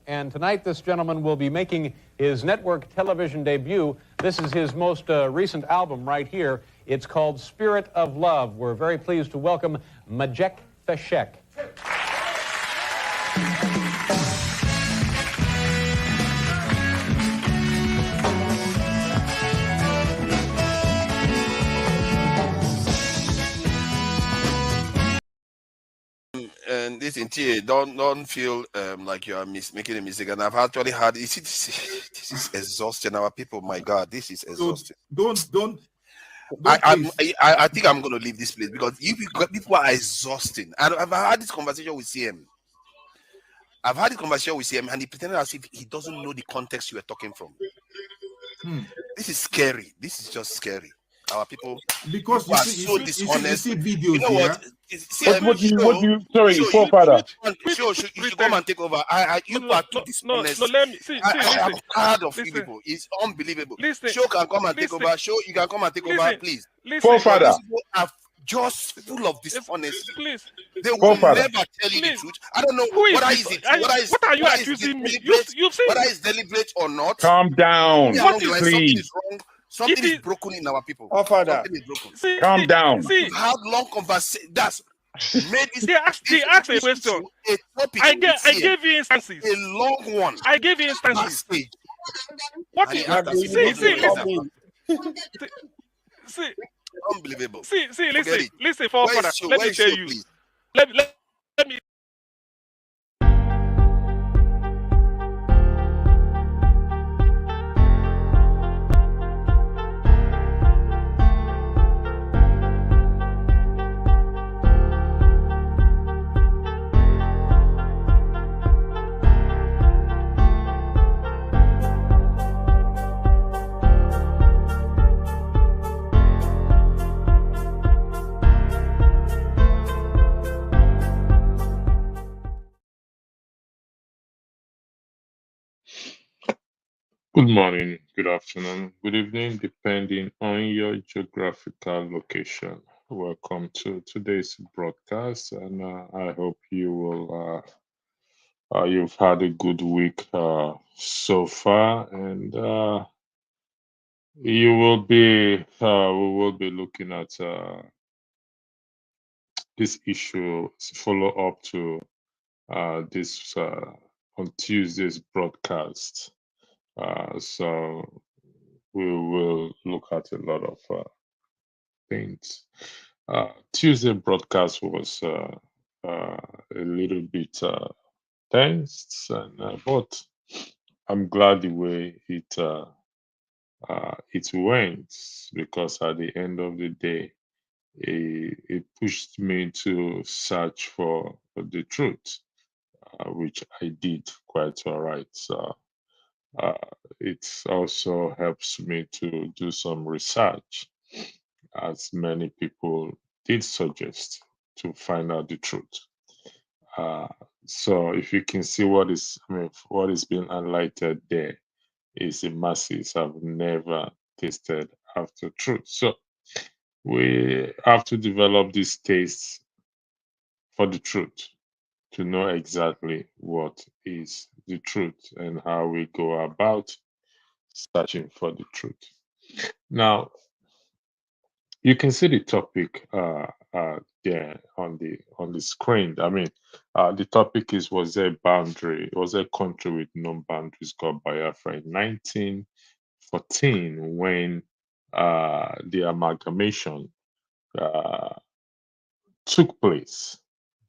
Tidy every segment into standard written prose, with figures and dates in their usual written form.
and tonight this gentleman will be making his network television debut. This is his most recent album right here. It's called Spirit of Love. We're very pleased to welcome Majek Feshek. And this interior, don't feel like you are making a mistake. And I've actually had this is exhausting. Our people, my God, this is exhausting. Don't. I think I'm going to leave this place because people are exhausting. I've had this conversation with CM. And he pretended as if he doesn't know the context you were talking from. This is scary. This is just scary. Our people, because people are so dishonest. You see videos, you know what? Sorry, forefather. You should come and take over. You are too dishonest. No, let me see. I'm tired of you people. It's unbelievable. Show can come and take over. Show you can come and take over, please. Forefather. People are just full of dishonesty. Please. They will never tell you the truth. I don't know whether what are you accusing me? You've seen whether it's deliberate or not. Calm down, something is wrong. Something is broken in our people. Oh, Father. Something is broken. Calm down. We've had long conversation. That's made this. They asked a question. A topic. I gave you instances. A long one. I gave you instances. What is see, unbelievable. See, listen, forefather. Let me tell you. Let me. Good morning, good afternoon, good evening, depending on your geographical location. Welcome to today's broadcast, and I hope you will. You've had a good week so far, and you will be. We will be looking at this issue. Follow up to this on Tuesday's broadcast. So we will look at a lot of things. Tuesday broadcast was a little bit tense, but I'm glad the way it went, because at the end of the day, it pushed me to search for the truth, which I did quite all right. So. It also helps me to do some research, as many people did suggest, to find out the truth. So if you can see what is being highlighted there is the masses have never tasted after truth. So we have to develop this taste for the truth, to know exactly what is the truth and how we go about searching for the truth. Now, you can see the topic there on the screen. I mean, the topic was there a boundary? Was there a country with no boundaries called Biafra in 1914 when the amalgamation took place?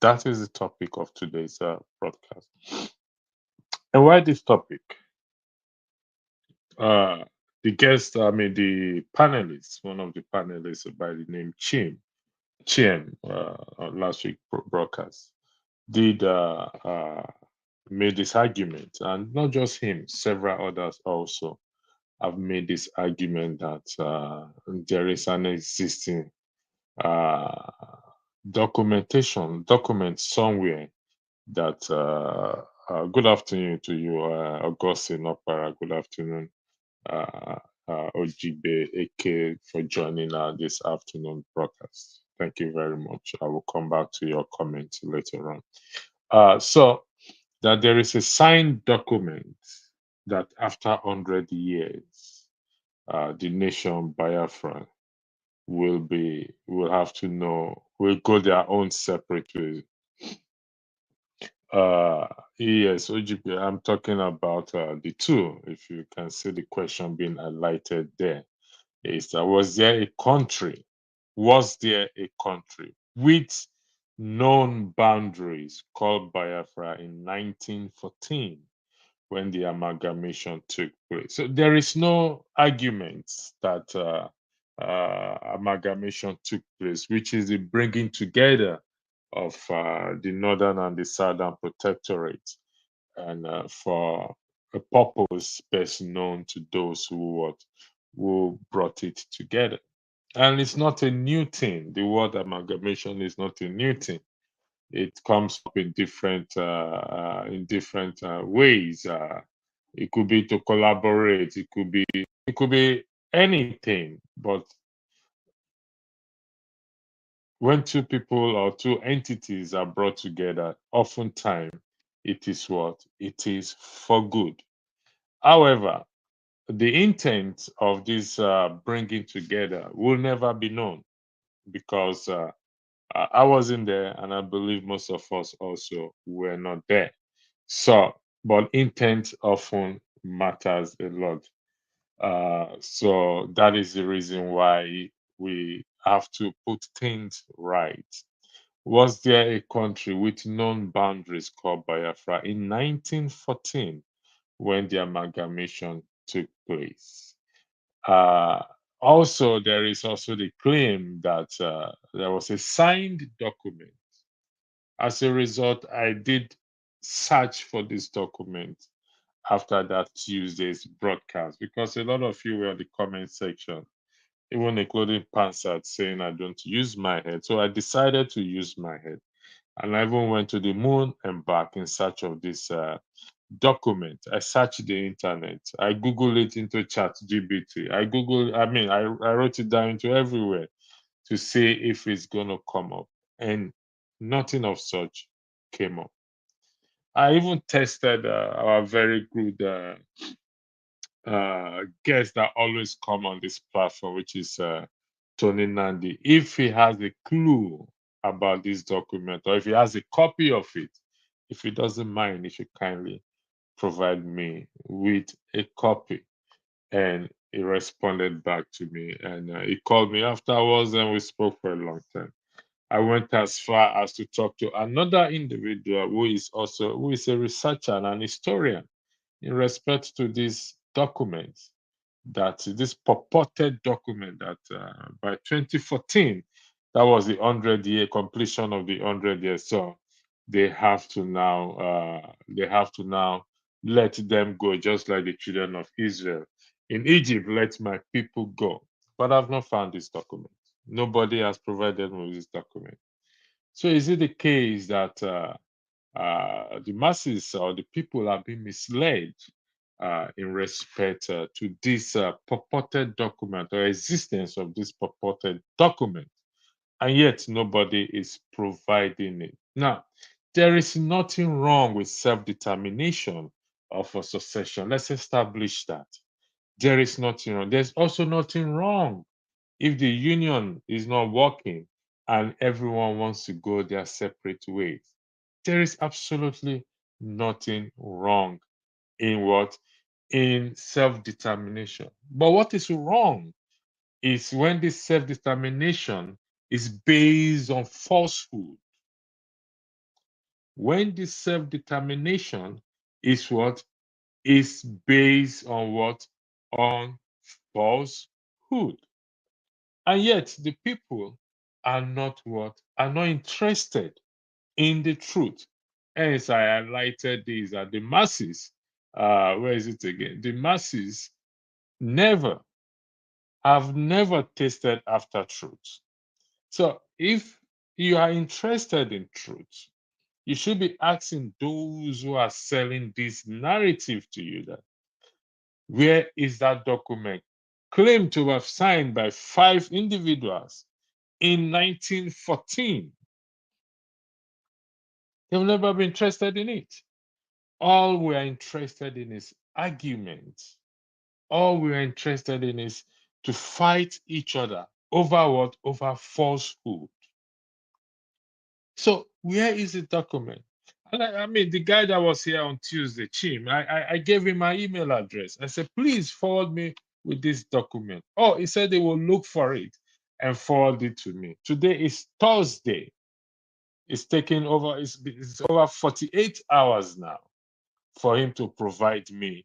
That is the topic of today's broadcast. And why this topic? The guest, the panelists, one of the panelists by the name Chiem, on last week's broadcast, did made this argument, and not just him, several others also have made this argument that there is an existing document somewhere that good afternoon to you, Augustine Opera. Good afternoon, Ojibe Eke, for joining this afternoon broadcast. Thank you very much. I will come back to your comments later on. So that there is a signed document that after 100 years, the nation Biafra will have to know, will go their own separate ways. Yes, OGP, I'm talking about the two. If you can see the question being highlighted there, is that was there a country with known boundaries called Biafra in 1914 when the amalgamation took place? So there is no argument that amalgamation took place, which is the bringing together of the northern and the southern protectorates, and for a purpose best known to those who brought it together. And it's not a new thing. The word amalgamation is not a new thing. It comes up in different ways. It could be to collaborate. It could be anything. But when two people or two entities are brought together, oftentimes it is what? It is for good. However, the intent of this bringing together will never be known, because I wasn't there, and I believe most of us also were not there. So, but intent often matters a lot. So that is the reason why we have to put things right. Was there a country with known boundaries called Biafra in 1914 when the amalgamation took place? Also, there is also the claim that there was a signed document. As a result, I did search for this document after that Tuesday's broadcast, because a lot of you were in the comment section, even including Pansat, saying I don't use my head. So I decided to use my head. And I even went to the moon and back in search of this document. I searched the internet. I Googled it into ChatGPT. I wrote it down into everywhere to see if it's going to come up. And nothing of such came up. I even tested our very good guest that always come on this platform, which is Tony Nnamdi, if he has a clue about this document, or if he has a copy of it. If he doesn't mind, he should kindly provide me with a copy. And he responded back to me, and he called me afterwards, and we spoke for a long time. I went as far as to talk to another individual who is a researcher and an historian in respect to this document, that this purported document that by 2014, that was the 100-year completion of the 100 years. So they have to now let them go, just like the children of Israel in Egypt, let my people go. But I've not found this document. Nobody has provided me with this document. So is it the case that the masses or the people are being misled in respect to this purported document, or existence of this purported document, and yet nobody is providing it? Now, there is nothing wrong with self-determination of a succession. Let's establish that. There is nothing wrong. There's also nothing wrong if the union is not working and everyone wants to go their separate ways. There is absolutely nothing wrong in what? In self-determination. But what is wrong is when this self-determination is based on falsehood. When this self-determination is what? Is based on what? On falsehood. And yet the people are not what? Are not interested in the truth. Hence, I highlighted this that the masses, where is it again? The masses have never tasted after truth. So if you are interested in truth, you should be asking those who are selling this narrative to you, that where is that document claimed to have signed by 5 individuals in 1914? They've never been interested in it. All we are interested in is argument. All we are interested in is to fight each other over what? Over falsehood. So where is the document? And I mean, the guy that was here on Tuesday, Chim, I gave him my email address. I said, please forward me with this document. Oh, he said they will look for it and forward it to me. Today is Thursday. It's taking over, it's over 48 hours now for him to provide me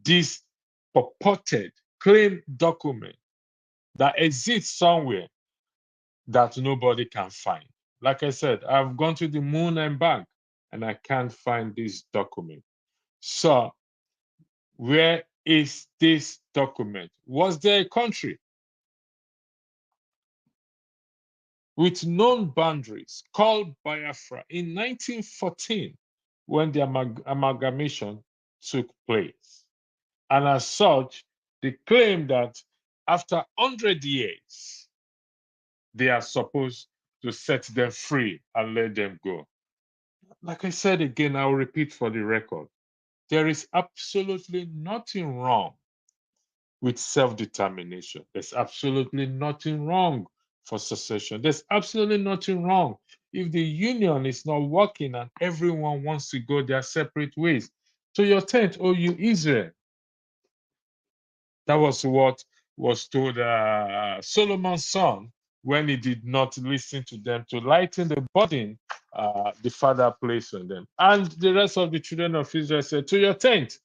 this purported claim document that exists somewhere that nobody can find. Like I said, I've gone to the moon and back and I can't find this document. So, where is this document? Was there a country with known boundaries called Biafra in 1914 when the amalgamation took place? And as such, they claim that after 100 years, they are supposed to set them free and let them go. Like I said again, I'll repeat for the record, there is absolutely nothing wrong with self-determination. There's absolutely nothing wrong for secession. There's absolutely nothing wrong if the union is not working and everyone wants to go their separate ways. To your tent, oh, you Israel. That was what was told Solomon's son when he did not listen to them to lighten the burden the father placed on them. And the rest of the children of Israel said, to your tent,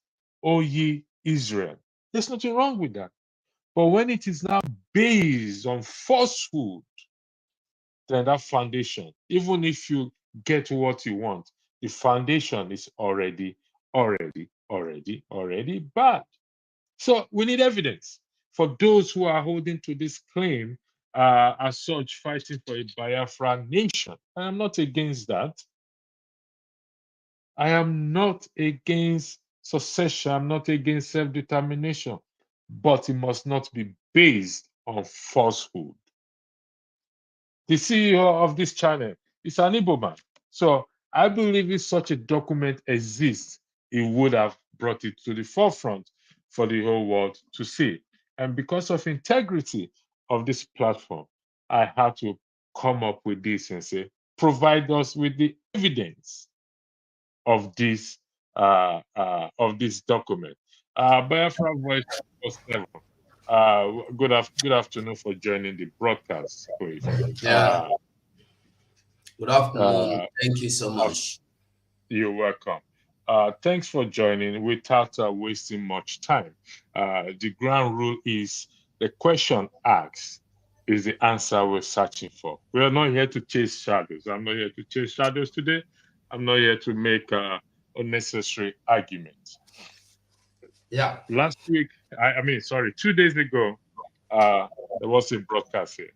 O ye Israel. There's nothing wrong with that. But when it is now based on falsehood, then that foundation, even if you get what you want, the foundation is already bad. So we need evidence for those who are holding to this claim as such, fighting for a Biafra nation. I am not against that. I am not against secession. I'm not against self-determination. But it must not be based on falsehood. The CEO of this channel is an Igbo man. So I believe if such a document exists, he would have brought it to the forefront for the whole world to see. And because of integrity of this platform, I had to come up with this and say, provide us with the evidence of this document. Biafra Voice 7. Good afternoon for joining the broadcast, please. Yeah. Good afternoon. Thank you so much. You're welcome. Thanks for joining. Without wasting much time, the ground rule is the question asked is the answer we're searching for. We are not here to chase shadows. I'm not here to chase shadows today. I'm not here to make unnecessary arguments. Yeah. Last week, 2 days ago, there was a broadcast here,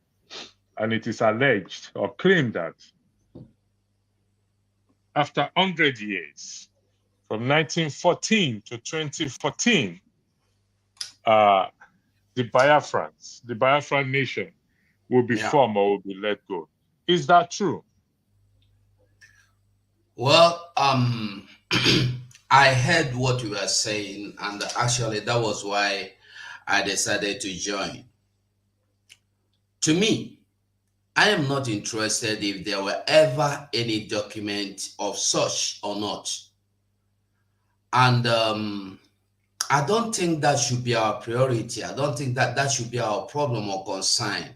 and it is alleged or claimed that after 100 years, from 1914 to 2014, the Biafran nation will be formed or will be let go. Is that true? Well, I heard what you were saying, and actually that was why I decided to join. To me, I am not interested if there were ever any document of such or not. And I don't think that should be our priority. I don't think that should be our problem or concern.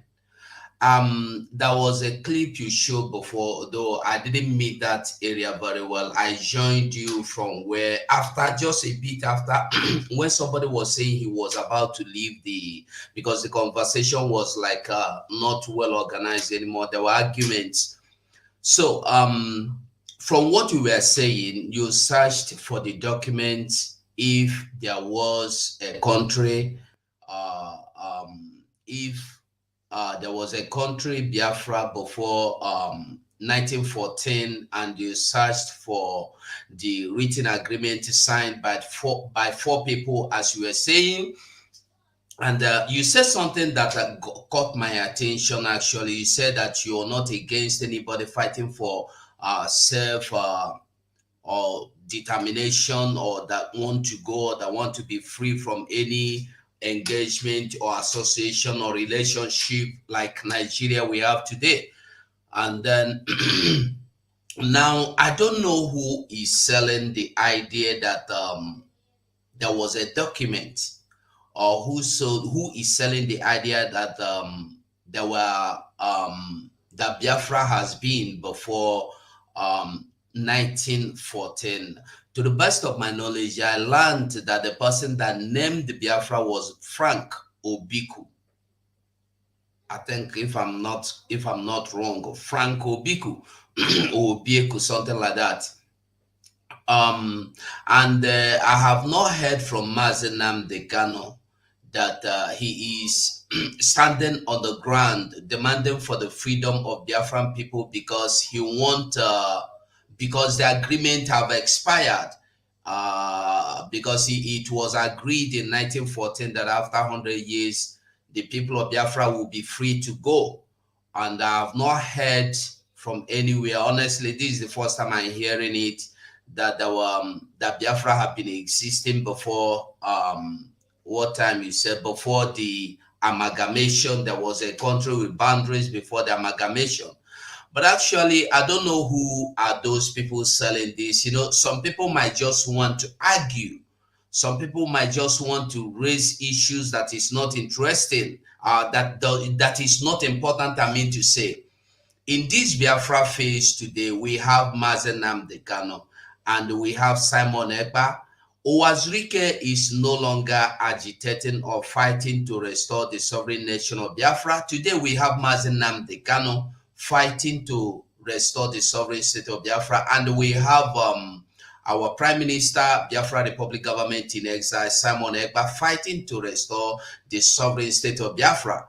There was a clip you showed before, though I didn't meet that area very well. I joined you from where, after just a bit after, when somebody was saying he was about to leave because the conversation was like not well organized anymore. There were arguments. So from what you were saying, you searched for the documents if there was a country, if there was a country, Biafra, before 1914, and you searched for the written agreement signed by four people, as you were saying. And you said something that caught my attention, actually. You said that you're not against anybody fighting for self or determination, or that want to go, or that want to be free from any engagement or association or relationship like Nigeria we have today. And then now I don't know who is selling the idea that there was a document, or who is selling the idea that there were that Biafra has been before 1914. To the best of my knowledge, I learned that the person that named Biafra was Frank Obiku. I think if I'm not wrong, Frank Obiku or Obiku, something like that. And I have not heard from Nnamdi Kanu that he is standing on the ground demanding for the freedom of Biafran people because he want because the agreement have expired, because it was agreed in 1914 that after 100 years the people of Biafra will be free to go. And I have not heard from anywhere. Honestly, this is the first time I'm hearing it, that that Biafra have been existing before what time you said, before the amalgamation. There was a country with boundaries before the amalgamation. But actually, I don't know who are those people selling this. You know, some people might just want to argue. Some people might just want to raise issues that is not interesting, that is not important, I mean to say. In this Biafra phase today, we have Nnamdi Kanu and we have Simon Ekpa. Owazrike is no longer agitating or fighting to restore the sovereign nation of Biafra. Today, we have Nnamdi Kanu fighting to restore the sovereign state of Biafra. And we have our Prime Minister, Biafra Republic Government in exile, Simon Ekpa, fighting to restore the sovereign state of Biafra.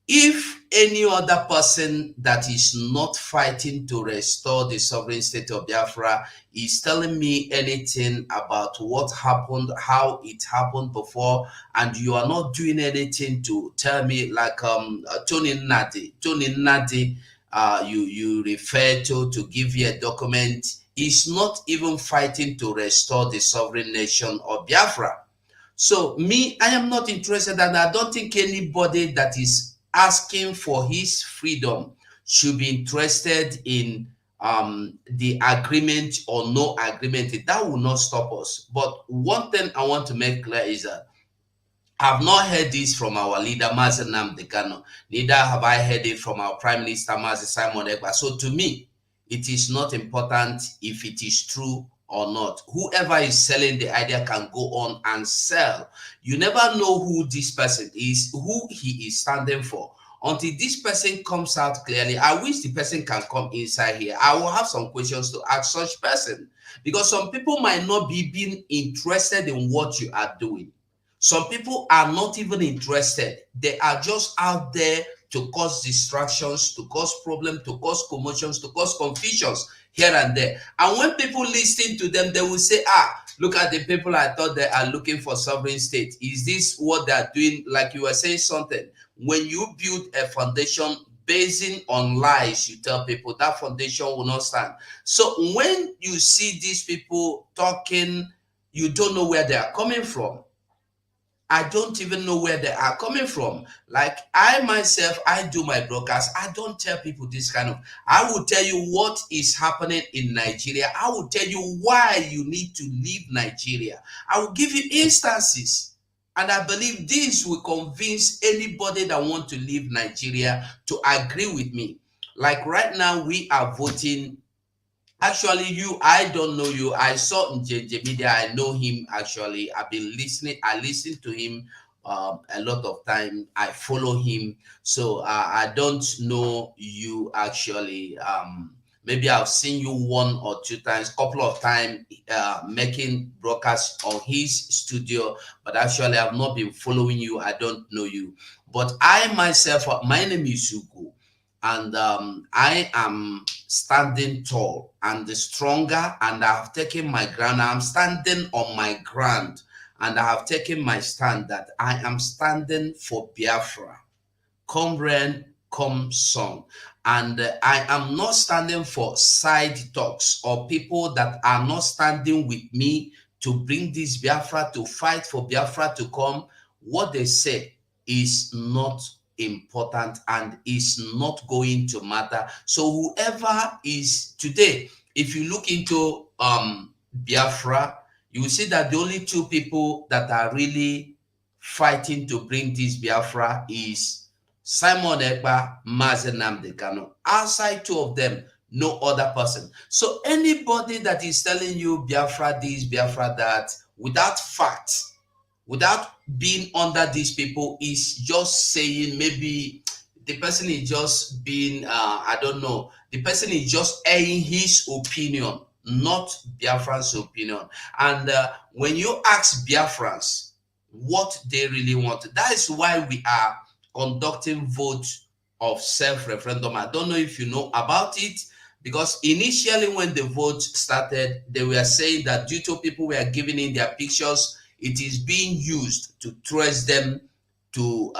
If any other person that is not fighting to restore the sovereign state of Biafra is telling me anything about what happened, how it happened before, and you are not doing anything to tell me, like Tony Nnamdi, you refer to give you a document, is not even fighting to restore the sovereign nation of Biafra. So me, I am not interested, and I don't think anybody that is asking for his freedom should be interested in the agreement or no agreement. That will not stop us. But one thing I want to make clear is that I've not heard this from our leader, Nnamdi Kanu. Neither have I heard it from our Prime Minister, Simon Ekpa. So to me, it is not important if it is true or not. Whoever is selling the idea can go on and sell. You never know who this person is, who he is standing for, until this person comes out clearly. I wish the person can come inside here. I will have some questions to ask such person, because some people might not be being interested in what you are doing. Some people are not even interested. They are just out there to cause distractions, to cause problems, to cause commotions, to cause confusions here and there. And when people listen to them, they will say, look at the people I thought they are looking for sovereign state. Is this what they are doing? Like you were saying something. When you build a foundation basing on lies, you tell people that foundation will not stand. So when you see these people talking, you don't know where they are coming from. I don't even know where they are coming from. Like I myself, I do my broadcast. I don't tell people this kind of, I will tell you what is happening in Nigeria. I will tell you why you need to leave Nigeria. I will give you instances. And I believe this will convince anybody that wants to leave Nigeria to agree with me. Like right now, we are voting. Actually, I don't know you. I saw in JJ Media. I know him actually. I've been listening. I listen to him a lot of time. I follow him. So I don't know you actually. Maybe I've seen you one or two times, couple of times making broadcasts on his studio. But actually, I've not been following you. I don't know you. But I myself, my name is Suku. And I am standing tall and stronger, and I have taken my ground. I'm standing on my ground, and I have taken my stand that I am standing for Biafra. Come rain, come soon. And I am not standing for side talks or people that are not standing with me to bring this Biafra, to fight for Biafra to come. What they say is not important and is not going to matter. So whoever is today, if you look into Biafra, you will see that the only two people that are really fighting to bring this Biafra is Simon Ekpa, Mazi Nnamdi Kanu. Outside two of them, no other person. So anybody that is telling you Biafra this, Biafra that, without facts, without being under these people, is just saying, maybe the person is just being, I don't know, the person is just airing his opinion, not Biafran's opinion. And when you ask Biafrans what they really want, that is why we are conducting votes of self-referendum. I don't know if you know about it, because initially when the vote started, they were saying that due to people were giving in their pictures, it is being used to trace them, to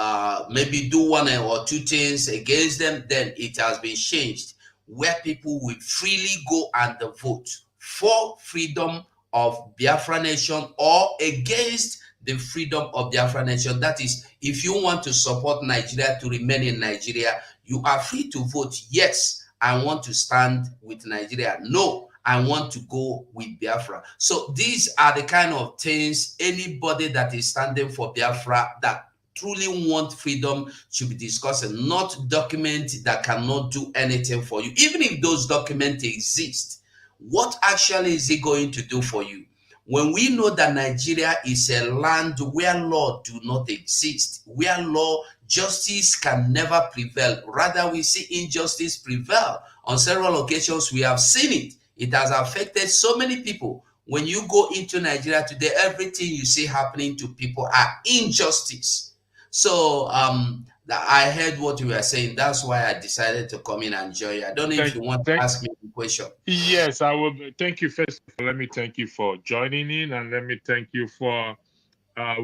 maybe do one or two things against them. Then it has been changed, where people will freely go and vote for freedom of Biafra nation or against the freedom of Biafra nation. That is, if you want to support Nigeria to remain in Nigeria, you are free to vote. Yes, I want to stand with Nigeria. No, I want to go with Biafra. So these are the kind of things anybody that is standing for Biafra, that truly want freedom, should be discussing, not documents that cannot do anything for you. Even if those documents exist, what actually is it going to do for you? When we know that Nigeria is a land where law do not exist, where law, justice can never prevail. Rather, we see injustice prevail. On several occasions, we have seen it. It has affected so many people. When you go into Nigeria today, everything you see happening to people are injustice. So I heard what you were saying. That's why I decided to come in and join you. I don't know if you want to ask me a question. Yes, I will. Thank you. First of all, let me thank you for joining in, and let me thank you for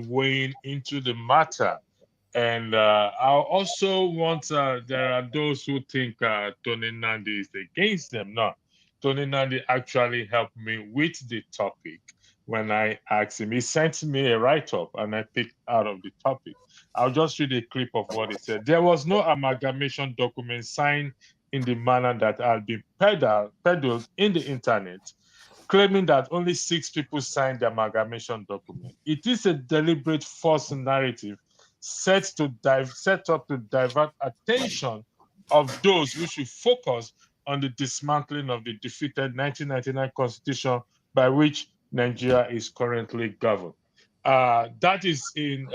weighing into the matter. And I also want, there are those who think Tony Nnamdi is against them. No, Tony Nnamdi actually helped me with the topic when I asked him. He sent me a write-up and I picked out of the topic. I'll just read a clip of what he said. There was no amalgamation document signed in the manner that had been peddled in the internet, claiming that only 6 people signed the amalgamation document. It is a deliberate false narrative set up to divert attention of those who should focus on the dismantling of the defeated 1999 constitution by which Nigeria is currently governed. That is in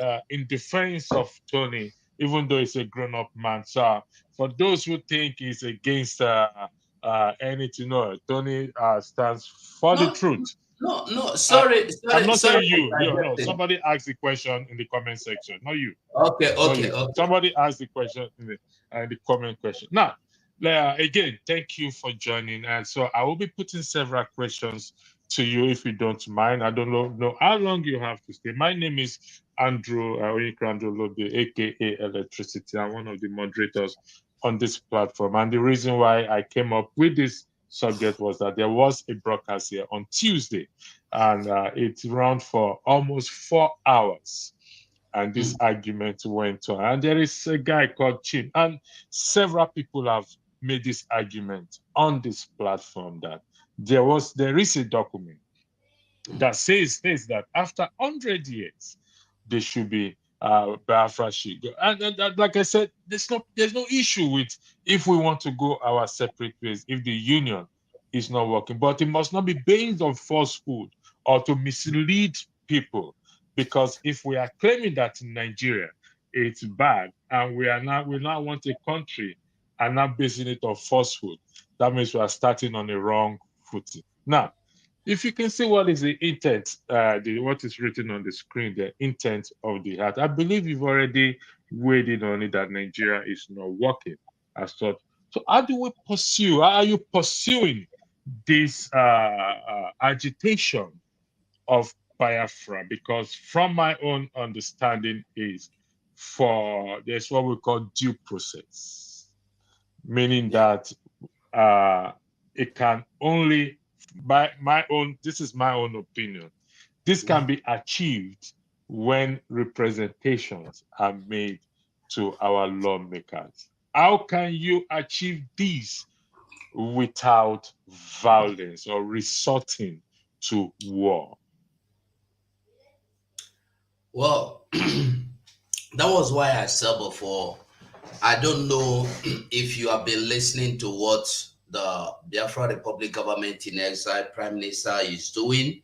defense of Tony, even though he's a grown-up man. So for those who think he's against anything, no, Tony stands for the truth. No, sorry. I'm not saying you. No, somebody asked the question in the comment section, not you. Okay. Somebody asked the question in the comment question. Now, again, thank you for joining. And so I will be putting several questions to you if you don't mind. I don't know how long you have to stay. My name is Andrew Lode, aka Electricity. I'm one of the moderators on this platform. And the reason why I came up with this subject was that there was a broadcast here on Tuesday, and it ran for almost 4 hours. And this argument went on. And there is a guy called Chin, and several people have made this argument on this platform that there is a document that says that after 100 years, there should be Biafra should go. And like I said, there's no issue with if we want to go our separate ways, if the union is not working. But it must not be based on falsehood or to mislead people. Because if we are claiming that in Nigeria it's bad, and we now want a country and not basing it on falsehood, that means we are starting on a wrong footing. Now, if you can see what is the intent, what is written on the screen, the intent of the heart, I believe you've already weighed in on it that Nigeria is not working as such. So how do we pursue? How are you pursuing this agitation of Biafra? Because from my own understanding is there's what we call due process. meaning that it can only, this is my own opinion, this can be achieved when representations are made to our lawmakers. How can you achieve this without violence or resorting to war? Well, that was why I said before, I don't know if you have been listening to what the Biafra Republic government in exile prime minister is doing.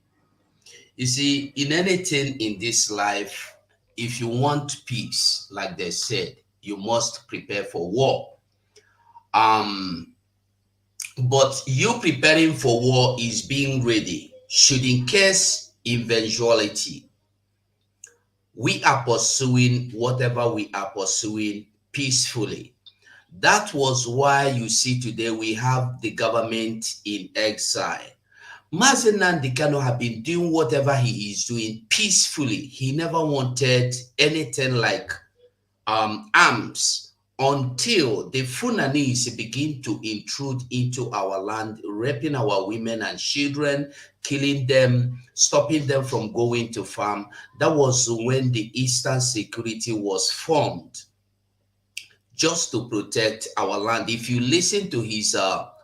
You see, in anything in this life, if you want peace, like they said, you must prepare for war. But you preparing for war is being ready. Should in case eventuality, we are pursuing whatever we are pursuing peacefully. That was why you see today we have the government in exile. Nnamdi Kanu have been doing whatever he is doing peacefully. He never wanted anything like arms until the Fulanese begin to intrude into our land, raping our women and children, killing them, stopping them from going to farm. That was when the Eastern Security was formed, just to protect our land. If you listen to his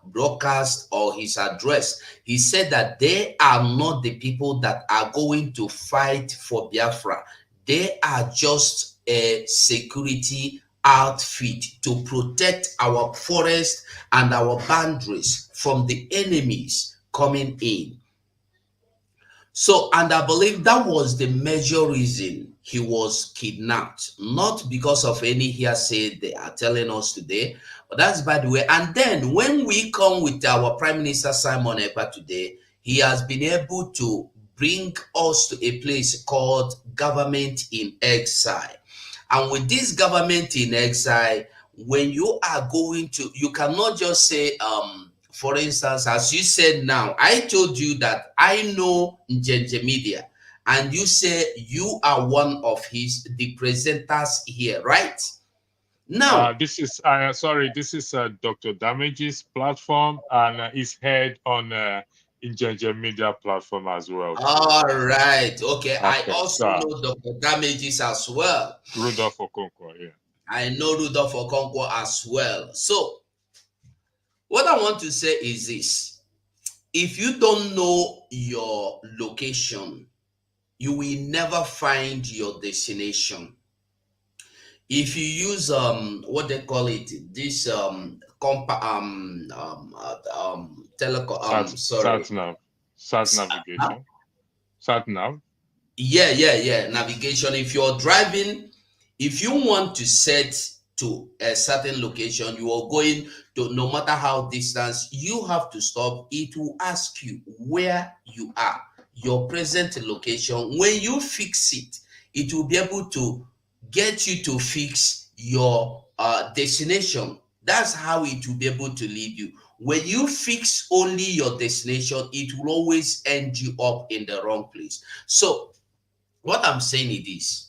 broadcast or his address, he said that they are not the people that are going to fight for Biafra. They are just a security outfit to protect our forest and our boundaries from the enemies coming in. So, and I believe that was the major reason he was kidnapped, not because of any hearsay they are telling us today, but that's by the way. And then when we come with our Prime Minister Simon Ekpa today, he has been able to bring us to a place called government in exile. And with this government in exile, when you are going to, you cannot just say, for instance, as you said now, I told you that I know Njenje Media, and you say you are one of the presenters here, right? Now, this is this is Dr. Damage's platform, and he's head on Njenje Media platform as well. All right, okay. I also know Dr. Damages as well. Rudolph Okonkwo, yeah. I know Rudolph Okonkwo as well. So, what I want to say is this. If you don't know your location, you will never find your destination. If you use what they call it, this sat navigation. Sat nav. Yeah. Navigation. If you're driving, if you want to set to a certain location, you are going to, no matter how distance, you have to stop. It will ask you where you are, your present location. When you fix it, it will be able to get you to fix your destination. That's how it will be able to lead you. When you fix only your destination, it will always end you up in the wrong place. So what I'm saying is this.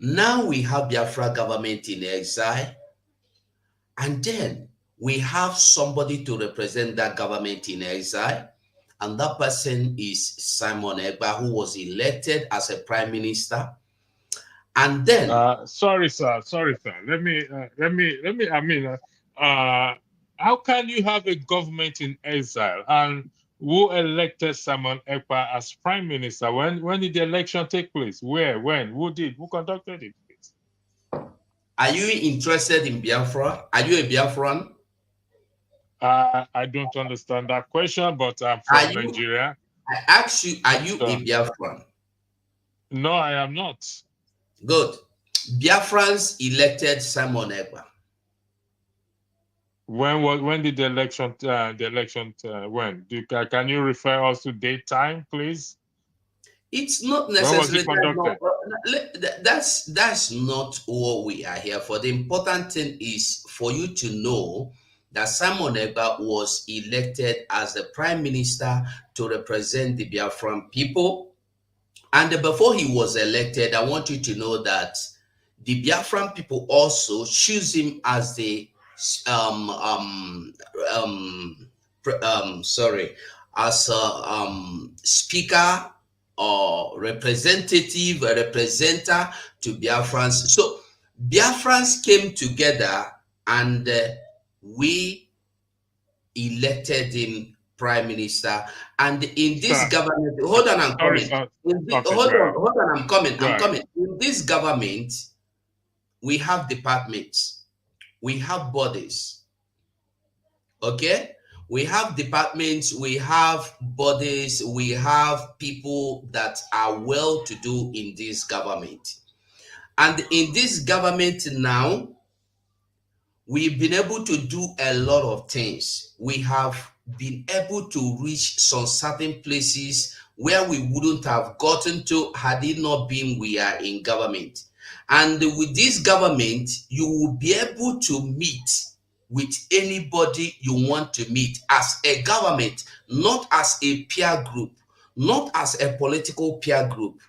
Now we have Biafra government in exile, and then we have somebody to represent that government in exile, and that person is Simon Ekpa, who was elected as a prime minister. And then sorry sir, let me how can you have a government in exile, and who elected Simon Ekpa as prime minister? When did the election take place? Where? When? Who conducted it? Are you interested in Biafra? Are you a Biafran? I don't understand that question, but I'm from Nigeria. I asked you, are you a Biafran? No, I am not. Good. Biafrans elected Simon Ekpa. When did the election when? Can you refer us to date time, please? It's not necessarily conducted. That's not what we are here for. The important thing is for you to know that Simon Ekpa was elected as the prime minister to represent the Biafran people. And before he was elected, I want you to know that the Biafran people also choose him as the um, um, sorry, as a speaker or representative, a representative to Biafrans. So Biafrans came together and we elected him prime minister. And in this government, hold on, I'm coming. Hold on, I'm coming. In this government, we have departments, we have bodies. Okay, we have departments, we have bodies, we have people that are well to do in this government. And in this government now, we've been able to do a lot of things. We have been able to reach some certain places where we wouldn't have gotten to had it not been we are in government. And with this government, you will be able to meet with anybody you want to meet as a government, not as a peer group, not as a political peer group.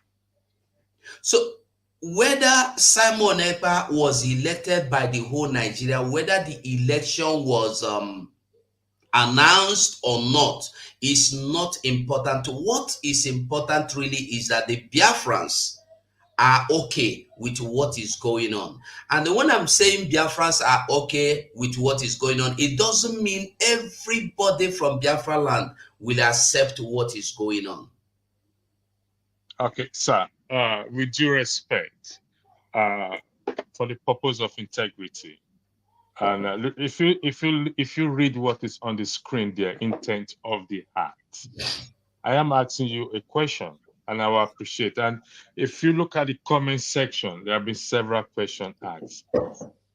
So whether Simon Ekpa was elected by the whole Nigeria, whether the election was announced or not, is not important. What is important really is that the Biafrans are okay with what is going on. And when I'm saying Biafrans are okay with what is going on, it doesn't mean everybody from Biafra land will accept what is going on. Okay, sir, with due respect, for the purpose of integrity, and if you read what is on the screen there, intent of the act, I am asking you a question, and I will appreciate. And if you look at the comment section, there have been several questions asked.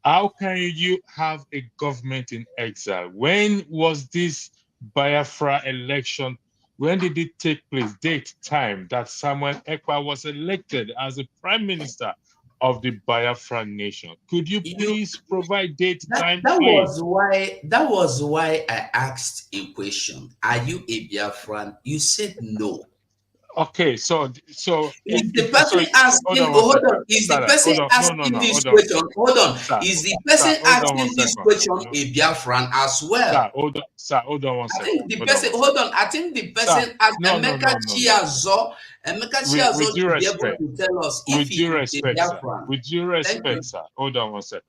How can you have a government in exile? When was this Biafra election? When did it take place? Date, time that Samuel Ekpa was elected as the prime minister of the Biafra nation? Could you please provide date, time, please? That was why I asked a question. Are you a Biafran? You said no. Okay, so is the person asking? Hold on. Is the person asking this question? Hold on. Is the person asking this question a Biafran as well? Hold on one second. I think the person. Hold on. I think the person asked Emeka Chiazo. Emeka Chiazo should be able to tell us if he is a Biafran. With due respect, sir. Hold on one second.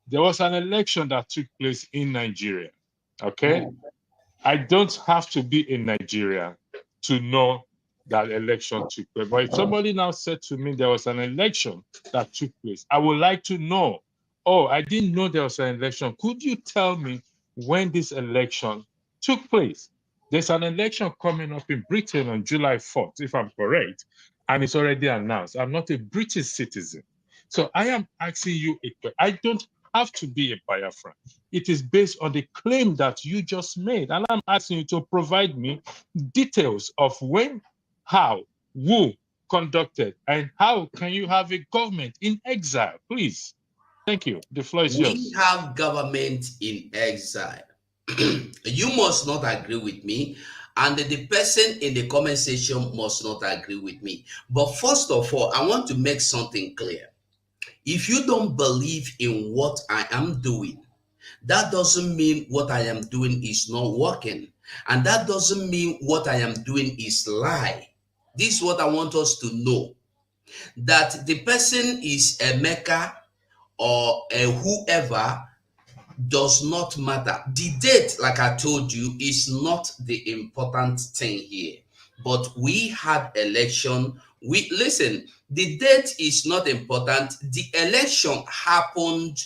There was an election that took place in Nigeria. Okay, I don't have to be in Nigeria to know that election took place. But if somebody now said to me there was an election that took place, I would like to know, oh, I didn't know there was an election. Could you tell me when this election took place? There's an election coming up in Britain on July 4th, if I'm correct, and it's already announced. I'm not a British citizen. So I am asking you, I don't have to be a Biafran. It is based on the claim that you just made. And I'm asking you to provide me details of when, how, who conducted, and how can you have a government in exile, please? Thank you. The floor is yours. We have government in exile. You must not agree with me, and the person in the comment section must not agree with me. But first of all, I want to make something clear. If you don't believe in what I am doing, that doesn't mean what I am doing is not working. And that doesn't mean what I am doing is lie. This is what I want us to know. That the person is a Mecca or a whoever does not matter. The date, like I told you, is not the important thing here. But we had election. Listen, the date is not important. The election happened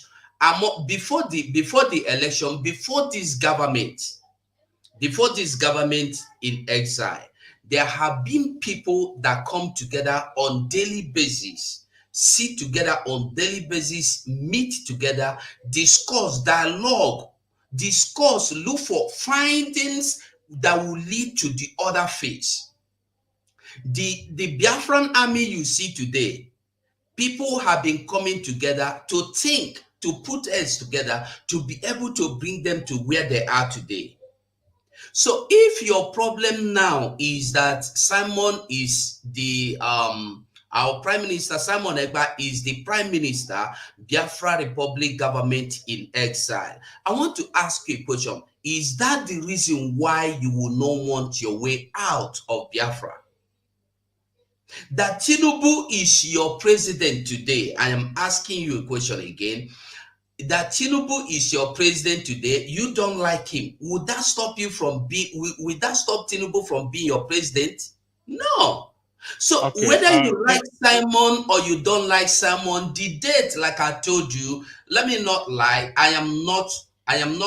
before the election, before this government in exile. There have been people that come together on daily basis, sit together on daily basis, meet together, discuss, dialogue, look for findings that will lead to the other phase. The Biafran army you see today, people have been coming together to think, to put heads together, to be able to bring them to where they are today. So if your problem now is that Simon is the Our Prime Minister Simon Ekpa is the Prime Minister, Biafra Republic government in exile. I want to ask you a question. Is that the reason why you will not want your way out of Biafra? That Tinubu is your president today. I am asking you a question again. That Tinubu is your president today, you don't like him. Would that stop you from would that stop Tinubu from being your president? No. So okay, whether you like Simon or you don't like Simon, the date, like I told you, let me not lie, I am not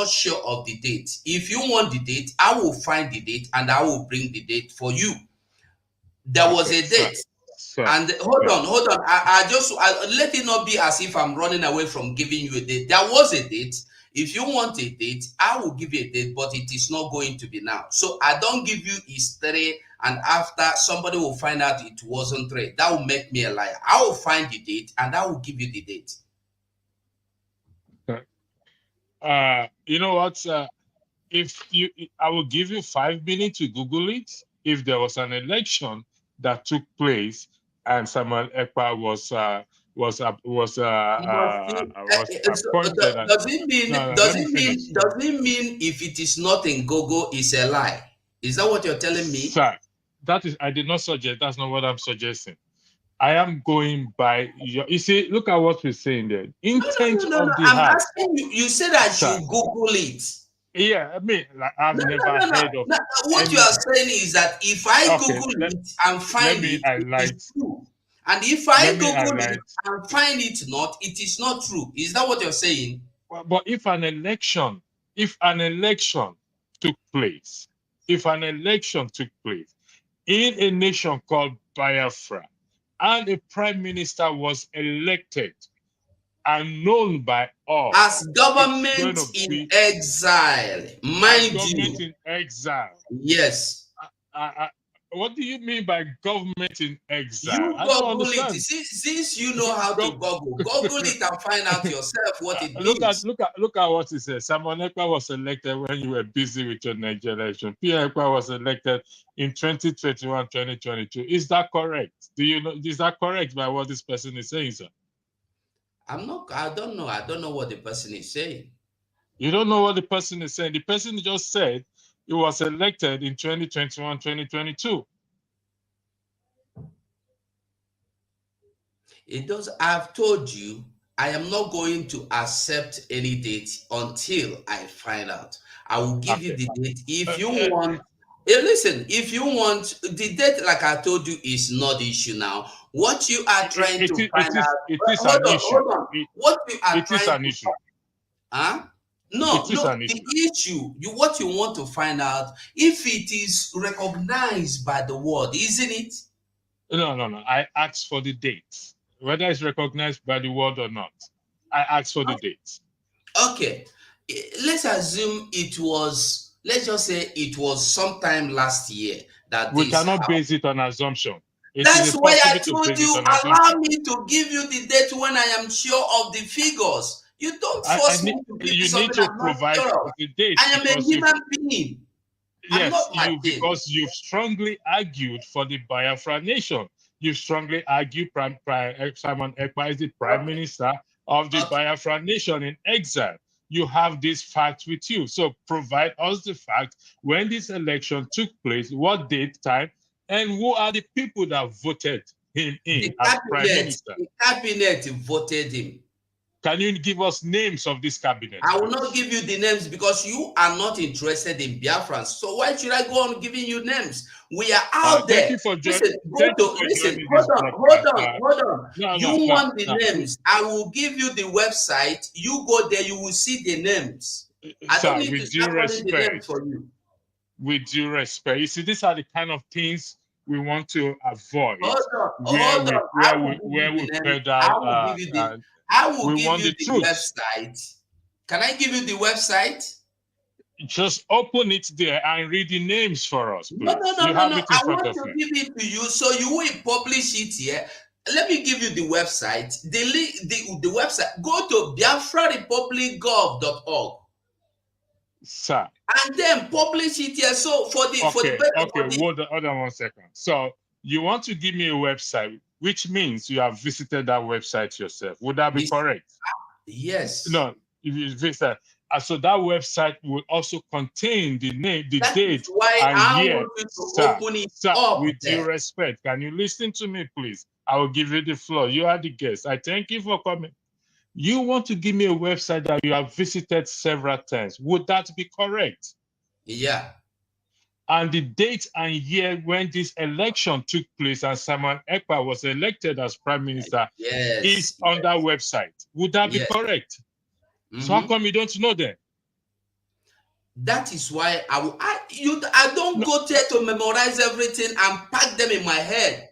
sure of the date. If you want the date, I will find the date and I will bring the date for you. There was a date. And hold on. I just let it not be as if I'm running away from giving you a date. There was a date. If you want a date, I will give you a date, but it is not going to be now. So I don't give you history, and after somebody will find out it wasn't 3. That will make me a liar. I will find the date and I will give you the date. You know what? I will give you 5 minutes to Google it. If there was an election that took place and Samuel Ekpa was appointed. Does it mean if it is not in Google, it's a lie? Is that what you're telling me? Sir, I did not suggest. That's not what I'm suggesting. I am going by you see, look at what we're saying there. Intent of the I'm heart. asking you. You said I should Google it. Yeah, I mean, like, I've never heard of. What you are saying is that if I Google it and find it, it is true. And if I Google it and find it not, it is not true. Is that what you're saying? But if an election took place, in a nation called Biafra, and a prime minister was elected and known by all as government in exile, mind you. Government in exile. Yes. What do you mean by government in exile? You Google it. Since you know how to Google it and find out yourself what it means. Look at what it says. Simon Ekpa was elected when you were busy with your Nigerian election. PM Ekpa was elected in 2021, 2022. Is that correct? Do you know? Is that correct by what this person is saying, sir? I don't know. I don't know what the person is saying. You don't know what the person is saying. The person just said he was elected in 2021, 2022. It does. I've told you, I am not going to accept any date until I find out. I will give you the date. If you want, listen, if you want the date, like I told you, is not the issue now. What you are trying to find out. It is an issue. What you are it is an issue. Huh? No, the issue, what you want to find out, if it is recognized by the world, isn't it? No. I asked for the dates, whether it's recognized by the world or not. I asked for the dates. Okay, let's assume it was. Let's just say it was sometime last year that we cannot base it on assumption. That's why I told you, allow me to give you the date when I am sure of the figures. You don't force me to give you something I'm not sure of. The date. I am a human being. Yes, because you've strongly argued for the Biafra nation. You've strongly argued Simon Ekpa is the prime minister of the Biafra nation in exile. You have this fact with you. So provide us the fact when this election took place, what date, time, and who are the people that voted him in as prime minister. The cabinet voted him. Can you give us names of this cabinet? I will not give you the names because you are not interested in Biafrans. So why should I go on giving you names? We are out there. Thank you for joining. Hold on. You want the names? I will give you the website. You go there, you will see the names. I don't need to start calling the names for you. With due respect, you see, these are the kind of things we want to avoid. Where we pedal. I will give you the website. Can I give you the website? Just open it there and read the names for us, please. No. I want to give it to you so you will publish it here. Let me give you the website. The link, the website. Go to biafrarepublicgov.org. Sir. And then publish it here. So Hold on 1 second. So you want to give me a website which means you have visited that website yourself. Would that be correct? Yes. No, if you visit, so that website will also contain the name, the date, and year. Sir, with due respect, can you listen to me, please? I will give you the floor. You are the guest. I thank you for coming. You want to give me a website that you have visited several times. Would that be correct? Yeah. And the date and year when this election took place and Simon Ekpa was elected as Prime Minister is on that website. Would that be correct? So how come you don't know them? That is why I don't go there to memorize everything and pack them in my head.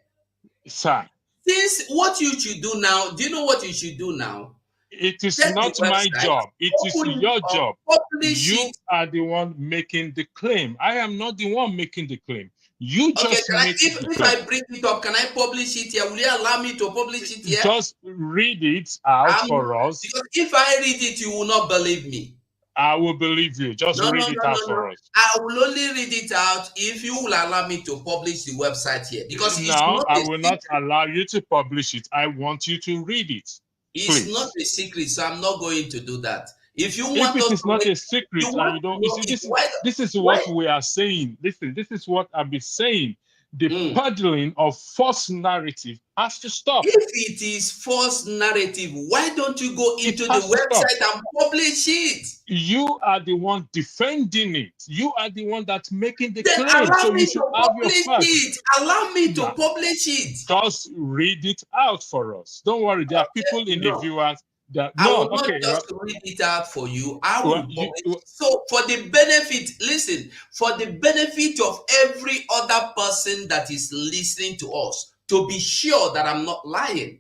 Sir. Since what you should do now, do you know what you should do now? It is not my job. It is your job. You are the one making the claim. I am not the one making the claim. You just make the claim. If I bring it up, can I publish it here? Will you allow me to publish it here? Just read it out for us. Because if I read it, you will not believe me. I will believe you. Just read it out for us. I will only read it out if you will allow me to publish the website here. Because no, I will not allow you to publish it. I want you to read it. It's not a secret, so I'm not going to do that. If you want, if it is not a secret, and you don't, you see, this is what we are saying. Listen, this is what I've been saying. The peddling of false narrative has to stop. If it is false narrative, why don't you go into the website and publish it? You are the one defending it. You are the one that's making the claim. So you should have your facts. Allow me to publish it. Just read it out for us. Don't worry. There are people in the viewers that I will not just read it out for you. I will publish. So for the benefit, listen, for the benefit of every other person that is listening to us, to be sure that I'm not lying.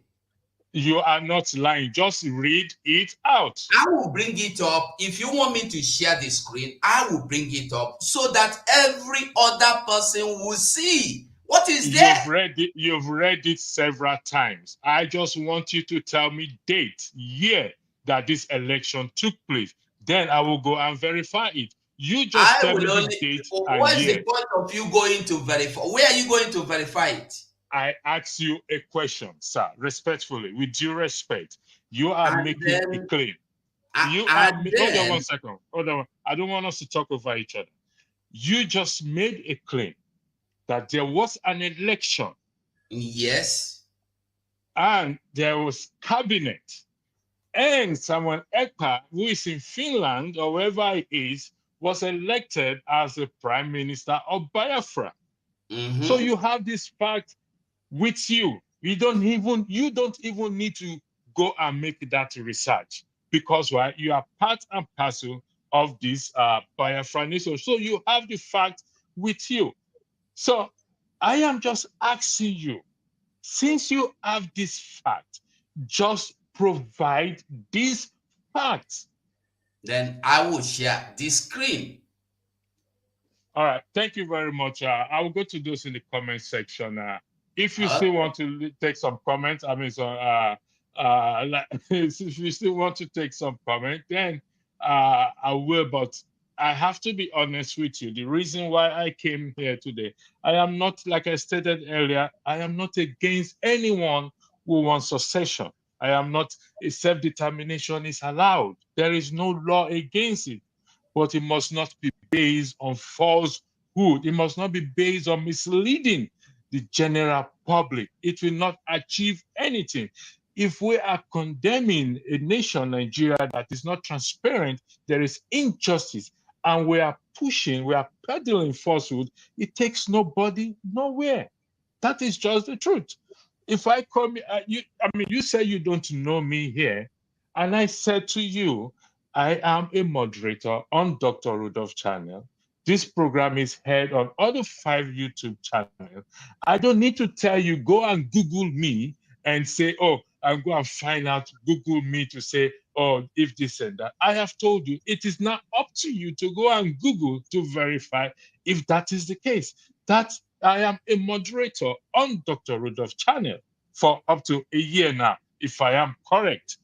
You are not lying. Just read it out. I will bring it up. If you want me to share the screen, I will bring it up so that every other person will see what is there. You've read it several times. I just want you to tell me date, year that this election took place. Then I will go and verify it. You just tell me the date and year. What is the point of you going to verify? Where are you going to verify it? I ask you a question, sir, respectfully, with due respect. You are making a claim. Hold on 1 second. Hold on. I don't want us to talk over each other. You just made a claim that there was an election. Yes. And there was cabinet. And Samuel Ekpa, who is in Finland or wherever he is, was elected as the Prime Minister of Biafra. So you have this fact with you. You don't even need to go and make that research, because you are part and parcel of this Biafra nation. So you have the fact with you. So I am just asking you, since you have this fact, just provide these facts. Then I will share this screen. All right, thank you very much. I will go to those in the comment section. If you still want to take some comments, I mean, if you still want to take some comment, then I will. But I have to be honest with you. The reason why I came here today, I am not, like I stated earlier, I am not against anyone who wants succession. I am not. Self-determination is allowed. There is no law against it, but it must not be based on falsehood. It must not be based on misleading the general public. It will not achieve anything. If we are condemning a nation, Nigeria, that is not transparent, there is injustice, and we are peddling falsehood, it takes nobody nowhere. That is just the truth. If I come, you say you don't know me here, and I said to you, I am a moderator on Dr. Rudolph channel. This program is heard on other 5 YouTube channels. I don't need to tell you, go and Google me and say, oh, I'm going to find out, Google me to say, oh, if this and that. I have told you, it is not up to you to go and Google to verify if that is the case. That I am a moderator on Dr. Rudolph channel for up to a year now, if I am correct.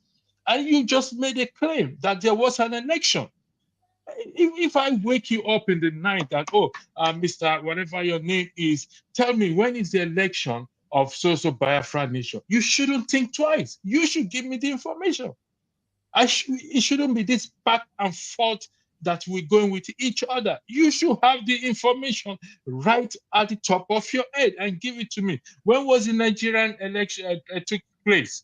And you just made a claim that there was an election. If I wake you up in the night and, Mr. whatever your name is, tell me, when is the election? of so Biafra nation. You shouldn't think twice. You should give me the information. It shouldn't be this back and forth that we're going with each other. You should have the information right at the top of your head and give it to me. When was the Nigerian election took place?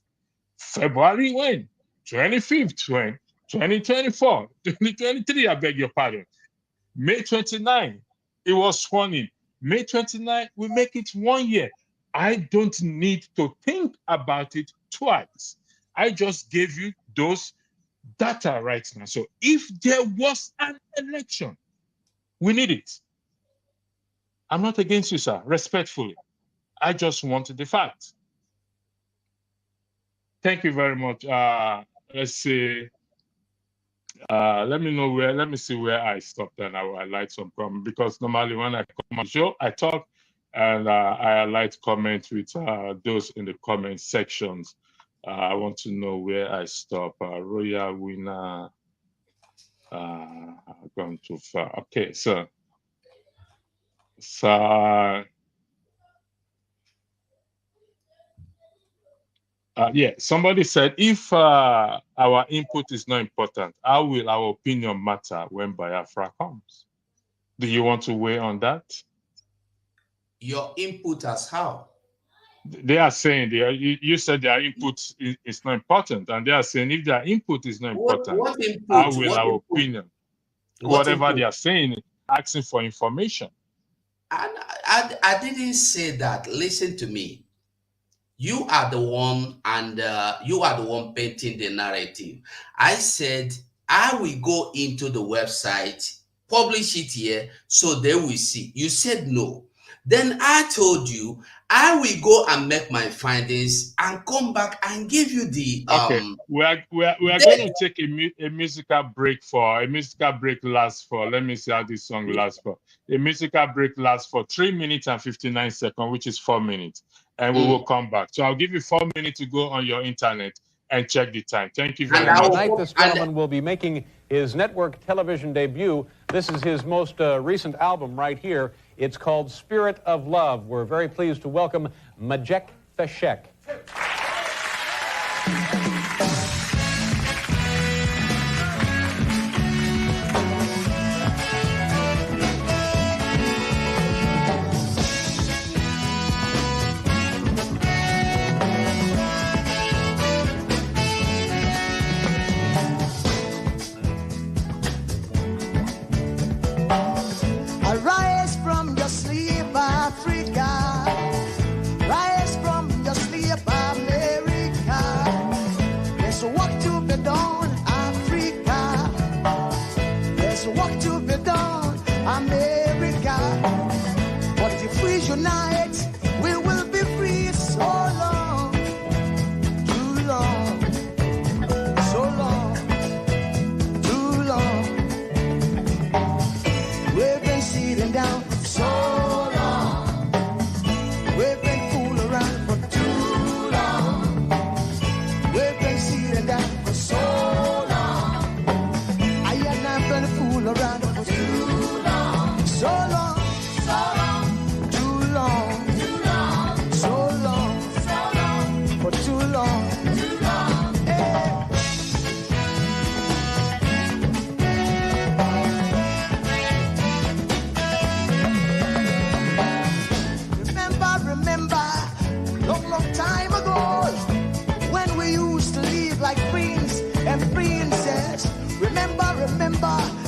February when? 25th when? 2024, 2023, I beg your pardon. May 29, it was sworn in. May 29, we make it 1 year. I don't need to think about it twice. I just gave you those data right now. So if there was an election, we need it. I'm not against you, sir, respectfully. I just want the facts. Thank you very much. Let's see. Let me see where I stopped and I highlight some comments, because normally when I come on the show, I talk and I highlight comments with those in the comment sections. I want to know where I stop. Royal winner, gone too far. Okay, so yeah, somebody said, if our input is not important, how will our opinion matter when Biafra comes? Do you want to weigh on that? Your input as how? They are saying, you said their input is not important, and they are saying if their input is not important, what input? How will our opinion? Whatever they are saying, asking for information. I didn't say that. Listen to me. You are the one, and you are the one painting the narrative. I said I will go into the website, publish it here, so they will see. You said no. Then I told you I will go and make my findings and come back and give you the. Okay, we are going to take a musical break for a musical break lasts for. Let me see how this song lasts for. A musical break lasts for 3 minutes and 59 seconds, which is 4 minutes, and we will come back. So I'll give you 4 minutes to go on your internet and check the time. Thank you very much. Tonight, this gentleman will be making his network television debut. This is his most recent album right here. It's called Spirit of Love. We're very pleased to welcome Majek Feshek.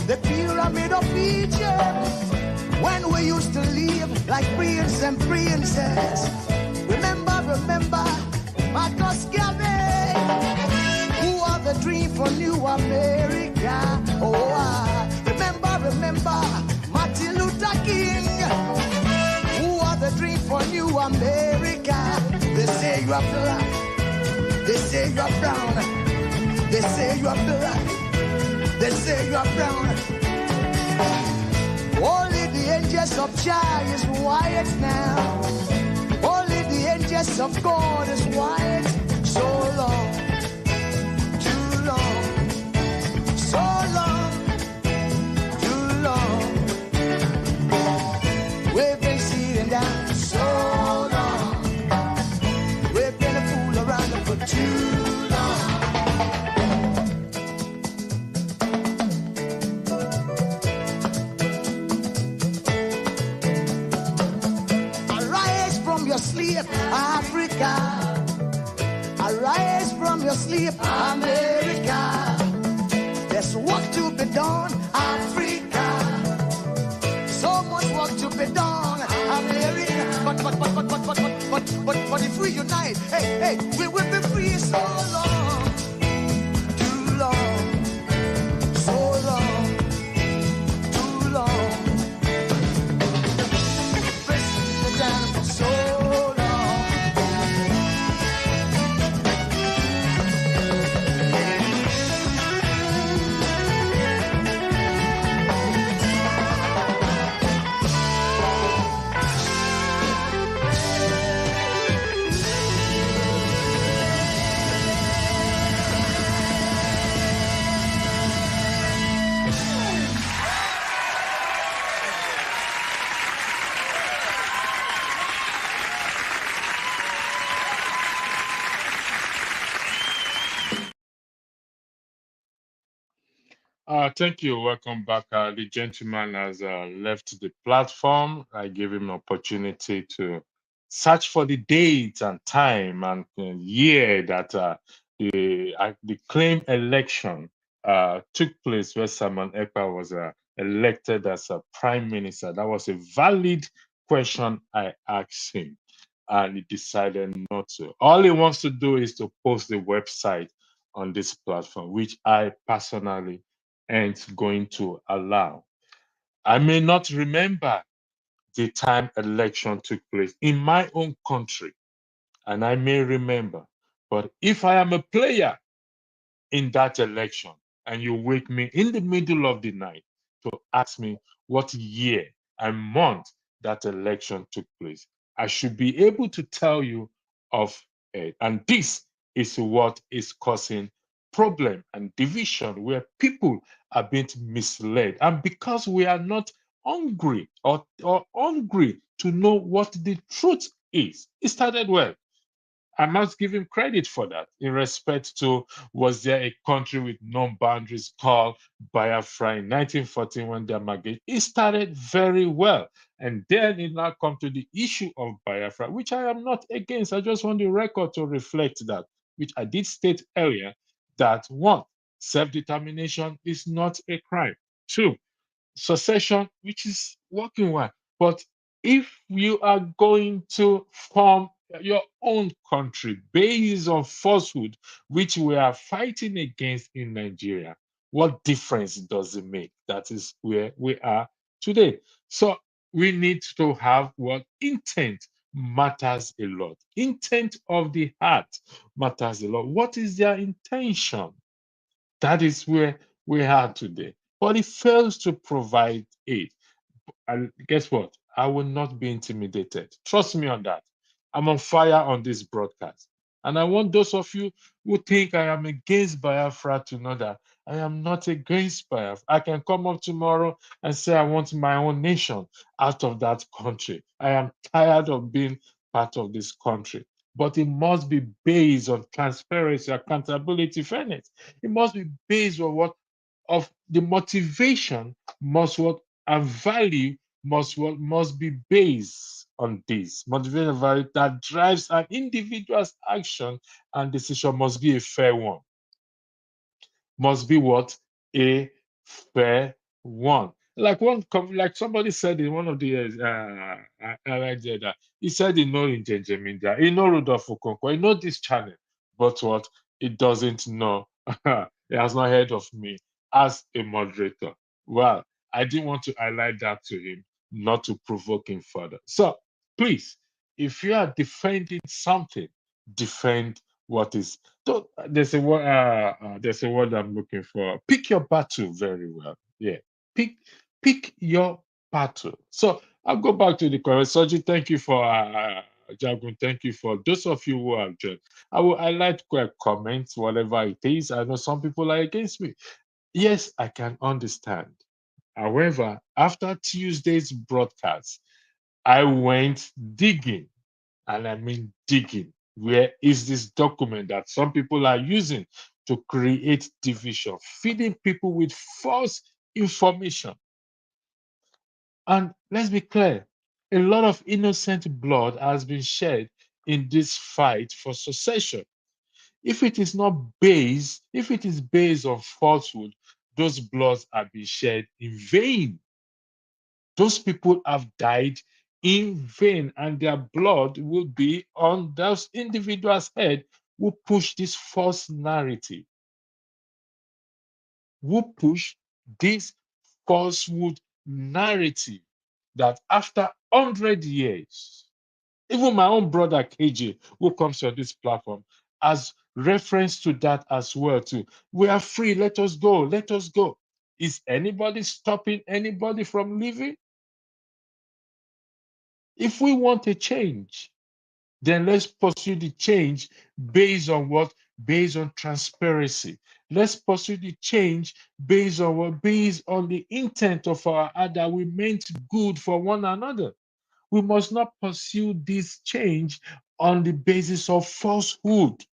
The pyramid of Egypt, when we used to live like prince and princess. Remember, Marcus Garvey, who are the dream for New America. Oh, remember, Martin Luther King, who are the dream for New America. They say you are black, they say you are brown, they say you are black. They say you are brown. Only the angels of Jah is white now. Only the angels of God is white. So long, too long, so long, too long. We've been sitting down so long. sleep, America. There's work to be done, Africa. So much work to be done, America. But if we unite, hey, we will be free so long, too long, so long, too long. Pressing down for so long. Thank you. Welcome back. The gentleman has left the platform. I gave him an opportunity to search for the date and time and year that the claimed election took place where Simon Ekpa was elected as a prime minister. That was a valid question I asked him, and he decided not to. All he wants to do is to post the website on this platform, which I personally ain't going to allow. I may not remember the time election took place in my own country, and I may remember, but if I am a player in that election and you wake me in the middle of the night to ask me what year and month that election took place, I should be able to tell you of it. And this is what is causing problem and division, where people are being misled. And because we are not hungry or hungry to know what the truth is, it started well. I must give him credit for that. In respect to, was there a country with no boundaries called Biafra in 1914 when the Amalgamation? It started very well. And then it now comes to the issue of Biafra, which I am not against. I just want the record to reflect that, which I did state earlier, that one, self-determination is not a crime. Two, secession, which is working well. But if you are going to form your own country based on falsehood, which we are fighting against in Nigeria, what difference does it make? That is where we are today. So we need to have what intent matters a lot. Intent of the heart matters a lot. What is their intention? That is where we are today. But it fails to provide aid. And guess what? I will not be intimidated. Trust me on that. I'm on fire on this broadcast. And I want those of you who think I am against Biafra to know that I am not against Biafra. I can come up tomorrow and say I want my own nation out of that country. I am tired of being part of this country. But it must be based on transparency, accountability, fairness. It must be based on what of the motivation must what and value must be based on this motivation value that drives an individual's action and decision must be a fair one. Must be what? A fair one. Like somebody said in one of the he said he know in Minja, he know Rudolph Okonkwo, he know this channel, but what? He doesn't know. He has not heard of me as a moderator. Well, I didn't want to highlight that to him, not to provoke him further. So please, if you are defending something, defend what is. There's a word I'm looking for. Pick your battle very well. Yeah, pick your battle. So I'll go back to the comment. Soji, thank you for Jagun. Thank you for those of you who have joined. I will highlight quick comments, whatever it is. I know some people are against me. Yes, I can understand. However, after Tuesday's broadcast, I went digging, and I mean digging. Where is this document that some people are using to create division, feeding people with false information? And let's be clear, a lot of innocent blood has been shed in this fight for secession. If it is not based, if it is based on falsehood, those bloods are being shed in vain. Those people have died in vain, and their blood will be on those individuals' head who push this false narrative, who push this falsehood narrative that after 100 years, even my own brother KJ, who comes on this platform, has reference to that as well too. We are free. Let us go. Let us go. Is anybody stopping anybody from living? If we want a change, then let's pursue the change based on what? Based on transparency. Let's pursue the change based on what? Based on the intent of our heart that we meant good for one another. We must not pursue this change on the basis of falsehood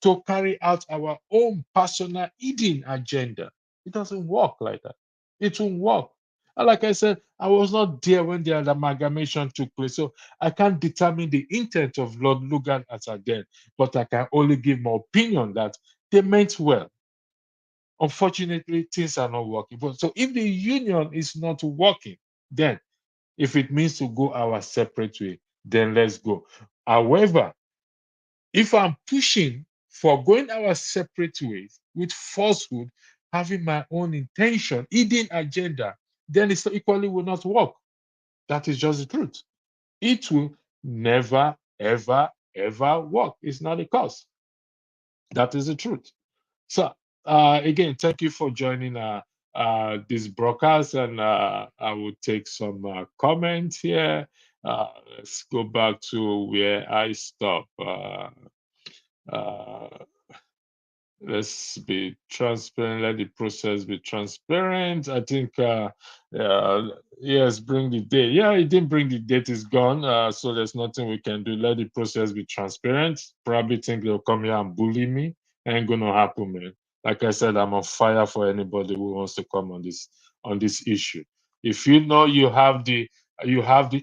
to carry out our own personal eating agenda. It doesn't work like that. It won't work. And like I said, I was not there when the amalgamation took place, so I can't determine the intent of Lord Lugard as a then, but I can only give my opinion that they meant well. Unfortunately, things are not working. But so if the union is not working, then if it means to go our separate way, then let's go. However, if I'm pushing for going our separate ways with falsehood, having my own intention, hidden agenda, then it equally will not work. That is just the truth. It will never, ever, ever work. It's not a cause. That is the truth. So again, thank you for joining this broadcast, and I will take some comments here. Let's go back to where I stopped. Let's be transparent. Let the process be transparent. I think, yes, bring the date. Yeah, it didn't bring the date, it's gone. So there's nothing we can do. Let the process be transparent. Probably think they'll come here and bully me. Ain't gonna happen, man. Like I said, I'm on fire for anybody who wants to come on this issue. If you know you have the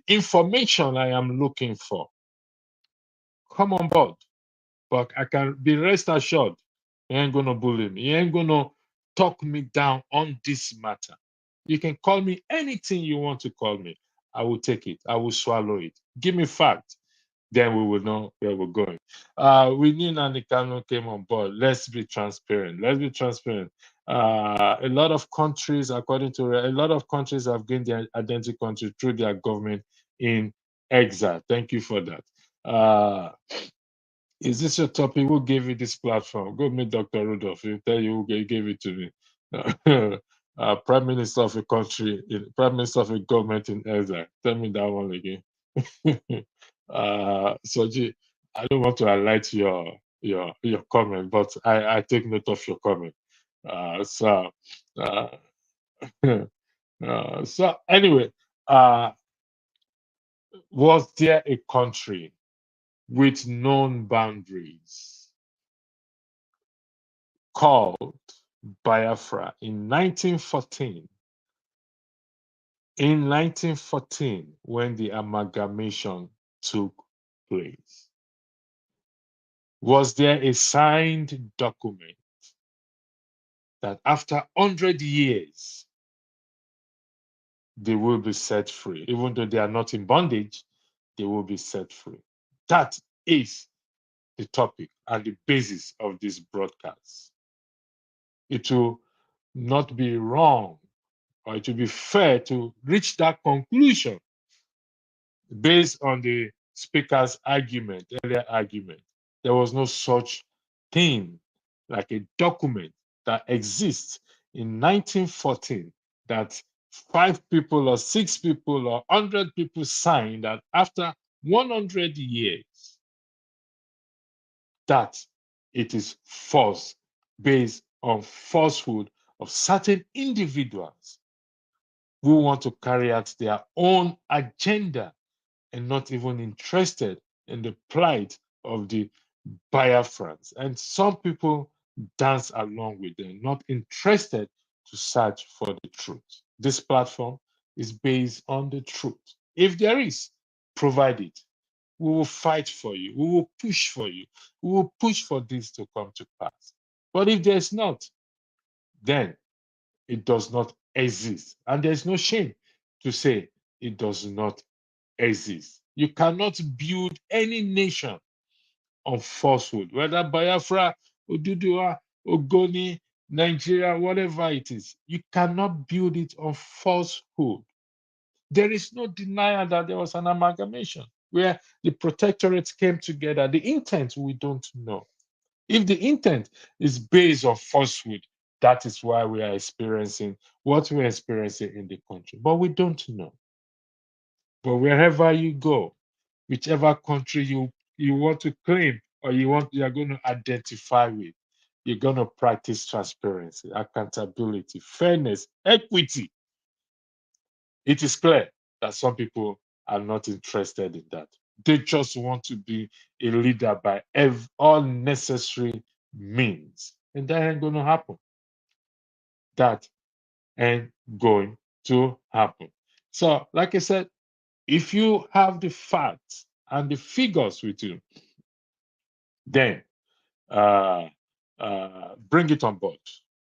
information I am looking for, come on board. But I can be rest assured, he ain't gonna bully me. He ain't gonna talk me down on this matter. You can call me anything you want to call me. I will take it. I will swallow it. Give me fact. Then we will know where we're going. We knew Nnamdi Kanu came on board. Let's be transparent. Let's be transparent. A lot of countries, according to a lot of countries, have gained their identity country through their government in exile. Thank you for that. Is this your topic? Who gave you this platform? Go meet Dr. Rudolph. He'll tell you who gave it to me. Prime Minister of a country, Prime Minister of a government in exile. Tell me that one again. Soji, I don't want to highlight your comment, but I take note of your comment. So anyway, was there a country with known boundaries called Biafra in 1914? In 1914, when the amalgamation took place, was there a signed document that after 100 years, they will be set free? Even though they are not in bondage, they will be set free. That is the topic and the basis of this broadcast. It will not be wrong, or it will be fair to reach that conclusion based on the speaker's argument, earlier argument. There was no such thing like a document that exists in 1914 that 5 people or 6 people or 100 people signed that after 100 years, that it is false, based on falsehood of certain individuals who want to carry out their own agenda and not even interested in the plight of the Biafrans. And some people dance along with them, not interested to search for the truth. This platform is based on the truth. If there is, provide it. We will fight for you. We will push for you. We will push for this to come to pass. But if there's not, then it does not exist. And there's no shame to say it does not exist. You cannot build any nation on falsehood, whether Biafra, Oduduwa, Ogoni, Nigeria, whatever it is. You cannot build it on falsehood. There is no denial that there was an amalgamation where the protectorates came together. The intent we don't know. If the intent is based on falsehood, that is why we are experiencing what we're experiencing in the country. But we don't know. But wherever you go, whichever country you want to claim or you are going to identify with, you're going to practice transparency, accountability, fairness, equity. It is clear that some people are not interested in that. They just want to be a leader by all necessary means. And that ain't going to happen. That ain't going to happen. So, like I said, if you have the facts and the figures with you, then bring it on board.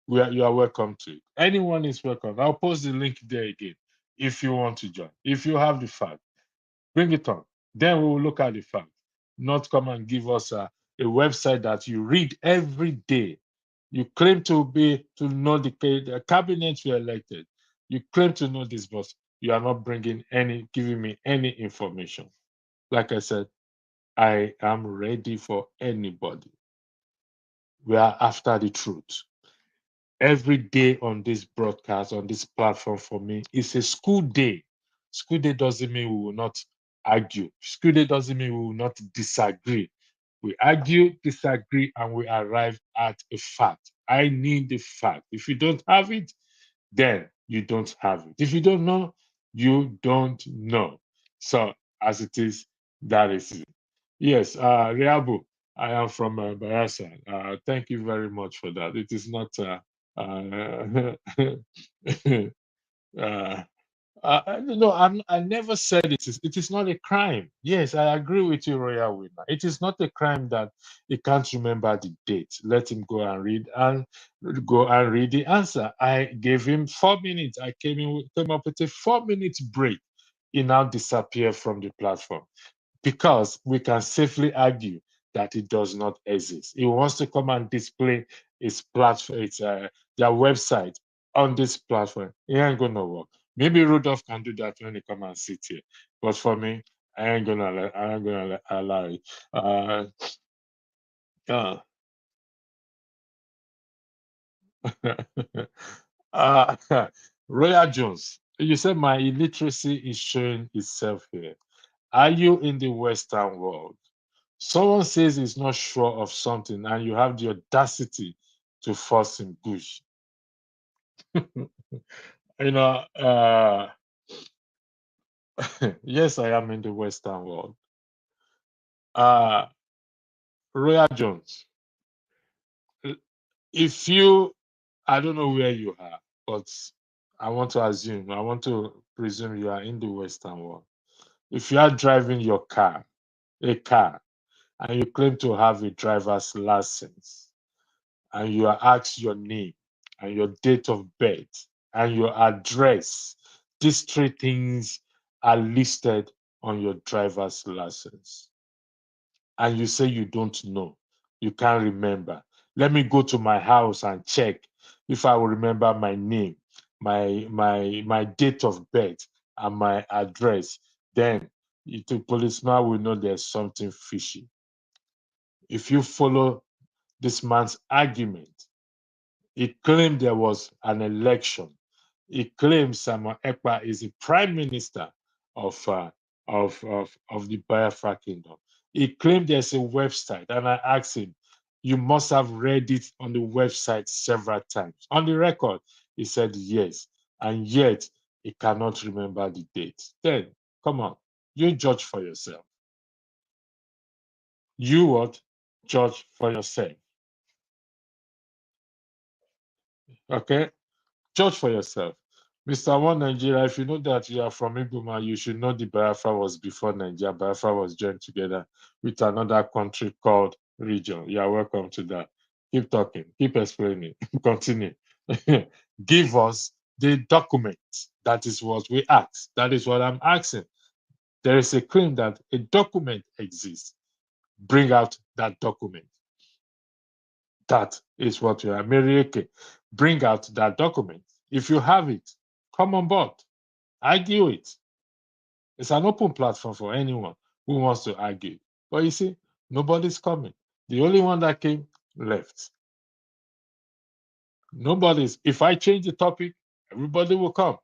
You are welcome to it. Anyone is welcome. I'll post the link there again if you want to join. If you have the fact, bring it on. Then we will look at the fact. Not come and give us a website that you read every day. You claim to know the cabinets you elected. You claim to know this, but you are not giving me any information. Like I said, I am ready for anybody. We are after the truth. Every day on this broadcast, on this platform for me, is a school day. School day doesn't mean we will not argue. School day doesn't mean we will not disagree. We argue, disagree, and we arrive at a fact. I need the fact. If you don't have it, then you don't have it. If you don't know, you don't know. So as it is, that is it. Yes, Riabu, I am from Bayelsa. Thank you very much for that. It is not no, I never said it is not a crime. Yes, I agree with you, Royal Winner. It is not a crime that he can't remember the date. Let him go and read the answer. I gave him 4 minutes. I came up with a 4 minute break. He now disappeared from the platform because we can safely argue that it does not exist. He wants to come and display his platform, their website on this platform. It ain't gonna work. Maybe Rudolph can do that when he come and sit here, but for me, I ain't gonna allow it. Royal Jones, you said my illiteracy is showing itself here. Are you in the Western world? Someone says he's not sure of something, and you have the audacity to force him. Gush. You know, yes, I am in the Western world. Royal Jones, if you, I don't know where you are, but I want to presume you are in the Western world. If you are driving your car, and you claim to have a driver's license, and you are asked your name and your date of birth and your address, these three things are listed on your driver's license. And you say you don't know, you can't remember. Let me go to my house and check if I will remember my name, my date of birth, and my address. Then the policeman will know there's something fishy. If you follow this man's argument, he claimed there was an election. He claims Samuel Ekpa is the prime minister of the Biafra kingdom. He claimed there's a website, and I asked him, "You must have read it on the website several times." On the record, he said yes, and yet he cannot remember the date. Then, come on, you judge for yourself. You what? Judge for yourself. Okay? Judge for yourself. Mr. One Nigeria, if you know that you are from Ibuma, you should know the Biafra was before Nigeria. Biafra was joined together with another country called region. You are welcome to that. Keep talking, keep explaining, continue. Give us the document. That is what we ask. That is what I'm asking. There is a claim that a document exists. Bring out that document. That is what you are. Merieke, bring out that document. If you have it, come on board. Argue it. It's an open platform for anyone who wants to argue. But you see, nobody's coming. The only one that came left. Nobody's. If I change the topic, everybody will come.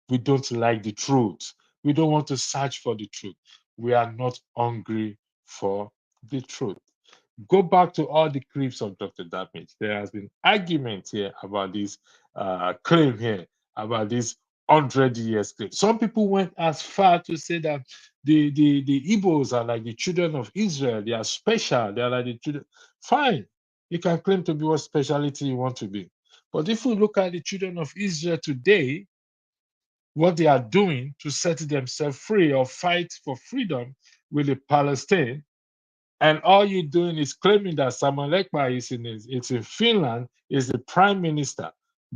We don't like the truth. We don't want to search for the truth. We are not hungry for the truth. Go back to all the clips of Dr. Damage. There has been argument here about this claim here, about this 100 years claim. Some people went as far to say that the Igbos are like the children of Israel. They are special. They are like the children. Fine. You can claim to be what speciality you want to be. But if we look at the children of Israel today, what they are doing to set themselves free or fight for freedom with the Palestine, and all you're doing is claiming that Samuel Ekpa is in Finland, is the prime minister,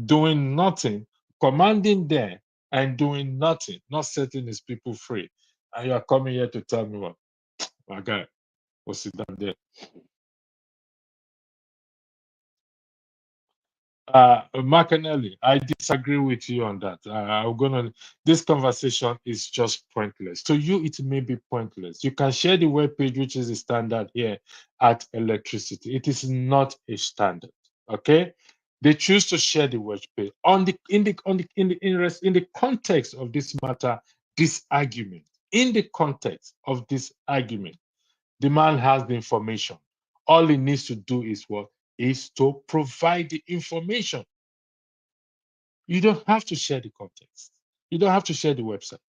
doing nothing, commanding there and doing nothing, not setting his people free. And you are coming here to tell me what? My guy, what's it done there? Macanelli, I disagree with you on that. This conversation is just pointless. To you, it may be pointless. You can share the webpage, which is the standard here at Electricity. It is not a standard. Okay? They choose to share the webpage in the context of this matter, this argument. In the context of this argument, the man has the information. All he needs to do is what? Is to provide the information. You don't have to share the context. You don't have to share the website.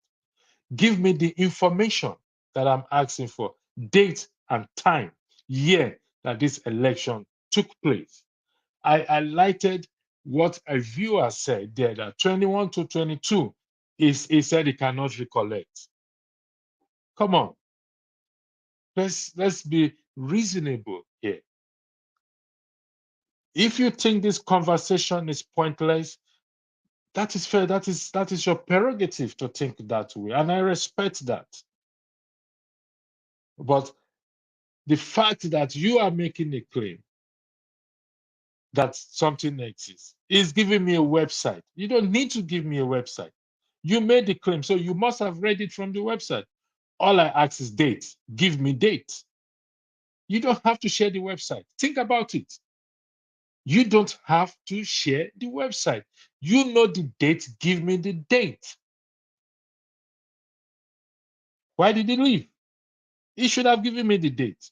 Give me the information that I'm asking for, date and time, year that this election took place. I highlighted what a viewer said there, that 21 to 22 he said he cannot recollect. Come on. Let's be reasonable here. If you think this conversation is pointless, that is fair. That is your prerogative to think that way, and I respect that. But the fact that you are making a claim that something exists is giving me a website. You don't need to give me a website. You made the claim, so you must have read it from the website. All I ask is date. Give me date. You don't have to share the website. Think about it. You don't have to share the website. You know the date, give me the date. Why did he leave? He should have given me the date.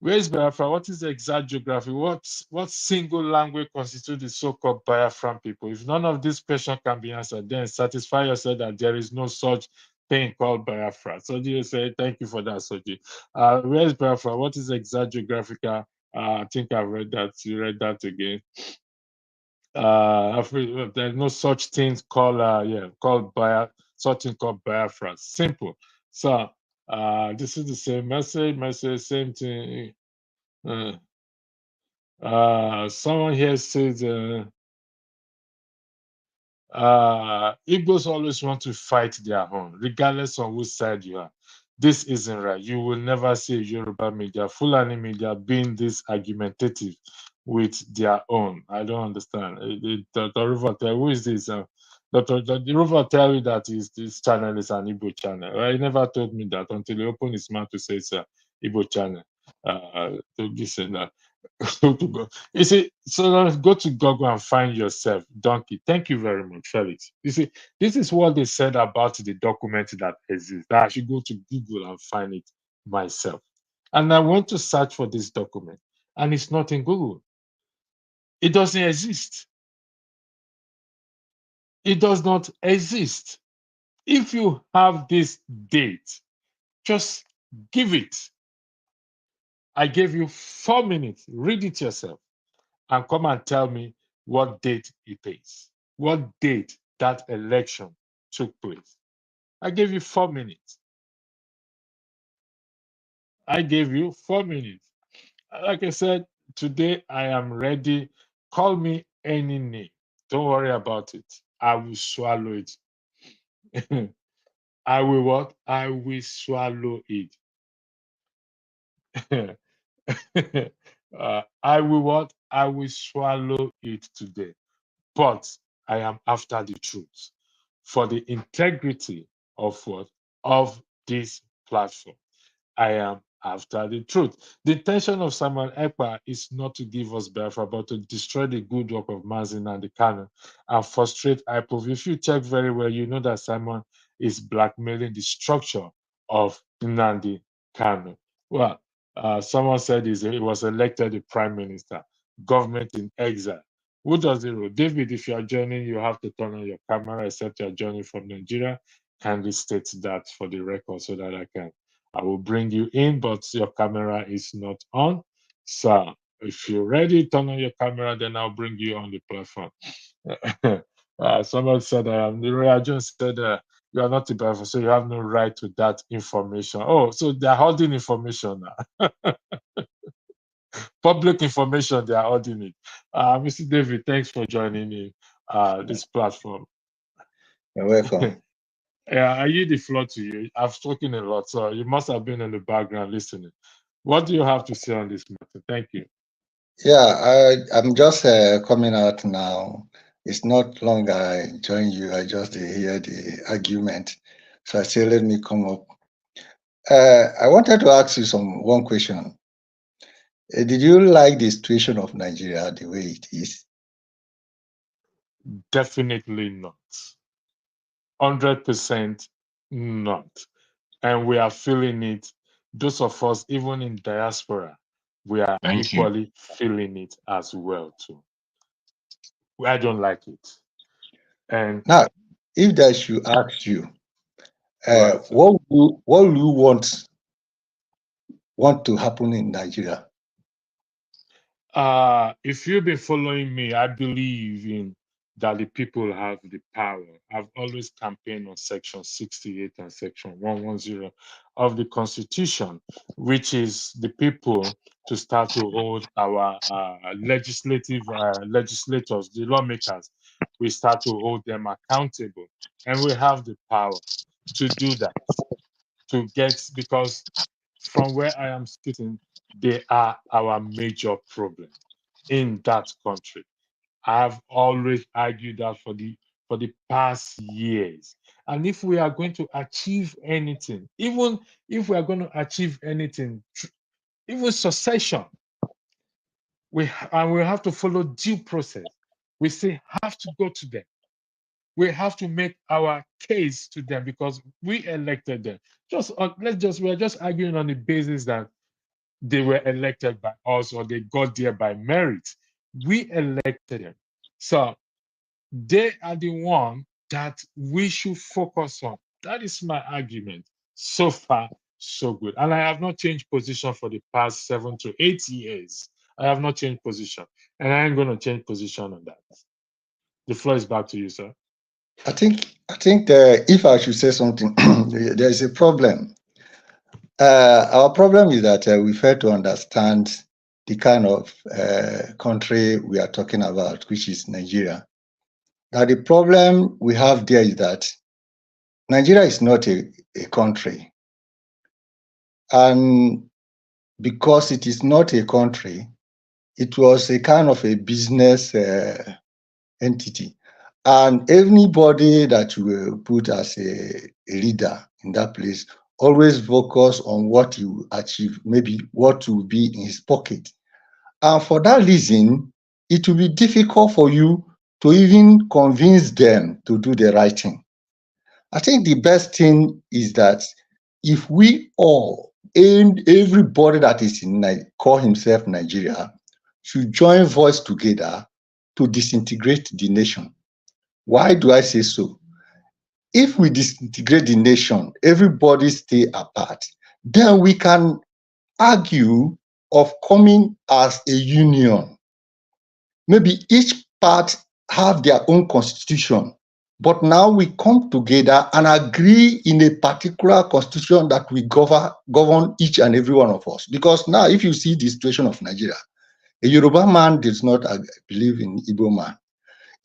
Where is Biafra? What is the exact geography? What single language constitutes the so-called Biafran people? If none of these questions can be answered, then satisfy yourself that there is no such thing called Biafra. So you say, thank you for that, Soji. Where is Biafra? What is the exact geographical? I think I've read that. You read that again. There's no such thing called such thing called Biafra. Simple. So this is the same message, same thing. Someone here says Igbos always want to fight their own, regardless of which side you are. This isn't right. You will never see Yoruba media, Fulani media being this argumentative with their own. I don't understand. Dr. Ruva, who is this? Dr. Ruva tell you that this channel is an Igbo channel. He never told me that until he opened his mouth to say it's an Igbo channel. To listen that. You see, so go to Google and find yourself, donkey. Thank you very much, Felix. You see, this is what they said about the document that exists. That I should go to Google and find it myself. And I went to search for this document, and it's not in Google. It doesn't exist. It does not exist. If you have this date, just give it. I gave you 4 minutes. Read it yourself. and come and tell me what date it is, what date that election took place. I gave you 4 minutes. I gave you 4 minutes. Like I said, today I am ready. Call me any name. Don't worry about it. I will swallow it. I will what? I will swallow it. I will what? I will swallow it today. But I am after the truth for the integrity of what? Of this platform. I am after the truth. The intention of Simon Ekpa is not to give us Biafra, but to destroy the good work of Nnamdi Kanu and frustrate IPOV. If you check very well, you know that Simon is blackmailing the structure of Nnamdi Kanu. Well, someone said he was elected the prime minister, government in exile. Who does the rule? David, if you are joining, you have to turn on your camera, except you are joining from Nigeria. Kindly state that for the record so that I will bring you in, but your camera is not on. So if you're ready, turn on your camera, then I'll bring you on the platform. Someone said, Ria Jones said, you are not a Biafra, so you have no right to that information. Oh, so they're holding information now. Public information, they are holding it. Mr. David, thanks for joining me this platform. You're welcome. Yeah, I yield the floor to you. I've spoken a lot, so you must have been in the background listening. What do you have to say on this matter? Thank you. Yeah, I'm just coming out now. It's not long I joined you. I just hear the argument. So I say, let me come up. I wanted to ask you one question. Did you like the situation of Nigeria the way it is? Definitely not. 100% not. And we are feeling it. Those of us, even in diaspora, we are equally feeling it as well too. I don't like it. And now, if I should ask you, right. what do you want to happen in Nigeria? If you've been following me, I believe in that the people have the power. I've always campaigned on Section 68 and Section 110 of the Constitution, which is the people to start to hold our legislators, the lawmakers. We start to hold them accountable, and we have the power to do that. Because from where I am sitting, they are our major problem in that country. I have always argued that for the past years. And if we are going to achieve anything, even if we are going to achieve anything, even succession, we have to follow due process. We still have to go to them. We have to make our case to them because we elected them. We're just arguing on the basis that they were elected by us or they got there by merit. We elected them. So they are the one that we should focus on. That is my argument. So far, so good. And I have not changed position for the past 7 to 8 years. I have not changed position. And I ain't going to change position on that. The floor is back to you, sir. I think if I should say something, there is a problem. Our problem is that we fail to understand the kind of country we are talking about, which is Nigeria. Now, the problem we have there is that Nigeria is not a country. And because it is not a country, it was a kind of a business entity. And anybody that you will put as a leader in that place always focus on what you achieve, maybe what will be in his pocket. And for that reason, it will be difficult for you to even convince them to do the right thing. I think the best thing is that if we all, and everybody that is call himself Nigeria, should join voice together to disintegrate the nation. Why do I say so? If we disintegrate the nation, everybody stay apart, then we can argue of coming as a union. maybe each part have their own constitution, but now we come together and agree in a particular constitution that we govern each and every one of us. Because now, if you see the situation of Nigeria, a Yoruba man does not believe in Igbo man.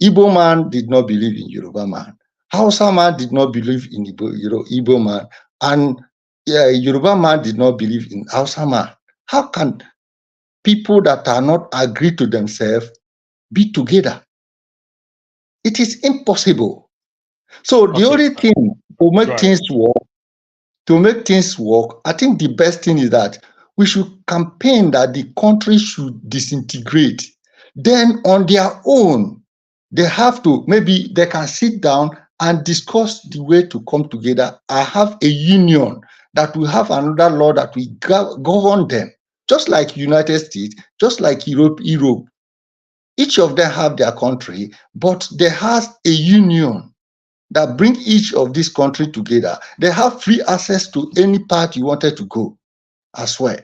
Igbo man did not believe in Yoruba man. Hausa man did not believe in Igbo man. And Yoruba man did not believe in Hausa man. How can people that are not agreed to themselves be together? It is impossible. So the only thing to make things work, I think the best thing is that we should campaign that the country should disintegrate. Then on their own, they have to, maybe they can sit down and discuss the way to come together. I have a union that will have another law that will govern them, just like United States, just like Europe. Each of them have their country, but there has a union that bring each of these countries together. They have free access to any part you wanted to go as well.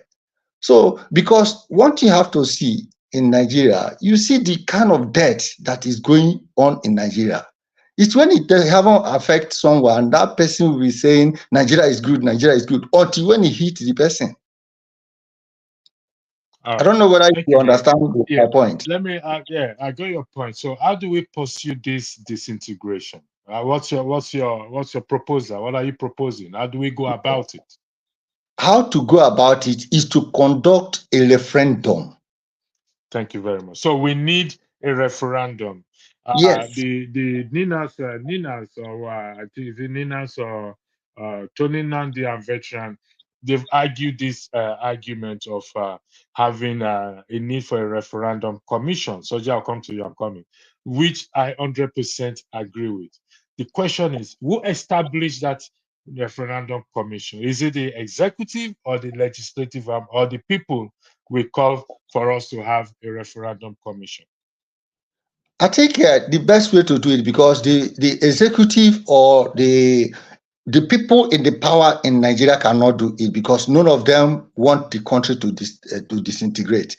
So, because one thing you have to see in Nigeria, you see the kind of debt that is going on in Nigeria. It's when it haven't affect someone, that person will be saying Nigeria is good, until when it hits the person. I don't know whether you understand my point. Let me, I got your point. So, how do we pursue this disintegration? What's your proposal? What are you proposing? How do we go about it? How to go about it is to conduct a referendum. Thank you very much. So we need a referendum. Yes. The Ninas or Tony Nnamdi and veteran, they've argued this argument of having a need for a referendum commission. So I'll come to you, I'm coming, which I 100% agree with. The question is, who established that referendum commission? Is it the executive or the legislative arm or the people we call for us to have a referendum commission? I think the best way to do it, because the executive or the people in the power in Nigeria cannot do it, because none of them want the country to disintegrate.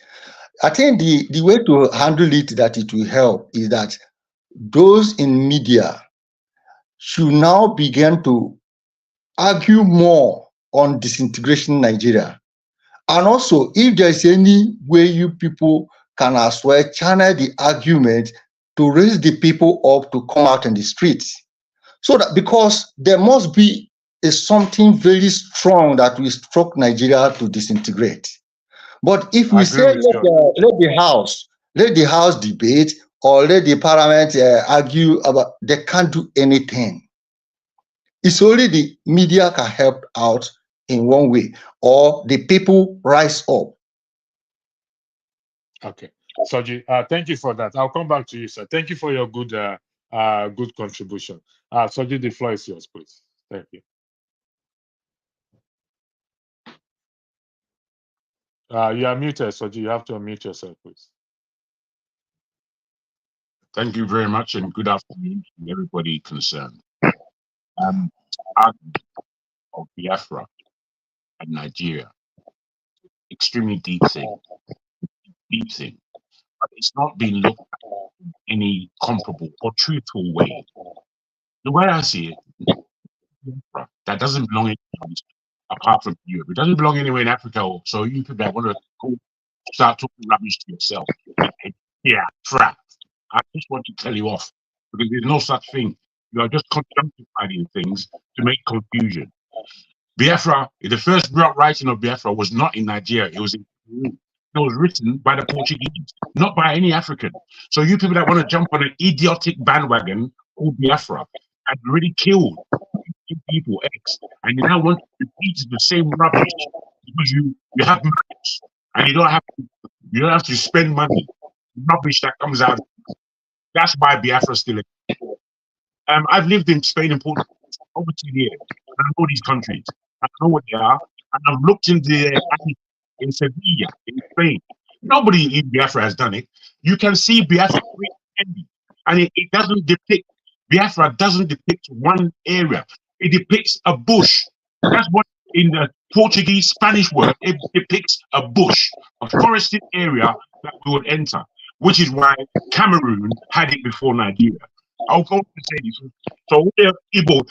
I think the way to handle it that it will help is that those in media should now begin to argue more on disintegration in Nigeria. And also, if there's any way you people can as well channel the argument to raise the people up to come out in the streets. So that, because there must be something very strong that will struck Nigeria to disintegrate. But if we say let the house debate, or let the parliament argue about, they can't do anything. It's only the media can help out in one way, or the people rise up. Okay, Soji, thank you for that. I'll come back to you, sir. Thank you for your good contribution. Soji, the floor is yours, please. Thank you. You are muted, Soji. You have to unmute yourself, please. Thank you very much, and good afternoon to everybody concerned. Of Biafra and Nigeria, extremely deep thing, but it's not been looked at in any comparable or truthful way. The way I see it, Biafra, that doesn't belong anywhere apart from Europe. It doesn't belong anywhere in Africa. So you could want to start talking rubbish to yourself. Yeah, trap. I just want to tell you off, because there's no such thing. You are just conjunctifying things to make confusion. Biafra, the first writing of Biafra was not in Nigeria. It was in Peru. It was written by the Portuguese, not by any African. So you people that want to jump on an idiotic bandwagon called Biafra and really killed people, and you now want to repeat the same rubbish because you have maps and you don't have to spend money. Rubbish that comes out. That's why Biafra still exists. I've lived in Spain and Portugal over 2 years. I know these countries. I know what they are. And I've looked into in Sevilla, in Spain. Nobody in Biafra has done it. You can see Biafra, and it doesn't depict, Biafra doesn't depict one area. It depicts a bush. That's what in the Portuguese, Spanish word, it depicts a bush, a forested area that we would enter. which is why Cameroon had it before Nigeria. I'll go to say this. So Igbo,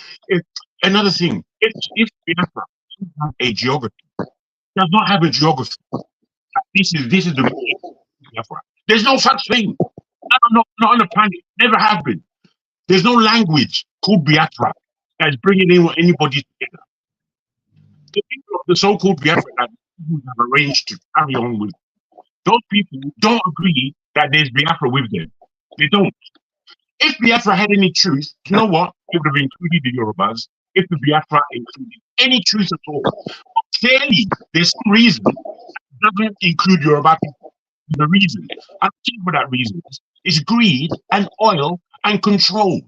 another thing, if Biafra doesn't have a geography, does not have a geography, this is the Biafra. There's no such thing. Not on the planet. Never have been. There's no language called Biafra that's bringing anybody together. The people of the so-called Biafra that have arranged to carry on with, those people don't agree that there's Biafra with them. They don't. If Biafra had any truth, you know what? It would have included the Yorubas. If the Biafra included any truth at all. But clearly, there's some reason it doesn't include Yoruba people. The reason, I think for that reason, is greed and oil and control.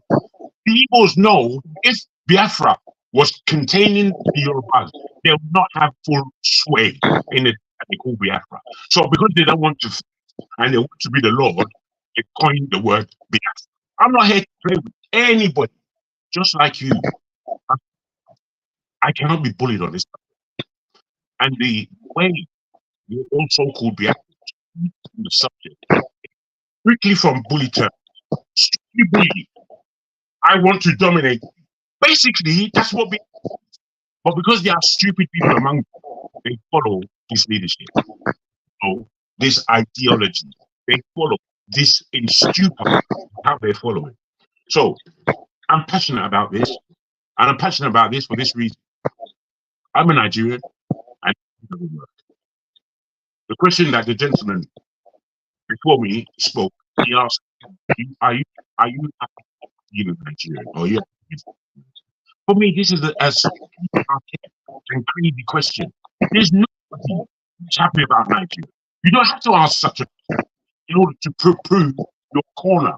The Igbos know if Biafra was containing the Yorubas, they would not have full sway in the that they call Biafra. So because they don't want to, and they want to be the Lord, they coined the word Biafra. I'm not here to play with anybody, just like you. I cannot be bullied on this. And the way you also called Biafra the subject, strictly from bully terms, strictly bully. I want to dominate. Basically, that's what we. But because there are stupid people among them, they follow this leadership. So this ideology, they follow this in stupor. How they follow it. So I'm passionate about this, and I'm passionate about this for this reason. I'm a Nigerian, and the question that the gentleman before me spoke, he asked, "Are you Nigerian? Or you?" For me, this is as and crazy question. There's nobody who's happy about Nigeria. You don't have to ask such a question in order to prove your corner.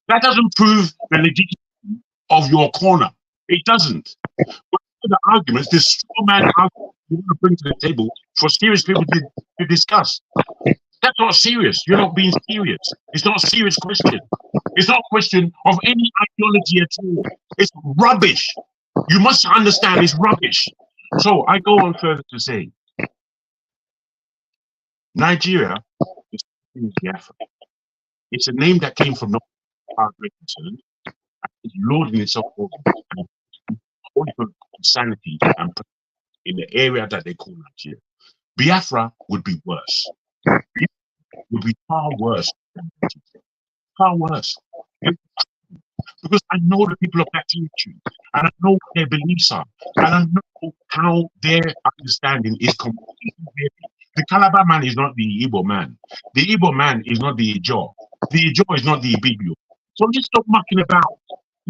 That doesn't prove the legitimacy of your corner. It doesn't. But the arguments, this straw man argument you want to bring to the table for serious people to discuss. That's not serious. You're not being serious. It's not a serious question. It's not a question of any ideology at all. It's rubbish. You must understand it's rubbish. So I go on further to say, Nigeria is Biafra. It's a name that came from it's loading itself over sanity and in the area that they call Nigeria. Biafra would be worse. Would be far worse. Far worse. Because I know the people of that territory, and I know what their beliefs are, and I know how their understanding is completely different. The Calabar man is not the Igbo man. The Igbo man is not the Ijo. The Ijo is not the Ibibio. So just stop mucking about.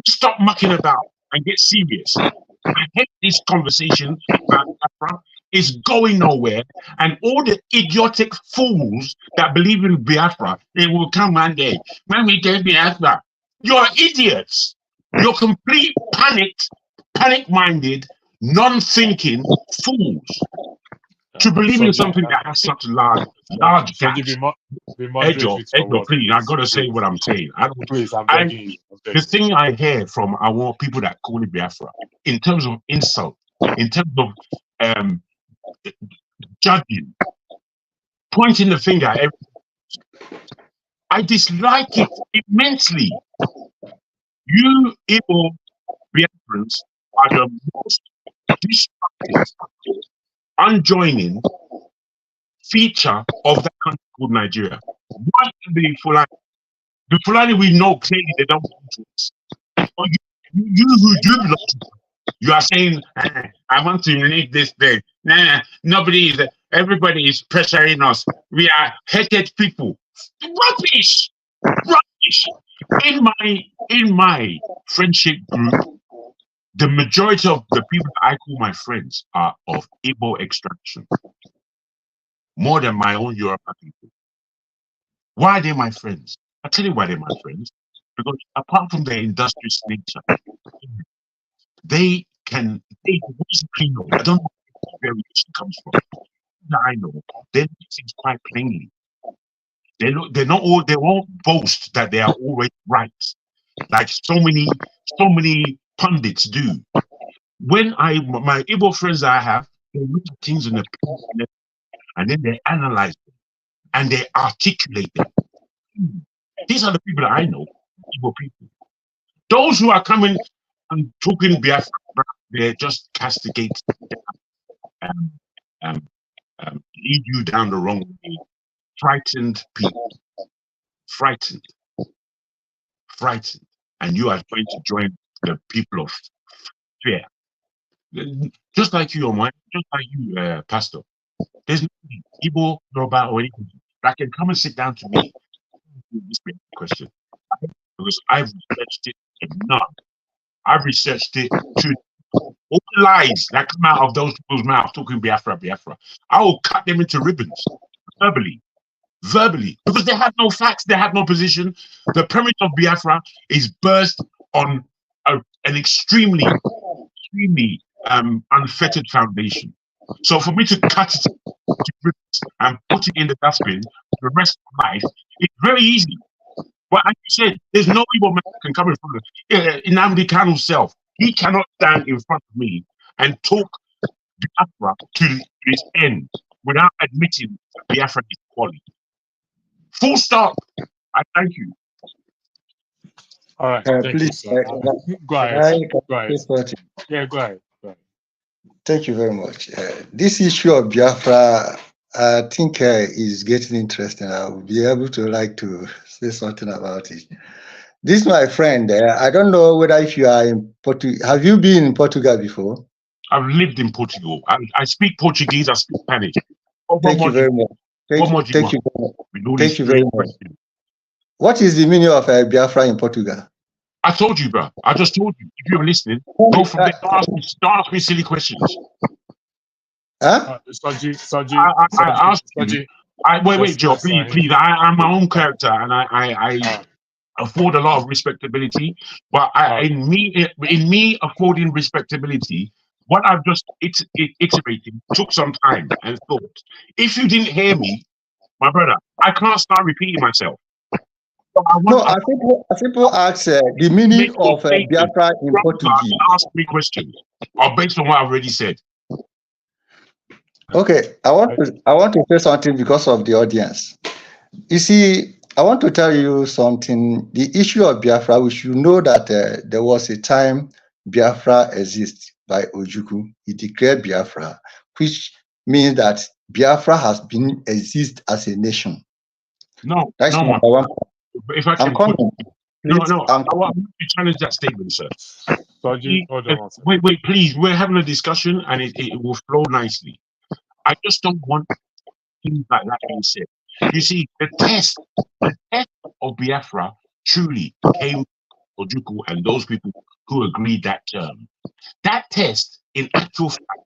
Just stop mucking about and get serious. I hate this conversation about Biafra. It's going nowhere, and all the idiotic fools that believe in Biafra, they will come one day when we get Biafra. You're idiots. You're complete panic-minded, non-thinking fools to believe in something that has such large gaps. Ejo, please, I gotta say what I'm saying. Please, I'm begging you. The thing I hear from our people that call it Biafra, in terms of insult, in terms of judging, pointing the finger at everyone, I dislike it immensely. You Igbo Biafrans are the most destructive, unjoining feature of that country called Nigeria. Why the Fulani? The Fulani we know clearly they don't belong to us. But you who do belong to us, you are saying, I want to make this thing. Nobody is, everybody is pressuring us. We are hated people. Rubbish! Rubbish! In my friendship group, the majority of the people that I call my friends are of Igbo extraction. More than my own Yoruba people. Why are they my friends? I'll tell you why they're my friends. Because apart from their industrious nature, they basically know. I don't know where it comes from. I know. They do things quite plainly. They won't boast that they are always right, like so many pundits do. When my Igbo friends that I have, they look at things in the and then they analyze them and they articulate them. These are the people that I know, Igbo people. Those who are coming and talking Biafra, they're just castigating, lead you down the wrong way. Frightened people. Frightened. And you are going to join the people of fear. Just like you, Pastor. There's no Igbo, Yoruba, or anything that can come and sit down to me with this question. Because I've researched it enough. I've researched it to all the lies that come out of those people's mouths talking Biafra. I will cut them into ribbons verbally, because they have no facts, they have no position. The premise of Biafra is based on an extremely unfettered foundation. So for me to cut it to ribbons and put it in the dustbin for the rest of my life, it's very easy. But as you said, there's no evil man that can come in front of Nnamdi Kanu himself. He cannot stand in front of me and talk Biafra to its end without admitting that Biafra is quality. Full stop. I thank you. All right. Please, go ahead. Yeah, go ahead. Thank you very much. This issue of Biafra, I think is getting interesting. I'll be able to say something about it. This, my friend, I don't know whether if you are in Portugal. Have you been in Portugal before? I've lived in Portugal. I speak Portuguese. I speak Spanish. Thank you very much. Thank you very much. What is the meaning of Biafra in Portugal? I told you, bro. I just told you. If you were listening, go from there. Don't ask me silly questions. Huh? I asked you. Wait, Joe, please. I'm my own character, and I afford a lot of respectability. But in me affording respectability, what I've just iterated took some time and thought. If you didn't hear me, my brother, I can't start repeating myself. So I think people ask the meaning of Biafra in Portuguese. Ask me questions, or based on what I've already said. Okay, I want to say something because of the audience. You see, I want to tell you something. The issue of Biafra, we should know that there was a time Biafra exists by Ojukwu. He declared Biafra, which means that Biafra has been exist as a nation. No, that's no number one. If I can, I want to challenge that statement, sir. Wait, please. We're having a discussion, and it will flow nicely. I just don't want things like that being said. You see, the test of Biafra truly came from Ojukwu and those people who agreed that term. That test, in actual fact,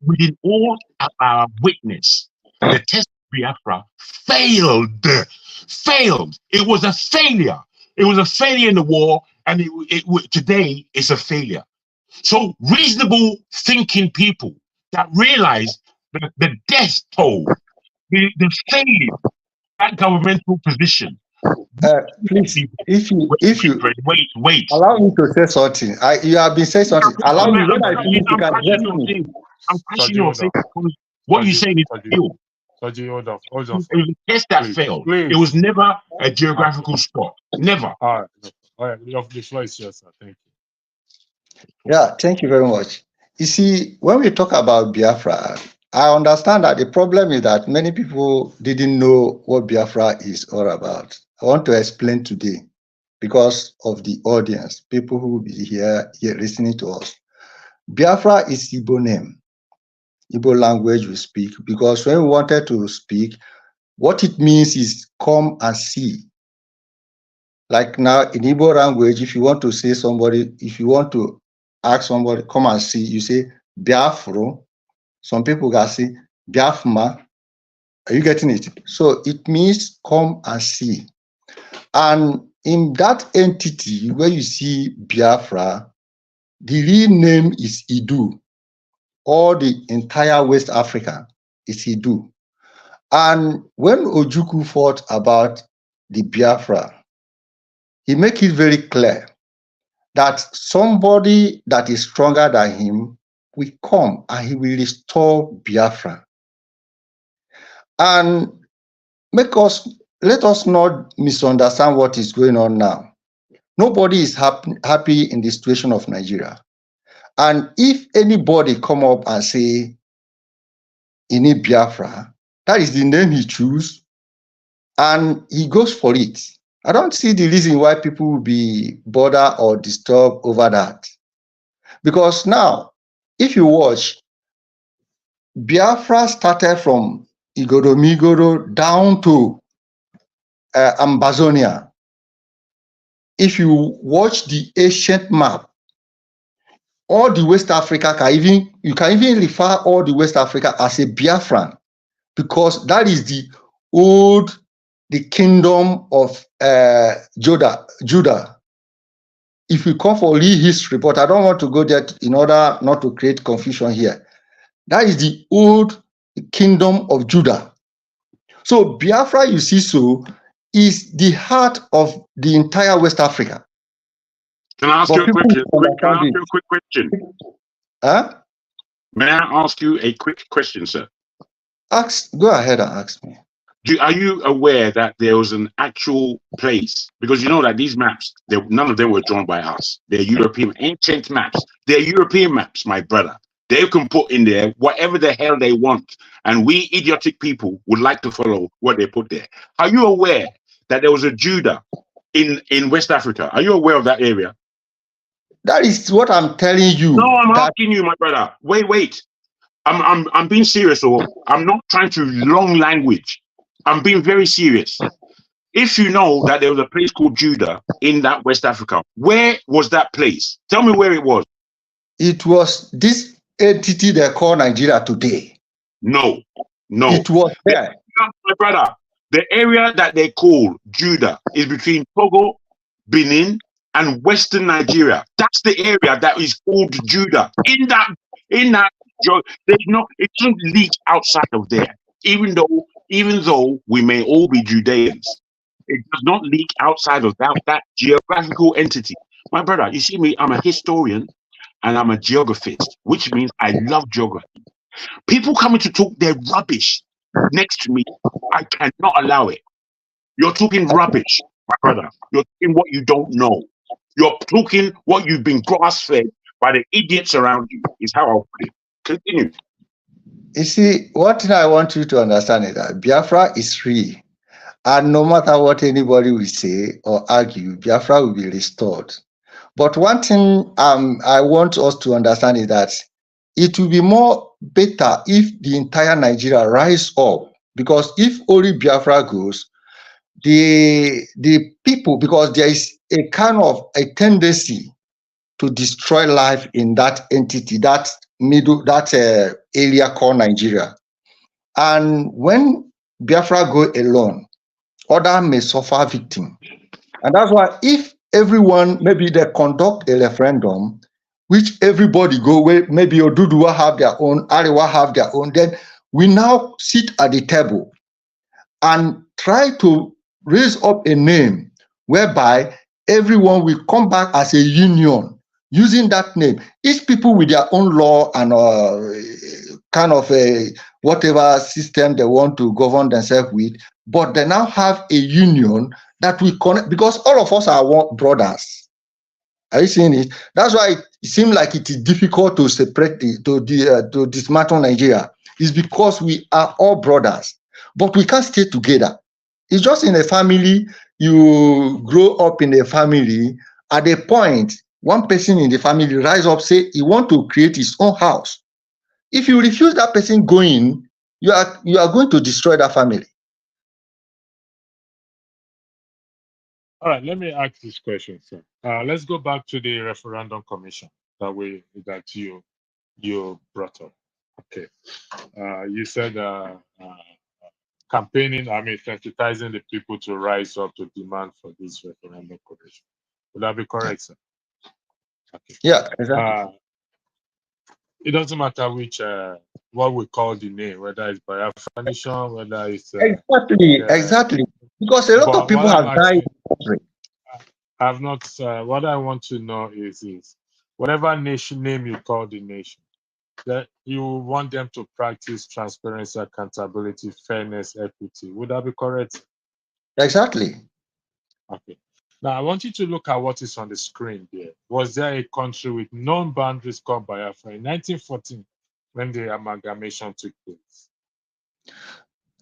within all our witness, the test of Biafra failed. It was a failure. It was a failure in the war, and today it's a failure. So reasonable thinking people that realize the death toll, the failure, that governmental position. Please, if you wait, allow me to say something. You have been saying something. Allow me. When I finish, you can address me. I'm passionate on saying what you're saying is real. Hold on. It was a test that failed. It was never a geographical spot. Never. All right. The floor is yours, sir. Thank you. Yeah, thank you very much. You see, when we talk about Biafra, I understand that the problem is that many people didn't know what Biafra is all about. I want to explain today because of the audience, people who will be here listening to us. Biafra is Igbo name, Igbo language we speak, because when we wanted to speak, what it means is come and see. Like now in Igbo language, if you want to say somebody, if you want to ask somebody, come and see, you say Biafro. Some people can say Biafma. Are you getting it? So it means come and see. And in that entity where you see Biafra, the real name is Idu. All the entire West Africa is Idu. And when Ojukwu fought about the Biafra, he made it very clear that somebody that is stronger than him will come and he will restore Biafra. And make us let us not misunderstand what is going on now. Nobody is happy in the situation of Nigeria. And if anybody come up and say, he need Biafra, that is the name he choose, and he goes for it. I don't see the reason why people will be bothered or disturbed over that. Because now, if you watch, Biafra started from Igoromigoro down to Ambazonia. If you watch the ancient map, all the West Africa you can even refer all the West Africa as a Biafran, because that is the kingdom of Judah. If we come for real history, but I don't want to go there in order not to create confusion here. That is the old kingdom of Judah. So Biafra, you see, so is the heart of the entire West Africa. Can I ask you a quick question? Huh? May I ask you a quick question, sir? Go ahead and ask me. Are you aware that there was an actual place? Because you know that these maps, none of them were drawn by us. They're European, ancient maps. They're European maps, my brother. They can put in there whatever the hell they want. And we idiotic people would like to follow what they put there. Are you aware that there was a Judah in West Africa? Are you aware of that area? That is what I'm telling you. No, I'm asking you, my brother. Wait. I'm being serious, or I'm not trying to long language. I'm being very serious. If you know that there was a place called Judah in that West Africa, where was that place? Tell me where it was. It was this entity they call Nigeria today. No. It was there. My brother, the area that they call Judah is between Togo, Benin, and Western Nigeria. That's the area that is called Judah. In that, it doesn't leak outside of there. Even though we may all be Judeans, it does not leak outside of that geographical entity. My brother, you see me, I'm a historian and I'm a geographist, which means I love geography. People coming to talk their rubbish next to me, I cannot allow it. You're talking rubbish, my brother. You're talking what you don't know. You're talking what you've been grass-fed by the idiots around you, is how I'll put it. Continue. You see, what I want you to understand is that Biafra is free. And no matter what anybody will say or argue, Biafra will be restored. But one thing I want us to understand is that it will be more better if the entire Nigeria rise up. Because if only Biafra goes, the people, because there is a kind of a tendency to destroy life in that entity, that area called Nigeria. And when Biafra go alone, others may suffer victim. And that's why if everyone, maybe they conduct a referendum, which everybody go where maybe Oduduwa have their own, Arewa have their own, then we now sit at the table and try to raise up a name whereby everyone will come back as a union using that name. Each people with their own law and kind of whatever system they want to govern themselves with, but they now have a union that we connect, because all of us are one brothers. Are you seeing it? That's why it seems like it is difficult to separate to dismantle Nigeria. It's because we are all brothers, but we can't stay together. It's just in a family, you grow up in a family, at a point, one person in the family rise up, say he want to create his own house. If you refuse that person going, you are going to destroy that family. All right, let me ask this question, sir. Let's go back to the referendum commission that you brought up. Okay, you said campaigning, sensitizing the people to rise up to demand for this referendum commission. Would that be correct, sir? Okay. Yeah, exactly. It doesn't matter which what we call the name, whether it's Biafra Nation, whether it's exactly, because a lot of people have died. I've not. What I want to know is whatever nation name you call the nation, that you want them to practice transparency, accountability, fairness, equity. Would that be correct? Exactly. Okay. Now, I want you to look at what is on the screen there. Was there a country with known boundaries called Biafra in 1914 when the amalgamation took place?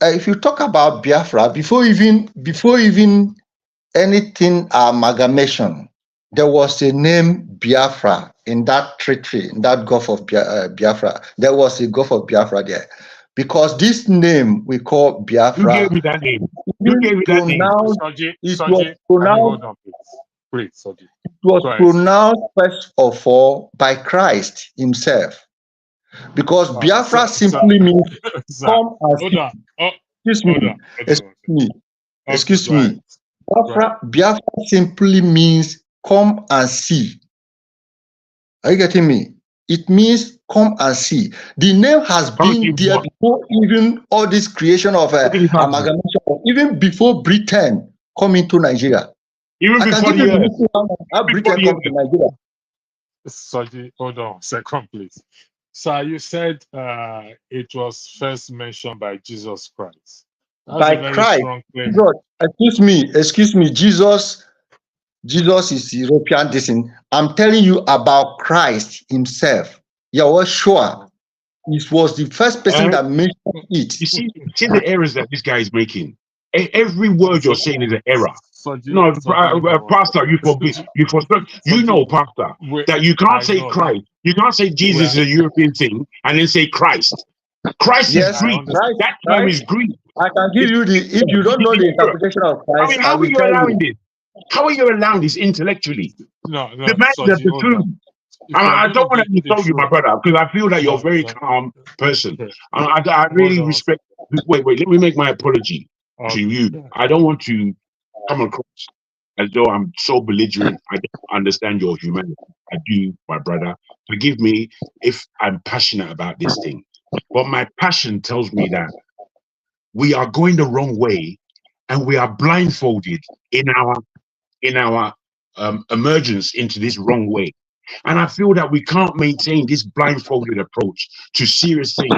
If you talk about Biafra, before even anything amalgamation, there was a name Biafra in that treaty, in that Gulf of Biafra. There was a Gulf of Biafra there. Because this name we call Biafra. Who gave me that name? Who gave me that name? Soji, hold on, please, Soji. It was pronounced first of all by Christ himself. Because Biafra simply means come and see. Excuse me. Biafra simply means come and see. Are you getting me? It means come and see. The name has been there before even all this creation of amalgamation, even before Britain come into Nigeria. Even before Britain come to Nigeria. Soji, hold on a second, please. Sir, you said it was first mentioned by Jesus Christ. That's by a very Christ. Strong claim. God, excuse me. Jesus is European descent. I'm telling you about Christ himself. You are sure it was the first person that mentioned it. You see the errors that this guy is making. Every word you're saying is an error. No, Pastor, you forget. You know, Pastor, that you can't say Christ. You can't say Jesus is a European thing and then say Christ. Christ is Greek. That term is Greek. I can give you if you don't know the interpretation of Christ. I mean, how are you allowing this? How are you allowing this intellectually? No, the man that's the truth. I don't want to insult you, my brother, because I feel that you're a very calm person. I really respect. Wait, let me make my apology to you. I don't want to come across as though I'm so belligerent. I don't understand your humanity. I do, my brother. Forgive me if I'm passionate about this thing. But my passion tells me that we are going the wrong way and we are blindfolded in our emergence into this wrong way. And I feel that we can't maintain this blindfolded approach to serious things.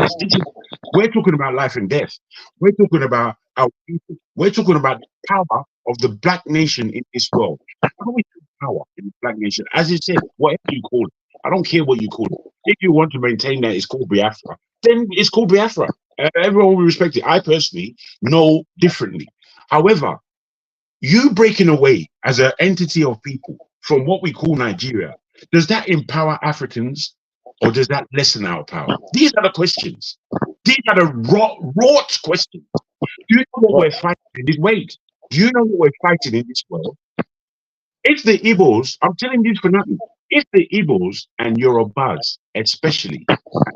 We're talking about life and death. We're talking about our people. We're talking about the power of the black nation in this world. How do we do power in the black nation? As you said, whatever you call it, I don't care what you call it. If you want to maintain that it's called Biafra, then it's called Biafra. Everyone will respect it. I personally know differently. However, you breaking away as an entity of people from what we call Nigeria, does that empower Africans or does that lessen our power? These are the questions. These are the wrought questions. Do you know what we're fighting in this way? Do you know what we're fighting in this world? If the Igbos, I'm telling you for nothing, if the Igbos and Yorubas, especially,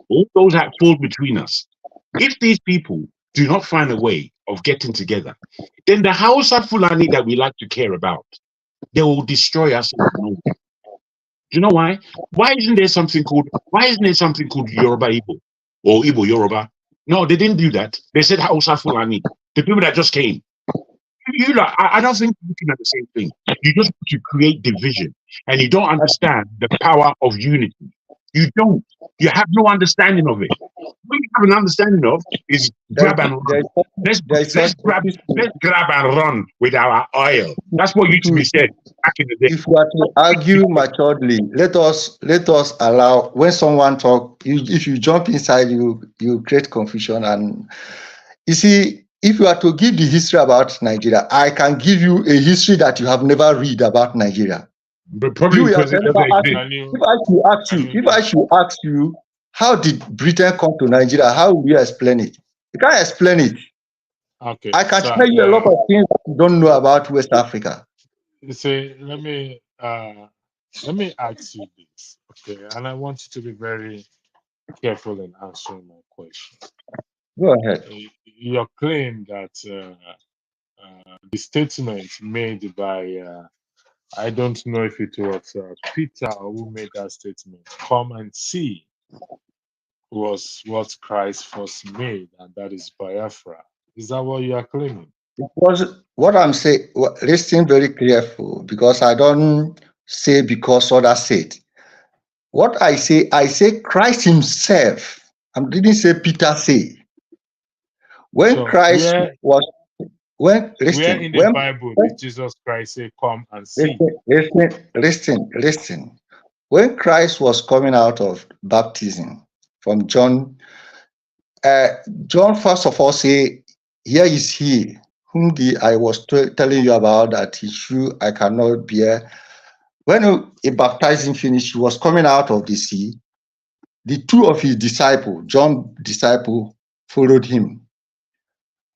all those that fall between us, if these people do not find a way of getting together, then the Hausa Fulani that we like to care about, they will destroy us. Do you know why? Why isn't there something called Yoruba Igbo or Igbo Yoruba? No, they didn't do that. They said Hausa Fulani, the people that just came. I don't think you're looking at the same thing. You just want to create division and you don't understand the power of unity. You don't. You have no understanding of it. What you have an understanding of is grab and run. Let's grab and run with our oil. That's what used to be said back in the day. If we are to argue maturely, let us allow when someone talk. If you jump inside, you create confusion. And you see, if you are to give the history about Nigeria, I can give you a history that you have never read about Nigeria. But probably because it doesn't exist. If I should ask you, how did Britain come to Nigeria? How will you explain it? You can't explain it. Okay. I can tell you a lot of things that you don't know about West Africa. You see, let me ask you this, okay? And I want you to be very careful in answering my question. Go ahead. Your claim that the statement made by I don't know if it was Peter who made that statement, come and see, was what Christ first made, and that is Biafra. Is that what you are claiming? Because what I'm saying, listen very careful, because I don't say because others said. What I say Christ himself. I didn't say Peter say. When Christ was Where in the Bible did Jesus Christ say, "Come and see"? Listen. When Christ was coming out of baptism from John, John first of all say, "Here is he whom I was telling you about, that is true, I cannot bear." When he baptized him finished, he was coming out of the sea. The two of his disciples, John's disciple, followed him.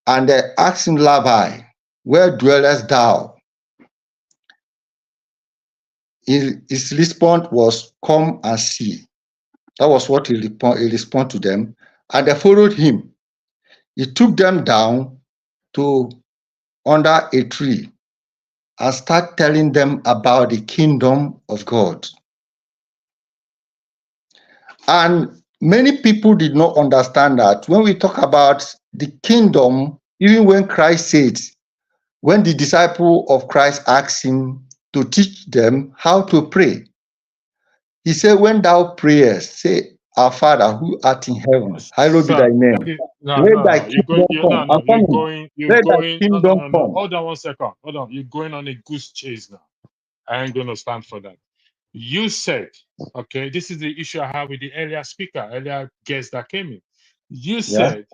And they asked him, "Rabbi, where dwellest thou?" His response was, "Come and see." That was what he responded to them. And they followed him. He took them down to under a tree and started telling them about the kingdom of God. And many people did not understand that when we talk about the kingdom, even when Christ said, when the disciple of Christ asked him to teach them how to pray, he said, "When thou prayest, say, Our Father who art in heaven, hallowed be thy name. Hold on 1 second. Hold on. You're going on a goose chase now. I ain't going to stand for that. You said, okay, this is the issue I have with the earlier guest that came in. You said,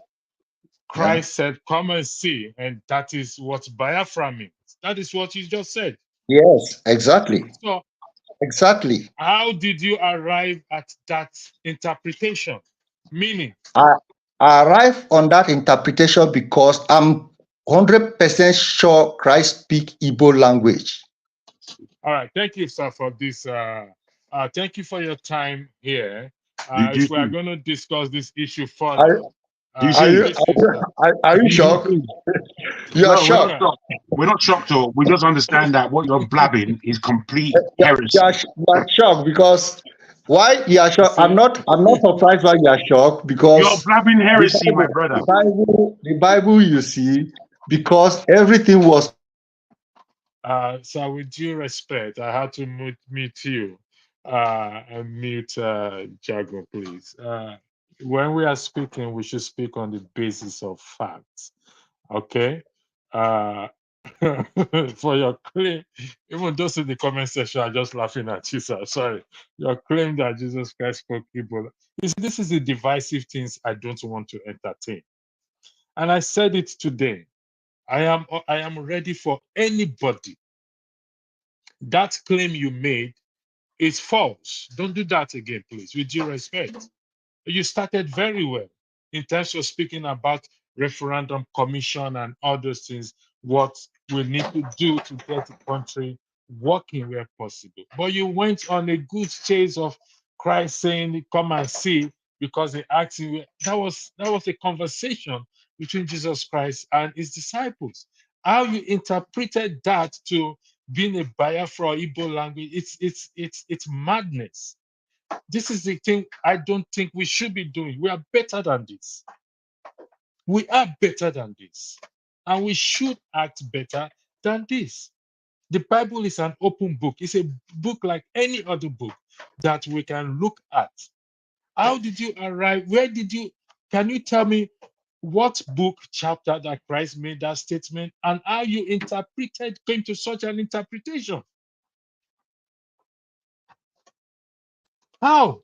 Christ said, "Come and see," and that is what Biafra means. That is what you just said. Yes, exactly. So, exactly. How did you arrive at that interpretation? Meaning? I arrived on that interpretation because I'm 100% sure Christ speaks Igbo language. All right. Thank you, sir, for this. Thank you for your time here. If we are going to discuss this issue further. Are you shocked? You are shocked. We're not shocked, though. We just understand that what you're blabbing is complete heresy. You are shocked because why you are shocked? I'm not surprised why you are shocked, because you're blabbing heresy, my brother. The Bible, you see, because everything was. So with due respect, I had to mute you and mute Jago, please. When we are speaking, we should speak on the basis of facts. Okay? For your claim, even those in the comment section are just laughing at you, sir. Sorry. Your claim that Jesus Christ spoke Igbo. This is the divisive things I don't want to entertain. And I said it today. I am ready for anybody. That claim you made is false. Don't do that again, please, with due respect. You started very well in terms of speaking about referendum commission and all those things, what we need to do to get the country working where possible. But you went on a good chase of Christ saying, "Come and see," because they asked him. That was a conversation between Jesus Christ and his disciples. How you interpreted that to being a Biafra Igbo language, it's madness. This is the thing I don't think we should be doing. We are better than this. We are better than this. And we should act better than this. The Bible is an open book. It's a book like any other book that we can look at. How did you arrive? Can you tell me what book, chapter that Christ made that statement and how you came to such an interpretation? How?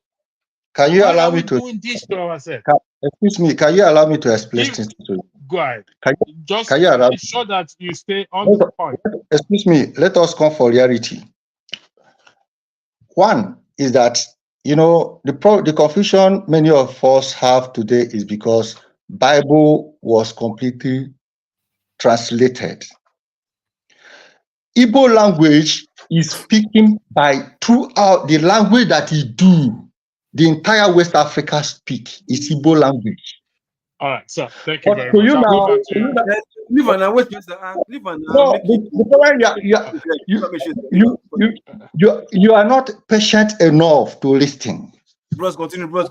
Can you allow me to doing this to ourselves? Excuse me, can you allow me to explain this to you? Go ahead. Can you allow be sure that you stay on the point. Excuse me, let us come for reality. One is that, the confusion many of us have today is because Bible was completely translated. Igbo language is speaking throughout the language that the entire West Africa speak is Igbo language. All right, sir. Thank you very much. You are not patient enough to listen. Bros, continue. This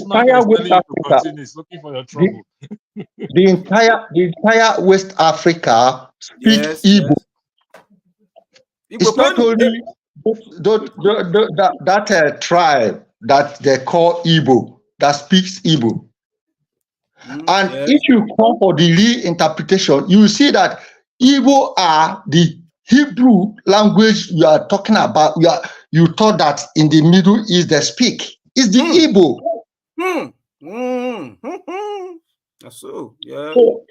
man is telling you to continue. He's looking for your trouble. The entire West Africa speaks Igbo. It's not only that tribe that they call Igbo that speaks Igbo. And if you come for the reinterpretation, you will see that Igbo are the Hebrew language you are talking about. You thought that in the Middle East they speak. It's the Igbo. So, yeah. So,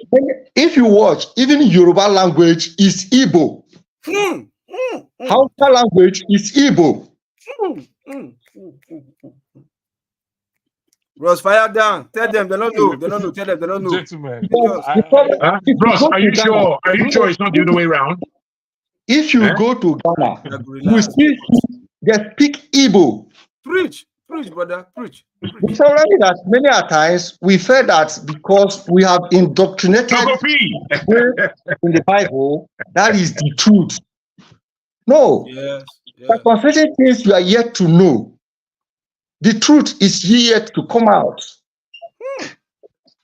if you watch, even Yoruba language is Igbo. Hausa language is Igbo. Bros, fire down. Tell them they don't know. They don't know. Tell them they don't know. Gentlemen, Bros, are you sure? Are you sure it's not the other way around? If you go to Ghana, you see they speak Igbo. Preach, brother, preach. It's already that many a times we felt that because we have indoctrinated in the Bible, that is the truth. No, there are certain things you are yet to know. The truth is yet to come out.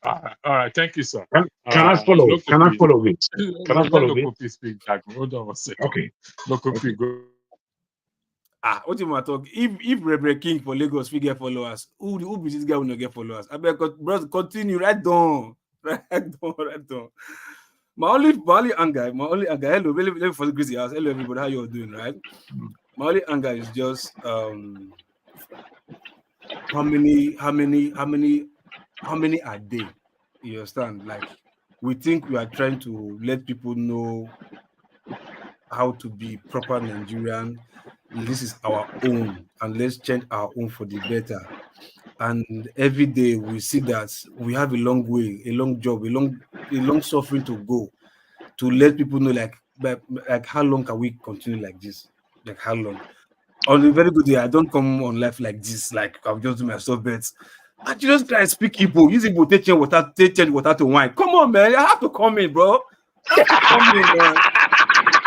All right, thank you, sir. Can I follow? Can I follow this? Can I follow this? Local speak, Jack. Hold on a second. Okay. Local go. What you want to talk? If Reverend King for Lagos we get followers, who be this guy will not get followers? I beg, bros, continue right down. My only anger. Hello, let me first greet you. Hello, everybody. How you all doing? Right? My only anger is just how many are they? You understand? Like, we think we are trying to let people know how to be proper Nigerian. This is our own, and let's change our own for the better. And every day we see that we have a long way, a long job, a long suffering to go to let people know, like how long can we continue like this? Like how long? On a very good day, I don't come on life like this, like I'll just do myself bets. I just try to speak Igbo. Use Igbo, take change water to wine. Come on, man. I have to come in, bro. I have to come in, man.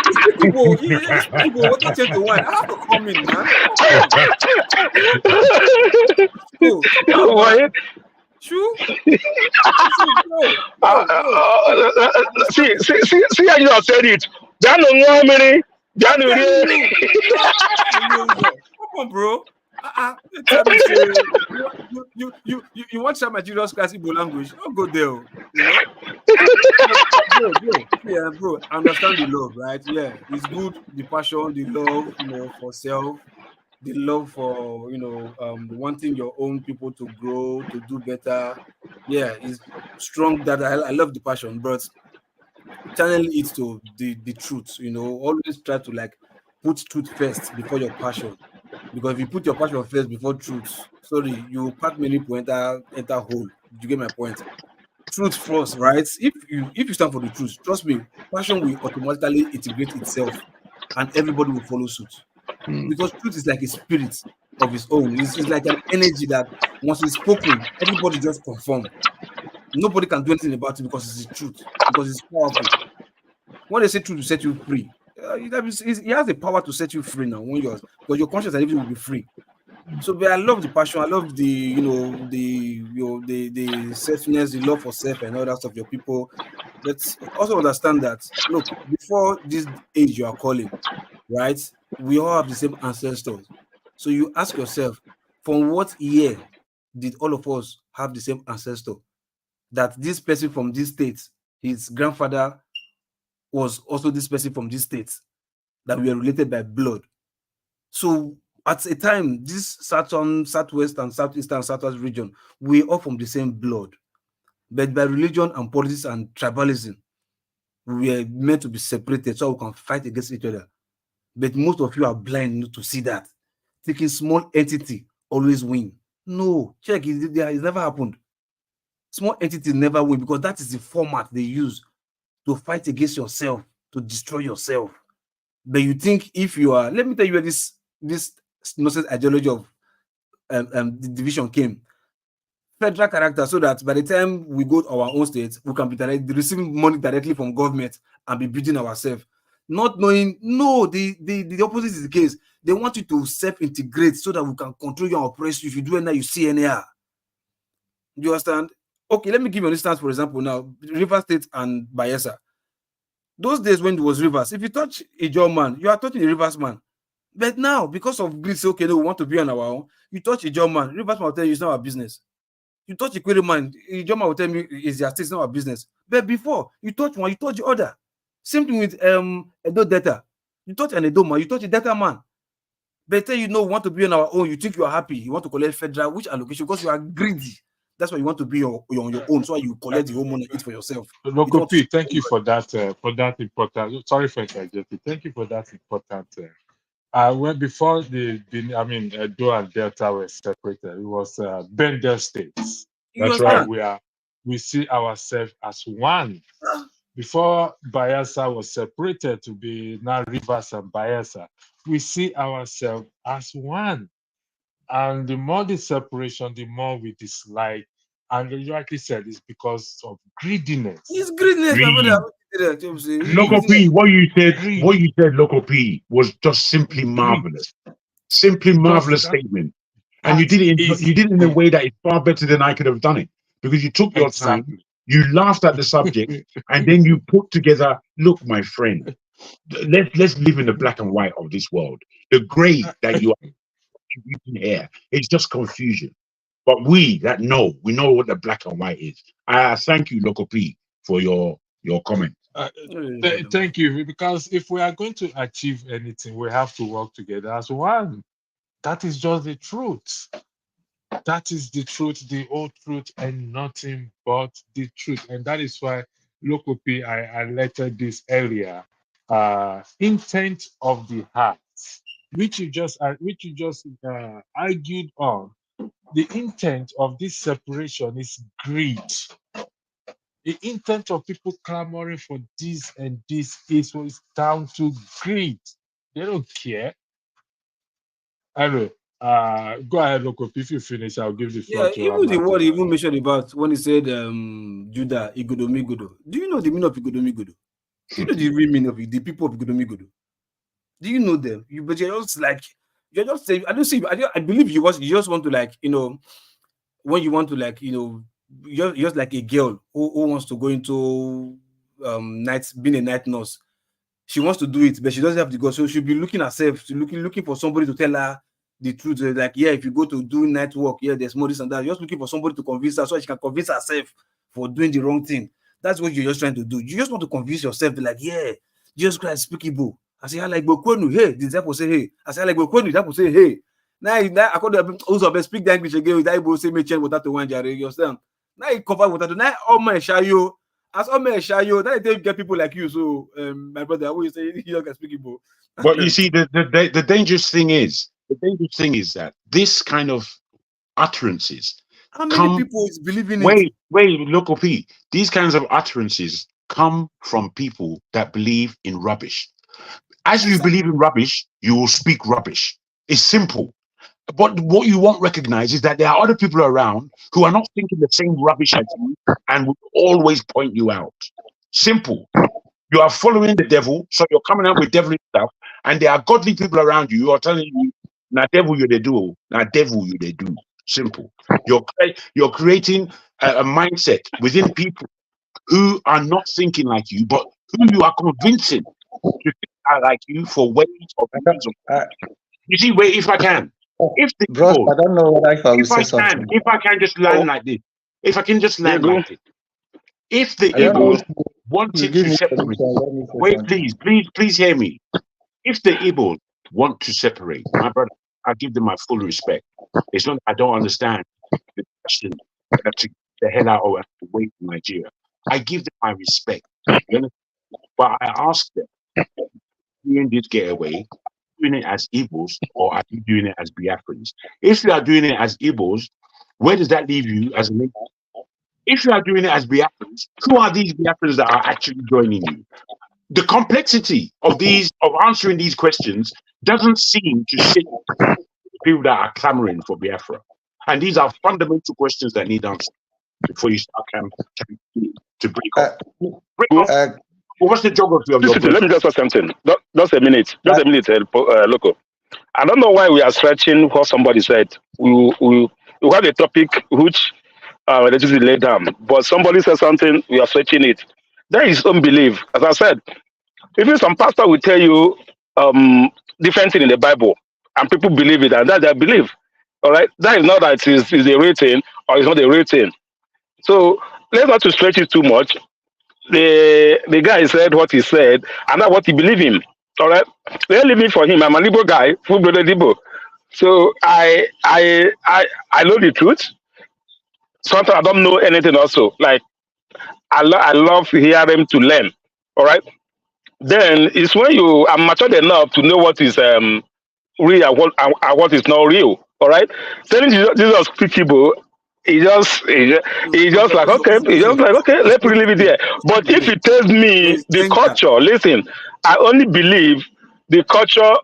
Speak Igbo, water change to wine. I have to come in, man. True. See how you have said it. Come on, bro. You want some Nigerian classic language? Don't go there. Bro. I understand the love, right? Yeah, it's good. The passion, the love, for self, the love for wanting your own people to grow, to do better. Yeah, it's strong. That I love the passion, but channel it to the truth. Always try to put truth first before your passion. Because if you put your passion first before truth, sorry, you pack many point enter hole. You get my point? Truth first, right? If you stand for the truth, trust me, passion will automatically integrate itself, and everybody will follow suit. Because truth is like a spirit of its own. It's like an energy that once it's spoken, everybody just conform. Nobody can do anything about it because it's the truth. Because it's powerful. When they say truth to set you free, it has the power to set you free now because your conscience and everything will be free. So, but I love the passion. I love the selfness, the love for self, and all that stuff. Your people. Let's also understand that. Look, before this age you are calling, right? We all have the same ancestors. So you ask yourself, from what year did all of us have the same ancestor? That this person from this state, his grandfather was also this person from this state, that we are related by blood. So at a time, this southwest and southeast and southwest region, we are all from the same blood. But by religion and politics and tribalism, we are meant to be separated so we can fight against each other. But most of you are blind to see that. Thinking small entity always win. No, check, it never happened. Small entities never win because that is the format they use to fight against yourself, to destroy yourself. But you think if you are, let me tell you where this nonsense ideology of the division came. Federal character, so that by the time we go to our own state, we can be receiving money directly from government and be building ourselves. Not knowing, no, the opposite is the case. They want you to self-integrate so that we can control you and oppress you. If you do anyhow, you see anyhow. Do you understand? Okay, let me give you an instance, for example, now, River State and Bayelsa. Those days when it was rivers, if you touch a John man, you are touching a rivers man. But now, because of greed, okay, no, we want to be on our own, you touch a John man, rivers man will tell you it's not our business. You touch a man, Ijoma will tell me it's their state, it's not our business. But before, you touch one, you touch the other. Same thing with Edo data. You touch an Edo man, you touch a data man. Better you want to be on our own. You think you are happy. You want to collect federal, which allocation? Because you are greedy. That's why you want to be on your own. So you collect the whole money, eat for yourself. Local P, thank you for that important. Sorry for interjecting. Thank you for that important. When before Edo and Delta were separated, it was Bendel states. That's right. We see ourselves as one. Before Bayelsa was separated to be now Rivers and Bayelsa, we see ourselves as one. And the more the separation, the more we dislike. And you rightly said it's because of greediness. It's greediness, my brother. Local P, what you said, Local P, was just simply marvelous. Simply marvelous statement. And you did it in a way that is far better than I could have done it. Because you took your time, you laughed at the subject, and then you put together, look, my friend, let's live in the black and white of this world. The gray that you are here, it's just confusion. But we know what the black and white is. I thank you, Local P, for your comment. Thank you, because if we are going to achieve anything, we have to work together as one. That is just the truth. That is the truth, the whole truth, and nothing but the truth. And that is why, Local P, I lettered this earlier. Intent of the heart, which you just argued on. The intent of this separation is greed. The intent of people clamoring for this and this is down to greed. They don't care. Anyway, go ahead, Loco. If you finish, I'll give the floor to even the word he even mentioned about when he said Judah, Igodomigodo. Do you know the meaning of Igodomigodo? Do you know the real meaning of it, the people of Igodomigodo? Do you know them? But you're just saying, I believe you just want to when you want to you're just like a girl who wants to go into being a night nurse. She wants to do it, but she doesn't have to go. So she'll be looking herself, looking for somebody to tell her the truth. If you go to do night work, there's more this and that. You're just looking for somebody to convince her so she can convince herself for doing the wrong thing. That's what you're just trying to do. You just want to convince yourself Jesus Christ speak Igbo. I say, I like Bokwenu. Hey, the disciple say, hey. I say, I like Bokwenu. The disciple say, hey. Now I call them also speak the English again. That Igbo say, me change water to one jare. You understand? Now you cover water to now all my shayo. As all my shayo, now they get people like you. So, my brother, I always say, you can speak Igbo. But you see, the dangerous thing is that this kind of utterances. How many people is believing it? Wait, Local P. These kinds of utterances come from people that believe in rubbish. As you believe in rubbish, you will speak rubbish. It's simple. But what you won't recognize is that there are other people around who are not thinking the same rubbish as you and will always point you out. Simple. You are following the devil, so you're coming out with devilish stuff, and there are godly people around you who are telling you, "Na devil you they do, na devil you they do." Simple. You're creating a mindset within people who are not thinking like you, but who you are convincing to think like you for ways of you see, wait, if I can. If the Bro, I don't know what if I can just land like this. If I can just land like this. If the Igbos wanted to separate, wait, please hear me. If the Igbos want to separate, my brother, I give them my full respect. It's not I don't understand the question to the hell out of away from Nigeria. I give them my respect. But I ask them, doing this getaway, doing it as Igbos, or are you doing it as Biafrans? If you are doing it as Igbos, where does that leave you as a nation? If you are doing it as Biafrans, who are these Biafrans that are actually joining you? The complexity of answering these questions doesn't seem to sit with people that are clamoring for Biafra. And these are fundamental questions that need answers before you start to break up. What's the geography of your let me just say something. Just a minute. Loco. I don't know why we are stretching what somebody said. We had a topic which let us lay down, but somebody said something, we are stretching it. There is unbelief. As I said, even some pastor will tell you different thing in the Bible, and people believe it, and that's their belief. All right, that is not that it is a written or it's not a real thing. So let's not to stretch it too much. The guy said what he said, and not what he believed in. All right, they're living for him. I'm an Igbo guy, full blooded Igbo. So I know the truth. Sometimes I don't know anything. Also, like I love hearing to learn. All right. Then it's when you are matured enough to know what is real and what is not real. All right. Telling Jesus teachable, he just like okay, let's leave it there. But if he tells me the culture, listen, I only believe the culture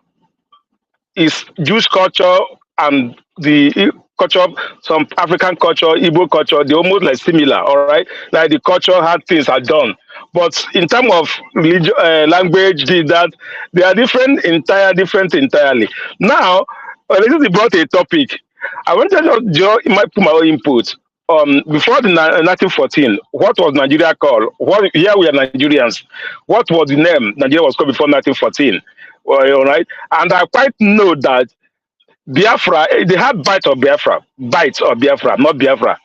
is Jewish culture and the culture, some African culture, Igbo culture, they almost like similar, all right? Like the culture, how things are done. But in terms of religion, language, that, they are different entirely. Now, this is brought a topic. I want to just put my own input. Before the 1914, what was Nigeria called? Here we are Nigerians. What was the name Nigeria was called before 1914? Well, all right. And I quite know that Biafra, they had bites of Biafra, not Biafra.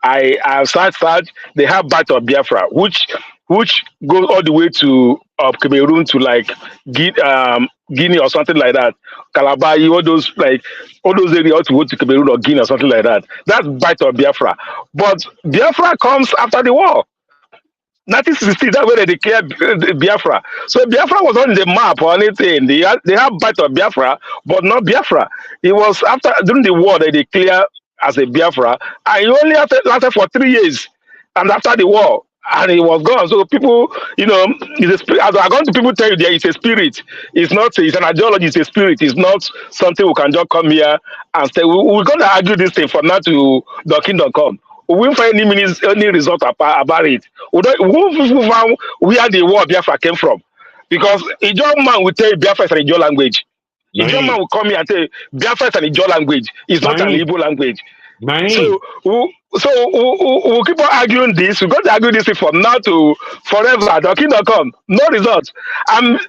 I searched, they have bite of Biafra, which goes all the way to Cameroon to like Guinea or something like that. Calabar, all those areas to go to Cameroon or Guinea or something like that. That's bite of Biafra. But Biafra comes after the war. 1960, that's where they declared Biafra. So Biafra was on the map or anything. They have bite of Biafra, but not Biafra. It was after during the war they declared as a Biafra, and it only lasted for 3 years. And after the war, and it was gone. So people, it's a spirit. As I'm going to people tell you, there is a spirit. It's not. It's an ideology. It's a spirit. It's not something we can just come here and say we're going to argue this thing from now to the kingdom come. We won't find any result about it. We don't find where the war Biafra came from. Because a Ijaw man will tell you Biafra is an Ijaw language. A Ijaw man will come here and say Biafra is an Ijaw language. It's not an Igbo language. So we'll keep on arguing this. We're going to argue this from now to forever. The kingdom come. No result.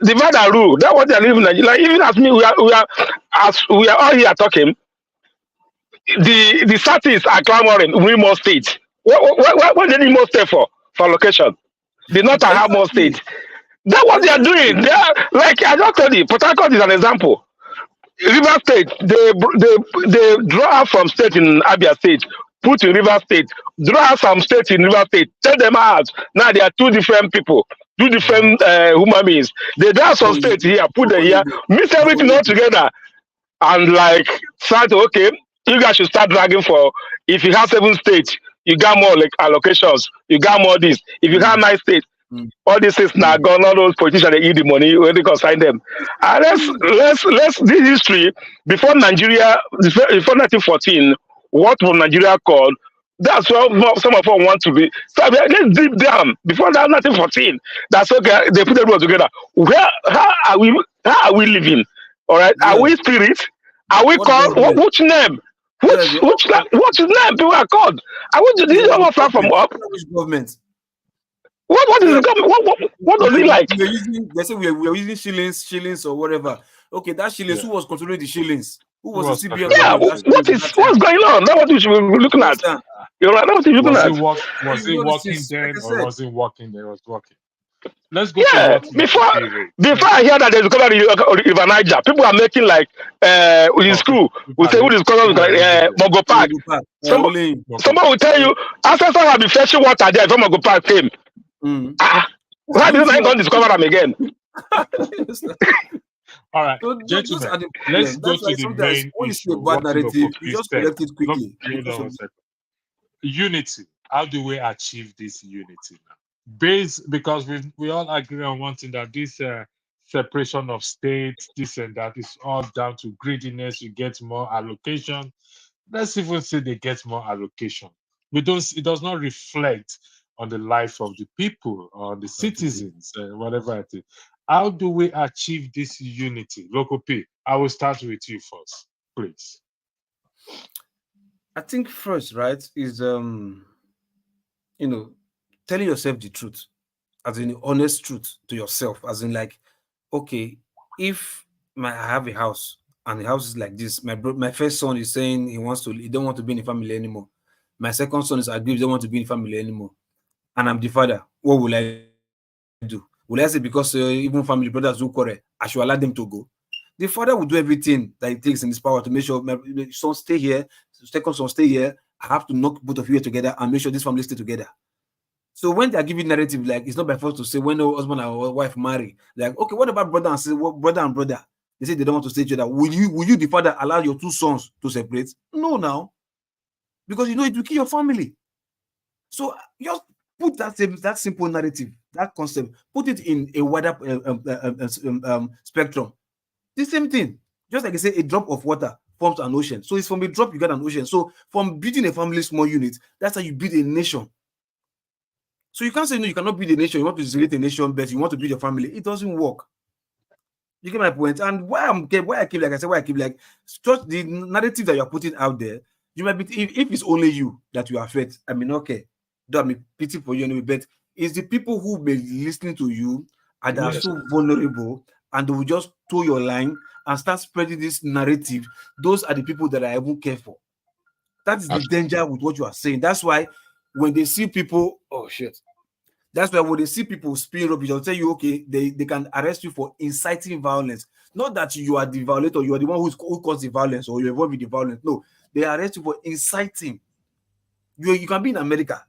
Divide and rule. That's what they're living. Like even as me, we are all here talking. The cities are clamoring. We more states. What they need more state for location? The North have more states. That's what they are doing. They are like I just told you. Port Harcourt is an example. River State, they draw out from state in Abia State, put in River State, draw out some state in River State, tell them out. Now they are two different people, two different human beings. They draw some state here, put them here, mix everything all together, and like start okay. You guys should start dragging for. If you have 7 states, you got more like allocations. You got more this. If you have 9 states. All these things now gone. All those politicians they eat the money when they consign them. And let's this history before Nigeria before 1914. What was Nigeria called? That's what some of us want to be. So let's deep down before that 1914. That's okay. They put everyone together. How are we living? All right. Yeah. Are we spirits? Are we called? Which name? Which name people are called? Are we did you ever fly from up? Which government? What is it? What does it like? They say we are using shillings or whatever. Okay, that shillings. Who was controlling the shillings? Who was the CBN? Yeah, what's going on? That's what we should be looking at. You're right. That's what you're looking at. Was it working then or was it working? It was working. Let's go. Yeah, before I hear that they discovered River Niger, people are making like in school. We say who discovered Mogo Park. Somebody will tell you ancestors have been fetching water there before Mogo Park came. Why did I not discover them again? All right, gentlemen, let's go to the main issue. Bad narrative, you just collect it quickly. Unity. How do we achieve this unity now? Because we all agree on one thing, that this separation of states, this and that, is all down to greediness. You get more allocation. Let's even say they get more allocation. It does not reflect on the life of the people or the citizens, whatever it is. How do we achieve this unity? Local P, I will start with you first, please. I think first, right, is telling yourself the truth, as in the honest truth to yourself, as in like, okay, if I have a house and the house is like this, my first son is saying he don't want to be in the family anymore. My second son is aggrieved, don't want to be in family anymore, and I'm the father. What will I do? Will I say because even family brothers do quarrel, I should allow them to go? The father will do everything that it takes in his power to make sure my son stay here, second son stay here. I have to knock both of you together and make sure this family stay together. So when they are giving narrative, like it's not by force to say when the husband and wife marry, like okay, what about brother and sister, brother and brother? They say they don't want to stay together. Will you, the father, allow your two sons to separate? No, now, because you know it will kill your family. So just put that simple narrative, that concept, put it in a wider spectrum. The same thing, just like I say, a drop of water forms an ocean. So it's from a drop you get an ocean. So from building a family small unit, that's how you build a nation. So you can't say no, you cannot build a nation. You want to create a nation, but you want to build your family. It doesn't work. You get my point. And why I keep just the narrative that you're putting out there. You might be if it's only you that you affect. I mean, okay, don't be pity for you anyway. But it's the people who may be listening to you and are so vulnerable, and they will just toe your line and start spreading this narrative. Those are the people that I won't care for. That is the danger with what you are saying. That's why when they see people, that's why when they see people spin rubbish, they'll tell you, okay, they can arrest you for inciting violence. Not that you are the violator, you are the one who caused the violence or you're involved with the violence. No, they arrest you for inciting. You can be in America,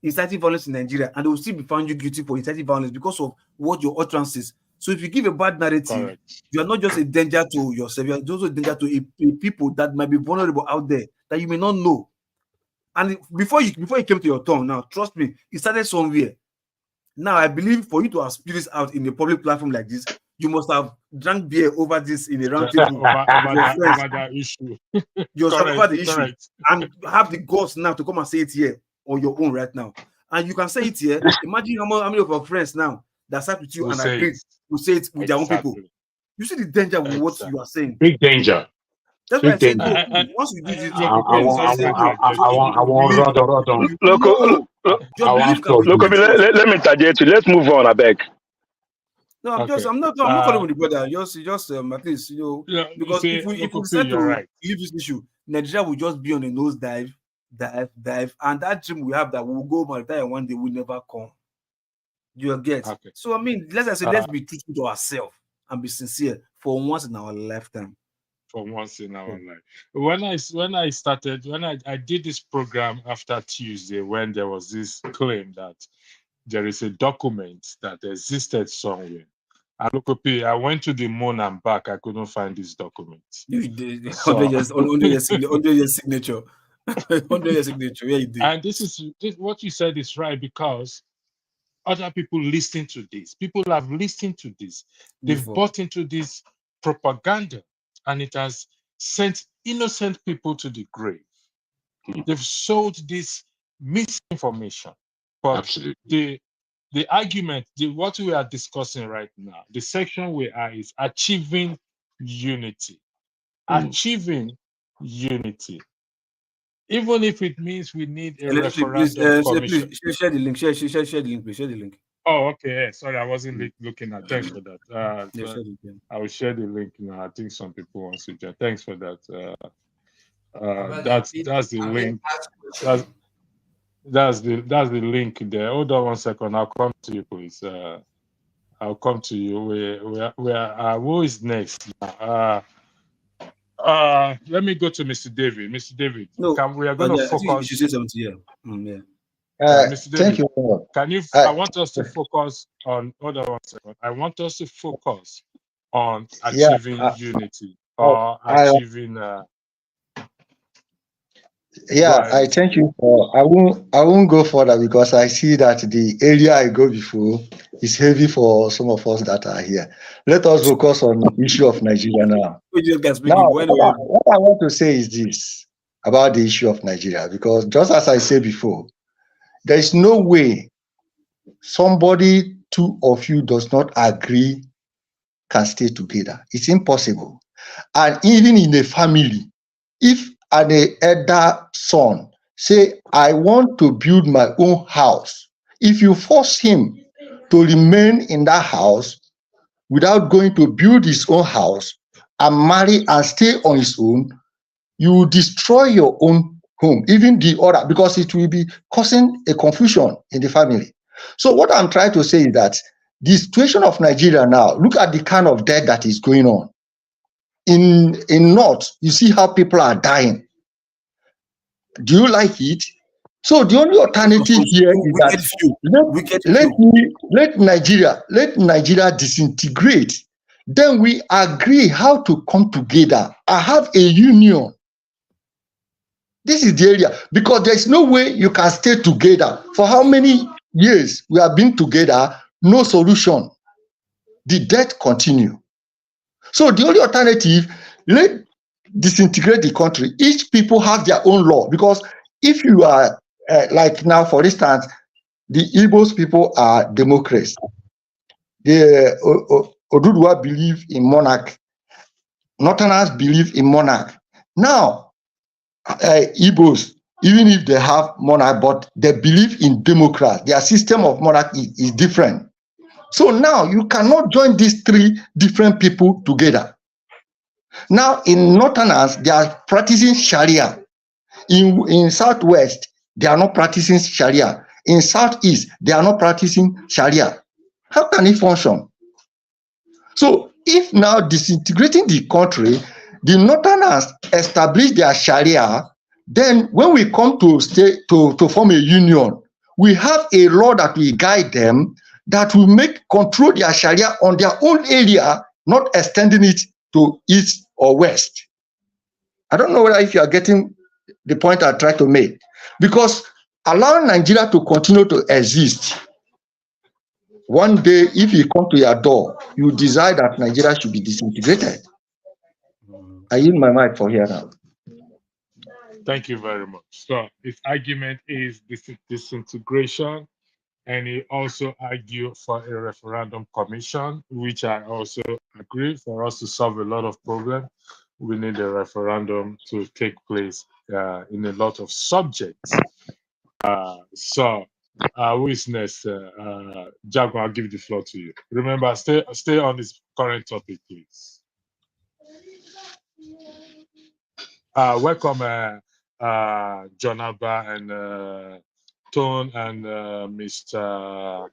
inciting violence in Nigeria, and they will still be found you guilty for inciting violence because of what your utterances. So if you give a bad narrative, you are not just a danger to yourself, you are also a danger to a people that might be vulnerable out there that you may not know. And before you came to your tongue, now trust me, it started somewhere. Now I believe for you to have spit this out in a public platform like this, you must have drank beer over this in a round table over that issue. You over the issue and have the guts now to come and say it here on your own right now. And you can say it here. Imagine how many of our friends now that sat with you and agreed to say it with their own people. You see the danger with what you are saying. Big danger. That's why I say no. Once you do this, I want let me interject you. Let's move on, I beg. No, I'm not calling with the brother. Just at least, you know, because if we decide to leave this issue, Nigeria will just be on a nose dive, and that dream we have that we'll go Malta one day will never come. You get. So I mean, let's be truthful to ourselves and be sincere for once in our lifetime. For once in our life. When I did this program after Tuesday, when there was this claim that there is a document that existed somewhere. I went to the moon and back. I couldn't find this document. You did. 100 years signature. 100 years signature. Yeah, you did. And this what you said is right, because other people listen to this. People have listened to this. They've bought into this propaganda, and it has sent innocent people to the grave. They've sold this misinformation. But absolutely. The argument, what we are discussing right now, the section we are is achieving unity. Achieving unity. Even if it means we need a referendum commission. Please share the link. Share the link, please. Share the link. Oh, okay. Yeah, sorry, I wasn't looking at. Thanks for that. I will share the link now. I think some people want to join. Thanks for that. That's the link. That's the link there. Hold on one second. I'll come to you, please. I'll come to you. Who is next? Let me go to Mr. David. Mr. David, we are going to focus. You should say something here. Mr. David, thank you. Can you? I want us to focus on. Hold on one second. I want us to focus on achieving unity or achieving. I thank you for. I won't go further because I see that the area I go before is heavy for some of us that are here. Let us focus on the issue of Nigeria now. What I want to say is this about the issue of Nigeria, because just as I said before, there is no way somebody, two of you does not agree can stay together. It's impossible. And even in a family, if an elder son say, I want to build my own house, if you force him to remain in that house without going to build his own house and marry and stay on his own, you will destroy your own home, even the other, because it will be causing a confusion in the family. So what I'm trying to say is that the situation of Nigeria now, look at the kind of death that is going on. In North, you see how people are dying. Do you like it? So the only alternative here is that let Nigeria disintegrate. Then we agree how to come together. I have a union. This is the area, because there's no way you can stay together. For how many years we have been together, no solution. The death continue. So the only alternative, let disintegrate the country. Each people have their own law, because if you are like now, for instance, the Igbos people are Democrats. The Oduduwa believe in monarch. Northerners believe in monarch. Now, Igbos, even if they have monarch, but they believe in democracy. Their system of monarchy is different. So now you cannot join these three different people together. Now in Northerners, they are practicing Sharia. In Southwest, they are not practicing Sharia. In Southeast, they are not practicing Sharia. How can it function? So if now disintegrating the country, the Northerners establish their Sharia, then when we come to form a union, we have a law that will guide them, that will control their Sharia on their own area, not extending it to east or west. I don't know whether if you are getting the point I try to make, because allowing Nigeria to continue to exist, one day if you come to your door, you decide that Nigeria should be disintegrated. I yield my mic for here now. Thank you very much. So his argument is disintegration, and he also argued for a referendum commission, which I also agree. For us to solve a lot of problems, we need a referendum to take place in a lot of subjects. Who is next? Jago, I'll give the floor to you. Remember, stay on this current topic, please. Welcome, John Abba and Tone and Mr.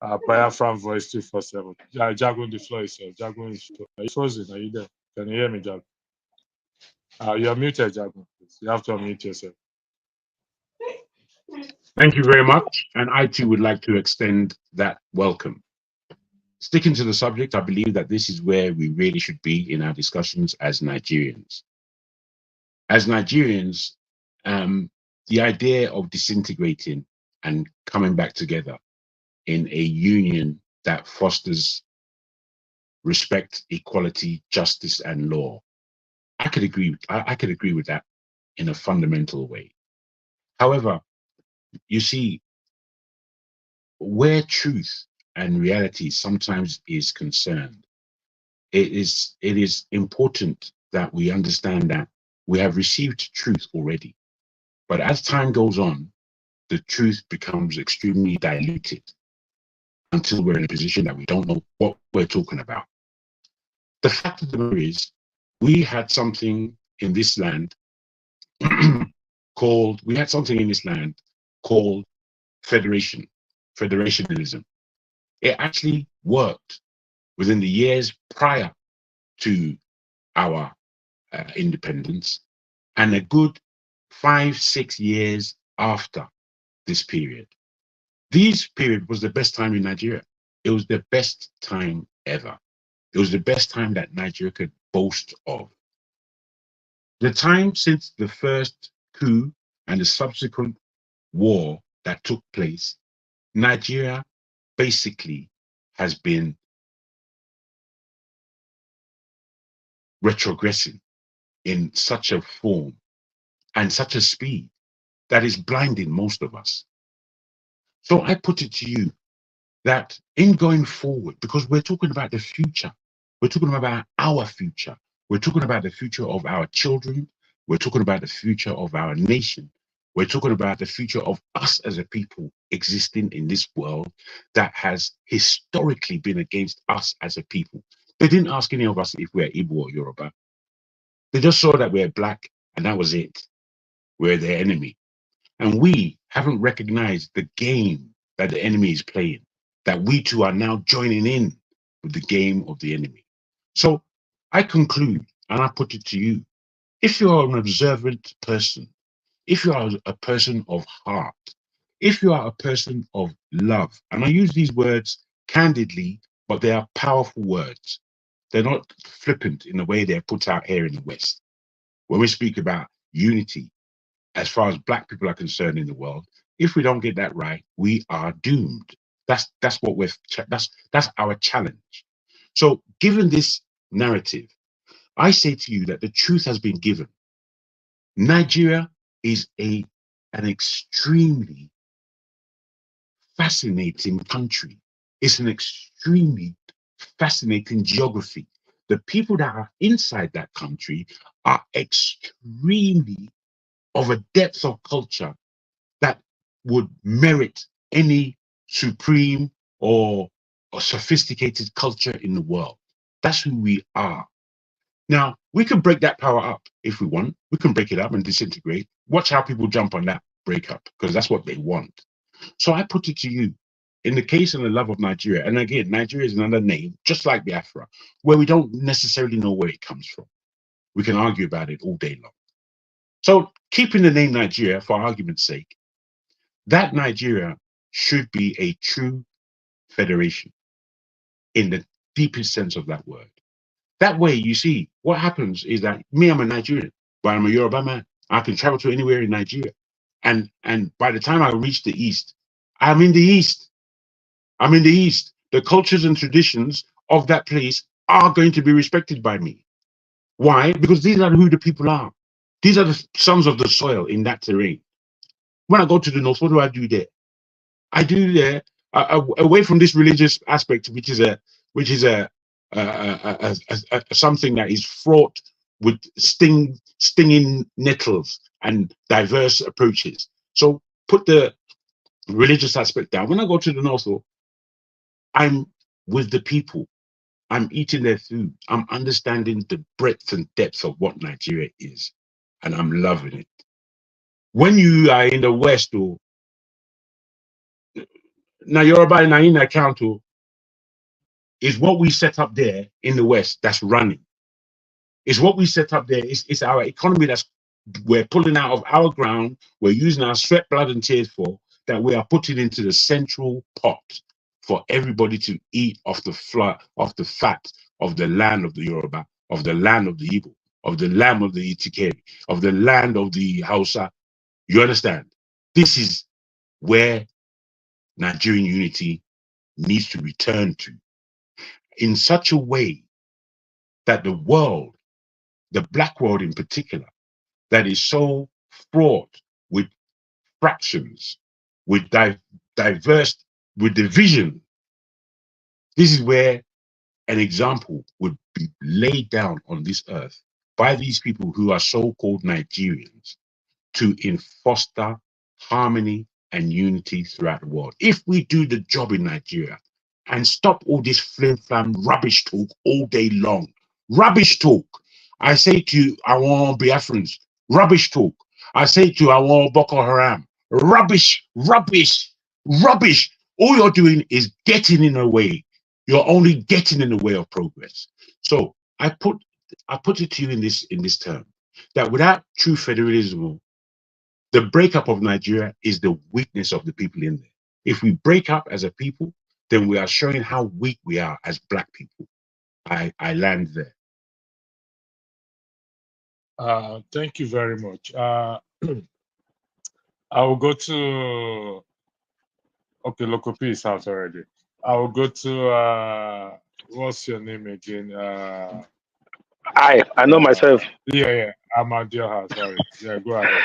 Biafra Voice 247. Jago, the floor is yours. Jago, are you frozen? Are you there? Can you hear me, Jago? You're muted, Jago. You have to unmute yourself. Thank you very much. And I too would like to extend that welcome. Sticking to the subject, I believe that this is where we really should be in our discussions as Nigerians. As Nigerians, the idea of disintegrating and coming back together in a union that fosters respect, equality, justice, and law, I could agree with that in a fundamental way. However, you see, where truth and reality sometimes is concerned, it is important that we understand that we have received truth already. But as time goes on, the truth becomes extremely diluted until we're in a position that we don't know what we're talking about. The fact of the matter is, we had something in this land called federationalism. It actually worked within the years prior to our independence, and a good 5-6 years after this period. This period was the best time in Nigeria. It was the best time ever. It was the best time that Nigeria could boast of. The time since the first coup and the subsequent war that took place, Nigeria basically has been retrogressing in such a form and such a speed that is blinding most of us. So I put it to you that in going forward, because we're talking about the future, we're talking about our future, we're talking about the future of our children, we're talking about the future of our nation, we're talking about the future of us as a people existing in this world that has historically been against us as a people. They didn't ask any of us if we're Igbo or Yoruba. They just saw that we're black and that was it. we're their enemy. And we haven't recognized the game that the enemy is playing, that we too are now joining in with the game of the enemy. So I conclude, and I put it to you, if you are an observant person, if you are a person of heart, if you are a person of love, and I use these words candidly, but they are powerful words. They're not flippant in the way they're put out here in the West. When we speak about unity, as far as Black people are concerned in the world, if we don't get that right, we are doomed. That's what that's our challenge. So, given this narrative, I say to you that the truth has been given. Nigeria is an extremely fascinating country. It's an extremely fascinating geography. The people that are inside that country are extremely of a depth of culture that would merit any supreme or sophisticated culture in the world. That's who we are. Now, we can break that power up if we want. We can break it up and disintegrate. Watch how people jump on that breakup, because that's what they want. So I put it to you, in the case and the love of Nigeria, and again, Nigeria is another name, just like Biafra, where we don't necessarily know where it comes from. We can argue about it all day long. So keeping the name Nigeria, for argument's sake, that Nigeria should be a true federation in the deepest sense of that word. That way, you see, what happens is that I'm a Nigerian, but I'm a Yoruba man. I can travel to anywhere in Nigeria. And by the time I reach the East, I'm in the East. I'm in the East. The cultures and traditions of that place are going to be respected by me. Why? Because these are who the people are. These are the sons of the soil in that terrain. When I go to the North, what do I do there? I do there, away from this religious aspect, which is something that is fraught with stinging nettles and diverse approaches. So put the religious aspect down. When I go to the North, I'm with the people. I'm eating their food. I'm understanding the breadth and depth of what Nigeria is, and I'm loving it. When you are in the West, now Yoruba and Naina account is what we set up there in the West that's running. It's what we set up there. It's our economy we're pulling out of our ground. We're using our sweat, blood, and tears for, that we are putting into the central pot for everybody to eat off the fat of the land of the Yoruba, of the land of the Igbo, of the land of the Itikeri, of the land of the Hausa. You understand? This is where Nigerian unity needs to return to, in such a way that the world, the Black world in particular, that is so fraught with fractions, with diverse, with division. This is where an example would be laid down on this earth by these people who are so-called Nigerians to foster harmony and unity throughout the world. If we do the job in Nigeria and stop all this flim-flam rubbish talk all day long, rubbish talk. I say to you, I want Biafrans, rubbish talk. I say to you, I want Boko Haram, rubbish, rubbish, rubbish. All you're doing is getting in the way. You're only getting in the way of progress. So I put it to you in this term, that without true federalism, the breakup of Nigeria is the weakness of the people in there. If we break up as a people, then we are showing how weak we are as Black people. I land there. Thank you very much. I will go to, okay, Local Peace House already. I will go to, what's your name again? I know myself. Yeah, I'm at your house. Sorry. Yeah, go ahead.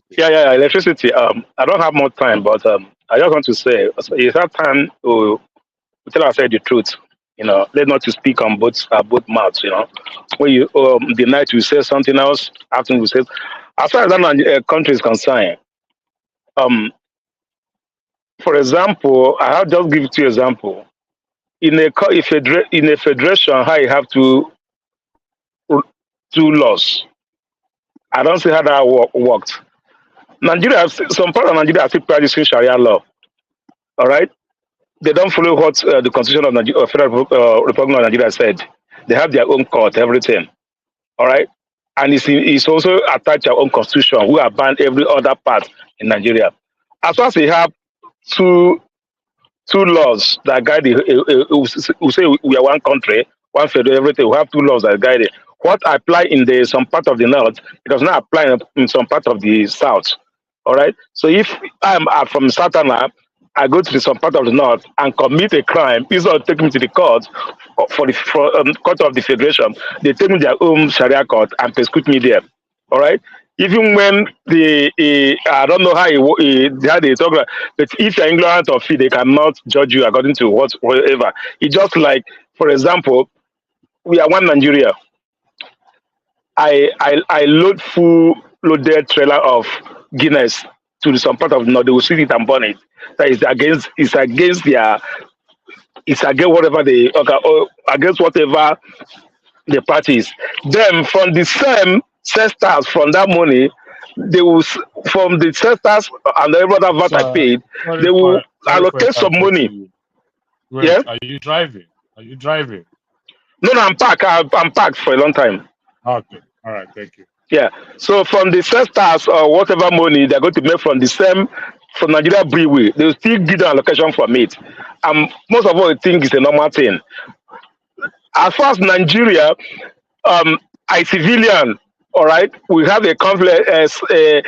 Yeah, electricity. I don't have more time, but I just want to say, it's that time to tell ourselves the truth. You know, let's not to speak on both mouths. You know, when you the night you say something else, afternoon you say. As far as that country is concerned, for example, I have just give you an example. In a federation, how you have two laws. I don't see how that worked. Nigeria, some part of Nigeria are still practicing Sharia law. All right, they don't follow what the Constitution of Nigeria, Federal Republic of Nigeria said. They have their own court, everything. All right, and it's also attached to our own Constitution. We have banned every other part in Nigeria. As far as we have two laws that guide we say we are one country, one federal, everything. We have two laws that guide it. What apply in some part of the north, it does not apply in some part of the south. All right. So if I'm from Southern, I go to some part of the north and commit a crime, instead of taking me to the court for the court of the federation, they take me to their own Sharia court and persecute me there. All right. Even when I don't know how they talk about, but if you're ignorant of it, they cannot judge you according to whatever. It's just like, for example, we are one Nigeria. I loaded trailer of Guinness to some part of the north. They will see it and burn it. That is against whatever against whatever the parties. Then from the same sectors, from that money, they will from the sectors and every other VAT I paid, they will allocate some money. Wait, yeah. Are you driving? Are you driving? No, I'm parked. I'm parked for a long time. Okay. All right. Thank you. Yeah. So from the sectors or whatever money they're going to make from Nigeria Brewery, they will still give an allocation from it. Most of all, I think it's a normal thing. As far as Nigeria, I civilian, all right, we have a conflict, a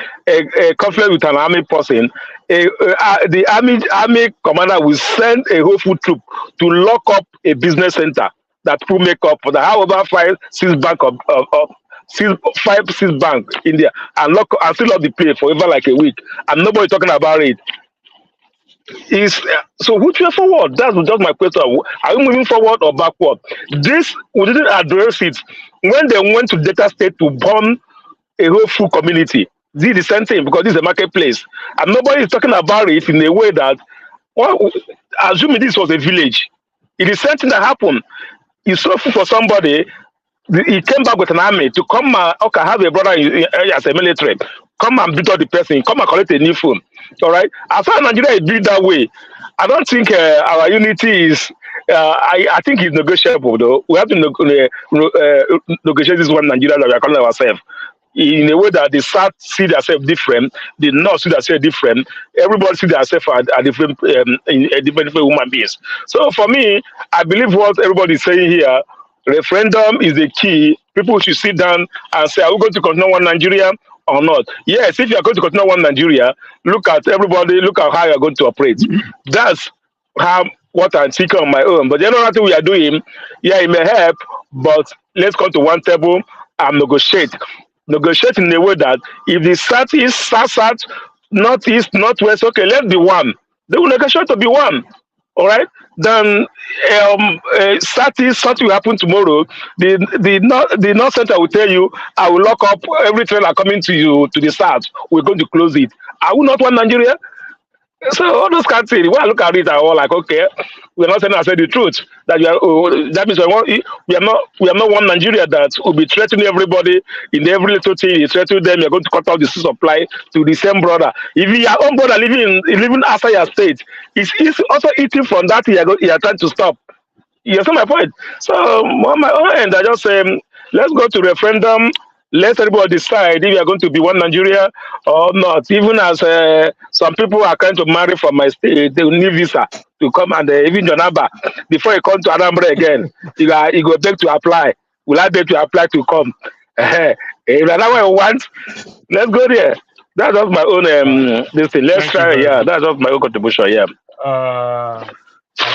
conflict with an army person. The army commander will send a whole food troop to lock up a business center that will make up for the however 5-6 bank of 5-6 bank in there and still lock the place for over like a week, and nobody talking about it. So which way forward? That's just my question. Are we moving forward or backward? We didn't address it when they went to Delta State to bomb a whole full community. This is the same thing because this is a marketplace, and nobody is talking about it in a way that, well, assuming this was a village, it is something that happened. You saw food for somebody. He came back with an army to come have a brother as a military. Come and beat up the person. Come and collect a new phone. All right. As far as Nigeria is built that way, I don't think our unity is. I think it's negotiable though. We have to negotiate this one Nigeria that we are calling ourselves in a way that the South see themselves different, the North see themselves different. Everybody see themselves as different human beings. So for me, I believe what everybody is saying here. Referendum is the key. People should sit down and say, are we going to continue one Nigeria or not? Yes, if you are going to continue one Nigeria, look at everybody, look at how you are going to operate. That's what I'm thinking on my own. But the other thing we are doing, yeah, it may help, but let's come to one table and negotiate. Negotiate in a way that if the South is South, Northeast, Northwest, okay, let's be one. They will negotiate to be one. All right. Then South will happen tomorrow. The North Center will tell you, I will lock up every trailer coming to you to the South. We're going to close it. Are we not one Nigeria? So all those countries, when I look at it, I'm all like, okay, we're not saying I said the truth. That that means we are not one Nigeria that will be threatening everybody in every little thing. You threaten them, you're going to cut off the supply to the same brother. If your own brother living outside your state, he's also eating from that you are trying to stop. You see my point? So on my own end, I just say, let's go to referendum. Let everybody decide if you are going to be one Nigeria or not. Even as some people are trying to marry from my state, they will need visa to come, and even Jonaba, before you come to Anambra again, you go beg to apply. Will I beg to apply to come? If that's what I want, let's go there. That's just my own this thing. Let's try. Yeah, that's just my own contribution. Yeah. I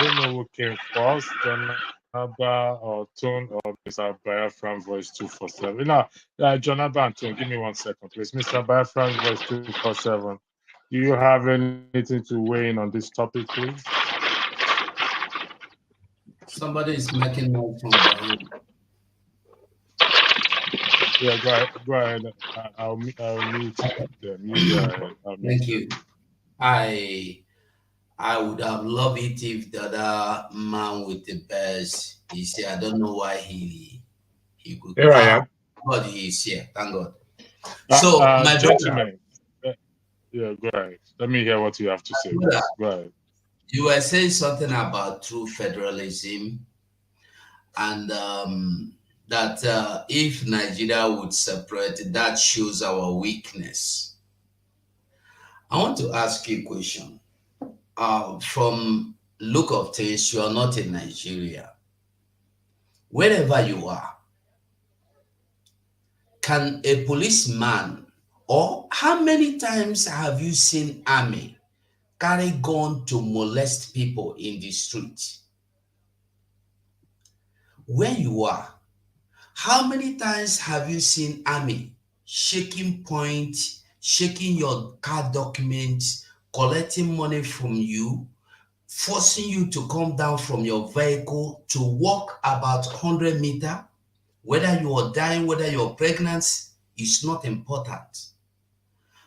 don't know who came first, Jonaba or Tone or Mr. Biafran voice 247. Now, Jonaba and Tone, give me 1 second, please. Mr. Biafran voice 247. Do you have anything to weigh in on this topic, please? Somebody is making noise from behind. Yeah, go ahead. I'll mute them. Thank you. I would have loved it if the other man with the best is here. I don't know why he could. Here I am. But he is here. Thank God. So, my gentlemen, yeah, go ahead. Let me hear what you have to say. Please. Go ahead. You were saying something about true federalism, and that if Nigeria would separate, that shows our weakness. I want to ask you a question. From look of things, you are not in Nigeria. Wherever you are, can a policeman, or how many times have you seen army carry gun to molest people in the street? Where you are, how many times have you seen army shaking point, shaking your car documents, collecting money from you, forcing you to come down from your vehicle to walk about 100 meters? Whether you are dying, whether you're pregnant, is not important.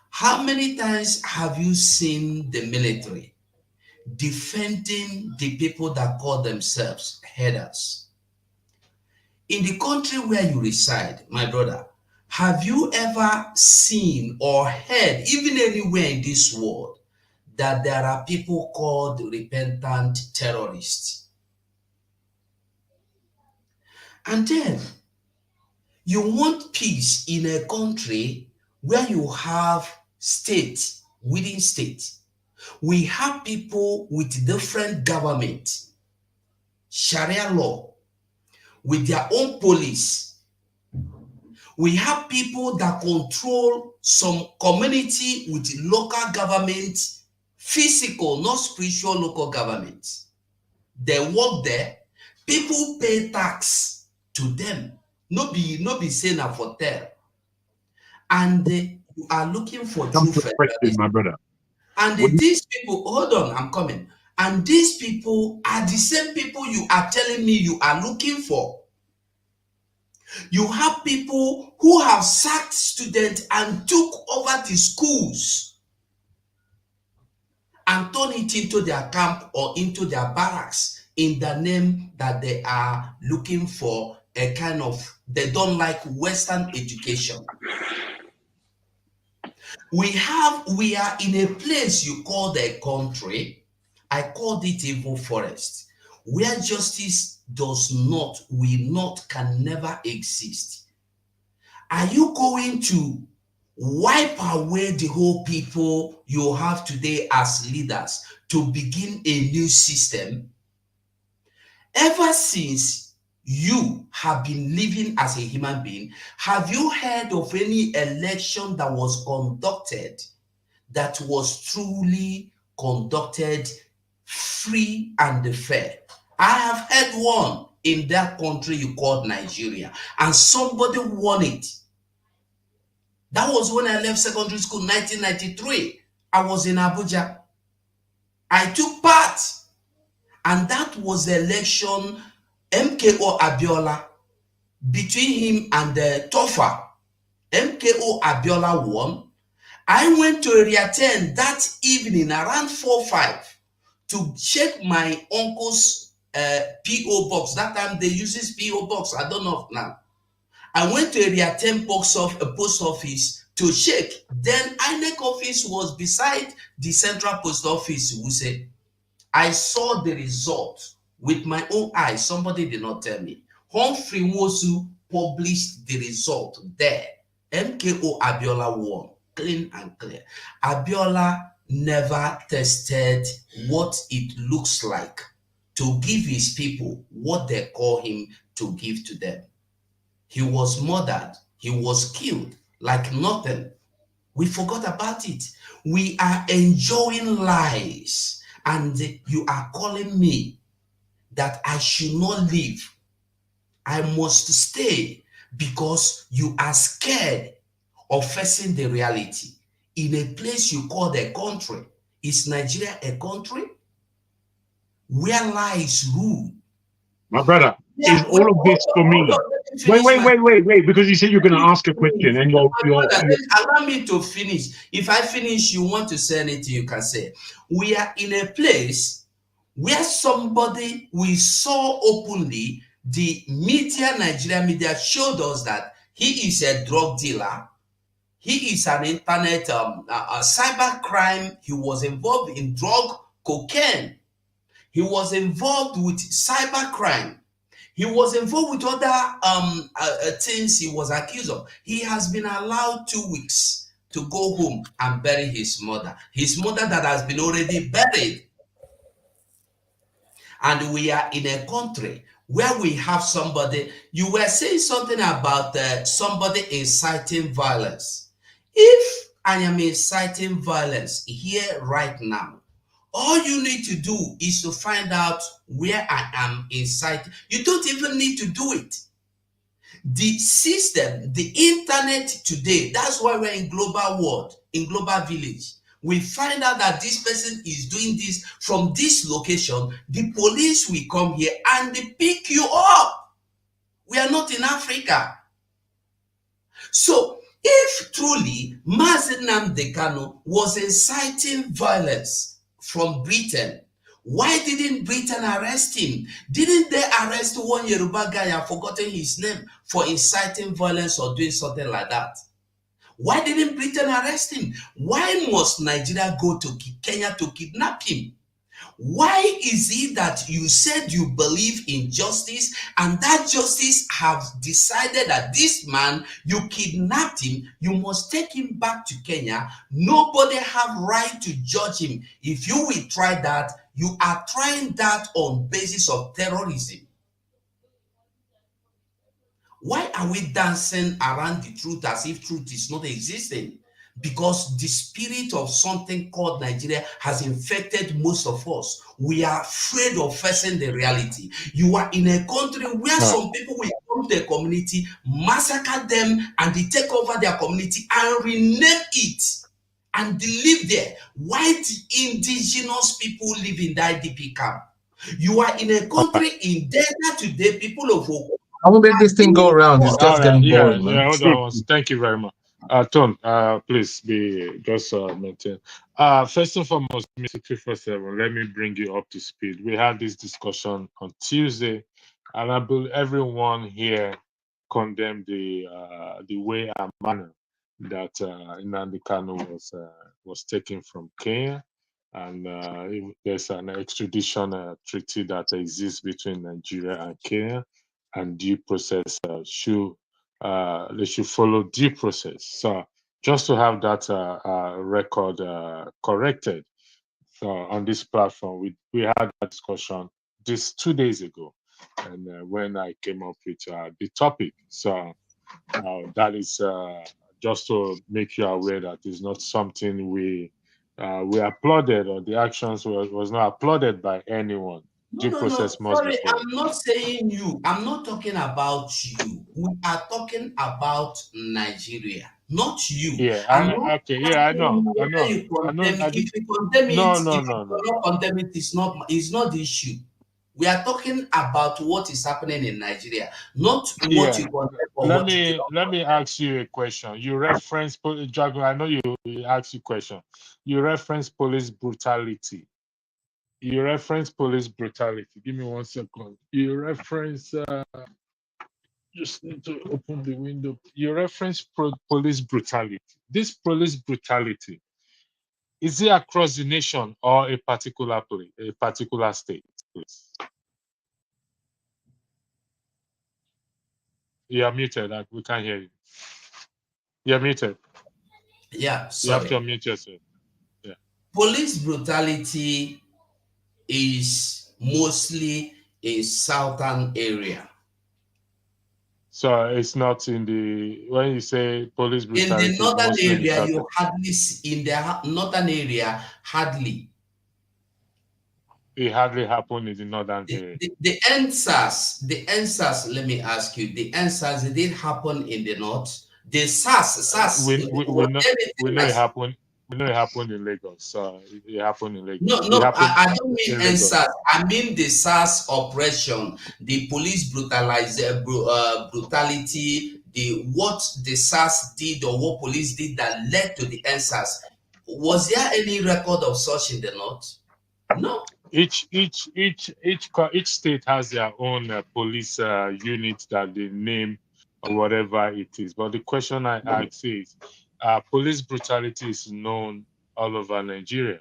How many times have you seen the military defending the people that call themselves headers? In the country where you reside, my brother, have you ever seen or heard, even anywhere in this world, that there are people called repentant terrorists? And then you want peace in a country where you have state within state. We have people with different government, Sharia law, with their own police. We have people that control some community with local government, physical, not spiritual local government. They work there. People pay tax to them. No be saying a for tell. And you are looking for true federalism, my brother. And these people, hold on, I'm coming. And these people are the same people you are telling me you are looking for. You have people who have sacked students and took over the schools and turned it into their camp or into their barracks in the name that they are looking for a kind of, they don't like Western education. We are in a place you call the country. I called it evil forest, where justice will not, can never exist. Are you going to wipe away the whole people you have today as leaders to begin a new system? Ever since you have been living as a human being, have you heard of any election that was conducted that was truly conducted free and fair? I have heard one in that country you called Nigeria, and somebody won it. That was when I left secondary school, 1993. I was in Abuja. I took part, and that was the election MKO Abiola, between him and Tofa. MKO Abiola won. I went to Area 10 that evening around 4-5 to check my uncle's P.O. box. That time they uses P.O. box. I don't know now. I went to Area 10 post office to check. Then INEC office was beside the central post office. We say, I saw the result with my own eyes. Somebody did not tell me. Humphrey Wosu published the result there. MKO Abiola won, clean and clear. Abiola never tested what it looks like to give his people what they call him to give to them. He was murdered. He was killed like nothing. We forgot about it. We are enjoying lies, and you are calling me that I should not leave. I must stay because you are scared of facing the reality. In a place you call the country, is Nigeria a country where lies rule? My brother, is all of this for me? Wait, because you said you're going to ask a question and you're allow me to finish. If I finish, you want to say anything, you can say. We are in a place where somebody we saw openly, the media, Nigerian media showed us that he is a drug dealer. He is an internet cyber crime. He was involved in drug, cocaine. He was involved with cyber crime. He was involved with other things he was accused of. He has been allowed 2 weeks to go home and bury his mother. His mother that has been already buried. And we are in a country where we have somebody, you were saying something about somebody inciting violence. If I am inciting violence here right now, all you need to do is to find out where I am inciting. You don't even need to do it. The system, the internet today, that's why we're in global world, in global village. We find out that this person is doing this from this location. The police will come here and they pick you up. We are not in Africa. So if truly Nnamdi Kanu was inciting violence from Britain, why didn't Britain arrest him? Didn't they arrest one Yoruba guy, I've forgotten his name, for inciting violence or doing something like that? Why didn't Britain arrest him? Why must Nigeria go to Kenya to kidnap him? Why is it that you said you believe in justice and that justice have decided that this man, you kidnapped him, you must take him back to Kenya? Nobody have right to judge him. If you will try that, you are trying that on basis of terrorism. Why are we dancing around the truth as if truth is not existing? Because the spirit of something called Nigeria has infected most of us. We are afraid of facing the reality. You are in a country where some people will come to a community, massacre them, and they take over their community and rename it. And they live there. White indigenous people live in the IDP camp. You are in a country in Delta today, people of I will make this thing go around. It's just getting boring, man. Yeah, hold on. Thank you very much. Ton, please be just maintain. First and foremost, Mr. 347, let me bring you up to speed. We had this discussion on Tuesday, and I believe everyone here condemned the way and manner that Nnamdi Kanu was taken from Kenya, and there's an extradition treaty that exists between Nigeria and Kenya, and due process they should follow due process. So just to have that record corrected. So on this platform, we had a discussion this 2 days ago, and when I came up with the topic. So that is just to make you aware that it's not something we applauded, or the actions was not applauded by anyone. Due process must sorry, be followed. I'm not saying you. I'm not talking about you. We are talking about Nigeria, not you. Yeah, I know. If you condemn it, no. if you cannot condemn it, it's not the issue. We are talking about what is happening in Nigeria, not what you condemn or let what me you let me ask you a question. You reference Jago. I know you asked you a question. You reference police brutality. Give me 1 second. You reference. Just need to open the window. You reference police brutality. This police brutality, is it across the nation or a particular place, a particular state? Please. You are muted. We can't hear you. You're muted. Yeah, sorry. You have to unmute yourself. Yeah. Police brutality is mostly in southern area. So it's not in the, when you say police brutality, in the northern area, you hardly see, in the northern area, hardly. It hardly happened in the northern area. The answers, let me ask you, the answers, did it happen in the north? The SARS. We know it happened. We know it happened in Lagos. It happened in Lagos. No, I don't mean answers. I mean the SARS operation, the police brutality, what the SARS did or what police did that led to the answers. Was there any record of such in the north? No. Each state has their own police unit that they name or whatever it is. But the question I ask is, police brutality is known all over Nigeria.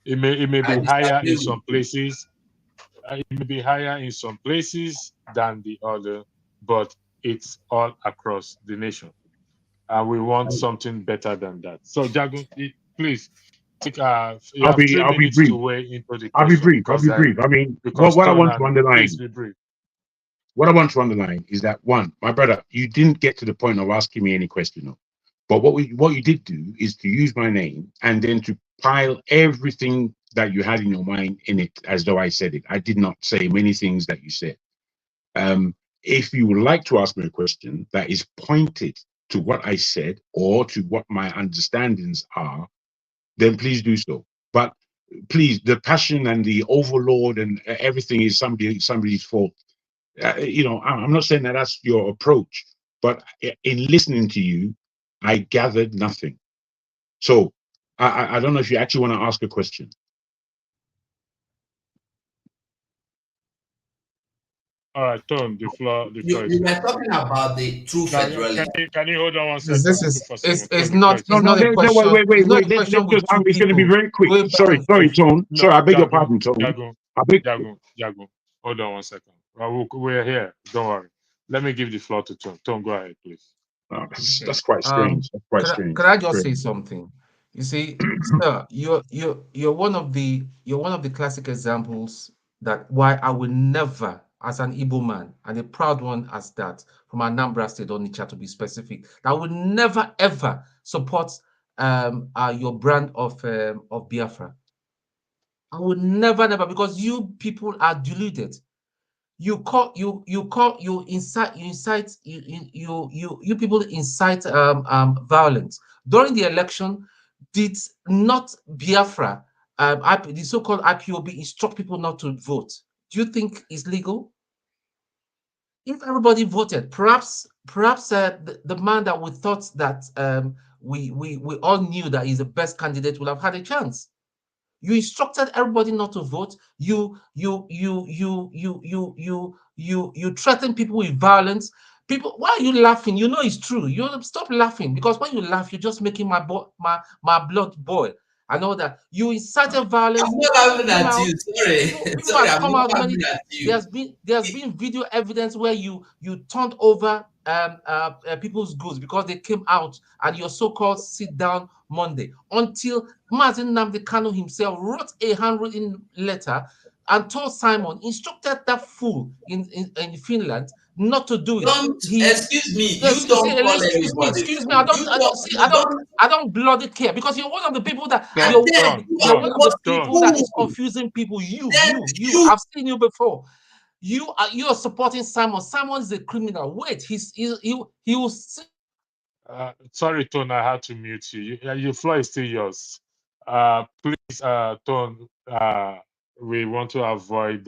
It may be higher in some places. It may be higher in some places than the other, but it's all across the nation. And we want something better than that. So, Jago, please, take, you have 3 minutes to weigh into the question. I'll be brief. I mean, what I want to underline. Please be brief. What I want to underline is that, one, my brother, you didn't get to the point of asking me any question. But what you did do is to use my name and then to pile everything that you had in your mind in it as though I said it. I did not say many things that you said. If you would like to ask me a question that is pointed to what I said or to what my understandings are, then please do so. But please, the passion and the overload and everything is somebody's fault. I'm not saying that that's your approach, but in listening to you, I gathered nothing. So I don't know if you actually want to ask a question. All right, Tom, the floor is you were talking about the true federalism. Can you hold on one second? It's not a question. Wait. It's going to be very quick. Sorry, Tom. Sorry, I beg your pardon, Tom. Jago, hold on 1 second. We're here. Don't worry. Let me give the floor to Tom. Tom, go ahead, please. Oh, that's quite strange. Can I just say something? You see, sir, you're one of the classic examples that why I will never, as an Igbo man and a proud one as that, from Anambra State, Onitsha to be specific, I will never ever support your brand of Biafra. I would never, because you people are deluded. You people incite violence during the election. Did not Biafra, the so-called IPOB, instruct people not to vote? Do you think it's legal? If everybody voted, perhaps the man that we thought that we all knew that he's the best candidate will have had a chance. You instructed everybody not to vote. You threaten people with violence. People, why are you laughing? You know it's true. You stop laughing, because when you laugh, you're just making my blood boil. I know that you incited violence. I'm not laughing at you. Sorry. People have come out many. There's been video evidence where you turned over people's goods because they came out and your so-called sit down Monday, until Nnamdi Kanu himself wrote a handwritten letter and told Simon, instructed that fool in Finland not to do it. Excuse me. You don't call anybody. Excuse me. I don't bloody care, because you're one of the people that you're one of the people that is confusing people. You. I've seen you before. You are supporting Simon. Simon is a criminal. Wait, he was. Sorry, Tone, I had to mute you. Your floor is still yours. Please, Tone, we want to avoid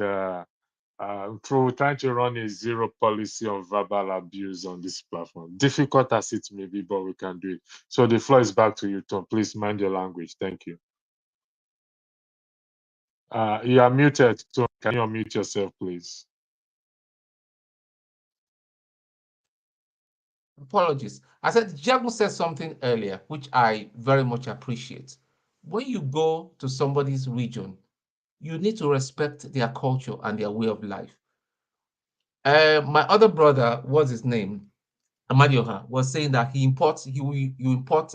we're trying to run a zero policy on verbal abuse on this platform. Difficult as it may be, but we can do it. So the floor is back to you, Tom. Please mind your language. Thank you. You are muted, Tom. Can you unmute yourself, please? Apologies. I said Jago said something earlier, which I very much appreciate. When you go to somebody's region, you need to respect their culture and their way of life. My other brother, what's his name? Amadioha, was saying that you import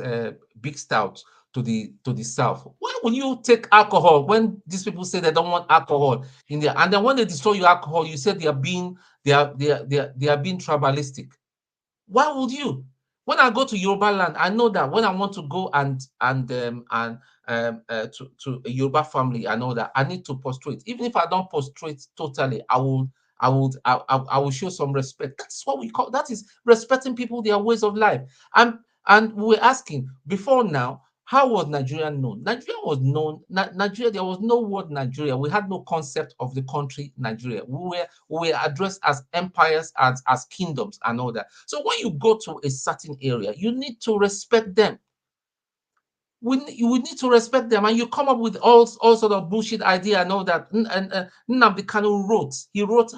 big stout to the south. Why would you take alcohol when these people say they don't want alcohol in there, and then when they destroy your alcohol, you say they are being tribalistic? Why would you? When I go to Yoruba land, I know that when I want to go to a Yoruba family, I know that I need to prostrate. Even if I don't prostrate totally, I will show some respect. That's what we call, that is respecting people, their ways of life. And we're asking before now, how was Nigeria known? Nigeria was known. Nigeria, there was no word Nigeria. We had no concept of the country Nigeria. We were addressed as empires, as kingdoms, and all that. So when you go to a certain area, you need to respect them. We need to respect them, and you come up with all sort of bullshit idea. I know that Nnamdi Kanu wrote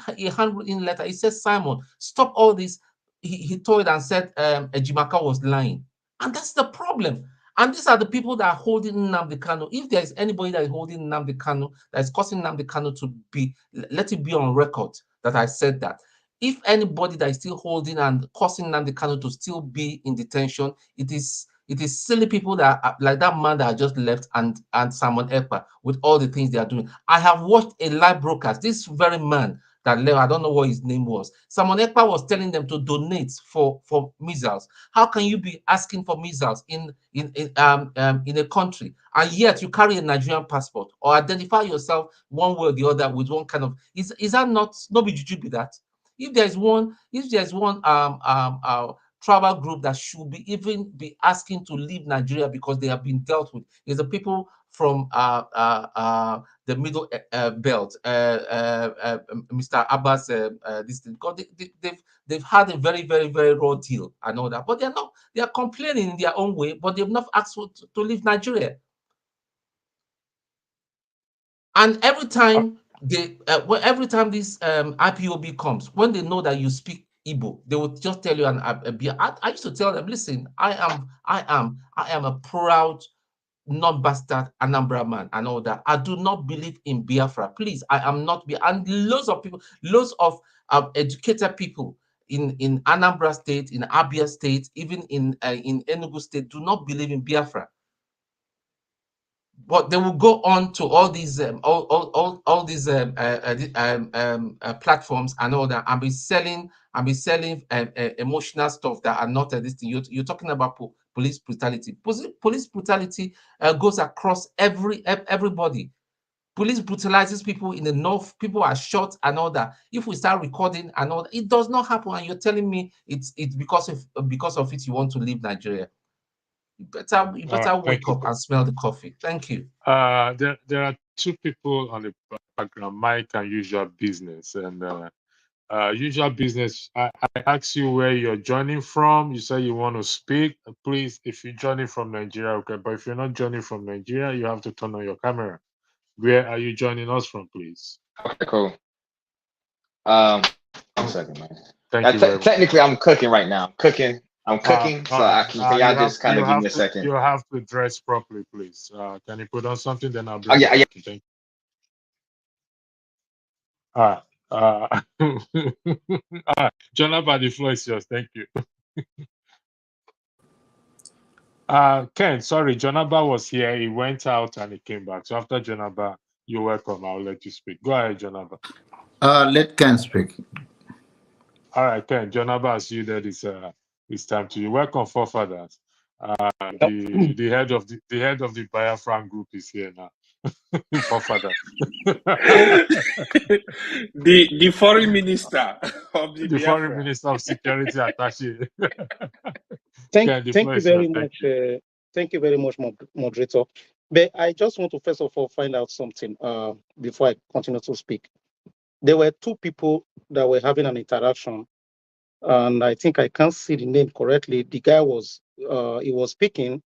a handwritten letter. He said, Simon, stop all this. He told and said Ejimaka was lying. And that's the problem. And these are the people that are holding Nnamdi Kanu. If there is anybody that is holding Nnamdi Kanu, that is causing Nnamdi Kanu to be, let it be on record that I said that. If anybody that is still holding and causing Nnamdi Kanu to still be in detention, it is silly people that are, like that man that I just left and Simon Ekpa, with all the things they are doing. I have watched a live broadcast. This very man that left, I don't know what his name was. Simon Ekpa was telling them to donate for missiles. How can you be asking for missiles in a country, and yet you carry a Nigerian passport or identify yourself one way or the other with one kind of, is that not be juju be that? If there's one tribal group that should be asking to leave Nigeria because they have been dealt with, is the people from the middle belt, Mr. Abbas, this thing, because they've had a very, very, very raw deal and all that, but they are complaining in their own way, but they've not asked to leave Nigeria. And every time every time this IPOB comes, when they know that you speak Igbo, they will just tell you I used to tell them, listen, I am a proud non-bastard Anambra man and all that. I do not believe in Biafra. Please, I am not. And loads of people, loads of educated people in Anambra State, in Abia State, even in Enugu State, do not believe in Biafra. But they will go on to all these all these platforms and all that, and be selling emotional stuff that are not this thing. You're talking about police brutality. Police brutality goes across everybody. Police brutalizes people in the north. People are shot and all that. If we start recording and all that, it does not happen. And you're telling me it's because of it you want to leave Nigeria. You better wake up and smell the coffee. Thank you. There are two people on the background, Mike and Usual Business. And Usual Business, I asked you where you're joining from. You say you want to speak. Please, if you're joining from Nigeria, okay. But if you're not joining from Nigeria, you have to turn on your camera. Where are you joining us from, please? Okay, cool. 1 second, man. Thank you. Technically, I'm cooking right now. I'm cooking, so can y'all just kind of give me a second? You have to dress properly, please. Can you put on something? Then I'll bring yeah. Thank you. All right. Jonathan, the floor is yours. Thank you. Ken, sorry, Jonaba was here. He went out and he came back. So after Jonaba, you're welcome. I'll let you speak. Go ahead, Jonaba. Let Ken speak. All right, Ken. Jonaba, as you there, it's time to you. Welcome, forefathers. The head of the Biafran group is here now. Forefather. the foreign minister of the Biafra. Foreign minister of security attaché. Thank you very much. Thank you very much, moderator. But I just want to first of all find out something before I continue to speak. There were two people that were having an interaction, and I think I can't see the name correctly. The guy was he was speaking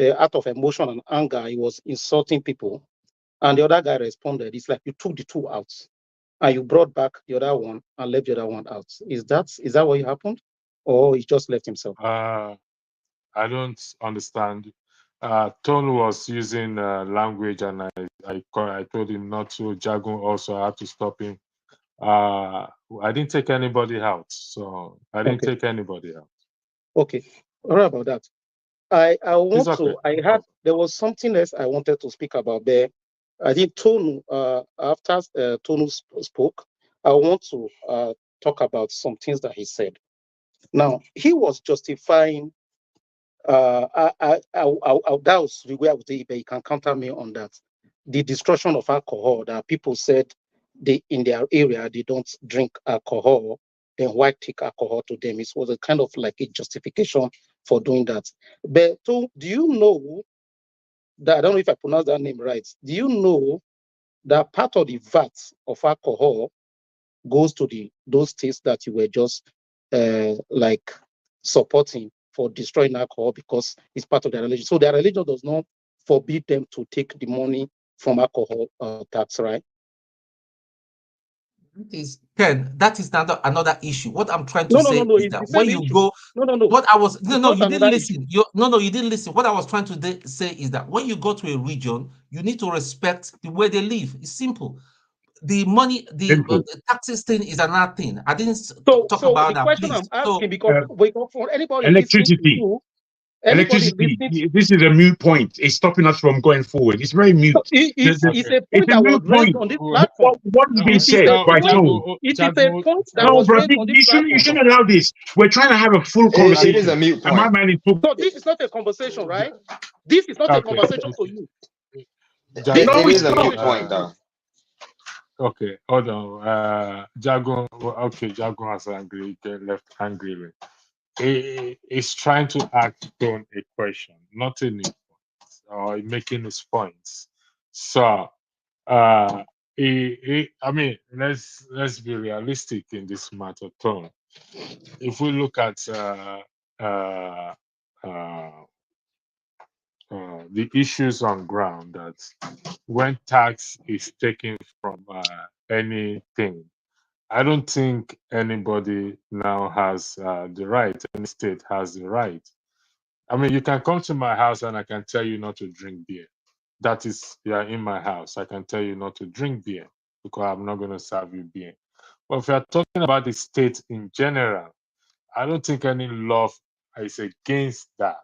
out of emotion and anger. He was insulting people, and the other guy responded. It's like you took the two out, and you brought back the other one and left the other one out. Is that what happened, or he just left himself? I don't understand. Tone was using language, and I told him not to jargon. Also, I had to stop him. I didn't take anybody out, so I didn't take anybody out. Okay, sorry about that. I want to. I had there was something else I wanted to speak about there. I think Tonu. After Tonu spoke, I want to talk about some things that he said. Now he was justifying. That was the way I would say, but you can counter me on that. The destruction of alcohol that people said in their area they don't drink alcohol, then why take alcohol to them? It was a kind of like a justification for doing that. But do you know that, I don't know if I pronounced that name right, do you know that part of the VAT of alcohol goes to those states that you were just like supporting for destroying alcohol because it's part of their religion? So their religion does not forbid them to take the money from alcohol tax, right? Ken, that is another issue. What I'm trying to say is that when you go, what I was you didn't listen. You didn't listen. What I was trying to say is that when you go to a region, you need to respect the way they live. It's simple. The money, the taxes thing is another thing. I didn't talk about that. The question I'm asking, because for anybody electricity. Electricity. This is a moot point. It's stopping us from going forward. It's very moot. It's a point that was raised on this platform. What has been said by Tone? It is a point that was raised on this platform. You shouldn't allow this. We're trying to have a full conversation. It is a moot point. My mind is so this is not a conversation, right? This is not a conversation for you. It is a moot point, though. Okay, hold on. Jago has left angrily. He's trying to ask Tone a question, not any points, or making his points. So, I mean, let's be realistic in this matter, Tone. If we look at the issues on ground, that when tax is taken from anything, I don't think anybody now has the right, any state has the right. I mean, you can come to my house and I can tell you not to drink beer. That is, you are in my house. I can tell you not to drink beer because I'm not going to serve you beer. But if you're talking about the state in general, I don't think any law is against that.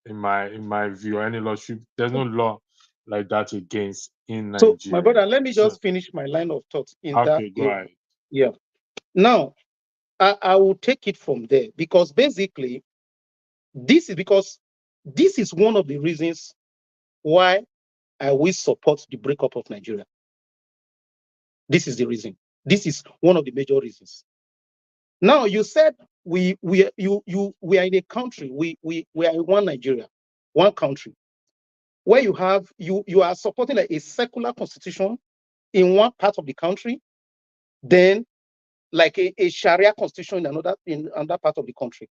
In my view, any law there's no law like that against in Nigeria. So, my brother, let me just finish my line of thought in that. Okay, go ahead. Yeah. Now, I will take it from there, because basically, this is one of the reasons why I will support the breakup of Nigeria. This is the reason. This is one of the major reasons. Now, you said we are in a country, we are in one Nigeria, one country, where you are supporting like a secular constitution in one part of the country, then like a Sharia constitution in another part of the country.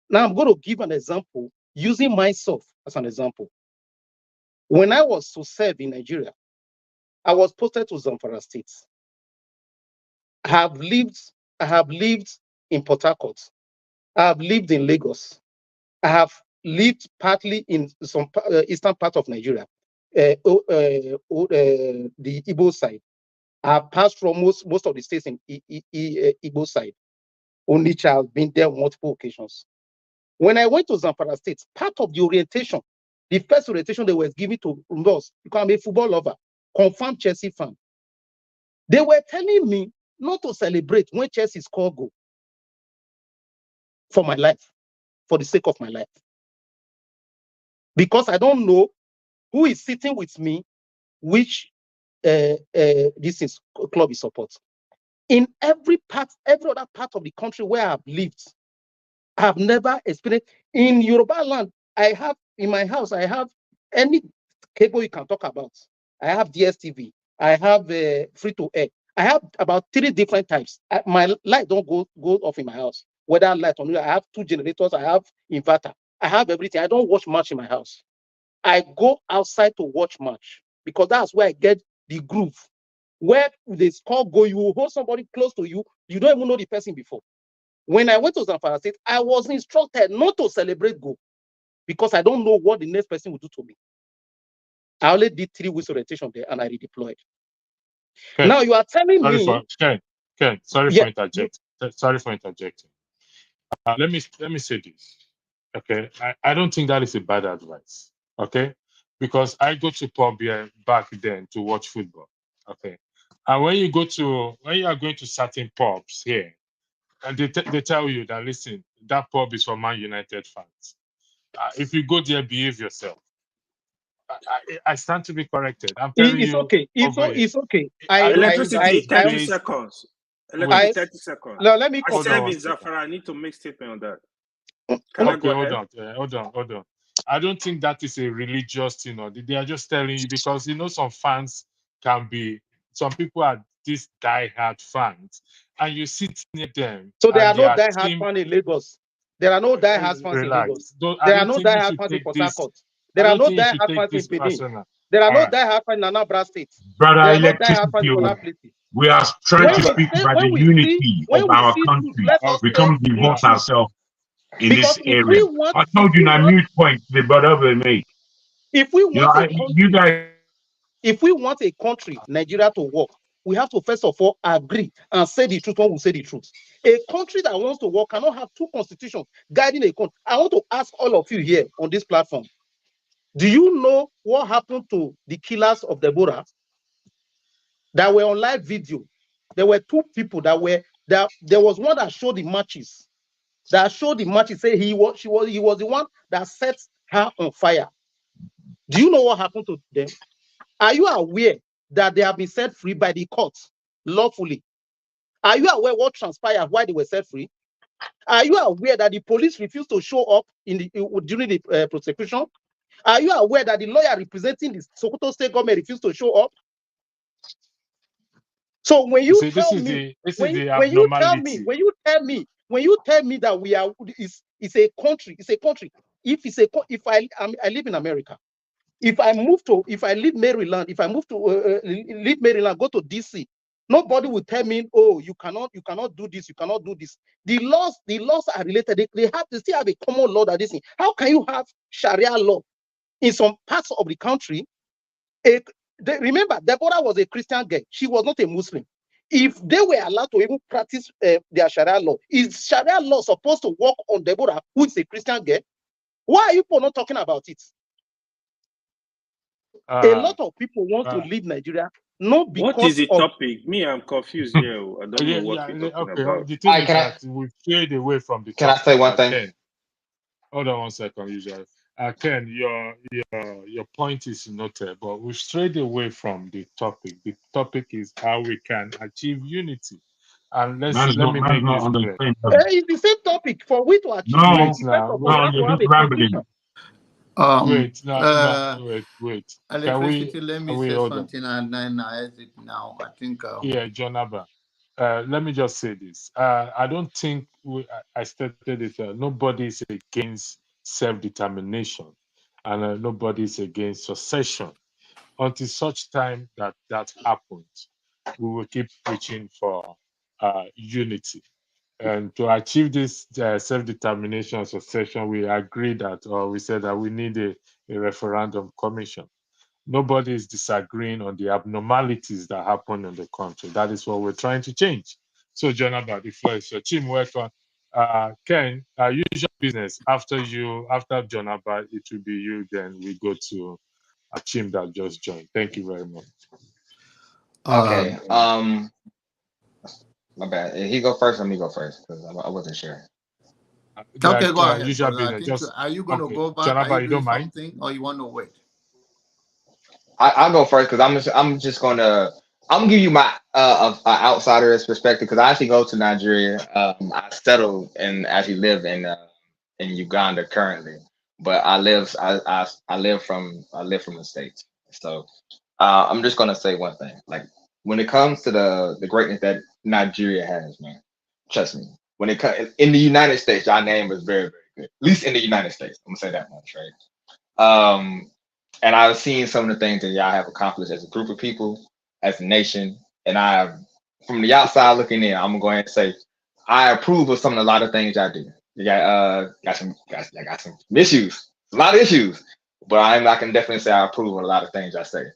Now I'm going to give an example using myself as an example. When I was to serve in Nigeria, I was posted to Zamfara State. I have lived in Port Harcourt. I have lived in Lagos. I have lived partly in some eastern part of Nigeria, the Igbo side. I have passed from most of the states in Igbo side. Onitsha has been there on multiple occasions. When I went to Zamfara State, part of the orientation, the first orientation they were giving to us, because I'm a football lover, confirmed Chelsea fan. They were telling me not to celebrate when Chelsea score goal for my life, for the sake of my life. Because I don't know who is sitting with me, which this club is support. In every other part of the country where I've lived, I have never experienced. In Yoruba land, in my house, I have any cable you can talk about. I have DSTV. I have free to air. I have about 3 different types. My light don't go off in my house. Whether light or not, I have 2 generators. I have inverter. I have everything. I don't watch match in my house. I go outside to watch match because that's where I get the groove. Where they score goal, you hold somebody close to you. You don't even know the person before. When I went to Zamfara State, I was instructed not to celebrate goal because I don't know what the next person will do to me. I only did 3 weeks orientation there and I redeployed. Ken, now you are telling me. Ken, sorry for interjecting. Let me say this. Okay, I don't think that is a bad advice. Okay, because I go to pub here back then to watch football. Okay, and when you are going to certain pubs here, and they tell you that, listen, that pub is for Man United fans. If you go there, behave yourself. I stand to be corrected. I'm telling you. Okay. It's okay. Electricity, 30 seconds. Electricity, 30 seconds. Now, let me I serve in Zafara. I need to make statement on that. Hold on. I don't think that is a religious thing. They are just telling you because some fans can be. Some people are these die-hard fans, and you sit near them. So there are no die-hard fans in Lagos. There are no die-hard fans in Lagos. There are no die-hard fans in Port Harcourt. There are no die-hard fans in Benin. There are no die-hard fans in Anambra State. Brother, there are no die-hard fans in Anambra State. We are trying to speak about the unity of our country. We can't divorce ourselves in this area. I told you, now mute point the brother will make. If we want you guys. If we want a country, Nigeria, to work, we have to first of all agree and say the truth when we say the truth. A country that wants to work cannot have two constitutions guiding a country. I want to ask all of you here on this platform, do you know what happened to the killers of Deborah that were on live video? There were two people that were there. There was one that showed the matches. Say he was the one that set her on fire. Do you know what happened to them? Are you aware that they have been set free by the courts lawfully? Are you aware what transpired why they were set free? Are you aware that the police refused to show up during the prosecution? Are you aware that the lawyer representing the Sokoto State government refused to show up? So when you tell me that we are, it's a country. If I live in America, if I leave Maryland, go to DC, nobody will tell me, oh, you cannot do this, you cannot do this. The laws are related. They still have a common law that this thing. How can you have Sharia law in some parts of the country? Remember, Deborah was a Christian girl. She was not a Muslim. If they were allowed to even practice their Sharia law, is Sharia law supposed to work on Deborah, who is a Christian girl? Why are you not talking about it? A lot of people want to leave Nigeria, not because what is the topic? Me, I'm confused here. I don't know what we're talking about. The thing is that we've strayed away from the topic. Can I say one thing? Hold on 1 second, usually. Ken, your point is noted, but we've strayed away from the topic. The topic is how we can achieve unity. And let me make this clear. It's the same topic for we to achieve unity. You're just rambling. Wait. Electricity, let me say something and then I exit now. I think. Yeah, John Abba. Let me just say this. I don't think I stated it. Nobody is against self-determination, and nobody is against secession. Until such time that happens, we will keep preaching for unity. And to achieve this self-determination secession, we agreed that, or we said that we need a referendum commission. Nobody is disagreeing on the abnormalities that happen in the country. That is what we're trying to change. So, Jonathan, the floor is your team. Welcome. Ken, usual business. After Jonathan, it will be you. Then we go to a team that just joined. Thank you very much. Okay. My bad. He go first or me go first? Because I wasn't sure. Okay, go ahead. Usual business. Are you going to go back? Jonathan, you don't mind? Or you want to wait? I'll go first because I'm gonna give you my outsider's perspective because I actually go to Nigeria. I settled and actually live in Uganda currently, but I live from the States. So I'm just gonna say one thing. Like when it comes to the greatness that Nigeria has, man, trust me. When it comes in the United States, our name is very, very good. At least in the United States, I'm gonna say that much, right? And I've seen some of the things that y'all have accomplished as a group of people, as a nation. And from the outside looking in, I'm gonna go ahead and say I approve of a lot of things y'all do. You got some issues, a lot of issues, but I can definitely say I approve of a lot of things I say.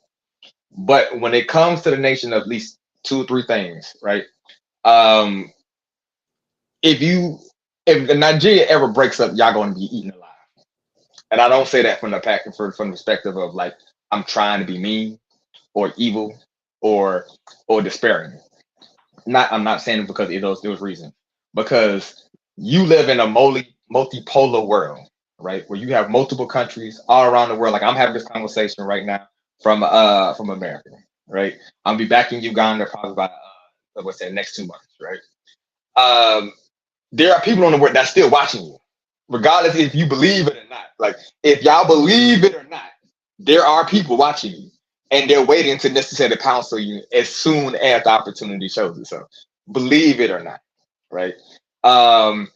But when it comes to the nation of at least 2 or 3 things, right? If Nigeria ever breaks up, y'all gonna be eaten alive. And I don't say that from the perspective of like I'm trying to be mean or evil or despairing. I'm not saying it because of those reasons. Because you live in a multipolar world, right? Where you have multiple countries all around the world. Like I'm having this conversation right now from America, right? I'll be back in Uganda probably about next 2 months, right? There are people on the world that's still watching you. Regardless if you believe it or not, like if y'all believe it or not, there are people watching you and they're waiting to necessarily counsel you as soon as the opportunity shows itself. Believe it or not, right? So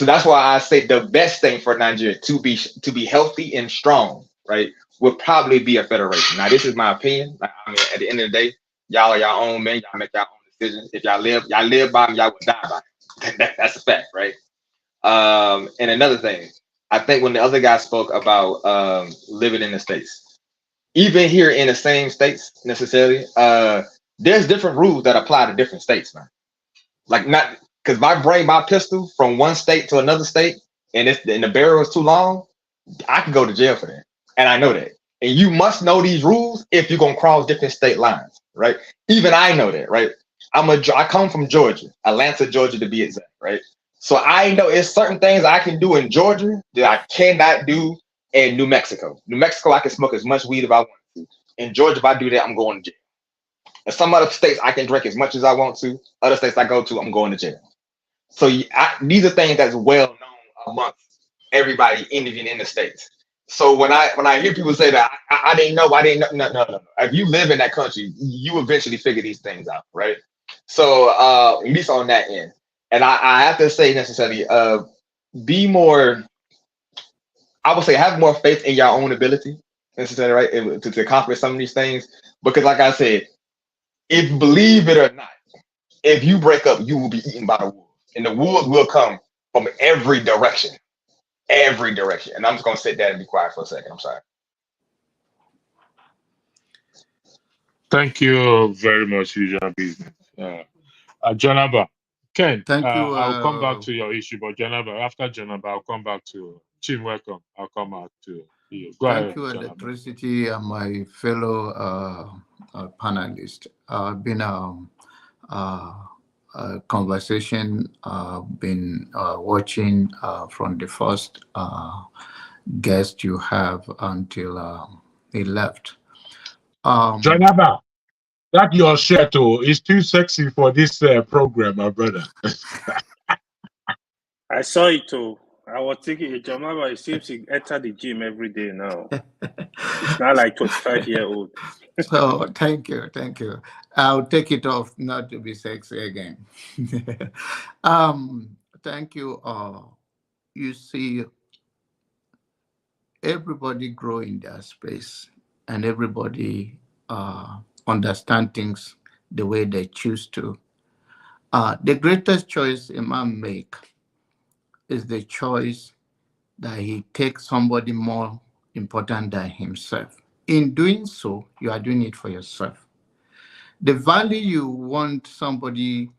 that's why I say the best thing for Nigeria to be healthy and strong, right, would probably be a federation. Now, this is my opinion. Like, I mean, at the end of the day, y'all are your own men. Y'all make your own decision. If y'all live by them, y'all will die by it. That's a fact, right? And another thing, I think when the other guy spoke about living in the States, even here in the same states necessarily, there's different rules that apply to different states, man. Like, not because if I bring my pistol from one state to another state and the barrel is too long, I can go to jail for that. And I know that. And you must know these rules if you're gonna cross different state lines, right? Even I know that, right? I come from Georgia, Atlanta, Georgia to be exact, right? So I know it's certain things I can do in Georgia that I cannot do in New Mexico. New Mexico, I can smoke as much weed if I want to. In Georgia, if I do that, I'm going to jail. In some other states, I can drink as much as I want to. Other states I go to, I'm going to jail. So these are things that's well known amongst everybody, even in the States. So when I hear people say that, I didn't know, no. If you live in that country, you eventually figure these things out, right? So at least on that end. And I have to say necessarily, be more, I would say, have more faith in your own ability, necessarily, right? To accomplish some of these things. Because like I said, if believe it or not, if you break up, you will be eaten by the wolves. And the wolves will come from every direction. Every direction. And I'm just going to sit there and be quiet for a second. I'm sorry. Thank you very much, Usual Business. Janaba, Ken, Thank you. I'll come back to your issue, but Janaba, after Janaba, I'll come back to Chin. Welcome. I'll come back to you. Go ahead. Thank you, Janaba. Electricity, and my fellow panelists. Been a conversation. Been watching from the first guest you have until he left. Janaba, that your shirt is too sexy for this program, my brother. I saw it too. I was thinking, Jamaba, it seems he enter the gym every day now. It's not like 25-year-old. So thank you. I'll take it off not to be sexy again. Thank you. You see, everybody grow in their space, and everybody understand things the way they choose to. The greatest choice a man make is the choice that he takes somebody more important than himself. In doing so, you are doing it for yourself. The value you want somebody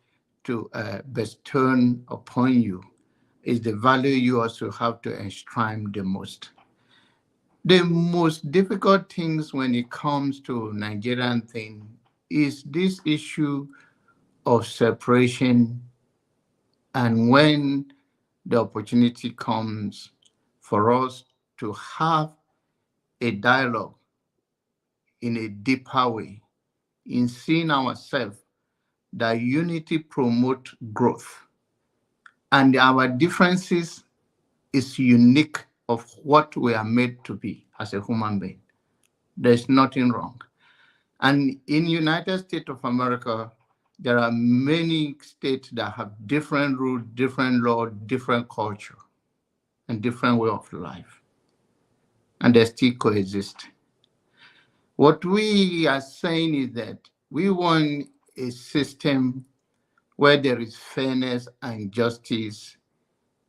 to bestow upon you is the value you also have to enshrine the most. The most difficult things when it comes to Nigerian thing is this issue of separation, and when the opportunity comes for us to have a dialogue in a deeper way, in seeing ourselves that unity promotes growth, and our differences is unique of what we are made to be as a human being. There's nothing wrong. And in United States of America, there are many states that have different rules, different law, different culture, and different way of life. And they still coexist. What we are saying is that we want a system where there is fairness and justice,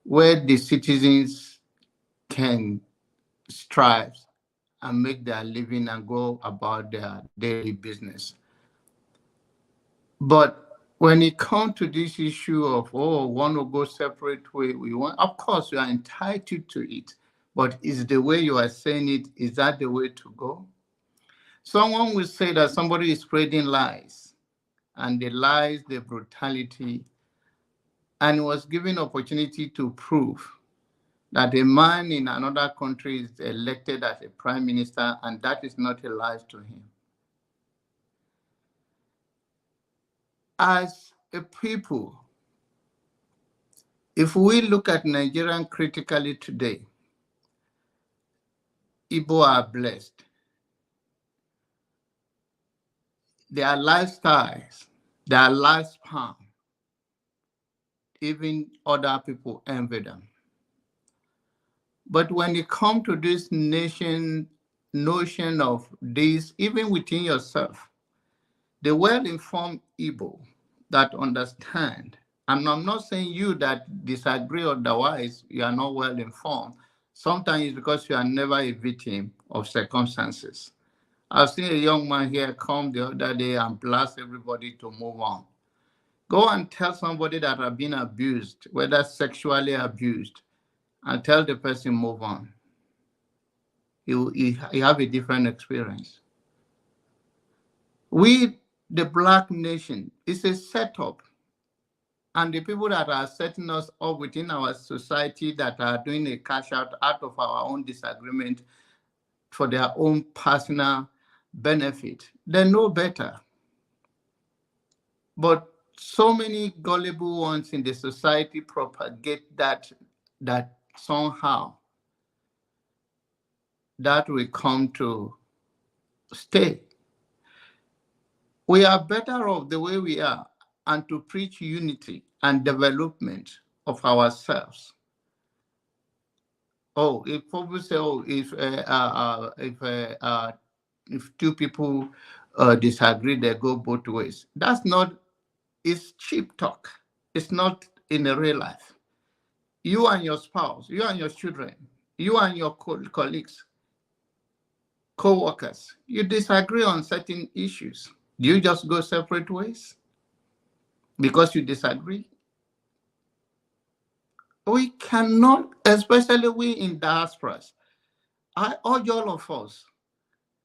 where the citizens can strive and make their living and go about their daily business. But when it comes to this issue of, want to go separate way, we want, of course, we are entitled to it. But is the way you are saying it, is that the way to go? Someone will say that somebody is spreading lies, and the lies, the brutality, and was given opportunity to prove that a man in another country is elected as a prime minister, and that is not a lie to him. As a people, if we look at Nigerian critically today, Igbo are blessed. Their lifestyles, their lifespan, even other people envy them. But when it comes to this notion of this, even within yourself, the well-informed Igbo that understand, and I'm not saying you that disagree otherwise, you are not well informed. Sometimes it's because you are never a victim of circumstances. I've seen a young man here come the other day and blast everybody to move on. Go and tell somebody that have been abused, whether sexually abused, and tell the person move on. You have a different experience. We, the Black nation, is a setup. And the people that are setting us up within our society that are doing a cash out of our own disagreement for their own personal benefit, they know better. But so many gullible ones in the society propagate that somehow that will come to stay. We are better off the way we are, and to preach unity and development of ourselves. Oh, if people say, oh, if two people disagree, they go both ways. That's not. It's cheap talk. It's not in a real life. You and your spouse, you and your children, you and your colleagues, co-workers, you disagree on certain issues. Do you just go separate ways because you disagree? We cannot, especially we in diasporas. I urge all of us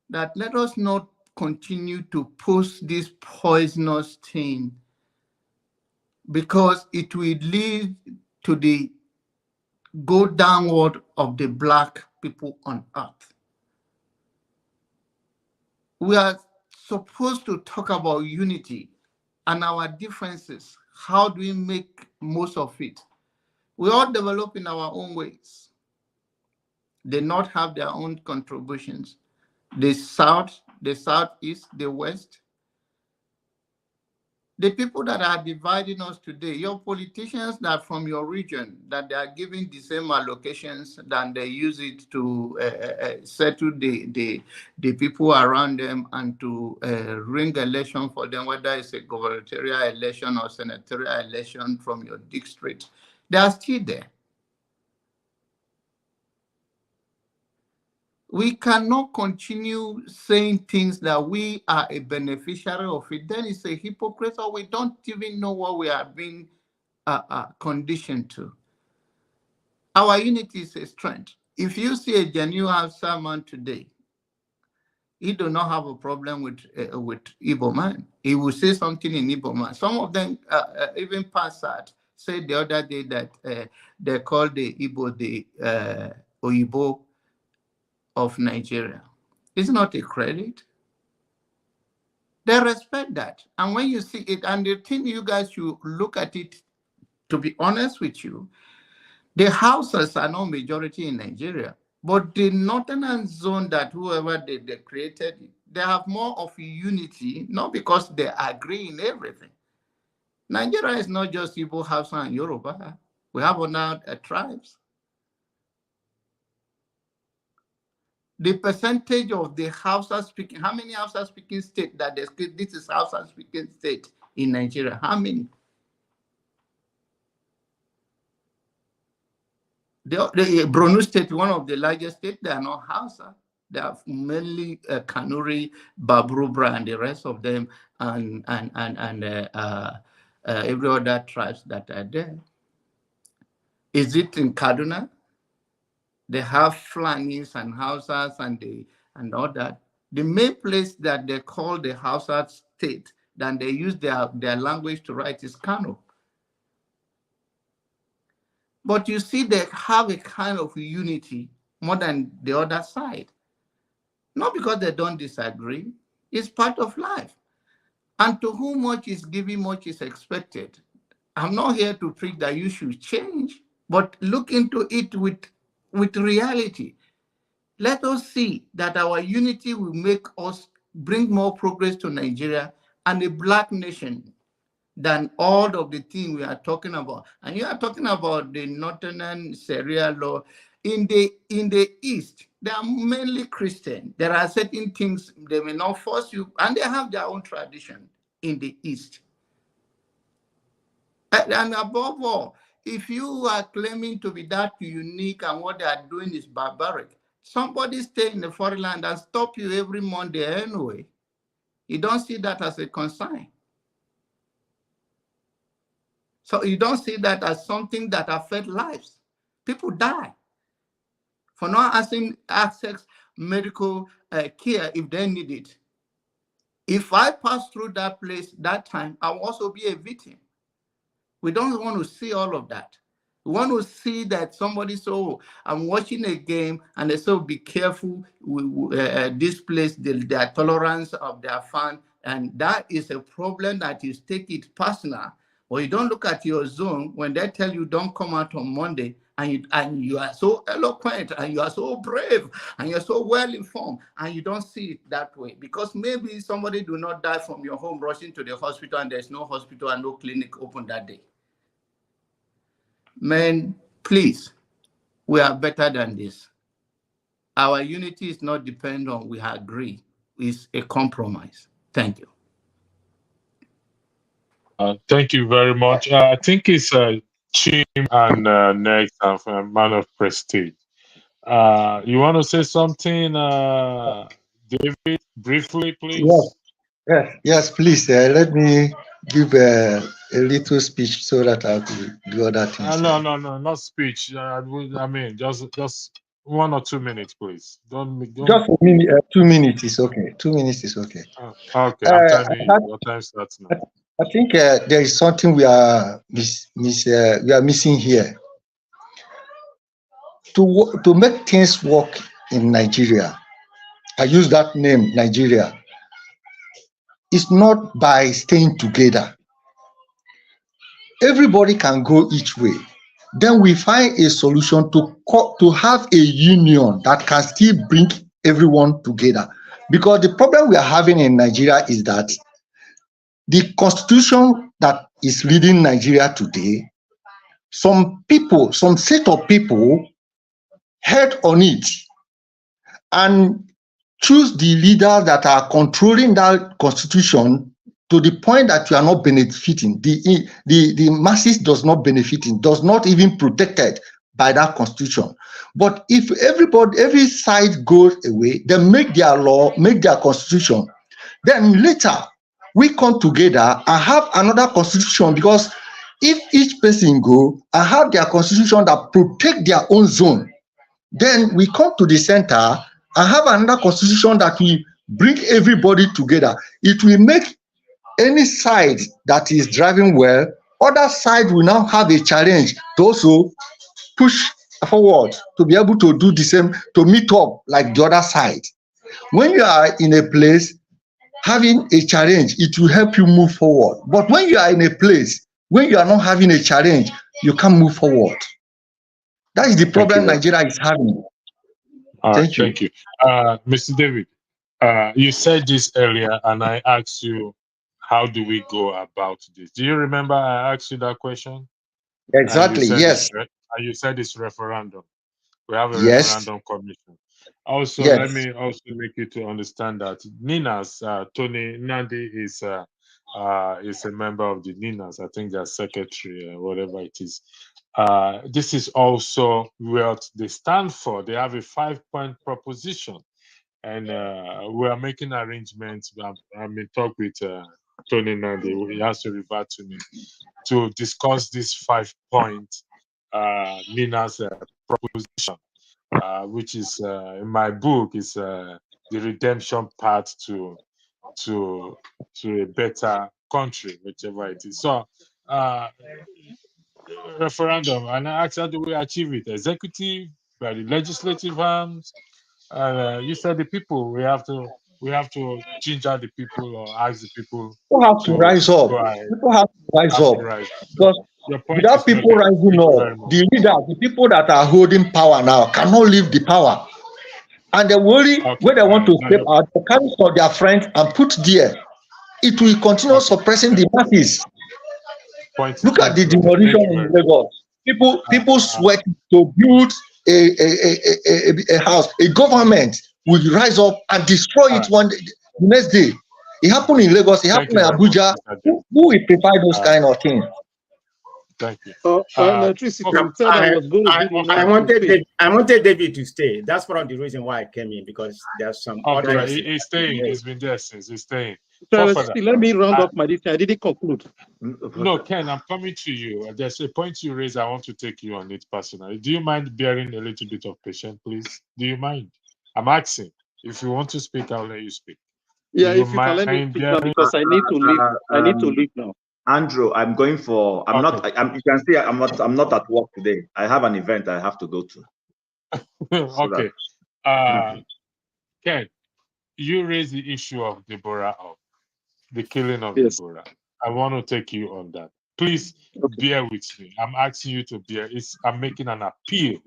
that let us not continue to push this poisonous thing, because it will lead to the go downward of the Black people on earth. We are supposed to talk about unity and our differences. How do we make most of it? We all develop in our own ways. They not have their own contributions. The South, the Southeast, the West. The people that are dividing us today, your politicians that from your region, that they are giving the same allocations, than they use it to settle the people around them and to ring election for them, whether it's a gubernatorial election or senatorial election from your district. They are still there. We cannot continue saying things that we are a beneficiary of it. Then it's a hypocrite, or we don't even know what we are being conditioned to. Our unity is a strength. If you see a genuine Hausa man today, he do not have a problem with Igbo man. He will say something in Igbo man. Some of them, even Passat, said the other day that they call the Igbo the Oyibo of Nigeria. It's not a credit. They respect that. And when you see it, and the thing you guys should look at it, to be honest with you, the houses are not majority in Nigeria, but the northern zone that whoever they created, they have more of a unity, not because they agree in everything. Nigeria is not just Igbo, Hausa, and Yoruba. We have other tribes. The percentage of the Hausa speaking, how many Hausa speaking states that this is Hausa speaking state in Nigeria? How many? The Borno state, one of the largest states, they are not Hausa. They are mainly Kanuri, Babrubra, and the rest of them, and every other tribes that are there. Is it in Kaduna? They have Fulanis and Hausas and all that. The main place that they call the Hausa state, then they use their language to write, is Kanu. But you see, they have a kind of unity more than the other side. Not because they don't disagree, it's part of life. And to whom much is given, much is expected. I'm not here to preach that you should change, but look into it with reality. Let us see that our unity will make us bring more progress to Nigeria and a Black nation than all of the things we are talking about. And you are talking about the Northern Sharia law. In the East, they are mainly Christian. There are certain things they may not force you, and they have their own tradition in the East. And above all, if you are claiming to be that unique and what they are doing is barbaric, somebody stay in the foreign land and stop you every Monday anyway. You don't see that as a concern. So you don't see that as something that affects lives. People die for not access medical care if they need it. If I pass through that place that time, I will also be a victim. We don't want to see all of that. We want to see that somebody I'm watching a game and they say, be careful with this place, their tolerance of their fan. And that is a problem that you take it personal. Or you don't look at your zone when they tell you don't come out on Monday and you are so eloquent and you are so brave and you're so well informed and you don't see it that way because maybe somebody do not die from your home rushing to the hospital and there's no hospital and no clinic open that day. Man, please, we are better than this. Our unity is not dependent on we agree. It's a compromise. Thank you. Thank you very much. I think it's Chim and next Man of Prestige. You want to say something, David, briefly, please? Yes, please. Let me give a little speech so that I could do other things. No, not speech. I mean, just 1 or 2 minutes, please. Don't. Just a minute. 2 minutes is okay. 2 minutes is okay. Okay, I'm telling you, your time starts now. I think there is something we are missing here. To make things work in Nigeria, I use that name, Nigeria. It's not by staying together. Everybody can go each way. Then we find a solution to have a union that can still bring everyone together. Because the problem we are having in Nigeria is that the constitution that is leading Nigeria today, some set of people head on it and choose the leaders that are controlling that constitution to the point that you are not benefiting. The masses does not benefiting, does not even protected by that constitution. But if every side goes away, they make their law, make their constitution, then later we come together and have another constitution, because if each person go and have their constitution that protect their own zone, then we come to the center and have another constitution that will bring everybody together. It will make any side that is driving well, other side will now have a challenge to also push forward to be able to do the same, to meet up like the other side. When you are in a place having a challenge, it will help you move forward. But when you are in a place when you are not having a challenge, you can't move forward. That is the problem Nigeria is having. Thank you. Mr. David, you said this earlier and I asked you, how do we go about this? Do you remember I asked you that question? Exactly, yes. And you said it's referendum. We have a referendum commission. Also, let me also make you to understand that Ninas, Tony Nnamdi is a member of the Ninas. I think they're secretary, whatever it is. This is also what they stand for. They have a 5-point proposition, and we are making arrangements. I'm in talk with Tony Nnamdi. He has to revert to me to discuss this 5-point Nina's proposition, which is in my book is the redemption path to a better country, whichever it is. So referendum, and I asked, how do we achieve it? Executive, by the legislative arms. You said the people. We have to change out the people or ask the people. People have to rise up. People have to rise up. Because without people rising up, the leaders, the people that are holding power now cannot leave the power. And the only way they want to step out, they carry for their friends and put there. It will continue suppressing the masses. Look at the demolition in Lagos. People sweat to build a house. A government will rise up and destroy it the next day. It happened in Lagos. It happened in Abuja. Who will provide those kind of things? Thank you. Electricity, you said I was going to do the I wanted David to stay. That's one of the reason why I came in, because there's some he's staying. He's been there since. He's staying. Let me round up my detail. I didn't conclude. No, Ken, I'm coming to you. There's a point you raised. I want to take you on it personally. Do you mind bearing a little bit of patience, please? Do you mind? I'm asking. If you want to speak, I'll let you speak. Yeah, if you can let me speak now, because I need to leave. I need to leave now. Andrew, I'm going for. I'm not. You can see I'm not. I'm not at work today. I have an event I have to go to. Okay. Ken, you raised the issue of Deborah, the killing of Deborah. I want to take you on that. Please bear with me. I'm asking you to bear. I'm making an appeal.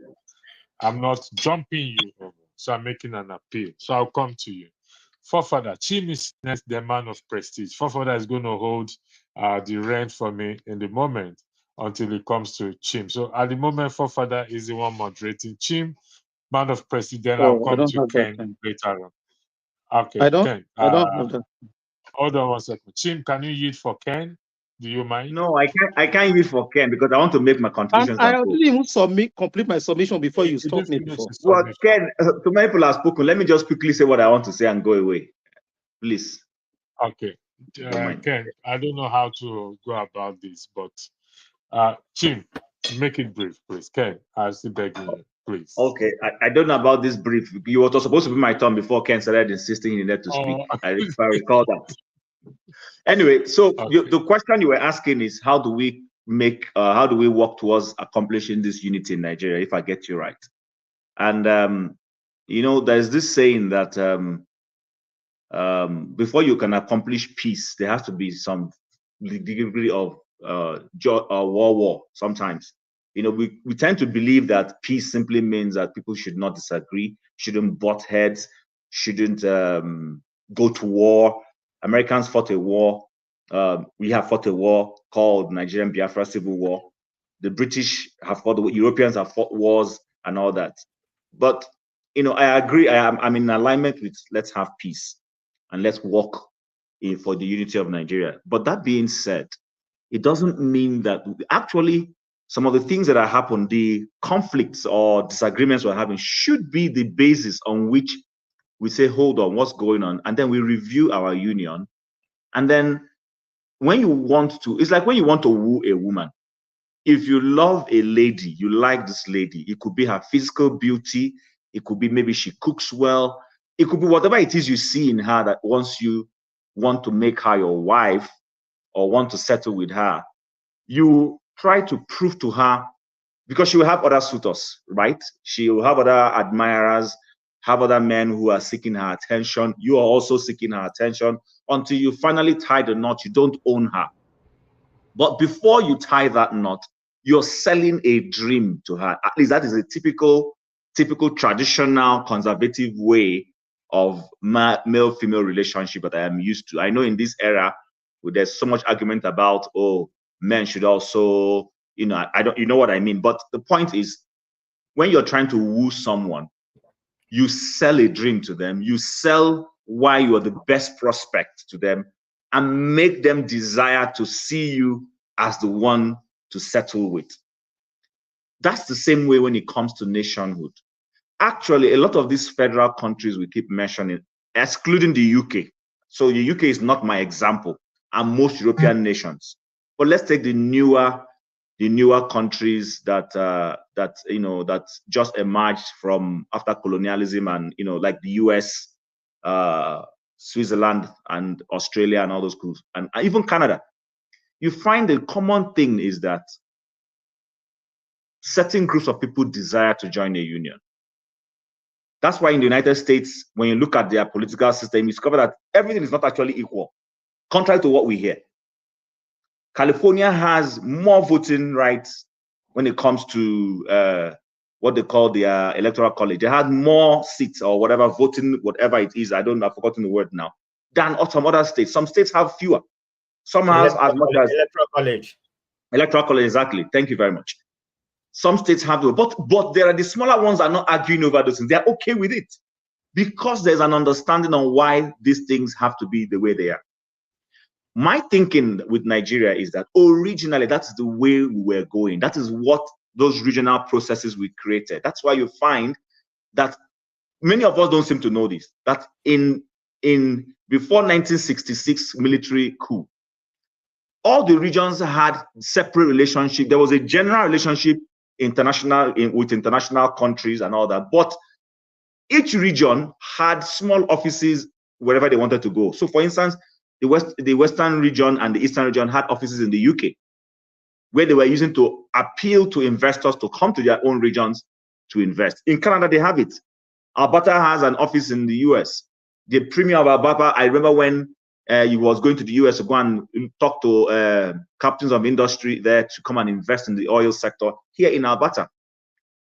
I'm not jumping you over. So I'm making an appeal. So I'll come to you. Forefather, Chim is next, the man of prestige. Forefather is going to hold the reign for me in the moment until it comes to Chim. So at the moment, Forefather is the one moderating. Chim, man of prestige. Then I'll come to Ken later on. Okay, Ken. I don't have that. Hold on 1 second. Chim, can you yield for Ken? Do you mind? No, I can't. I can't yield for Ken because I want to make my contributions. I didn't even complete my submission before you stopped me. Well, Ken, too many people have spoken. Let me just quickly say what I want to say and go away, please. Okay, Ken, I don't know how to go about this, but Chim, make it brief, please. Ken, I'm still begging you, please. Okay, I don't know about this brief. You were supposed to be my turn before Ken started insisting he needed to speak. If I recall that. Anyway, so the question you were asking is how do we work towards accomplishing this unity in Nigeria, if I get you right? And there's this saying that before you can accomplish peace, there has to be some degree of war sometimes. We tend to believe that peace simply means that people should not disagree, shouldn't butt heads, shouldn't go to war. Americans fought a war. We have fought a war called Nigerian Biafra Civil War. The British have fought, the Europeans have fought wars and all that. But, I agree. I'm in alignment with let's have peace and let's work for the unity of Nigeria. But that being said, it doesn't mean that actually some of the things that have happened, the conflicts or disagreements we're having should be the basis on which we say, hold on, what's going on? And then we review our union. And then when you want to, it's like when you want to woo a woman. If you love a lady, you like this lady, it could be her physical beauty, it could be maybe she cooks well, it could be whatever it is you see in her that once you want to make her your wife or want to settle with her, you try to prove to her, because she will have other suitors, right? She will have other admirers, have other men who are seeking her attention. You are also seeking her attention until you finally tie the knot. You don't own her. But before you tie that knot, you're selling a dream to her. At least that is a typical traditional conservative way of male-female relationship that I am used to. I know in this era, there's so much argument about, men should also, you know what I mean. But the point is, when you're trying to woo someone, you sell a dream to them, you sell why you are the best prospect to them, and make them desire to see you as the one to settle with. That's the same way when it comes to nationhood. Actually, a lot of these federal countries we keep mentioning, excluding the UK. So the UK is not my example, and most European nations. But let's take the newer countries that just emerged from after colonialism, and like the US, Switzerland and Australia and all those schools, and even Canada. You find the common thing is that certain groups of people desire to join a union. That's why in the United States, when you look at their political system, you discover that everything is not actually equal, contrary to what we hear. California has more voting rights when it comes to what they call the electoral college. They had more seats or whatever, voting, whatever it is. I've forgotten the word now, than some other states. Some states have fewer. Some have as much as electoral college. Electoral college, exactly. Thank you very much. Some states have to, but there are the smaller ones that are not arguing over those things. They're okay with it because there's an understanding on why these things have to be the way they are. My thinking with Nigeria is that originally that's the way we were going. That is what those regional processes we created. That's why you find that many of us don't seem to know this, that in before 1966 military coup, all the regions had separate relationship. There was a general relationship with international countries and all that, but each region had small offices wherever they wanted to go. So for instance, the Western region and the Eastern region had offices in the UK, where they were using to appeal to investors to come to their own regions to invest. In Canada, they have it. Alberta has an office in the US. The Premier of Alberta, I remember when he was going to the US to go and talk to captains of industry there to come and invest in the oil sector here in Alberta.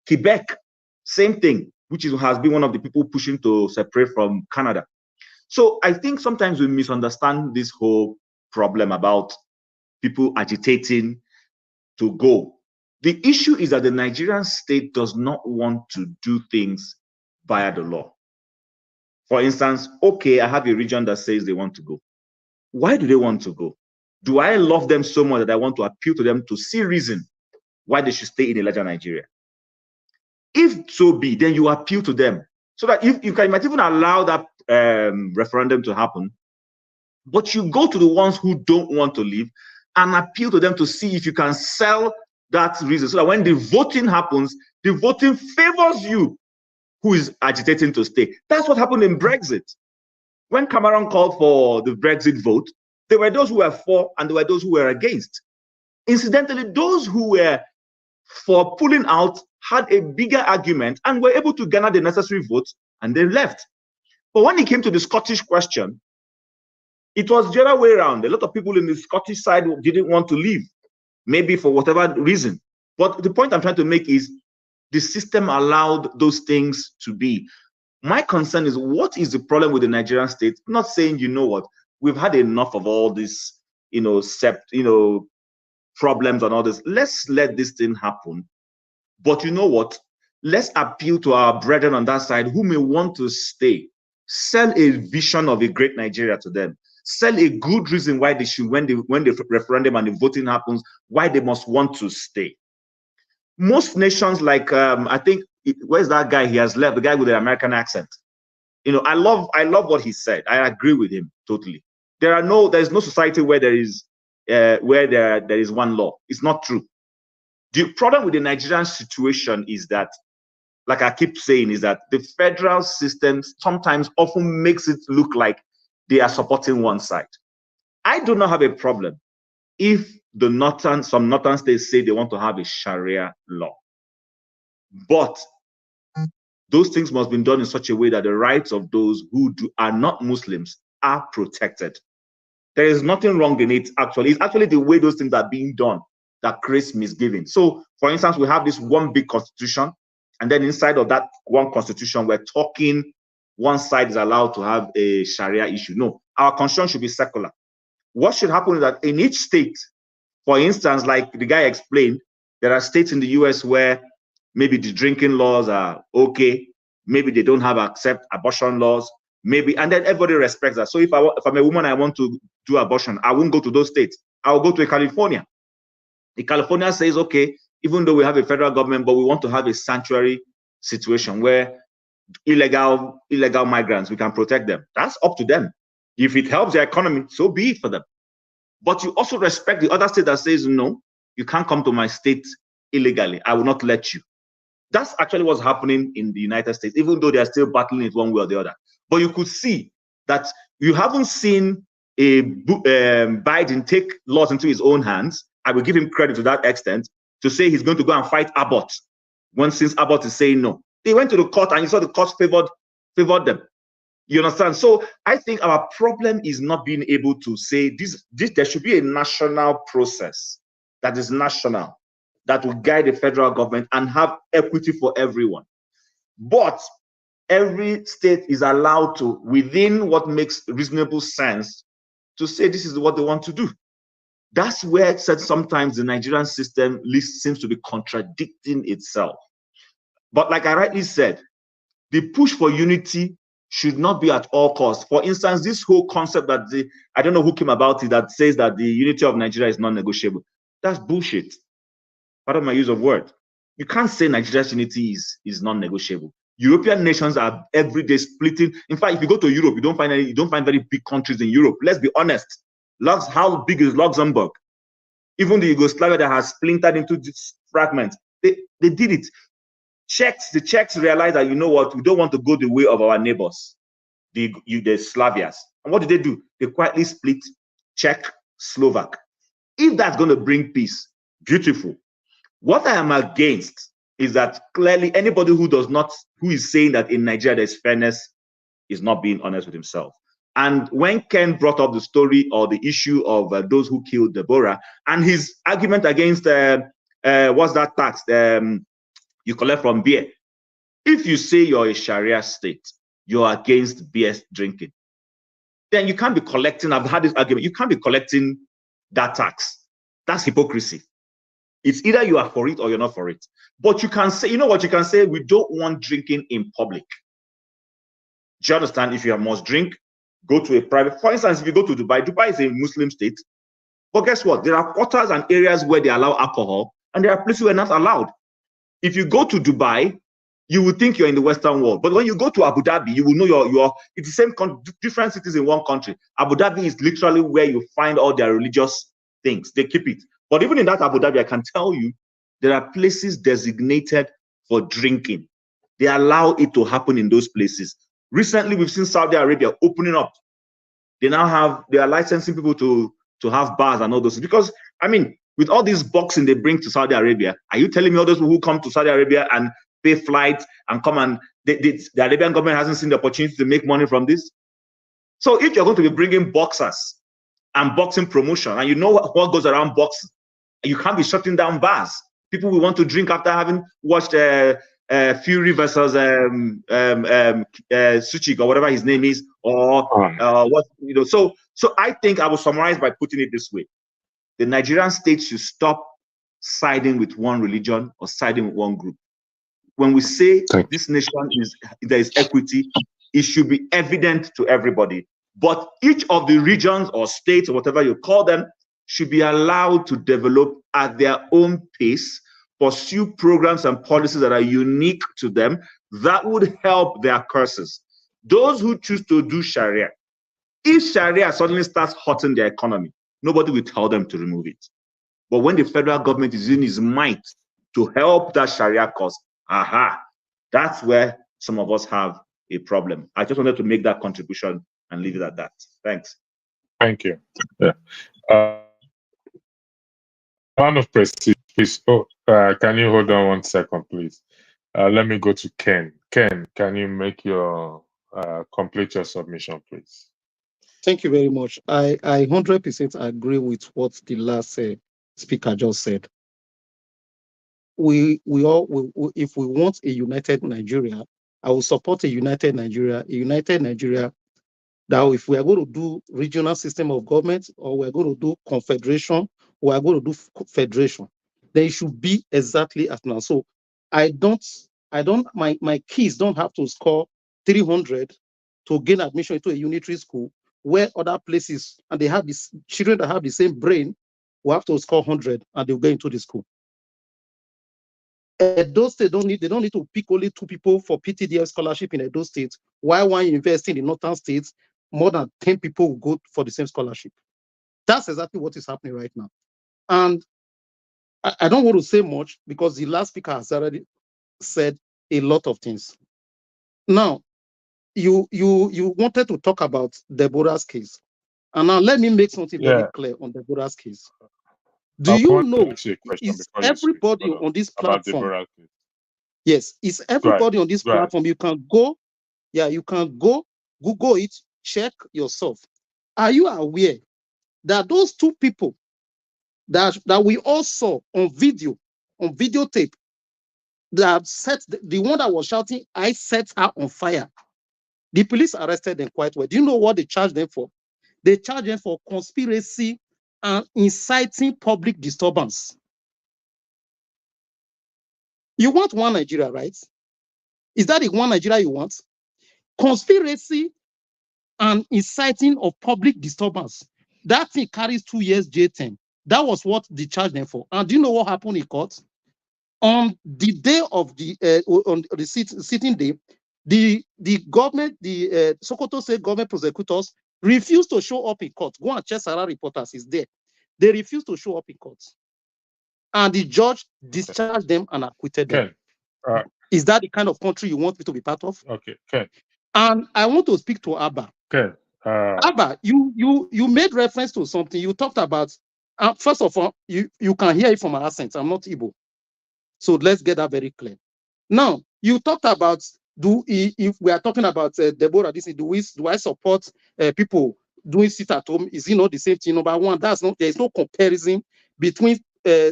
Quebec, same thing, which has been one of the people pushing to separate from Canada. So I think sometimes we misunderstand this whole problem about people agitating to go. The issue is that the Nigerian state does not want to do things via the law. For instance, okay, I have a region that says they want to go. Why do they want to go? Do I love them so much that I want to appeal to them to see reason why they should stay in a larger Nigeria? If so be, then you appeal to them so that if you might even allow that referendum to happen, but you go to the ones who don't want to leave and appeal to them to see if you can sell that reason so that when the voting happens, the voting favors you who is agitating to stay. That's what happened in Brexit. When Cameron called for the Brexit vote, there were those who were for and there were those who were against. Incidentally, those who were for pulling out had a bigger argument and were able to garner the necessary votes and they left. But when it came to the Scottish question, it was the other way around. A lot of people in the Scottish side didn't want to leave, maybe for whatever reason. But the point I'm trying to make is the system allowed those things to be. My concern is, what is the problem with the Nigerian state? I'm not saying, you know what, we've had enough of all this, problems and all this. Let's let this thing happen. But you know what? Let's appeal to our brethren on that side who may want to stay. Sell a vision of a great Nigeria to them. Sell a good reason why they should, when the referendum and the voting happens, why they must want to stay. Most nations, like I think, where's that guy? He has left, the guy with the American accent. I love what he said. I agree with him totally. There is no society where there is one law. It's not true. The problem with the Nigerian situation is that, like I keep saying, is that the federal system sometimes often makes it look like they are supporting one side. I do not have a problem if some northern states say they want to have a Sharia law. But those things must be done in such a way that the rights of those who are not Muslims are protected. There is nothing wrong in it, actually. It's actually the way those things are being done that creates misgiving. So, for instance, we have this one big constitution, and then inside of that one constitution, we're talking one side is allowed to have a Sharia issue. No, our constitution should be secular. What should happen is that in each state, for instance, like the guy explained, there are states in the US where maybe the drinking laws are okay, maybe they don't accept abortion laws, maybe, and then everybody respects that. So if I'm a woman, I want to do abortion, I won't go to those states. I'll go to California. The California says, okay, even though we have a federal government, but we want to have a sanctuary situation where illegal migrants, we can protect them. That's up to them. If it helps their economy, so be it for them. But you also respect the other state that says, no, you can't come to my state illegally. I will not let you. That's actually what's happening in the United States, even though they are still battling it one way or the other. But you could see that you haven't seen Biden take laws into his own hands. I will give him credit to that extent to say he's going to go and fight Abbott, since Abbott is saying no. They went to the court and you saw the court favored them. You understand? So I think our problem is not being able to say this. There should be a national process that is national, that will guide the federal government and have equity for everyone. But every state is allowed to, within what makes reasonable sense, to say this is what they want to do. That's where it said sometimes the Nigerian system seems to be contradicting itself. But like I rightly said, the push for unity should not be at all costs. For instance, this whole concept that I don't know who came about it, that says that the unity of Nigeria is non-negotiable. That's bullshit. Pardon my use of word. You can't say Nigeria's unity is non-negotiable. European nations are every day splitting. In fact, if you go to Europe, you don't find very big countries in Europe. Let's be honest. How big is Luxembourg? Even the Yugoslavia that has splintered into fragments, they did it. The Czechs realized that, you know what, we don't want to go the way of our neighbors, the Slavias. And what did they do? They quietly split Czech, Slovak. If that's going to bring peace, beautiful. What I am against is that clearly anybody who is saying that in Nigeria there's fairness is not being honest with himself. And when Ken brought up the story or the issue of those who killed Deborah and his argument against what's that tax you collect from beer? If you say you're a Sharia state, you're against beer drinking, then you can't be collecting. I've had this argument. You can't be collecting that tax. That's hypocrisy. It's either you are for it or you're not for it. But you can say, you know what you can say? We don't want drinking in public. Do you understand? If you must drink, go to a private. For instance, if you go to Dubai is a Muslim state. But guess what? There are quarters and areas where they allow alcohol, and there are places where not allowed. If you go to Dubai, you would think you're in the Western world. But when you go to Abu Dhabi, you will know it's the same different cities in one country. Abu Dhabi is literally where you find all their religious things. They keep it. But even in that Abu Dhabi, I can tell you, there are places designated for drinking. They allow it to happen in those places. Recently, we've seen Saudi Arabia opening up. They are licensing people to have bars and all those. Because, I mean, with all this boxing they bring to Saudi Arabia, are you telling me all those people who come to Saudi Arabia and pay flights and come and the Arabian government hasn't seen the opportunity to make money from this? So if you're going to be bringing boxers and boxing promotion, and you know what goes around boxing, you can't be shutting down bars. People will want to drink after having watched Fury versus Suchik or whatever his name is, or what, you know. So I think I will summarize by putting it this way: the Nigerian state should stop siding with one religion or siding with one group. When we say this nation there is equity, it should be evident to everybody. But each of the regions or states or whatever you call them should be allowed to develop at their own pace, pursue programs and policies that are unique to them that would help their causes. Those who choose to do Sharia, if Sharia suddenly starts hurting their economy, nobody will tell them to remove it. But when the federal government is using its might to help that Sharia cause, that's where some of us have a problem. I just wanted to make that contribution and leave it at that. Thanks. Thank you. Yeah. Man of Prestige, please. Can you hold on 1 second, please? Let me go to Ken. Ken, can you make your complete your submission, please? Thank you very much. I 100% agree with what the last speaker just said. We if we want a united Nigeria, I will support a united Nigeria. Now, if we are going to do regional system of government, or we're going to do confederation, or we're going to do federation, then it should be exactly as now. So my kids don't have to score 300 to gain admission into a unitary school, where other places, and they have these children that have the same brain, will have to score 100 and they'll get into the school. Edo State they don't need to pick only 2 people for PTDF scholarship in Edo State, while one university in the northern states, more than 10 people will go for the same scholarship. That's exactly what is happening right now. And I don't want to say much because the last speaker has already said a lot of things. Now, you wanted to talk about Deborah's case. And now let me make something very clear on Deborah's case. Do you know, is everybody on this platform? Yes, is everybody on this platform? You can go, you can go, Google it, check yourself. Are you aware that those 2 people that we all saw on videotape, that set the one that was shouting, "I set her on fire"? The police arrested them quite well. Do you know what they charged them for? They charged them for conspiracy and inciting public disturbance. You want one Nigeria, right? Is that the one Nigeria you want? conspiracy and inciting of public disturbance. That thing carries 2 years jail term. That was what they charged them for. And do you know what happened in court? On the day of the sitting day, the government, the Sokoto State government prosecutors refused to show up in court. Go and check Sarah reporters, is there. They refused to show up in court. And the judge discharged them and acquitted them. Is that the kind of country you want me to be part of? Okay. And I want to speak to Abba. Abba, you made reference to something. You talked about, first of all, you can hear it from my accent. I'm not Igbo. So let's get that very clear. Now, you talked about, if we are talking about Deborah, do I support people doing sit at home? Is it not the same thing? Number one, there is no comparison between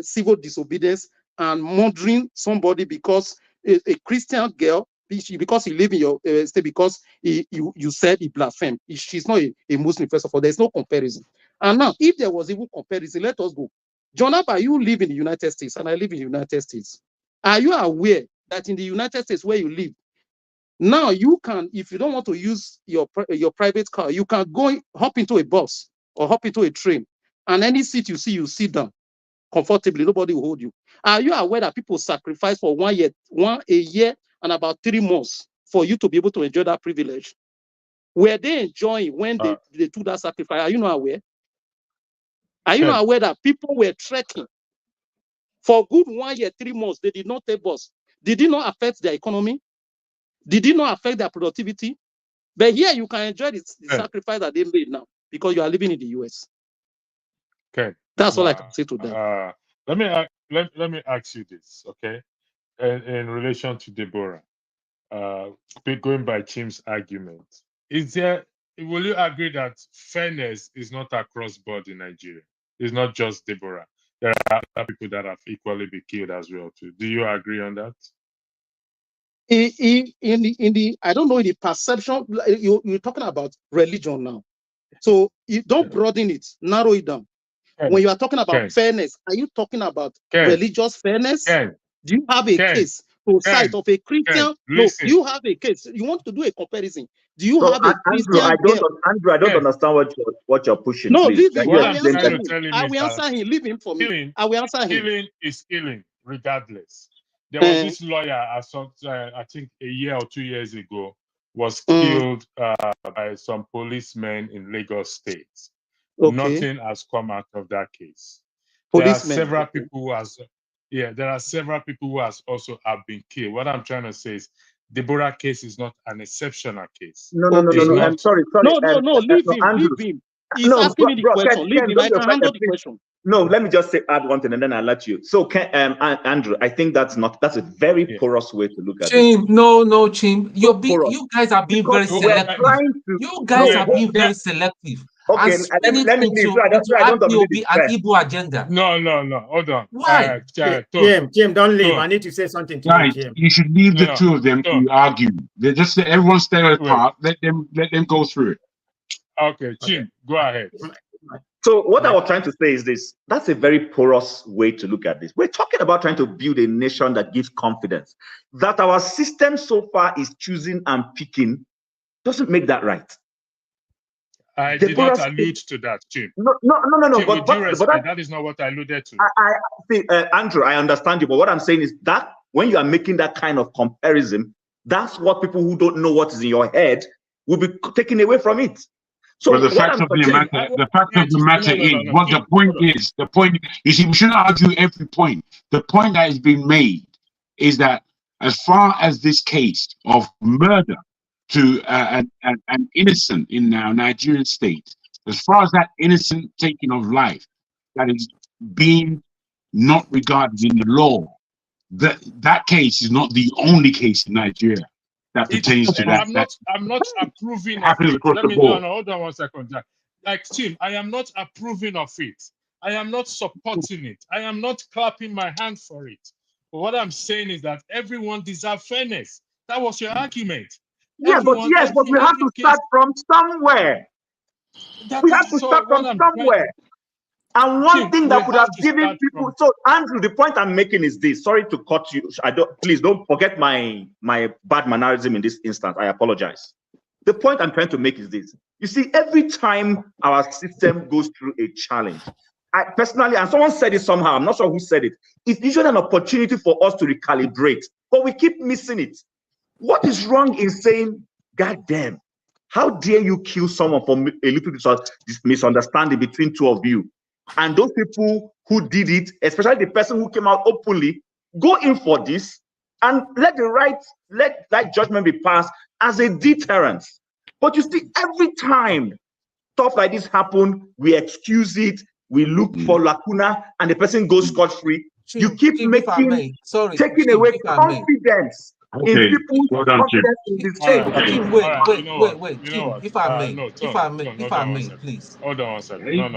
civil disobedience and murdering somebody because a Christian girl, because he live in your state, because you said he blasphemed. She's not a Muslim, first of all. There's no comparison. And now, if there was even comparison, let us go. John Abba, you live in the United States, and I live in the United States. Are you aware that in the United States where you live, now you can, if you don't want to use your private car, you can hop into a bus or hop into a train, and any seat you see, you sit down comfortably. Nobody will hold you. Are you aware that people sacrifice for a year and about 3 months for you to be able to enjoy that privilege? Were they enjoying when they took that sacrifice? Are you not aware? Are you not aware that people were trekking for good 1 year, 3 months? They did not take bus. Did it not affect their economy? Did it not affect their productivity? But here you can enjoy the sacrifice that they made now because you are living in the US. Okay. That's all I can say to that. Let me ask you this, okay? In relation to Deborah, going by Chim's argument, will you agree that fairness is not across board in Nigeria? It's not just Deborah. There are other people that have equally been killed as well too. Do you agree on that? I don't know, in the perception, you're talking about religion now. So you don't broaden it, narrow it down. When you are talking about fairness, are you talking about religious fairness? Do you have a case to cite of a Christian? No, you have a case. You want to do a comparison. Do you have a Christian? Andrew, I don't understand what you're pushing. No, please. leave him. I will answer him. Leave him for me. I will answer him. Killing is killing, regardless. There was this lawyer, I think a year or 2 years ago, was killed by some policemen in Lagos State. Nothing has come out of that case. There are several people who also have been killed. What I'm trying to say is Deborah case is not an exceptional case. No. I'm sorry. No, leave him. He's asking me the question. Leave him. I can handle the question. No, let me just add one thing and then I'll let you. So, Andrew, I think that's a very porous way to look at it. No, Chim. You guys are being very selective. You guys are being very selective. Okay, let me leave. I don't an Igbo agenda. No. Hold on. Why? Jim, don't leave. I need to say something to you, Jim. You should leave the two of them to argue. They just everyone stay apart. Let them go through it. Okay, Jim, go ahead. So what I was trying to say is this: that's a very porous way to look at this. We're talking about trying to build a nation that gives confidence. That our system so far is choosing and picking doesn't make that right. I did not allude to that, Jim. No. Jim, but that is not what I alluded to. I see, Andrew, I understand you, but what I'm saying is that when you are making that kind of comparison, that's what people who don't know what is in your head will be taken away from it. So well, the fact of the matter is, what the point is, you see, we shouldn't argue every point. The point that is being made is that as far as this case of murder to an innocent in our Nigerian state, as far as that innocent taking of life that is being not regarded in the law, that case is not the only case in Nigeria that pertains to that. I'm not approving of it. Hold on 1 second, Jack. Like Tim, I am not approving of it. I am not supporting it. I am not clapping my hand for it. But what I'm saying is that everyone deserves fairness. That was your argument. Yeah, but we have to start from somewhere. We have to start from somewhere. And one thing that could have given people. So, Andrew, the point I'm making is this. Sorry to cut you. Please don't forget my bad mannerism in this instance. I apologize. The point I'm trying to make is this. You see, every time our system goes through a challenge, I personally, and someone said it somehow, I'm not sure who said it, it's usually an opportunity for us to recalibrate, but we keep missing it. What is wrong in saying, God damn, how dare you kill someone for a little misunderstanding between two of you? And those people who did it, especially the person who came out openly, go in for this and let that judgment be passed as a deterrent. But you see, every time stuff like this happen, we excuse it, we look for lacuna, and the person goes scot-free. You keep taking away confidence in people's confidence in the state. Jim, wait, Jim, if I may, if I may, please. Hold on one second. No,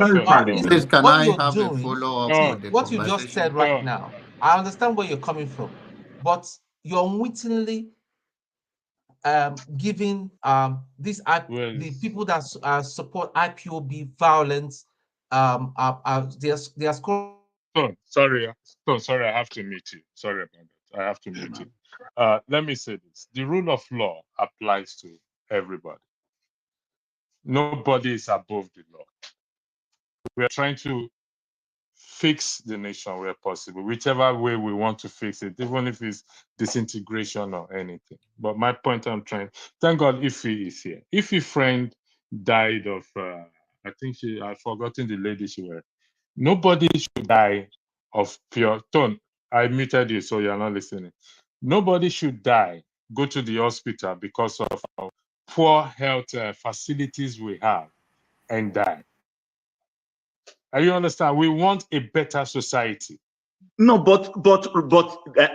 please, can what I you're have doing, a follow-up with the what you just said right now, I understand where you're coming from, but you're unwittingly giving the people that support IPOB violence they are scoring. Sorry, I have to mute you. Sorry about that. I have to mute you. Let me say this. The rule of law applies to everybody. Nobody is above the law. We are trying to fix the nation where possible, whichever way we want to fix it, even if it's disintegration or anything. But my point I'm trying, thank God Ife is here. Ife's friend died of, I think I've forgotten the lady she was. Nobody should die of pure tone. I muted you, so you're not listening. Nobody should die, go to the hospital because of our poor health facilities we have and die. You understand? We want a better society. No, but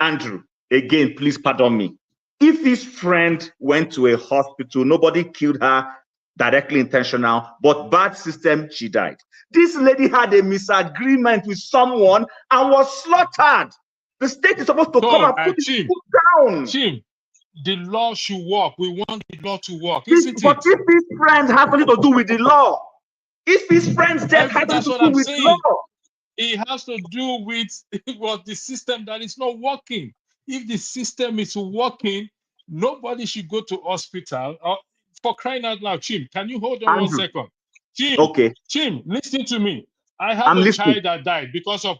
Andrew, again, please pardon me. If his friend went to a hospital, nobody killed her directly intentional, but bad system, she died. This lady had a misagreement with someone and was slaughtered. The state is supposed to come and put it down. Chief, the law should work. We want the law to work, But if his friend has nothing to do with the law, if his friend's death has nothing to do with law, it has to do with the system that is not working. If the system is working, nobody should go to hospital. For crying out loud, Chim, can you hold on 1 second? Chim, okay. Chim, listen to me. I have a child that died because of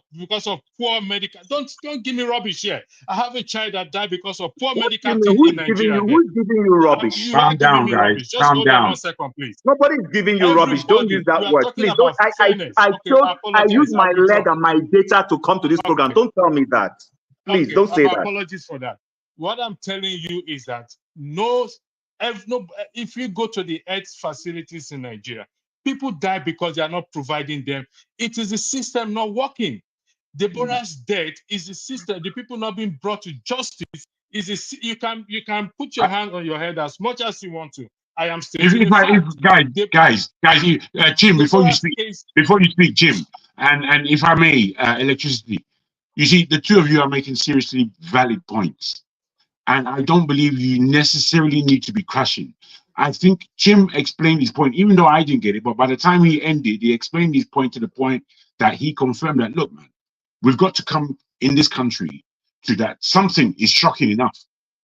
poor medical. Don't give me rubbish here. I have a child that died because of poor medical team in Nigeria. Who's giving you rubbish? Calm down, guys. Just hold on 1 second, please. Nobody's giving you rubbish. Don't use that word, please. I use my leg and my data to come to this program. Don't tell me that. Please don't say that. Apologies for that. What I'm telling you is that if you go to the health facilities in Nigeria, people die because they are not providing them. It is the system not working. Deborah's death is the system. The people not being brought to justice. You can put your hand on your head as much as you want to. I am still. Guys, Jim, before you speak, Jim, and if I may, electricity. You see, the two of you are making seriously valid points, and I don't believe you necessarily need to be crashing. I think Jim explained his point, even though I didn't get it, but by the time he ended, he explained his point to the point that he confirmed that, look, man, we've got to come in this country to that something is shocking enough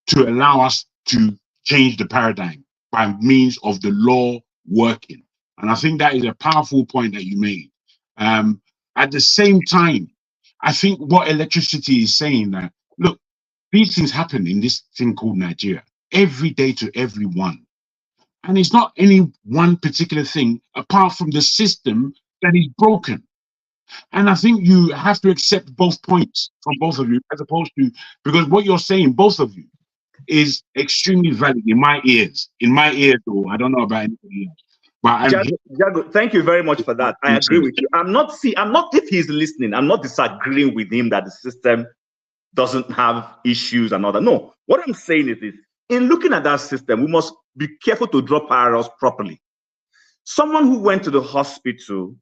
to allow us to change the paradigm by means of the law working. And I think that is a powerful point that you made. At the same time, I think what electricity is saying that, look, these things happen in this thing called Nigeria every day to everyone. And it's not any one particular thing apart from the system that is broken. And I think you have to accept both points from both of you, as opposed to, because what you're saying, both of you, is extremely valid in my ears. In my ears, though, I don't know about anybody else. But Jago, thank you very much for that. I agree with you. I'm not, if he's listening, I'm not disagreeing with him that the system doesn't have issues and all that. No, what I'm saying is this. In looking at that system, we must be careful to draw parallels properly. Someone who went to the hospital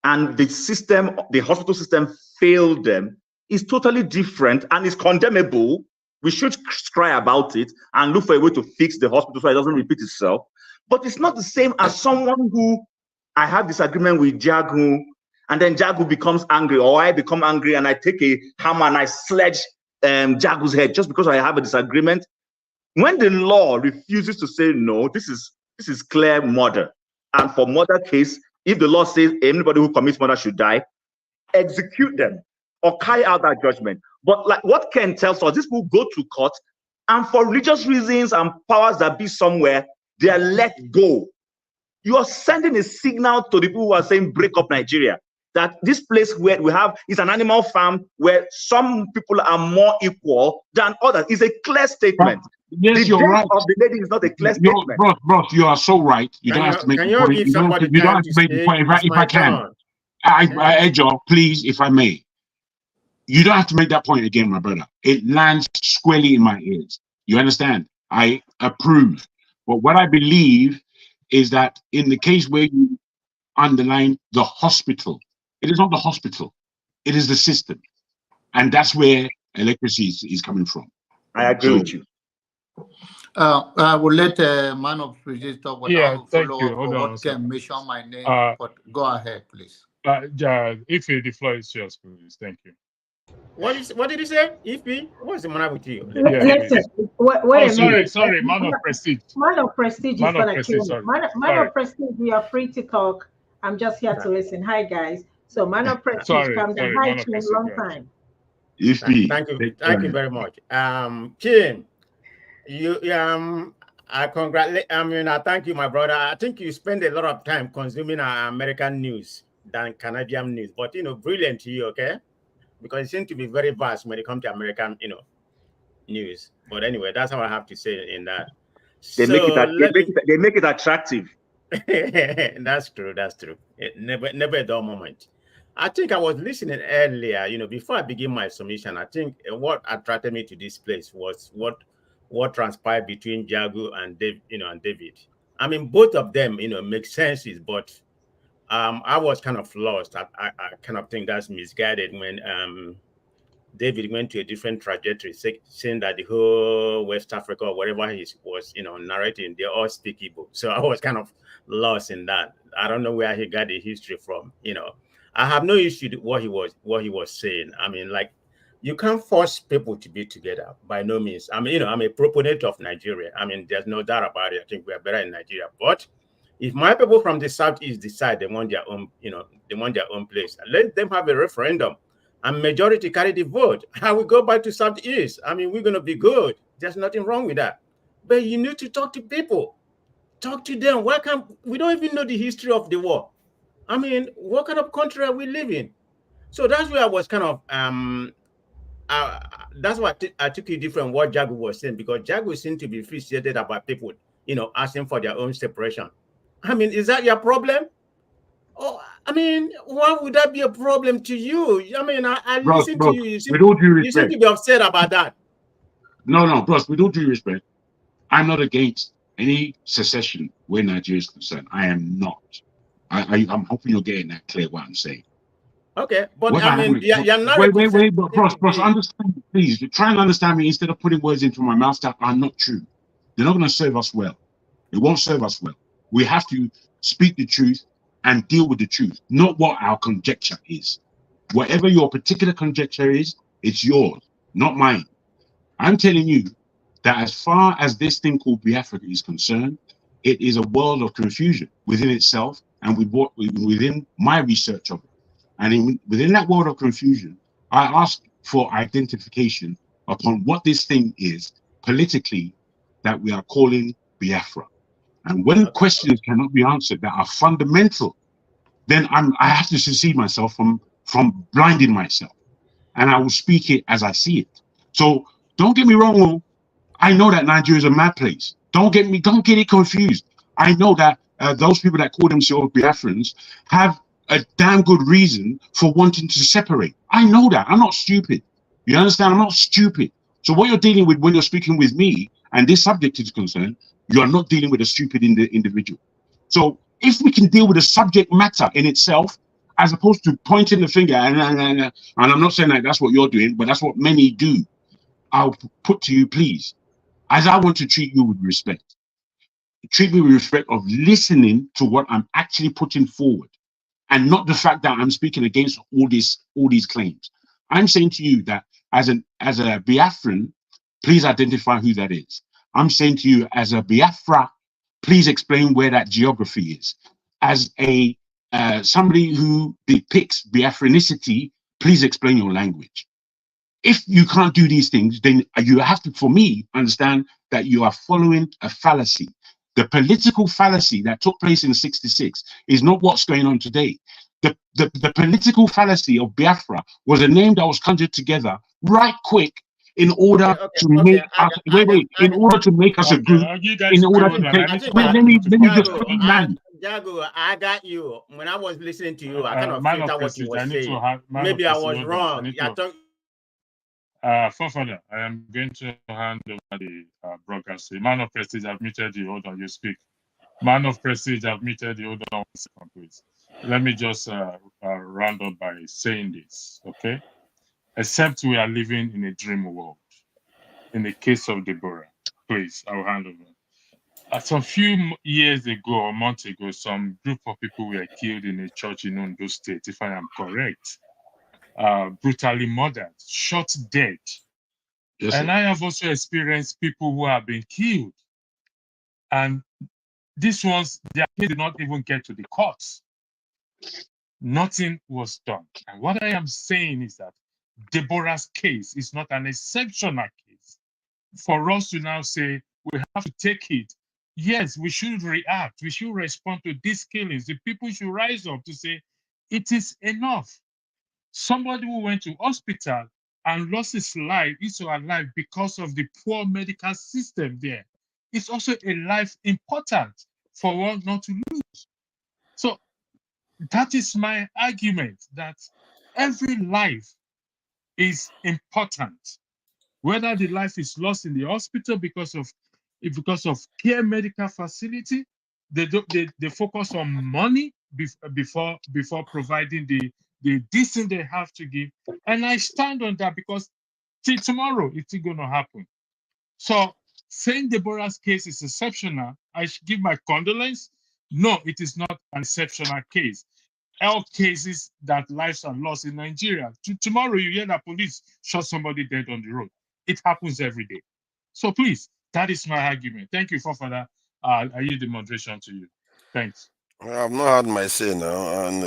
and the hospital system failed them is totally different and is condemnable. We should cry about it and look for a way to fix the hospital so it doesn't repeat itself. But it's not the same as someone who I have disagreement with Jagu, and then Jagu becomes angry, or I become angry and I take a hammer and I sledge Jagu's head just because I have a disagreement. When the law refuses to say no, this is This is clear murder. And for murder case, if the law says anybody who commits murder should die, execute them or carry out that judgment. But like what Ken tells us, these people go to court, and for religious reasons and powers that be somewhere, they are let go. You are sending a signal to the people who are saying break up Nigeria, that this place where we have is an animal farm where some people are more equal than others. It's a clear statement. Yes, the you're right. Of the lady is not a clear statement. Bro, you are so right. You don't have to make the point. You don't have to make the point. If I can, Ejo, please, if I may. You don't have to make that point again, my brother. It lands squarely in my ears. You understand? I approve. But what I believe is that in the case where you underline the hospital, it is not the hospital. It is the system. And that's where electricity is coming from. I agree with you. I will let man of precision talk, but I will thank follow you. up Hold for on, what sir. can mention my name. But go ahead, please. If the floor is yours, please. Thank you. What did you say? Ify? What's the matter with you? Listen, wait a minute. Sorry, man of prestige. Man of prestige is gonna kill me. Man Sorry. of prestige, you are free to talk. I'm just here to listen. Hi guys. So man of prestige, come down. Hi, Kim, long time. Thank you very much. Kim, I congratulate. I thank you, my brother. I think you spend a lot of time consuming American news than Canadian news, but brilliant to you, okay? Because it seems to be very vast when it comes to American, news. But anyway, that's how I have to say in that. They make it attractive. That's true. That's true. Never a dull moment. I think I was listening earlier. Before I begin my submission, I think what attracted me to this place was what transpired between Jagu and David. I mean, both of them, make senses, but I was kind of lost. I kind of think that's misguided when David went to a different trajectory, saying that the whole West Africa or whatever he was, narrating, they all speak Igbo. So I was kind of lost in that. I don't know where he got the history from. I have no issue with what he was saying. I mean, like, you can't force people to be together by no means. I mean, I'm a proponent of Nigeria. I mean, there's no doubt about it. I think we are better in Nigeria. But if my people from the Southeast decide they want their own, they want their own place, let them have a referendum and majority carry the vote. I will go back to Southeast. I mean, we're going to be good. There's nothing wrong with that. But you need to talk to people. Talk to them. Why can't we don't even know the history of the war? I mean, what kind of country are we living in? So that's where I was kind of that's why I took it different what Jagu was saying, because Jagu seemed to be frustrated about people, asking for their own separation. I mean, is that your problem? Oh, I mean, why would that be a problem to you? I mean, I listen to you. You seem to be upset about that. No, bros, with all due respect, I'm not against any secession where Nigeria is concerned. I am not. I'm hoping you're getting that clear what I'm saying. Okay, but you're not. Wait, bros, understand, please. Try and understand me instead of putting words into my mouth that are not true. They're not going to serve us well. It won't serve us well. We have to speak the truth and deal with the truth, not what our conjecture is. Whatever your particular conjecture is, it's yours, not mine. I'm telling you that as far as this thing called Biafra is concerned, it is a world of confusion within itself and within my research of it. And within that world of confusion, I asked for identification upon what this thing is politically that we are calling Biafra. And when questions cannot be answered that are fundamental, then I have to secede myself from blinding myself. And I will speak it as I see it. So don't get me wrong. I know that Nigeria is a mad place. Don't get it confused. I know that those people that call themselves Biafrans have a damn good reason for wanting to separate. I know that. I'm not stupid. You understand? I'm not stupid. So what you're dealing with when you're speaking with me and this subject is concerned, you are not dealing with a stupid individual. So if we can deal with the subject matter in itself, as opposed to pointing the finger, and I'm not saying that that's what you're doing, but that's what many do, I'll put to you, please, as I want to treat you with respect, treat me with respect of listening to what I'm actually putting forward, and not the fact that I'm speaking against all these claims. I'm saying to you that as a Biafran, please identify who that is. I'm saying to you as a Biafra, please explain where that geography is. As a somebody who depicts Biafranicity, please explain your language. If you can't do these things, then you have to, for me, understand that you are following a fallacy. The political fallacy that took place in '66 is not what's going on today. The political fallacy of Biafra was a name that was conjured together right quick in order to make us in order to make us a group, in order to take. Let me just land. Jago, I got you. When I was listening to you, I kind of filtered what you were saying. Maybe I was wrong. Fofana, I am going to hand over the broadcast. Man of Prestige, I've muted you. Hold on, you speak. Man of Prestige, I've muted you. Hold on 1 second, please. Let me just round up by saying this, okay? Except we are living in a dream world. In the case of Deborah, please, I will hand over. Some few years ago or months ago, some group of people were killed in a church in Ondo State, if I am correct. Brutally murdered, shot dead. Yes, and I have also experienced people who have been killed. And these ones, their case did not even get to the courts. Nothing was done. And what I am saying is that Deborah's case is not an exceptional case. For us to now say we have to take it, yes, we should react. We should respond to these killings. The people should rise up to say it is enough. Somebody who went to hospital and lost his life, his or her life, because of the poor medical system there. It's also a life important for one not to lose. So that is my argument, that every life is important. Whether the life is lost in the hospital because of care medical facility, they focus on money before providing the decent they have to give. And I stand on that because till tomorrow it's going to happen. So saying Deborah's case is exceptional, I should give my condolence. No, it is not an exceptional case. All cases that lives are lost in Nigeria. Tomorrow you hear that police shot somebody dead on the road. It happens every day. So please, that is my argument. Thank you, Fofana. I yield the moderation to you. Thanks. I've not had my say now, and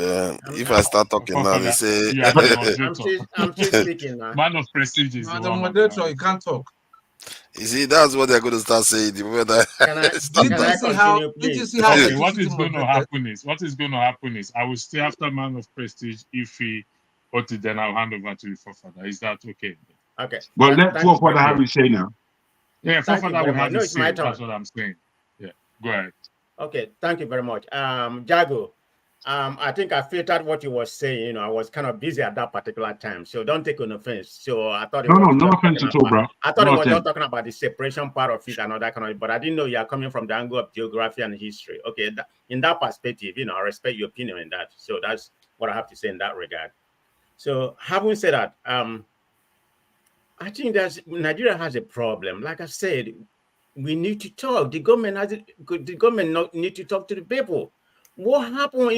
if I start talking now, they say I'm still speaking now. Man of Prestige is the moderator. You can't talk. You see, that's what they're going to start saying. The moment Did you see how okay, what is going to happen is I will stay after Man of Prestige. If he put it, then I'll hand over to you for further. Is that okay? Okay. Well, let Fofana have his say now. Yeah, Fofana will have his say. That's what I'm saying. Yeah, go ahead. Okay, thank you very much. Jago, I think I filtered what you were saying. I was kind of busy at that particular time, so don't take an offense. So I thought no offense at all, bro. I thought it was just talking about the separation part of it and all that kind of, but I didn't know you are coming from the angle of geography and history. Okay, in that perspective, I respect your opinion in that. So that's what I have to say in that regard. So having said that, I think that Nigeria has a problem. Like I said, we need to talk. The government need to talk to the people. What happened,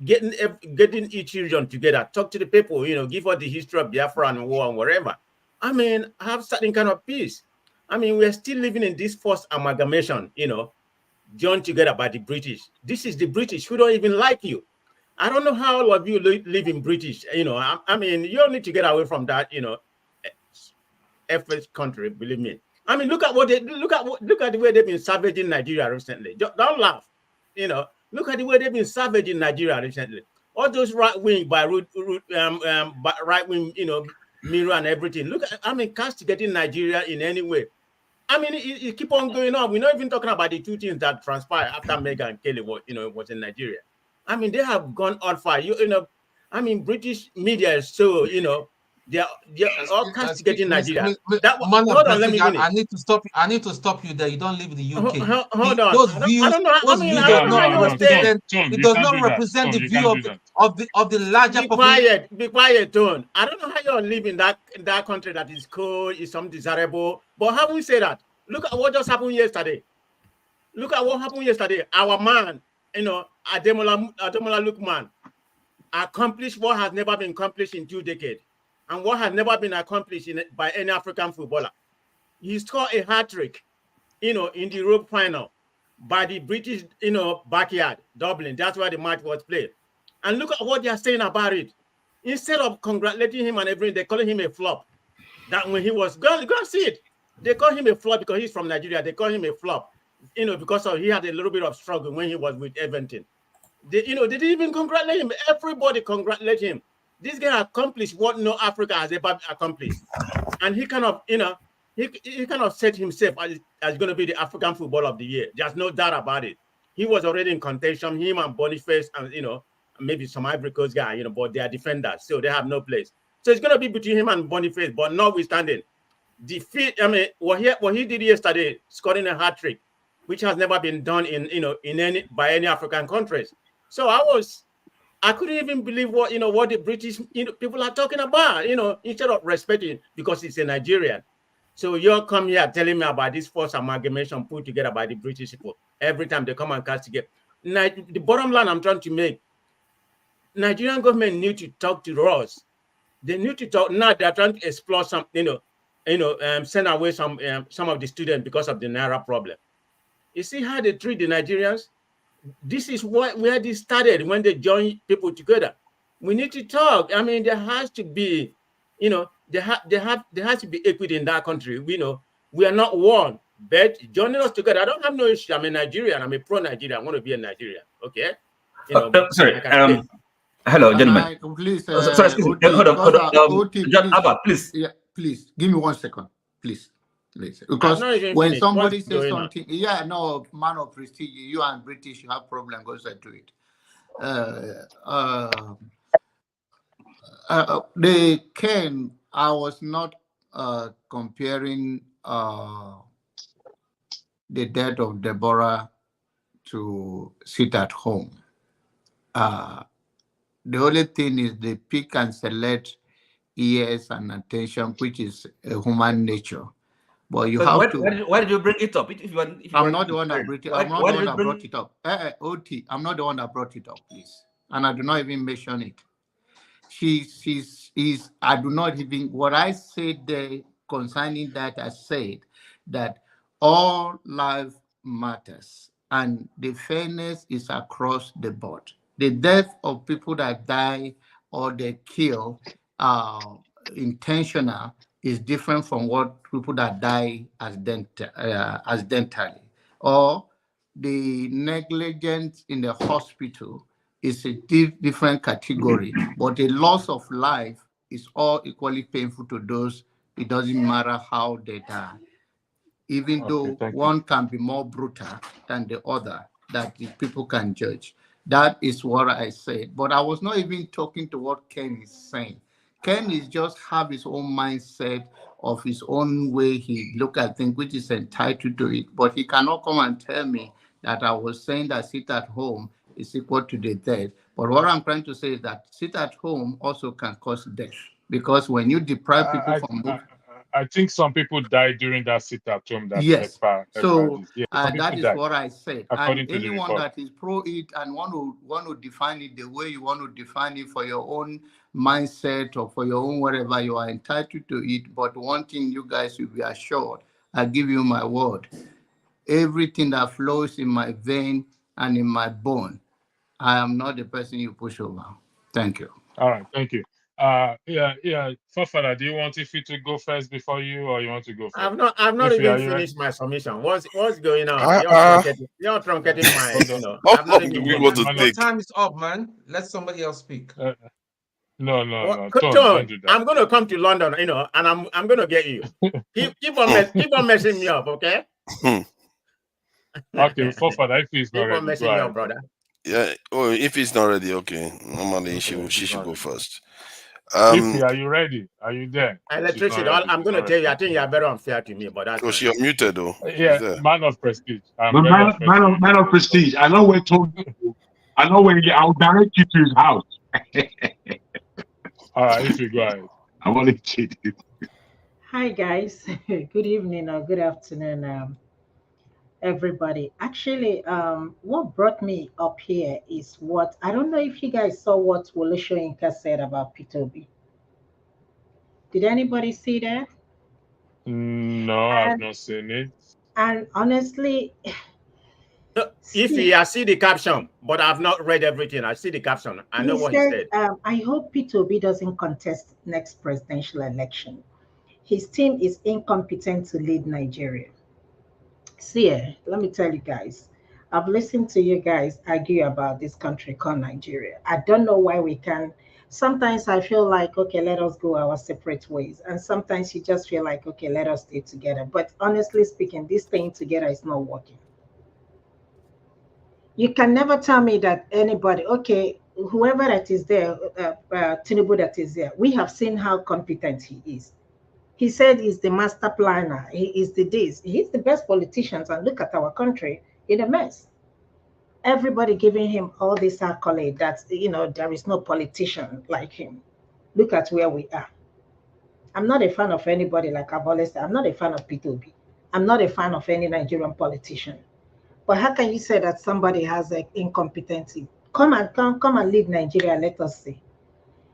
getting each region together, talk to the people, give us the history of Biafra and war and whatever. I mean, have certain kind of peace. I mean, we're still living in this forced amalgamation, joined together by the British. This is the British who don't even like you. I don't know how all of you live in British, I mean, you all need to get away from that, effort country, believe me. I mean, look at the way they've been savaging Nigeria recently. Don't laugh, Look at the way they've been savaging Nigeria recently. All those right wing Miro and everything. Look at, castigating Nigeria in any way. I mean, it keep on going on. We're not even talking about the two things that transpired after Mega and Kelly was in Nigeria. I mean, they have gone on fire. British media is so, they're all castigating Nigeria. Hold on, let me finish. I need to stop you. I need to stop you there. You don't live in the UK. Hold on. Those views it does not represent the view of the larger population. Be quiet, Tone. I don't know how you're living in that country that is cold, is some desirable. But how we say that? Look at what just happened yesterday. Look at what happened yesterday. Our man, Ademola Lookman, accomplished what has never been accomplished in 2 decades. And what has never been accomplished by any African footballer. He scored a hat-trick, in the Europe final. by the British, backyard, Dublin. That's where the match was played. And look at what they are saying about it. Instead of congratulating him and everything, they're calling him a flop. That when he was, go and see it. They call him a flop because he's from Nigeria. They call him a flop, because he had a little bit of struggle when he was with Everton. They didn't even congratulate him. Everybody congratulate him. This guy accomplished what no Africa has ever accomplished. And he kind of, he kind of set himself as going to be the African Footballer of the Year. There's no doubt about it. He was already in contention, him and Boniface and, maybe some Ivory Coast guy, but they are defenders, so they have no place. So it's going to be between him and Boniface, but notwithstanding, what he did yesterday, scoring a hat-trick, which has never been done by any African countries. So I couldn't even believe what the British people are talking about, instead of respecting because it's a Nigerian. So you're come here telling me about this forced amalgamation put together by the British people every time they come and castigate. The bottom line I'm trying to make, Nigerian government need to talk to us. They need to talk. Now they're trying to explore some, send away some of the students because of the Naira problem. You see how they treat the Nigerians? This is where this started when they joined people together. We need to talk. I mean, there has to be, there has to be equity in that country. We are not one, but joining us together. I don't have no issue. I'm a Nigerian. I'm a pro-Nigerian. I want to be a Nigerian. Okay. Sorry. Hello, gentlemen. Please, sorry, excuse me. Hold on. Abba, please. Yeah, please give me 1 second, please. Because when somebody says something, man of prestige, you and British, you have problem, go say to it. I was not comparing the death of Deborah to sit at home. The only thing is they pick and select ears and attention, which is a human nature. But you have to. Why did you bring it up? I'm not the one that brought it. I'm not the one that brought it up. OT, I'm not the one that brought it up, please. And I do not even mention it. I do not even, what I said there concerning that, I said that all life matters and the fairness is across the board. The death of people that die or they kill intentional is different from what people that die accidentally, or the negligence in the hospital is a different category, but the loss of life is all equally painful to those. It doesn't matter how they die, even though one can be more brutal than the other that the people can judge. That is what I said, but I was not even talking to what Ken is saying. Ken is just have his own mindset of his own way he look at things, which is entitled to it. But he cannot come and tell me that I was saying that sit at home is equal to the death. But what I'm trying to say is that sit at home also can cause death. Because when you deprive people from moving, I think some people die during that sit at home. That so that is what I said. And anyone that is pro it and want to define it the way you want to define it for your own mindset or for your own whatever, you are entitled to it. But one thing you guys will be assured, I give you my word, everything that flows in my vein and in my bone, I am not the person you push over. Thank you. All right, thank you. Fafana, do you want Ife to go first before you, or you want to go first? I've not even finished my submission. What's going on? You're truncating my. Time is up, man. Let somebody else speak. No. Don't do that. I'm going to come to London, and I'm going to get you. keep on messing me up, okay? Okay, Fafana, if he's not ready, keep on messing me up, brother. Yeah. Oh, if he's not ready, okay. Normally she should go first. Ife, are you ready? Are you there? Electricity. I'm going to tell you. I think you are very unfair to me, but that's. Oh, she unmuted though. Yeah, man of prestige. Man of prestige. I know where to. I know where. I'll direct you to his house. All right, Ife, go ahead. I want to cheat you. Hi guys. Good evening or good afternoon. Everybody. Actually, what brought me up here is what I don't know if you guys saw what Wole Soyinka said about P2B. Did anybody see that? No, I've not seen it. And honestly, If I see the caption, but I've not read everything. I see the caption. I know what he said. I hope Peter Obi doesn't contest next presidential election. His team is incompetent to lead Nigeria. See, let me tell you guys, I've listened to you guys argue about this country called Nigeria. I don't know why we can. Sometimes I feel like, okay, let us go our separate ways. And sometimes you just feel like, okay, let us stay together. But honestly speaking, this staying together is not working. You can never tell me that anybody, okay, whoever that is there, Tinubu that is there, we have seen how competent he is. He said he's the master planner. He is the this. He's the best politician. And look at our country in a mess. Everybody giving him all this accolade that, you know, there is no politician like him. Look at where we are. I'm not a fan of anybody, like I've always said. I'm not a fan of Peter Obi. I'm not a fan of any Nigerian politician. But how can you say that somebody has an incompetency? Come and lead Nigeria. Let us see.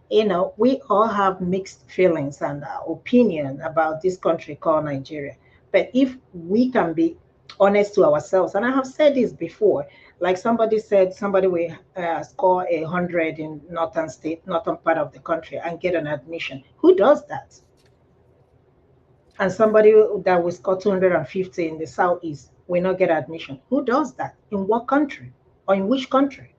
You know, we all have mixed feelings and opinion about this country called Nigeria. But if we can be honest to ourselves, and I have said this before, like somebody said, somebody will score 100 in northern part of the country and get an admission. Who does that? And somebody that will score 250 in the southeast will not get admission. Who does that? In what country? Or in which country?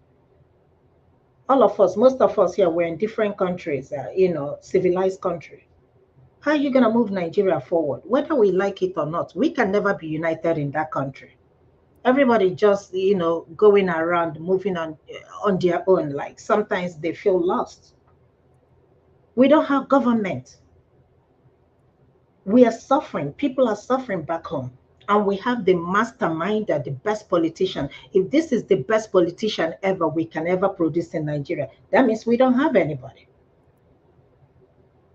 All of us, most of us here, we're in different countries, you know, civilized country. How are you going to move Nigeria forward? Whether we like it or not, we can never be united in that country. Everybody just, you know, going around, moving on their own. Like sometimes they feel lost. We don't have government. We are suffering. People are suffering back home. And we have the mastermind, the best politician. If this is the best politician ever we can ever produce in Nigeria, that means we don't have anybody.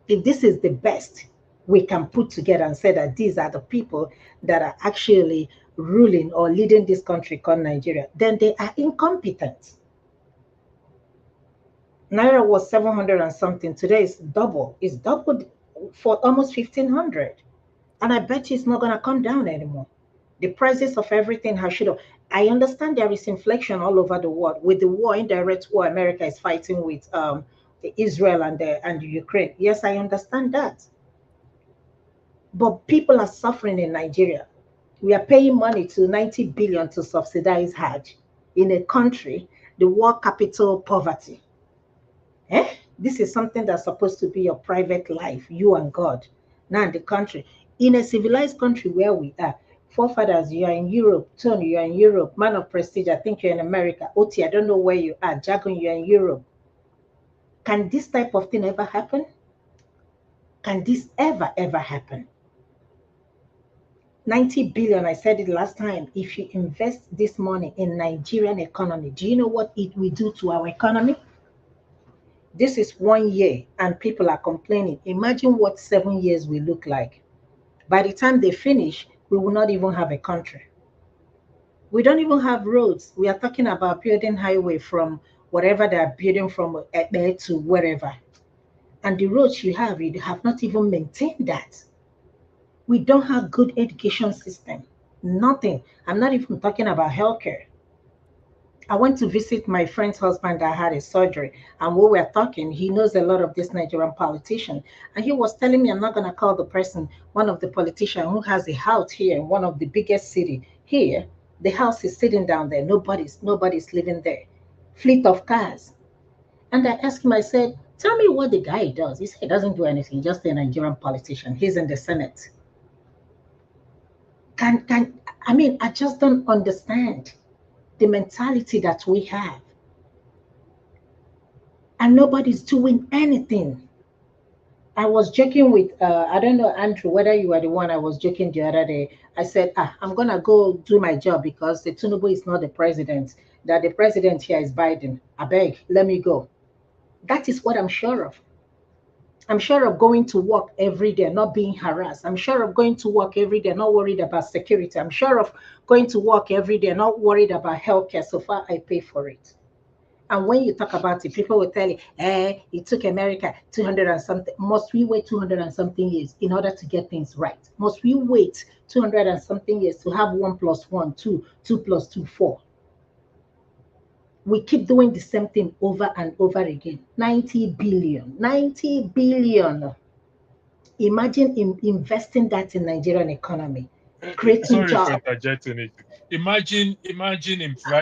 If this is the best we can put together and say that these are the people that are actually ruling or leading this country called Nigeria, then they are incompetent. Naira was 700 and something. Today is double. It's doubled for almost 1,500. And I bet you it's not going to come down anymore. The prices of everything has shoot up. I understand there is inflation all over the world. With the war, indirect war, America is fighting with Israel and the Ukraine. Yes, I understand that. But people are suffering in Nigeria. We are paying money to 90 billion to subsidize Hajj in a country, the war capital poverty. This is something that's supposed to be your private life, you and God. Now in the country, in a civilized country where we are, forefathers, you are in Europe, Tony, you are in Europe, man of prestige, I think you're in America, Oti, I don't know where you are, Jagon, you're in Europe. Can this type of thing ever happen? Can this ever happen? 90 billion, I said it last time, if you invest this money in Nigerian economy, do you know what it will do to our economy? This is 1 year and people are complaining. Imagine what 7 years will look like. By the time they finish, we will not even have a country. We don't even have roads. We are talking about building highway from whatever they are building from there to wherever. And the roads you have not even maintained that. We don't have good education system. Nothing. I'm not even talking about healthcare. I went to visit my friend's husband that had a surgery, and when we were talking, he knows a lot of this Nigerian politician, and he was telling me, I'm not going to call the person, one of the politicians who has a house here in one of the biggest city here. The house is sitting down there. Nobody's living there. Fleet of cars. And I asked him, I said, tell me what the guy does. He said he doesn't do anything, just a Nigerian politician. He's in the Senate. I just don't understand the mentality that we have. And nobody's doing anything. I was joking with, I don't know, Andrew, whether you were the one I was joking the other day. I said, I'm going to go do my job because the Tinubu is not the president, that the president here is Biden. I beg, let me go. That is what I'm sure of. I'm sure of going to work every day, not being harassed. I'm sure of going to work every day, not worried about security. I'm sure of going to work every day, not worried about healthcare. So far, I pay for it. And when you talk about it, people will tell you, it took America 200 and something. Must we wait 200 and something years in order to get things right? Must we wait 200 and something years to have 1 + 1, 2, 2 + 2, 4? We keep doing the same thing over and over again. 90 billion, 90 billion. Imagine investing that in Nigerian economy, creating Sorry jobs. for interjecting it. Imagine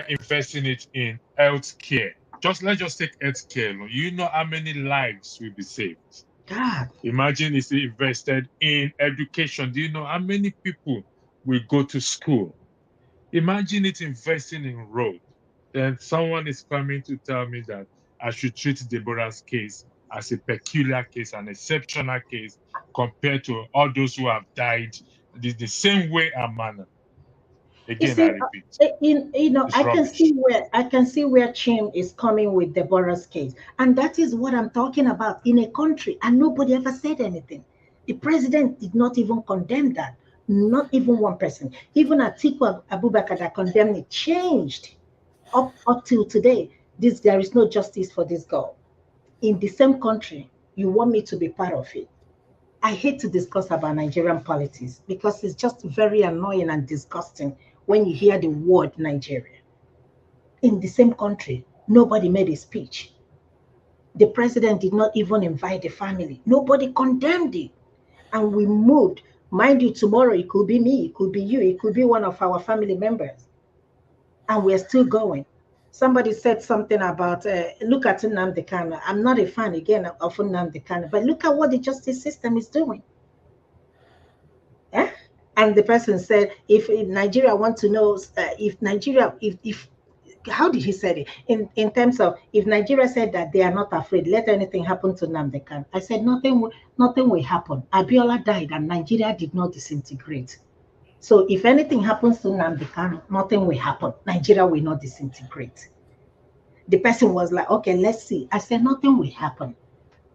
investing it in healthcare. Let's just take healthcare. You know how many lives will be saved. God. Imagine it's invested in education. Do you know how many people will go to school? Imagine it investing in road. Then someone is coming to tell me that I should treat Deborah's case as a peculiar case, an exceptional case, compared to all those who have died the same way and manner. Again, I repeat. I can see where Chim is coming with Deborah's case, and that is what I'm talking about in a country, and nobody ever said anything. The president did not even condemn that, not even one person. Even Atiku Abubakar that condemned it changed up till today. There is no justice for this girl in the same country. You want me to be part of it? I hate to discuss about Nigerian politics because it's just very annoying and disgusting when you hear the word Nigeria. In the same country, nobody made a speech. The president did not even invite the family. Nobody condemned it. And we moved. Mind you, tomorrow it could be me, it could be you, it could be one of our family members. And we're still going. Somebody said something about, look at Nnamdi Kanu. I'm not a fan, again, of Nnamdi Kanu, but look at what the justice system is doing. And the person said, if Nigeria want to know, how did he say it? In terms of, if Nigeria said that they are not afraid, let anything happen to Nnamdi Kanu. I said, nothing will happen. Abiola died and Nigeria did not disintegrate. So if anything happens to Nnamdi Kanu, nothing will happen. Nigeria will not disintegrate. The person was like, okay, let's see. I said, nothing will happen.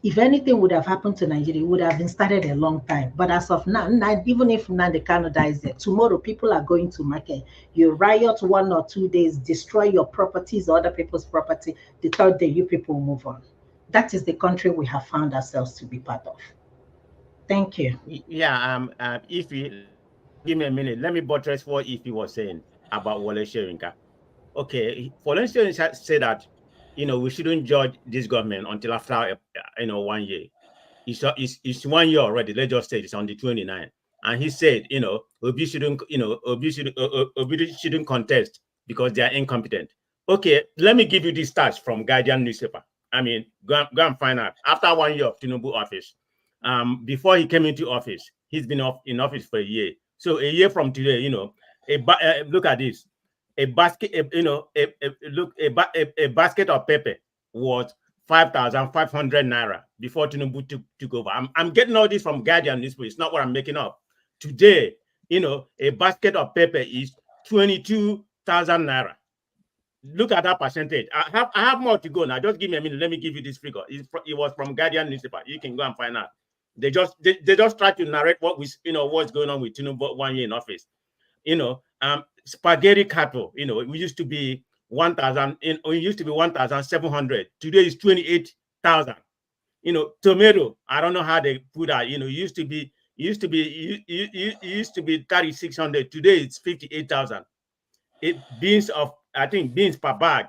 If anything would have happened to Nigeria, it would have been started a long time. But as of now, even if Nnamdi Kanu dies there, tomorrow people are going to market. You riot 1 or 2 days, destroy your properties or other people's property. The third day, you people move on. That is the country we have found ourselves to be part of. Thank you. Yeah, Ify, give me a minute. Let me buttress what Ify was saying about Wole Soyinka. Okay, Wole Soyinka said that, we shouldn't judge this government until after, 1 year. It's 1 year already. Let's just say it's on the 29th. And he said, Obi shouldn't contest because they are incompetent. Okay, let me give you this stats from Guardian newspaper. I mean, go and find out. After 1 year of Tinubu office, before he came into office, he's been in office for a year. So a year from today, look at this. A basket, a basket of pepper was 5,500 naira before Tinubu took over. I'm getting all this from Guardian newspaper. It's not what I'm making up. Today, a basket of pepper is 22,000 naira. Look at that percentage. I have more to go now. Just give me a minute. Let me give you this figure. It was from Guardian newspaper. You can go and find out. They just try to narrate what's going on with Tinubu 1 year in office. Spaghetti cattle, we used to be 1,000, it used to be 1,700. Today is 28,000. Tomato, I don't know how they put that, it used to be 3,600. Today it's 58,000. Beans per bag,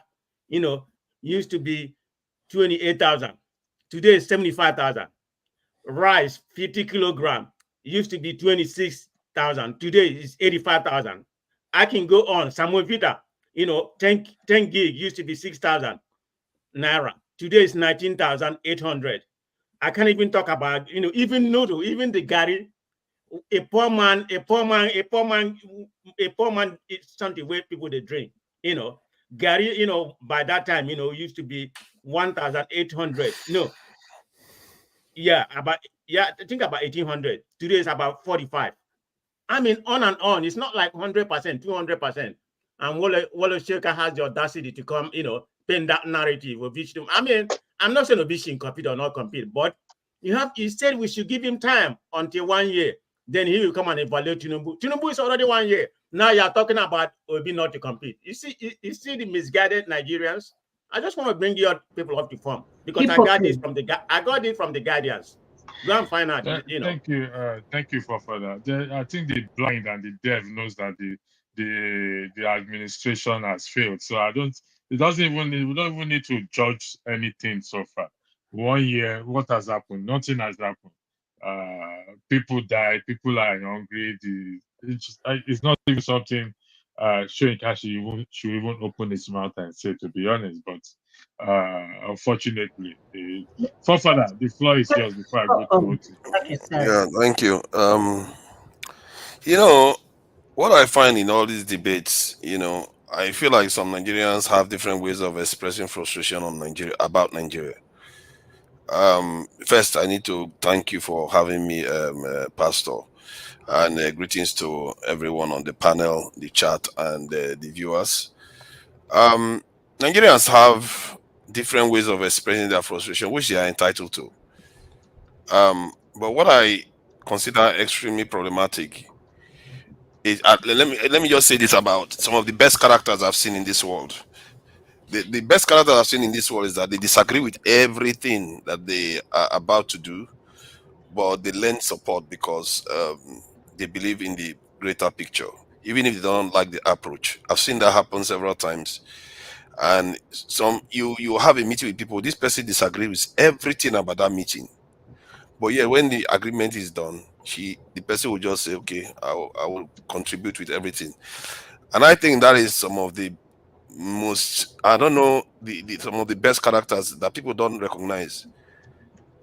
used to be 28,000. Today is 75,000. Rice, 50 kilogram, used to be 26,000. Today is 85,000. I can go on. Samuel Vita, 10 gig used to be 6,000 naira. Today is 19,800. I can't even talk about, even noodle, even the gari. A poor man is something where people they drink. Gari, by that time, used to be 1,800. No. Yeah, I think about 1,800. Today is about 45. I mean, on and on. It's not like 100%, 200%. And Wole Soyinka has the audacity to come, paint that narrative of which. I mean, I'm not saying Obi should compete or not compete, but he said we should give him time until 1 year. Then he will come and evaluate Tinubu. Tinubu is already 1 year. Now you're talking about Obi not to compete. You see the misguided Nigerians? I just want to bring your people up to form because I got this from the Guardians. Go and find out. Thank you for that. I think the blind and the deaf knows that the administration has failed. So I don't we don't even need to judge anything so far. 1 year, what has happened? Nothing has happened. People died, people are hungry. It's not even something Shoinka should even open his mouth and say, to be honest. But unfortunately, Forefather, the floor is yours before I go to voting. Yeah, thank you. You know, what I find in all these debates, I feel like some Nigerians have different ways of expressing frustration on Nigeria about Nigeria. First, I need to thank you for having me, Pastor, and greetings to everyone on the panel, the chat, and the viewers. Nigerians have different ways of expressing their frustration, which they are entitled to. But what I consider extremely problematic is, let me just say this about some of the best characters I've seen in this world. The best characters I've seen in this world is that they disagree with everything that they are about to do, but they lend support because they believe in the greater picture, even if they don't like the approach. I've seen that happen several times. And you have a meeting with people, this person disagrees with everything about that meeting. But yeah, when the agreement is done, the person will just say, okay, I will contribute with everything. And I think that is some of the most, I don't know, some of the best characters that people don't recognize.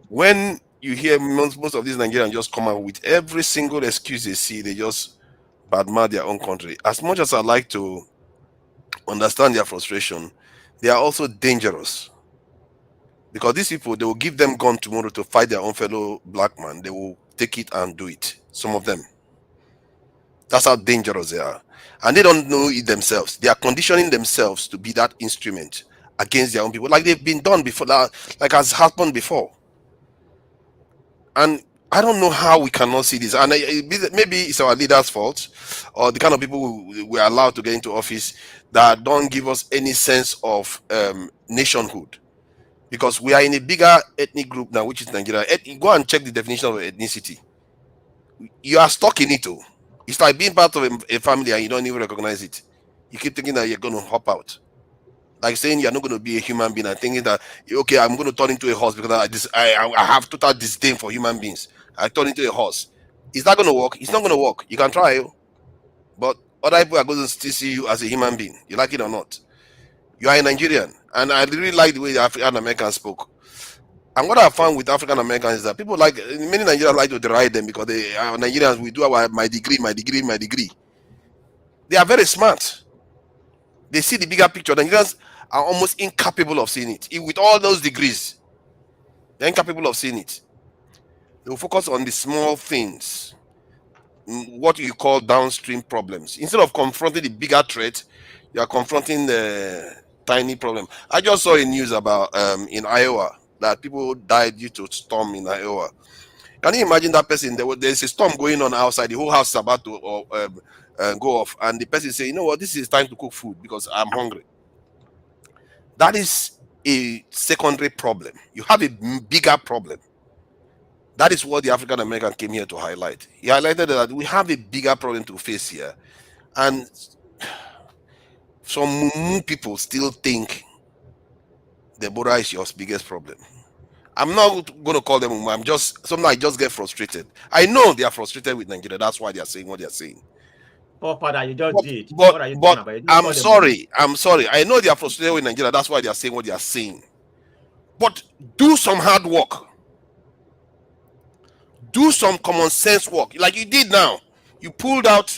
When you hear most of these Nigerians just come out with every single excuse they see, they just badmouth their own country. As much as I like to understand their frustration, they are also dangerous. Because these people, they will give them gun tomorrow to fight their own fellow black man. They will take it and do it. Some of them. That's how dangerous they are. And they don't know it themselves. They are conditioning themselves to be that instrument against their own people. Like they've been done before, like has happened before. And I don't know how we cannot see this. And maybe it's our leaders' fault, or the kind of people we are allowed to get into office that don't give us any sense of nationhood. Because we are in a bigger ethnic group now, which is Nigeria. Go and check the definition of ethnicity. You are stuck in it. It's like being part of a family and you don't even recognize it. You keep thinking that you're going to hop out. Like saying you're not going to be a human being and thinking that, okay, I'm going to turn into a horse because I have total disdain for human beings. I turn into a horse. Is that going to work? It's not going to work. You can try, but other people are going to still see you as a human being. You like it or not. You are a Nigerian. And I really like the way the African Americans spoke. And what I found with African Americans is that people many Nigerians like to deride them because they are Nigerians. We do my degree. They are very smart. They see the bigger picture. Nigerians are almost incapable of seeing it. With all those degrees, they're incapable of seeing it. They will focus on the small things, what you call downstream problems. Instead of confronting the bigger threat, you are confronting the tiny problem. I just saw a news about in Iowa that people died due to storm in Iowa. Can you imagine that person? There's a storm going on outside. The whole house is about to go off, and the person say, "You know what? This is time to cook food because I'm hungry." That is a secondary problem. You have a bigger problem. That is what the African American came here to highlight. He highlighted that we have a bigger problem to face here, and some people still think the border is your biggest problem. I'm not going to call them. Sometimes I just get frustrated. I know they are frustrated with Nigeria. That's why they are saying what they are saying. Oh, Father, you just did. What are you talking about? I'm sorry. I know they are frustrated with Nigeria. That's why they are saying what they are saying. But do some hard work. Do some common sense work. Like you did now. You pulled out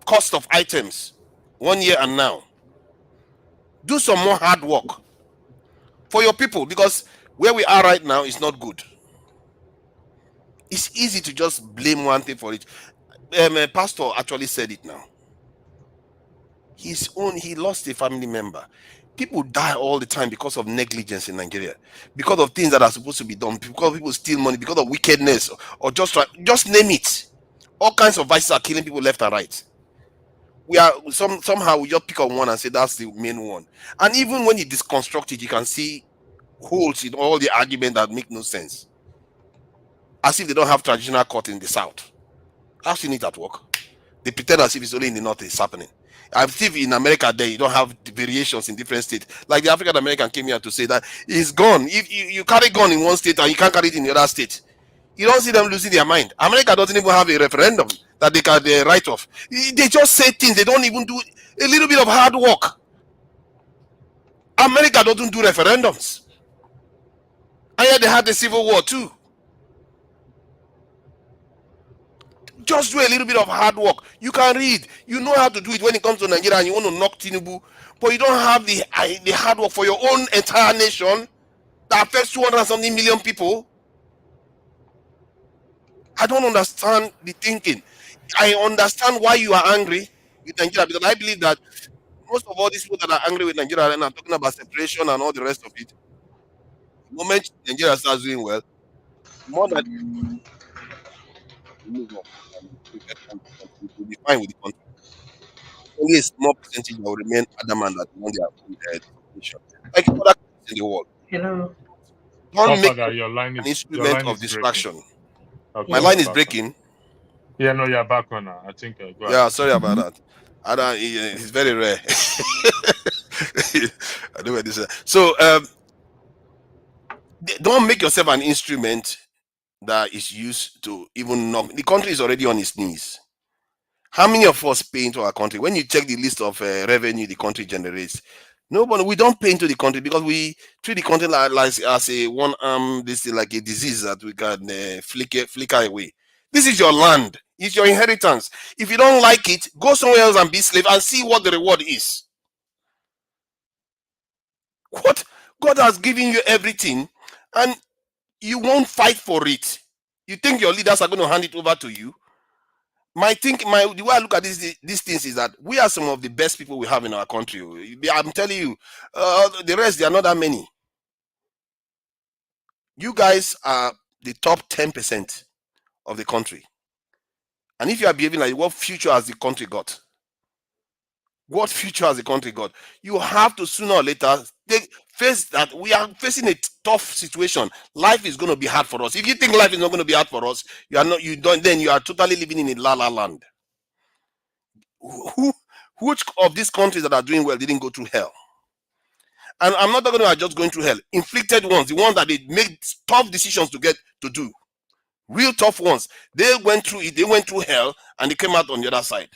cost of items 1 year and now. Do some more hard work for your people, because where we are right now is not good. It's easy to just blame one thing for it. Pastor actually said it now. He lost a family member. People die all the time because of negligence in Nigeria, because of things that are supposed to be done, because people steal money, because of wickedness, or just name it. All kinds of vices are killing people left and right. We are somehow we just pick on one and say that's the main one. And even when you deconstruct it, you can see holes in all the argument that make no sense. As if they don't have traditional court in the south. I've seen it at work. They pretend as if it's only in the north it's happening. I believe in America there you don't have the variations in different states. Like the African American came here to say that it's gone. If you carry gun in one state and you can't carry it in the other state, you don't see them losing their mind. America doesn't even have a referendum that they can write off. They just say things. They don't even do a little bit of hard work. America doesn't do referendums. And yet they had the Civil War too. Just do a little bit of hard work. You can read. You know how to do it when it comes to Nigeria and you want to knock Tinubu. But you don't have the hard work for your own entire nation that affects 200-something million people. I don't understand the thinking. I understand why you are angry with Nigeria, because I believe that most of all these people that are angry with Nigeria and are talking about separation and all the rest of it, the moment Nigeria starts doing well, more than move on and get on the country, will be fine with the country. Only a small percentage will remain adamant that they want their own separation. Like other countries in the world. Hello. Don't make Your line an is instrument of distraction. breaking. Okay, my line is breaking. Yeah, no, you're back on now. I think. Yeah, sorry about that. I don't. It's very rare. I know where this is. So, don't make yourself an instrument that is used to even knock. The country is already on its knees. How many of us pay into our country? When you check the list of revenue the country generates, nobody. We don't pay into the country because we treat the country like as a one arm. This is like a disease that we can flicker away. This is your land. It's your inheritance. If you don't like it, go somewhere else and be slave and see what the reward is. What? God has given you everything and you won't fight for it. You think your leaders are going to hand it over to you? The way I look at these things is that we are some of the best people we have in our country. I'm telling you, the rest, they are not that many. You guys are the top 10% of the country. And if you are behaving like, what future has the country got? What future has the country got? You have to sooner or later face that we are facing a tough situation. Life is going to be hard for us. If you think life is not going to be hard for us, then you are totally living in a la-la land. Which of these countries that are doing well didn't go through hell? And I'm not talking about just going through hell. Inflicted ones, the ones that they made tough decisions to get to do. Real tough ones. They went through it, they went through hell, and they came out on the other side.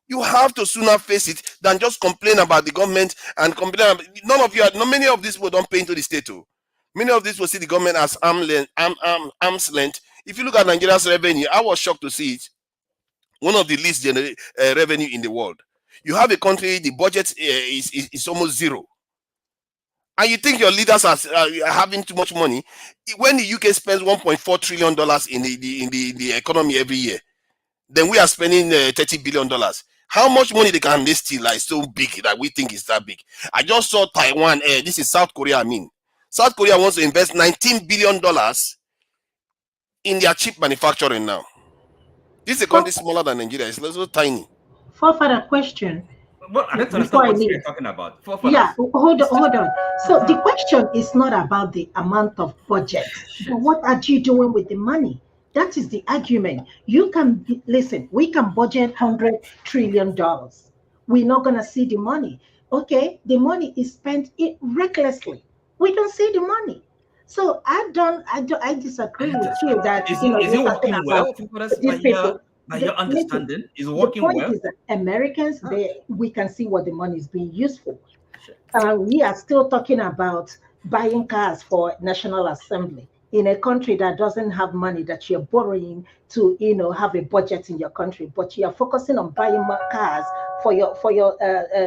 You have to sooner face it than just complain about the government and complain about, many of these people don't pay into the state too. Many of these will see the government as arm's length. If you look at Nigeria's revenue, I was shocked to see it. One of the least revenue in the world. You have a country, the budget is almost zero. And you think your leaders are having too much money? When the UK spends $1.4 trillion in the economy every year, then we are spending $30 billion. How much money they steal like so big that we think is that big? I just saw Taiwan. This is South Korea. South Korea wants to invest $19 billion in their chip manufacturing now. This is a country smaller than Nigeria. It's so tiny. Forefather question. Well, I don't understand what you're talking about. Yeah, hold on. So the question is not about the amount of budget, but what are you doing with the money? That is the argument. You can listen. We can budget $100 trillion. We're not gonna see the money. Okay, the money is spent recklessly. We don't see the money. So I disagree with you that is it working well? These people. By your understanding, is working well. The point is that Americans, we can see what the money is being used for. We are still talking about buying cars for National Assembly in a country that doesn't have money, that you're borrowing to, have a budget in your country, but you are focusing on buying cars for your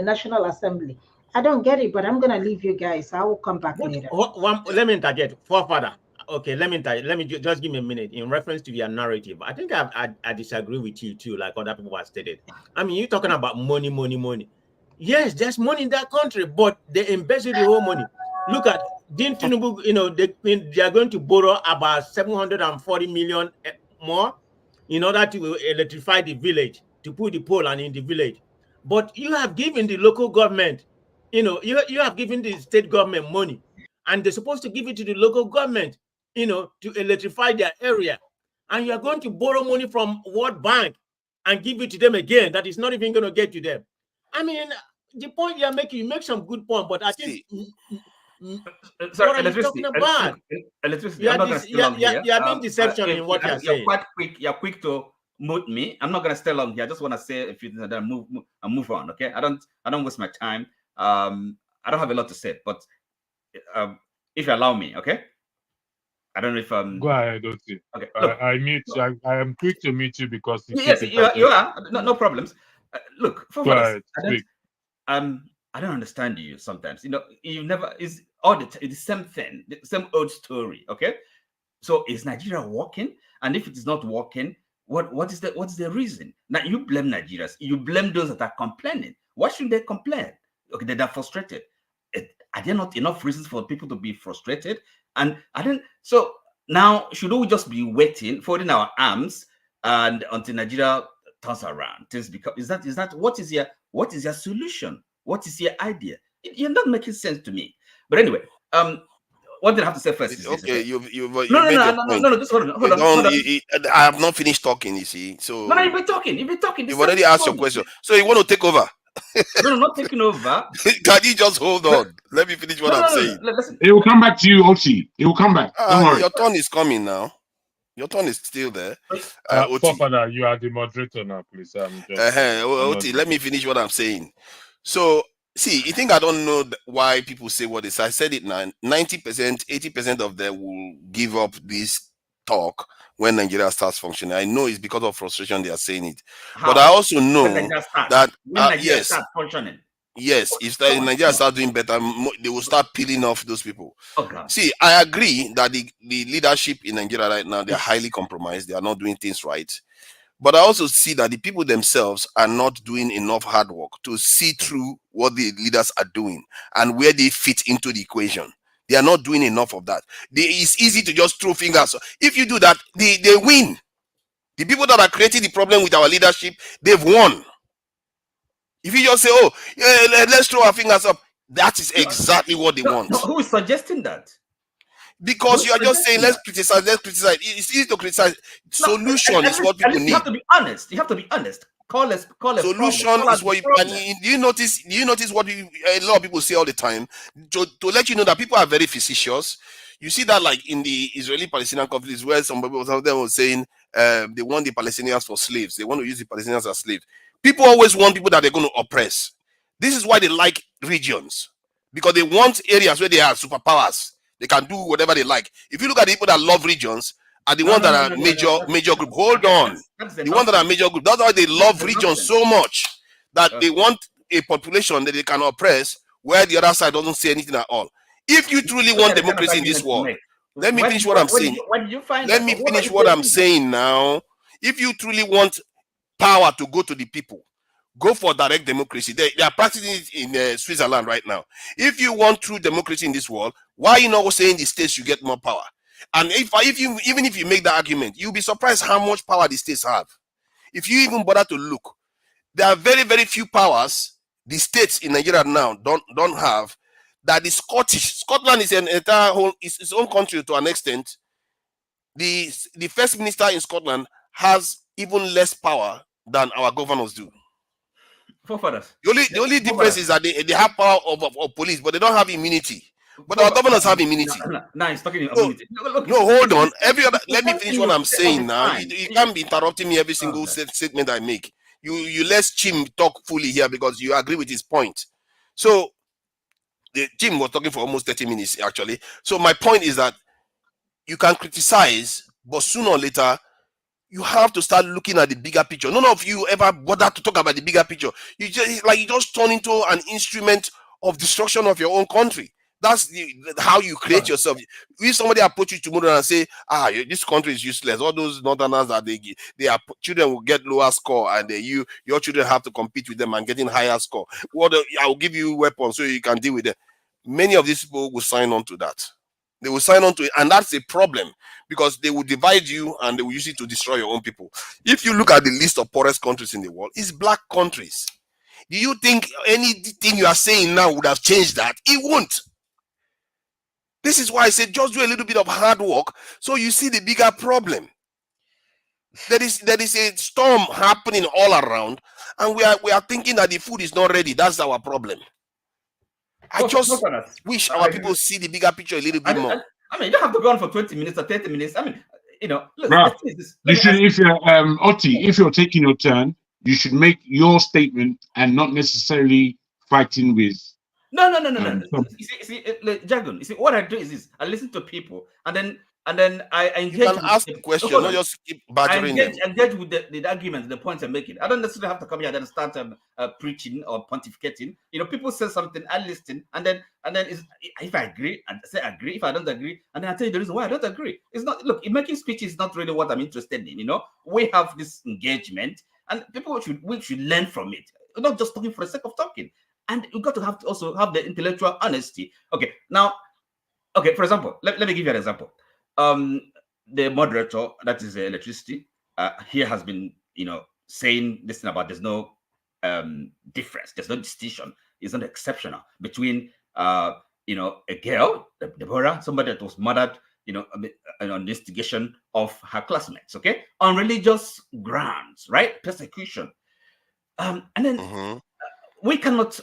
National Assembly. I don't get it, but I'm gonna leave you guys. I will come back later. Let me interject, Forefather. Okay, let me just give me a minute in reference to your narrative. I think I disagree with you too, like other people have stated. I mean, you're talking about money. Yes, there's money in that country, but they embezzle the whole money. Look at Tinubu, they are going to borrow about 740 million more in order to electrify the village, to put the pole in the village. But you have given the local government, you have given the state government money, and they're supposed to give it to the local government, to electrify their area. And you are going to borrow money from World Bank and give it to them again that is not even going to get to them. I mean, the point you're making, you make some good point, but I think Sorry, what are you talking about? Electricity. I'm not going to stay long here. You're being deception in what you're saying. Quite quick. You're quick to mute me. I'm not going to stay long here. I just want to say a few things and then move on. Okay. I don't waste my time. I don't have a lot to say, but if you allow me, okay. I don't know if go ahead, Oti. Okay. I mute you. I am quick to meet you because yes, you are. No problems. Look, for ahead, I don't understand you sometimes. You know, you never is all the same thing, the same old story. Okay, so is Nigeria working? And if it is not working, what is the reason? Now you blame Nigerians. You blame those that are complaining. Why should they complain? Okay, they're frustrated. Are there not enough reasons for people to be frustrated? And so now should we just be waiting, folding our arms, and until Nigeria turns around? Things become is that what is your solution? What is your idea? You're not making sense to me. But anyway, what did I have to say first? Is okay, this, okay? No, just hold on. I have not finished talking, you see. So no, you've been talking. You've already asked your question. So you want to take over? No, not taking over. Can you just hold on? Let me finish what I'm saying. Listen. It will come back to you, Oti. It will come back. Don't worry. Your turn is coming now. Your turn is still there. Father, you are the moderator now, please. Oti, let me finish what I'm saying. So, see, you think I don't know why people say what they say? I said it now. 90%, 80% of them will give up this talk when Nigeria starts functioning. I know it's because of frustration they are saying it. How? But I also know that Nigeria starts functioning. Yes, if Nigeria start doing better, they will start peeling off those people. Okay. See, I agree that the leadership in Nigeria right now, they're highly compromised. They are not doing things right. But I also see that the people themselves are not doing enough hard work to see through what the leaders are doing and where they fit into the equation. They are not doing enough of that. It's easy to just throw fingers. If you do that, they win. The people that are creating the problem with our leadership, they've won. If you just say, oh, yeah, let's throw our fingers up, that is exactly what they want. Who is suggesting that? Because you are just saying, let's criticize. It's easy to criticize. Solution is what people need. You have to be honest. Call us. Solution is what you. And do you notice what a lot of people say all the time? To let you know that people are very facetious. You see that like in the Israeli-Palestinian conflict, where some of them were saying they want the Palestinians for slaves. They want to use the Palestinians as slaves. People always want people that they're going to oppress. This is why they like regions, because they want areas where they are superpowers. They can do whatever they like. If you look at the people that love regions, are the ones that are major group. Hold on. The ones that are major group. That's why they love regions so much that they want a population that they can oppress where the other side doesn't say anything at all. If you truly want democracy in this world, let me finish what I'm saying. Let me finish what I'm saying now. If you truly want power to go to the people, go for direct democracy. They are practicing it in Switzerland right now. If you want true democracy in this world, why are you not saying the states should get more power? And even if you make that argument, you'll be surprised how much power the states have. If you even bother to look, there are very, very few powers the states in Nigeria now don't have that the Scotland is an entire whole its own country to an extent. The first minister in Scotland has even less power than our governors do. The only difference is that they have power of police, but they don't have immunity. But our governors have immunity. Now he's talking immunity. No, hold on. Let me finish what I'm saying now. You can't be interrupting me every single statement I make. You let Chim talk fully here because you agree with his point. So Jim was talking for almost 30 minutes actually. So my point is that you can criticize, but sooner or later you have to start looking at the bigger picture. None of you ever bother to talk about the bigger picture. You just turn into an instrument of destruction of your own country. That's how you create yourself. If somebody approach you tomorrow and say, this country is useless, all those northerners that children will get lower score and your children have to compete with them and getting higher score. I will give you weapons so you can deal with them. Many of these people will sign on to that. They will sign on to it, and that's a problem because they will divide you and they will use it to destroy your own people. If you look at the list of poorest countries in the world, it's black countries. Do you think anything you are saying now would have changed that? It won't. This is why I said just do a little bit of hard work so you see the bigger problem. There is a storm happening all around, and we are thinking that the food is not ready. That's our problem. I just wish our people see the bigger picture a little bit more. I mean, you don't have to go on for 20 minutes or 30 minutes. I mean, you know, look, you should, if you're Oti, if you're taking your turn, you should make your statement and not necessarily fighting with. No. You see, Jargon. You see, what I do is this: I listen to people, and then I engage. You can ask the question, not just keep badgering them. Engage with the arguments, the points I'm making. I don't necessarily have to come here and then start preaching or pontificating. You know, people say something, I listen, and then if I agree, I say agree. If I don't agree, and then I tell you the reason why I don't agree. It's not, look, making speech is not really what I'm interested in. You know, we have this engagement, and people should learn from it. We're not just talking for the sake of talking. And you've got to also have the intellectual honesty. Okay, now, for example, let me give you an example. The moderator, that is electricity, here has been, saying this thing about there's no difference, there's no distinction, it's not exceptional between, a girl, Deborah, somebody that was murdered, an investigation of her classmates, okay, on religious grounds, right? Persecution. And then we cannot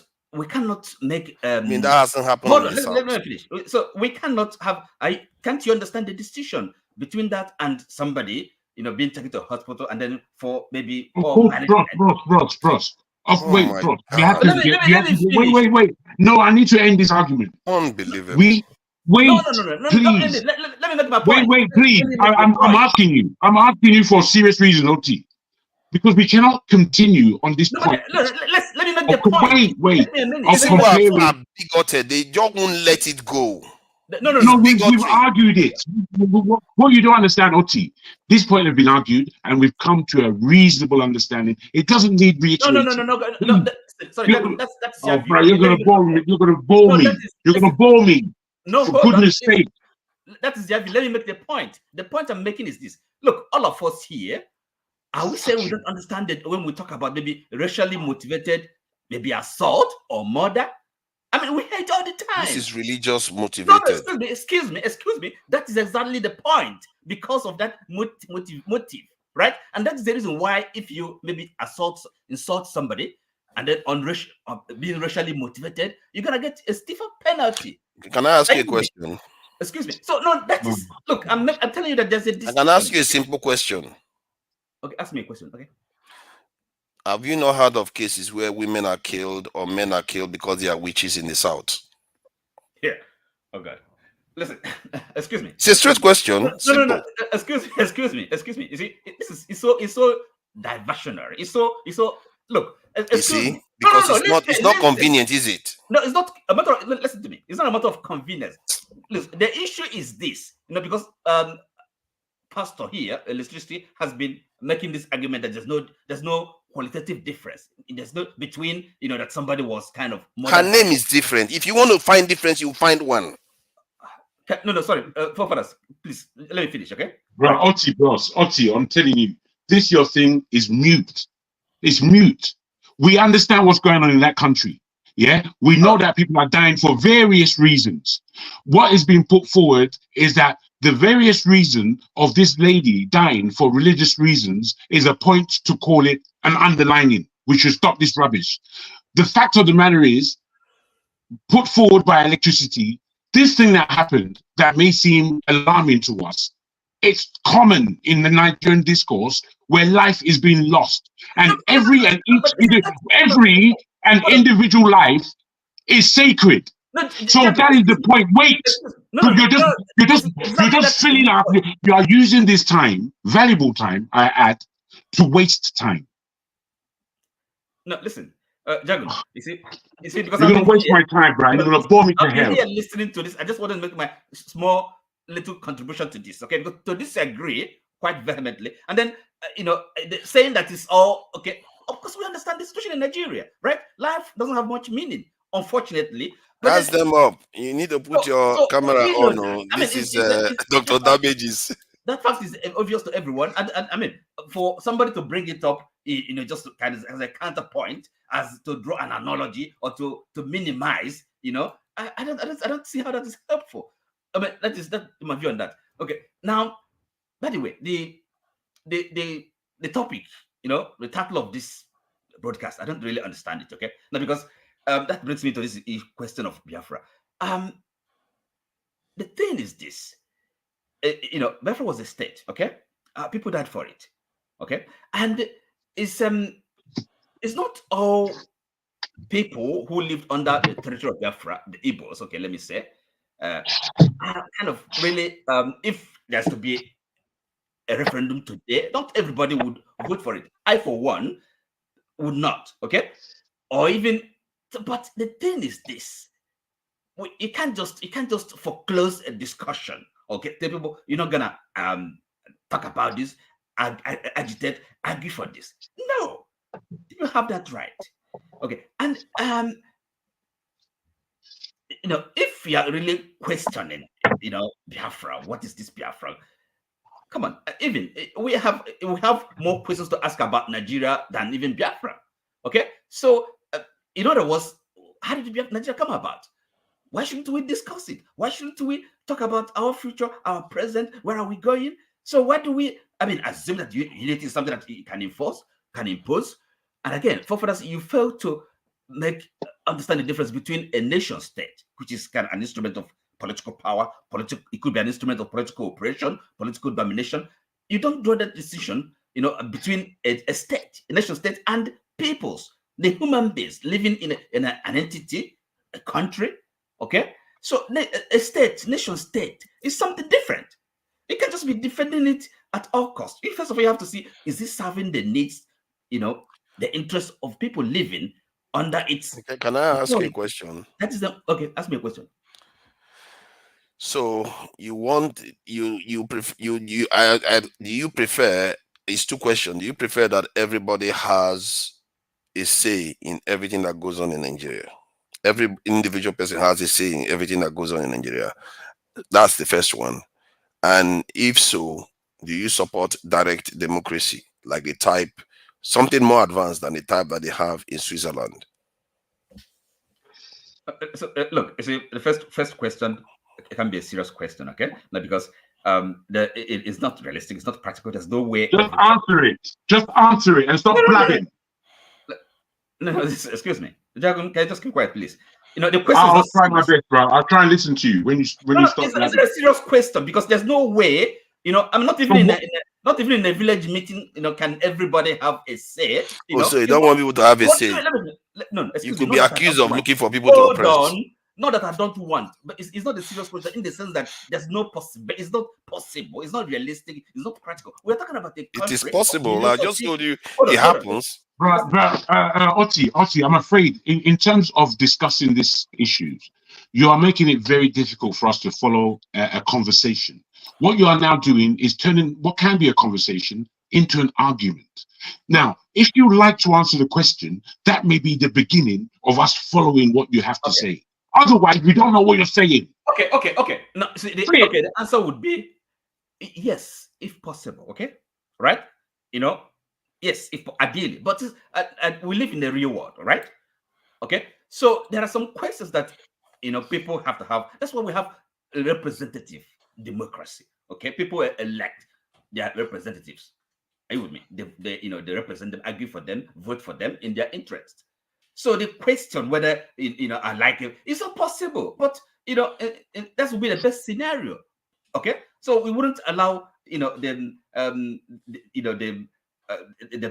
make. I mean, that hasn't happened. Hold on, let me finish. So we cannot have. Can't you understand the distinction between that and somebody, being taken to a hospital and then for maybe Bros. Wait. No, I need to end this argument. Unbelievable. Wait, no, please. Let me make my point. Wait, please. I'm asking you. I'm asking you for a serious reason, Oti. Because we cannot continue on this point. Let me make the point. Wait. People are bigoted. They just won't let it go. No, we've argued it. What you don't understand, Oti, this point has been argued and we've come to a reasonable understanding. It doesn't need reiterating. No. Sorry, that's you're going to bore me. You're going to bore me. You're going to bore me. No, for goodness sake. That is Javi. Let me make the point. The point I'm making is this. Look, all of us here, are we saying we don't understand it when we talk about maybe racially motivated, maybe assault or murder? I mean, we hear it all the time. This is religious motivated. No, excuse me. That is exactly the point, because of that motive, right? And that's the reason why if you maybe insult somebody, and then being racially motivated, you're gonna get a stiffer penalty. Can I ask you a question? Excuse me. So no, that is, look, I'm telling you that there's a distinction. I can ask you a simple question. Okay, ask me a question. Okay. Have you not heard of cases where women are killed or men are killed because they are witches in the South? Yeah. Oh God. Listen, excuse me. It's a straight question. No. Excuse me. You see, it's so diversionary. It's so look. You see, because it's not convenient, is it? No, it's not a matter of, listen to me. It's not a matter of convenience. Listen, the issue is this, because Pastor here, electricity, has been making this argument that there's no qualitative difference. There's no between, that somebody was kind of. Her name is different. If you want to find difference, you find one. No, sorry. Forefathers, please let me finish, okay? Bro, Oti, I'm telling you, this your thing is mute. It's mute. We understand what's going on in that country. Yeah, we know that people are dying for various reasons. What is being put forward is that the various reason of this lady dying for religious reasons is a point to call it an underlining. We should stop this rubbish. The fact of the matter is, put forward by electricity, this thing that happened that may seem alarming to us, it's common in the Nigerian discourse where life is being lost, and every individual life is sacred. So that is the point. Wait, you're just filling up. You are using this time, valuable time, I add, to waste time. No, listen, Jagun. You see, because you're gonna waste my time, Brian. You're gonna bore me to hell. I'm here listening to this. I just want to make my small little contribution to this, okay? Because to disagree quite vehemently, and then saying that it's all okay. Of course, we understand the situation in Nigeria, right? Life doesn't have much meaning, unfortunately. Pass them up. You need to put your camera on. This is Dr. Damages. That fact is obvious to everyone, and I mean, for somebody to bring it up, just kind of as a counterpoint, as to draw an analogy or to minimize, I don't see how that is helpful. I mean, that's my view on that. Okay, now, by the way, the topic, the title of this broadcast, I don't really understand it. Okay, now because that brings me to this question of Biafra. The thing is this, Biafra was a state. Okay, people died for it. Okay, and it's not all people who lived under the territory of Biafra, the Igbos. Okay, let me say, are kind of really, if there's to be a referendum today, not everybody would vote for it. I, for one, would not. Okay, or even. But the thing is this: you can't just foreclose a discussion. Okay, tell people you're not gonna talk about this, agitate, argue for this. No, you have that right. Okay, and if you are really questioning, Biafra, what is this Biafra? Come on, even we have more questions to ask about Nigeria than even Biafra. Okay, so in other words, how did Nigeria come about? Why shouldn't we discuss it? Why shouldn't we talk about our future, our present? Where are we going? So why do we? Assume that unity is something that you can enforce, can impose. And again, forefathers, you fail to understand the difference between a nation state, which is kind of an instrument of political power, it could be an instrument of political oppression, political domination. You don't draw that decision, between a state, a nation state, and peoples, the human beings living in an entity, a country. Okay, so a state, nation state, is something different. You can't just be defending it at all costs. First of all, you have to see, is this serving the needs, the interests of people living under its. Okay, can I ask you a question? That is okay. Ask me a question. So you want do you prefer? It's two questions. Do you prefer that everybody has a say in everything that goes on in Nigeria? Every individual person has a say in everything that goes on in Nigeria. That's the first one. And if so, do you support direct democracy, like a type, something more advanced than the type that they have in Switzerland? Look, see, the first question can be a serious question, okay? Now, because it is not realistic, it's not practical. There's no way. Just answer it. Just answer it and stop blabbing. No, excuse me. Dragon, can you just keep quiet, please? The question. I'll try my best, bro. I'll try and listen to you when you stop. It's a serious question because there's no way. I'm not even in a village meeting. Can everybody have a say? So you don't want people to have a say? No, you could be accused of looking for people to oppress. Not that I don't want, but it's not a serious question in the sense that there's no possible. It's not possible. It's not realistic. It's not practical. We're talking about a country. It is possible. I just told you it happens. Oti, I'm afraid in terms of discussing these issues, you are making it very difficult for us to follow a conversation. What you are now doing is turning what can be a conversation into an argument. Now, if you like to answer the question, that may be the beginning of us following what you have to say. Otherwise, we don't know what you're saying. Okay. No, the answer would be yes, if possible. Okay, right? Yes, if ideally, but we live in the real world, right? Okay, so there are some questions that people have to have. That's why we have a representative democracy. Okay, people elect their representatives. Are you with me? They represent them, argue for them, vote for them in their interest. So the question whether I like it is not possible, but that would be the best scenario. Okay, so we wouldn't allow the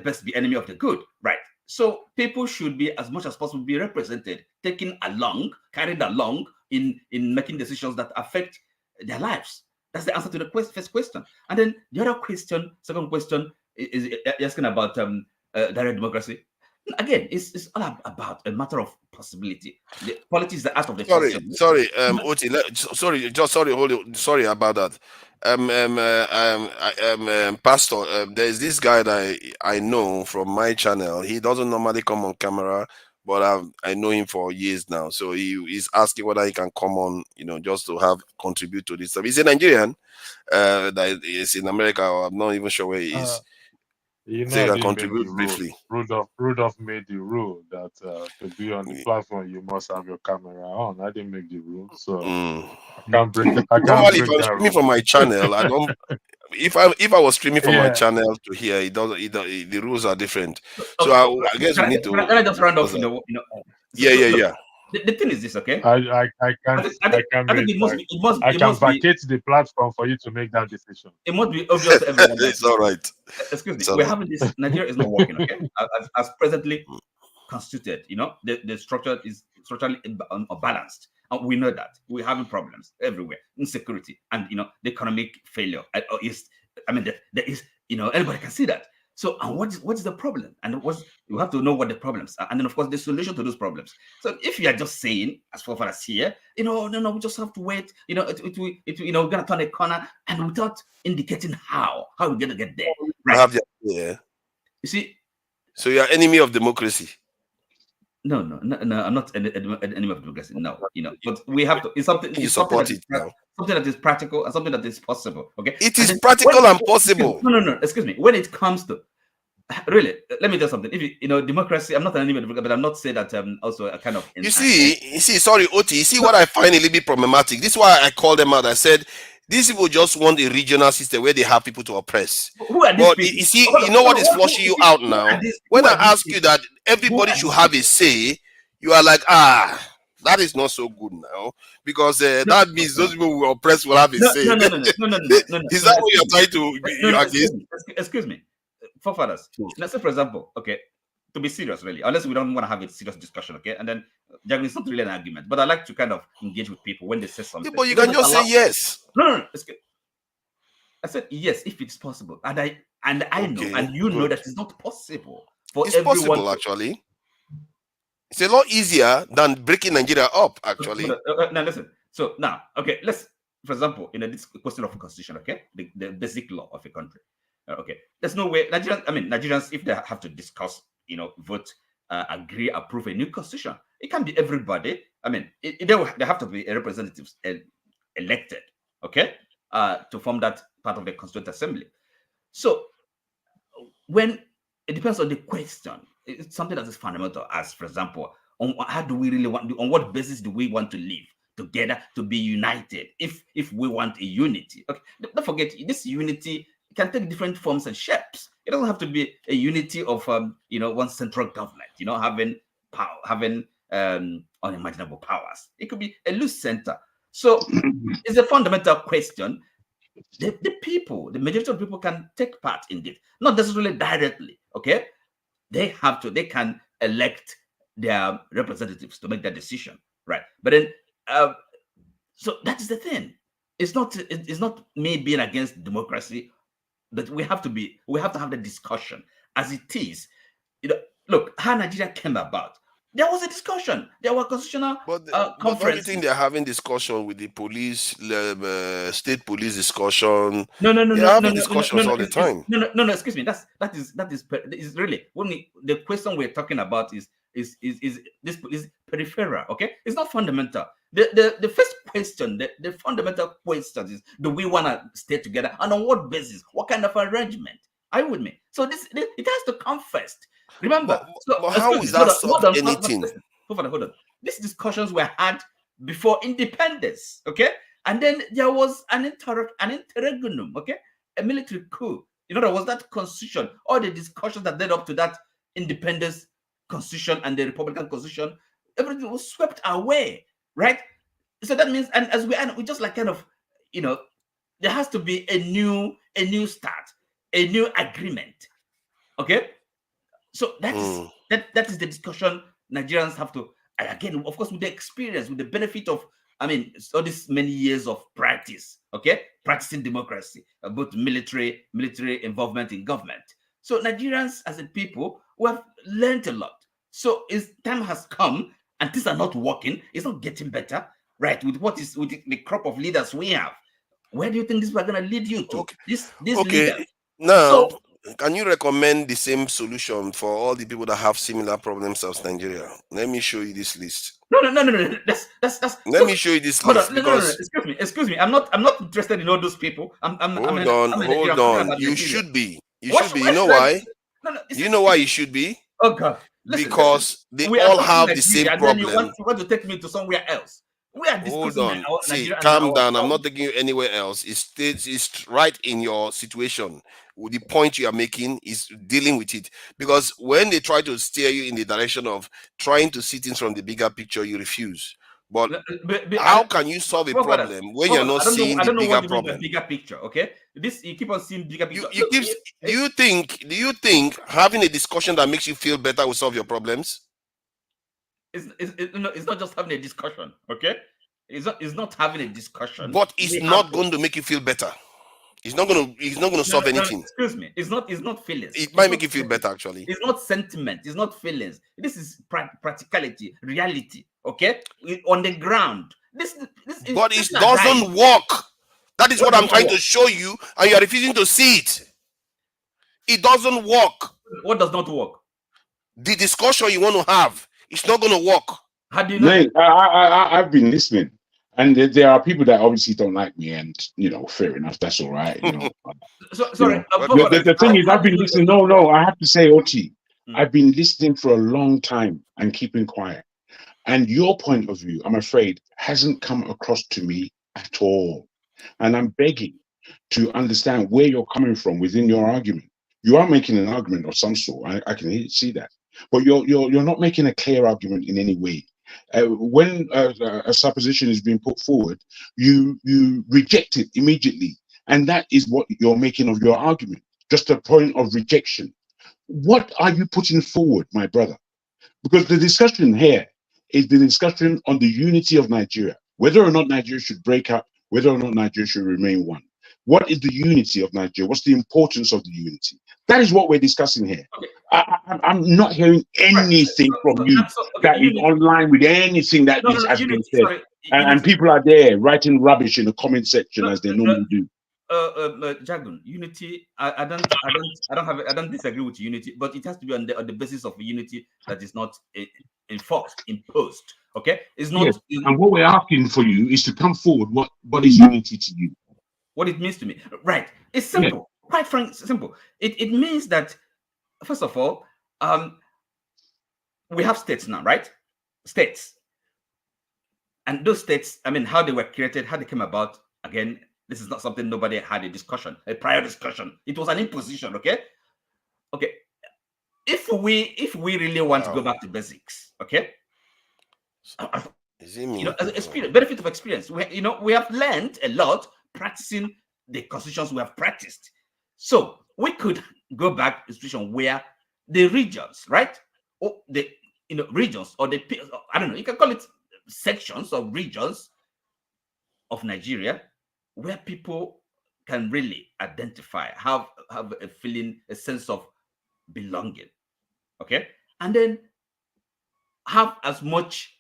best be enemy of the good, right? So people should be, as much as possible, be represented, carried along in making decisions that affect their lives. That's the answer to the first question. And then the other question, second question, is asking about direct democracy. Again, it's all about a matter of possibility. The politics is the art of the Sorry, Oti, sorry about that. Pastor, there's this guy that I know from my channel. He doesn't normally come on camera, but I know him for years now. So he's asking whether he can come on, just to contribute to this stuff. He's a Nigerian that is in America. I'm not even sure where he is. You so know, you can contribute briefly. Rudolph made the rule that to be on the platform you must have your camera on. I didn't make the rule, so I can't break. Normally, if I'm speaking from my channel, if I was streaming from my channel to here, the rules are different. So I guess we need to. Can I just round off? Yeah. The thing is this, okay? I can vacate the platform for you to make that decision. It must be obvious to everyone. It's all right. Excuse me. We're having this. Nigeria is not working, okay? As presently constituted, the structure is structurally unbalanced, and we know that we're having problems everywhere, insecurity, and the economic failure. There is, anybody can see that. So, and what is the problem? And you have to know what the problems are, and then of course the solution to those problems. So, if you are just saying, as far as here, no, we just have to wait. We're gonna turn a corner, and without indicating how we're gonna get there. Right? You see, so you are enemy of democracy. No, I'm not an enemy of democracy. No, but we have to. It's something. You support it now. Something that is practical and something that is possible. Okay, it is practical and possible. No. Excuse me. When it comes to really, let me tell something. If democracy, I'm not an enemy of democracy, but I'm not saying that also a kind of. You see, sorry, Oti. You see what I find a little bit problematic. This is why I called them out. I said these people just want a regional system where they have people to oppress. Who are these but people? You see, what is flushing you out now? When I ask you that everybody should have a say, you are like, that is not so good now, because that means those people who are oppressed will have a say. No. Is that what you're trying to? Excuse me, forefathers. Let's say, for example, okay, to be serious, really, unless we don't want to have a serious discussion, okay, and then it's not really an argument, but I like to kind of engage with people when they say something. Yeah, but you can just say yes. No. I said yes if it's possible, and I know, and you know that it's not possible for it's everyone. Possible, actually. It's a lot easier than breaking Nigeria up, actually. Now listen. So now, okay, let's, for example, this question of a constitution, okay, the basic law of a country. Okay, there's no way Nigerians, if they have to discuss, vote, agree, approve a new constitution, it can't be everybody. They have to be representatives elected, okay, to form that part of the Constituent Assembly. So when it depends on the question, it's something that is fundamental, as for example, on how do we really want, on what basis do we want to live together, to be united, if we want a unity. Okay, don't forget, this unity can take different forms and shapes. It doesn't have to be a unity of one central government, having power, having unimaginable powers. It could be a loose center. So it's a fundamental question. The majority of people can take part in it, not necessarily directly. Okay, they can elect their representatives to make that decision, right? But then, so that's the thing. It's not me being against democracy, but we have to have the discussion as it is. Look how Nigeria came about. There was a discussion. There were constitutional conferences. But don't you think they're having discussion with the police, state police discussion? No. They're having discussions all the time. No. Excuse me. That is really the question we're talking about is peripheral. Okay, it's not fundamental. The first question, the fundamental question is: do we want to stay together, and on what basis? What kind of arrangement? Are you with me? So it has to come first. Remember, but how is that solve anything? Hold on. These discussions were had before independence, okay? And then there was an interregnum, okay? A military coup. There was that constitution, all the discussions that led up to that independence constitution and the Republican constitution, everything was swept away, right? So that means, and as we just like kind of, there has to be a new start, a new agreement, okay? So that is the discussion Nigerians have to, and again, of course, with the experience, with the benefit of, all these many years of practice, okay, practicing democracy, both military involvement in government. So Nigerians as a people, we have learned a lot. So time has come, and things are not working. It's not getting better, right? With the crop of leaders we have, where do you think this is going to lead you to? Okay. This okay. leader. Now, can you recommend the same solution for all the people that have similar problems as Nigeria? Let me show you this list. No. Let me show you this list. Excuse me. I'm not interested in all those people. Hold on. You should be. You should be. You know why? You know why you should be? Oh God. Because they all have the same problem. You want to take me to somewhere else. We are Hold discussing on. See, Nigeria and calm our down. I'm God. not taking you anywhere else. It's right in your situation. The point you are making is dealing with it. Because when they try to steer you in the direction of trying to see things from the bigger picture, you refuse. But how can you solve a problem when you're not seeing the bigger problem? Bigger picture, okay? This you keep on seeing bigger picture. Do you think having a discussion that makes you feel better will solve your problems? It's not just having a discussion, okay? It's not having a discussion. But it's not going to make you feel better. It's not going to solve anything. Excuse me. It's not feelings. It might make you feel better, actually. It's not sentiment. It's not feelings. This is practicality, reality, okay? On the ground. This is. But it doesn't work. That is what I'm trying to show you, and you are refusing to see it. It doesn't work. What does not work? The discussion you want to have, it's not going to work. How do you know? Mate, I've been listening, and there are people that obviously don't like me, and fair enough, that's all right. Sorry. The thing is, I've been listening. No, I have to say, Oti, I've been listening for a long time and keeping quiet. And your point of view, I'm afraid, hasn't come across to me at all. And I'm begging to understand where you're coming from within your argument. You are making an argument of some sort. I can see that, but you're not making a clear argument in any way. When a supposition is being put forward, you reject it immediately, and that is what you're making of your argument. Just a point of rejection. What are you putting forward, my brother? Because the discussion here is the discussion on the unity of Nigeria, whether or not Nigeria should break up, whether or not Nigeria should remain one. What is the unity of Nigeria? What's the importance of the unity? That is what we're discussing here. Okay. I'm not hearing anything from you that is online with anything that has been said. Sorry, and people are there writing rubbish in the comment section as they normally do. Jargon, unity. I don't disagree with unity, but it has to be on the basis of unity that is not imposed. Okay, it's not. Yes. And what we're asking for you is to come forward. What is unity to you? What it means to me, right? It's simple. Yeah. Quite frankly, simple. It means that, first of all, we have states now, right? States, and those states. I mean, how they were created, how they came about. Again, this is not something nobody had a prior discussion. It was an imposition. Okay. If we really want to go back to basics, okay. As experience, benefit of experience, we have learned a lot practicing the constitutions we have practiced. So we could go back to a situation where the regions, right, or the regions, or the, I don't know, you can call it sections of regions of Nigeria, where people can really identify, have a feeling, a sense of belonging, okay, and then have as much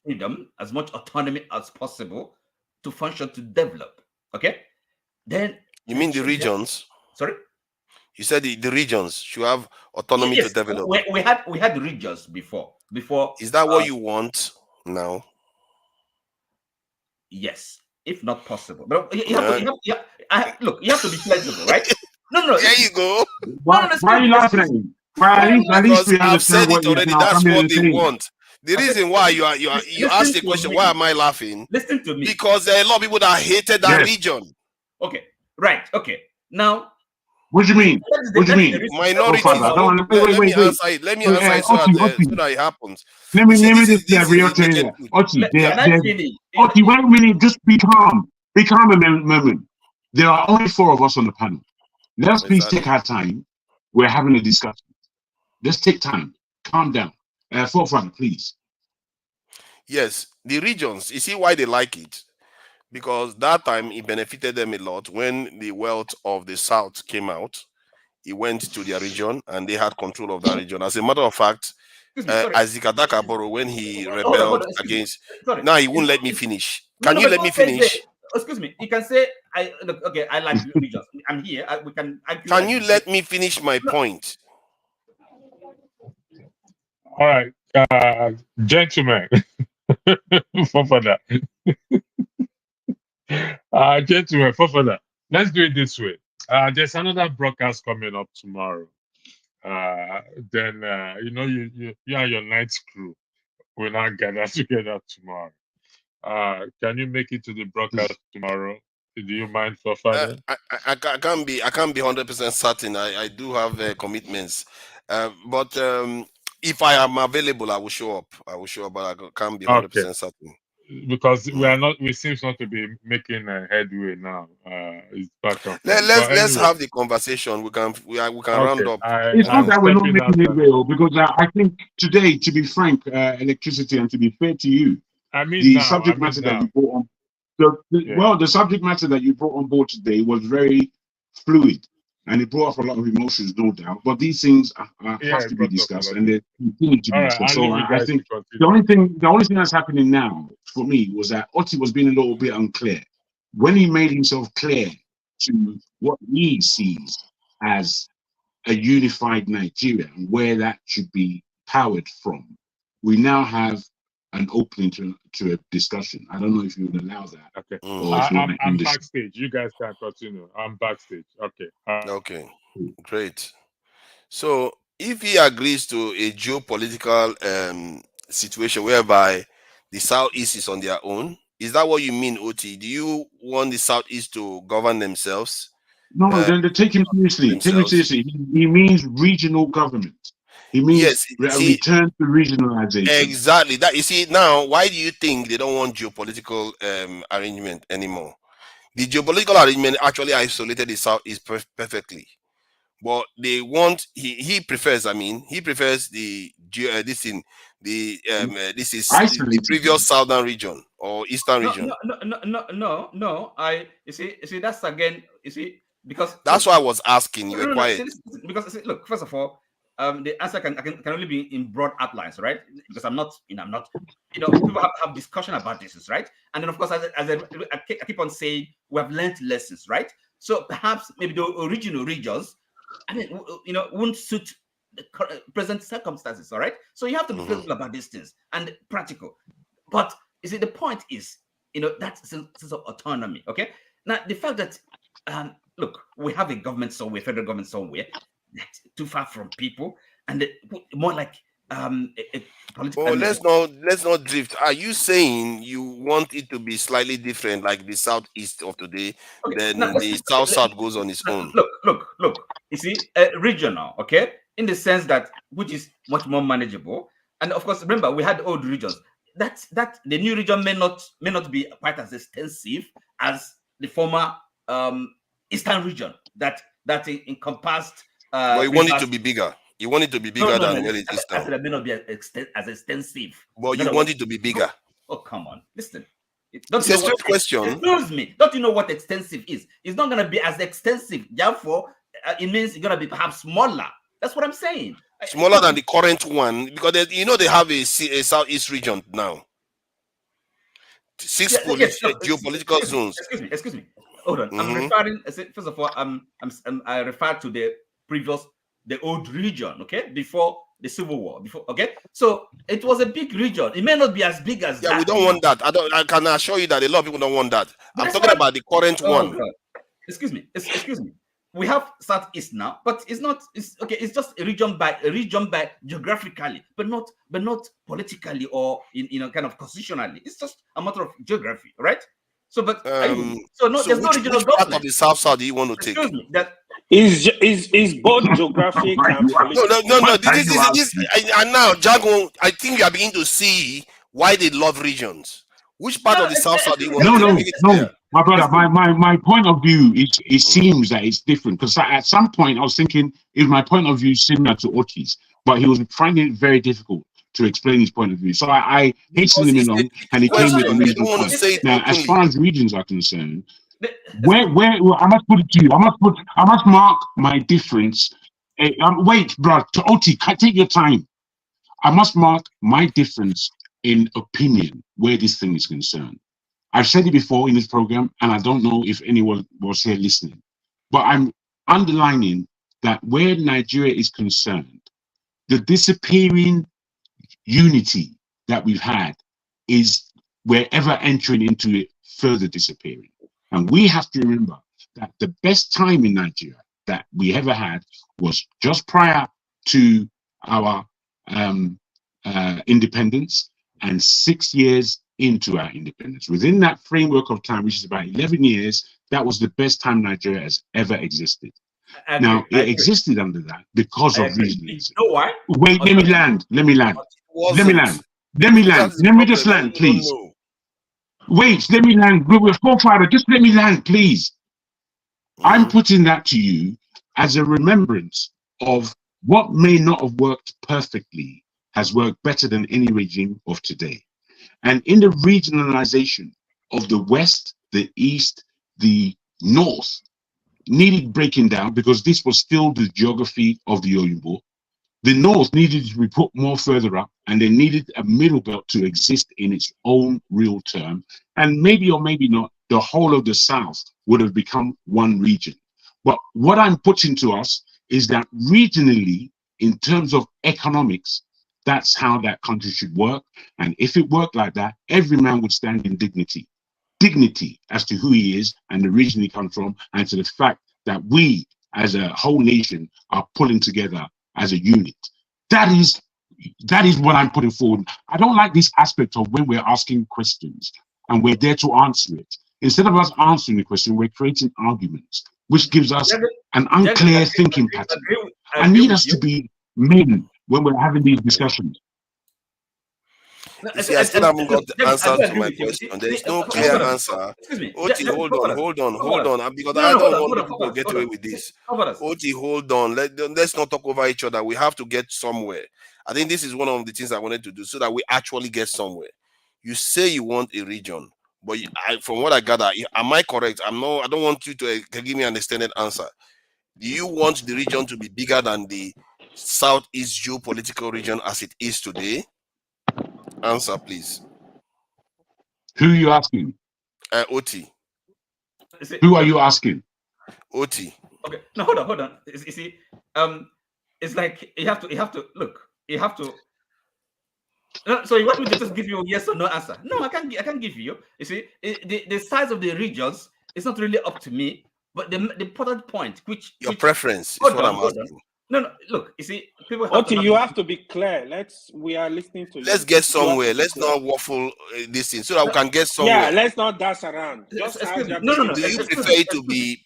freedom, as much autonomy as possible to function, to develop. Okay, then you mean the regions? Sorry, you said the regions should have autonomy to develop. We had the regions before. Is that what you want now? Yes, if not possible. But you have to be flexible, right? No. There you go. Why are you laughing at me? At least we I've said it already. That's what they want. The reason why you asked the question, why am I laughing? Listen to me. Because there are a lot of people that hated that region. Okay, right. Okay, now. What do you mean? What do you mean? Minorities. Let me answer it. Let me answer it so that it happens. Let me just real to you. Okay, wait a minute. Just be calm. Be calm a moment. There are only 4 of us on the panel. Let's please take our time. We're having a discussion. Let's take time. Calm down. Forefront, please. Yes, the regions. You see why they like it? Because that time it benefited them a lot. When the wealth of the South came out, it went to their region and they had control of that region. As a matter of fact, Isaac Adakaboro, when he rebelled against... Now he won't let me finish. Can you let me finish? Excuse me. You can say, I like regions. I'm here. Can you let me finish my point? All right, gentlemen, for further. Gentlemen, for further, let's do it this way. There's another broadcast coming up tomorrow. Then you and your night crew will now gather together tomorrow. Can you make it to the broadcast tomorrow? Do you mind for further? I can't be 100% certain. I do have commitments, but if I am available, I will show up. But I can't be 100% certain. Because we seems not to be making a headway now. It's back and forth. Let's have the conversation. We can round up. It's not that we're not making headway, because I think today, to be frank, electricity, and to be fair to you, the subject matter that you brought on. Well, the subject matter that you brought on board today was very fluid, and it brought up a lot of emotions, no doubt. But these things have to be discussed, and they continue to be discussed. So I think the only thing that's happening now for me was that Otti was being a little bit unclear when he made himself clear to what he sees as a unified Nigeria and where that should be powered from. We now have an opening to a discussion. I don't know if you would allow that. Okay. I'm backstage. You guys can continue. I'm backstage. Okay. Okay. Great. So if he agrees to a geopolitical situation whereby the Southeast is on their own, is that what you mean, Oti? Do you want the Southeast to govern themselves? No, then take him seriously. Take him seriously. He means regional government. He means return to regionalization. Exactly. That you see now. Why do you think they don't want geopolitical arrangement anymore? The geopolitical arrangement actually isolated the Southeast perfectly, but they want. He prefers. He prefers the the previous southern region or eastern region. No. You see that's again. You see, because that's why I was asking. You were quiet. Because look, first of all. The answer can only be in broad outlines, right? Because I'm not, people have discussion about this, right? And then of course, as I keep on saying, we have learned lessons, right? So perhaps maybe the original regions, won't suit the present circumstances, all right? So you have to be flexible about these things and practical. But you see, the point is, that sense of autonomy, okay? Now, the fact that, look, we have a government somewhere, federal government somewhere, too far from people, and more like a political. Oh, let's not drift. Are you saying you want it to be slightly different, like the Southeast of today, then the South goes on its own? Look. You see, regional, okay, in the sense that which is much more manageable, and of course, remember we had old regions. That the new region may not be quite as extensive as the former Eastern region that encompassed. But you want it to be bigger. You want it to be bigger than where it is now. That may not be as extensive. But you want it to be bigger. Oh, come on. Listen. It's a straight question. Excuse me. Don't you know what extensive is? It's not going to be as extensive. Therefore, it means it's going to be perhaps smaller. That's what I'm saying. Smaller than the current one. Because they have a Southeast region now. 6 geopolitical zones. Excuse me. Hold on. I'm referring, first of all, I refer to the old region, okay, before the Civil War, okay. So it was a big region. It may not be as big as that. We don't want that. I can assure you that a lot of people don't want that. I'm talking about the current one. God. Excuse me. We have Southeast now, but it's not. It's okay. It's just a region by geographically, but not politically or kind of constitutionally. It's just a matter of geography, right? So, but there's no regional government. Part of the South do you want to take? Excuse me. That is both geographic and political. No. This and now, Jago, I think you are beginning to see why they love regions. Which part of the South do you want to take? No, my brother. My point of view it seems that it's different, because at some point I was thinking if my point of view is similar to Oti's, but he was finding it very difficult to explain his point of view. So I hastened him along, and he came with a reasonable point. Now, as far as regions are concerned, where I must put it to you, I must mark my difference. Wait, bro, to Oti, take your time. I must mark my difference in opinion where this thing is concerned. I've said it before in this program, and I don't know if anyone was here listening, but I'm underlining that where Nigeria is concerned, the disappearing unity that we've had is we're ever entering into it further disappearing. And we have to remember that the best time in Nigeria that we ever had was just prior to our independence, and 6 years into our independence. Within that framework of time, which is about 11 years, that was the best time Nigeria has ever existed. Now, it existed under that because of regionalism. You know why? Wait, let me land. Let me land. Let me land. Let me land. Let me just land, please. Wait, let me land. We're forefather. Just let me land, please. I'm putting that to you as a remembrance of what may not have worked perfectly has worked better than any regime of today. And in the regionalization of the West, the East, the North, needed breaking down because this was still the geography of the Oyinbo. The North needed to be put more further up, and they needed a middle belt to exist in its own real term. And maybe or maybe not, the whole of the South would have become one region. But what I'm putting to us is that regionally, in terms of economics, that's how that country should work. And if it worked like that, every man would stand in dignity. Dignity as to who he is and the region he comes from, and to the fact that we as a whole nation are pulling together as a unit. That is what I'm putting forward. I don't like this aspect of when we're asking questions and we're there to answer it. Instead of us answering the question, we're creating arguments, which gives us an unclear thinking pattern. I need us to be men when we're having these discussions. You see, I still haven't got the answer to my question. There's no clear answer. Oti, hold on, because I don't want people to get away with this. Oti, hold on. Let's not talk over each other. We have to get somewhere. I think this is one of the things I wanted to do so that we actually get somewhere. You say you want a region, but from what I gather, am I correct? I don't want you to give me an extended answer. Do you want the region to be bigger than the Southeast geopolitical region as it is today? Answer, please. Who are you asking? Oti. Who are you asking? Oti. Okay, no, hold on. You see, it's like you have to look. You have to. So you want me to just give you a yes or no answer? No, I can't give you. You see, the size of the regions is not really up to me. But the important point, which preference is what I'm asking. No, look, you see, people have Oti, you have to be clear. We are listening to you. Let's get somewhere. Let's not waffle this thing so that we can get somewhere. Yeah, let's not dash around. Just no. Do you prefer it to be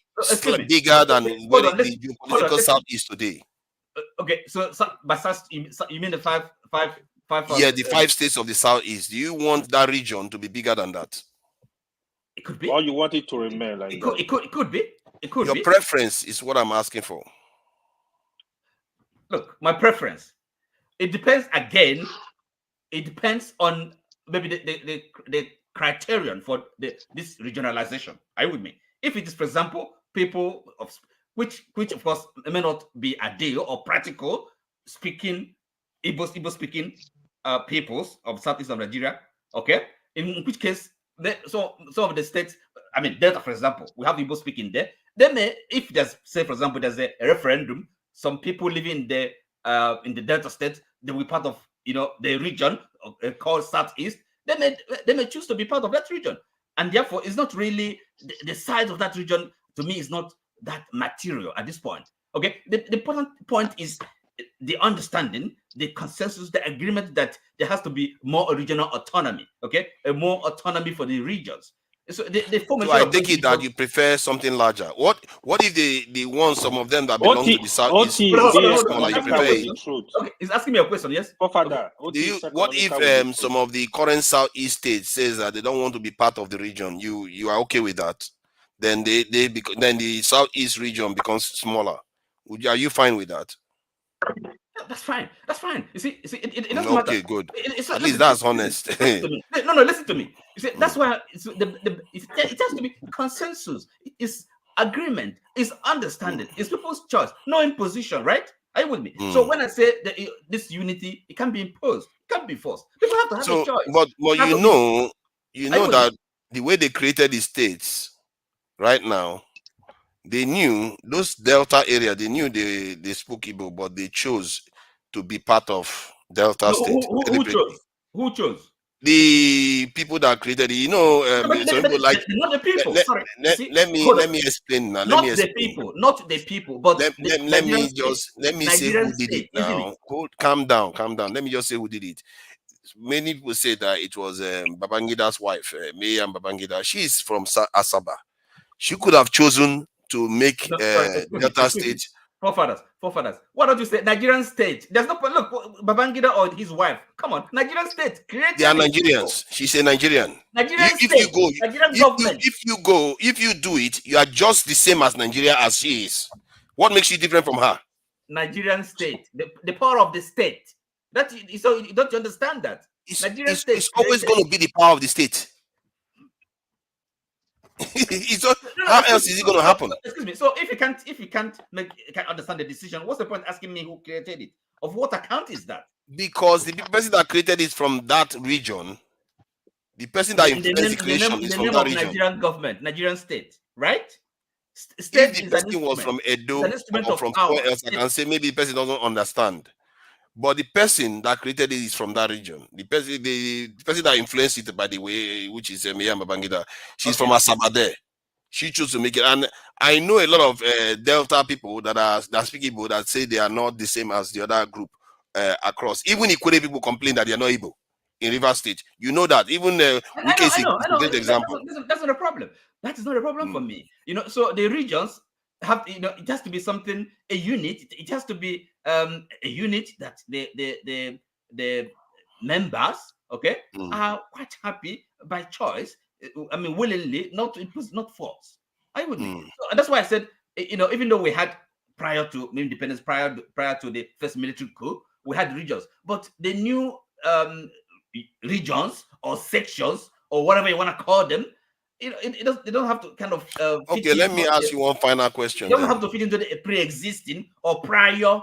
bigger than the geopolitical Southeast today? Okay, so by you mean the five? Yeah, the 5 states of the Southeast. Do you want that region to be bigger than that? It could be. Or you want it to remain like that? It could be. It could be. Your preference is what I'm asking for. Look, my preference. It depends again. It depends on maybe the criterion for this regionalization. Are you with me? If it is, for example, people of which of course may not be ideal or practical speaking Igbo speaking peoples of Southeast of Nigeria. Okay, in which case, some of the states, I mean Delta, for example, we have Igbo speaking there. Then if there's, say, for example, there's a referendum. Some people living in the Delta state, they will be part of the region called Southeast. They may choose to be part of that region, and therefore, it's not really the size of that region. To me, is not that material at this point. Okay, the important point is the understanding, the consensus, the agreement that there has to be more regional autonomy. Okay, more autonomy for the regions. So so I take it that you prefer something larger. What if they want some of them that belong to the Southeast? You prefer it? Okay, he's asking me a question. Yes. What if some of the current Southeast states says that they don't want to be part of the region? You are okay with that? Then then the Southeast region becomes smaller. Are you fine with that? That's fine. That's fine. You see, it doesn't matter. Okay, good. At least that's honest. No, listen to me. You see, that's why it has to be consensus. It's agreement. It's understanding. It's people's choice. No imposition, right? Are you with me? So when I say that this unity, it can be imposed. It can't be forced. People have to have a choice. But you know that the way they created the states right now, they knew those Delta area, they knew they spoke Igbo, but they chose to be part of Delta State. Who chose? The people that created it, some people like not the people. Let me explain now. Not the people, but let me say who did it now. Calm down. Let me just say who did it. many people say that it was Babangida's wife, Miriam Babangida. She's from Asaba. She could have chosen to make Delta State. Forefathers. Why don't you say Nigerian state? There's no look Babangida or his wife. Come on, Nigerian state created. They are Nigerians. She's a Nigerian. Nigerian state. Nigerian government. If you do it, you are just the same as Nigeria as she is. What makes you different from her? Nigerian state, the power of the state. That so don't you understand that? Nigerian state. It's always going to be the power of the state. How else is it going to happen? Excuse me. So if you can't understand the decision, what's the point asking me who created it? Of what account is that? Because the person that created it from that region, the person that influenced the creation is from that region. Nigerian government, Nigerian state, right? State if the person was from Edo or from somewhere else, I can say maybe the person doesn't understand. But the person that created it is from that region. The person that influenced it, by the way, which is Miriam Babangida, she's from Asaba. She chose to make it. And I know a lot of Delta people that speak Igbo that say they are not the same as the other group across. Even Ikwere people complain that they are not Igbo in Rivers State. You know that. Even Wike is a great example. That's not a problem. That is not a problem for me. You know, so the regions have, you know, it has to be something, a unit. It has to be a unit that the members, okay, are quite happy by choice. I mean, willingly, not force. I would. So that's why I said, you know, even though we had prior to independence, prior to the first military coup, we had regions, but the new regions or sections or whatever you want to call them, you know, they don't have to kind of. Okay, let me ask you one final question. You don't have to fit into the pre-existing or prior.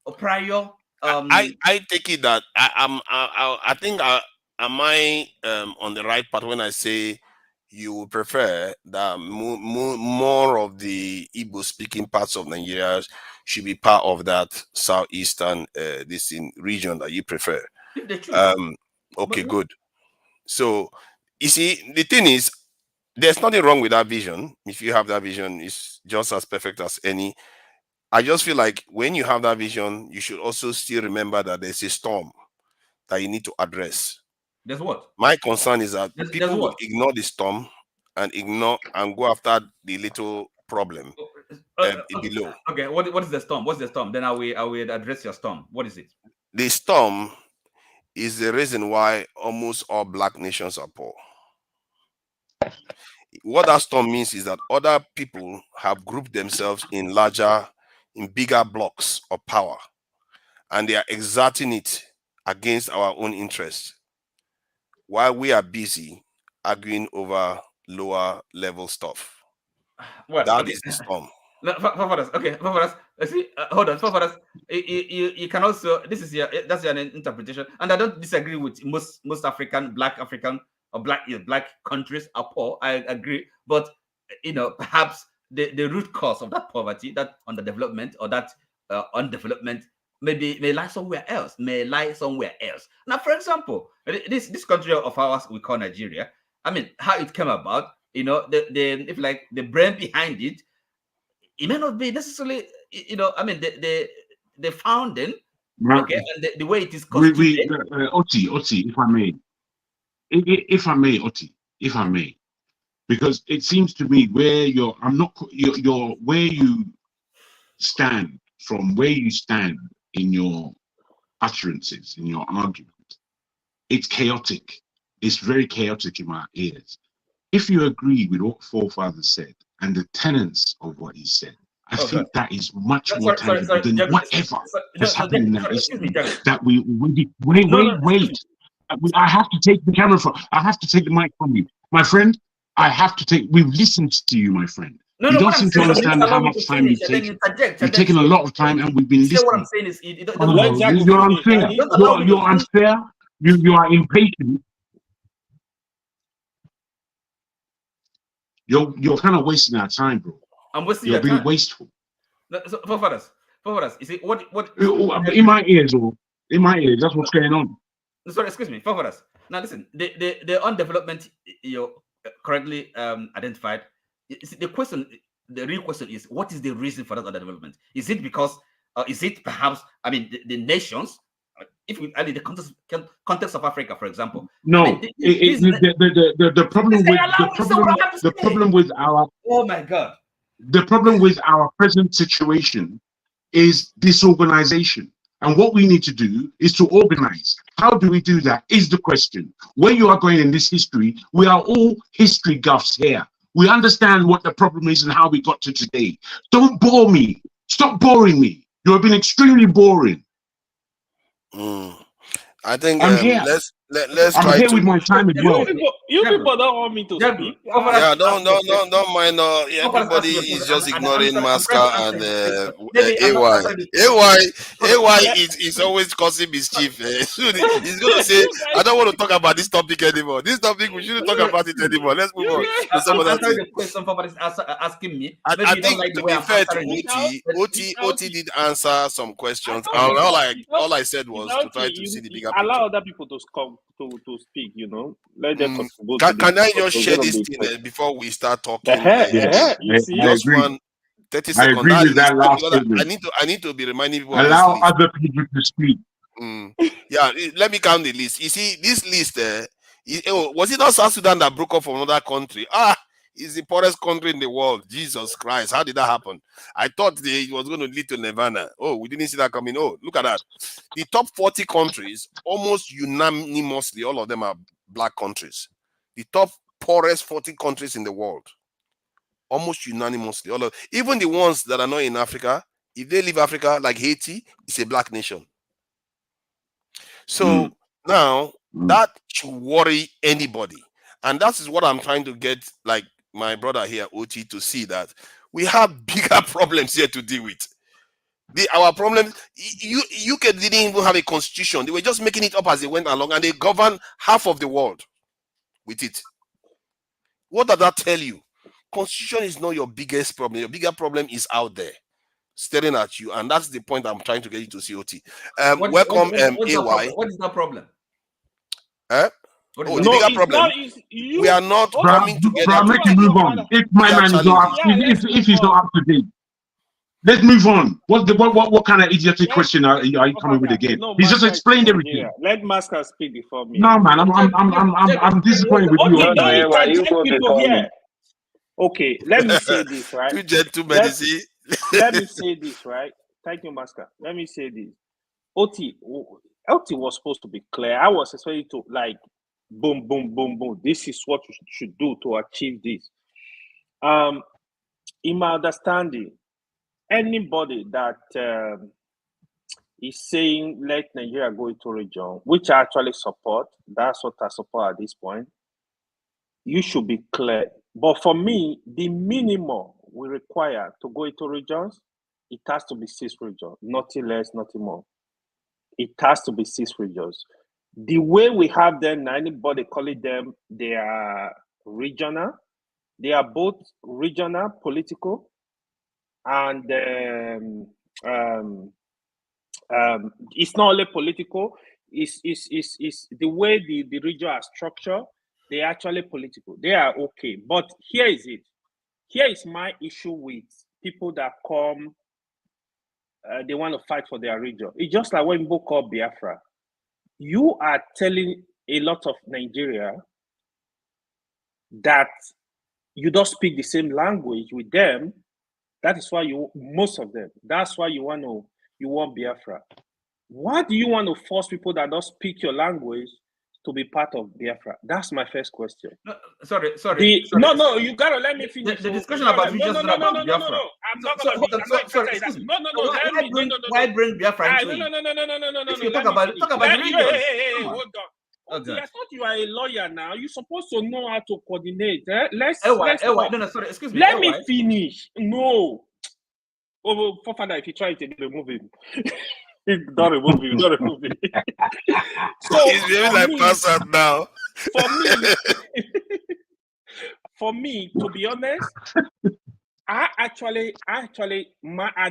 I take it that I think am I on the right path when I say you would prefer that more of the Igbo-speaking parts of Nigeria should be part of that southeastern region that you prefer? Okay, good. So you see, the thing is, there's nothing wrong with that vision. If you have that vision, it's just as perfect as any. I just feel like when you have that vision, you should also still remember that there's a storm that you need to address. There's what? My concern is that people will ignore the storm and go after the little problem below. Okay, what is the storm? What's the storm? Then I will address your storm. What is it? The storm is the reason why almost all black nations are poor. What that storm means is that other people have grouped themselves in bigger blocks of power, and they are exerting it against our own interests, while we are busy arguing over lower level stuff. Well, that is the storm. No, okay, see, hold on, you can also, that's your interpretation, and I don't disagree with most black countries are poor. I agree, but you know, perhaps the root cause of that poverty, that underdevelopment or that undevelopment, may lie somewhere else. Now, for example, this country of ours we call Nigeria. I mean, how it came about, you know, the brain behind it. It may not be necessarily, you know, I mean, the founding, okay, and the way it is constituted. Oti, if I may, because it seems to me where you stand in your utterances, in your argument, it's chaotic. It's very chaotic in my ears. If you agree with what forefathers said and the tenets of what he said, I think that is much more tangible than whatever has happened in that we wait. I have to take the camera from. I have to take the mic from you, my friend. We've listened to you, my friend. You don't seem to understand how much time you've taken. You've taken a lot of time, and we've been listening. What I'm saying is, you're unfair. You're unfair. You are impatient. You're kind of wasting our time, bro. I'm wasting You're your being time. wasteful. Forefathers, you see what in my ears, that's what's going on. Sorry, excuse me, forefathers. Now listen, the undevelopment you correctly identified. The real question is, what is the reason for that underdevelopment? Is it because is it perhaps, I mean, the nations, if we add the context of Africa, for example. No, I mean, the problem with our oh my God, the problem with our present situation is disorganization. And what we need to do is to organize. How do we do that is the question. Where you are going in this history, we are all history guffs here. We understand what the problem is and how we got to today. Don't bore me. Stop boring me. You have been extremely boring. I think I'm here. let's I'm try here to. with my time as well. You people don't want me to speak. Yeah, don't mind. Everybody is just ignoring Masca and AY is always causing mischief. He's gonna say, I don't want to talk about this topic anymore. This topic we shouldn't talk about it anymore. Let's move on to some other thing. The question somebody's asking me. I think like to be fair to Oti did answer some questions. All I said was to try to see the bigger picture. Allow other people to come to speak. Let them contribute. Can I just share this thing before we start talking? Just 30 seconds. I agree with that last I need to be reminding people. Allow other people to speak. Yeah, let me count the list. You see, this list. Was it not South Sudan that broke up from another country? It's the poorest country in the world. Jesus Christ, how did that happen? I thought it was going to lead to Nirvana. Oh, we didn't see that coming. Oh, look at that. The top 40 countries, almost unanimously, all of them are black countries. The top poorest 40 countries in the world, almost unanimously, even the ones that are not in Africa, if they leave Africa, like Haiti, it's a black nation. So now that should worry anybody. And that is what I'm trying to get, like my brother here, Oti, to see that we have bigger problems here to deal with. Our problems, UK didn't even have a constitution. They were just making it up as they went along, and they govern half of the world with it. What does that tell you? Constitution is not your biggest problem. Your bigger problem is out there, staring at you, and that's the point I'm trying to get you to see, Oti. Welcome, AY. What is that problem? The bigger problem. We are not coming together. Bro, make it move on. If my man is not up, if he's not up to date, let's move on. What kind of idiotic question are you coming with again? He's just explained everything. Let Masca speak before me. No, man, I'm disappointed with you. Okay, let me say this, right? Two gentlemen, let me say this, right? Thank you, Masca. Let me say this. Oti was supposed to be clear. I was expecting to boom, boom, boom, boom. This is what you should do to achieve this. In my understanding, anybody that is saying let Nigeria go into region, which I actually support, that's what I support at this point, you should be clear. But for me, the minimum we require to go into regions, it has to be 6 regions, nothing less, nothing more. It has to be 6 regions. The way we have them, anybody calling them, they are regional. They are both regional, political, and it's not only political. It's the way the region are structured. They are actually political. They are okay. But here is it. Here is my issue with people that come. They want to fight for their region. It's just like when people call Biafra. You are telling a lot of Nigeria that you don't speak the same language with them. That is why most of them. That's why you want Biafra. Why do you want to force people that don't speak your language to be part of Biafra? That's my first question. No, sorry. No, you gotta let me finish. The discussion about regions is not about Biafra. No. I'm not gonna be. Why bring Biafra into it? No. If you talk about the regions. Hey, hold on. Okay. I thought you are a lawyer now. You're supposed to know how to coordinate. Let's sorry, excuse me. Let me finish. No. Oh, father, if you try to remove him. Don't remove him. So he's really like pastor now. For me, to be honest, I actually, at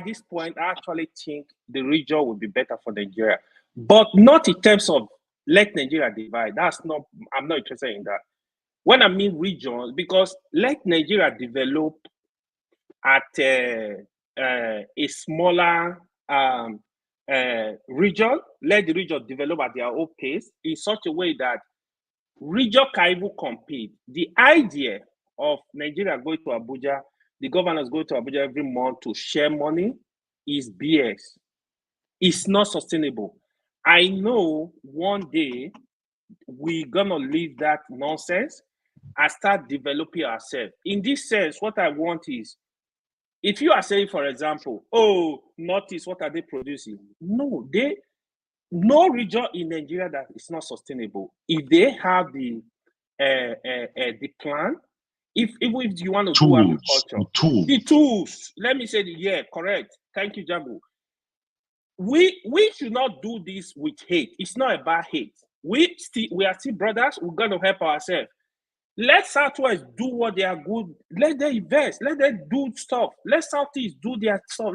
this point, I actually think the region would be better for Nigeria, but not in terms of let Nigeria divide. I'm not interested in that. When I mean region, because let Nigeria develop at a smaller region, let the region develop at their own pace in such a way that region can even compete. The idea of Nigeria going to Abuja, the governors going to Abuja every month to share money is BS. It's not sustainable. I know one day we're gonna leave that nonsense and start developing ourselves. In this sense, what I want is, if you are saying, for example, oh, Northeast, what are they producing? No, region in Nigeria that is not sustainable. If they have the plan, even if you want to do agriculture, the tools. Let me say, correct. Thank you, Jabu. We should not do this with hate. It's not about hate. We are still brothers. We're gonna help ourselves. Let Southwest do what they are good. Let them invest. Let them do stuff. Let Southeast do their stuff.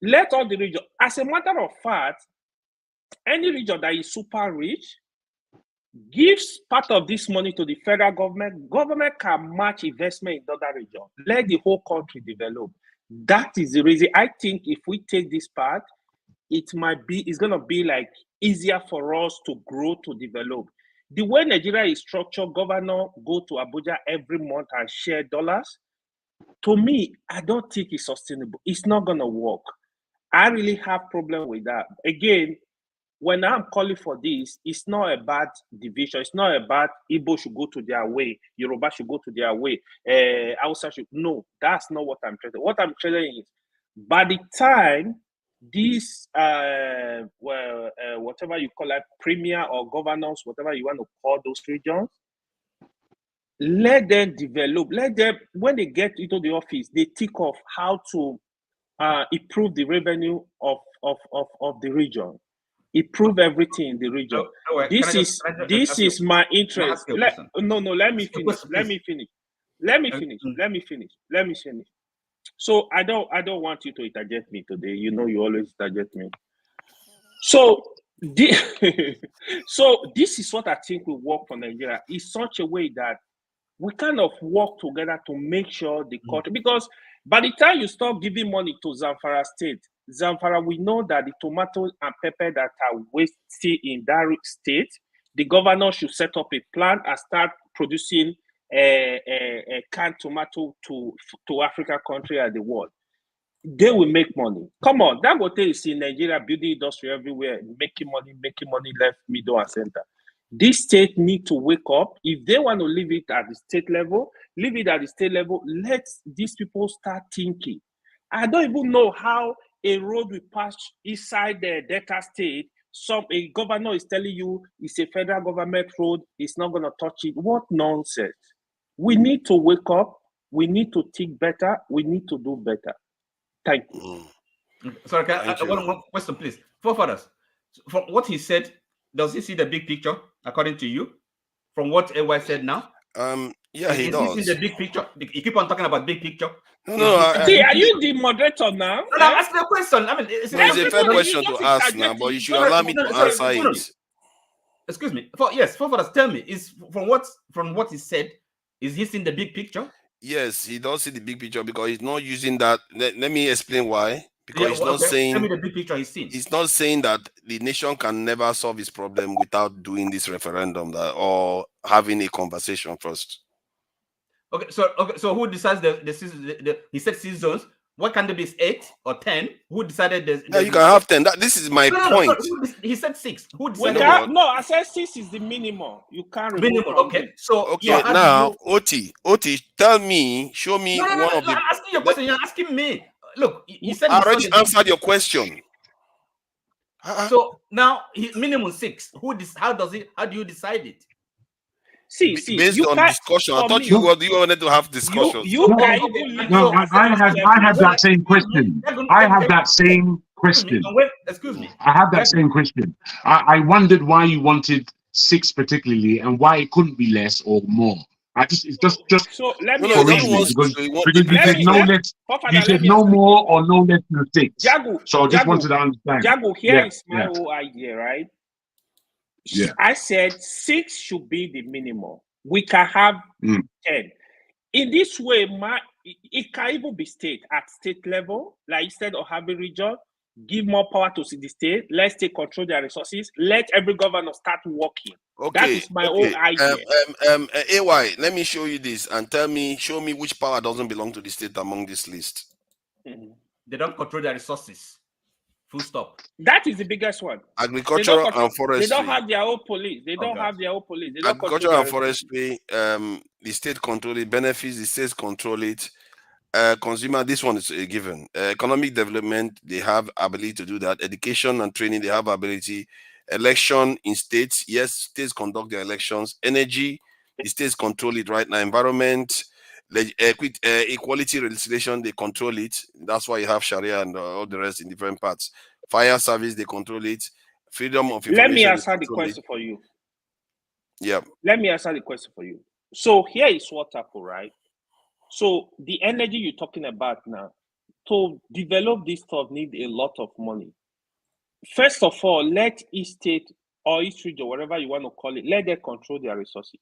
Let all the region. As a matter of fact, any region that is super rich gives part of this money to the federal government. Government can match investment in other regions. Let the whole country develop. That is the reason I think if we take this path, it's gonna be like easier for us to grow, to develop. The way Nigeria is structured, governor go to Abuja every month and share dollars. To me, I don't think it's sustainable. It's not gonna work. I really have problem with that. Again, when I'm calling for this, it's not about division. It's not about Igbo should go to their way, Yoruba should go to their way, Hausa should. No, that's not what I'm trying to. What I'm trying is, by the time these, whatever you call it, premier or governors, whatever you want to call those regions, let them develop. Let them, when they get into the office, they think of how to improve the revenue of the region. Improve everything in the region. This is my interest. Let me finish. So I don't want you to interject me today. You know you always interject me. So this is what I think will work for Nigeria. In such a way that we kind of work together to make sure the country, because by the time you start giving money to Zamfara state, we know that the tomatoes and pepper that are wasted in that state, the governor should set up a plan and start producing a canned tomato to African country and the world. They will make money. Come on, Dangote is in Nigeria building industry everywhere, making money left, middle, and center. This state need to wake up. If they want to leave it at the state level, leave it at the state level. Let these people start thinking. I don't even know how a road will pass inside the Delta state. A governor is telling you it's a federal government road, it's not going to touch it. What nonsense. We need to wake up. We need to think better. We need to do better. Thank you. Sorry, one question, please. Forefathers, from what he said, does he see the big picture, according to you? From what AY said now? Yeah, he does. He see the big picture? You keep on talking about big picture. Are you the moderator now? No, I'm asking a question. I mean, it's a fair question to ask now, but you should allow me to answer it. Excuse me. Forefathers, tell me, is from what he said, is he seeing the big picture? Yes, he does see the big picture because he's not using that. Let me explain why. Because he's not saying. Tell me the big picture he's seen. He's not saying that the nation can never solve his problem without doing this referendum or having a conversation first. Okay, so who decides he said 6 zones? What can there be, 8 or 10? Who decided this? No, you can have 10. This is my point. He said 6. Who decided? I said 6 is the minimum. You can't remove. Minimum. Okay. So now, Oti, tell me, show me one of the. I'm asking your question. You're asking me. Look, you said I already answered your question. So now minimum 6. How do you decide it? See, based on discussion. I thought you wanted to have discussion. I have that same question. Excuse me. I have that same question. I wondered why you wanted 6 particularly and why it couldn't be less or more. It's just so let me because you said no more or no less than 6. So I just wanted to understand. Jago, here is my whole idea, right? Yeah. I said 6 should be the minimum. We can have 10. In this way, it can even be at state level, like instead of having region, give more power to the state. Let's take control of their resources. Let every governor start working. Okay, that is my own idea. AY, let me show you this and show me which power doesn't belong to the state among this list. They don't control their resources. Full stop. That is the biggest one. Agricultural and forestry. They don't have their own police. They don't have their own police. They don't Agricultural and forestry, the state control it. Benefits, the states control it. Consumer, this one is a given. Economic development, they have ability to do that. Education and training, they have ability. Election in states, yes, states conduct their elections. Energy, the states control it right now. Environment, equality legislation, they control it. That's why you have Sharia and all the rest in different parts. Fire service, they control it. Freedom of information. Let me answer the question for you. Yeah. Let me answer the question for you. So here is what happened, right? So the energy you're talking about now, to develop this stuff need a lot of money. First of all, let each state or each region, whatever you want to call it, let them control their resources.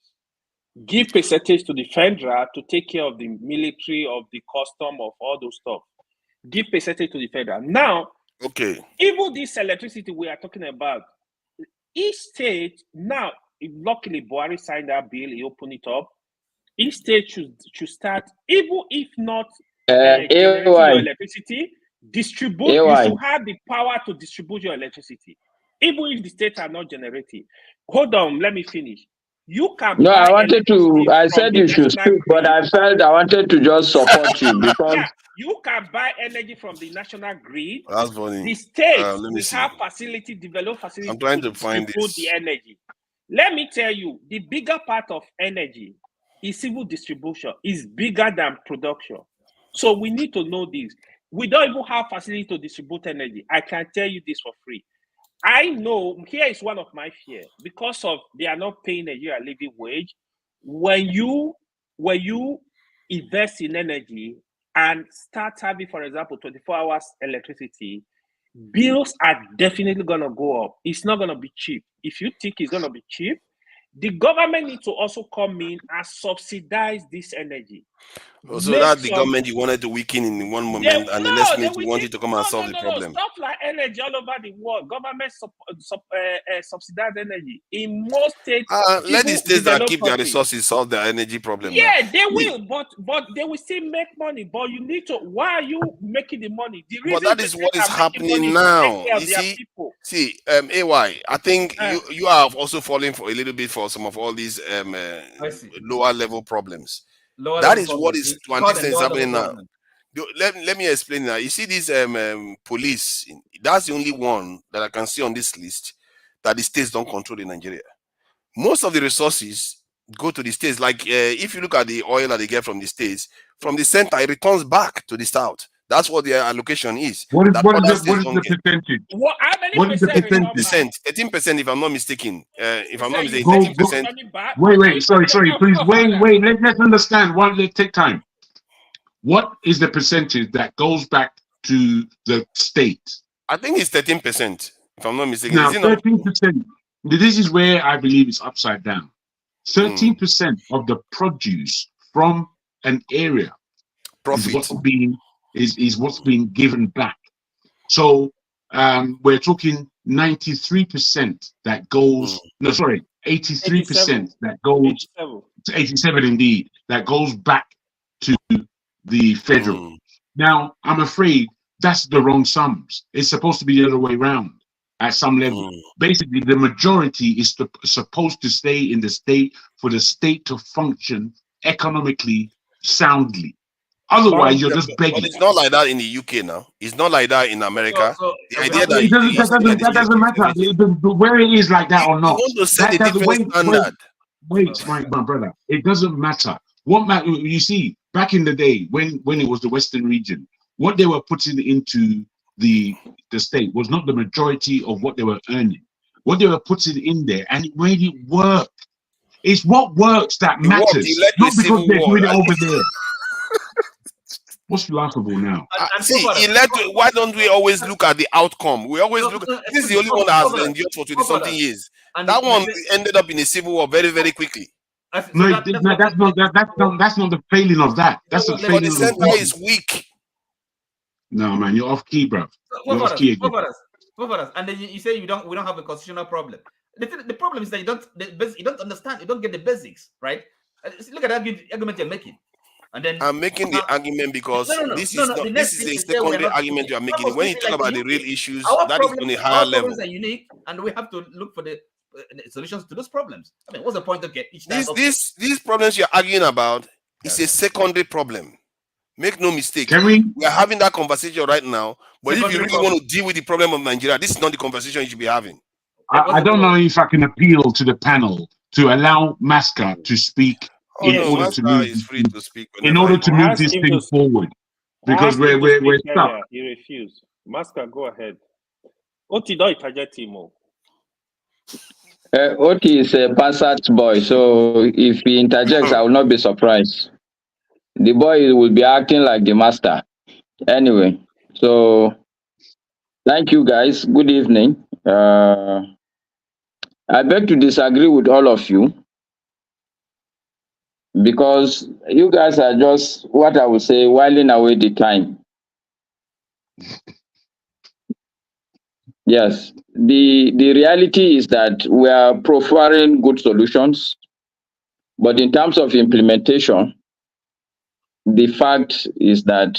Give percentage to the federal to take care of the military, of the custom, of all those stuff. Give percentage to the federal. Now, okay, even this electricity we are talking about, each state, now, luckily Buhari signed that bill, he opened it up. Each state should start, even if not generating your electricity, distribute. You should have the power to distribute your electricity, even if the states are not generating. Hold on, let me finish. You can. No, I wanted to. I said you should speak, but I felt I wanted to just support you because you can buy energy from the national grid. That's funny. The states will have facility, develop facility. I'm trying to find this. The energy. Let me tell you, the bigger part of energy is civil distribution. Is bigger than production. So we need to know this. We don't even have facility to distribute energy. I can tell you this for free. I know here is one of my fears because of they are not paying Nigeria living wage. When you invest in energy and start having, for example, 24 hours electricity, bills are definitely gonna go up. It's not gonna be cheap. If you think it's gonna be cheap, the government needs to also come in and subsidize this energy. So that the government you wanted to weaken in one moment, and the next minute you wanted to come and solve the problem. Stuff like energy all over the world, government subsidize energy in most states. Let the states that keep their resources solve their energy problem. Yeah, they will, but they will still make money. But you need to. Why are you making the money? The reason but that is what is happening now. You see, AY, I think you are also falling for a little bit for some of all these lower level problems. That is what is happening now. Let me explain now. You see this police, that's the only one that I can see on this list that the states don't control in Nigeria. Most of the resources go to the states. Like if you look at the oil that they get from the states, from the center, it returns back to the south. That's what their allocation is. What is the percentage? How many percent? 13%, if I'm not mistaken. If I'm not mistaken, 13%. Wait, sorry, please, wait. Let's understand. Let's take time. What is the percentage that goes back to the state? I think it's 13%, if I'm not mistaken. Now, 13%. This is where I believe it's upside down. 13% of the produce from an area is what's being given back. So we're talking 93% that goes. 83% that goes. 87 indeed, that goes back to the federal. Now, I'm afraid that's the wrong sums. It's supposed to be the other way around at some level. Basically, the majority is supposed to stay in the state for the state to function economically soundly. Otherwise, you're just begging. But it's not like that in the UK now. It's not like that in America. The idea that doesn't matter. Where it is like that or not. You want to set a different standard. Wait, my brother. It doesn't matter. What matter? You see, back in the day when it was the Western region, what they were putting into the state was not the majority of what they were earning. What they were putting in there, and it made it work. It's what works that matters, not because they're doing it over there. What's laughable now? Why don't we always look at the outcome? We always look. This is the only one that has endured for 20-something years. That one ended up in a civil war very, very quickly. No, that's not the failing of that. That's the failing. But the center is weak. No, man, you're off key, bro. And then you say we don't have a constitutional problem. The problem is that you don't understand, you don't get the basics, right? Look at that argument you're making. And then I'm making the argument because this is a secondary argument you are making. When you talk about the real issues, that is on a higher level. Our problems are unique, and we have to look for the solutions to those problems. I mean, what's the point of get each time? These problems you're arguing about is a secondary problem. Make no mistake. We are having that conversation right now. But if you really want to deal with the problem of Nigeria, this is not the conversation you should be having. I don't know if I can appeal to the panel to allow Masca to speak in order to move this thing forward. Because we're stuck. He refused. Masca, go ahead. Oti don't interject him. Oti is a Passat boy, so if he interjects, I will not be surprised. The boy will be acting like the master. Anyway, so thank you guys. Good evening. I beg to disagree with all of you because you guys are just, what I would say, whiling away the time. Yes, the reality is that we are proffering good solutions, but in terms of implementation, the fact is that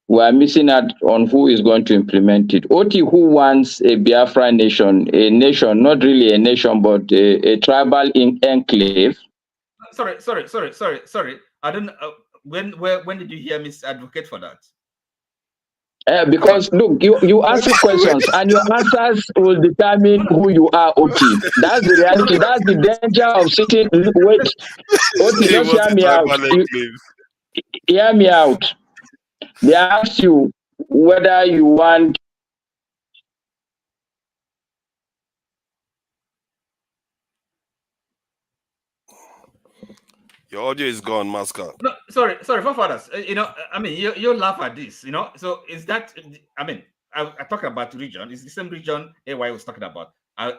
we are missing out on who is going to implement it. Oti, who wants a Biafra nation, not really a nation, but a tribal enclave. Sorry. I don't. When did you hear me advocate for that? Because look, you answer questions and your answers will determine who you are, Oti. That's the reality. That's the danger of sitting. Wait, Oti, just hear me out. Hear me out. They ask you whether you want. Your audio is gone, Masca. No, sorry, forefathers. I mean, you laugh at this, So is that? I mean, I talk about region. It's the same region AY was talking about.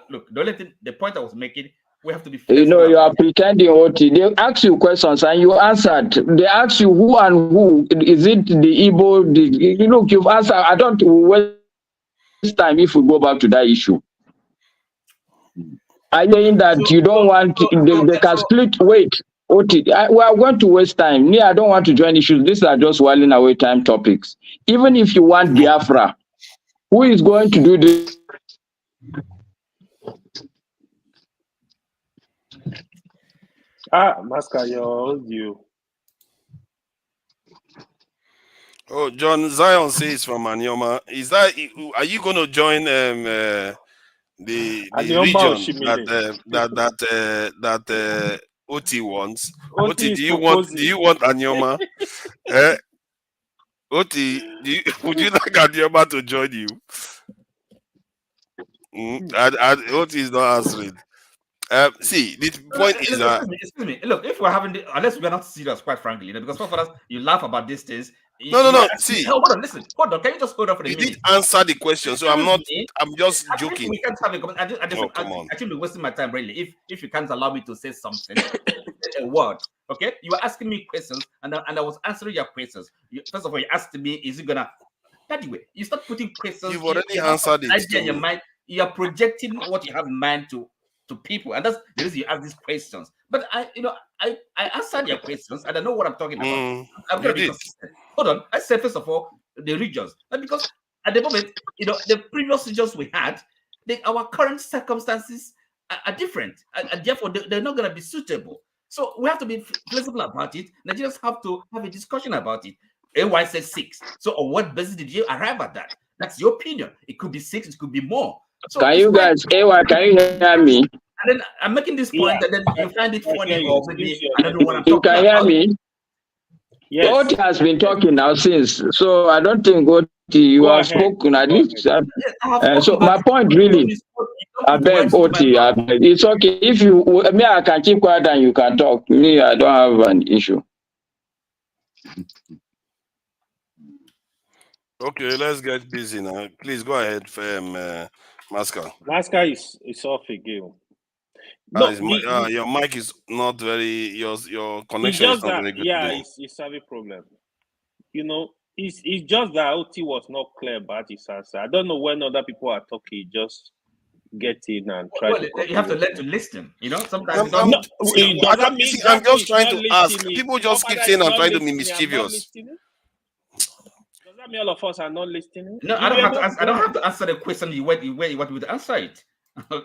Look, the point I was making, we have to be. You are pretending, Oti. They ask you questions and you answered. They ask you who and who. Is it the Igbo? Look, you've answered. I don't waste time if we go back to that issue. Are you saying that you don't want they can split? Wait. Oti, we are going to waste time. I don't want to join issues. These are just whiling away time topics. Even if you want Biafra, who is going to do this? Masca, you. Oh, John Zion says from Anyoma. Are you going to join the region that Oti wants? Oti, do you want Anyoma? Oti, would you like Anyoma to join you? Oti is not answering. See, the point is that excuse me. Look, if we're having unless we're not serious, quite frankly, because for us you laugh about these things. No. See, hold on, listen. Hold on. Can you just hold on for a minute? You did answer the question, so I'm just joking. We can't have a conversation. Come on. Actually, wasting my time really. If you can't allow me to say something, a word, okay? You were asking me questions, and I was answering your questions. First of all, you asked me, is it gonna? That way, you start putting questions. You've already answered it. Idea in your mind. You are projecting what you have in mind to people, and that's the reason you ask these questions. But I answered your questions, and I know what I'm talking about. I'm gonna be consistent. Hold on. I said first of all the regions, because at the moment, the previous regions we had, our current circumstances are different, and therefore they're not gonna be suitable. So we have to be flexible about it. Nigerians have to have a discussion about it. AY says 6. So on what basis did you arrive at that? That's your opinion. It could be 6. It could be more. So can you guys, AY, can you hear me? And then I'm making this point that then you find it funny or maybe I don't know what I'm talking about. You can hear me? Yes. Oti has been talking now since, so I don't think Oti, you have spoken at least. So my point really, I beg Oti, it's okay. If I can keep quiet and you can talk. Me, I don't have an issue. Okay, let's get busy now. Please go ahead, Masca. Masca is off again. Your mic is not very. Your connection is not very good. Yeah, it's a problem. It's just that OT was not clear about his answer. I don't know when other people are talking, just get in and try to. You have to learn to listen. You know, sometimes I'm just trying to ask. Listening. People just keep saying I'm trying to be mischievous. Does that mean all of us are not listening? No, I don't have to answer the question. You want me to answer it.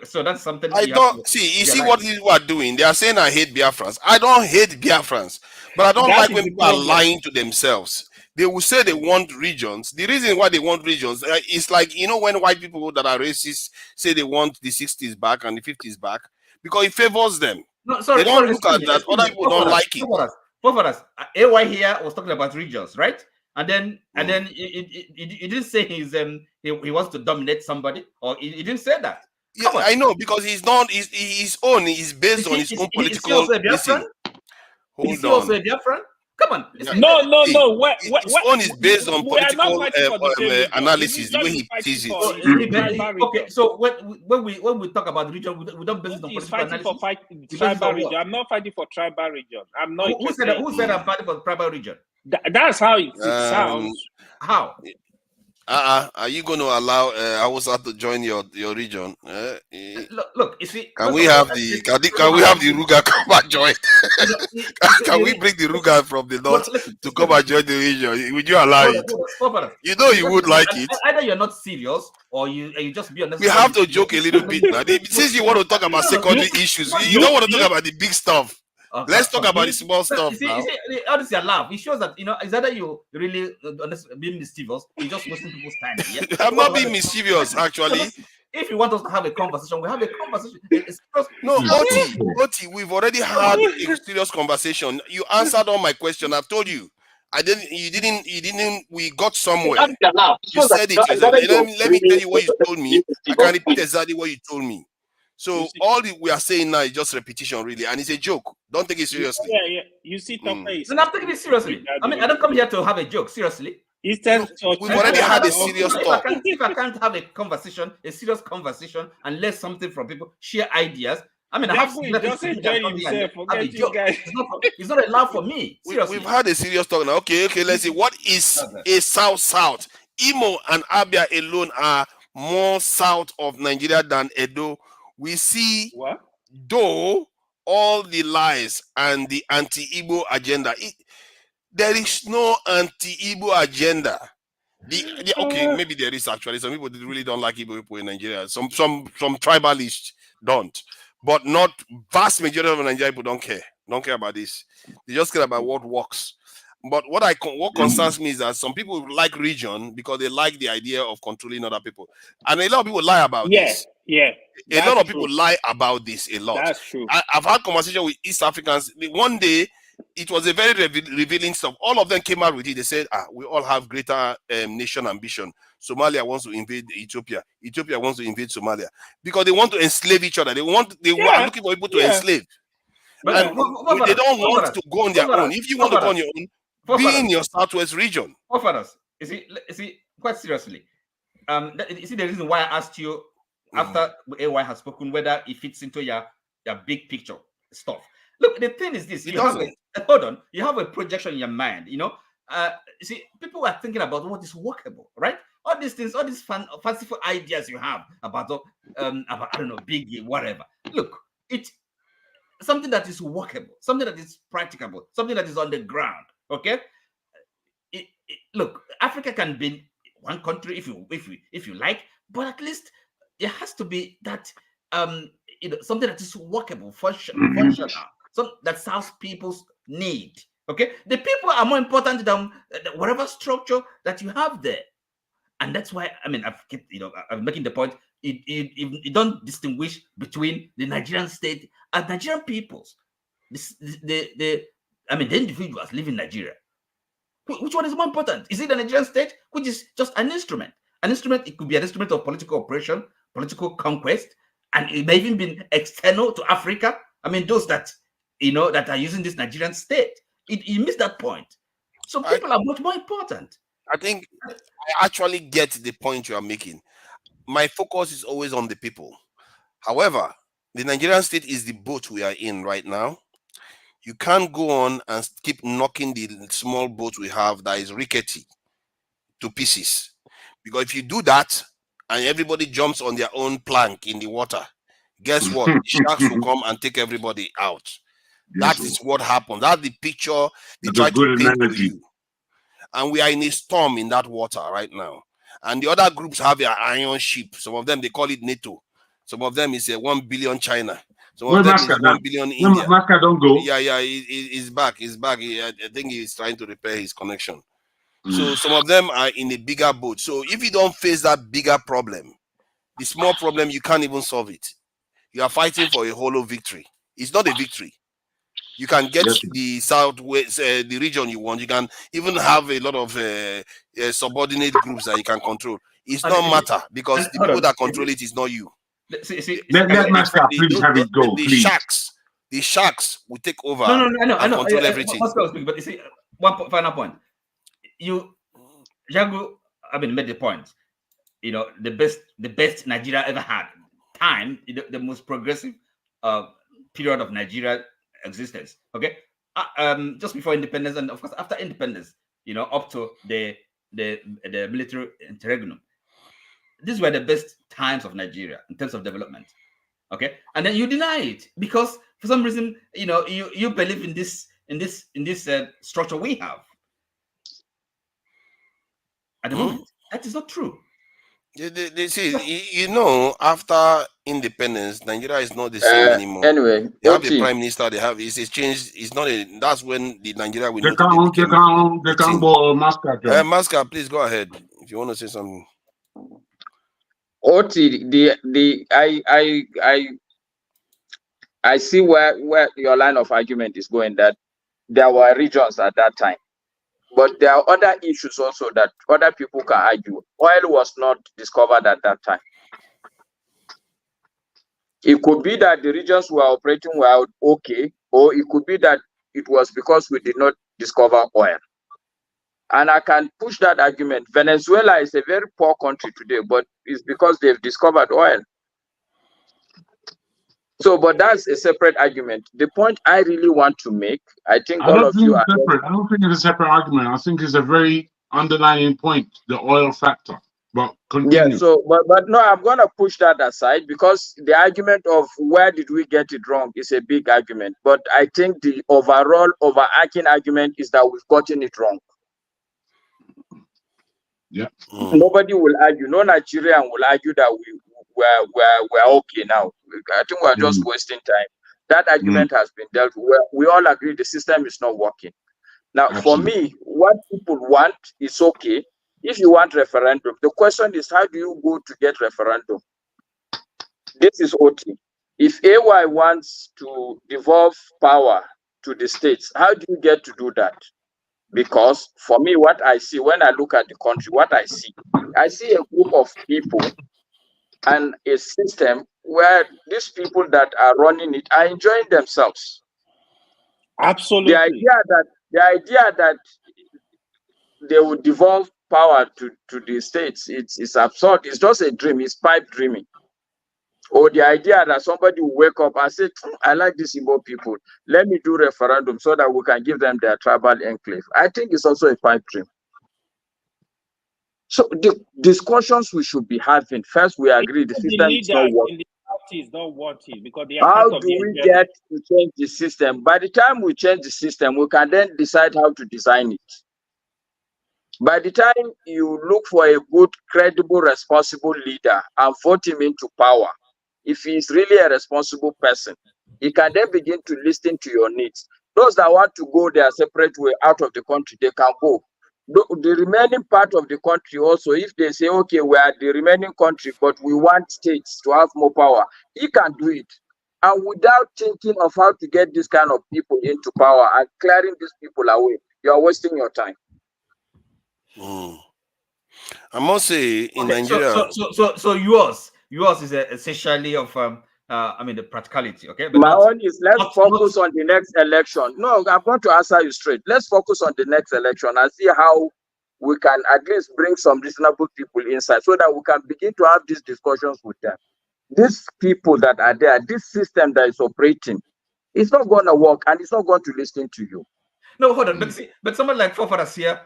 So that's something I don't see. You see what you are doing. They are saying I hate Biafrans. I don't hate Biafrans, but I don't like when people are lying to themselves. They will say they want regions. The reason why they want regions is like, you know, when white people that are racist say they want the 60s back and the 50s back because it favors them. No, sorry, they don't look at that. Other people don't like it. For us, AY here was talking about regions, right? And then he didn't say he wants to dominate somebody, or he didn't say that. Yeah, I know, because he's not his own. He's based on his own political. Hold on. Also a Biafran? Come on. No. His own is based on political analysis, the way he sees it. Okay, so when we talk about region, we don't base it on political analysis. Tribal region. I'm not fighting for tribal region. I'm not. Who said I'm fighting for tribal region? That's how it sounds. How? Are you going to allow Hausa to join your region? Look, you see. Can we have the Ruga come and join? Can we bring the Ruga from the north to come and join the region? Would you allow it? You know you would like it. Either you're not serious or you just be honest. We have to joke a little bit now. Since you want to talk about secondary issues, you don't want to talk about the big stuff. Let's talk about the small stuff now. You see, all this your laugh. It shows that it's either you really being mischievous, you just wasting people's time. Yeah? I'm not being mischievous, actually. If you want us to have a conversation, we have a conversation. No, Oti, we've already had a serious conversation. You answered all my questions. I've told you. You didn't. We got somewhere. You said it. Let me tell you what you told me. I can repeat exactly what you told me. So all we are saying now is just repetition, really, and it's a joke. Don't take it seriously. Yeah. You see, I'm taking it seriously. I mean, I don't come here to have a joke. Seriously. We've already had a serious talk. If I can't have a serious conversation, and learn something from people, share ideas. I mean, I have to enjoy yourself. It's not allowed for me. Seriously. We've had a serious talk now. Okay. Let's see. What is a South? Imo and Abia alone are more south of Nigeria than Edo. We see, though, all the lies and the anti-Igbo agenda. There is no anti-Igbo agenda. Okay, maybe there is actually. Some people really don't like Igbo people in Nigeria. Some tribalists don't, but not vast majority of Nigerian people don't care. Don't care about this. They just care about what works. But what concerns me is that some people like region because they like the idea of controlling other people, and a lot of people lie about this. Yeah. A lot of people lie about this a lot. That's true. I've had conversation with East Africans. One day, it was a very revealing stuff. All of them came out with it. They said, we all have greater nation ambition. Somalia wants to invade Ethiopia. Ethiopia wants to invade Somalia because they want to enslave each other. They are looking for people to enslave. But they don't want to go on their own. If you want to go on your own, be in your southwest region. You see, quite seriously. You see the reason why I asked you after AY has spoken whether it fits into your big picture stuff. Look, the thing is this: you have a projection in your mind. You see, people are thinking about what is workable, right? All these things, all these fanciful ideas you have about I don't know, big whatever. Look, it's something that is workable, something that is practicable, something that is on the ground. Okay. Look, Africa can be one country if you like, but at least it has to be that something that is workable, functional, something that serves people's need. Okay, the people are more important than whatever structure that you have there, and that's why I'm making the point. You don't distinguish between the Nigerian state and Nigerian peoples. The individuals live in Nigeria. Which one is more important? Is it the Nigerian state, which is just an instrument? An instrument, it could be an instrument of political operation, political conquest, and it may even be external to Africa. I mean, those that that are using this Nigerian state. You missed that point. So people are much more important. I think I actually get the point you are making. My focus is always on the people. However, the Nigerian state is the boat we are in right now. You can't go on and keep knocking the small boat we have that is rickety. to pieces. Because if you do that and everybody jumps on their own plank in the water, guess what? The sharks will come and take everybody out. That is what happened. That's the picture they try to paint to you. And we are in a storm in that water right now. And the other groups have their iron ship. Some of them, they call it NATO. Some of them is 1 billion China. Some of them is 1 billion India. Don't go. Yeah, he's back. He's back. I think he's trying to repair his connection. So some of them are in a bigger boat. So if you don't face that bigger problem, the small problem, you can't even solve it. You are fighting for a hollow victory. It's not a victory. You can get the southwest, the region you want. You can even have a lot of subordinate groups that you can control. It's not matter because the people that control it is not you. Let Master please have it go, please. The sharks will take over. I know. Control everything. But you see, final point. Jago, made the point. The best Nigeria ever had. Time, the most progressive period of Nigeria existence. Okay, just before independence and of course after independence, up to the military interregnum. These were the best times of Nigeria in terms of development. Okay, and then you deny it because for some reason, you believe in this structure we have at the moment. That is not true. They see, after independence, Nigeria is not the same anymore. Anyway, they have a prime minister. They have it's changed. It's not a. That's when the Nigeria we know. They can't go Master. Master, please go ahead if you want to say something. I see where your line of argument is going. That there were regions at that time. But there are other issues also that other people can argue. Oil was not discovered at that time. It could be that the regions we are operating were okay, or it could be that it was because we did not discover oil. And I can push that argument. Venezuela is a very poor country today, but it's because they've discovered oil. So, but that's a separate argument. The point I really want to make, I think all of you are separate. I don't think it's a separate argument. I think it's a very underlying point, the oil factor. But continue. Yeah, so but no, I'm gonna push that aside because the argument of where did we get it wrong is a big argument. But I think the overall overarching argument is that we've gotten it wrong. Yeah. Nobody will argue. No Nigerian will argue that we're okay now. I think we're just wasting time. That argument has been dealt with. We all agree the system is not working. Now, for me, what people want is okay. If you want referendum, the question is how do you go to get referendum? This is OT. If AY wants to devolve power to the states, how do you get to do that? Because for me, what I see when I look at the country, I see a group of people and a system where these people that are running it are enjoying themselves. Absolutely. The idea that they would devolve power to the states, it's absurd. It's just a dream. It's pipe dreaming. Or the idea that somebody will wake up and say, I like these Igbo people. Let me do referendum so that we can give them their tribal enclave. I think it's also a pipe dream. So the discussions we should be having, first we agree the system is not working. Is not working because how do we get to change the system? By the time we change the system, we can then decide how to design it. By the time you look for a good, credible, responsible leader and vote him into power, if he's really a responsible person, he can then begin to listen to your needs. Those that want to go their separate way out of the country, they can go. The remaining part of the country also, if they say, okay, we are the remaining country, but we want states to have more power, he can do it. And without thinking of how to get this kind of people into power and clearing these people away, you are wasting your time. I must say, in Nigeria... So yours is essentially of... the practicality, okay? But my own is let's focus on the next election. No, I'm going to answer you straight. Let's focus on the next election and see how we can at least bring some reasonable people inside so that we can begin to have these discussions with them. These people that are there, this system that is operating, it's not going to work and it's not going to listen to you. No, hold on. But someone like Fofaras here,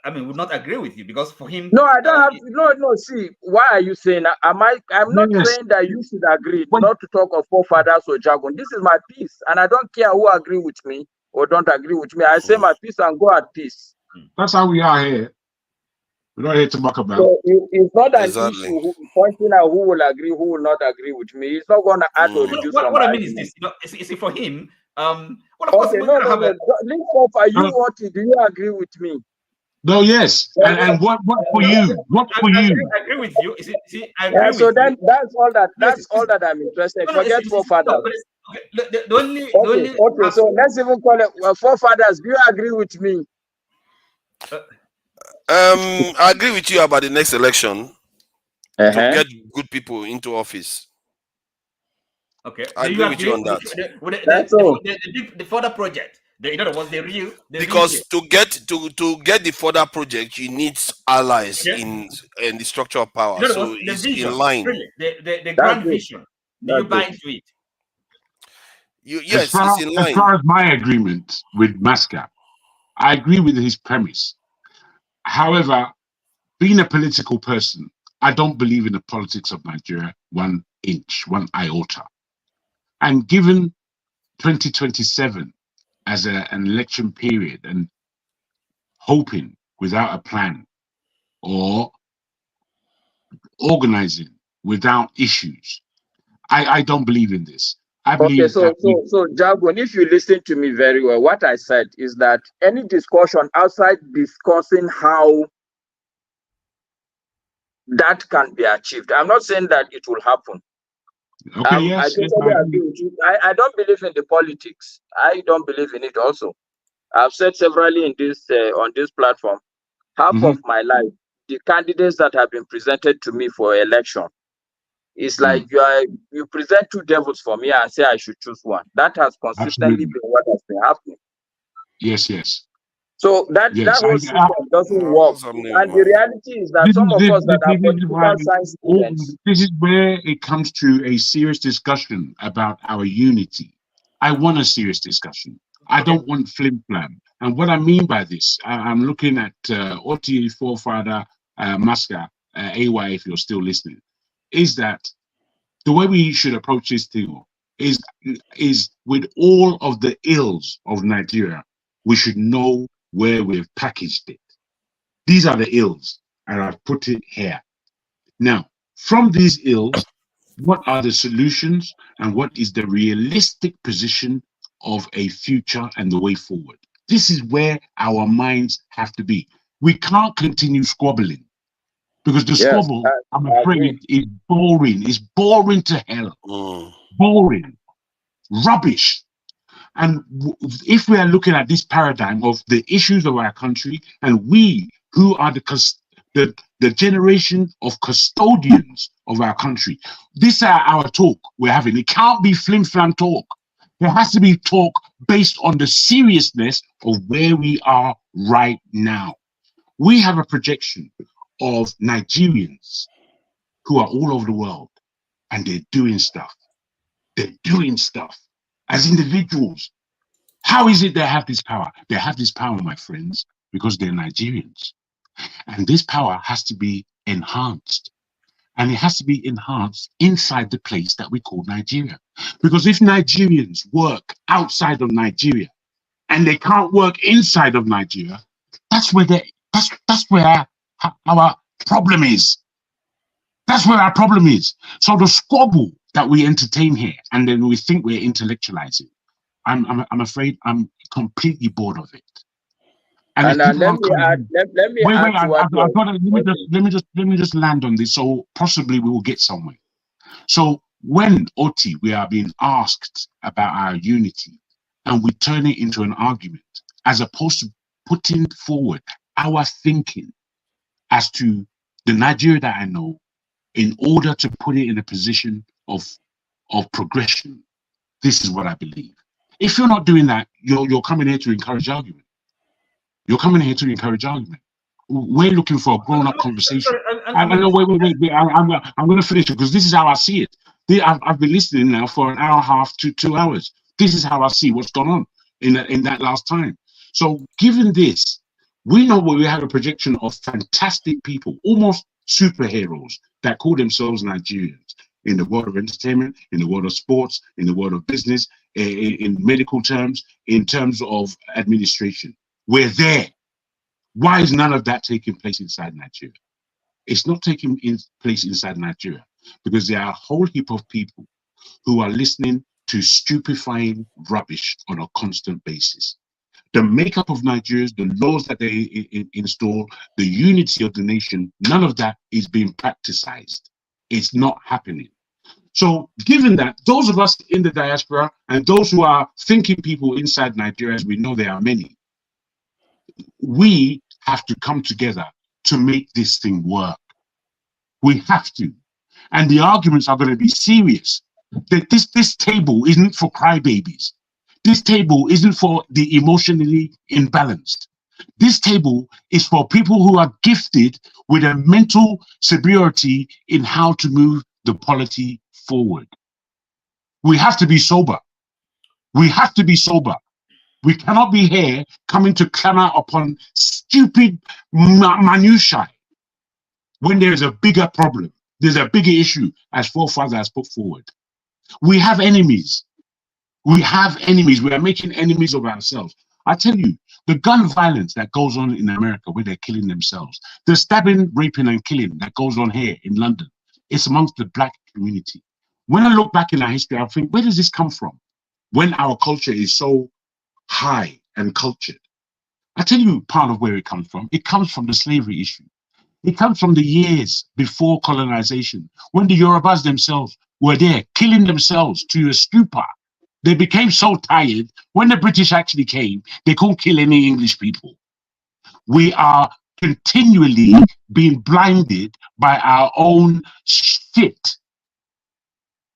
I mean, would not agree with you, because for him, No, I don't have to. No. See, why are you saying that? I'm not saying that you should agree not to talk of forefathers or jargon. This is my peace, and I don't care who agree with me or don't agree with me. I say my peace and go at peace. That's how we are here. We're not here to muck about. So it's not an issue pointing out who will agree, who will not agree with me. It's not going to add or reduce. What I mean is this: is it for him? Well, of course, no. Link up. Are you wanting? Do you agree with me? No, yes. And what for you? What for you? I agree with you. I agree so with then you. that's all that I'm interested. Forget forefathers. The only okay. So let's even call it forefathers. Do you agree with me? I agree with you about the next election to get good people into office. Okay, I agree with you on that. The further project. In other words, because to get the further project, you need allies in the structure of power. In So words, it's vision, in line. really, the grand vision. Do you buy into it? Yes, it's in line. As far as my agreement with Masca, I agree with his premise. However, being a political person, I don't believe in the politics of Nigeria 1 inch, 1 iota. And given 2027 as an election period and hoping without a plan or organizing without issues, I don't believe in this. I believe so Jagon, if you listen to me very well, what I said is that any discussion outside discussing how that can be achieved, I'm not saying that it will happen. Okay, yes, I totally agree with you. I don't believe in the politics. I don't believe in it also. I've said severally in this on this platform, half of my life, the candidates that have been presented to me for election, it's like you present two devils for me and say I should choose one. That has consistently been what has been happening. Yes. So that whole system doesn't work. And the reality is that some of us that are political science students. This is where it comes to a serious discussion about our unity. I want a serious discussion. I don't want flim-flam. And what I mean by this, I'm looking at Oti forefather Masca, AY, if you're still listening, is that the way we should approach this thing is with all of the ills of Nigeria, we should know where we've packaged it. These are the ills, and I've put it here. Now, from these ills, what are the solutions and what is the realistic position of a future and the way forward? This is where our minds have to be. We can't continue squabbling because the squabble, I'm afraid, is boring. It's boring to hell. Boring. Rubbish. And if we are looking at this paradigm of the issues of our country, and we who are the generation of custodians of our country, this is our talk we're having. It can't be flim-flam talk. There has to be talk based on the seriousness of where we are right now. We have a projection of Nigerians who are all over the world, and they're doing stuff. They're doing stuff as individuals. How is it they have this power? They have this power, my friends, because they're Nigerians. And this power has to be enhanced. And it has to be enhanced inside the place that we call Nigeria. Because if Nigerians work outside of Nigeria and they can't work inside of Nigeria, that's where our problem is. That's where our problem is. So the squabble that we entertain here, and then we think we're intellectualizing, I'm afraid I'm completely bored of it. And let me just land on this, so possibly we will get somewhere. So when Oti, we are being asked about our unity, and we turn it into an argument, as opposed to putting forward our thinking as to the Nigeria that I know, in order to put it in a position of progression. This is what I believe. If you're not doing that, you're coming here to encourage argument. You're coming here to encourage argument. We're looking for a grown-up conversation. Wait. I'm going to finish it because this is how I see it. I've been listening now for an hour and a half to 2 hours. This is how I see what's gone on in that last time. So given this, We know we have a projection of fantastic people, almost superheroes, that call themselves Nigerians in the world of entertainment, in the world of sports, in the world of business, in medical terms, in terms of administration. We're there. Why is none of that taking place inside Nigeria? It's not taking place inside Nigeria because there are a whole heap of people who are listening to stupefying rubbish on a constant basis. The makeup of Nigerians, the laws that they install, the unity of the nation, none of that is being practiced. It's not happening. So given that, those of us in the diaspora and those who are thinking people inside Nigeria, as we know there are many, we have to come together to make this thing work. We have to. And the arguments are going to be serious. That this table isn't for crybabies. This table isn't for the emotionally imbalanced. This table is for people who are gifted with a mental sobriety in how to move the polity forward. We have to be sober. We have to be sober. We cannot be here coming to clamor upon stupid minutiae when there is a bigger problem. There's a bigger issue, as forefather has put forward. We have enemies. We have enemies. We are making enemies of ourselves. I tell you, the gun violence that goes on in America where they're killing themselves, the stabbing, raping, and killing that goes on here in London, it's amongst the black community. When I look back in our history, I think, where does this come from? When our culture is so high and cultured. I tell you part of where it comes from. It comes from the slavery issue. It comes from the years before colonization, when the Yorubas themselves were there killing themselves to a stupor. They became so tired, when the British actually came, they couldn't kill any English people. We are continually being blinded by our own shit.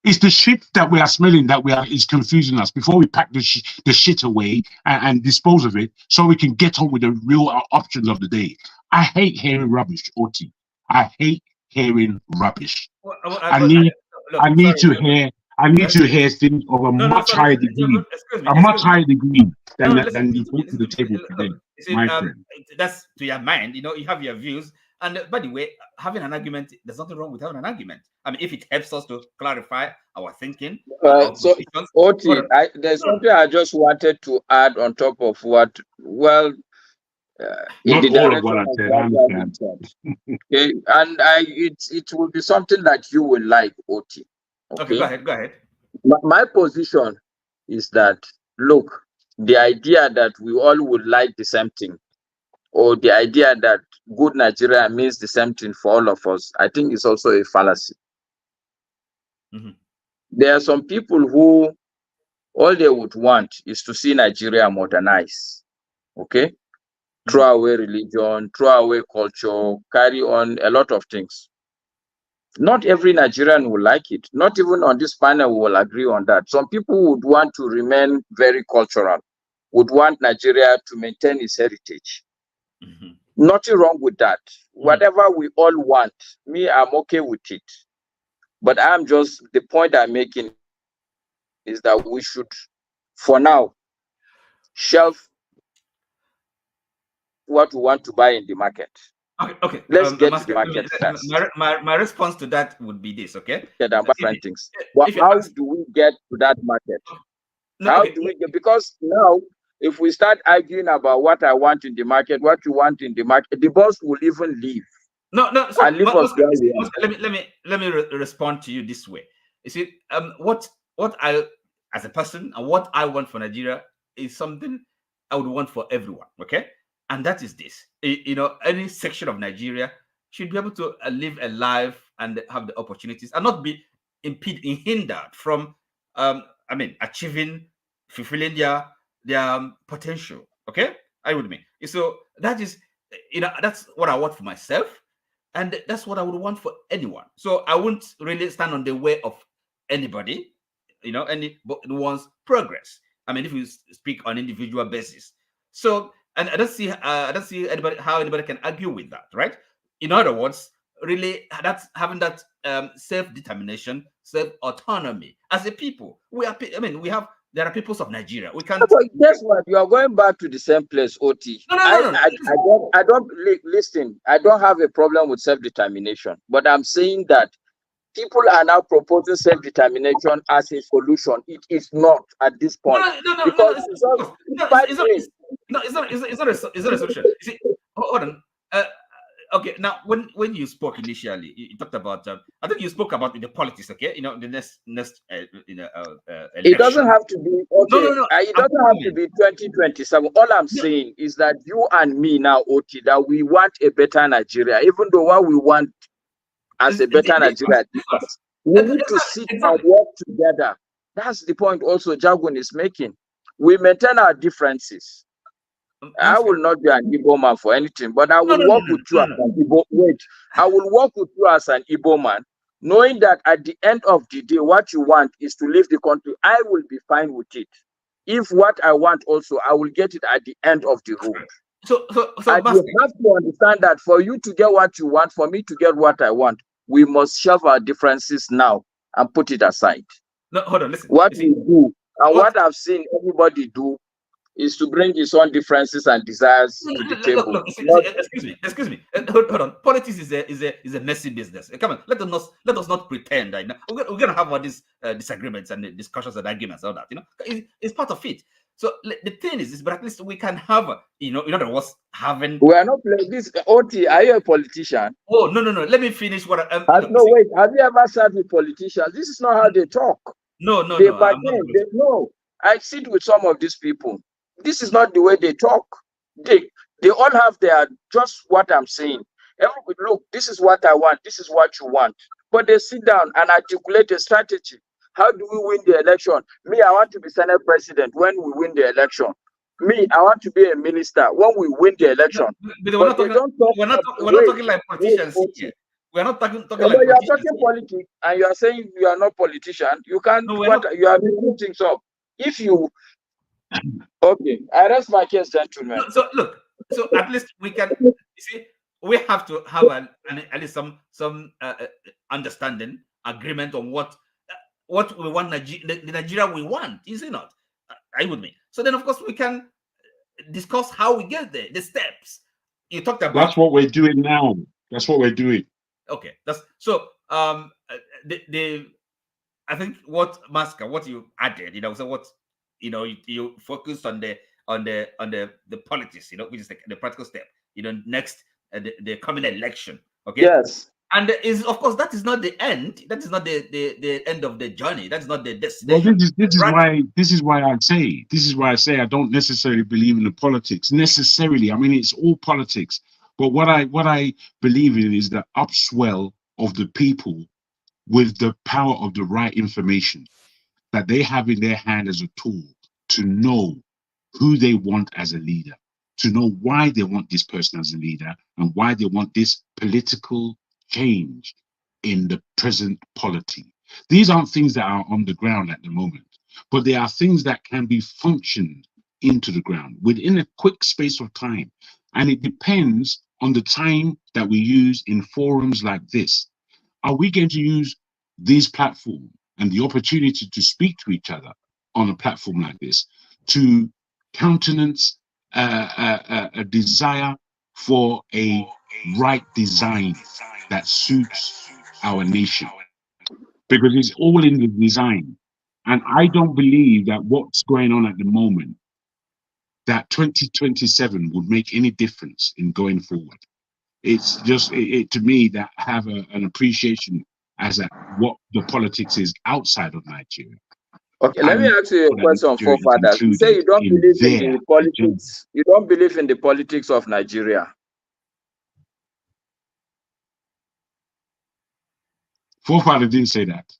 It's the shit that we are smelling that is confusing us before we pack the shit away and dispose of it so we can get on with the real options of the day. I hate hearing rubbish, Oti. I hate hearing rubbish. I need to hear things of a much higher degree. A much higher degree than you put to the table today, my friend. That's to your mind. You know, you have your views. And by the way, having an argument, there's nothing wrong with having an argument. I mean, if it helps us to clarify our thinking. So, Oti, there's something I just wanted to add on top of what, well, in not the all of what I direction said, okay, and it will be something that you will like, Oti. Okay, go ahead. My position is that, look, the idea that we all would like the same thing, or the idea that good Nigeria means the same thing for all of us, I think is also a fallacy. There are some people who all they would want is to see Nigeria modernize, okay? Throw away religion, throw away culture, carry on a lot of things. Not every Nigerian will like it. Not even on this panel will agree on that. Some people would want to remain very cultural, would want Nigeria to maintain its heritage. Nothing wrong with that. Whatever we all want, me, I'm okay with it. But the point I'm making is that we should, for now, shelf what we want to buy in the market. Okay. Let's get to the market first. My response to that would be this, okay? Different things. But how do we get to that market? Do we get? Because now, if we start arguing about what I want in the market, what you want in the market, the boss will even leave. So and leave us where we are. Let me respond to you this way. You see, what I, as a person, and what I want for Nigeria is something I would want for everyone, okay? And that is this. You know, any section of Nigeria should be able to live a life and have the opportunities and not be hindered from, achieving, fulfilling their potential. Okay, I would mean. So that is, that's what I want for myself, and that's what I would want for anyone. So I wouldn't really stand on the way of anybody, anyone's progress. I mean, if you speak on individual basis. So, and I don't see how anybody can argue with that, right? In other words, really, that's having that self-determination, self-autonomy as a people. We have There are peoples of Nigeria. We can't. But guess what? You are going back to the same place, OT. No. I don't listen. I don't have a problem with self-determination, but I'm saying that people are now proposing self-determination as a solution. It is not at this point. It's not a solution. You see, hold on. Okay, now when you spoke initially, you talked about. I think you spoke about the politics. Okay, you know the next election. It doesn't have to be okay. No. It doesn't have to be 2027. All I'm saying is that you and me now, OT, that we want a better Nigeria, even though what we want as a better Nigeria, we need to sit and work together. That's the point. Also, Jagun is making. We maintain our differences. I will not be an Igbo man for anything, but I will work with you as an Igbo. Wait, I will work with you as an Igbo man, knowing that at the end of the day, what you want is to leave the country. I will be fine with it. If what I want also, I will get it at the end of the road. So and you have to understand that for you to get what you want, for me to get what I want, we must shove our differences now and put it aside. No, hold on, listen. What we do and what I've seen everybody do is to bring his own differences and desires to the table. Look, excuse me. Hold on. Politics is a messy business. Come on, let us not pretend that we're gonna have all these disagreements and discussions and arguments, all that. You know, it's part of it. So the thing is, but at least we can have, in other words, having. We are not playing this. OT, are you a politician? Oh no. Let me finish what I'm. No, wait. Have you ever sat with politicians? This is not how they talk. No. No. I sit with some of these people. This is not the way they talk. They all have their, just what I'm saying. Everybody, look, this is what I want. This is what you want. But they sit down and articulate a strategy. How do we win the election? Me, I want to be Senate president when we win the election. Me, I want to be a minister when we win the election. But we're not talking like politicians here. We're not talking like politicians. You are talking politics and you are saying you are not politician. You can't. You are making things up. If you. Okay, I rest my case, gentlemen. So look, at least we can. You see, we have to have at least some understanding, agreement on what we want, the Nigeria we want. Is it not? Are you with me? So then, of course, we can discuss how we get there, the steps. You talked about. That's what we're doing now. That's what we're doing. Okay, that's so. I think what you added, so what. You focused on the politics, which is the practical step. Next the coming election. Okay. Yes. And of course that is not the end. That is not the end of the journey. That is not the destination. Well, this is why I say I don't necessarily believe in the politics necessarily. I mean, it's all politics, but what I believe in is the upswell of the people with the power of the right information that they have in their hand as a tool to know who they want as a leader, to know why they want this person as a leader and why they want this political change in the present polity. These aren't things that are on the ground at the moment, but they are things that can be functioned into the ground within a quick space of time. And it depends on the time that we use in forums like this. Are we going to use these platforms and the opportunity to speak to each other on a platform like this to countenance a desire for a right design that suits our nation? Because it's all in the design. And I don't believe that what's going on at the moment, that 2027 would make any difference in going forward. It's just, to me, that have an appreciation as what the politics is outside of Nigeria. Okay, let me ask you a question, forefathers. You say you don't believe in the politics. You don't believe in the politics of Nigeria. Forefather didn't say that.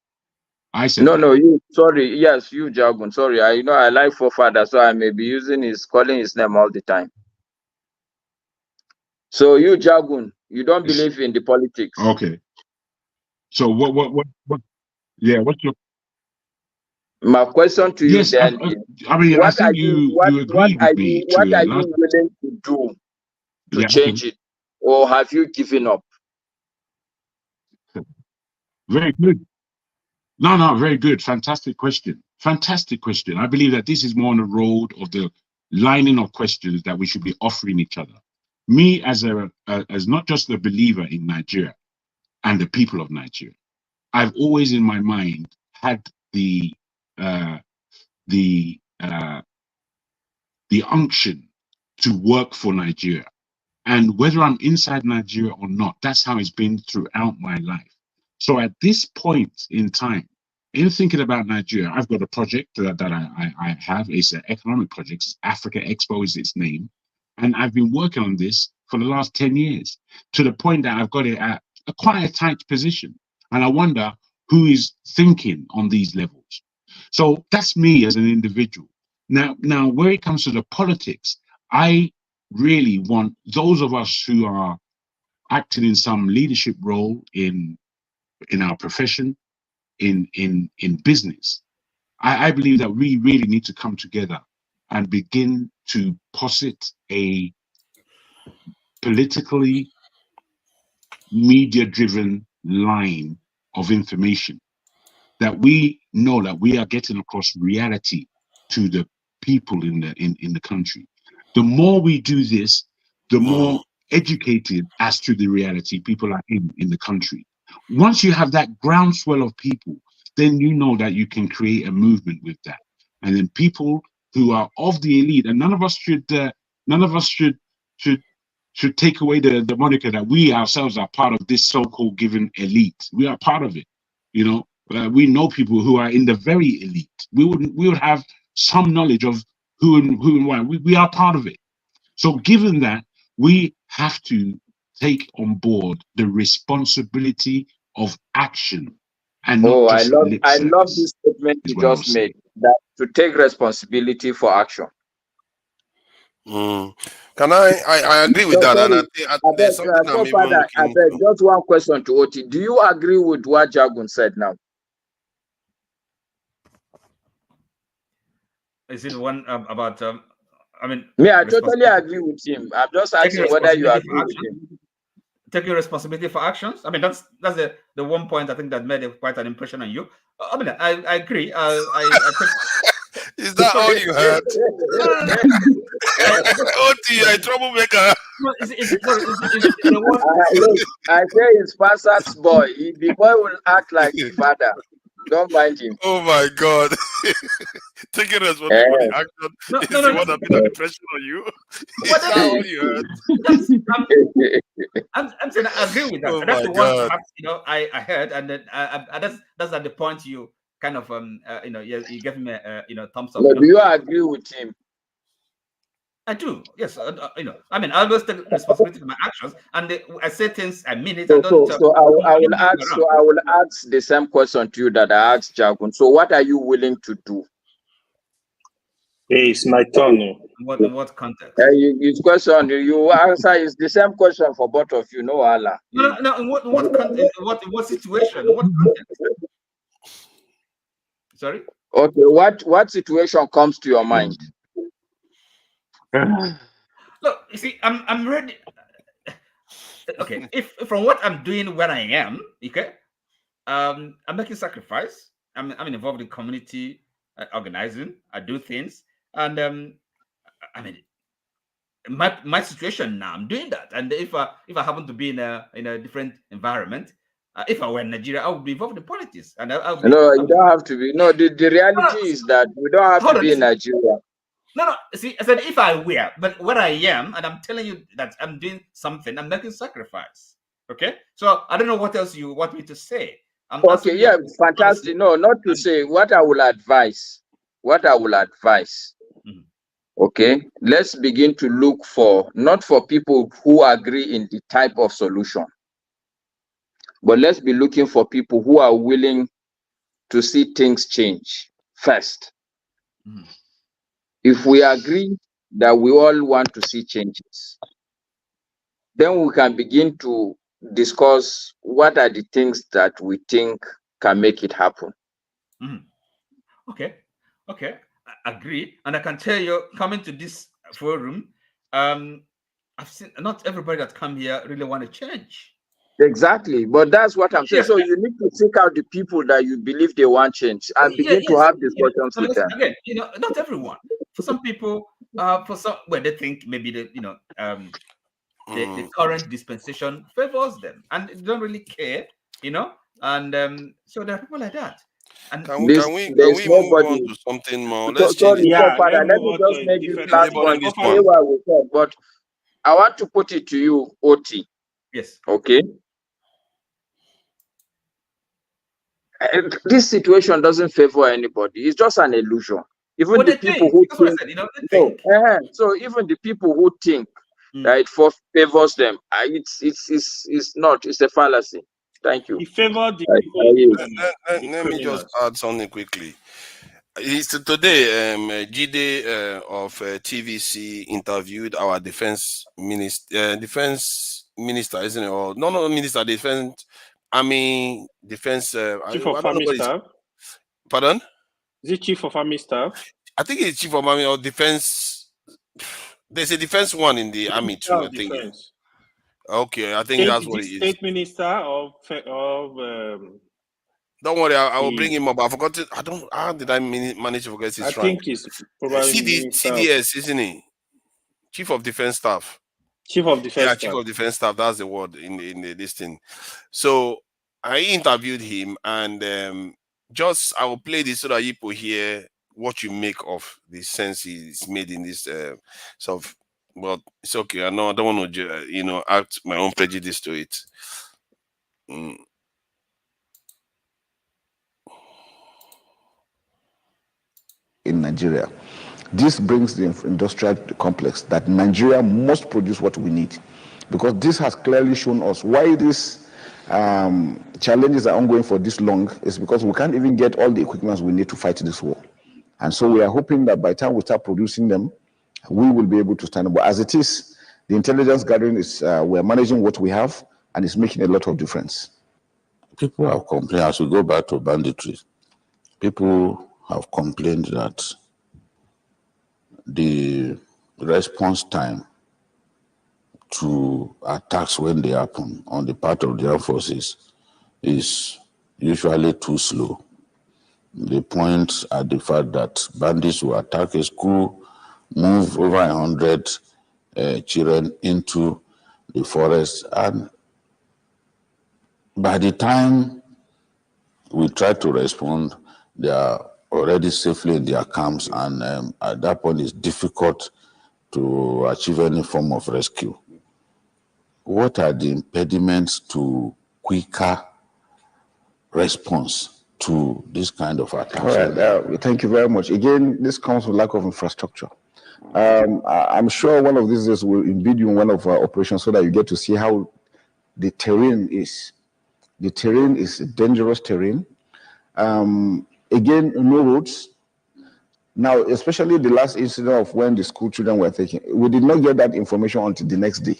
I said no. You sorry. Yes, you Jagun. Sorry, I like forefather, so I may be calling his name all the time. So you Jagun, you don't believe in the politics. Okay. So what? Yeah. What's your? My question to you yes, then I mean, I think you agree with me. What are you willing to do to change it, or have you given up? Very good. No, very good. Fantastic question. Fantastic question. I believe that this is more on the road of the lining of questions that we should be offering each other. Me as as not just a believer in Nigeria and the people of Nigeria, I've always in my mind had the unction to work for Nigeria. And whether I'm inside Nigeria or not, that's how it's been throughout my life. So at this point in time, in thinking about Nigeria, I've got a project that I have. It's an economic project. Africa Expo is its name. And I've been working on this for the last 10 years to the point that I've got it at quite a tight position. And I wonder who is thinking on these levels. So that's me as an individual. Now, where it comes to the politics, I really want those of us who are acting in some leadership role in our profession, in business. I believe that we really need to come together and begin to posit a politically media-driven line of information that we know that we are getting across reality to the people in the country. The more we do this, the more educated as to the reality people are in the country. Once you have that groundswell of people, then you know that you can create a movement with that. And then people who are of the elite, and none of us should take away the moniker that we ourselves are part of this so-called given elite. We are part of it, you know. We know people who are in the very elite. We would have some knowledge of who and why. We are part of it. So given that, we have to take on board the responsibility of action and not just I love this statement you just made, that to take responsibility for action. Can I agree with that? And I think there's something I'm even looking into. Just one question to Oti. Do you agree with what Jagun said now? Is it one about I mean, I totally agree with him. I'm just asking whether you agree with him. Taking responsibility for actions. I mean, that's the one point I think that made quite an impression on you. I mean, I agree. Is that all you heard? OT, a troublemaker. I say he's Pasat's boy. The boy will act like the father. Don't mind him. Oh my God. Taking responsibility for the action is the one that put an impression on you. Is that all you heard? I'm saying I agree with that. Oh That's my the one God. perhaps, I heard, and then that's at the point you kind of you gave me a thumbs up. No, do you agree with him? I do, yes. I mean, I always take responsibility for my actions, and I say things, I mean it. So I will ask the same question to you that I asked Jagun. So what are you willing to do? Hey, it's my turn. In what context? His question, you answer is the same question for both of you. No, Allah. No. In what context? What situation? What context? Sorry. Okay. What situation comes to your mind? Look, you see, I'm ready. Okay, if from what I'm doing where I am, okay, I'm making sacrifice. I'm involved in community organizing. I do things, and I mean, my situation now, I'm doing that. And if I happen to be in a different environment, if I were in Nigeria, I would be involved in politics. And you don't have to be. No, the reality is that we don't have to be in Nigeria. No. See, I said if I were, but where I am, and I'm telling you that I'm doing something, I'm making sacrifice. Okay, so I don't know what else you want me to say. Okay, yeah, fantastic. No, not to say what I will advise. Mm-hmm. Okay, let's begin to look for, not for people who agree in the type of solution, but let's be looking for people who are willing to see things change first. Mm-hmm. If we agree that we all want to see changes, then we can begin to discuss what are the things that we think can make it happen. Mm-hmm. Okay, I agree. And I can tell you, coming to this forum, I've seen not everybody that come here really want to change. Exactly, but that's what I'm saying. So you need to seek out the people that you believe they want change and begin to have discussions with them. Again, not everyone. For some people, they think maybe the current dispensation favors them and they don't really care, and so there are people like that. And can we move on to something more? Let's change it. Sorry, Father, let me just make this last point. But I want to put it to you, OT. Yes. Okay. This situation doesn't favor anybody. It's just an illusion. Even the people who think, so even the people who think that it favors them, it's not. It's a fallacy. Thank you. He favored let me just add something quickly. Today, Jide of TVC interviewed our defense minister, isn't it? Or no, minister, defense army defense. Chief of Army Staff. Pardon? Is it Chief of Army Staff? I think it's Chief of Army or Defense. There's a defense one in the army too. I think. Defense. Okay, I think that's what it is. State Minister of Don't worry, I will bring him up. I forgot it. How did I manage to forget his rank? I think he's probably CDS, isn't he? Chief of Defense Staff. Chief of Defense Staff. Chief of Defense Staff. That's the word in this thing. So I interviewed him, and I will play this so that you will hear what you make of the sense he's made in this sort of. But it's okay. I don't want to, add my own prejudice to it. In Nigeria, this brings the industrial complex that Nigeria must produce what we need, because this has clearly shown us why these challenges are ongoing for this long is because we can't even get all the equipment we need to fight this war. And so we are hoping that by the time we start producing them, we will be able to stand up. But as it is, the intelligence gathering is, we're managing what we have, and it's making a lot of difference. People have complained, as we go back to banditry, people have complained that the response time to attacks when they happen on the part of the armed forces is usually too slow. They point at the fact that bandits will attack a school, move over 100 children into the forest, and by the time we try to respond, they are already safely in their camps, and at that point it's difficult to achieve any form of rescue. What are the impediments to quicker response to this kind of attacks? All right, thank you very much. Again, this comes with lack of infrastructure. I'm sure one of these days will embed you in one of our operations so that you get to see how the terrain is. The terrain is dangerous terrain. Again, no roads. Now, especially the last incident of when the school children were taken, we did not get that information until the next day.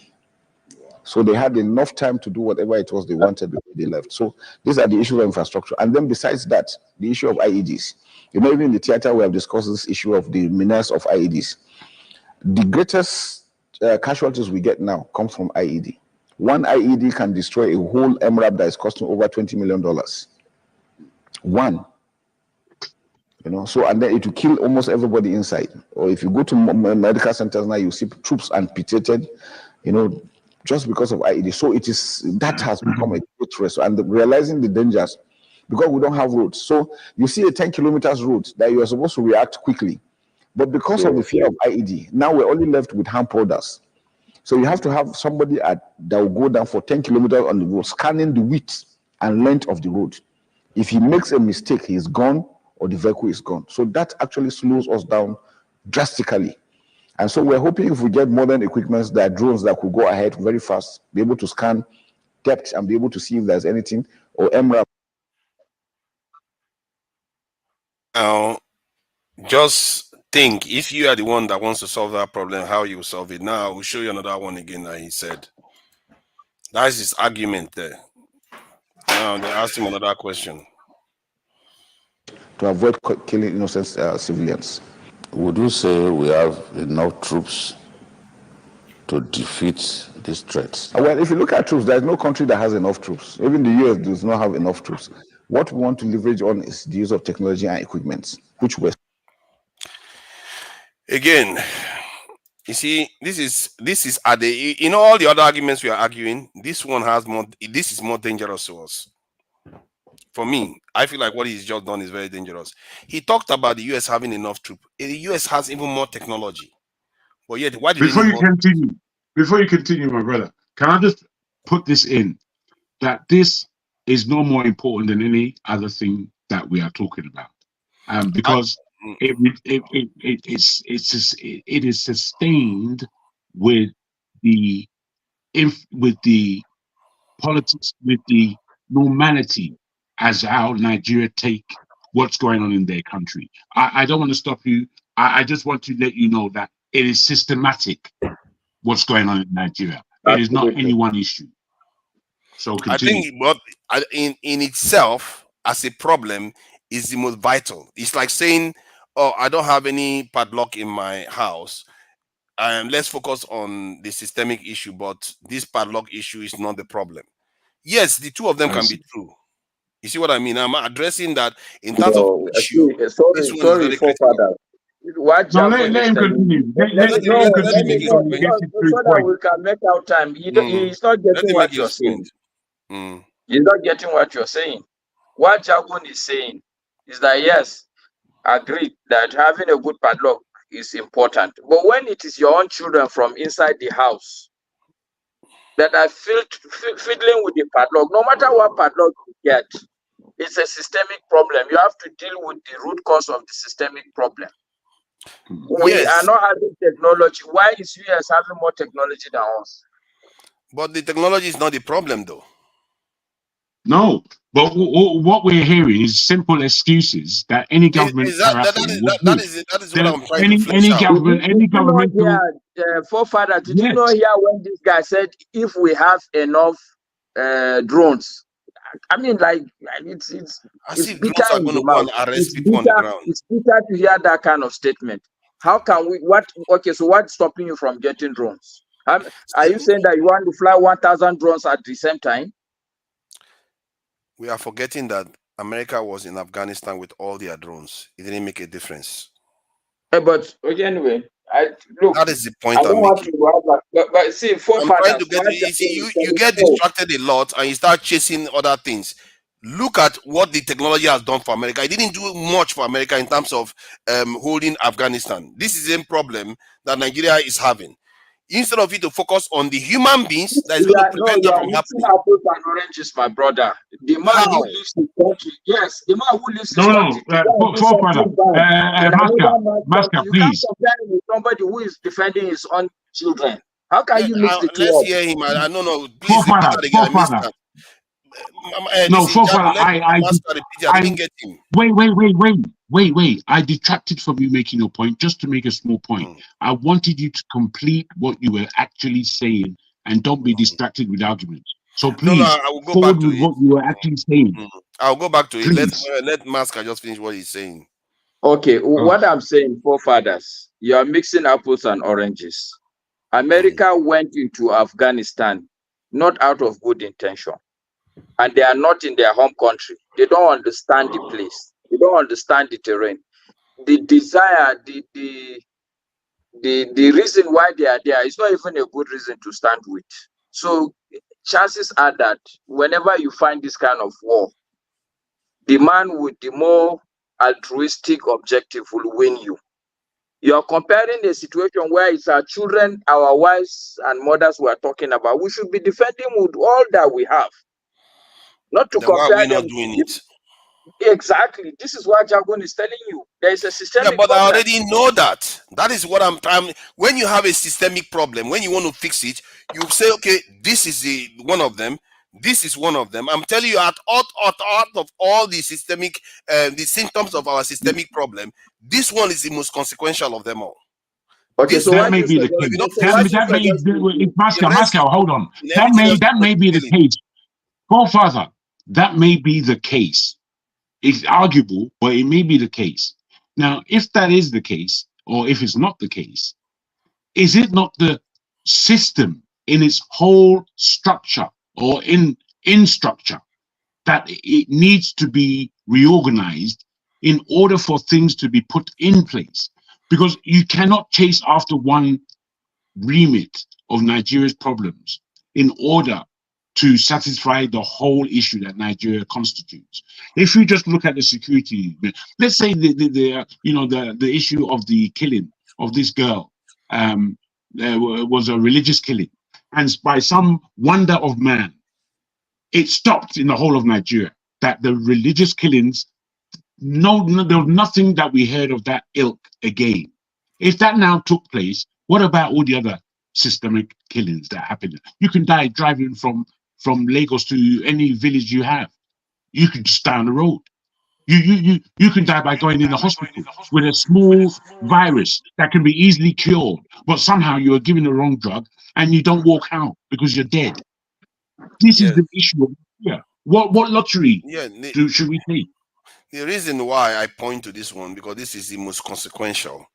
So they had enough time to do whatever it was they wanted before they left. So these are the issues of infrastructure. And then besides that, the issue of IEDs. Even in the theater, we have discussed this issue of the menace of IEDs. The greatest casualties we get now comes from IED. One IED can destroy a whole MRAP that is costing over $20 million. One. So, and then it will kill almost everybody inside. Or if you go to medical centers now, you see troops amputated, just because of IED. So that has become a great risk. And realizing the dangers, because we don't have roads. So you see a 10 kilometers road that you are supposed to react quickly. But because of the fear of IED, now we're only left with hand powders. So you have to have somebody that will go down for 10 kilometers on the road, scanning the width and length of the road. If he makes a mistake, he is gone, or the vehicle is gone. So that actually slows us down drastically. And so we're hoping if we get modern equipment, there are drones that could go ahead very fast, be able to scan depth and be able to see if there's anything, or MRAP. Now, just think, if you are the one that wants to solve that problem, how you will solve it. Now, I will show you another one again that he said. That's his argument there. Now, they asked him another question. To avoid killing innocent civilians. Would you say we have enough troops to defeat these threats? Well, if you look at troops, there's no country that has enough troops. Even the US does not have enough troops. What we want to leverage on is the use of technology and equipment, which we're Again, you see, this is at the, you know, all the other arguments we are arguing, this one has more, this is more dangerous to us. For me, I feel like what he's just done is very dangerous. He talked about the US having enough troops. The US has even more technology. But yet, why did before you continue, my brother, can I just put this in, that this is no more important than any other thing that we are talking about, because it is sustained with the politics, with the normality as how Nigeria take what's going on in their country. I don't want to stop you. I just want to let you know that it is systematic what's going on in Nigeria. It is not any one issue. So continue. I think what in itself as a problem is the most vital. It's like saying, oh, I don't have any padlock in my house. Let's focus on the systemic issue, but this padlock issue is not the problem. Yes, the two of them can be true. You see what I mean? I'm addressing that in terms of issue. Sorry, forefather. No, let him continue. Let him continue so that we can make out time. He's not getting what you're saying. He's not getting what you're saying. What Jagun is saying is that, yes, agreed that having a good padlock is important. But when it is your own children from inside the house that are fiddling with the padlock, no matter what padlock you get, it's a systemic problem. You have to deal with the root cause of the systemic problem. We are not having technology. Why is US having more technology than us? But the technology is not the problem, though. No, but what we're hearing is simple excuses that any government that is what I'm trying to flesh out. Any government. Forefather, did you not hear when this guy said if we have enough drones? I mean, like it's bitter in the mouth. It's bitter to hear that kind of statement. How can we? So what's stopping you from getting drones? Are you saying that you want to fly 1,000 drones at the same time? We are forgetting that America was in Afghanistan with all their drones. It didn't make a difference. But anyway, that is the point I'm making. But see, I'm trying to get you get distracted a lot and you start chasing other things. Look at what the technology has done for America. It didn't do much for America in terms of holding Afghanistan. This is the problem that Nigeria is having. Instead of it to focus on the human beings that is going to prevent that from happening. Apples and oranges, my brother. The man who lives in the country, yes, the man who lives in the country. Masker, please. You can't compare him with somebody who is defending his own children. How can you mix the two? Let's hear him. I don't know. Please repeat that again. I missed that. I didn't get him. Wait. I detracted from you making your point just to make a small point. I wanted you to complete what you were actually saying and don't be distracted with arguments. So please, I will go forward back to with what you were actually saying. I'll go back to please. it. Let Masker just finish what he's saying. Okay, what I'm saying, forefathers, you are mixing apples and oranges. America went into Afghanistan not out of good intention. And they are not in their home country. They don't understand the place. They don't understand the terrain. The desire, the reason why they are there is not even a good reason to stand with. So chances are that whenever you find this kind of war, the man with the more altruistic objective will win you. You are comparing a situation where it's our children, our wives and mothers we are talking about. We should be defending with all that we have. Not to compare why are we not doing it? Exactly. This is what Jagun is telling you. There is a systemic but problem. I already know that. That is what I'm when you have a systemic problem, when you want to fix it, you say, okay, this is one of them. This is one of them. I'm telling you, out of all the systemic, the symptoms of our systemic problem, this one is the most consequential of them all. Okay, so that may be the case. Masker, hold on. That may be the case. Father, that may be the case. It's arguable, but it may be the case. Now, if that is the case, or if it's not the case, is it not the system, in its whole structure, or in structure, that it needs to be reorganized in order for things to be put in place. Because you cannot chase after one remit of Nigeria's problems in order to satisfy the whole issue that Nigeria constitutes. If you just look at the security, let's say the issue of the killing of this girl was a religious killing, and by some wonder of man, it stopped in the whole of Nigeria. That the religious killings, no, there was nothing that we heard of that ilk again. If that now took place, what about all the other systemic killings that happen? You can die driving from Lagos to any village you have. You can just die on the road. You can die by going in the hospital with a small virus that can be easily cured, but somehow you are given the wrong drug and you don't walk out because you're dead. This is the issue. What lottery should we take? The reason why I point to this one, because this is the most consequential,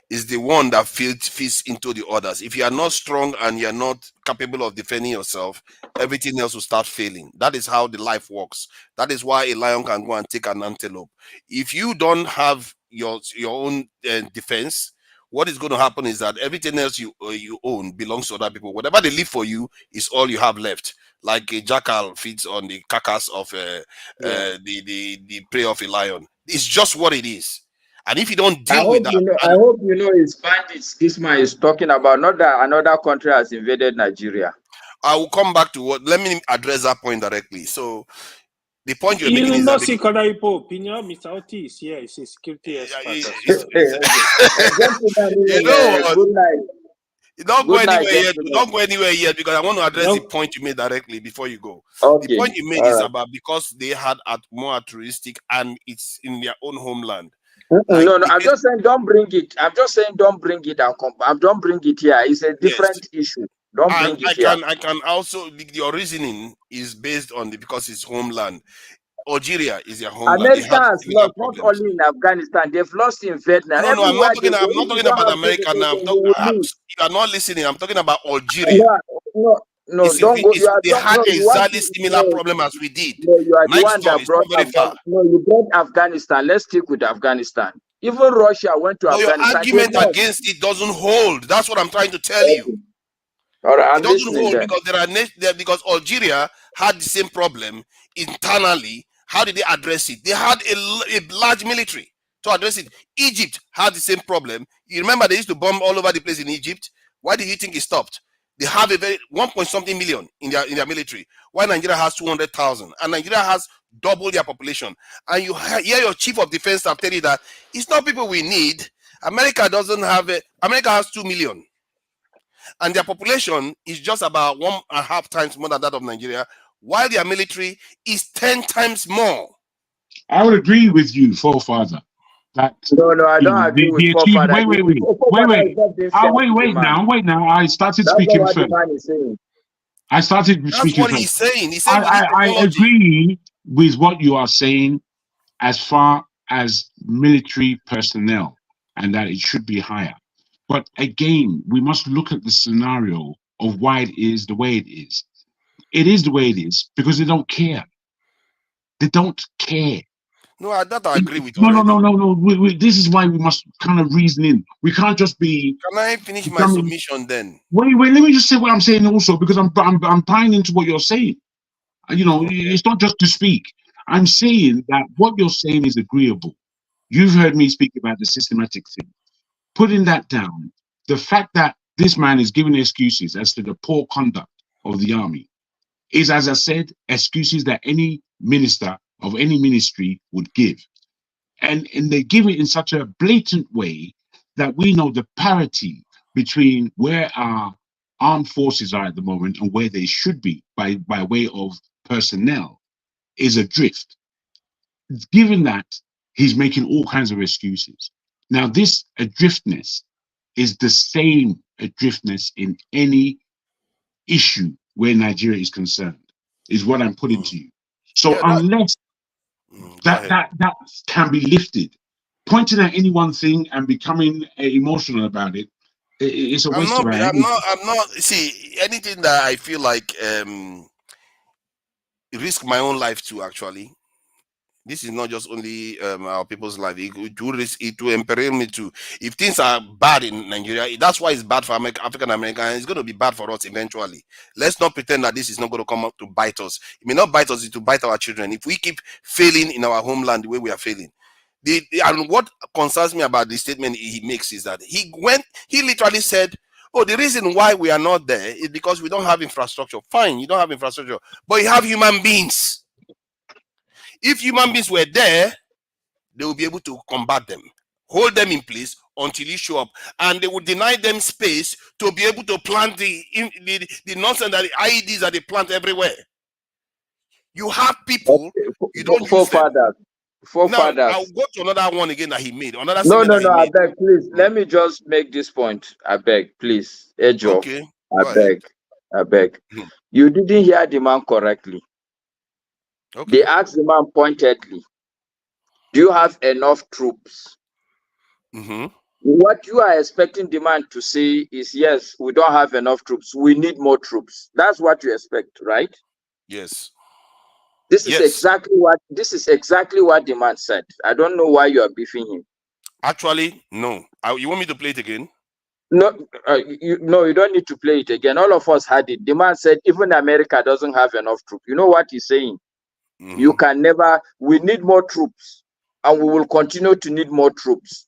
is the one that fits into the others. If you are not strong and you are not capable of defending yourself, everything else will start failing. That is how the life works. That is why a lion can go and take an antelope. If you don't have your own defense, what is going to happen is that everything else you own belongs to other people. Whatever they leave for you is all you have left. Like a jackal feeds on the carcass of the prey of a lion. It's just what it is. And if you don't deal with that, I hope you know it's bandits this man is talking about, not that another country has invaded Nigeria. I will come back to what. Let me address that point directly. So the point you're making is not that see opinion, Mr. Otis. Yeah, he's a security expert. Good night. Don't go anywhere yet. Don't go anywhere yet, because I want to address the point you made directly before you go. Okay. The point you made is about because they had more altruistic and it's in their own homeland. Like, no, I'm just saying don't bring it. I'm just saying don't bring it and come. Don't bring it here. It's a different issue. Don't bring it here. I can also, your reasoning is based on because it's homeland. Algeria is their homeland. America has lost not only in Afghanistan, they've lost in Vietnam. No, I'm not talking about America now. You are not listening. I'm talking about Algeria. No, don't go. They had exactly similar problem as we did. No, you are the one that brought Afghanistan. No, you brought Afghanistan. Let's stick with Afghanistan. Even Russia went to Afghanistan. Your argument against it doesn't hold. That's what I'm trying to tell you. All right, it doesn't hold because Algeria had the same problem internally. How did they address it? They had a large military to address it. Egypt had the same problem. You remember they used to bomb all over the place in Egypt. Why did you think it stopped? They have a very 1.something million in their military, while Nigeria has 200,000, and Nigeria has double their population. And you hear your chief of defense staff tell you that it's not people we need. America doesn't have America has 2 million, and their population is just about 1.5 times more than that of Nigeria, while their military is 10 times more. I would agree with you, forefather. That no, I don't agree with forefather. Wait now. I started speaking first. I started speaking first. He's saying. I agree with what you are saying as far as military personnel, and that it should be higher. But again, we must look at the scenario of why it is the way it is. It is the way it is because they don't care. They don't care. No, I agree with you. No. This is why we must kind of reason in. We can't just be. Can I finish my submission then? Wait. Let me just say what I'm saying also, because I'm buying into what you're saying. You know, it's not just to speak. I'm saying that what you're saying is agreeable. You've heard me speak about the systematic thing. Putting that down, the fact that this man is giving excuses as to the poor conduct of the army is, as I said, excuses that any minister of any ministry would give. And they give it in such a blatant way that we know the parity between where our armed forces are at the moment and where they should be by way of personnel is adrift. Given that, he's making all kinds of excuses. Now, this adriftness is the same adriftness in any issue where Nigeria is concerned, is what I'm putting to you. So unless that can be lifted, pointing at any one thing and becoming emotional about it It's a waste of energy. I'm not. See, anything that I feel like risk my own life to actually. This is not just only our people's life. It will imperil me too. If things are bad in Nigeria, that's why it's bad for African American. It's going to be bad for us eventually. Let's not pretend that this is not going to come up to bite us. It may not bite us, it will bite our children. If we keep failing in our homeland the way we are failing. And what concerns me about the statement he makes is that he literally said, oh, the reason why we are not there is because we don't have infrastructure. Fine, you don't have infrastructure, but you have human beings. If human beings were there, they will be able to combat them, hold them in place until you show up, and they will deny them space to be able to plant the nonsense that the IEDs that they plant everywhere. You have people, you don't use them. Now, I'll go to another one again that he made. Another No, I beg, please. Let me just make this point. I beg, please. Ejo, okay. I beg. You didn't hear the man correctly. Okay. They asked the man pointedly, do you have enough troops? What you are expecting the man to say is, yes, we don't have enough troops. We need more troops. That's what you expect, right? Yes. This is exactly what the man said. I don't know why you are beefing him. Actually, no. You want me to play it again? No, you don't need to play it again. All of us had it. The man said even America doesn't have enough troops. You know what he's saying? You can never. We need more troops, and we will continue to need more troops.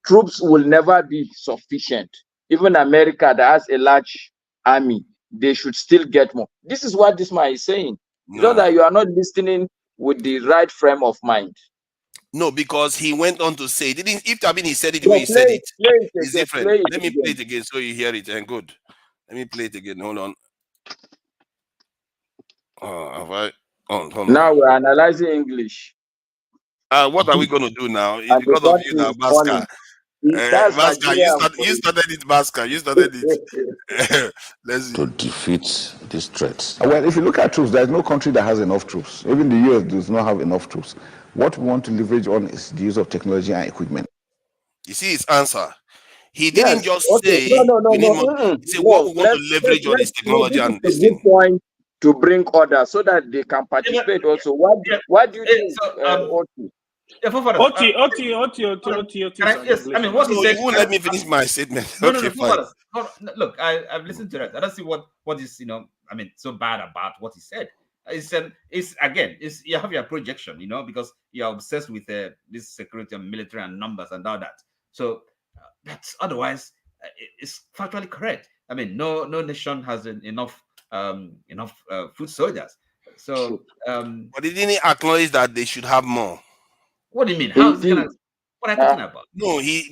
Troops will never be sufficient. Even America that has a large army, they should still get more. This is what this man is saying. You know that you are not listening with the right frame of mind. No, because he went on to say, he said it the way he said it. It's different. Let me play it again so you hear it. And good. Let me play it again. Hold on. Have I? Hold on. Now we're analyzing English. What are we going to do now? It's because of you now, Baska. Baska, you started it, Baska. You started it. Let's see. To defeat these threats. Well, if you look at troops, there is no country that has enough troops. Even the US does not have enough troops. What we want to leverage on is the use of technology and equipment. You see his answer. He didn't just say we need more. He said what we want to leverage on is technology and this thing. Point to bring order so that they can participate also. What do you think, Oti? Yes, I mean, what he said. You won't let me finish my statement. No, fine. Look, I've listened to that. I don't see what is so bad about what he said. It's you have your projection, because you're obsessed with this security and military and numbers and all that. So that's otherwise it's factually correct. I mean, no nation has enough food soldiers. So, but he didn't acknowledge that they should have more. What do you mean? How is it gonna? What are you talking about? No, he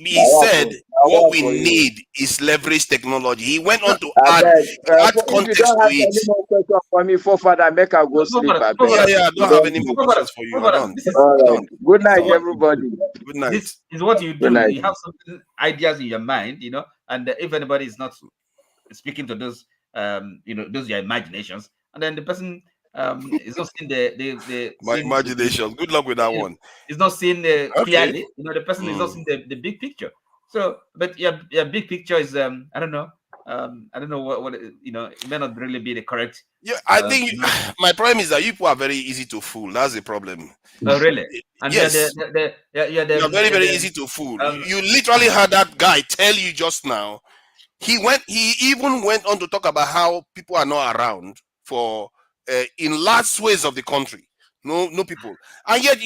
said what we need is leverage technology. He went on to add context to it. Any more questions for me, forefather, make I go sleep. I don't have any more questions for you. I don't. Good night, everybody. Good night. This is what you do. You have some ideas in your mind, and if anybody is not speaking to those, those your imaginations, and then the person is not seeing the my imagination. Good luck with that one. It's not seeing clearly. The person is not seeing the big picture. So, but your big picture is I don't know. I don't know what it may not really be the correct. Yeah, I think my problem is that you people are very easy to fool. That's the problem. Oh, really? And yes. You're very, very easy to fool. You literally heard that guy tell you just now. He even went on to talk about how people are not around for in large swathes of the country. No people. And yet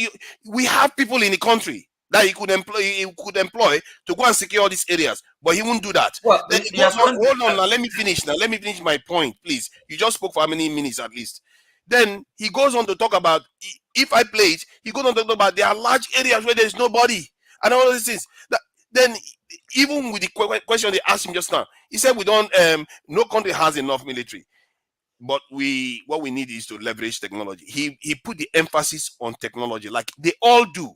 we have people in the country that he could employ to go and secure these areas, but he won't do that. Well, then he goes on, hold on now, let me finish my point, please. You just spoke for how many minutes at least? Then he goes on to talk about, if I play it, he goes on to talk about there are large areas where there's nobody and all these things. Then even with the question they asked him just now, he said we don't no country has enough military, but what we need is to leverage technology. He put the emphasis on technology like they all do.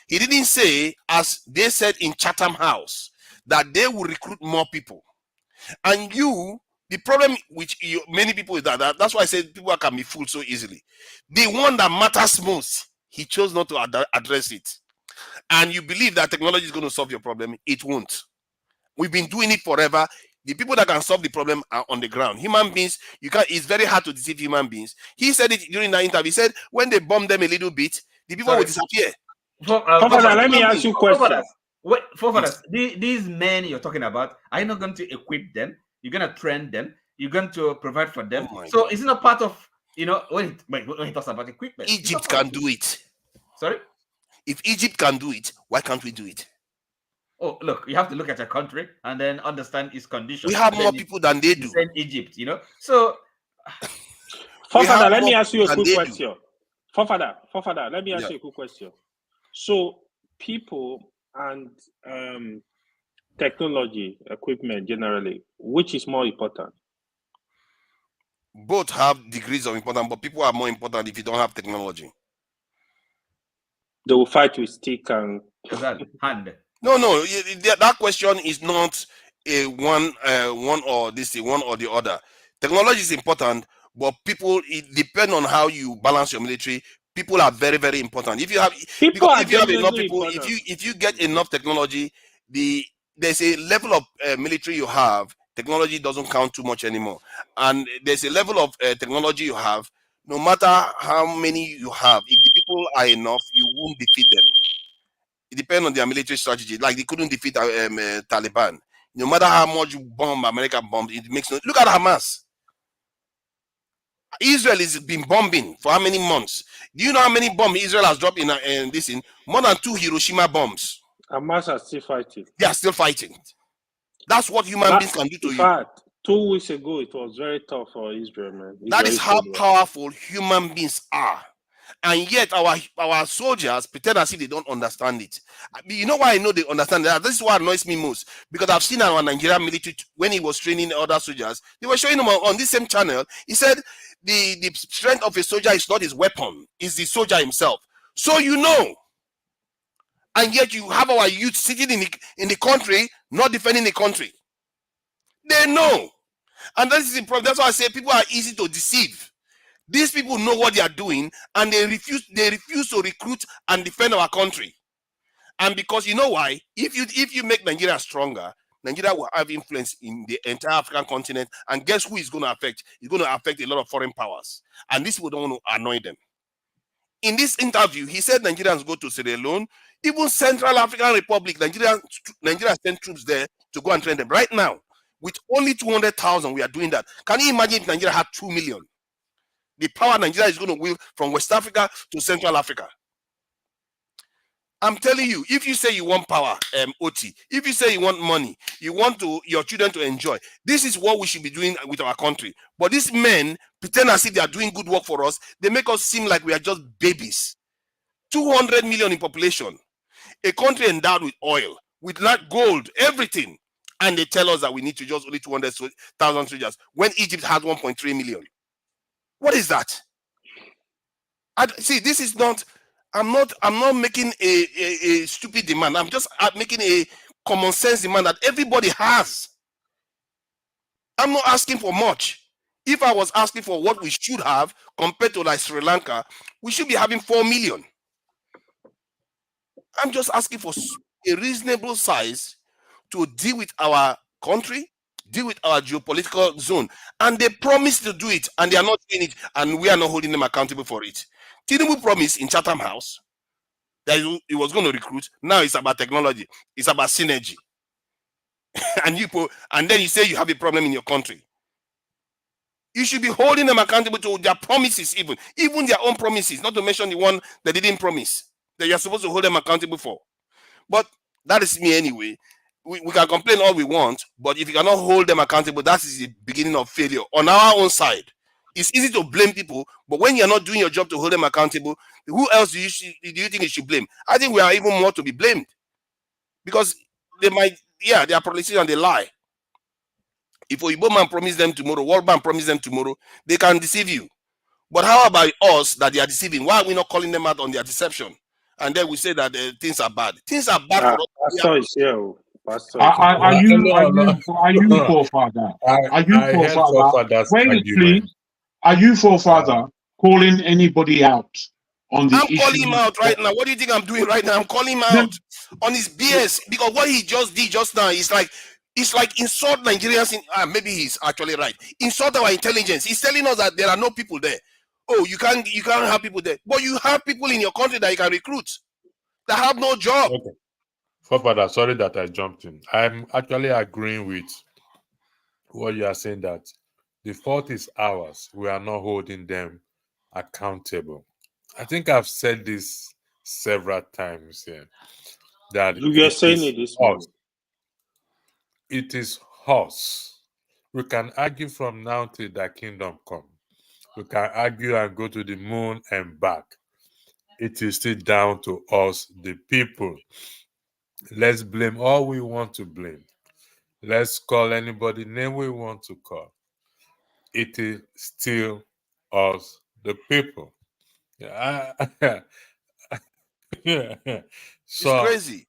He didn't say, as they said in Chatham House, that they will recruit more people. And the problem with many people is that's why I said people can be fooled so easily. The one that matters most, he chose not to address it. And you believe that technology is going to solve your problem. It won't. We've been doing it forever. The people that can solve the problem are on the ground. Human beings, you can't. It's very hard to deceive human beings. He said it during that interview. He said when they bomb them a little bit, the people will disappear. Let me ask you a question. These men you're talking about, are you not going to equip them? You're going to train them. You're going to provide for them. So it's not part of, when he talks about equipment. Egypt can do it. Sorry? If Egypt can do it, why can't we do it? Oh, look, you have to look at a country and then understand its condition. We have more people than they do. In Egypt, So, Forefather, let me ask you a quick question. Forefather, let me ask you a quick question. So, people and technology, equipment generally, which is more important? Both have degrees of importance, but people are more important if you don't have technology. They will fight with stick and hand. No, that question is not a one or the other. Technology is important, but people, it depends on how you balance your military. People are very, very important. If you have enough people, if you get enough technology, there's a level of military you have. Technology doesn't count too much anymore, and there's a level of technology you have. No matter how many you have, if the people are enough, you won't defeat them. It depends on their military strategy. Like they couldn't defeat Taliban. No matter how much you bomb, America bombed, it makes no. Look at Hamas. Israel has been bombing for how many months? Do you know how many bombs Israel has dropped in more than 2 Hiroshima bombs? Hamas are still fighting. They are still fighting. That's what human beings can do to you. In fact, 2 weeks ago, it was very tough for Israel, man. That is how powerful human beings are. And yet our soldiers pretend as if they don't understand it. You know why I know they understand that? This is what annoys me most. Because I've seen our Nigerian military, when he was training other soldiers, they were showing him on this same channel. He said the strength of a soldier is not his weapon, it's the soldier himself. So you know. And yet you have our youth sitting in the country, not defending the country. They know. And that is the problem. That's why I say people are easy to deceive. These people know what they are doing, and they refuse to recruit and defend our country. And because you know why? If you make Nigeria stronger, Nigeria will have influence in the entire African continent. And guess who is going to affect? It's going to affect a lot of foreign powers. And this will don't want to annoy them. In this interview, he said Nigerians go to Sierra Leone, even Central African Republic. Nigeria sent troops there to go and train them. Right now, with only 200,000, we are doing that. Can you imagine if Nigeria had 2 million? The power Nigeria is going to wield from West Africa to Central Africa. I'm telling you, if you say you want power, OT, if you say you want money, you want your children to enjoy, this is what we should be doing with our country. But these men pretend as if they are doing good work for us. They make us seem like we are just babies. 200 million in population, a country endowed with oil, with gold, everything. And they tell us that we need to just only 200,000 soldiers when Egypt has 1.3 million. What is that? See, this is not. I'm not making a stupid demand. I'm just making a common sense demand that everybody has. I'm not asking for much. If I was asking for what we should have compared to like Sri Lanka, we should be having 4 million. I'm just asking for a reasonable size to deal with our country, deal with our geopolitical zone. And they promise to do it, and they are not doing it, and we are not holding them accountable for it. Tinubu promised in Chatham House that he was going to recruit. Now it's about technology. It's about synergy. and then you say you have a problem in your country. You should be holding them accountable to their promises, even their own promises, not to mention the one that they didn't promise, that you're supposed to hold them accountable for. But that is me anyway. We can complain all we want, but if you cannot hold them accountable, that is the beginning of failure on our own side. It's easy to blame people, but when you're not doing your job to hold them accountable, who else do you think you should blame? I think we are even more to be blamed, because they are politicians and they lie. If Oyibo man promise them tomorrow, World Bank promise them tomorrow, they can deceive you. But how about us that they are deceiving? Why are we not calling them out on their deception? And then we say that things are bad. Things are bad for us. Pastor is here. Are you forefather? Are you forefather calling anybody out on the issue? I'm calling him out right now. What do you think I'm doing right now? I'm calling him out on his BS, because what he just did just now is like It's like insult Nigerians. Maybe he's actually right. Insult our intelligence. He's telling us that there are no people there. Oh, you can't have people there, but you have people in your country that you can recruit that have no job. Okay. Father, sorry that I jumped in. I'm actually agreeing with what you are saying, that the fault is ours. We are not holding them accountable. I think I've said this several times here, that You are saying it this morning. It is us. We can argue from now till the kingdom come. We can argue and go to the moon and back. It is still down to us, the people. Let's blame all we want to blame. Let's call anybody name we want to call. It is still us, the people. Yeah. So, it's crazy.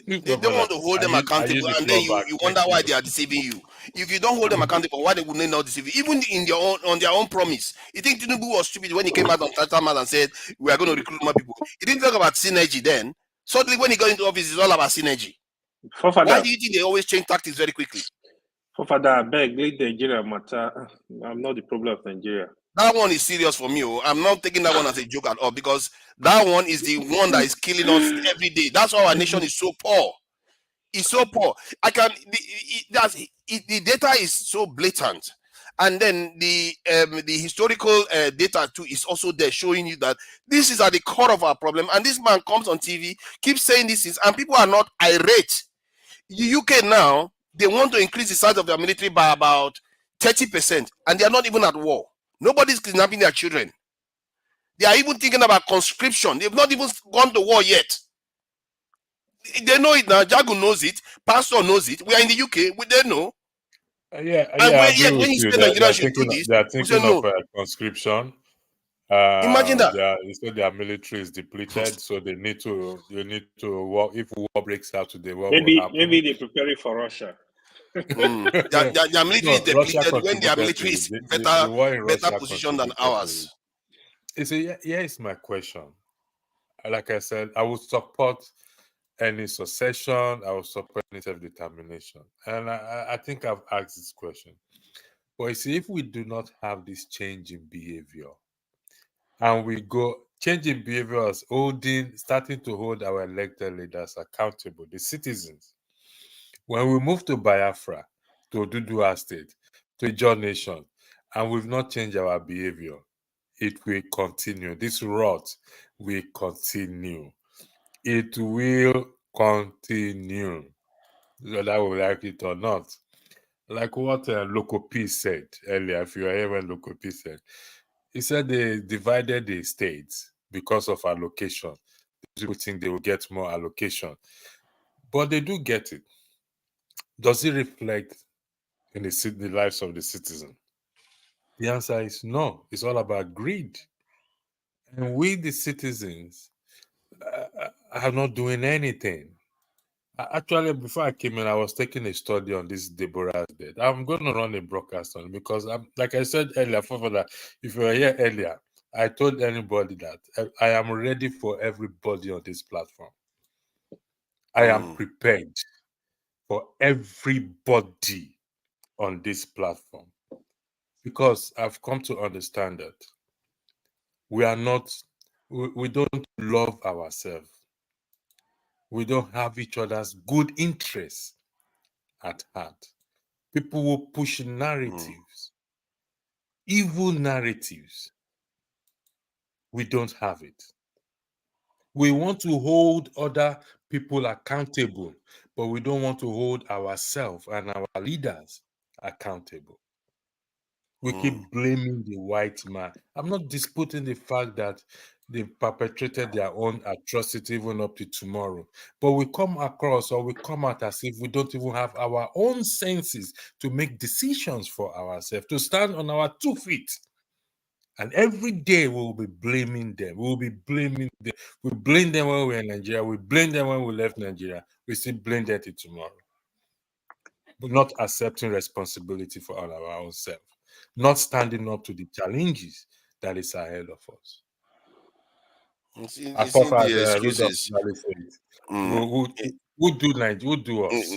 They don't want to hold them accountable, and then you wonder why they are deceiving you. If you don't hold them accountable, why they would not deceive you? Even on their own promise. You think Tinubu was stupid when he came out on Tatamat and said we are going to recruit more people? He didn't talk about synergy then. Suddenly, when he got into office, it's all about synergy. Why do you think they always change tactics very quickly? Father, I beg, leave Nigeria matter. I'm not the problem of Nigeria. That one is serious for me. I'm not taking that one as a joke at all, because that one is the one that is killing us every day. That's why our nation is so poor. It's so poor. The data is so blatant, and then the historical data too is also there, showing you that this is at the core of our problem. And this man comes on TV, keeps saying this is, and people are not irate. The UK now, they want to increase the size of their military by about 30%, and they are not even at war. Nobody's kidnapping their children. They are even thinking about conscription. They've not even gone to war yet. They know it now. Jagu knows it. Pastor knows it. We are in the UK. They know. When you say Nigeria should do this, they are thinking of conscription. Imagine that. They say their military is depleted, so they need to war. If war breaks out today, what will happen? Maybe they're preparing for Russia. Their military is depleted when their military is better position than ours. Here's my question. Like I said, I would support any secession. I would support any self-determination. And I think I've asked this question. But you see, if we do not have this change in behavior, and we go changing behavior as starting to hold our elected leaders accountable, the citizens. When we move to Biafra, to Dudua State, to Ijaw Nation, and we've not changed our behavior, it will continue. This rot will continue. It will continue, whether we like it or not. Like what Loco P said earlier, if you are here when Loco P said, he said they divided the states because of allocation. People think they will get more allocation, but they do get it. Does it reflect in the lives of the citizen? The answer is no. It's all about greed. And we, the citizens, are not doing anything. Actually, before I came in, I was taking a study on this Deborah's death. I'm going to run a broadcast on it because, like I said earlier, if you were here earlier, I told anybody that I am ready for everybody on this platform. I am prepared for everybody on this platform because I've come to understand that we don't love ourselves. We don't have each other's good interests at heart. People will push narratives, evil narratives. We don't have it. We want to hold other people accountable, but we don't want to hold ourselves and our leaders accountable. We keep blaming the white man. I'm not disputing the fact that they perpetrated their own atrocity even up to tomorrow. But we come across or we come out as if we don't even have our own senses to make decisions for ourselves, to stand on our 2 feet. And every day we will be blaming them. We will be blaming them. We blame them when we're in Nigeria. We blame them when we left Nigeria. We still blame them till tomorrow. But not accepting responsibility for our own self. Not standing up to the challenges that is ahead of us. As far as the excuses. Who do us?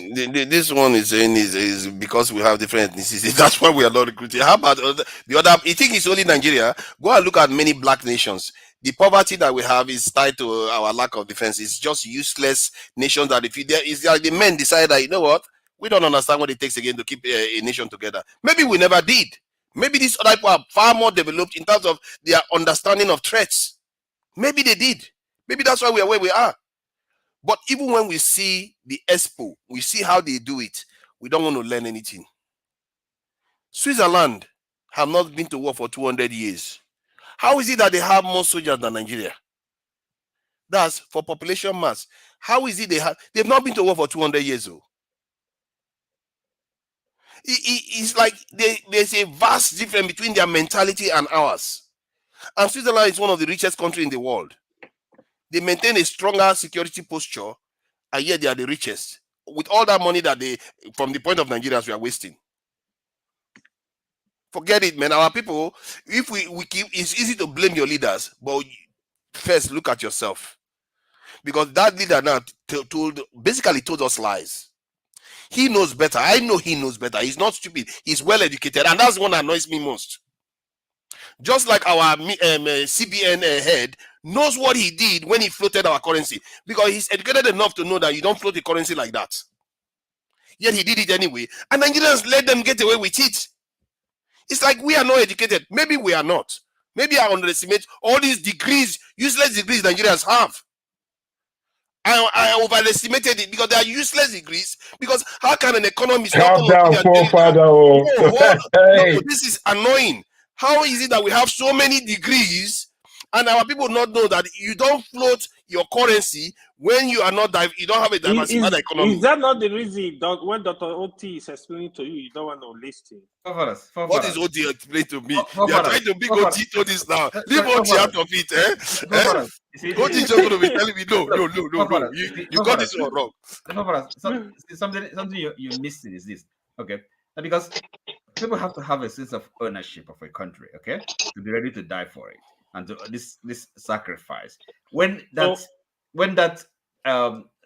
This one is saying is because we have different ethnicities. That's why we are not recruiting. How about the other? You think it's only Nigeria? Go and look at many black nations. The poverty that we have is tied to our lack of defense. It's just useless nations that if you there is like the men decide that, you know what, we don't understand what it takes again to keep a nation together. Maybe we never did. Maybe these other people are far more developed in terms of their understanding of threats. Maybe they did. Maybe that's why we are where we are. But even when we see the expo, we see how they do it, we don't want to learn anything. Switzerland have not been to war for 200 years. How is it that they have more soldiers than Nigeria? That's for population mass. How is it they've not been to war for 200 years? Though. It's like there's a vast difference between their mentality and ours. And Switzerland is one of the richest countries in the world. They maintain a stronger security posture, and yet they are the richest. With all that money that they, from the point of Nigerians, we are wasting. Forget it, man. Our people, if we keep, it's easy to blame your leaders, but first look at yourself. Because that leader now basically told us lies. He knows better. I know he knows better. He's not stupid. He's well educated, and that's one that annoys me most. Just like our CBN head knows what he did when he floated our currency, because he's educated enough to know that you don't float the currency like that. Yet he did it anyway, and Nigerians let them get away with it. It's like we are not educated. Maybe we are not. Maybe I underestimate all these degrees, useless degrees Nigerians have. I overestimated it because they are useless degrees. Because how can an economist calm down, forefather? No, this is annoying. How is it that we have so many degrees and our people not know that you don't float your currency when you are not you don't have a diversified economy? Is that not the reason when Dr. OT is explaining to you don't want to listen? What is OT explain to me? You are trying to bring OT to this now. Leave OT out of it, OT is just going to be telling me no. You got this all wrong. Something you're missing is this, okay? Because people have to have a sense of ownership of a country, okay, to be ready to die for it and to this sacrifice. When that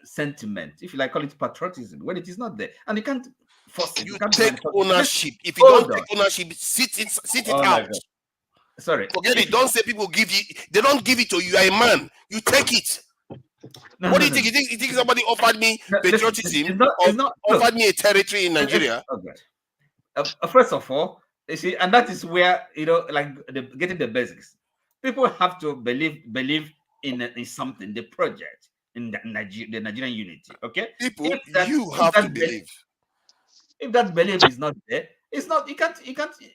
sentiment, if you like, call it patriotism, when it is not there, and you can't force it. You take ownership. If you don't take ownership, sit it out. Sorry, forget it. Don't say people give you. They don't give it to you. You are a man. You take it. What do you think? You think somebody offered me patriotism offered me a territory in Nigeria? First of all, you see, and that is where, like getting the basics. People have to believe in something, the project, in the Nigerian unity. Okay, people, you have to believe. If that belief is not there, it's not. You can't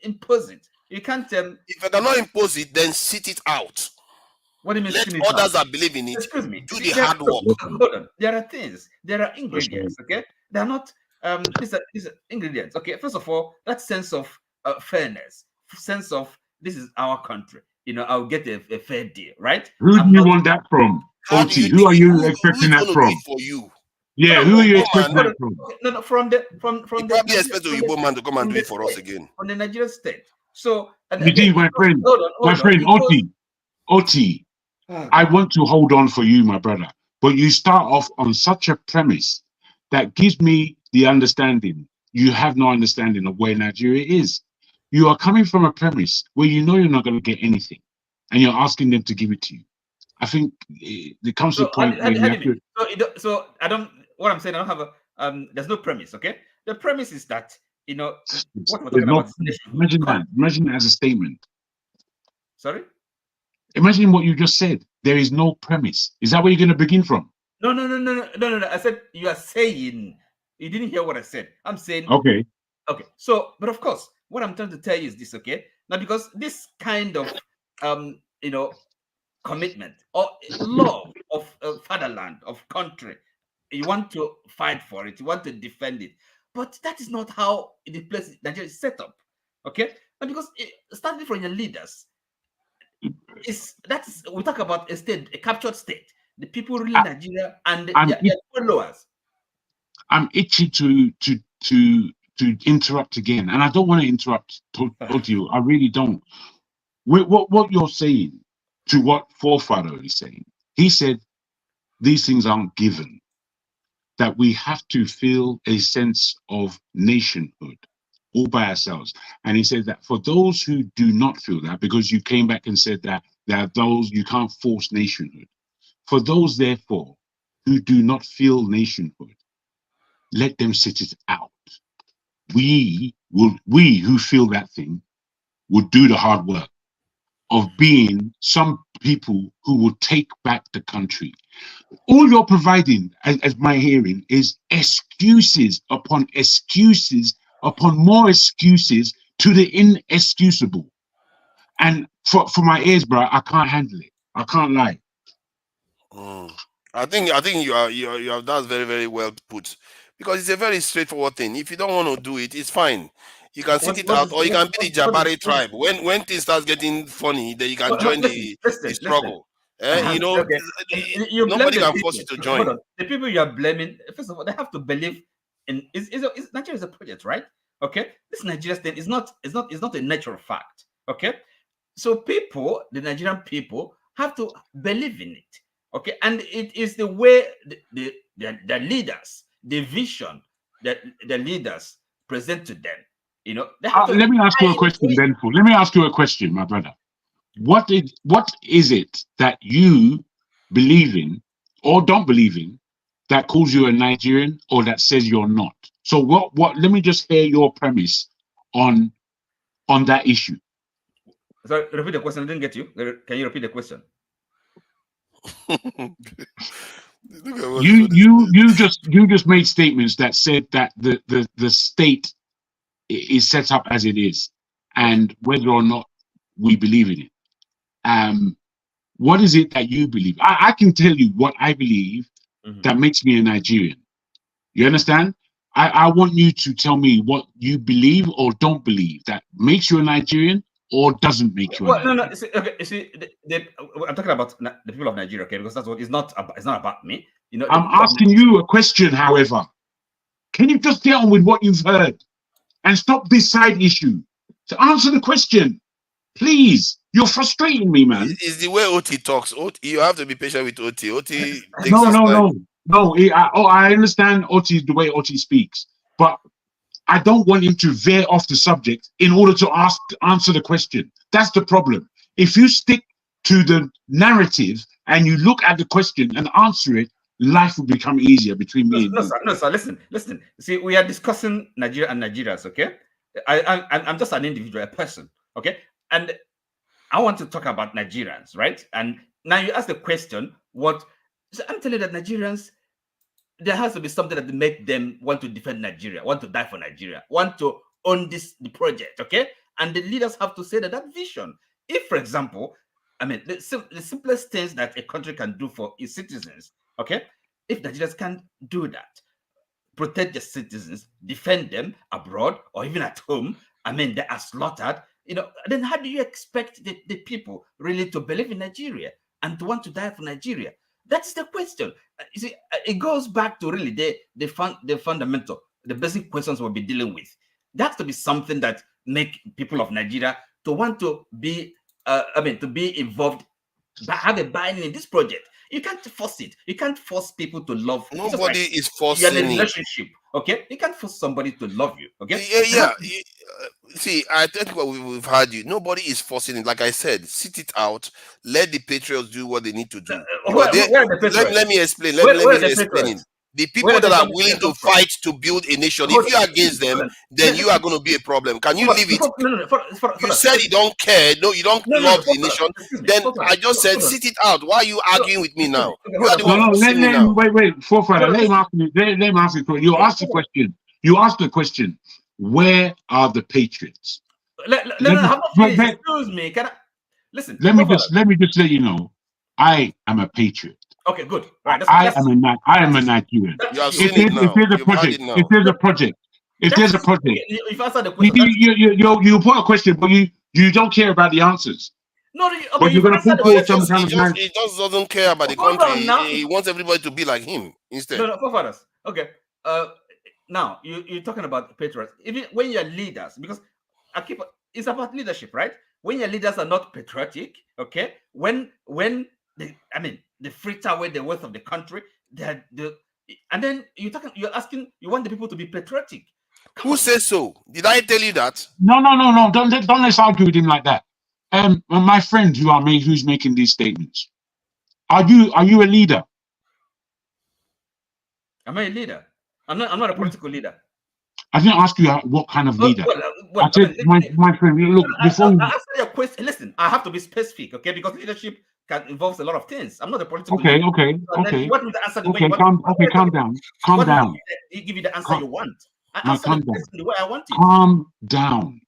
impose it. You can't. If you cannot impose it, then sit it out. What do you mean? Let others that believe in it do the hard work. Hold on. There are things. There are ingredients. Okay, they are not. These are ingredients. Okay, first of all, that sense of fairness, sense of this is our country. I'll get a fair deal, right? Who do you want that from? Who are you expecting that from? For you? Yeah, who are you expecting that from? No, from the probably expect the Igbo man to come and do it for us again. On the Nigerian state. So, my friend, Oti, I want to hold on for you, my brother. But you start off on such a premise that gives me the understanding you have no understanding of where Nigeria is. You are coming from a premise where you know you're not going to get anything, and you're asking them to give it to you. I think there comes to a point where you have to. So I don't. What I'm saying, I don't have a. There's no premise. Okay, the premise is that what we're talking about. Imagine it as a statement. Sorry. Imagine what you just said. There is no premise. Is that where you're going to begin from? No. I said you are saying. You didn't hear what I said. I'm saying. Okay. So, but of course, what I'm trying to tell you is this. Okay. Now, because this kind of commitment or love of fatherland, of country, you want to fight for it. You want to defend it. But that is not how the place Nigeria is set up. Okay. And because starting from your leaders, we talk about a state, a captured state. The people ruling Nigeria and their followers. I'm itchy to interrupt again, and I don't want to interrupt you. I really don't. What you're saying to what Forefather is saying. He said these things aren't given, that we have to feel a sense of nationhood all by ourselves. And he said that for those who do not feel that, because you came back and said that there are those you can't force nationhood. For those, therefore, who do not feel nationhood, let them sit it out. We who feel that thing will do the hard work of being some people who will take back the country. All you're providing, as my hearing, is excuses upon excuses upon more excuses to the inexcusable. And for my ears, bro, I can't handle it. I can't lie. I think you have that's very, very well put, because it's a very straightforward thing. If you don't want to do it, it's fine. You can sit it out, or you can be the Jabari tribe. When things start getting funny, then you can join the struggle. You know, okay. You nobody blame can the force you people. to join. Hold on. The people you are blaming, first of all, they have to believe in Nigeria is a project, right? Okay, this Nigeria thing is not a natural fact. Okay, so people, the Nigerian people, have to believe in it. Okay, and it is the way the leaders, the vision that the leaders present to them. You know, they have to. Let me ask you a question, then. Let me ask you a question, my brother. What is it that you believe in or don't believe in that calls you a Nigerian or that says you're not? So what let me just hear your premise on that issue. Sorry, repeat the question. I didn't get you. Can you repeat the question? You just made statements that said that the state is set up as it is, and whether or not we believe in it. What is it that you believe? I can tell you what I believe that makes me a Nigerian. You understand? I want you to tell me what you believe or don't believe that makes you a Nigerian or doesn't make you a Nigerian. No. See, I'm talking about the people of Nigeria, okay? Because that's what it's not about me. You know, I'm asking you a question, however. Can you just get on with what you've heard and stop this side issue? To answer the question, please. You're frustrating me, man. It's the way OT talks. You have to be patient with OT. OT takes No. I understand OT, the way OT speaks, but I don't want him to veer off the subject in order to answer the question. That's the problem. If you stick to the narrative and you look at the question and answer it, life will become easier between me and you. No, sir. Listen. See, we are discussing Nigeria and Nigerians, okay? I'm just an individual, a person, okay? And I want to talk about Nigerians, right? And now you ask the question, so I'm telling you that Nigerians, there has to be something that make them want to defend Nigeria, want to die for Nigeria, want to own the project, okay? And the leaders have to say that vision. If, for example, I mean, the simplest things that a country can do for its citizens, okay? If Nigerians can't do that, protect their citizens, defend them abroad or even at home, I mean, they are slaughtered, you know, then how do you expect the people really to believe in Nigeria and to want to die for Nigeria? That's the question. You see, it goes back to really the fundamental, the basic questions we'll be dealing with. There has to be something that make people of Nigeria to want to be, to be involved, have a buy-in in this project. You can't force it. You can't force people to love. Nobody is forcing you're in a relationship, okay? You can't force somebody to love you, okay? See, I think what we've heard you. Nobody is forcing it. Like I said, sit it out. Let the patriots do what they need to do. Let me explain. Let me explain it. The people that are willing to fight to build a nation, if you are against them, then you are going to be a problem. Can you leave it? You said you don't care. No, you don't love the nation. Then I just said, sit it out. Why are you arguing with me now? You are the one forcing me now. Wait, Forefather, let him ask the question. You asked the question. You asked the question. Where are the patriots? Excuse me. Can I listen? Let me just let you know. I am a patriot. Okay, good. Right. I am a Nigerian. You have seen it now. If there's a project, if answer the question, you put a question, but you don't care about the answers. No, but you're going to put forward some kind of he just doesn't care about the country. He wants everybody to be like him instead. No, forefathers. Okay. Now you're talking about patriots. Even when you're leaders, because it's about leadership, right? when your leaders are not patriotic, okay, when they fritter away the wealth of the country, and then you're asking, you want the people to be patriotic. Who says so? Did I tell you that? No. Don't let's argue with him like that. My friend who's making these statements, are you a leader? Am I a leader? I'm not a political leader. I didn't ask you what kind of leader. I said, my friend, look, before I answer your question. Listen, I have to be specific, okay? Because leadership involves a lot of things. I'm not a political leader. Okay. You want me to answer the way you calm want? Down. Calm down. You give you the answer you want. I answer calm the question the way I want it. Calm down.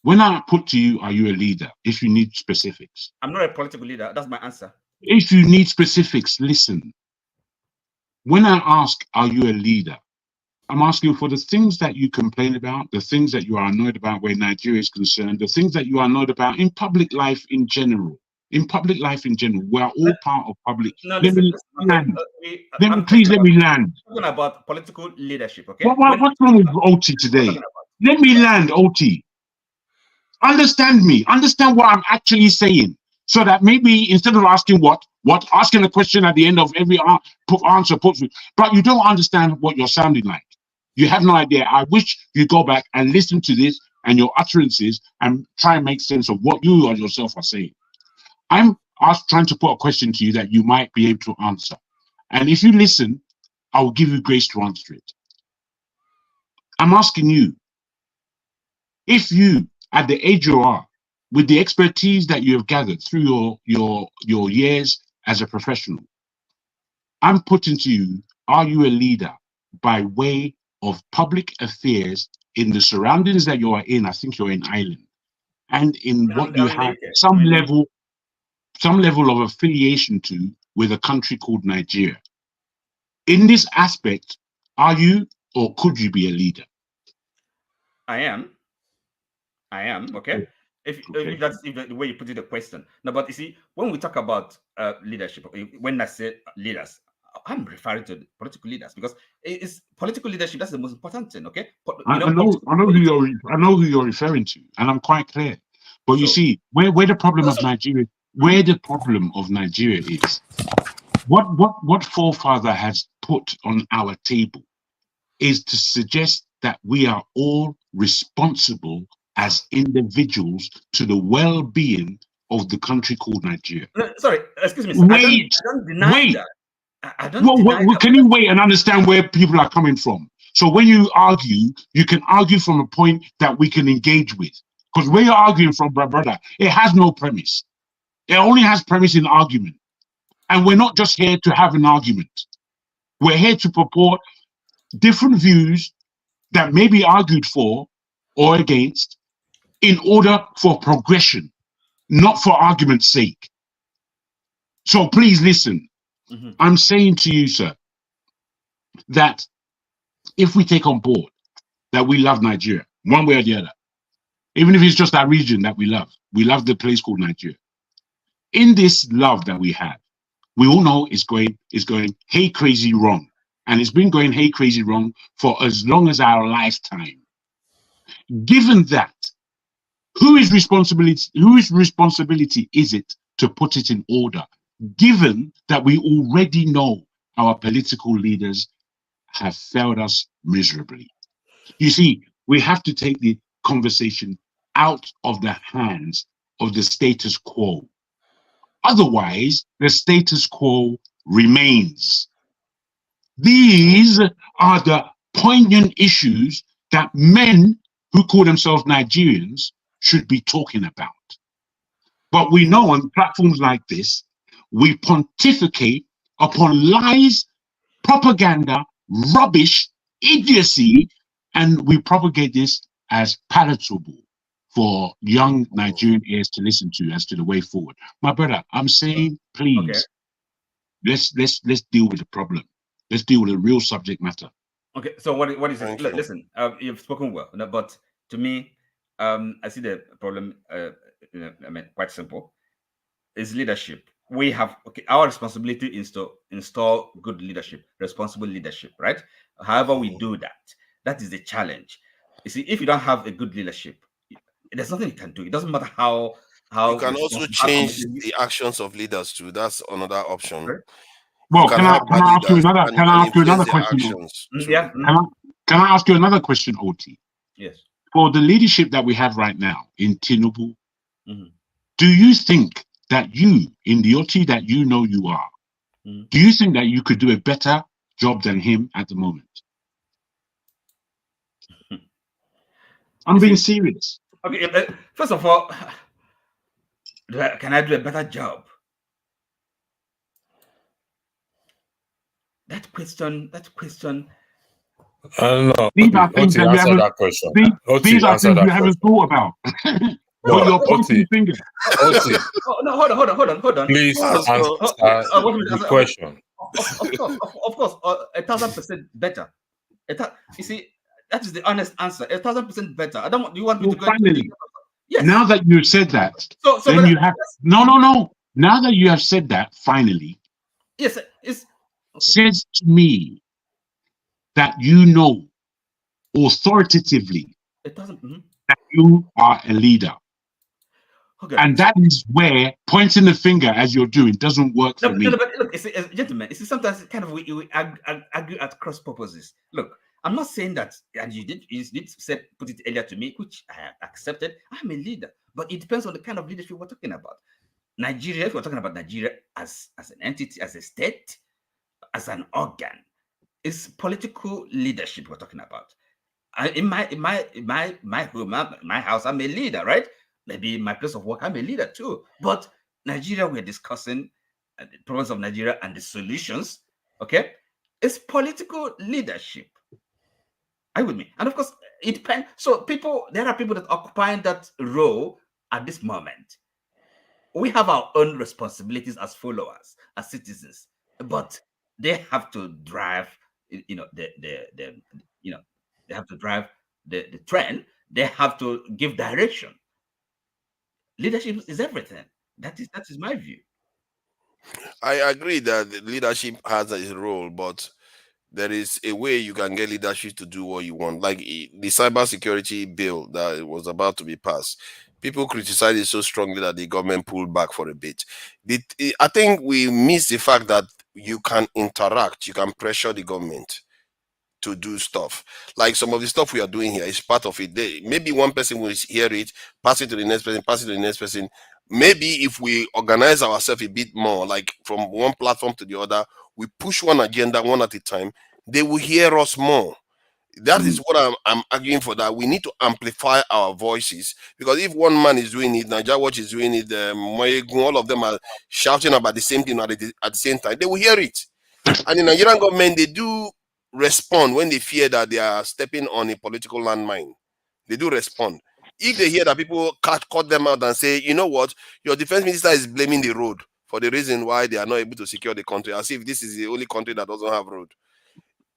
When I put to you, are you a leader? If you need specifics. I'm not a political leader. That's my answer. If you need specifics, listen. When I ask, are you a leader? I'm asking for the things that you complain about, the things that you are annoyed about where Nigeria is concerned, the things that you are annoyed about in public life in general. In public life in general, we are all part of public. Let me land. Please let me land. Talking about political leadership, okay? What's wrong with OT today? Let me land, OT. Understand me. Understand what I'm actually saying. So that maybe instead of asking asking a question at the end of every answer put through, but you don't understand what you're sounding like. You have no idea. I wish you go back and listen to this and your utterances and try and make sense of what you or yourself are saying. I'm trying to put a question to you that you might be able to answer. And if you listen, I will give you grace to answer it. I'm asking you, if you, at the age you are, with the expertise that you have gathered through your years as a professional, I'm putting to you, are you a leader by way of public affairs in the surroundings that you are in? I think you're in Ireland, and in what you have some level of affiliation to with a country called Nigeria. In this aspect, are you or could you be a leader? I am, okay? If that's the way you put it, the question. No, but you see, when we talk about leadership, when I say leaders, I'm referring to political leaders because it's political leadership. That's the most important thing, okay? I know who you're referring to, and I'm quite clear. But you see, where the problem of Nigeria, is, what forefather has put on our table is to suggest that we are all responsible as individuals to the well-being of the country called Nigeria. Sorry, excuse me. Sir. I don't deny that. I don't deny that. Can you wait and understand where people are coming from? So when you argue, you can argue from a point that we can engage with. Because where you're arguing from, brother, it has no premise. It only has premise in argument. And we're not just here to have an argument. We're here to purport different views that may be argued for or against in order for progression, not for argument's sake. So please listen. I'm saying to you, sir, that if we take on board that we love Nigeria, one way or the other, even if it's just that region that we love the place called Nigeria. In this love that we have, we all know it's going hey crazy wrong. And it's been going hey crazy wrong for as long as our lifetime. Given that, whose responsibility is it to put it in order? Given that we already know our political leaders have failed us miserably. You see, we have to take the conversation out of the hands of the status quo. Otherwise, the status quo remains. These are the poignant issues that men who call themselves Nigerians should be talking about. But we know on platforms like this, we pontificate upon lies, propaganda, rubbish, idiocy, and we propagate this as palatable for young Nigerian ears to listen to as to the way forward. My brother, I'm saying, please, let's deal with the problem. Let's deal with the real subject matter. Okay, so what is it? Listen, you've spoken well, but to me, I see the problem. Quite simple. It's leadership. We have our responsibility is to install good leadership, responsible leadership, right? However we do that, that is the challenge. You see, if you don't have a good leadership, There's nothing you can do. It doesn't matter how you can also change the actions of leaders too. That's another option. Right. Well, can I ask you another? Can I ask you another question? Yeah. Can I ask you another question, Oti? Yes. For the leadership that we have right now in Tinubu, do you think that you, in the Oti that you know you are, do you think that you could do a better job than him at the moment? I'm being serious. Okay, first of all, can I do a better job? That question. I don't know. These are things that you haven't. That question. These are things you haven't thought about. But you're pointing fingers. No, hold on. Please answer the question. Of course, 1,000% better. You see, that is the honest answer. 1,000% better. I don't want. You want me to go? Finally, yes. Now that you've said that, then you have no. Now that you have said that, finally, yes, it's says to me that you know authoritatively that you are a leader. Okay. And that is where pointing the finger as you're doing doesn't work for me. No, but look, gentlemen, sometimes kind of we argue at cross purposes. Look, I'm not saying that, and you did put it earlier to me, which I accepted. I'm a leader, but it depends on the kind of leadership we're talking about. Nigeria, if we're talking about Nigeria as an entity, as a state, as an organ, it's political leadership we're talking about. In my home, my house, I'm a leader, right? Maybe in my place of work, I'm a leader too. But Nigeria, we're discussing the problems of Nigeria and the solutions. Okay, it's political leadership. Are you with me? And of course, it depends. So there are people that occupy that role at this moment. We have our own responsibilities as followers, as citizens, but they have to drive. They have to drive the trend. They have to give direction. Leadership is everything. That is my view. I agree that leadership has a role, but there is a way you can get leadership to do what you want. Like the cybersecurity bill that was about to be passed, people criticized it so strongly that the government pulled back for a bit. I think we miss the fact that you can interact, you can pressure the government to do stuff. Like some of the stuff we are doing here is part of it. Maybe one person will hear it, pass it to the next person, pass it to the next person. Maybe if we organize ourselves a bit more, like from one platform to the other, we push one agenda one at a time, they will hear us more. That is what I'm arguing for, that we need to amplify our voices, because if one man is doing it, Nigeria Watch is doing it, all of them are shouting about the same thing at the same time, they will hear it. And the Nigerian government, they do respond when they fear that they are stepping on a political landmine. They do respond. If they hear that people cut them out and say, you know what, your defense minister is blaming the road for the reason why they are not able to secure the country, as if this is the only country that doesn't have road,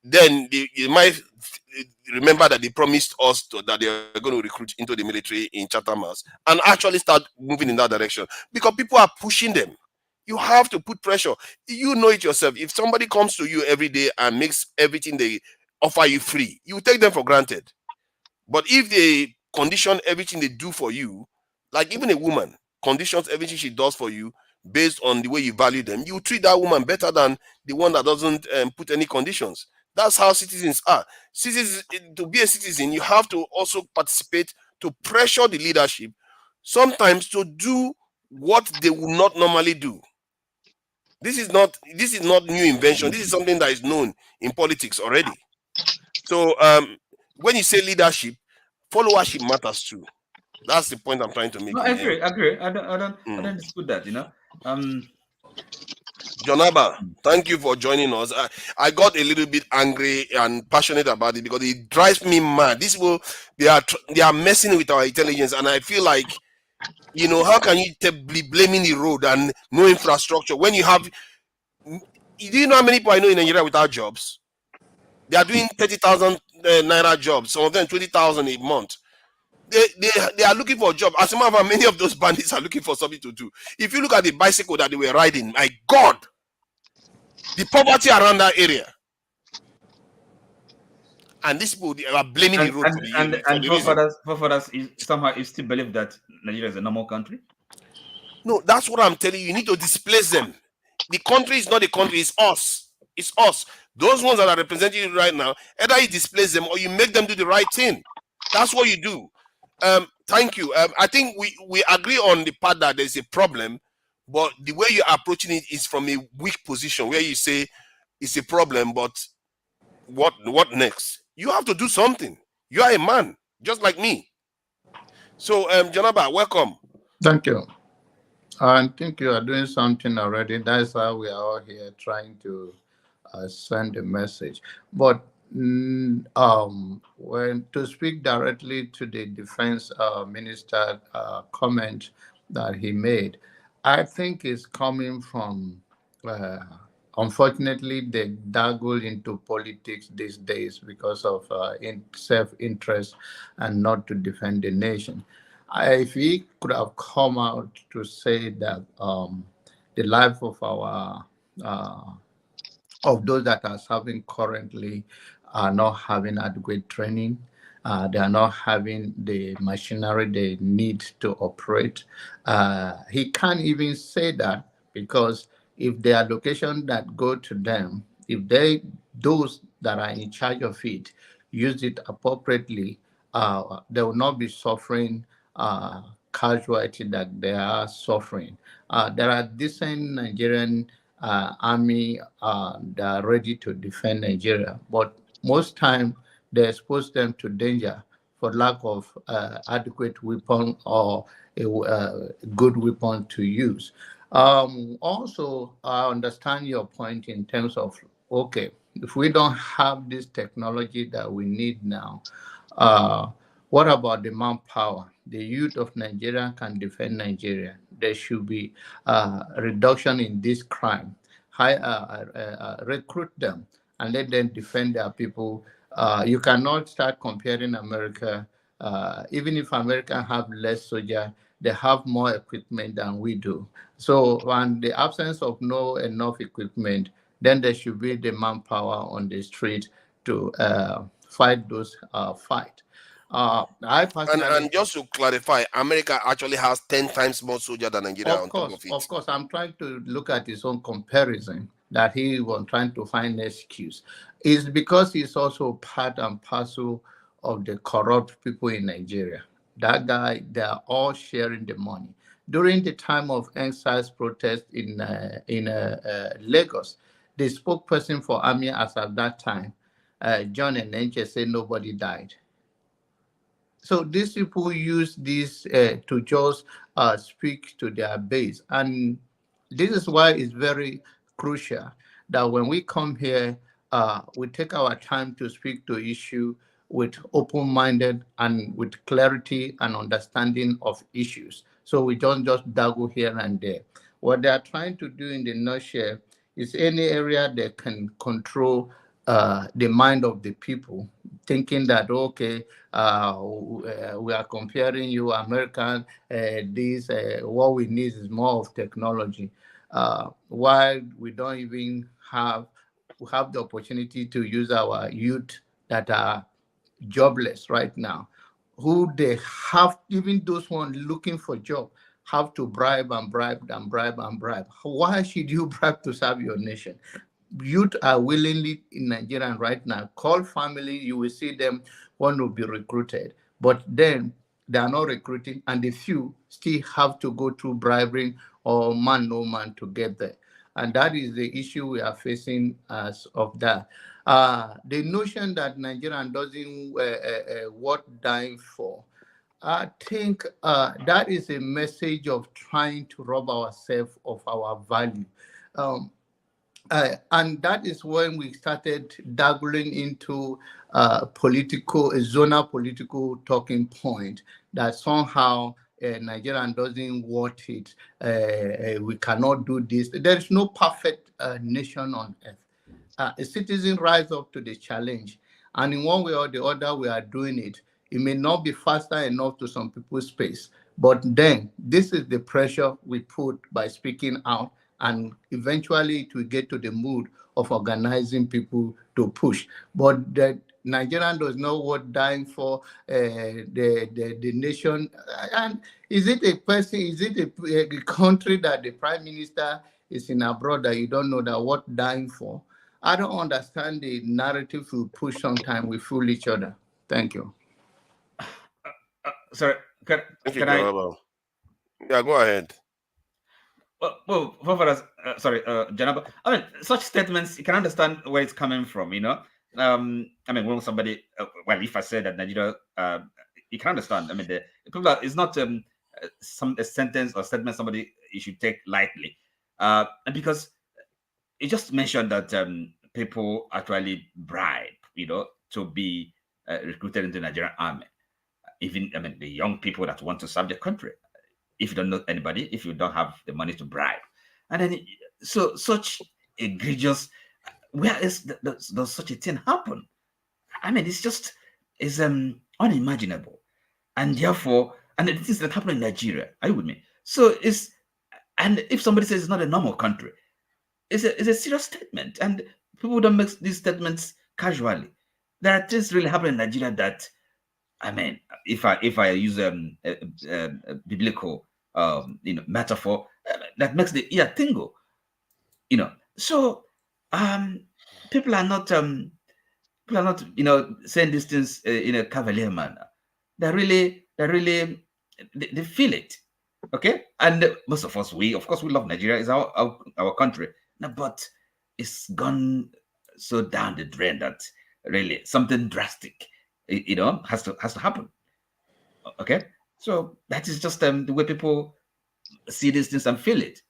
then you might remember that they promised us that they are going to recruit into the military in Chatham House and actually start moving in that direction, because people are pushing them. You have to put pressure. You know it yourself. If somebody comes to you every day and makes everything they offer you free, you take them for granted. But if they condition everything they do for you, like even a woman conditions everything she does for you based on the way you value them, you treat that woman better than the one that doesn't put any conditions. That's how citizens are. Citizens, to be a citizen, you have to also participate to pressure the leadership, sometimes to do what they will not normally do. This is not new invention. This is something that is known in politics already. So when you say leadership, followership matters too. That's the point I'm trying to make. No, I agree. I don't dispute that. Jonaba, thank you for joining us. I got a little bit angry and passionate about it because it drives me mad. They are messing with our intelligence, and I feel like, how can you be blaming the road and no infrastructure when you have? Do you know how many people I know in Nigeria without jobs? They are doing 30,000 naira jobs. Some of them 20,000 a month. They are looking for a job. As a matter of fact, many of those bandits are looking for something to do. If you look at the bicycle that they were riding, my God, the poverty around that area. and these people they are blaming the road for the reason. Forefathers somehow still believe that Nigeria is a normal country. No, that's what I'm telling you. You need to displace them. The country is not the country, it's us. It's us. Those ones that are representing you right now, either you displace them or you make them do the right thing. That's what you do. Thank you. I think we agree on the part that there's a problem, but the way you're approaching it is from a weak position where you say it's a problem, but what next? You have to do something. You are a man, just like me. So, Janaba, welcome. Thank you. I think you are doing something already. That's how we are all here trying to send a message. But when to speak directly to the defense minister comment that he made, I think it's coming from, unfortunately, they dabble into politics these days because of self-interest and not to defend the nation. If he could have come out to say that the life of our of those that are serving currently are not having adequate training, they are not having the machinery they need to operate. He can't even say that because if the allocation that go to them, if those that are in charge of it use it appropriately, they will not be suffering casualty that they are suffering. There are decent Nigerian army that are ready to defend Nigeria, but most time they expose them to danger for lack of adequate weapon or a good weapon to use. Also, I understand your point in terms of, okay, if we don't have this technology that we need now, what about the manpower? The youth of Nigeria can defend Nigeria. There should be a reduction in this crime. Recruit them and let them defend their people. You cannot start comparing America. Even if America have less soldiers, they have more equipment than we do. So, in the absence of enough equipment, then there should be the manpower on the street to fight those fights. I personally, and just to clarify, America actually has 10 times more soldiers than Nigeria on top of it. Of course, I'm trying to look at his own comparison that he was trying to find an excuse. It's because he's also part and parcel of the corrupt people in Nigeria. That guy, they are all sharing the money. During the time of EndSARS protest in Lagos, the spokesperson for Army as at that time, John Enenche, said nobody died. So these people use this to just speak to their base. And this is why it's very crucial that when we come here, we take our time to speak to issue with open-minded and with clarity and understanding of issues. So we don't just dabble here and there. What they are trying to do in the nutshell is any area they can control the mind of the people, thinking that, okay, we are comparing you, American, what we need is more of technology. While we don't even have the opportunity to use our youth that are jobless right now, who they have, even those ones looking for job, have to bribe and bribe and bribe and bribe. Why should you bribe to serve your nation? Youth are willingly in Nigeria right now. Call family, you will see them want to be recruited. But then they are not recruiting, and the few still have to go through bribery or no man to get there. And that is the issue we are facing as of that. The notion that Nigerian doesn't worth dying for, I think that is a message of trying to rob ourselves of our value. And that is when we started dabbling into zonal political talking point that somehow Nigerian doesn't want it. We cannot do this. There is no perfect nation on earth. A citizen rise up to the challenge, and in one way or the other, we are doing it. It may not be faster enough to some people's pace, but then this is the pressure we put by speaking out, and eventually it will get to the mood of organizing people to push. But that Nigerian does know what dying for the nation. And is it a person, is it a country that the prime minister is in abroad that you don't know that what dying for? I don't understand the narrative we push sometimes. We fool each other. Thank you. Sorry, can I? Yeah, go ahead. Well, sorry, Janaba. I mean, such statements, you can understand where it's coming from, you know. I mean, when somebody, well, if I say that Nigeria, you can understand. I mean, the people are, it's not a sentence or statement somebody you should take lightly, and because you just mentioned that people actually bribe, you know, to be recruited into the Nigerian army. Even, I mean, the young people that want to serve the country. If you don't know anybody, if you don't have the money to bribe, and then so such egregious, where is does such a thing happen? I mean, it's unimaginable, and therefore, and the things that happen in Nigeria, are you with me? So and if somebody says it's not a normal country, it's a serious statement, and people don't make these statements casually. There are things really happening in Nigeria that, I mean, if I use a biblical metaphor, that makes the ear tingle, you know. So people are not saying these things in a cavalier manner. They feel it, okay. And most of us, of course we love Nigeria. It's our country, but it's gone so down the drain that really something drastic, has to happen. Okay, so that is just the way people see these things and feel it.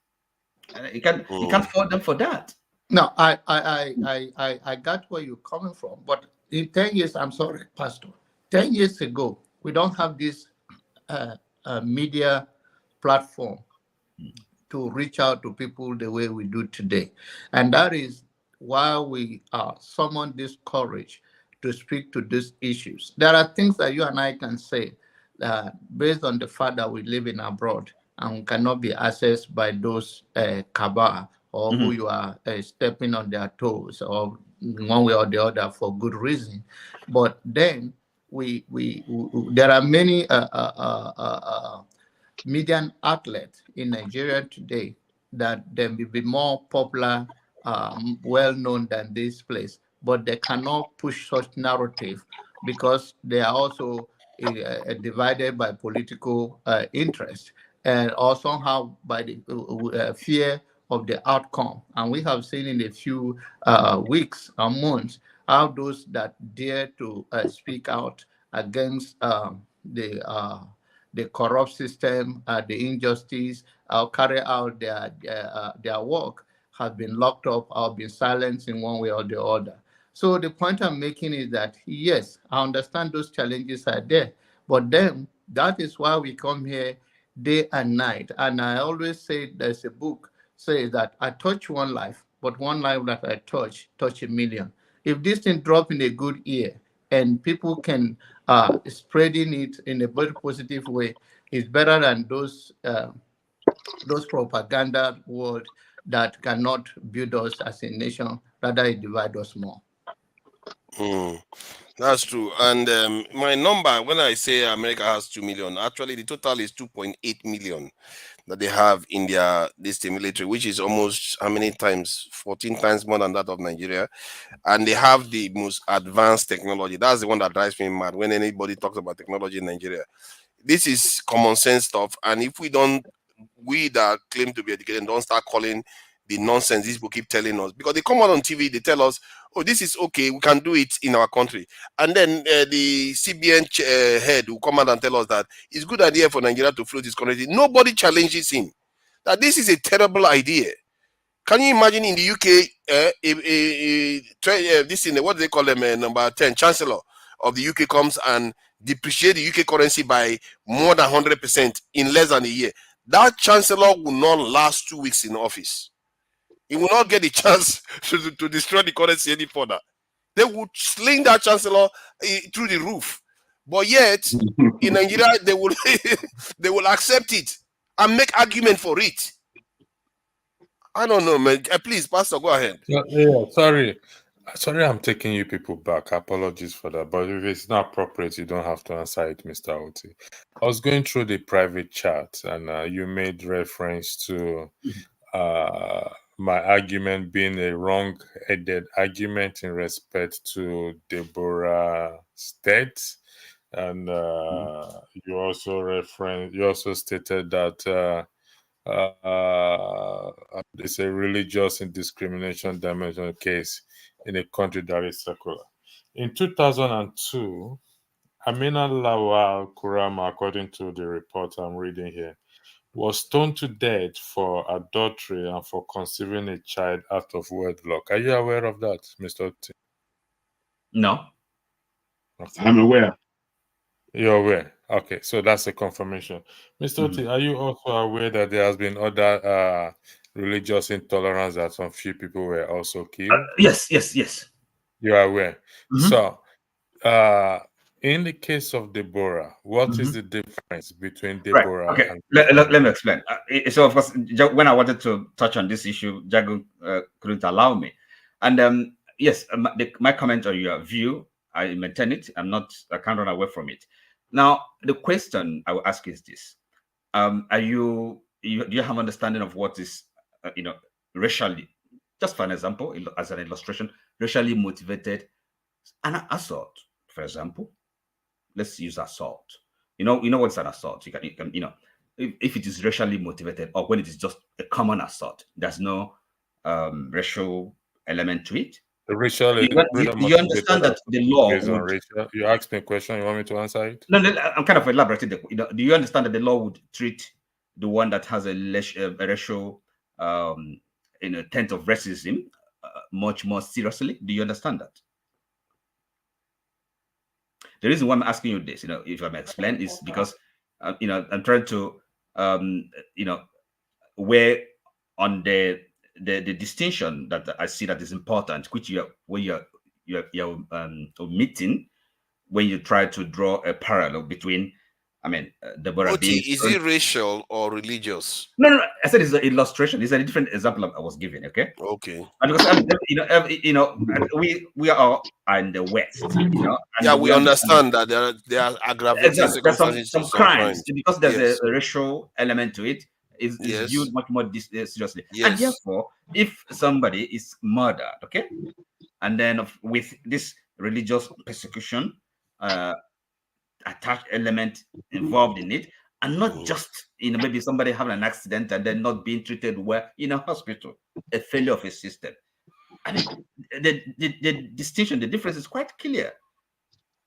You can't fault them for that. No, I got where you're coming from, but in 10 years, I'm sorry, Pastor, 10 years ago, we don't have this media platform to reach out to people the way we do today. And that is why we summon this courage to speak to these issues. There are things that you and I can say based on the fact that we live in abroad and cannot be accessed by those cabal or who you are stepping on their toes or one way or the other for good reason. But then there are many media outlets in Nigeria today that they will be more popular, well known than this place, but they cannot push such narrative because they are also divided by political interest and also somehow by the fear of the outcome. And we have seen in a few weeks or months how those that dare to speak out against the corrupt system, the injustice, carry out their work have been locked up or been silenced in one way or the other. So the point I'm making is that, yes, I understand those challenges are there, but then that is why we come here day and night. And I always say there's a book says that I touch one life, but one life that I touch a million. If this thing drop in a good ear and people can spreading it in a very positive way, is better than those propaganda words that cannot build us as a nation, rather it divide us more. That's true. And my number, when I say America has 2 million, actually the total is 2.8 million that they have in their military, which is almost how many times? 14 times more than that of Nigeria. And they have the most advanced technology. That's the one that drives me mad when anybody talks about technology in Nigeria. This is common sense stuff. And if we that claim to be educated, don't start calling the nonsense these people keep telling us, because they come out on TV, they tell us, oh, this is okay, we can do it in our country. And then the CBN head will come out and tell us that it's a good idea for Nigeria to float this country. Nobody challenges him that this is a terrible idea. Can you imagine in the UK, this in what they call them, number 10 chancellor of the UK comes and depreciate the UK currency by more than 100% in less than a year? That chancellor will not last 2 weeks in office. He will not get the chance to destroy the currency any further. They would sling that chancellor through the roof. But yet, in Nigeria, they will accept it and make argument for it. I don't know, man. Please, Pastor, go ahead. Yeah, sorry. Sorry, I'm taking you people back. Apologies for that. But if it's not appropriate, you don't have to answer it, Mr. Oti. I was going through the private chat, and you made reference to my argument being a wrong-headed argument in respect to Deborah State. And you also stated that it's a religious indiscrimination dimension case in a country that is secular. In 2002, Amina Lawal Kurama, according to the report I'm reading here, was stoned to death for adultery and for conceiving a child out of wedlock. Are you aware of that, Mr. T? No. Okay. I'm aware. You're aware. Okay, so that's a confirmation. Mr. T, are you also aware that there has been other religious intolerance that some few people were also killed? Yes. You are aware. So, in the case of Deborah, what is the difference between Deborah and... Let me explain. So, of course, when I wanted to touch on this issue, Jago couldn't allow me. And yes, my comment on your view, I maintain it. I can't run away from it. Now, the question I will ask is this: do you have understanding of what is, racially, just for an example, as an illustration, racially motivated an assault, for example? Let's use assault. You know what's an assault? You can if it is racially motivated or when it is just a common assault, there's no racial element to it. The racial. Do you understand that the law would... You asked me a question. You want me to answer it? No, I'm kind of elaborating. Do you understand that the law would treat the one that has a racial tent of racism much more seriously? Do you understand that? The reason why I'm asking you this, if I may explain, is because I'm trying to where on the distinction that I see that is important, which you're omitting when you try to draw a parallel between, Deborah being... Is it racial or religious? No. I said it's an illustration. It's a different example I was giving. Okay. And because we are in the West. And we understand that there are aggravating circumstances. Some crimes because there's a racial element to it. Is viewed much more seriously. And therefore, if somebody is murdered, okay, and then with this religious persecution attached element involved in it, and not just maybe somebody having an accident and then not being treated well in a hospital, a failure of a system. The distinction, the difference is quite clear.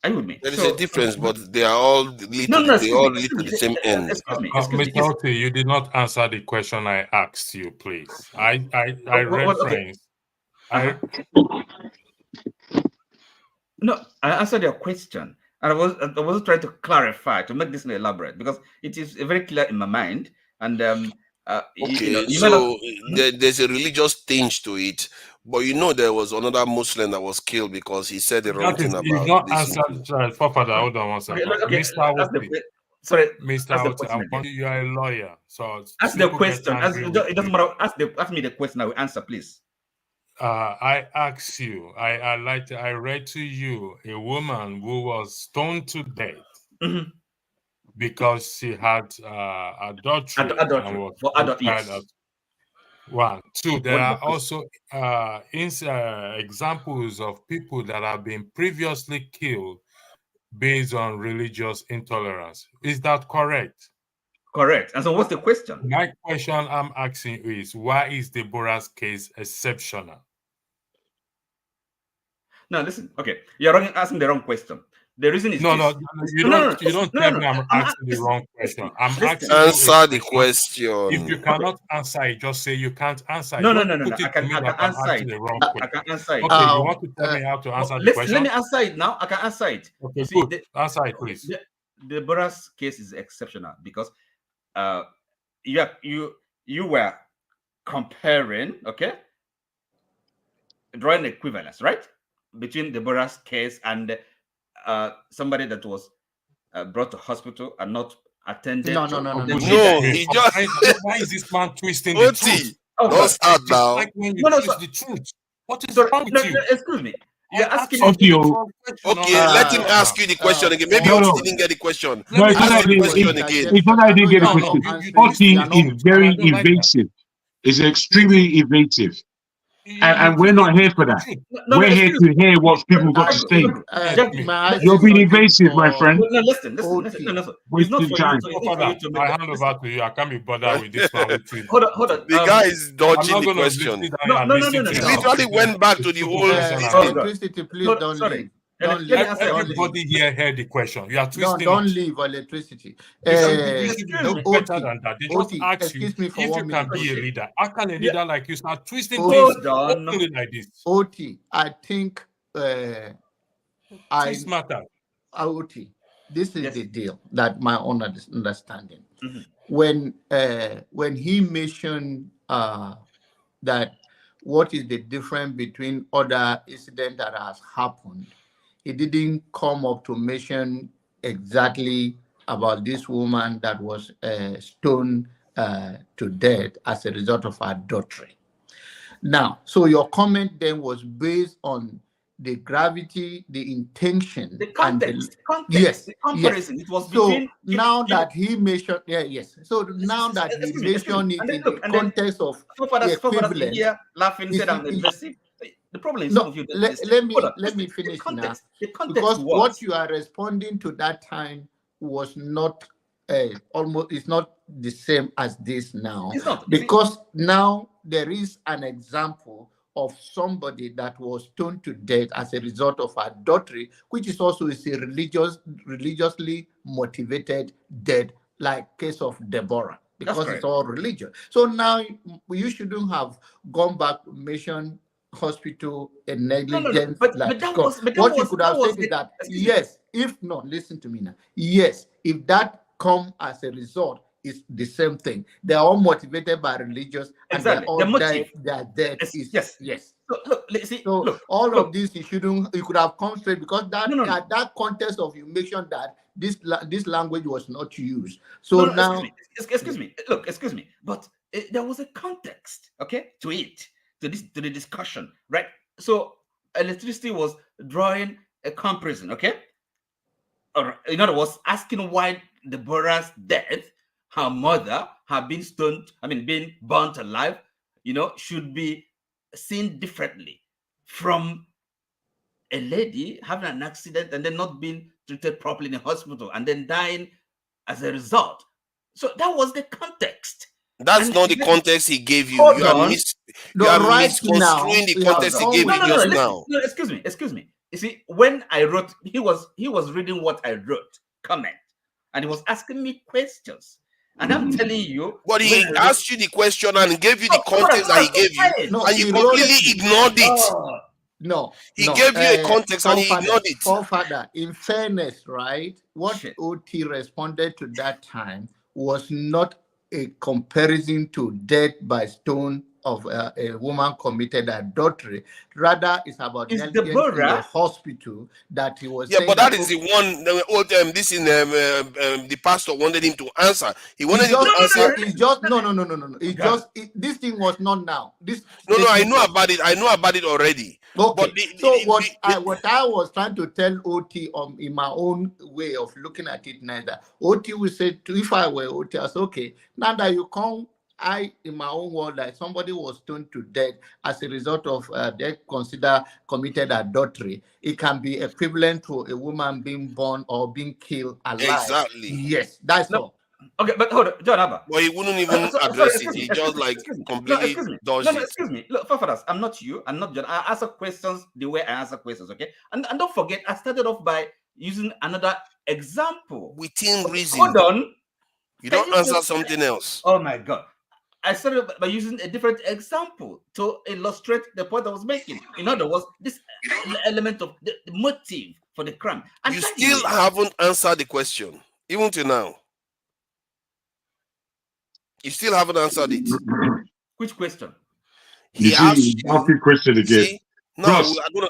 Are you with me? There is a difference, but they are all lead to the same end. Mr. Oti, you did not answer the question I asked you, please. I referenced. No, I answered your question. And I was trying to clarify, to make this more elaborate, because it is very clear in my mind. And there's a religious tinge to it, but there was another Muslim that was killed because he said the wrong thing about this. Not answered. Hold on one second. Mr. Oti, you are a lawyer, so ask the question. It doesn't matter. Ask me the question. I will answer, please. I asked you. I read to you a woman who was stoned to death because she had adultery. One, two. There are also examples of people that have been previously killed based on religious intolerance. Is that correct? Correct. And so what's the question? My question I'm asking is, why is Deborah's case exceptional? No, listen. Okay, you're asking the wrong question. The reason is you don't tell me I'm asking the wrong question. I'm asking answer the question. If you cannot answer it, just say you can't answer. No. I can answer it. I can answer it. Okay, you want to tell me how to answer the question? Let me answer it now. I can answer it. Okay, good. Answer it, please. Deborah's case is exceptional because you were comparing, okay, drawing equivalence, right, between Deborah's case and somebody that was brought to hospital and not attended. No. Why is this man twisting the truth? Don't start now. Like when you twist the truth. What is Sorry, wrong with no, you? no, excuse me. You're asking Okay, me. Okay, let him ask you the question again. Maybe no, you no. didn't get the question. No, it's not Ask that the question again. it's not that I didn't get a No, question. you Oti twist is it, very and I don't like that. evasive. It's extremely evasive. And we're not here for that. No, We're here to hear what people got to say. You're being evasive, my friend. No, listen. No. It's not Wasting for time. you to. It's not for you to make I that. hand over to you. I can't be bothered with this man. Hold on. The guy is dodging I'm not the gonna question. sit down and listen to He you. literally went back to the old Electricity, please don't leave. Don't leave. Everybody here heard the question. You are twisting Don't it. leave electricity. You should be better than that. They just ask you excuse me for if 1 you minute. can be a leader. How can a leader like you start twisting Hold things on. like this? Oti, I think This matter. Oti, this is the deal that my own understanding. Mm-hmm. When he mentioned that what is the difference between other incidents that has happened, he didn't come up to mention exactly about this woman that was stoned to death as a result of adultery. Now, so your comment then was based on the gravity, the intention, the context, yes, the comparison. Yes. It was so between. now that he mentioned, So now that he mentioned it in the context of the equivalent, here laughing, said I'm invasive. The problem is no. Let me finish now. The context because was what you are responding to that time was not almost. It's not the same as this now. It's not because now there is an example of somebody that was stoned to death as a result of adultery, which is also a religiously motivated death, like case of Deborah, because it's all religious. So now you shouldn't have gone back to mission hospital and negligence. But that was what you could have said is that yes, if not, listen to me now. Yes, if that come as a result, is the same thing. They are all motivated by religious, and they all die. Their death is yes. So look, of this you could have come straight, because that context of you mentioned that this language was not used. So now, excuse me. Look, excuse me, but there was a context, okay, to it, to the discussion, right? So electricity was drawing a comparison, okay, or in other words, asking why Deborah's death, her mother, had been stoned, being burnt alive, should be seen differently from a lady having an accident and then not being treated properly in a hospital and then dying as a result. So that was the context. That's not the context he gave you. You are misconstruing the context he gave you just now. No, excuse me. You see, when I wrote, he was reading what I wrote, comment, and he was asking me questions. And I'm telling you, but he asked you the question and gave you the context that he gave you, and you completely ignored it. He gave you a context and he ignored it. Father, in fairness, right? What OT responded to that time was not a comparison to death by stone of a woman committed adultery. Rather, it's about negligence in the hospital that he was. Yeah, but that is the one. This in the pastor wanted him to answer. He wanted him to answer. It's just no. It's just this thing was not now. I know about it. I know about it already. Okay. But what I was trying to tell OT in my own way of looking at it now, that OT would say, if I were OT, I said, okay, now that you come, in my own world, like somebody was stoned to death as a result of they consider committed adultery, it can be equivalent to a woman being born or being killed alive. Exactly. Yes, that's all. Okay, but hold on, John Abba. Well, he wouldn't even address it. He just completely dodged it. Excuse me. Look, Fafadas, I'm not you. I'm not John. I answer questions the way I answer questions, okay? And don't forget, I started off by using another example. Within reason. Hold on. You don't answer something else. Oh my God. I started by using a different example to illustrate the point I was making. In other words, this element of the motive for the crime. And you still haven't answered the question, even till now. You still haven't answered it. Which question? He asked you. Asking question again. See? No,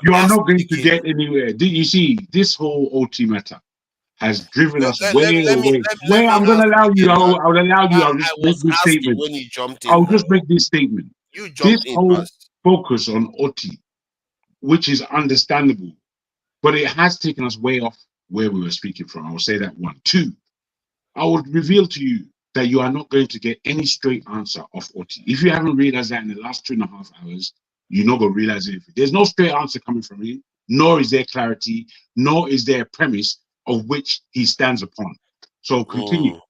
you are not going to get anywhere. You see, this whole OT matter has driven us way away. I'm going to allow you. I'll allow you. I'll just make this statement. When you jumped in. I'll just make this statement. You jumped this whole focus on OT which is understandable, but it has taken us way off where we were speaking from. I will say that one. Two, I would reveal to you that you are not going to get any straight answer off Oti. If you haven't realized that in the last 2.5 hours, you're not going to realize anything. There's no straight answer coming from him, nor is there clarity, nor is there a premise of which he stands upon. So continue.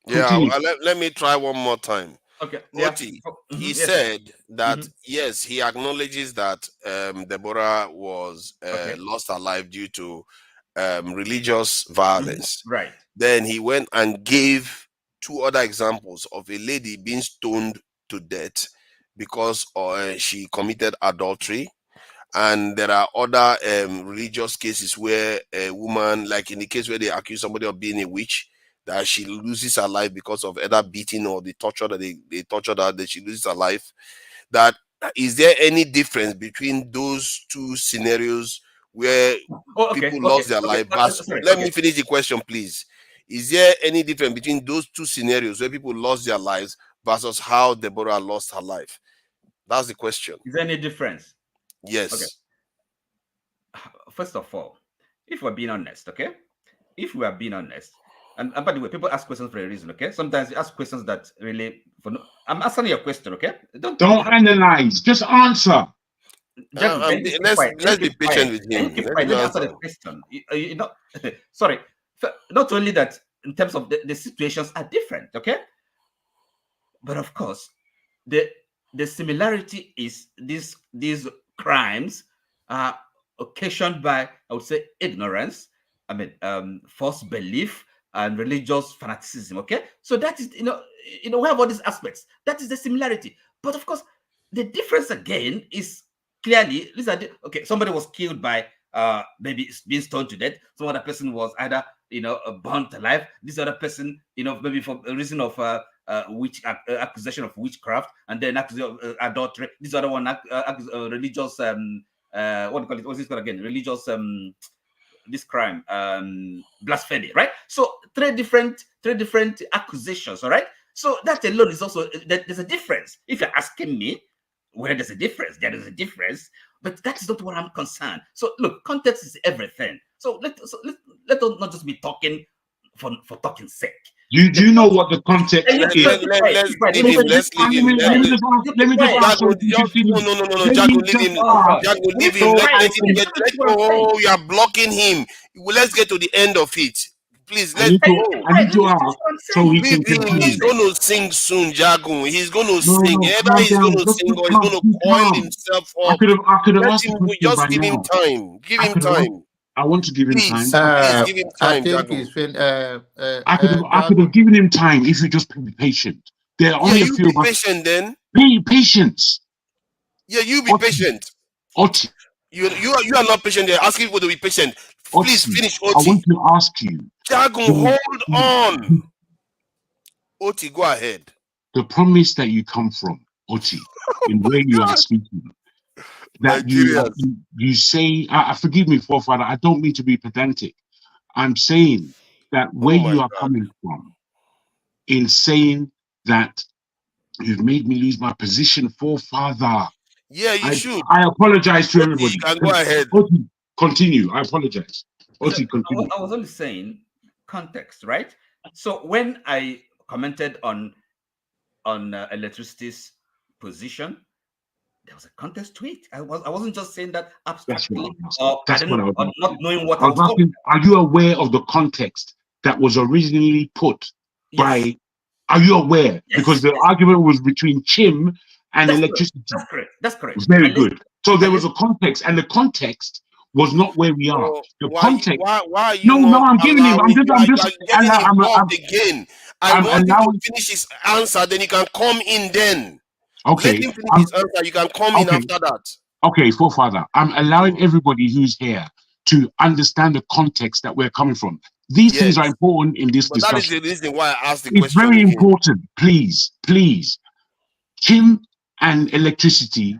Yeah, let me try one more time. Okay. Oti, he said that yes, he acknowledges that Deborah was lost her life due to religious violence. Right. Then he went and gave 2 other examples of a lady being stoned to death because she committed adultery. And there are other religious cases where a woman, like in the case where they accuse somebody of being a witch, that she loses her life because of either beating or the torture that they tortured her, that she loses her life. That is there any difference between those 2 scenarios where people lost their life? Let me finish the question, please. Is there any difference between those 2 scenarios where people lost their lives versus how Deborah lost her life? That's the question. Is there any difference? Yes. Okay. First of all, if we're being honest, okay? If we are being honest, and by the way, people ask questions for a reason, okay? Sometimes they ask questions that really, I'm answering your question, okay? Don't analyze, just answer. Let's be patient with him. Let me answer the question. You know, sorry. Not only that, in terms of the situations are different, okay? But of course, the similarity is these crimes are occasioned by, I would say, ignorance, false belief, and religious fanaticism. Okay, so that is, we have all these aspects. That is the similarity. But of course, the difference again is clearly, okay, somebody was killed by maybe being stoned to death. Some other person was either burnt alive. This other person, maybe for a reason of accusation of witchcraft, and then accusation of adultery. This other one, religious what do you call it? What's this called again? Religious this crime, blasphemy, right? So three different accusations, all right? So that alone is also there's a difference. If you're asking me where there's a difference, there is a difference, but that is not what I'm concerned. So look, context is everything. So let us not just be talking for talking's sake. Do you know what the context is? Let me just ask you. No, Jago, leave him. Let him get. Oh, you are blocking him. Let's get to the end of it. Please, let's go. I need to ask so he can continue. He's going to sing soon, Jago. He's going to sing. Either he's going to sing or he's going to coil himself up. I could have asked him. Just give him time. Give him time. I want to give him time. Please give him time, Jago. I could have given him time if you just be patient. There are only a few of us. Patient then. Patience. Yeah, you be patient. Oti. You are not patient. They're asking people to be patient. Please finish, Oti. I want to ask you. Jago, hold on. Oti, go ahead. The promise that you come from, Oti, in where you are speaking. That you say, forgive me, forefather, I don't mean to be pedantic. I'm saying that where you are coming from, in saying that you've made me lose my position, forefather. Yeah, you should. I apologize to everybody. You can go ahead. Oti, continue. I apologize. Oti, continue. I was only saying context, right? So when I commented on electricity's position, there was a context to it. I wasn't just saying that abstractly or not knowing what I was talking about. Are you aware of the context that was originally put by? Are you aware? Yes. Because the argument was between Chim and electricity. That's correct. Very good. So there was a context, and the context was not where we are. The context. Why are you? No, I'm giving him. I'm just again. I want him to finish his answer. Then you can come in. Then. Okay. Let him finish his answer. You can come in after that. Okay, forefather. I'm allowing everybody who's here to understand the context that we're coming from. These things are important in this discussion. That is the reason why I asked the question. It's very important. Please. Kim and electricity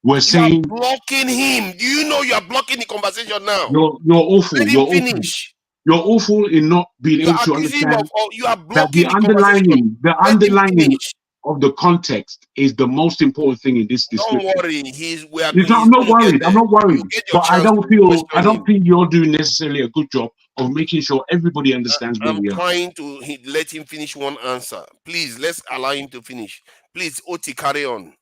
were saying. You are blocking him. Do you know you are blocking the conversation now? You're awful. Let him finish. You're awful in not being able to understand you are that the underlying of the context is the most important thing in this discussion. Don't worry, we are I'm going. not worried. I'm not worried. But I don't think you're doing necessarily a good job of making sure everybody understands where I'm we are. trying to let him finish one answer. Please, let's allow him to finish. Please, Oti, carry on.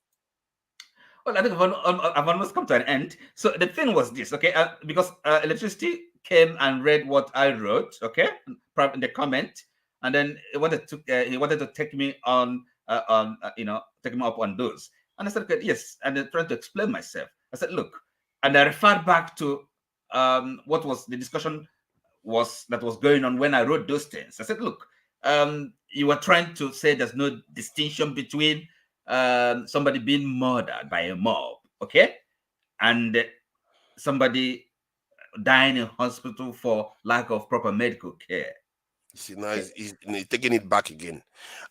Well, I think I've almost come to an end. So the thing was this, okay? Because electricity came and read what I wrote, okay, in the comment, and then he wanted to take me on, take me up on those. And I said, okay, yes, and then trying to explain myself. I said, look, and I referred back to what was the discussion that was going on when I wrote those things. I said, look, you were trying to say there's no distinction between somebody being murdered by a mob, okay, and somebody dying in hospital for lack of proper medical care. See, now he's taking it back again.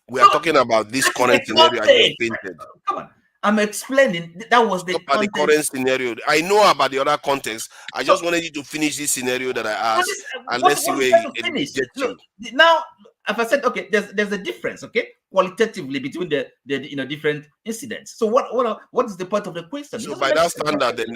We are talking about this current scenario I just painted. Come on, I'm explaining. That was the current scenario. I know about the other context. I just wanted you to finish this scenario that I asked, and let's see where it gets you. Now, if I said, okay, there's a difference, okay, qualitatively between the different incidents. So what is the point of the question? So by that standard, then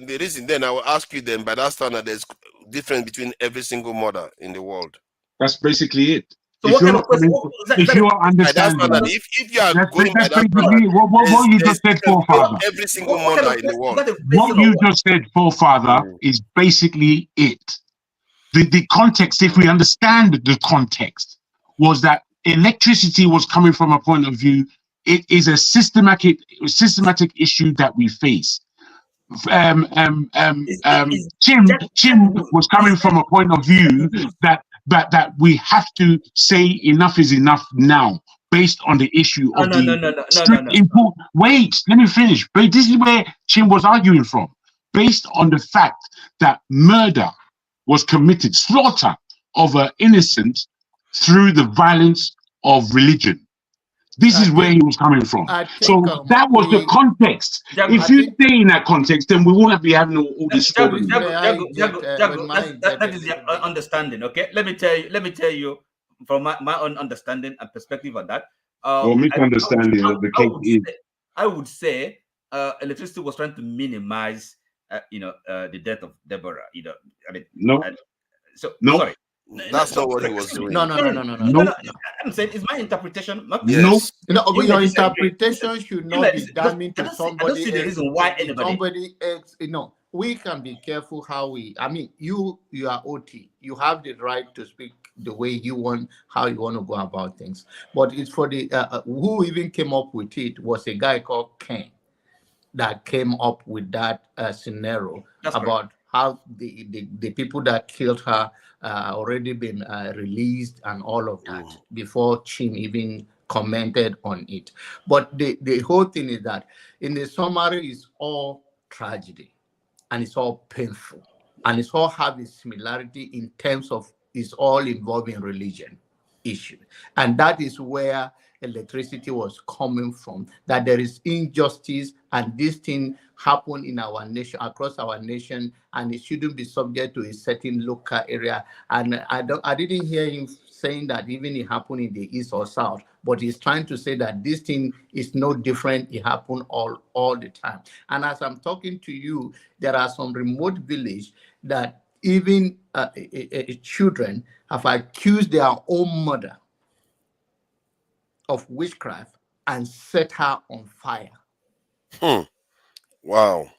there isn't. Then I will ask you. Then by that standard, there's difference between every single mother in the world. That's basically it. So what kind of question? If you are understanding, if you are going by that standard, what you just said, forefather. Every single mother in the world. What you just said, forefather, is basically it. The context, if we understand the context, was that electricity was coming from a point of view. It is a systematic issue that we face. Chim was coming from a point of view that we have to say enough is enough now, based on the issue of no. Wait, let me finish. But this is where Chim was arguing from, based on the fact that murder was committed, slaughter of an innocent through the violence of religion. This is where he was coming from. So that was the context. If you stay in that context, then we won't be having all this story. That is your understanding, okay? Let me tell you from my own understanding and perspective on that. Misunderstanding of the case is. I would say electricity was trying to minimize, the death of Deborah. Sorry. That's not what he was doing. No. I'm saying it's my interpretation. Yes. No, your interpretation should not be damning to somebody. I don't see the reason why somebody else. We can be careful how we. I mean, you are OT. You have the right to speak the way you want, how you want to go about things. But it's for the who even came up with it was a guy called Ken that came up with that scenario. That's about how the people that killed her already been released and all of that before Chim even commented on it. But the whole thing is that in the summary, it's all tragedy and it's all painful and it's all have a similarity in terms of it's all involving religion issue. And that is where electricity was coming from, that there is injustice and this thing happened in our nation, across our nation, and it shouldn't be subject to a certain local area. And I didn't hear him saying that even it happened in the east or south, but he's trying to say that this thing is no different. It happened all the time. And as I'm talking to you, there are some remote village that even children have accused their own mother of witchcraft and set her on fire. Wow.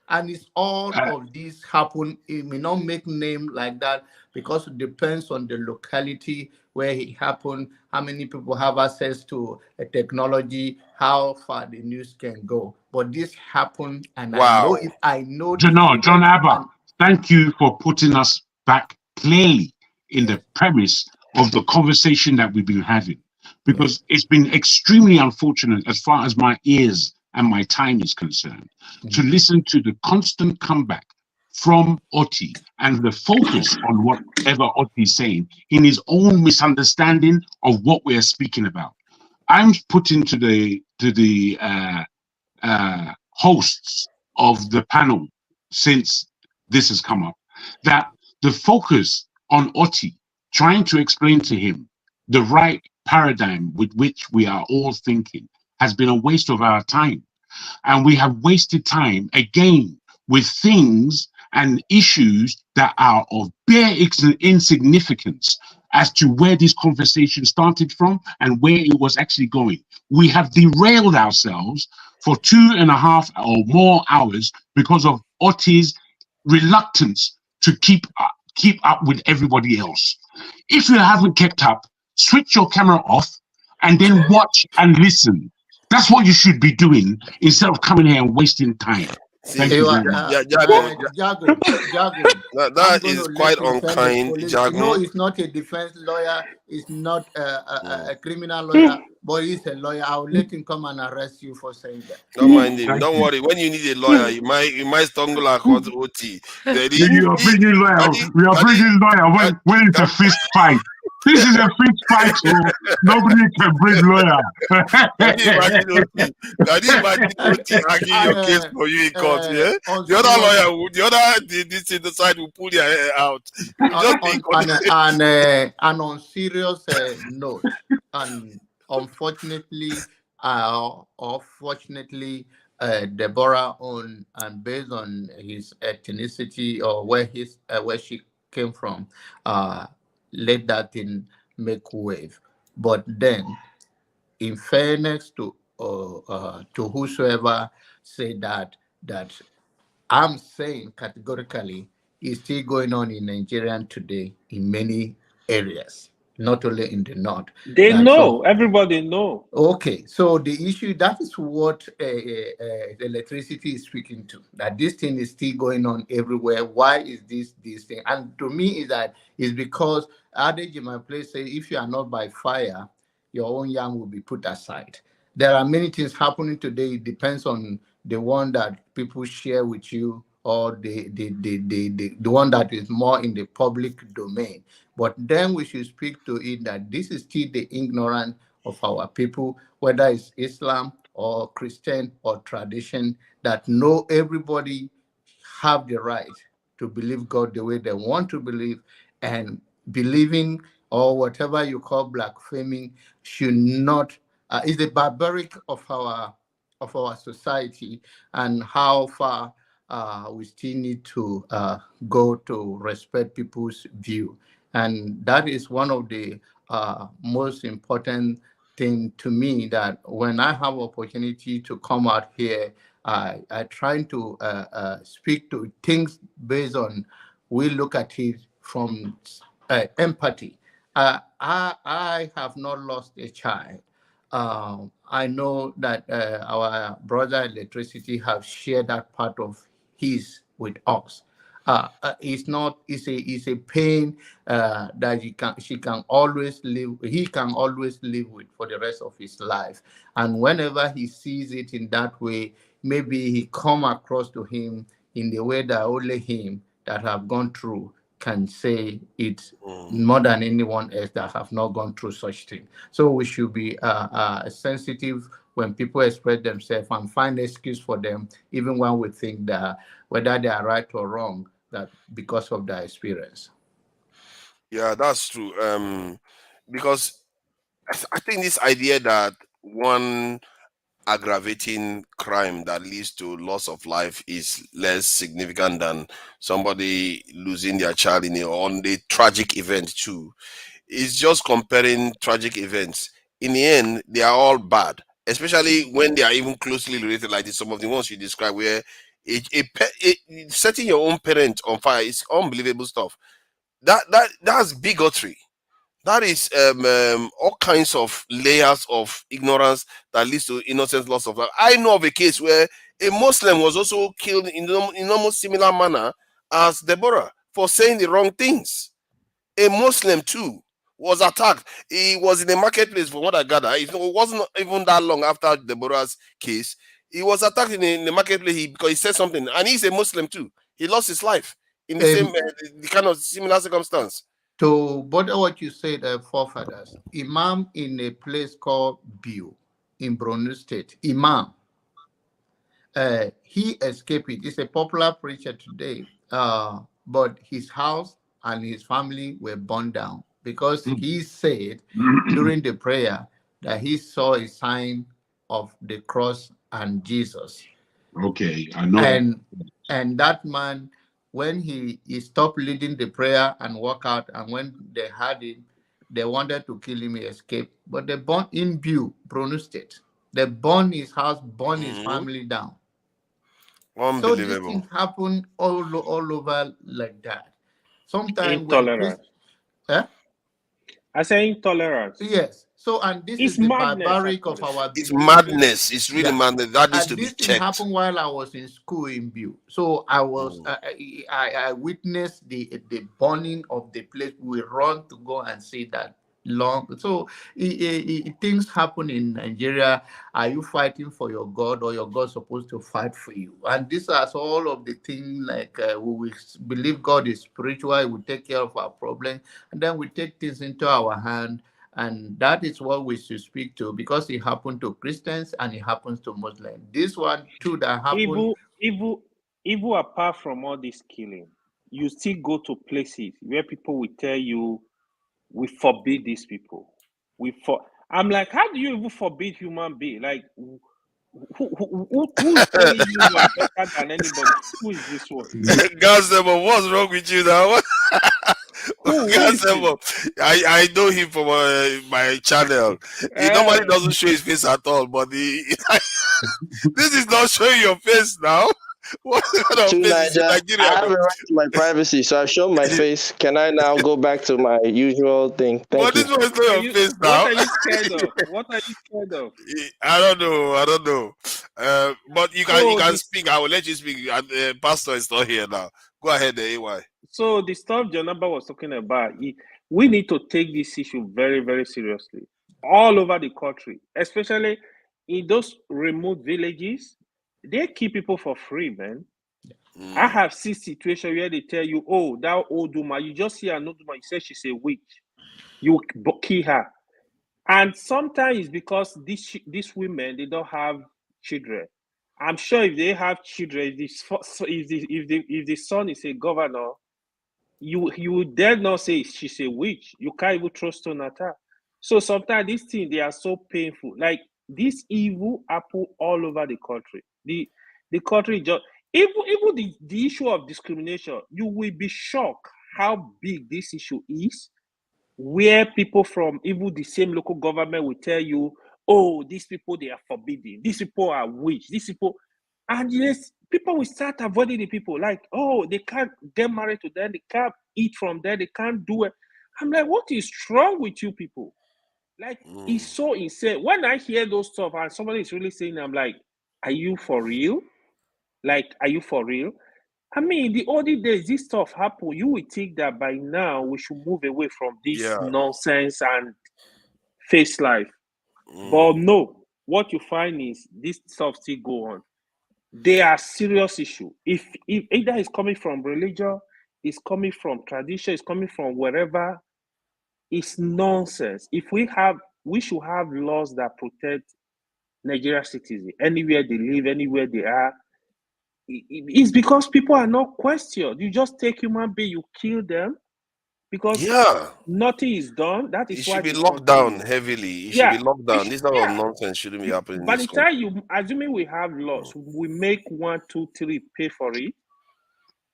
And it's all of these happen. It may not make name like that because it depends on the locality where it happened, how many people have access to a technology, how far the news can go. But this happened, and wow. I know. John Abba, thank you for putting us back clearly in the premise of the conversation that we've been having, because it's been extremely unfortunate as far as my ears and my time is concerned, to listen to the constant comeback from Oti and the focus on whatever Oti is saying in his own misunderstanding of what we are speaking about. I'm putting to the hosts of the panel, since this has come up, that the focus on Oti, trying to explain to him the right paradigm with which we are all thinking has been a waste of our time. And we have wasted time again with things and issues that are of bare insignificance as to where this conversation started from and where it was actually going. We have derailed ourselves for 2.5 or more hours because of Oti's reluctance to keep up with everybody else. If you haven't kept up, switch your camera off and then watch and listen. That's what you should be doing instead of coming here and wasting time. Thank you very much. Jago, that is quite unkind, Jago. No, he's not a defense lawyer. He's not a criminal lawyer, but he's a lawyer. I'll let him come and arrest you for saying that. Don't mind him. Don't worry. When you need a lawyer, you might stumble across OT. You are bringing lawyer. We are bringing lawyer when it's a fist fight. This is a fist fight, so nobody can bring lawyer. Can you imagine OT arguing your case for you in court? Yeah, the other lawyer, the side will pull their hair out. And on serious note, and unfortunately, or fortunately, Deborah and based on his ethnicity or where she came from, let that thing make wave. But then, in fairness to whosoever say that I'm saying categorically is still going on in Nigeria today in many areas, not only in the north. They know, everybody know. Okay, so the issue, that is what the electricity is speaking to, that this thing is still going on everywhere. Why is this thing? And to me is that it's because adage in my place say, if you are not by fire, your own yam will be put aside. There are many things happening today. It depends on the one that people share with you or the one that is more in the public domain. But then we should speak to it that this is still the ignorance of our people, whether it's Islam or Christian or tradition, that know everybody have the right to believe God the way they want to believe, and believing or whatever you call blaspheming should not is the barbaric of our society, and how far we still need to go to respect people's view. And that is one of the most important thing to me, that when I have opportunity to come out here, I try to speak to things based on, we look at it from empathy. I have not lost a child. I know that our brother Electricity have shared that part of his with us. It's a pain that he can always live with for the rest of his life. And whenever he sees it in that way, maybe he come across to him in the way that only him that have gone through can say it more than anyone else that have not gone through such thing. So we should be sensitive when people express themselves and find excuse for them, even when we think that whether they are right or wrong, that because of their experience. Yeah, that's true. Because I think this idea that one aggravating crime that leads to loss of life is less significant than somebody losing their child on the tragic event too. It's just comparing tragic events. In the end, they are all bad, especially when they are even closely related, like some of the ones you described, where setting your own parent on fire is unbelievable stuff. That's bigotry. That is all kinds of layers of ignorance that leads to innocent loss of life. I know of a case where a Muslim was also killed in almost similar manner as Deborah for saying the wrong things. A Muslim too was attacked. He was in a marketplace, from what I gather. It wasn't even that long after Deborah's case. He was attacked in the marketplace because he said something, and he's a Muslim too. He lost his life in the same the kind of similar circumstance. To border what you said, forefathers, Imam in a place called Biu in Borno State, Imam, he escaped it. He's a popular preacher today, but his house and his family were burned down because he said during the prayer that he saw a sign of the cross and Jesus. Okay, I know And that man, when he stopped leading the prayer and walked out, and when they had him, they wanted to kill him, he escaped. But they burned in view, pronounced it. They burned his house, burned his family down. So these things happen all over like that. Sometimes intolerance. I say intolerance. Yes. So, and this it's is the madness, barbaric actually. of our It's behavior. madness. It's really madness. That needs to be This thing checked. happened while I was in school in View. So I was I witnessed the burning of the place. We run to go and see that long. So things happen in Nigeria. Are you fighting for your God, or your God supposed to fight for you? And these are all of the things like we believe God is spiritual. He will take care of our problem, and then we take things into our hand. And that is what we should speak to, because it happened to Christians and it happens to Muslims. This one too that happened. Evil apart from all this killing, you still go to places where people will tell you, we forbid these people. I'm like, how do you even forbid human being? Like, who is telling you you are better than anybody? Who is this one? Gazebo, what's wrong with you now? Gazebo, I know him from my channel. He normally doesn't show his face at all, but this is not showing your face now. What kind of face is in Nigeria? I have a right to my privacy, so I've shown my face. Can I now go back to my usual thing? Thank you. This one is not your face now. What are you scared of? What are you scared of? I don't know. But you can speak. I will let you speak. Pastor is not here now. Go ahead, AY. So the stuff Janaba was talking about, we need to take this issue very, very seriously. All over the country, especially in those remote villages, they keep people for free, man. I have seen situations where they tell you, oh, that old woman, you just see an old woman, you say she's a witch. You kill her. And sometimes it's because these women, they don't have children. I'm sure if they have children, if the son is a governor, you dare not say she's a witch. You can't even throw stone at her. So sometimes these things, they are so painful. Like, this evil happen all over the country. The country just even the issue of discrimination, you will be shocked how big this issue is, where people from even the same local government will tell you, oh, these people, they are forbidden. These people are witch. These people, and yes, people will start avoiding the people. Like, oh, they can't get married to them. They can't eat from them. They can't do it. I'm like, what is wrong with you people? Like, it's so insane. When I hear those stuff and somebody is really saying, I'm like, are you for real? Like, are you for real? I mean, the olden days, this stuff happened. You would think that by now we should move away from this nonsense and face life. But no, what you find is this stuff still go on. They are serious issue. If either it's coming from religion, it's coming from tradition, it's coming from wherever, it's nonsense. We should have laws that protect Nigerian citizens anywhere they live, anywhere they are. It's because people are not questioned. You just take human being, you kill them because nothing is done. That is why it should be locked down heavily. It should be locked down. This type of nonsense shouldn't be happening. By the time assuming we have laws, we make 1, 2, 3 pay for it.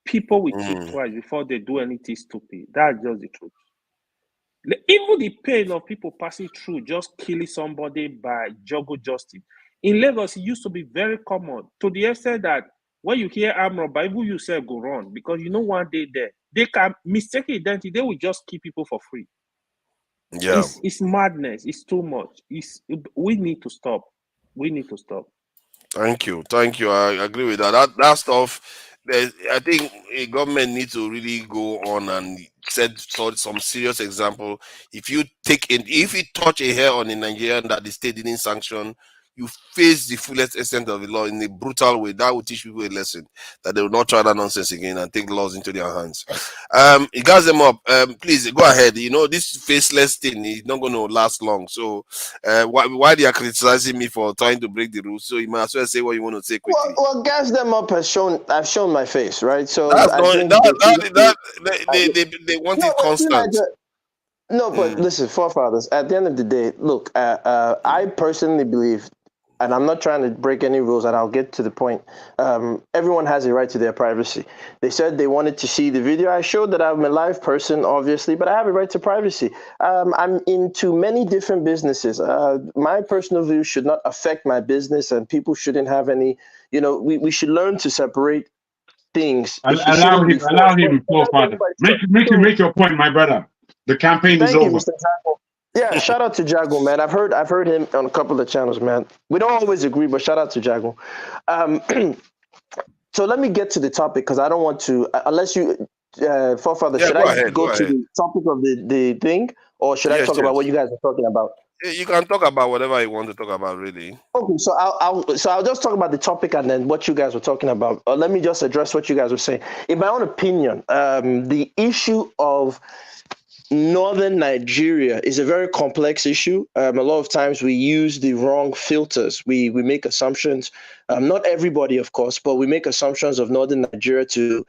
People will think twice before they do anything stupid. That's just the truth. Even the pain of people passing through just killing somebody by juggle justice. In Lagos, it used to be very common to the extent that when you hear armed robbery, even you yourself go run because you know one day there they can mistake identity. They will just keep people for free. Yeah, it's madness. It's too much. We need to stop. We need to stop. Thank you. I agree with that. That stuff. I think a government needs to really go on and set some serious example. If you touch a hair on a Nigerian that the state didn't sanction, you face the fullest extent of the law in a brutal way. That will teach people a lesson that they will not try that nonsense again and take laws into their hands. It guys them up. Please go ahead. You know, this faceless thing is not going to last long. So why they are criticizing me for trying to break the rules? So you might as well say what you want to say quickly. Well, gas them up I've shown my face, right? So they want it constant. No, but listen, forefathers, at the end of the day, look, I personally believe, and I'm not trying to break any rules, and I'll get to the point. Everyone has a right to their privacy. They said they wanted to see the video. I showed that I'm a live person, obviously, but I have a right to privacy. I'm into many different businesses. My personal view should not affect my business, and people shouldn't have any, we should learn to separate things. Allow him, forefather. Make your point, my brother. The campaign is Thank you, over. Mr. Jago. Yeah, shout out to Jago, man. I've heard him on a couple of channels, man. We don't always agree, but shout out to Jago. So let me get to the topic because I don't want to, unless you, forefather, should I go to the topic of the thing, or should I talk about what you guys are talking about? You can talk about whatever you want to talk about, really. Okay, so I'll just talk about the topic and then what you guys were talking about. Let me just address what you guys were saying. In my own opinion, the issue of Northern Nigeria is a very complex issue. A lot of times we use the wrong filters. We make assumptions. Not everybody, of course, but we make assumptions of Northern Nigeria to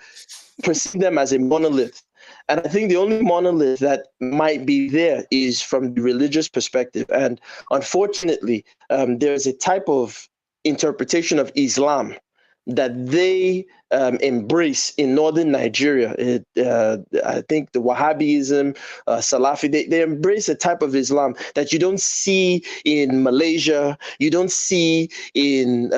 perceive them as a monolith. And I think the only monolith that might be there is from the religious perspective. And unfortunately, there's a type of interpretation of Islam that they embrace in northern Nigeria. I think the Wahhabism, Salafi, they embrace a type of Islam that you don't see in Malaysia, you don't see in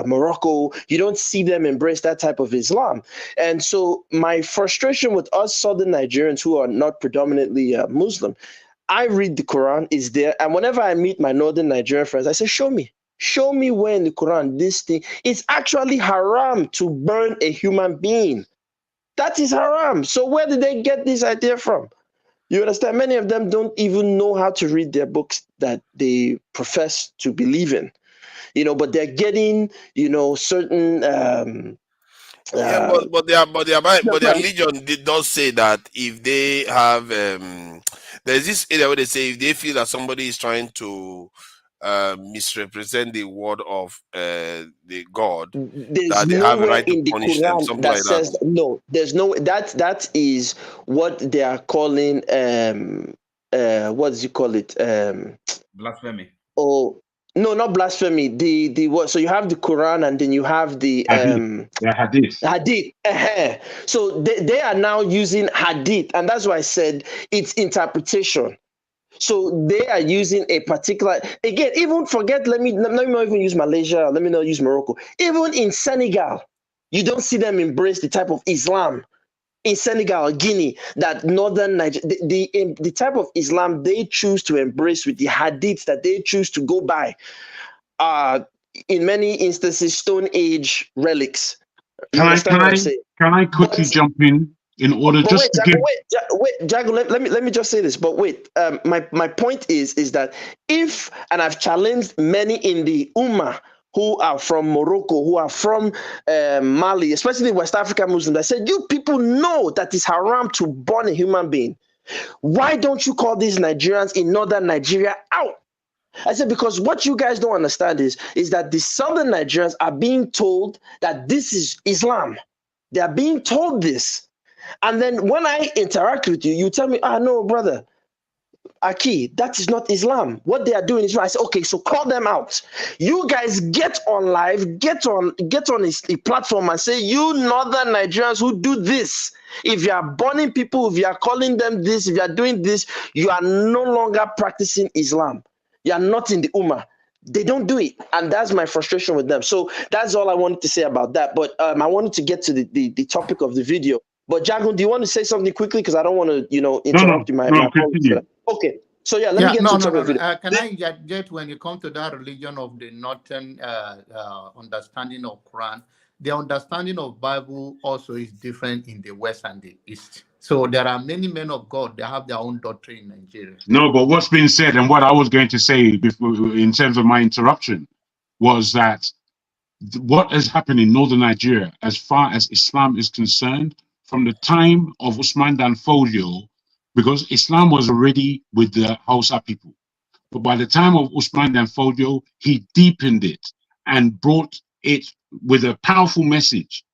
Morocco, you don't see them embrace that type of Islam. And so my frustration with us southern Nigerians who are not predominantly Muslim, I read the Quran, is there, and whenever I meet my northern Nigerian friends, I say, show me where in the Quran this thing, it's actually haram to burn a human being. That is haram. So where did they get this idea from? You understand? Many of them don't even know how to read their books that they profess to believe in, but they're getting, certain but their religion does say that if they have there's this area where they say if they feel that somebody is trying to misrepresent the word of the God, there's that they have a nowhere right to in the punish them, Quran something that like says that. no. There's no that is what they are calling what does you call it? Blasphemy. Oh no, not blasphemy. The what? So you have the Quran and then you have the hadith. Hadith. So they are now using hadith, and that's why I said it's interpretation. So they are using a particular, again, even forget, let me not even use Malaysia, let me not use Morocco. Even in Senegal, you don't see them embrace the type of Islam in Senegal or Guinea that northern Nigeria, the type of Islam they choose to embrace with the hadiths that they choose to go by are in many instances Stone Age relics. You understand what I'm saying? Can I quickly jump in order just to give... Wait, Jago, let me just say this. But wait, my point is that if, and I've challenged many in the Ummah who are from Morocco, who are from Mali, especially West African Muslims, I said, you people know that it's haram to burn a human being. Why don't you call these Nigerians in northern Nigeria out? I said, because what you guys don't understand is that the southern Nigerians are being told that this is Islam. They are being told this. And then when I interact with you, you tell me, no, brother, Aki, that is not Islam. What they are doing is right. I say, okay, so call them out. You guys get on live, get on a platform and say, you northern Nigerians who do this, if you are burning people, if you are calling them this, if you are doing this, you are no longer practicing Islam. You are not in the Ummah. They don't do it. And that's my frustration with them. So that's all I wanted to say about that. But I wanted to get to the topic of the video. But Jagun, do you want to say something quickly? Because I don't want to, interrupt you. My continue. Okay. So let me get to the topic of the video. Can I get when you come to that religion of the northern understanding of Quran, the understanding of Bible also is different in the West and the East. So there are many men of God that have their own doctrine in Nigeria. No, but what's been said and what I was going to say before, in terms of my interruption, was that what has happened in northern Nigeria, as far as Islam is concerned, from the time of Usman Dan Fodio, because Islam was already with the Hausa people. But by the time of Usman Dan Fodio, he deepened it and brought it with a powerful message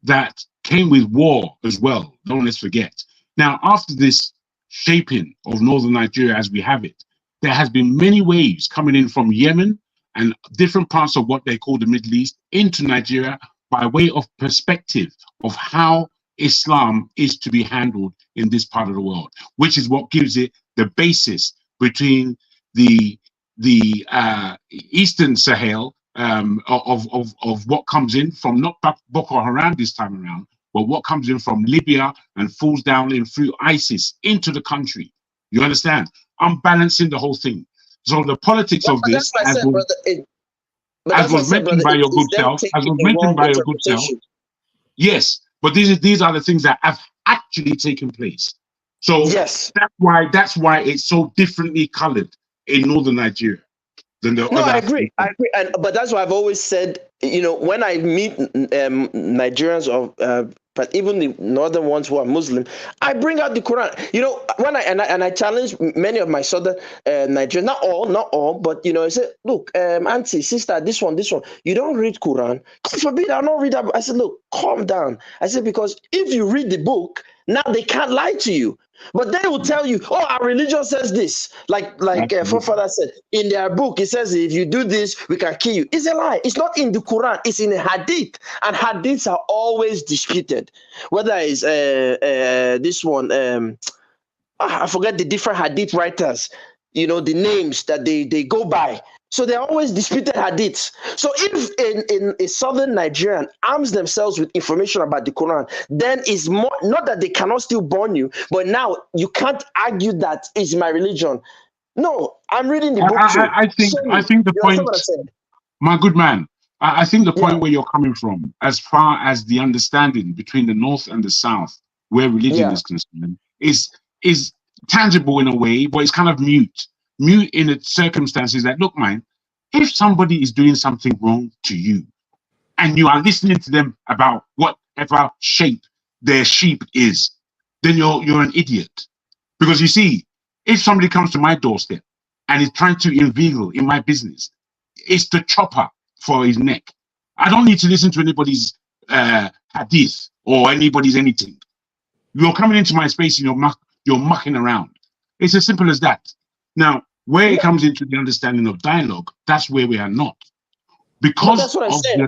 that came with war as well. Don't let's forget. Now, after this, shaping of northern Nigeria as we have it, there has been many waves coming in from Yemen and different parts of what they call the Middle East into Nigeria by way of perspective of how Islam is to be handled in this part of the world, which is what gives it the basis between the Eastern Sahel of what comes in from not Boko Haram this time around, but what comes in from Libya and falls down in through ISIS into the country. You understand? I'm balancing the whole thing. So the politics of this, as was mentioned by your good self, yes, but these are the things that have actually taken place. So yes, that's why it's so differently colored in northern Nigeria than the other. I agree, but that's why I've always said, you know, when I meet Nigerians or but even the northern ones who are Muslim, I bring out the Quran. You know, when I challenge many of my southern Nigerians, not all, but you know, I say, look, auntie, sister, this one, you don't read Quran. God forbid, I don't read that. I said, look, calm down. I said, because if you read the book, now they can't lie to you. But they will tell you, oh, our religion says this. Like forefather said, in their book, it says, if you do this, we can kill you. It's a lie. It's not in the Quran. It's in a hadith. And hadiths are always disputed. Whether it's this one, I forget the different hadith writers, you know, the names that they go by. So they're always disputed hadiths. So if in a southern Nigerian arms themselves with information about the Quran, then it's more, not that they cannot still burn you, but now you can't argue that it's my religion. No, I'm reading the book too. I think the point, my good man, I think the point where you're coming from, as far as the understanding between the North and the South, where religion is concerned, is tangible in a way, but it's kind of mute in its circumstances that, look, man, if somebody is doing something wrong to you and you are listening to them about whatever shape their sheep is, then you're an idiot. Because you see, if somebody comes to my doorstep and is trying to inveigle in my business, it's the chopper for his neck. I don't need to listen to anybody's hadith or anybody's anything. You're coming into my space and you're mucking around. It's as simple as that. Now, where it comes into the understanding of dialogue, that's where we are not. Because that's what I'm saying.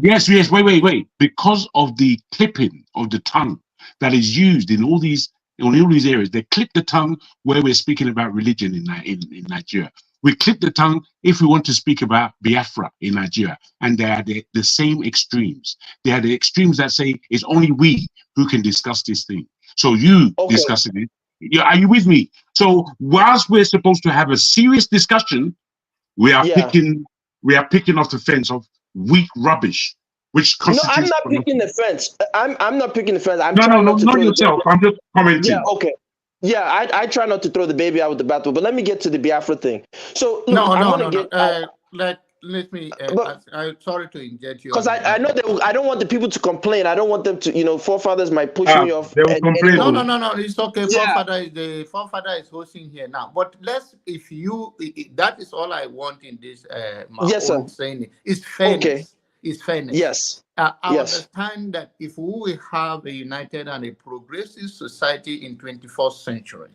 Yes, wait. Because of the clipping of the tongue that is used in all these areas, they clip the tongue where we're speaking about religion in Nigeria. We clip the tongue if we want to speak about Biafra in Nigeria, and they are the same extremes. They are the extremes that say it's only we who can discuss this thing. So you discussing it. Are you with me? So whilst we're supposed to have a serious discussion, we are picking off the fence of weak rubbish, which constitutes. No, I'm not picking the fence. I'm not picking the fence. I'm trying not to throw yourself. I'm just commenting. Yeah, okay. Yeah, I try not to throw the baby out with the bathwater, but let me get to the Biafra thing. So look, let me. I'm sorry to inject you. Because I know that I don't want the people to complain. I don't want them to, you know, forefathers might push me off. They will complain. No. It's okay. Yeah. Forefather is hosting here now. But that is all I want in this. Saying is fairness. Okay. Is fairness. Yes. I understand that if we have a united and a progressive society in 21st century,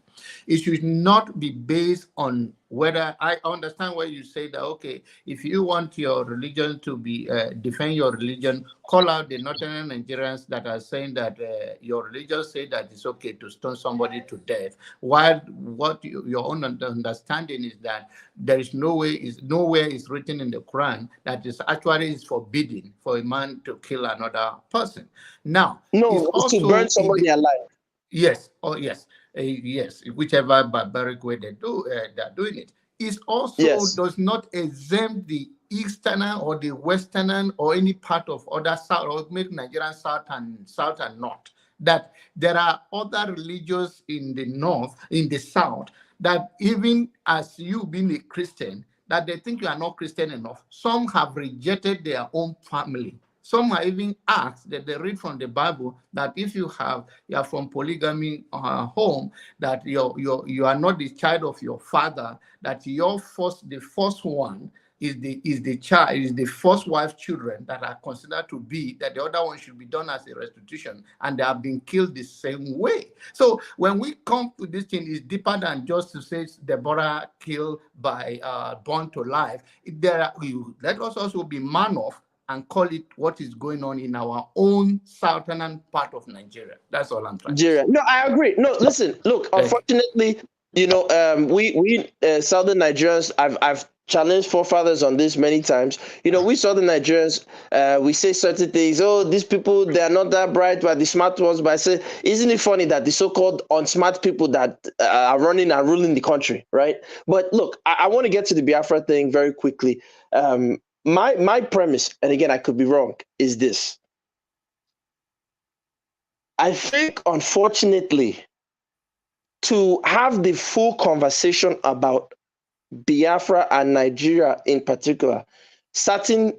it should not be based on whether I understand why you say that, okay, if you want your religion to be, defend your religion, call out the northern Nigerians that are saying that your religion say that it's okay to stone somebody to death, while what your own understanding is that there is nowhere is written in the Quran that is actually forbidden for a man to kill another person. Now, it's to burn somebody alive. Yes, yes, whichever barbaric way they're doing it. It also does not exempt the Easterner or the Westerner or any part of other South, or make Nigerian South and North. That there are other religions in the North, in the South, that even as you being a Christian, that they think you are not Christian enough. Some have rejected their own family. Some are even asked that they read from the Bible that if you are from polygamy home, that you are not the child of your father, that the first one is the child, is the first wife's children that are considered to be, that the other one should be done as a restitution, and they have been killed the same way. So when we come to this thing, it's deeper than just to say Deborah killed by born to life. Let us also be man of and call it what is going on in our own southern part of Nigeria. That's all I'm trying to say. No, I agree. No, listen, look, unfortunately, we Southern Nigerians, I've challenged forefathers on this many times. We Southern Nigerians, we say certain things. Oh, these people, they are not that bright, but the smart ones. But I say, isn't it funny that the so-called unsmart people that are running and ruling the country, right? But look, I want to get to the Biafra thing very quickly. My premise, and again, I could be wrong, is this. I think, unfortunately, to have the full conversation about Biafra and Nigeria in particular, certain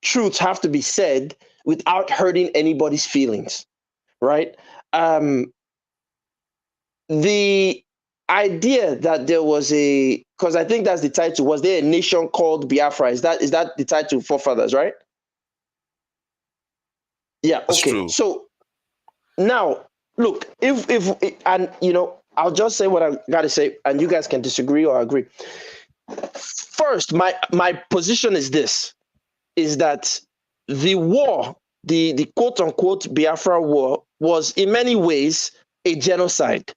truths have to be said without hurting anybody's feelings, right? The idea that there was because I think that's the title, was there a nation called Biafra? Is that the title, forefathers, right? Yeah, That's okay. true. So now, look, if I'll just say what I gotta say, and you guys can disagree or agree. First, my position is this: is that the war, the quote unquote Biafra war, was in many ways a genocide,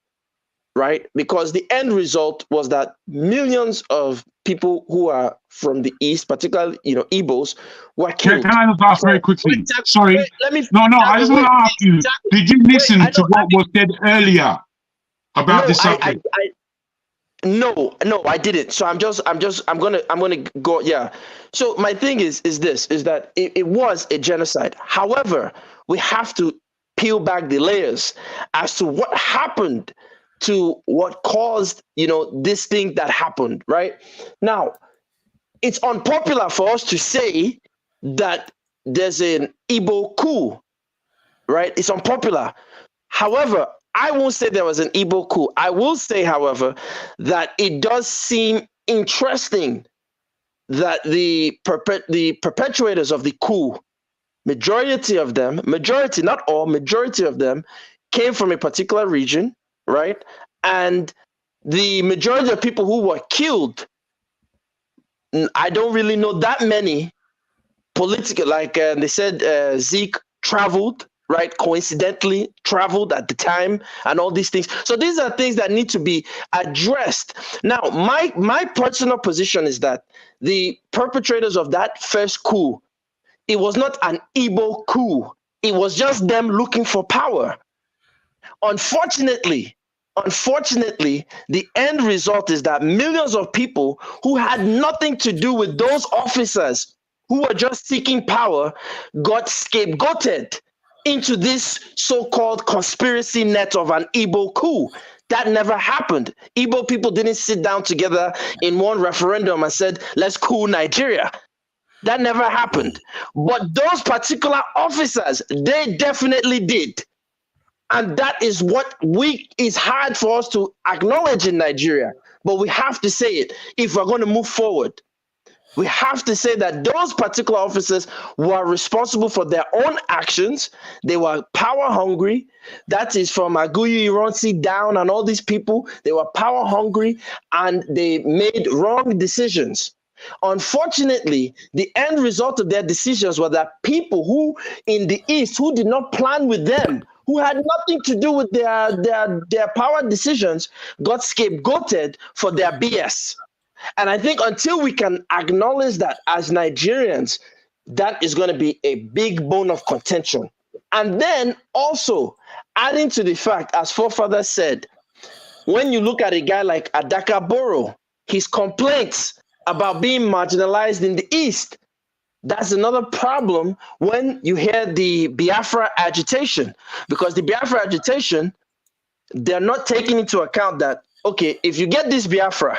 right? Because the end result was that millions of people who are from the East, particularly Igbos, were killed. Can I just ask very quickly? Sorry. Let me. No, I just want to ask you: did you listen to what was said earlier about this subject? No, I didn't. So I'm gonna go. Yeah. So my thing is that it was a genocide. However, we have to peel back the layers as to what happened to what caused this thing that happened. Right now, it's unpopular for us to say that there's an Igbo coup. Right? It's unpopular. However, I won't say there was an Igbo coup. I will say, however, that it does seem interesting that the perpetrators of the coup, majority, not all, majority of them came from a particular region, right? And the majority of people who were killed, I don't really know that many political, like they said, Zeke traveled, right? Coincidentally traveled at the time and all these things. So these are things that need to be addressed. Now, my personal position is that the perpetrators of that first coup, it was not an Igbo coup. It was just them looking for power. Unfortunately, the end result is that millions of people who had nothing to do with those officers who were just seeking power got scapegoated into this so-called conspiracy net of an Igbo coup. That never happened. Igbo people didn't sit down together in one referendum and said, let's coup Nigeria. That never happened. But those particular officers, they definitely did. And that is what is hard for us to acknowledge in Nigeria. But we have to say it if we're going to move forward. We have to say that those particular officers were responsible for their own actions. They were power hungry. That is from Aguiyi Ironsi down and all these people. They were power hungry and they made wrong decisions. Unfortunately, the end result of their decisions was that people who in the East, who did not plan with them, who had nothing to do with their power decisions, got scapegoated for their BS. And I think until we can acknowledge that as Nigerians, that is going to be a big bone of contention. And then also adding to the fact, as forefathers said, when you look at a guy like Adaka Boro, his complaints about being marginalized in the East, that's another problem when you hear the Biafra agitation. Because the Biafra agitation, they're not taking into account that, okay, if you get this Biafra,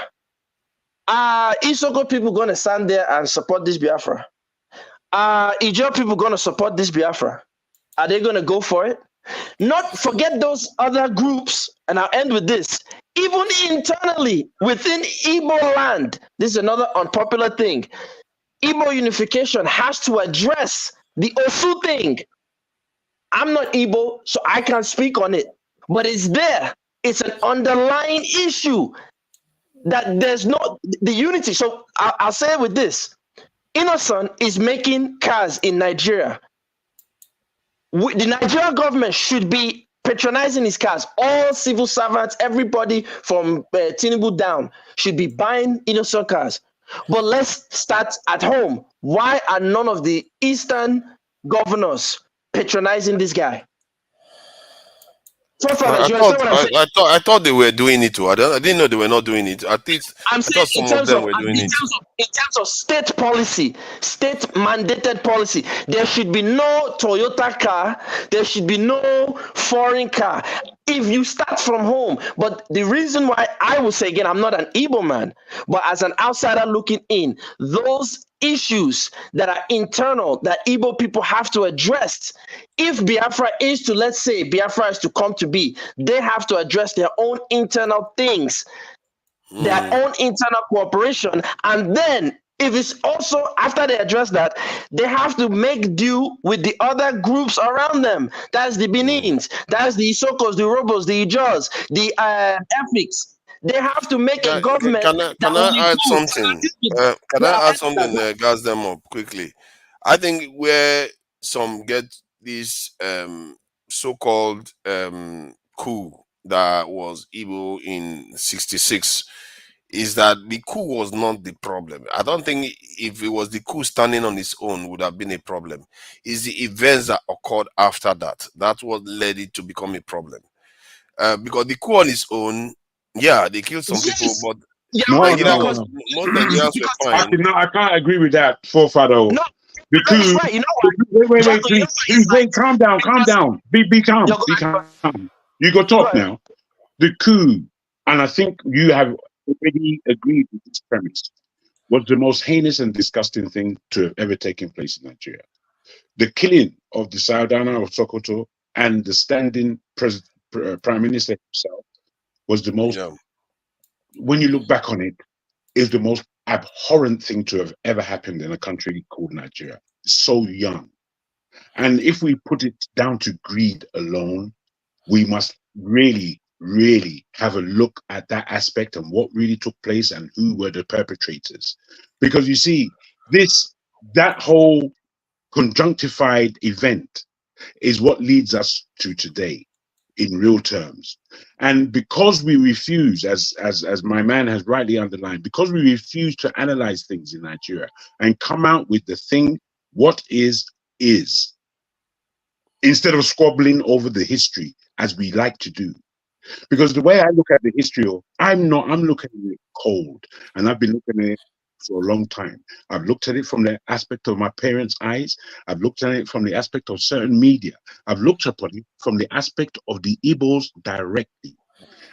Isoko people going to stand there and support this Biafra? Ijaw people going to support this Biafra? Are they going to go for it? Not forget those other groups, and I'll end with this. Even internally within Igbo land, this is another unpopular thing. Igbo unification has to address the Osu thing. I'm not Igbo, so I can't speak on it, but it's there. It's an underlying issue that there's no the unity. So I'll say it with this: Innocent is making cars in Nigeria. The Nigerian government should be patronizing his cars. All civil servants, everybody from Tinubu down, should be buying Innocent cars. But let's start at home. Why are none of the Eastern governors patronizing this guy? I thought they were doing it too. I didn't know they were not doing it. At least I thought some of them were doing it. In terms of state policy, state mandated policy, there should be no Toyota car. There should be no foreign car. If you start from home, but the reason why I will say again, I'm not an Igbo man, but as an outsider looking in, those issues that are internal that Igbo people have to address. If Biafra is to, let's say, Biafra is to come to be, they have to address their own internal things, their own internal cooperation, and then if it's also after they address that, they have to make do with the other groups around them. That's the Benins, that's the Isokos, the Robos, the Ijos, the Efiks. They have to make a government. Can I add something? Can I add something that gas them up quickly? I think where some get this so-called coup that was Igbo in '66 is that the coup was not the problem. I don't think if it was the coup standing on its own would have been a problem. It's the events that occurred after that. That's what led it to become a problem. Because the coup on its own, yeah, they killed some people, but No. most Nigerians were fine. I can't agree with that, forefather. No, the coup. right. You know what? Wait, please, wait, calm down. Be calm. Be calm. You go talk now. The coup, and I think you have already agreed with this premise, was the most heinous and disgusting thing to have ever taken place in Nigeria. The killing of the Saudana of Sokoto and the standing Prime Minister himself was the most, when you look back on it, is the most abhorrent thing to have ever happened in a country called Nigeria. So young. And if we put it down to greed alone, we must really have a look at that aspect and what really took place and who were the perpetrators. Because you see, that whole conjunctified event is what leads us to today in real terms. And because we refuse, as my man has rightly underlined, because we refuse to analyze things in Nigeria and come out with the thing, what is, instead of squabbling over the history as we like to do. Because the way I look at the history, I'm looking at it cold, and I've been looking at it for a long time. I've looked at it from the aspect of my parents' eyes. I've looked at it from the aspect of certain media. I've looked upon it from the aspect of the Igbos directly.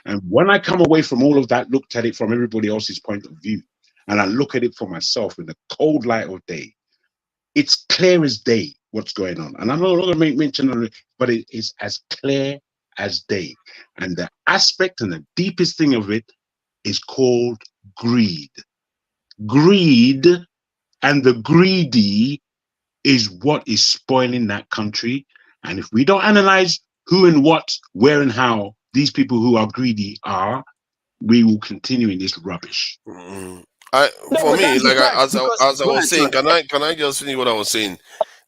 And when I come away from all of that, looked at it from everybody else's point of view, and I look at it for myself in the cold light of day, it's clear as day what's going on. And I'm not going to make mention of it, but it is as clear as day. And the aspect and the deepest thing of it is called greed. Greed and the greedy is what is spoiling that country. And if we don't analyze who and what, where and how these people who are greedy are, we will continue in this rubbish. As I was saying, can I just finish what I was saying?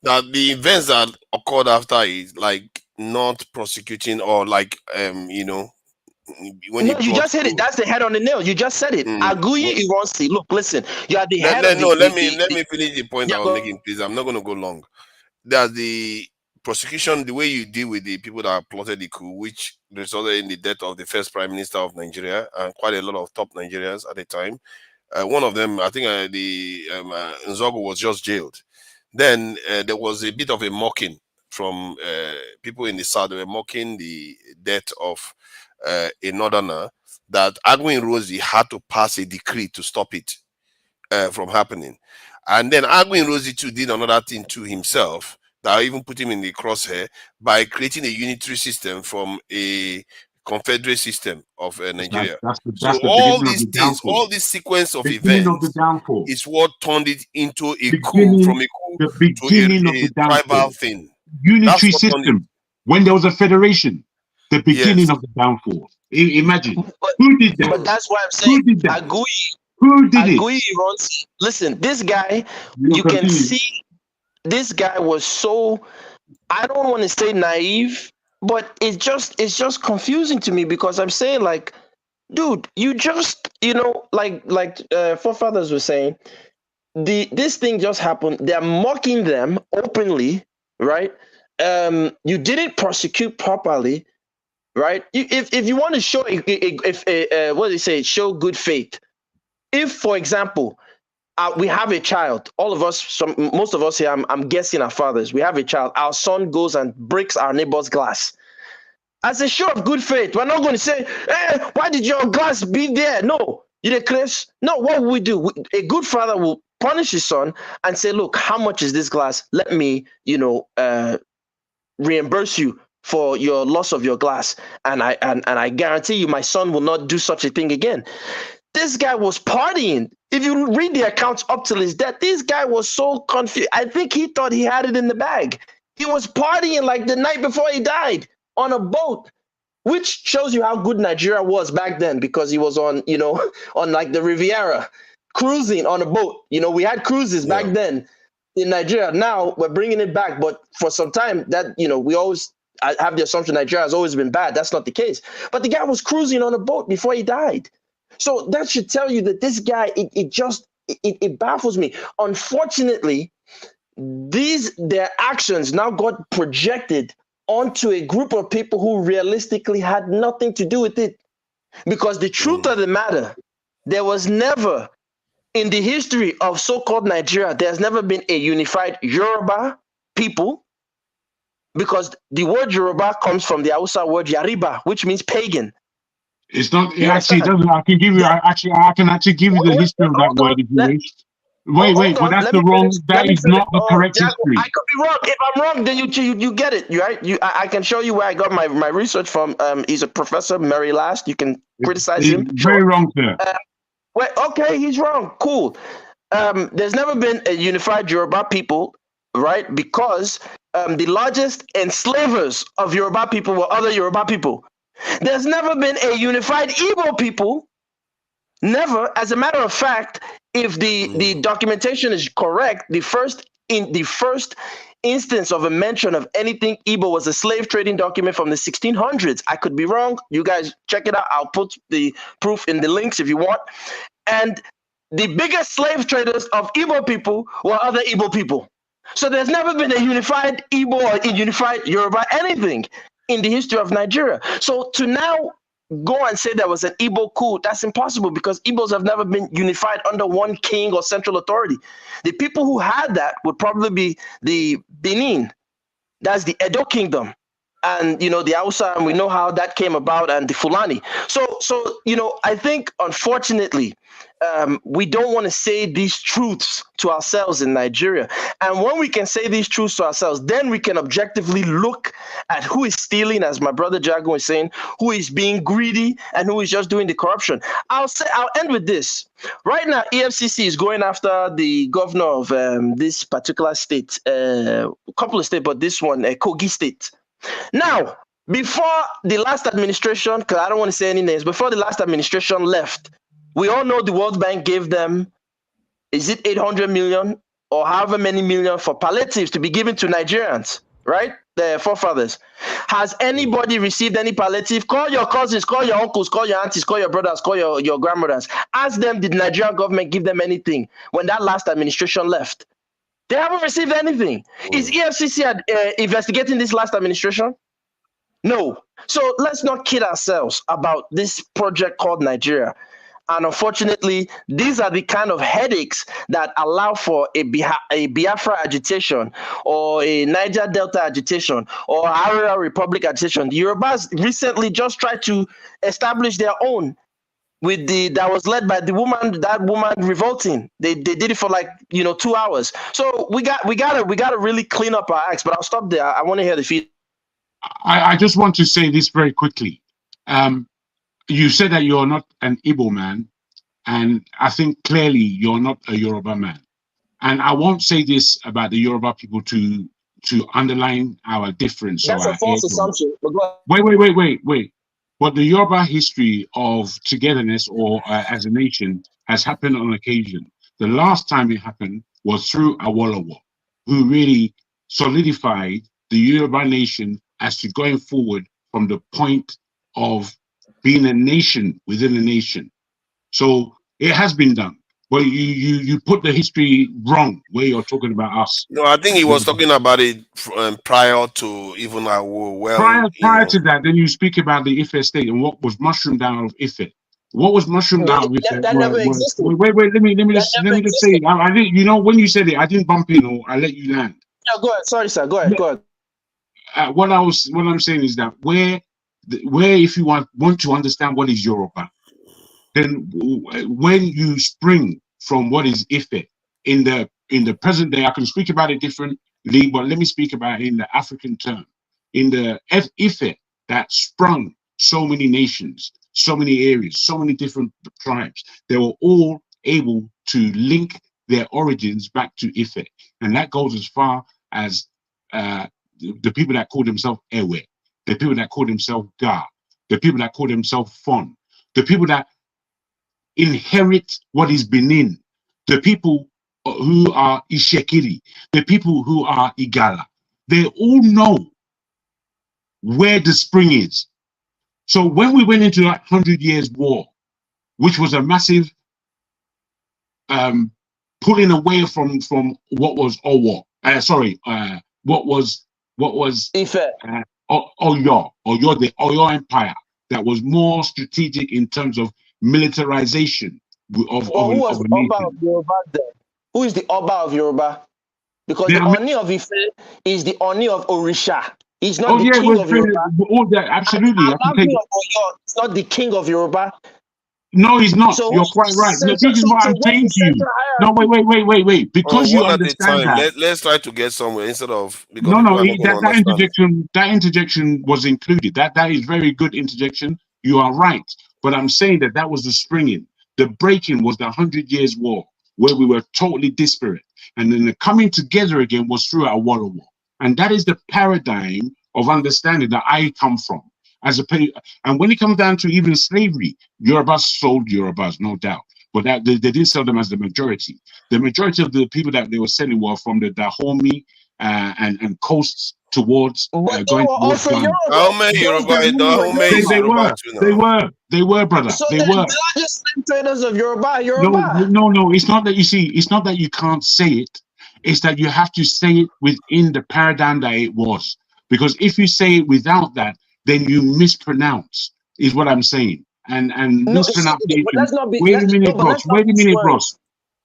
That the events that occurred after is like not prosecuting or like when you just hit it. That's the head on the nail. You just said it. Aguyi Ironsi. Look, listen. You are the head. Let me finish the point I was making, please. I'm not going to go long. That the prosecution, the way you deal with the people that plotted the coup, which resulted in the death of the first Prime Minister of Nigeria and quite a lot of top Nigerians at the time. One of them, I think, Nzogo was just jailed. Then there was a bit of a mocking from people in the south. They were mocking the death of a northerner, that Agwin Rosie had to pass a decree to stop it from happening. And then Agwin Rosie too did another thing to himself, that even put him in the crosshair by creating a unitary system from a confederate system of Nigeria. That's So the all beginning of these the things, downfall. all this sequence of Beginning of the events downfall. is what turned it into a coup, from a coup The to beginning of a the downfall. tribal thing. Unitary That's what turned it. system. When there was a federation, the beginning of the downfall. Imagine. Who did that? But that's why I'm saying, Who did that? Who did it? Listen, this guy, you can see this guy was so, I don't want to say naive, but it's just confusing to me, because I'm saying, like, dude, you just, like forefathers were saying, this thing just happened. They're mocking them openly, right? You didn't prosecute properly, right? If you want to show what do they say, show good faith. If, for example, we have a child, all of us, most of us here, I'm guessing are fathers. We have a child. Our son goes and breaks our neighbor's glass. As a show of good faith, we're not going to say, "Hey, why did your glass be there?" No, you did, Chris. No, what will we do? A good father will punish his son and say, "Look, how much is this glass? Let me, reimburse you for your loss of your glass, and I guarantee you, my son will not do such a thing again." This guy was partying. If you read the accounts up till his death, this guy was so confused. I think he thought he had it in the bag. He was partying like the night before he died on a boat, which shows you how good Nigeria was back then, because he was on, on like the Riviera, cruising on a boat. We had cruises back then in Nigeria. Now we're bringing it back, but for some time that, we always have the assumption Nigeria has always been bad. That's not the case. But the guy was cruising on a boat before he died. So that should tell you that this guy, it baffles me. Unfortunately, their actions now got projected onto a group of people who realistically had nothing to do with it. Because the truth of the matter, there was never, in the history of so-called Nigeria, there's never been a unified Yoruba people, because the word Yoruba comes from the Hausa word Yariba, which means pagan. It's not. It actually doesn't. I can give you. I can actually give you the history of that word if you wish. Wait. But that's the wrong. That is not the correct history. I could be wrong. If I'm wrong, then you get it, right? I can show you where I got my research from. He's a professor, Mary Last. You can criticize him. Very wrong, sir. Okay, he's wrong. Cool. There's never been a unified Yoruba people, right? Because the largest enslavers of Yoruba people were other Yoruba people. There's never been a unified Igbo people. Never. As a matter of fact, if the documentation is correct, the first instance of a mention of anything Igbo was a slave trading document from the 1600s. I could be wrong. You guys check it out. I'll put the proof in the links if you want. And the biggest slave traders of Igbo people were other Igbo people. So there's never been a unified Igbo or a unified Yoruba anything in the history of Nigeria. So to now go and say there was an Igbo coup, that's impossible, because Igbos have never been unified under one king or central authority. The people who had that would probably be the Benin, that's the Edo kingdom, and the Hausa, and we know how that came about, and the Fulani. So I think, unfortunately, we don't want to say these truths to ourselves in Nigeria. And when we can say these truths to ourselves, then we can objectively look at who is stealing, as my brother Jago was saying, who is being greedy, and who is just doing the corruption. I'll end with this. Right now, EFCC is going after the governor of this particular state, a couple of states, but this one, Kogi State. Now, before the last administration, because I don't want to say any names, before the last administration left, we all know the World Bank gave them, is it 800 million or however many million for palliatives to be given to Nigerians, right? The forefathers. Has anybody received any palliative? Call your cousins, call your uncles, call your aunties, call your brothers, call your grandmothers. Ask them, did Nigerian government give them anything when that last administration left? They haven't received anything. Is EFCC investigating this last administration? No. So let's not kid ourselves about this project called Nigeria. And unfortunately, these are the kind of headaches that allow for a Biafra agitation or a Niger Delta agitation or Harera Republic agitation. The Yorubas recently just tried to establish their own. with that was led by that woman revolting. They did it for like 2 hours. So we gotta really clean up our acts. But I'll stop there. I want to hear the feedback. I just want to say this very quickly. You said that you're not an Igbo man, and I think clearly you're not a Yoruba man. And I won't say this about the Yoruba people to underline our difference. That's a false assumption. Wait. But the Yoruba history of togetherness or as a nation has happened on occasion. The last time it happened was through Awolowo, who really solidified the Yoruba nation as to going forward from the point of being a nation within a nation. So it has been done. But you put the history wrong where you're talking about us. No, I think he was talking about it prior to even our prior to that. Then you speak about the Ife state and what was mushroomed out of Ife. What was mushroomed out of Ife? That never existed. Wait. Let me just say. I didn't. When you said it, I didn't bump in, or I let you land. No, go ahead. Sorry, sir. Go ahead. What I'm saying is that where if you want to understand what is Yoruba, then when you spring from what is Ife in the present day, I can speak about it differently, but let me speak about it in the African term. In the Ife that sprung so many nations, so many areas, so many different tribes, they were all able to link their origins back to Ife. And that goes as far as the people that call themselves Ewe, the people that call themselves Ga, the people that call themselves Fon, the people that inherit what is Benin, the people who are Ishekiri, the people who are Igala. They all know where the spring is. So when we went into that 100 Years War, which was a massive pulling away from what was Owo, what was Ife, Oyo, the Oyo Empire, that was more strategic in terms of militarization of who was the Oba of Yoruba then? Who is the Oba of Yoruba? Because the Oni of Ife is the Oni of Orisha. He's not the king of Yoruba. All that, absolutely. It's not the king of Yoruba. No, he's not. So you're quite right. This is what I'm saying to you. No, wait. Because you understand that. Let's try to get somewhere instead of that interjection was included. That is very good interjection. You are right. But I'm saying that was the springing. The breaking was the 100 Years War, where we were totally disparate. And then the coming together again was through our War. And that is the paradigm of understanding that I come from. And when it comes down to even slavery, Yorubas sold Yorubas, no doubt. But that they didn't sell them as the majority. The majority of the people that they were selling were from the Dahomey and coasts towards going towards Ghana. They were, brother. So they they're were. not just slave traders of Yoruba. No. It's not that it's not that you can't say it. It's that you have to say it within the paradigm that it was. Because if you say it without that, then you mispronounce, is what I'm saying. And mispronunciation. Wait a minute, Ross.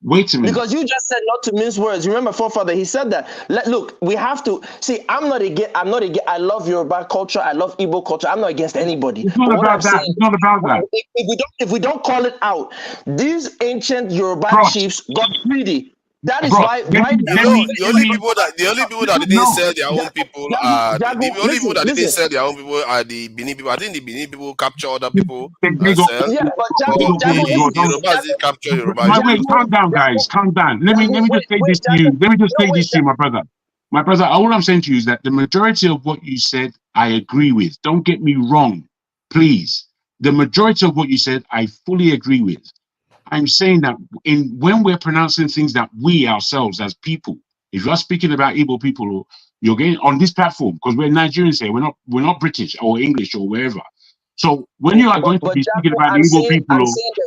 Wait a minute. Because you just said not to mince words. Remember, forefather, he said that. Look, we have to see. I'm not against. I love Yoruba culture. I love Igbo culture. I'm not against anybody. It's not about that. It's not about that. If we don't call it out, these ancient Yoruba chiefs got greedy. That is why right now the only people that didn't sell their own people are the Benin people. I think the Benin people capture other people and sell. Yeah, but Yorubas did capture Yoruba. Wait, calm down, guys. Calm down. Let me just say this to you. Let me just say this to you, my brother. My brother, all I'm saying to you is that the majority of what you said, I agree with. Don't get me wrong, please. The majority of what you said, I fully agree with. I'm saying that when we're pronouncing things that we ourselves as people, if you're speaking about Igbo people, you're getting on this platform because we're Nigerians here. We're not British or English or wherever. So when you are going to be speaking about the Igbo people,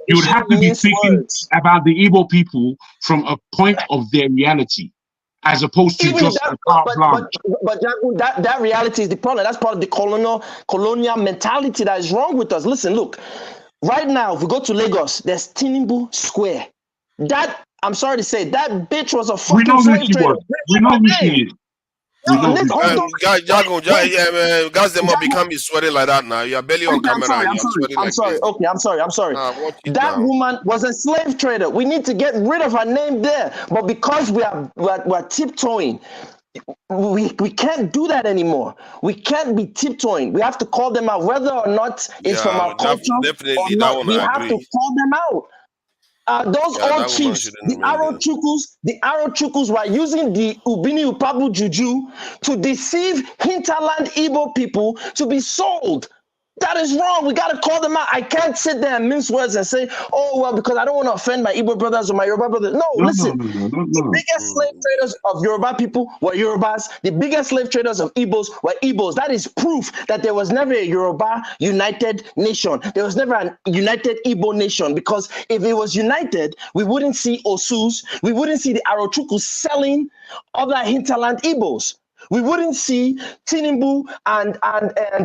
you would have to be speaking about the Igbo people from a point of their reality, as opposed to just a carte blanche. But that reality is the problem. That's part of the colonial mentality that is wrong with us. Listen, look. Right now, if we go to Lagos, there's Tinubu Square. That, I'm sorry to say, that bitch was a fucking slave trader. We know who she is. Guys, them up become sweating like that now. You're barely on camera. I'm sorry. I'm sorry. That woman was a slave trader. We need to get rid of her name there. But because we're tiptoeing, we can't do that anymore. We can't be tiptoeing. We have to call them out, whether or not it's from our culture or not. We have to call them out. Those old chiefs, the Arochukus were using the Ubini Upabu Juju to deceive hinterland Igbo people to be sold. That is wrong. We got to call them out. I can't sit there and mince words and say, oh, well, because I don't want to offend my Igbo brothers or my Yoruba brothers. No, listen. The biggest slave traders of Yoruba people were Yorubas. The biggest slave traders of Igbos were Igbos. That is proof that there was never a Yoruba united nation. There was never a united Igbo nation, because if it was united, we wouldn't see Osus. We wouldn't see the Arochukus selling other hinterland Igbos. We wouldn't see Tinubu and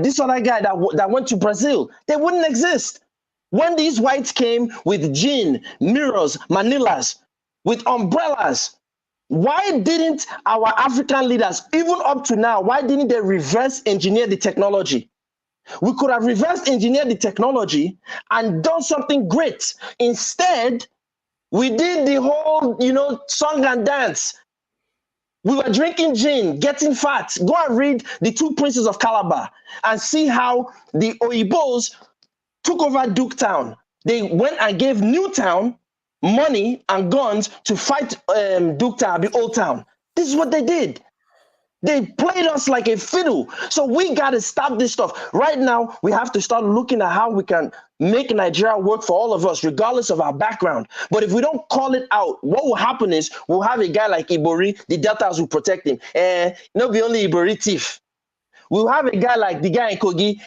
this other guy that went to Brazil. They wouldn't exist. When these whites came with gin, mirrors, manillas, with umbrellas, why didn't our African leaders, even up to now, why didn't they reverse engineer the technology? We could have reverse engineered the technology and done something great. Instead, we did the whole, song and dance. We were drinking gin, getting fat. Go and read The Two Princes of Calabar and see how the Oyibos took over Duketown. They went and gave Newtown money and guns to fight Duketown, the Old Town. This is what they did. They played us like a fiddle. So we got to stop this stuff. Right now, we have to start looking at how we can make Nigeria work for all of us, regardless of our background. But if we don't call it out, what will happen is we'll have a guy like Ibori, the Deltas will protect him. Not be only Ibori thief. We'll have a guy like the guy in Kogi,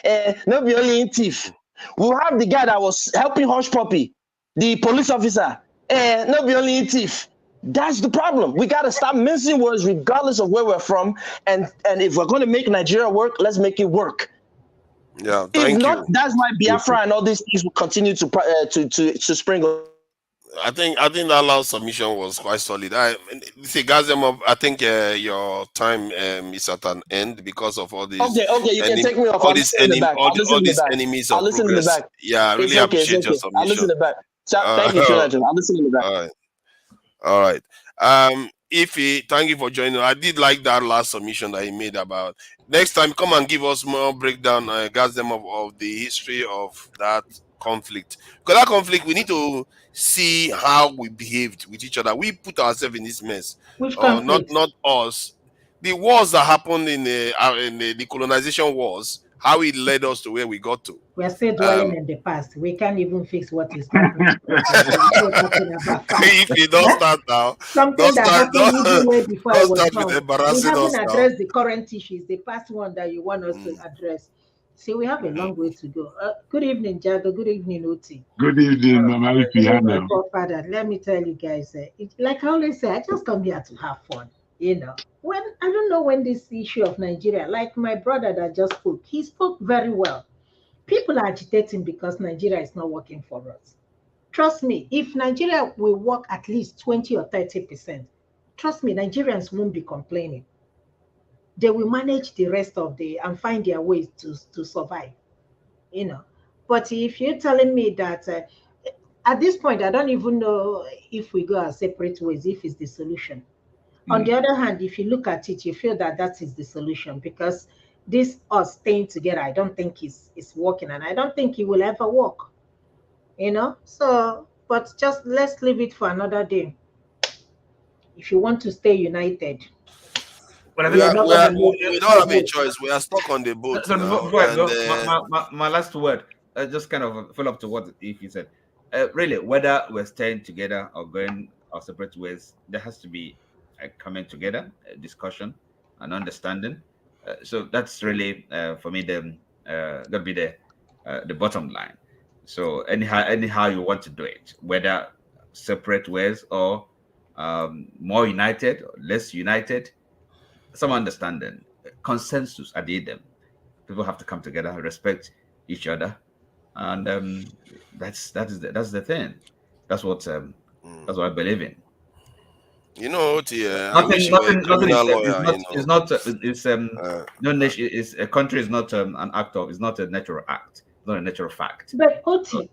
not be only in thief. We'll have the guy that was helping Hush Puppy, the police officer, not be only in thief. That's the problem. We got to stop mincing words regardless of where we're from. And if we're going to make Nigeria work, let's make it work. Yeah, thank you. That's why Biafra and all these things will continue to spring up. I think that last submission was quite solid. I think your time is at an end because of all these. Okay, you can take me off. All these enemies of progress. Yeah, I really appreciate your submission. I'll listen in the back. Thank you, Jonathan. I'll listen in the back. All right. Ify, thank you for joining. I did like that last submission that he made about next time. Come and give us more breakdown, of the history of that conflict. Because that conflict, we need to see how we behaved with each other. We put ourselves in this mess. Which conflict? Not us. The wars that happened in the colonization wars, how it led us to where we got to. We're still dwelling in the past. We can't even fix what is happening. If you don't start now, something that happened even way before I was born. We haven't addressed the current issues, the past one that you want us to address. See, we have a long way to go. Good evening, Jago. Good evening, Oti. Good evening, Mama. Father, let me tell you guys, like I always say, I just come here to have fun. When I don't know when this issue of Nigeria, like my brother that just spoke, he spoke very well. People are agitating because Nigeria is not working for us. Trust me, if Nigeria will work at least 20 or 30%, trust me, Nigerians won't be complaining. They will manage the rest of and find their ways to survive. But if you're telling me that at this point, I don't even know if we go our separate ways, if it's the solution. On the other hand, if you look at it, you feel that is the solution, because this us staying together, I don't think is working, and I don't think it will ever work. So, but just let's leave it for another day. If you want to stay united, we don't have a choice. We are stuck on the boat. So my last word, just kind of follow up to what Ify said. Really, whether we're staying together or going our separate ways, there has to be coming together, discussion, and understanding. So that's really for me gonna be the bottom line. So anyhow you want to do it, whether separate ways or more united or less united, some understanding, consensus at the end. People have to come together, respect each other, and that's the thing. That's what I believe in. You know, I wish you were a criminal lawyer. No nation is a country is not an act of. It's not a natural act. It's not a natural fact. But Oti,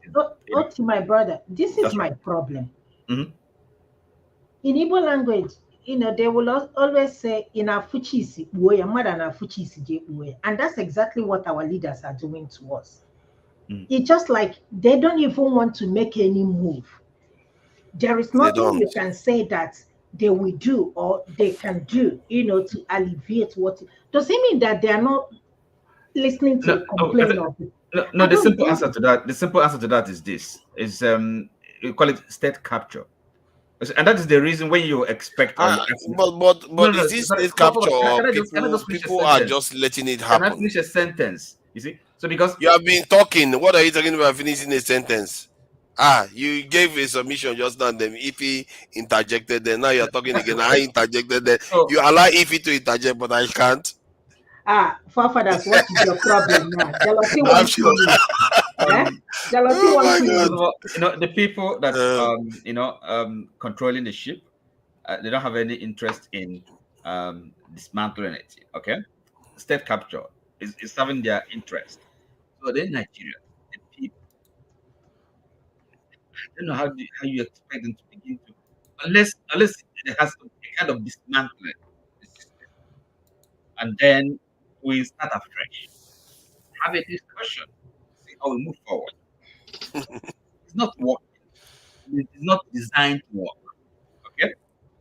my brother, this is my problem. Mm-hmm. In Igbo language, they will always say in Afuchisi, and that's exactly what our leaders are doing to us. It's just like they don't even want to make any move. There is nothing you can say that they will do or they can do, to alleviate what. Does it mean that they are not listening to a complaint of it? No, the simple answer to that is this: is you call it state capture, and that is the reason when you expect. But is this state capture or people are just letting it happen? Can I finish a sentence? You see, so because you have been talking, what are you talking about finishing a sentence? You gave a submission just now. Then Ify interjected. Then now you're talking again. I interjected. Then you allow Ify to interject, but I can't. Forefathers, what is your problem now? Jealousy wants sure. Jealousy wants the people that controlling the ship, they don't have any interest in dismantling it. Okay, state capture is serving their interest. So then Nigeria, the people, I don't know how you expect them to begin to, unless it has to be kind of dismantling the system, and then we start afresh, have a discussion, see how we move forward. It's not working. It's not designed to work. Okay,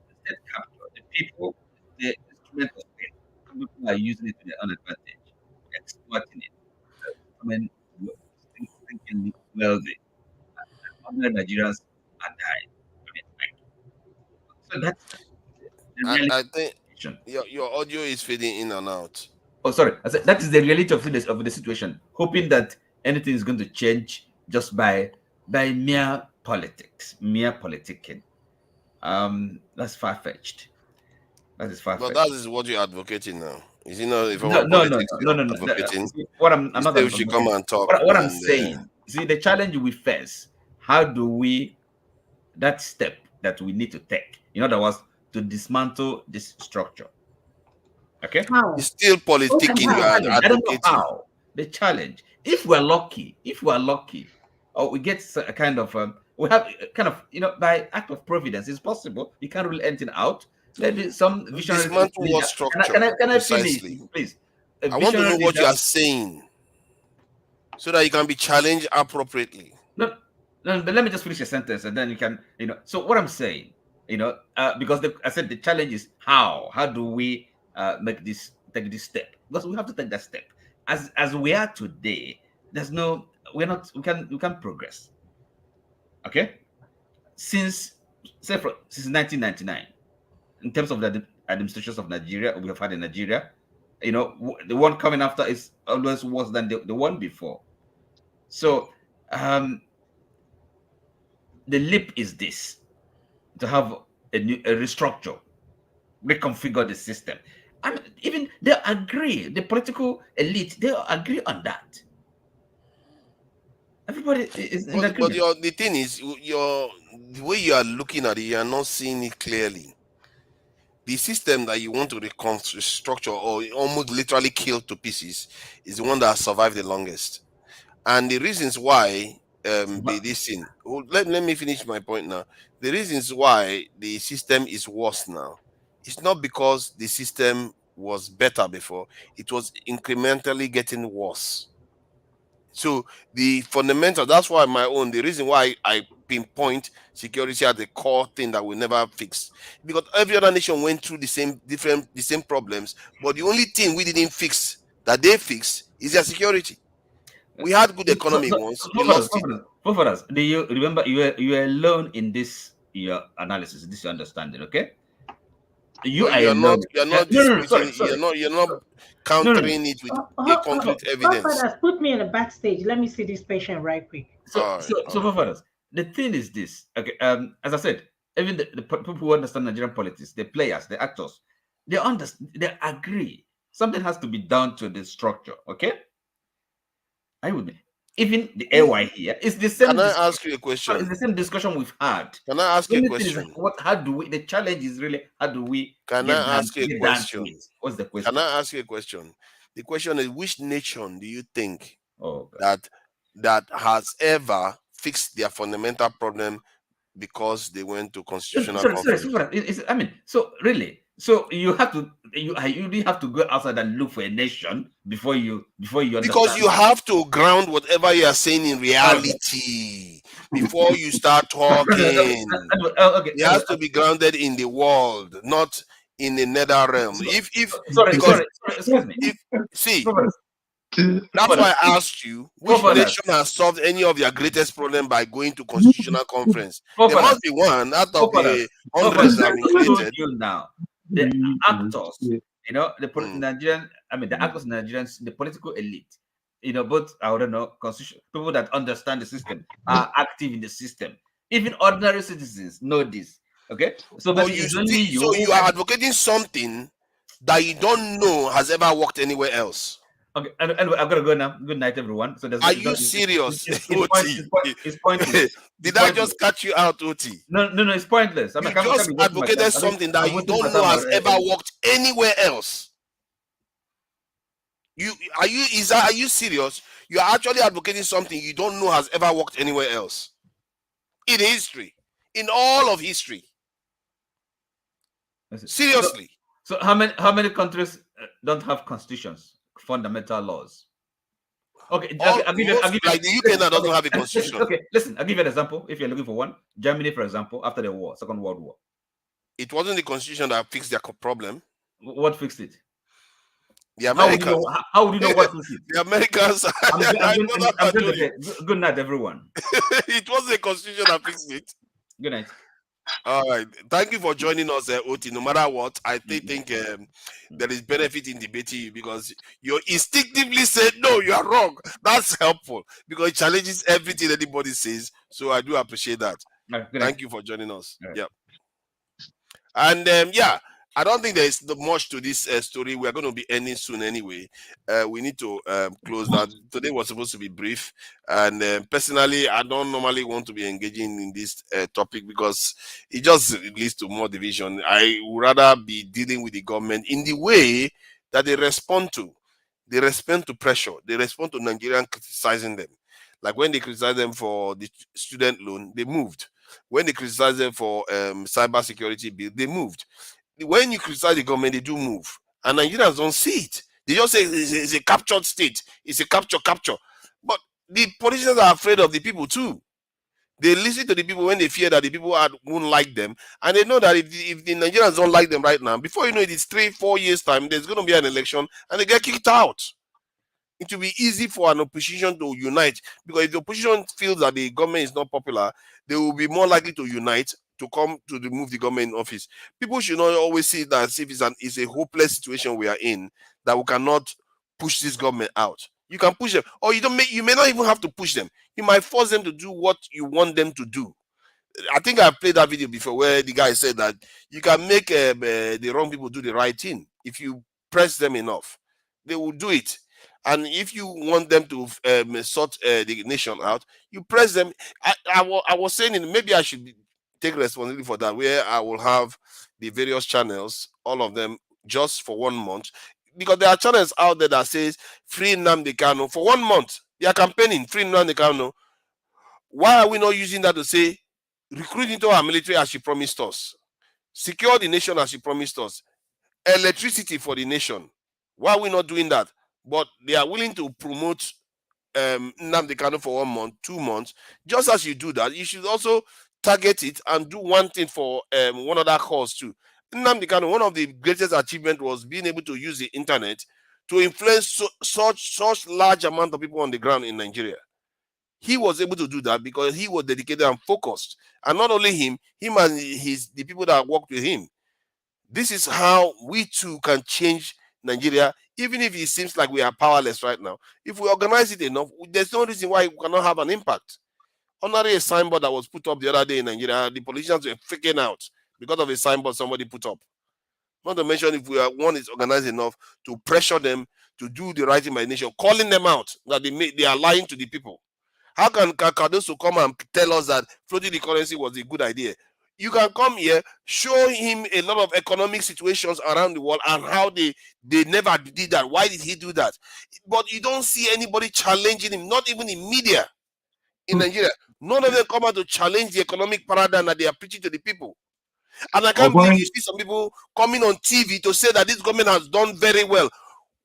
the state capture, the people, the instrument of state, people are using it to their own advantage, exploiting it. Thinking wealthy. Other Nigerians are dying. So that's I think your audio is fading in and out. Oh, sorry. I said that is the reality of the situation. Hoping that anything is going to change just by mere politics, mere politicking. That's far-fetched. That is far-fetched. But that is what you're advocating now. Is it not? If no. Advocating, what I'm not advocating. Should come and talk. What I'm saying, see, the challenge we face. How do we that step that we need to take? In other words, to dismantle this structure. Okay, it's still politicking. You are advocating. I don't know how. The challenge, if we're lucky, or we get a kind of we have kind of by act of providence, it's possible. You can't rule anything out. Maybe some visionary. Dismantle what structure? Can I finish, please? I want to know what you are saying, so that you can be challenged appropriately. No, but let me just finish a sentence, and then you can, So what I'm saying, because I said the challenge is how do we take this step, because we have to take that step. As we are today, we can't progress. Okay, since 1999, in terms of the administrations of Nigeria we have had in Nigeria, the one coming after is always worse than the one before. So the leap is this: to have a restructure, reconfigure the system. And even they agree, the political elite, they agree on that. Everybody is in agreement. But the thing is, the way you are looking at it, you are not seeing it clearly. The system that you want to reconstruct or almost literally kill to pieces is the one that has survived the longest. And the reasons why let me finish my point now. The reasons why the system is worse now, it's not because the system was better before. It was incrementally getting worse. So the fundamental, that's why the reason why I pinpoint security as the core thing that we never fix, because every other nation went through the same problems, but the only thing we didn't fix that they fixed is their security. We had good economy once. We lost it. Do you remember you were alone in this your analysis, this your understanding? Okay. You're not countering it with a concrete evidence. Put me in the backstage. Let me see this patient right quick. So the thing is this. Okay. As I said, even the people who understand Nigerian politics, the players, the actors, they agree. Something has to be done to the structure. Okay. Are you with me? even the AY here, it's the same. Can I ask you a question? It's the same discussion we've had. Can I ask you a Like, question? how do we? The challenge is really how do we? Can I ask you a question? What's the question? Can I ask you a question? The question is, which nation do you think that has ever fixed their fundamental problem because they went to constitutional conference? I mean, so really, so you have to you really have to go outside and look for a nation before you understand. Because you have to ground whatever you are saying in reality before you start talking. It has to be grounded in the world, not in the nether realm. Excuse me. That's why I asked you which nation has solved any of their greatest problem by going to constitutional conference. There must be one out of the hundreds that have been created. Now, the actors, you know, the Nigerian, I mean, the actors, Nigerians, the political elite, you know, both, I don't know, constitution, people that understand the system are active in the system. Even ordinary citizens know this. Okay, so you are advocating something that you don't know has ever worked anywhere else. Okay, and I've got to go now. Good night, everyone. So are you serious? It's pointless. Did I just catch you out, Oti? No, it's pointless. You just advocated something that you don't know has ever worked anywhere else. Are you serious? You are actually advocating something you don't know has ever worked anywhere else in history, in all of history. Seriously. So how many countries don't have constitutions, fundamental laws? Okay, I'll give you like the UK that doesn't have a constitution. Okay, listen, I'll give you an example. If you're looking for one, Germany, for example, after the war, Second World War, it wasn't the constitution that fixed their problem. What fixed it? The Americans. How would you know what fixed it? The Americans. I'm good. Good night, everyone. It wasn't the constitution that fixed it. Good night. All right. Thank you for joining us, Oti. No matter what, I think there is benefit in debating you because you instinctively said, no, you are wrong. That's helpful because it challenges everything anybody says. So I do appreciate that. Thank you for joining us. Right. Yeah. And I don't think there is much to this story. We're going to be ending soon anyway. We need to close that. Today was supposed to be brief. And personally, I don't normally want to be engaging in this topic because it just leads to more division. I would rather be dealing with the government in the way that they respond to. They respond to pressure. They respond to Nigerians criticizing them. Like when they criticize them for the student loan, they moved. When they criticize them for cyber security bill, they moved. When you criticize the government, they do move. And Nigerians don't see it. They just say it's a captured state. It's a capture. But the politicians are afraid of the people too. They listen to the people when they fear that the people won't like them. And they know that if the Nigerians don't like them right now, before you know it, it's 3-4 years time, there's going to be an election and they get kicked out. It will be easy for an opposition to unite because if the opposition feels that the government is not popular, they will be more likely to unite to come to remove the government in office. People should not always see that as if it's a hopeless situation we are in, that we cannot push this government out. You can push them, or you may not even have to push them. You might force them to do what you want them to do. I think I played that video before where the guy said that you can make the wrong people do the right thing. If you press them enough, they will do it. And if you want them to sort the nation out, you press them. I was saying maybe I should take responsibility for that, where I will have the various channels, all of them, just for 1 month. Because there are channels out there that says free Nnamdi Kanu for 1 month. They are campaigning free Nnamdi Kanu. Why are we not using that to say recruit into our military as she promised us, secure the nation as she promised us, electricity for the nation? Why are we not doing that? But they are willing to promote Nnamdi Kanu for 1 month, 2 months. Just as you do that, you should also target it and do one thing for one other cause too. Nnamdi Kanu, one of the greatest achievements was being able to use the internet to influence such large amount of people on the ground in Nigeria. He was able to do that because he was dedicated and focused. And not only him and the people that worked with him. This is how we too can change Nigeria, even if it seems like we are powerless right now. If we organize it enough, there's no reason why we cannot have an impact. Only a signboard that was put up the other day in Nigeria, the politicians were freaking out because of a signboard somebody put up. Not to mention if one is organized enough to pressure them to do the right thing by the nation, calling them out that they are lying to the people. How can Cardoso come and tell us that floating the currency was a good idea? You can come here, show him a lot of economic situations around the world and how they never did that. Why did he do that? But you don't see anybody challenging him, not even in media in Nigeria. None of them come out to challenge the economic paradigm that they are preaching to the people. And I can't believe you see some people coming on TV to say that this government has done very well.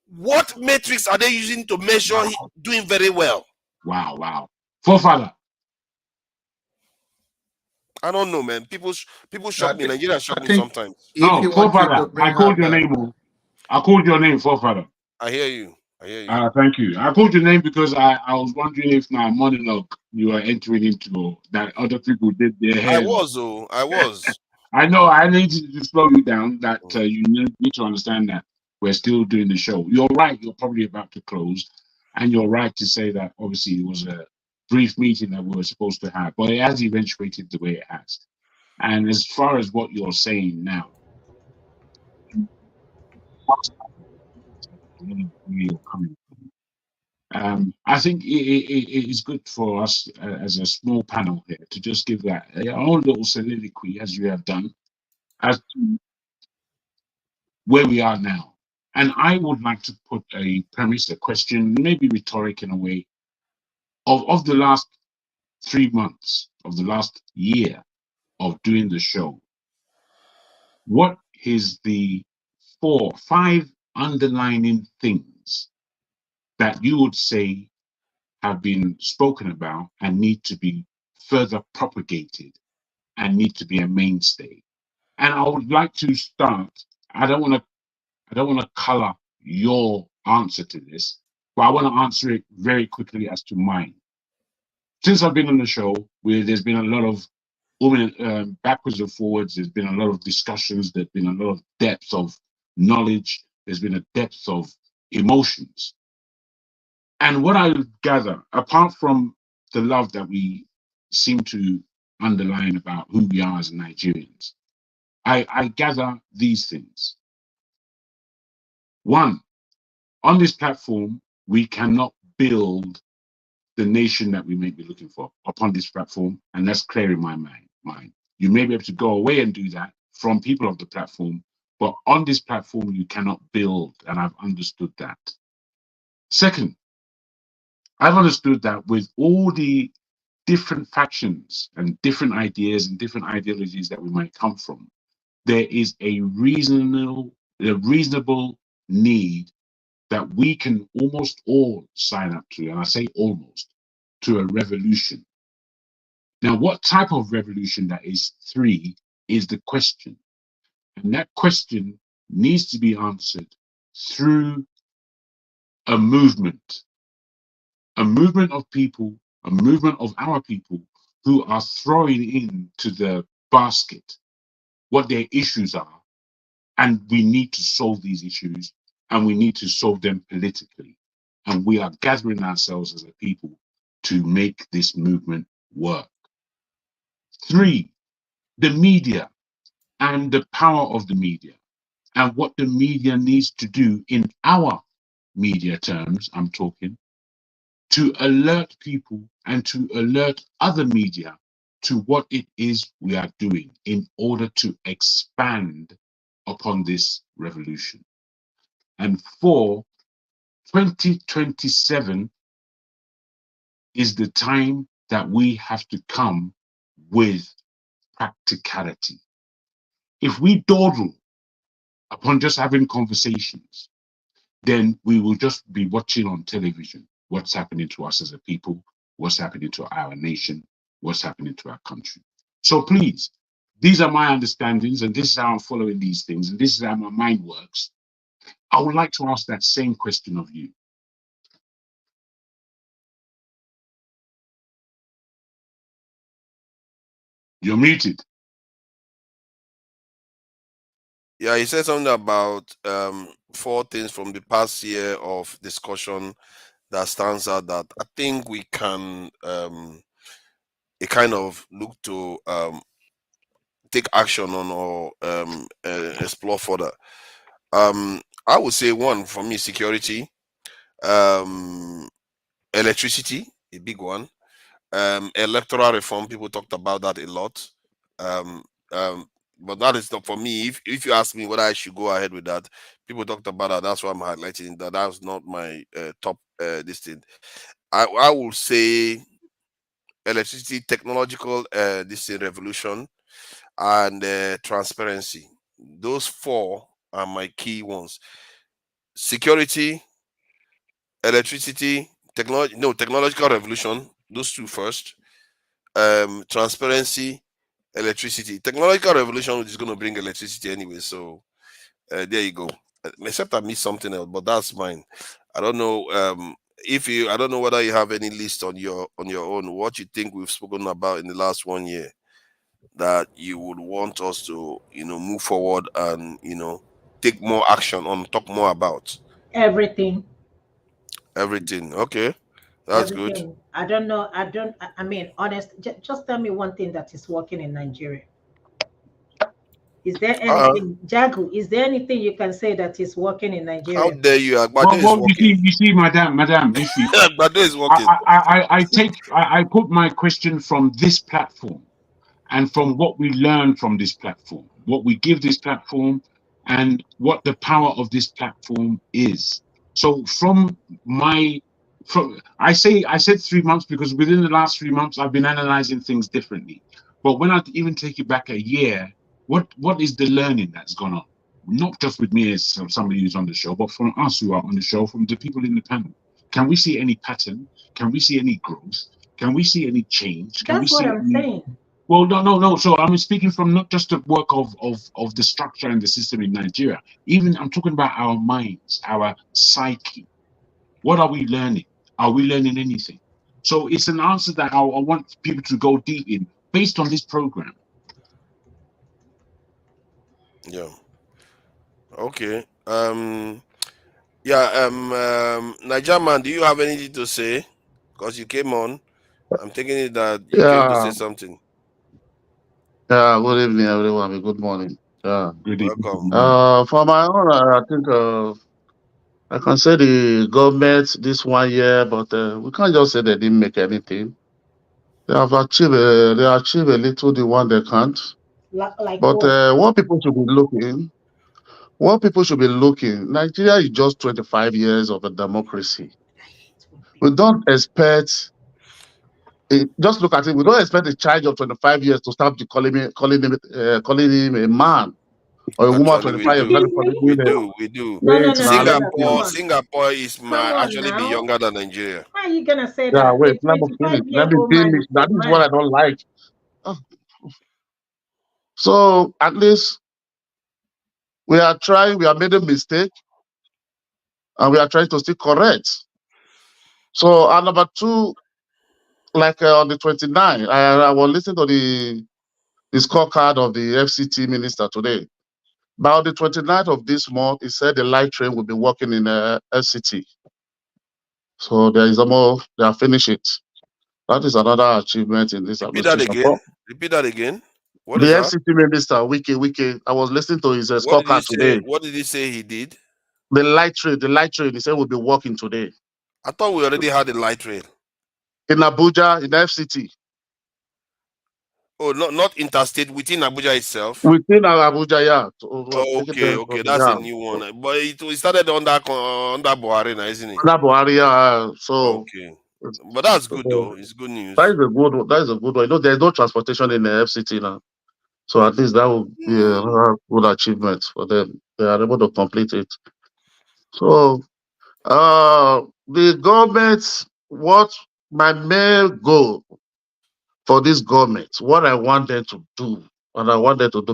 What metrics are they using to measure doing very well? Wow. Forefather. I don't know, man. People shock me. Nigeria shock me sometimes. No, Forefather. I called your name. I called your name, Forefather. I hear you. Thank you. I called your name because I was wondering if my monologue you were entering into that other people did their hair. I was. I know. I need to slow you down. That you need to understand that we're still doing the show. You're right. You're probably about to close, and you're right to say that. Obviously, it was a brief meeting that we were supposed to have, but it has eventuated the way it has. And as far as what you're saying now, I think it is good for us as a small panel here to just give that our own little soliloquy, as you have done, as to where we are now. And I would like to put a premise, a question, maybe rhetoric in a way, of the last 3 months, of the last year of doing the show. What is the 4, 5 underlining things that you would say have been spoken about and need to be further propagated and need to be a mainstay? And I would like to start. I don't want to color your answer to this, but I want to answer it very quickly as to mine. Since I've been on the show, there's been a lot of backwards and forwards. There's been a lot of discussions. There's been a lot of depth of knowledge. There's been a depth of emotions. And what I gather, apart from the love that we seem to underline about who we are as Nigerians, I gather these things. One, on this platform, we cannot build the nation that we may be looking for upon this platform, and that's clear in my mind. You may be able to go away and do that from people of the platform, but on this platform, you cannot build, and I've understood that. Second, I've understood that with all the different factions and different ideas and different ideologies that we might come from, there is a reasonable need that we can almost all sign up to, and I say almost, to a revolution. Now, what type of revolution that is? 3 is the question. And that question needs to be answered through a movement of people, a movement of our people who are throwing into the basket what their issues are. And we need to solve these issues, and we need to solve them politically. And we are gathering ourselves as a people to make this movement work. 3, the media and the power of the media and what the media needs to do in our media terms, I'm talking, to alert people and to alert other media to what it is we are doing in order to expand upon this revolution. And 4, 2027 is the time that we have to come with practicality. If we dawdle upon just having conversations, then we will just be watching on television what's happening to us as a people, what's happening to our nation, what's happening to our country. So please, these are my understandings, and this is how I'm following these things, and this is how my mind works. I would like to ask that same question of you. You're muted. Yeah, he said something about 4 things from the past year of discussion that stands out that I think we can kind of look to take action on or explore further. I would say 1 for me, security, electricity, a big one. Electoral reform, people talked about that a lot. But that is not for me. If you ask me whether I should go ahead with that, people talked about that. That's why I'm highlighting that. That's not my top this thing. I will say electricity, technological this thing, revolution, and transparency. Those four are my key ones. Security, electricity, technological revolution. Those two first. Transparency, electricity. Technological revolution is going to bring electricity anyway. So there you go. Except I missed something else, but that's mine. I don't know. I don't know whether you have any list on your own. What you think we've spoken about in the last 1 year that you would want us to, move forward and take more action on, talk more about. Everything. Everything. Okay, that's good. Everything. I don't know. I mean, honest. Just tell me one thing that is working in Nigeria. Is there anything, Jagu? Is there anything you can say that is working in Nigeria? How dare you? Agbado is working. You see, madam, if you Agbado is working. I put my question from this platform and from what we learn from this platform, what we give this platform, and what the power of this platform is. So I said 3 months because within the last 3 months I've been analyzing things differently. But when I even take it back a year, what is the learning that's gone on? Not just with me as somebody who's on the show, but from us who are on the show, from the people in the panel. Can we see any pattern? Can we see any growth? Can we see any change? That's what I'm saying. Well, no. So I'm speaking from not just the work of the structure and the system in Nigeria. Even I'm talking about our minds, our psyche. What are we learning? Are we learning anything? So it's an answer that I want people to go deep in based on this program. Yeah. Okay. Niger man, do you have anything to say? Because you came on. I'm taking it that you came to say something. Yeah, good evening, everyone. Good morning. Good evening. For my own, I think I can say the government this 1 year, but we can't just say they didn't make anything. They have achieved a little, the one they can't. Like but what people should be looking, Nigeria is just 25 years of a democracy. We don't expect. Just look at it. We don't expect a child of 25 years to start calling him a man or a woman 25 years. We do. No. Singapore is actually be younger than Nigeria. Why are you gonna say Yeah, that? wait, let me finish. That is what I don't like. So at least we are trying. We have made a mistake, and we are trying to still correct. So and number two, like on the 29th, I was listening to the scorecard of the FCT minister today. By the 29th of this month, he said the light train will be working in FCT. So there is they are finished it. That is another achievement in this administration. Repeat that again. What the FCT minister, Wiki, I was listening to his scorecard today. What did he say he did? The light train, he said will be working today. I thought we already had the light train. In Abuja, in the FCT. Oh, not interstate, within Abuja itself? Within Abuja, yeah. Okay, that's a new one. But it started under Buhari, isn't it? Under Buhari, yeah. So okay. But that's good though. It's good news. That is a good one. You know, there's no transportation in the FCT now. So at least that will be a good achievement for them. They are able to complete it. So the government, what my main goal for this government, what I want them to do,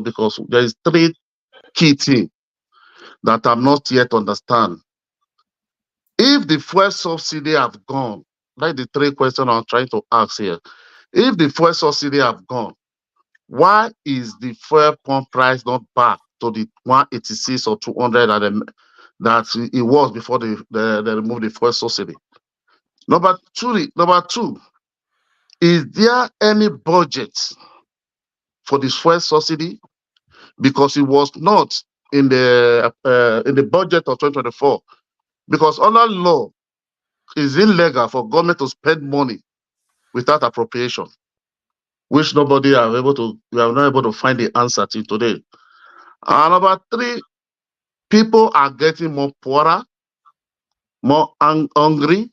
because there is 3 key things that I'm not yet understand. If the fuel subsidy have gone, like the 3 questions I'm trying to ask here. If the fuel subsidy have gone, why is the fuel pump price not back to the 186 or 200 that it was before they removed the fuel subsidy? Number two, is there any budget for this fuel subsidy? Because it was not in the budget of 2024. Because under law, it's illegal for government to spend money without appropriation, which we are not able to find the answer to today. And number three, people are getting more poorer, more hungry,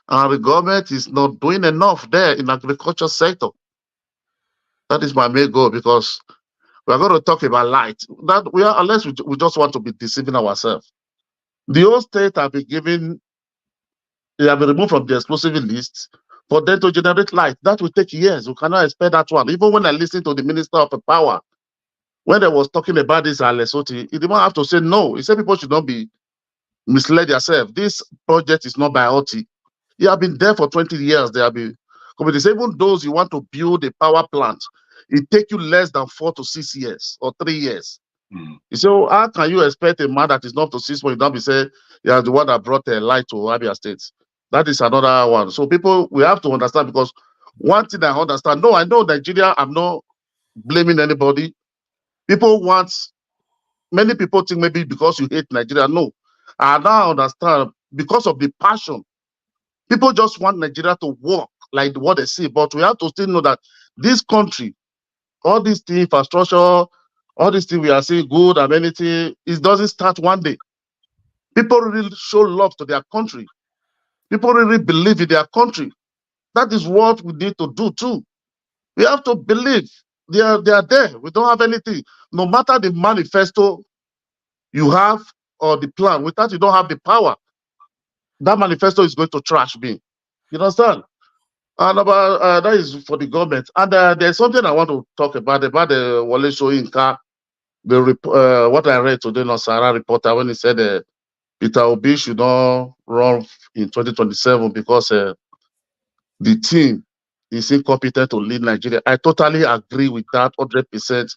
and the government is not doing enough there in the agriculture sector. That is my main goal, because we are going to talk about light. That we are, unless we just want to be deceiving ourselves. The whole state have been given, they have been removed from the explosive list for them to generate light. That will take years. We cannot expect that one. Even when I listen to the Minister of Power, when they was talking about this Lesotho, he didn't have to say no. He said people should not be misled yourself. This project is not by OT. You have been there for 20 years. They have been committed. Even those you want to build a power plant, it take you less than 4 to 6 years or 3 years. You say, oh, how can you expect a man that is not to 6 months, not be say, yeah, the one that brought a light to Abia State? That is another one. So people, we have to understand, because one thing I understand, no, I know Nigeria, I'm not blaming anybody. People want, many people think maybe because you hate Nigeria. No, I now understand, because of the passion. People just want Nigeria to work like what they see, but we have to still know that this country, all these things, infrastructure, all these things we are seeing, good and anything, it doesn't start one day. People really show love to their country. People really believe in their country. That is what we need to do too. We have to believe they are there. We don't have anything. No matter the manifesto you have or the plan, without you don't have the power, that manifesto is going to trash me. You understand? And about that is for the government. And there's something I want to talk about the Wale Soyinka, what I read today on Sarah Reporter, when he said Peter Obi should not run in 2027 because the team is incompetent to lead Nigeria. I totally agree with that 100%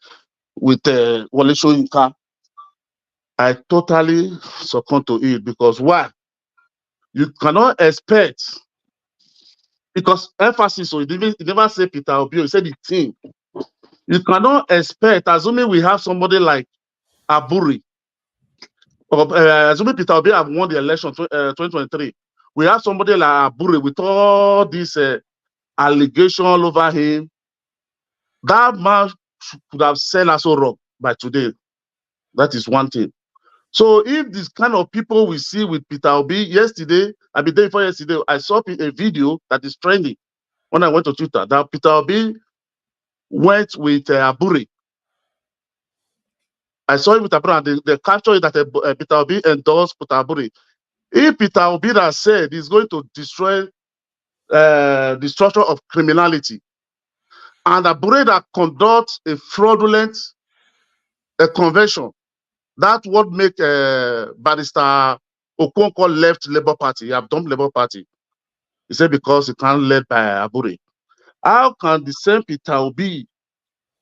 with Wale Soyinka. I totally succumb to it, because why? You cannot expect, because emphasis, so he never say Peter Obi, he said the team. You cannot expect, assuming we have somebody like Aburi, or assuming Peter Obi have won the election 2023, we have somebody like Aburi with all this allegation all over him. That man could have said also wrong by today. That is one thing. So if this kind of people we see with Peter Obi, yesterday, I mean day before yesterday, I saw a video that is trending when I went to Twitter, that Peter Obi went with Aburi. I saw it with Aburi, and they captured it that Peter Obi endorsed Peter Aburi. If Peter Obi has said he's going to destroy the structure of criminality, and Aburi that conducts a fraudulent convention, that would make Barrister Okonkwo left Labour Party. He have dumped Labour Party. He said because he can't led by Aburi. How can the same Peter Obi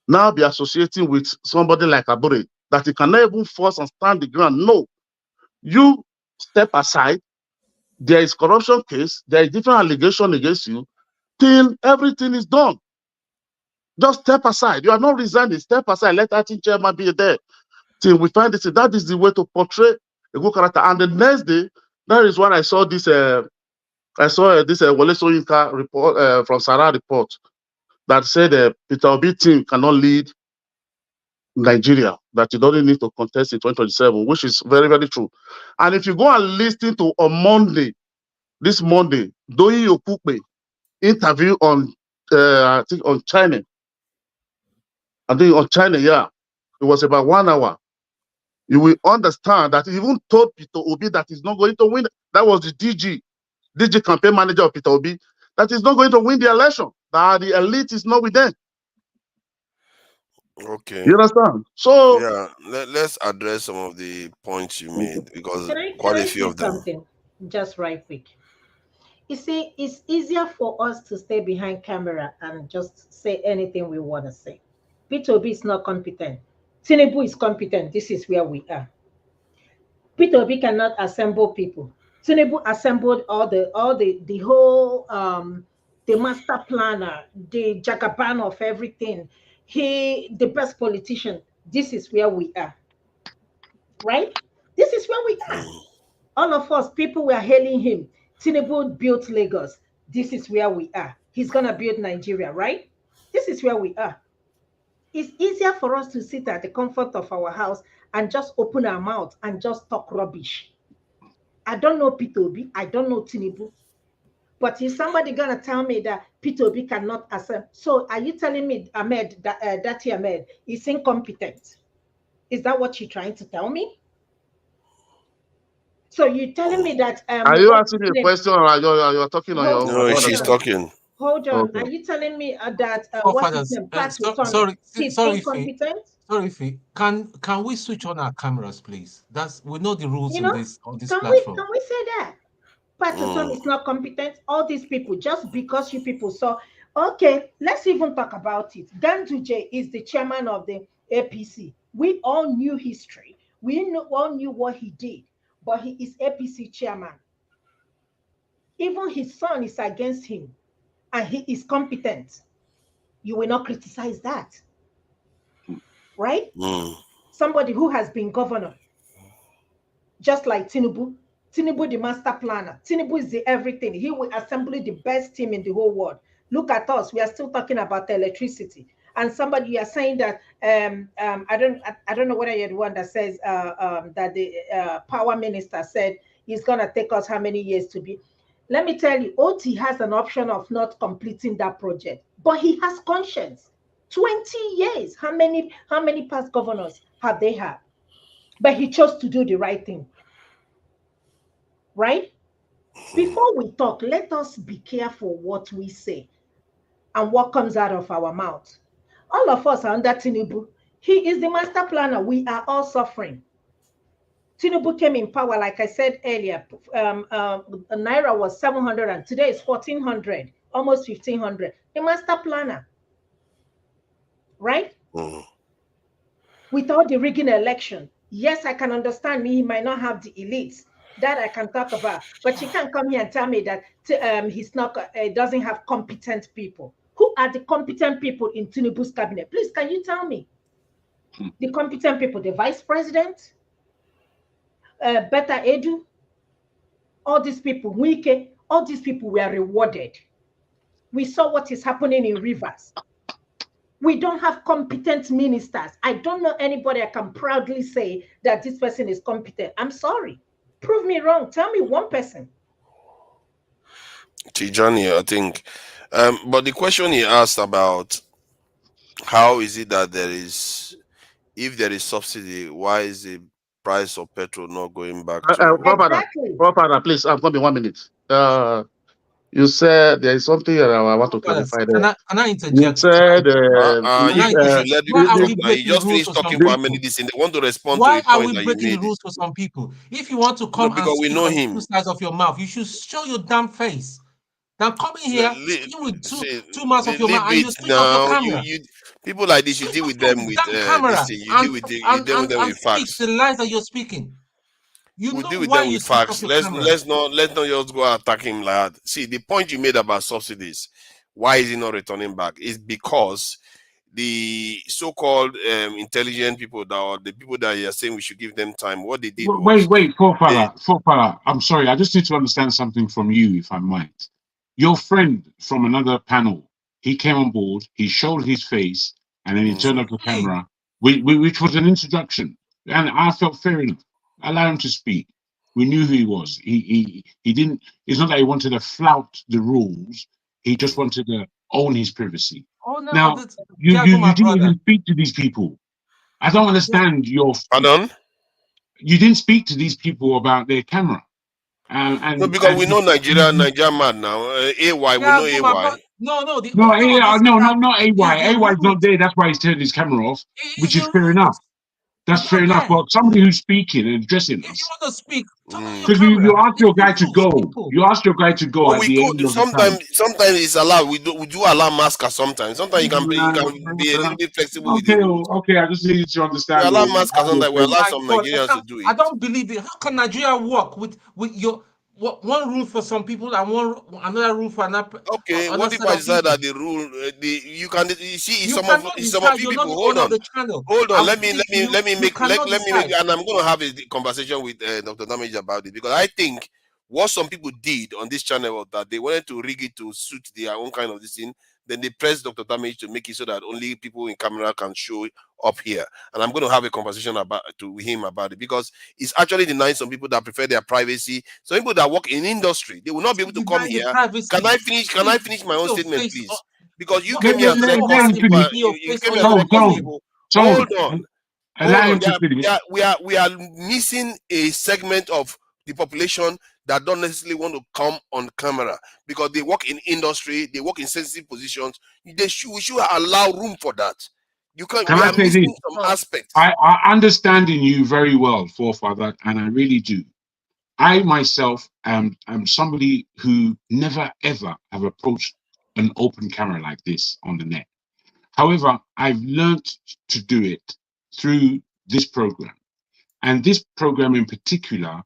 now be associating with somebody like Aburi that he cannot even force and stand the ground? No. You step aside. There is corruption case. There is different allegation against you till everything is done. Just step aside. You are not resigning. Step aside. Let that chairman be there till we find this. That is the way to portray a good character. And the next day, that is when I saw this. I saw this Wale Soyinka report from Sarah report that said Peter Obi team cannot lead Nigeria, that you don't need to contest in 2027, which is very, very true. And if you go and listen to on Monday, this Monday, Doyi Okupe interview on, I think on China. I think on China, yeah. It was about 1 hour. You will understand that he even told Peter Obi that he's not going to win. That was the DG campaign manager of Peter Obi, that he's not going to win the election, that the elite is not with them. Okay. You understand? So yeah, let's address some of the points you made, because Can quite I a few say of them. something just right quick? You see, it's easier for us to stay behind camera and just say anything we want to say. P2B is not competent. Tinubu is competent. This is where we are. P2B cannot assemble people. Tinubu assembled the whole the master planner, the jagaban of everything. The best politician. This is where we are. Right? This is where we are. All of us, people were hailing him. Tinubu built Lagos. This is where we are. he's going to build Nigeria, right? This is where we are. It's easier for us to sit at the comfort of our house and just open our mouth and just talk rubbish. I don't know Peter Obi. I don't know Tinubu. But is somebody going to tell me that Peter Obi cannot accept? So are you telling me Ahmed, Dati Ahmed, is incompetent? Is that what you're trying to tell me? So you're telling me that... Are you asking me a question or you're talking on your own? No, she's talking. Hold on. Okay. Are you telling me that what's his name? He's incompetent? Sorry, Fee. Can we switch on our cameras, please? We know the rules You know, on this can platform. we say that? Patterson is not competent. All these people, just because you people saw, okay, let's even talk about it. Ganduje is the chairman of the APC. We all knew history. We all knew what he did, but he is APC chairman. Even his son is against him, and he is competent. You will not criticize that, right? Somebody who has been governor, just like Tinubu. Tinubu, the master planner. Tinubu is the everything. He will assemble the best team in the whole world. Look at us. We are still talking about electricity. And somebody, you are saying that I don't know whether you're the one that says that the power minister said he's gonna take us how many years to be. Let me tell you, OT has an option of not completing that project, but he has conscience. 20 years. How many past governors have they had? But he chose to do the right thing. Right? Before we talk, let us be careful what we say and what comes out of our mouth. All of us are under Tinubu. He is the master planner. We are all suffering. Tinubu came in power, like I said earlier. Naira was 700 and today it's 1,400, almost 1,500. The master planner. Right? Without the rigging election. Yes, I can understand he might not have the elites. That I can talk about, but you can't come here and tell me that he's not doesn't have competent people. Who are the competent people in Tinubu's cabinet? Please, can you tell me the competent people? The vice president, Beta Edu, all these people, Wike, all these people were rewarded. We saw what is happening in Rivers. We don't have competent ministers. I don't know anybody I can proudly say that this person is competent. I'm sorry. Prove me wrong. Tell me one person. Tijani, I think. But the question he asked about how is it that if there is subsidy, why is the price of petrol not going back to... Papa, please, I'm coming 1 minute. You said there is something I want to clarify there. Can I interject? You said you should let people talk. You just finished talking for how many days and they want to respond to a point that you made. Why are we breaking the rules for some people? If you want to come and speak on the two sides of your mouth, you should show your damn face. Now coming here, speaking with two mouths of your mouth, and you switch off your camera. People like this, you deal with them with camera. You deal with them with facts. Speak the lies that you're speaking. We'll deal with them with facts. Let's not just go attack him like that. See, the point you made about subsidies, why is he not returning back? Is because the so-called intelligent people the people that you're saying we should give them time, what they did was... Wait, Fofara, I'm sorry, I just need to understand something from you, if I might. Your friend from another panel, he came on board, he showed his face, and then he turned up the camera, which was an introduction. And I felt fair enough. Allow him to speak. We knew who he was. He didn't. It's not that he wanted to flout the rules. He just wanted to own his privacy. Oh, no, now you didn't even speak to these people. I don't understand your. Pardon? You didn't speak to these people about their camera. No, because we know Nigeria man now. AY, we know AY. Not AY. AY is not there. That's why he's turned his camera off, which is fair enough. That's fair enough, but somebody who's speaking and addressing us. If you want to speak, because you asked your guy to go. You asked your guy to go at the end of the time. Sometimes it's allowed. We do allow masker sometimes. Sometimes you can be a little bit flexible with it. Okay, I just need to understand. We allow masker sometimes. We allow some Nigerians to do it. I don't believe it. How can Nigeria work with your one rule for some people and another rule for another? Okay, what if I decide that the rule some of you people hold on. Let me make, and I'm going to have a conversation with Dr. Nnamdi about it, because I think What some people did on this channel was that they wanted to rig it to suit their own kind of this thing. Then they pressed Dr. Damage to make it so that only people in camera can show up here. And I'm going to have a conversation with him about it, because it's actually denying some people that prefer their privacy. Some people that work in industry, they will not be able to come here. Can I finish my own statement, please? Because you came here and said calling people. You came here and said calling people. Hold on. Hold on. We are missing a segment of the population that don't necessarily want to come on camera because they work in industry, they work in sensitive positions. We should allow room for that. You can't. Can We I are say missing this? some aspects. I understanding you very well, forefather, and I really do. I myself am somebody who never ever have approached an open camera like this on the net. However, I've learned to do it through this program. And this program in particular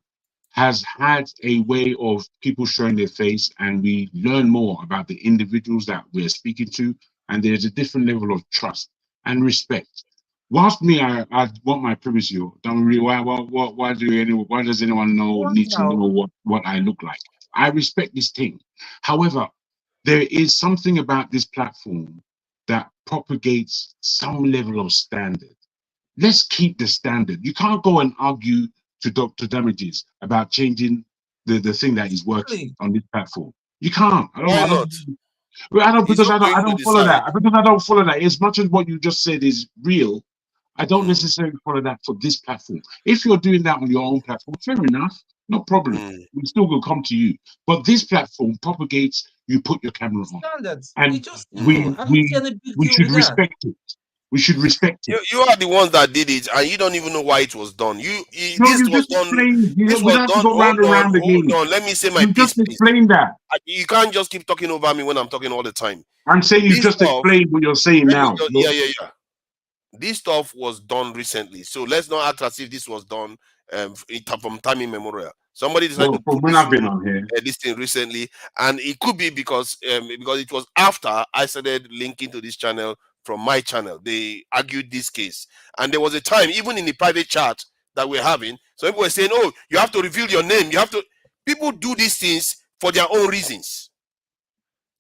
has had a way of people showing their face, and we learn more about the individuals that we're speaking to, and there's a different level of trust and respect. Whilst me, I want my privacy. Don't really. Why does anyone need to know what I look like? I respect this thing. However, there is something about this platform that propagates some level of standard. Let's keep the standard. You can't go and argue to Dr. Damages about changing the thing that is working on this platform. You can't. Why not? I don't follow that. Because I don't follow that. As much as what you just said is real, I don't necessarily follow that for this platform. If you're doing that on your own platform, fair enough, no problem. We still will come to you. But this platform propagates. You put your camera on, Standards. and I don't see any big we deal should with that. respect it. We should respect it. You are the ones that did it, and you don't even know why it was done. This was done. This was done. Hold on. Let me say my piece, please. Explain that. You can't just keep talking over me when I'm talking all the time. I'm saying you just explained what you're saying now. Yeah. This stuff was done recently, so let's not act as if this was done from time immemorial. Somebody decided to put this thing recently, and it could be because it was after I started linking to this channel from my channel. They argued this case, and there was a time, even in the private chat that we're having, some people were saying, "Oh, you have to reveal your name. You have to." People do these things for their own reasons.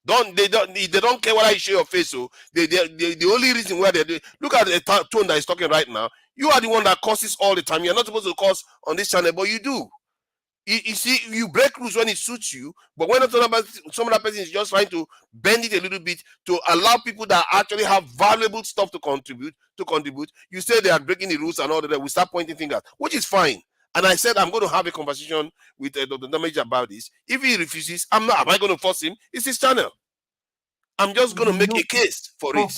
They don't care what I show your face. So the only reason why they do, look at the tone that is talking right now. You are the one that causes all the time. You're not supposed to cause on this channel, but you do. You see, you break rules when it suits you, but when some other person is just trying to bend it a little bit to allow people that actually have valuable stuff to contribute, you say they are breaking the rules and all that. We start pointing fingers, which is fine. And I said I'm going to have a conversation with Dr. Damage about this. If he refuses, am I going to force him? It's his channel. I'm just going to make a case for it.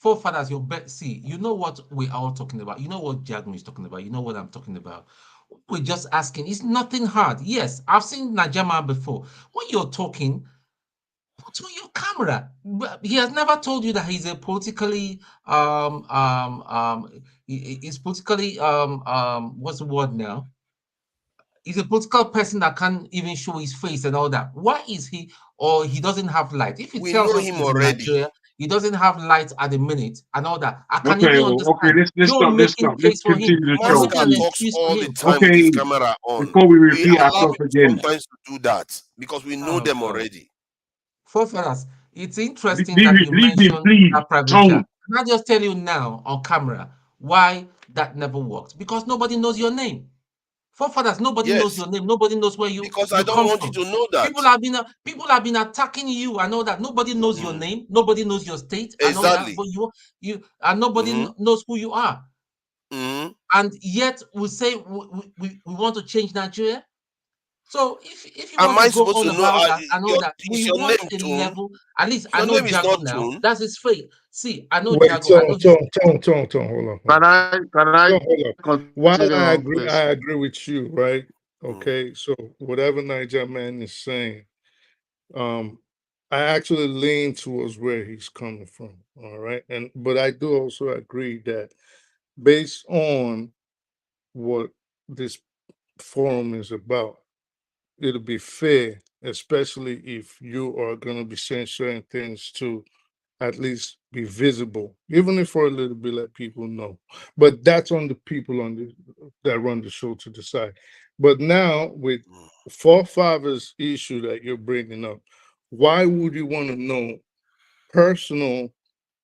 Forefathers, see, you know what we are all talking about. You know what Jagmu is talking about. You know what I'm talking about. We're just asking. It's nothing hard. Yes, I've seen Najama before. When you're talking, put on your camera. He has never told you that he's a politically he's politically what's the word now? He's a political person that can't even show his face and all that. Why is he, or he doesn't have light? If he tells us he's in Nigeria, he doesn't have light at the minute and all that. I can even understand. Let's continue the show. Talks all the time with his camera on. Before we repeat ourselves again. Sometimes to do that because we know them already. Forefathers, it's interesting that you mentioned that private chat. Can I just tell you now on camera why that never worked? Because nobody knows your name. Forefathers, nobody knows your name. Nobody knows where you. Because I don't want you to know that. People have been attacking you. I know that. Nobody knows your name. Nobody knows your state. I know that. But you and nobody knows who you are. And yet we say we want to change Nigeria. So if you want to go all about that and all that, we want a level. At least I know Jago now. That's his fate. See, I know Jago. Hold on. Can I? While I agree with you, right? Okay, so whatever Niger man is saying, I actually lean towards where he's coming from. All right, but I do also agree that based on what this forum is about, it'll be fair, especially if you are going to be saying certain things to at least be visible, even if for a little bit, let people know. But that's on the people that run the show to decide. But now with forefathers issue that you're bringing up, why would you want to know personal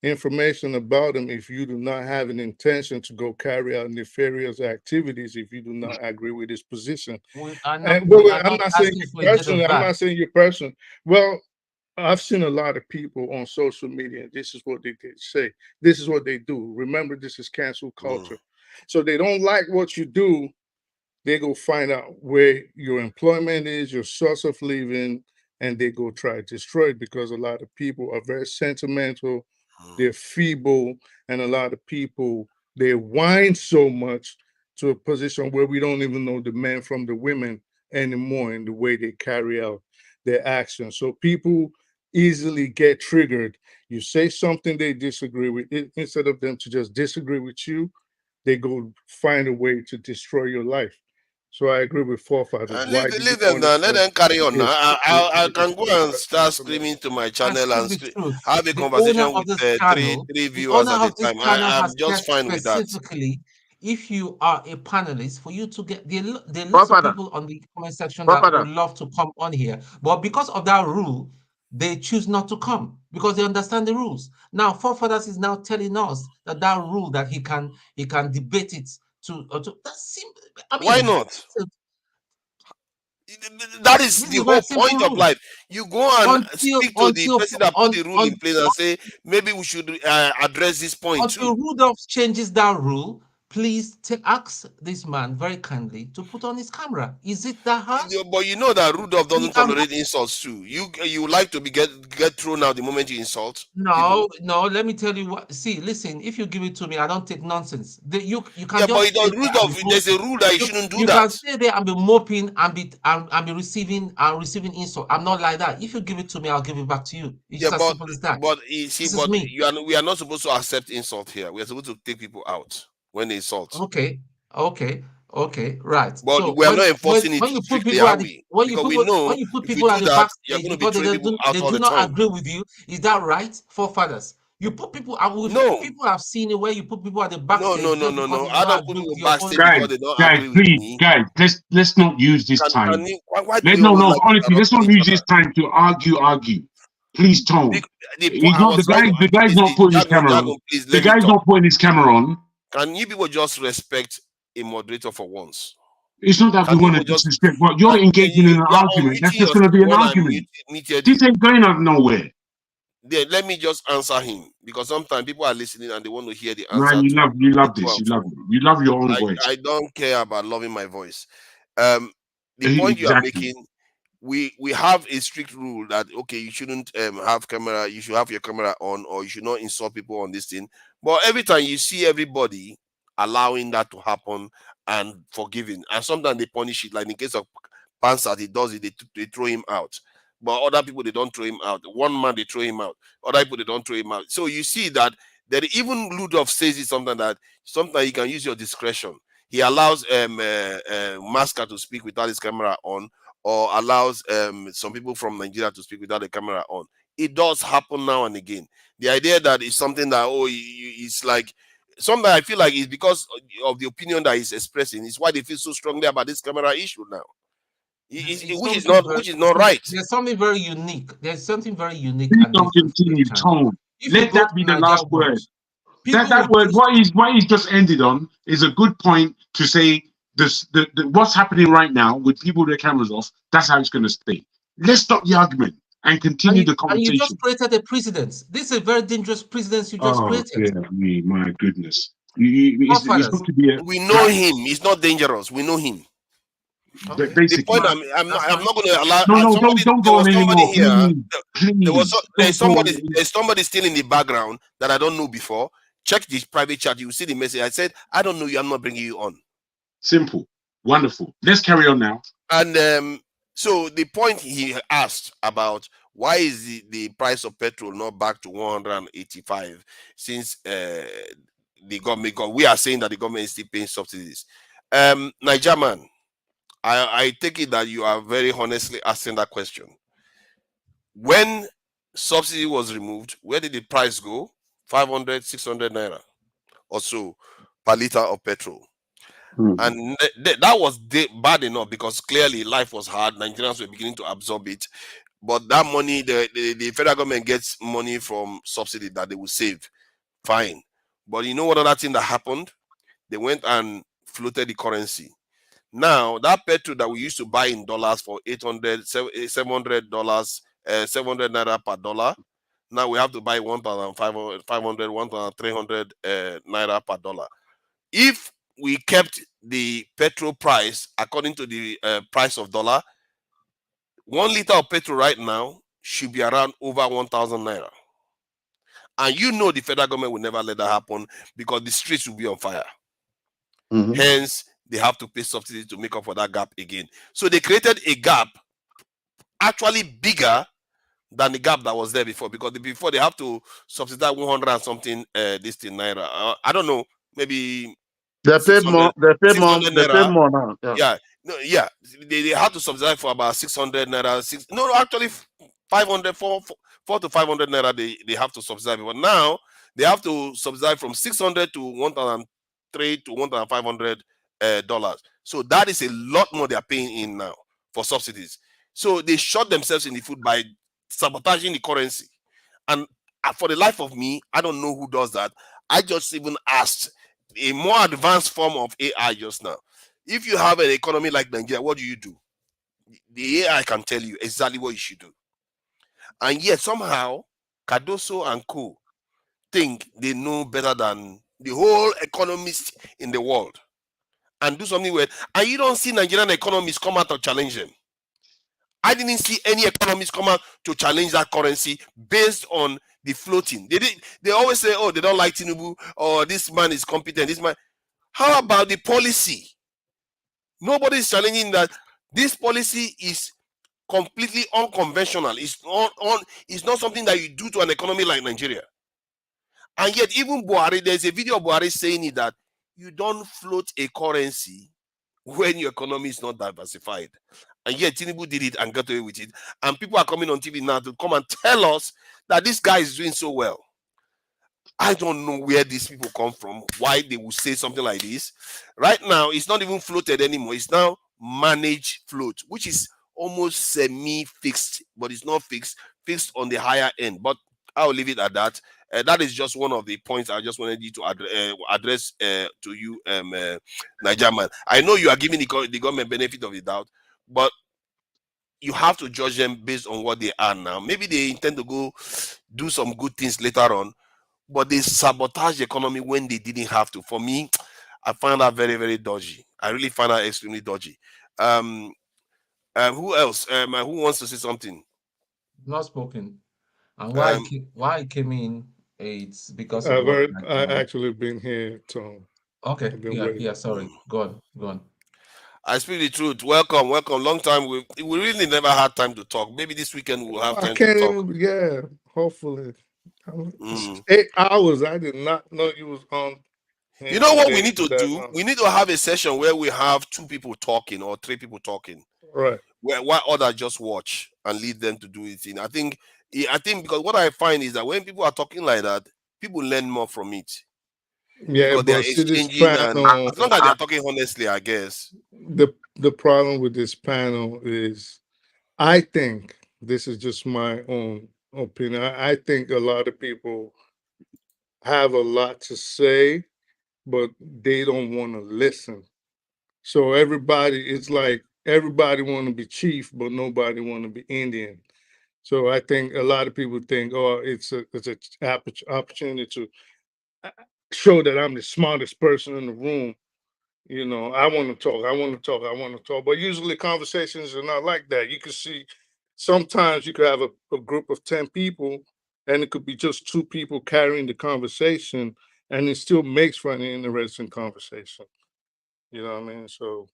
information about them if you do not have an intention to go carry out nefarious activities, if you do not agree with his position? I'm not saying you personally. I'm not saying you personally. Well, I've seen a lot of people on social media, and this is what they say. This is what they do. Remember, this is cancel culture. So they don't like what you do. They go find out where your employment is, your source of living, and they go try to destroy it, because a lot of people are very sentimental, they're feeble, and a lot of people, they whine so much to a position where we don't even know the men from the women anymore in the way they carry out their actions. So people easily get triggered. You say something they disagree with, instead of them to just disagree with you, they go find a way to destroy your life. So I agree with forefathers. Leave them now. Let them carry on now. I can go and start screaming to my channel and have a conversation with three viewers at a time. I'm just fine with that. Specifically, if you are a panelist, for you to get there are lots of people on the comment section that would love to come on here, but because of that rule, they choose not to come because they understand the rules. Now, forefathers is now telling us that that rule that he can debate it to that's simple. I mean, why not? That is the whole point of life. You go and speak to the person that put the rule in place and say, maybe we should address this point until Rudolph changes that rule. Please ask this man very kindly to put on his camera. Is it that hard? But you know that Rudolph doesn't tolerate insults too. You like to get thrown out the moment you insult. No, let me tell you what. See, listen. If you give it to me, I don't take nonsense. You can just. But Rudolph, there's a rule that you shouldn't do that. You can stay there and be moping and be receiving insult. I'm not like that. If you give it to me, I'll give it back to you. It's just as simple as that. But you see, we are not supposed to accept insult here. We are supposed to take people out when they insult. Okay, right. But so we are not enforcing it strictly, are we? Because we know when you put people at the back, you're going to be throwing people out all the time. They do not agree with you. Is that right, forefathers? You put people. People have seen it where you put people at the backstage. No. I don't put people backstage because they don't agree with me. Guys, let's not use this time. Honestly, let's not use this time to argue. Please, Tom. The guy's not putting his camera on. The guy's not putting his camera on. Can you people just respect a moderator for once? It's not that we want to disrespect, but you're engaging in an argument. That's just going to be an argument. This ain't going out nowhere. Yeah, let me just answer him, because sometimes people are listening and they want to hear the answer. Man, you love this. You love your own voice. I don't care about loving my voice. The point you are making, we have a strict rule that you shouldn't have camera. You should have your camera on, or you should not insult people on this thing. But every time you see everybody allowing that to happen and forgiving, and sometimes they punish it. Like in case of Pansat, he does it. They throw him out. But other people, they don't throw him out. One man, they throw him out. Other people, they don't throw him out. So you see that even Rudolph says it something that sometimes you can use your discretion. He allows Masker to speak without his camera on, or allows some people from Nigeria to speak without the camera on. It does happen now and again. The idea that it's something that, it's like, something I feel like it's because of the opinion that he's expressing. It's why they feel so strongly about this camera issue now. Which is not right. There's something very unique. Please don't continue, Tom. Let that be the last word. That word, what he's just ended on, is a good point to say this. What's happening right now with people with their cameras off, that's how it's going to stay. Let's stop the argument and continue the conversation. And you just created a precedent. This is a very dangerous precedent you just created. Oh, dear, my goodness. It's going to be we know him. He's not dangerous. We know him. Okay. The point I'm not going to allow. No, don't go on anymore. There's somebody still in the background that I don't know before. Check this private chat. You will see the message. I said, I don't know you. I'm not bringing you on. Simple. Wonderful. Let's carry on now. And so the point he asked about why is the price of petrol not back to 185 since the government, we are saying that the government is still paying subsidies. Niger man, I take it that you are very honestly asking that question. When subsidy was removed, where did the price go? 500, 600 naira or so per liter of petrol. And that was bad enough because clearly life was hard. Nigerians were beginning to absorb it. But that money, the federal government gets money from subsidy that they will save. Fine. But you know what other thing that happened? They went and floated the currency. Now, that petrol that we used to buy in dollars for $700, 700 naira per dollar, now we have to buy 1,500, 1,300 naira per dollar. If we kept the petrol price according to the price of dollar, 1 liter of petrol right now should be around over 1,000 naira. And you know the federal government will never let that happen because the streets will be on fire. Hence, they have to pay subsidies to make up for that gap again. So they created a gap actually bigger than the gap that was there before, because before they have to subsidize 100 and something this thing naira. I don't know, maybe they pay more. They pay more. Naira. They pay more now. Yeah. No, yeah. They have to subsidize for about 600 naira. No, actually 500, 4 to 500 naira. They have to subsidize, but now they have to subsidize from 600 to 1,300 to 1,500 dollars. So that is a lot more they are paying in now for subsidies. So they shot themselves in the foot by sabotaging the currency. And for the life of me, I don't know who does that. I just even asked a more advanced form of AI just now. If you have an economy like Nigeria, what do? The AI can tell you exactly what you should do. And yet somehow Cardoso and co think they know better than the whole economists in the world and do something weird. And you don't see Nigerian economists come out to challenge them. I didn't see any economists come out to challenge that currency based on the floating. They always say, oh, they don't like Tinubu, or this man is competent. This man. How about the policy? Nobody is challenging that. This policy is completely unconventional. It's not something that you do to an economy like Nigeria. And yet, even Buhari, there's a video of Buhari saying it, that you don't float a currency when your economy is not diversified. And yet Tinubu did it and got away with it. And people are coming on TV now to come and tell us that this guy is doing so well. I don't know where these people come from, why they will say something like this. Right now, it's not even floated anymore. It's now managed float, which is almost semi-fixed, but it's not fixed on the higher end. But I'll leave it at that. That is just one of the points I just wanted you to address to you, Nigerian man. I know you are giving the government benefit of the doubt, but you have to judge them based on what they are now. Maybe they intend to go do some good things later on, but they sabotage the economy when they didn't have to. For me, I find that very, very dodgy. I really find that extremely dodgy. Who else? Who wants to say something? Not spoken. And why I came in, it's because of I actually been here, Tom. Okay, yeah, sorry. Go on. I speak the truth. Welcome. Long time. We really never had time to talk. Maybe this weekend we'll have time to talk. Hopefully. 8 hours. I did not know you was on. You know what we need to do? We need to have a session where we have 2 people talking or 3 people talking. Right. Where others just watch and lead them to do it. I think because what I find is that when people are talking like that, people learn more from it. Yeah, because they are exchanging, and as long as they are talking honestly, I guess. The problem with this panel is, I think, this is just my own opinion, I think a lot of people have a lot to say, but they don't want to listen. So it's like everybody want to be chief, but nobody want to be Indian. So I think a lot of people think, oh, it's an opportunity to show that I'm the smartest person in the room. You know, I want to talk. But usually conversations are not like that. You can see sometimes you could have a group of 10 people and it could be just 2 people carrying the conversation, and it still makes for an interesting conversation. You know what I mean? So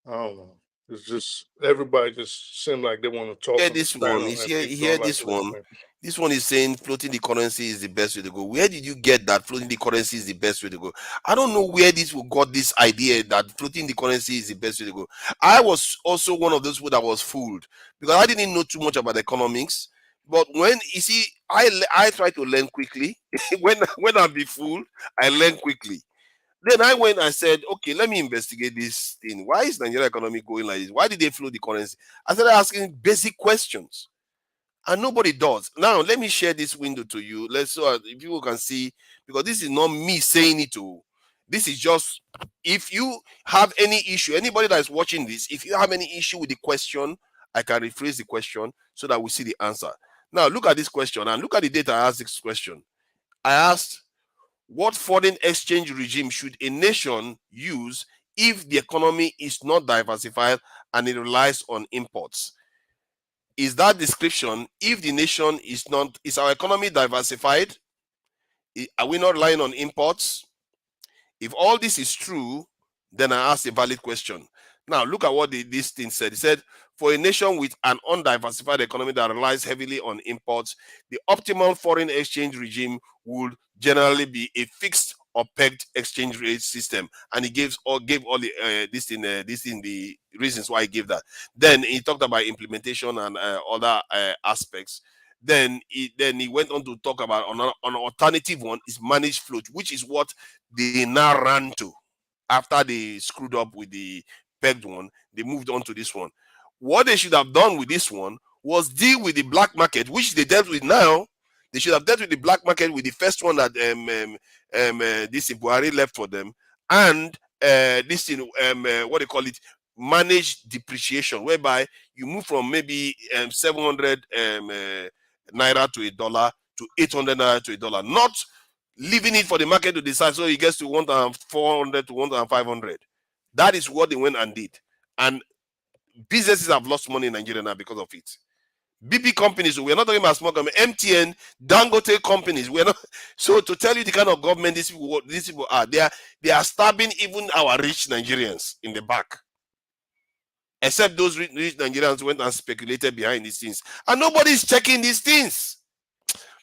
I don't know. It's just everybody just seems like they want to talk. Yeah, this one is here. This one. This one is saying floating the currency is the best way to go. Where did you get that floating the currency is the best way to go? I don't know where this got this idea that floating the currency is the best way to go. I was also one of those people that was fooled because I didn't know too much about economics. But when you see, I try to learn quickly. when I be fooled, I learn quickly. Then I went and said, okay, let me investigate this thing. Why is Nigeria economy going like this? Why did they flow the currency? I started asking basic questions, and nobody does. Now, let me share this window to you. Let's so people can see, because this is not me saying it to. This is just, if you have any issue, anybody that is watching this, if you have any issue with the question, I can rephrase the question so that we see the answer. Now, look at this question and look at the data I asked this question. I asked, what foreign exchange regime should a nation use if the economy is not diversified and it relies on imports? Is that description, if the nation is not, is our economy diversified? Are we not relying on imports? If all this is true, then I asked a valid question. Now, look at what this thing said. It said, for a nation with an undiversified economy that relies heavily on imports, the optimal foreign exchange regime would generally be a fixed or pegged exchange rate system. And he gave all the the reasons why he gave that. Then he talked about implementation and other aspects. Then he went on to talk about an alternative one is managed float, which is what they now ran to after they screwed up with the pegged one. They moved on to this one. What they should have done with this one was deal with the black market, which they dealt with now. They should have dealt with the black market with the first one that this Buhari left for them, and this thing, what they call it, managed depreciation, whereby you move from maybe 700 naira to a dollar to 800 naira to a dollar, not leaving it for the market to decide. So it gets to 1,400 to 1,500. That is what they went and did, and businesses have lost money in Nigeria now because of it. BP companies, we're not talking about small companies, MTN, Dangote companies. We're not. So to tell you the kind of government these people are, they are stabbing even our rich Nigerians in the back. Except those rich Nigerians went and speculated behind these things, and nobody's checking these things.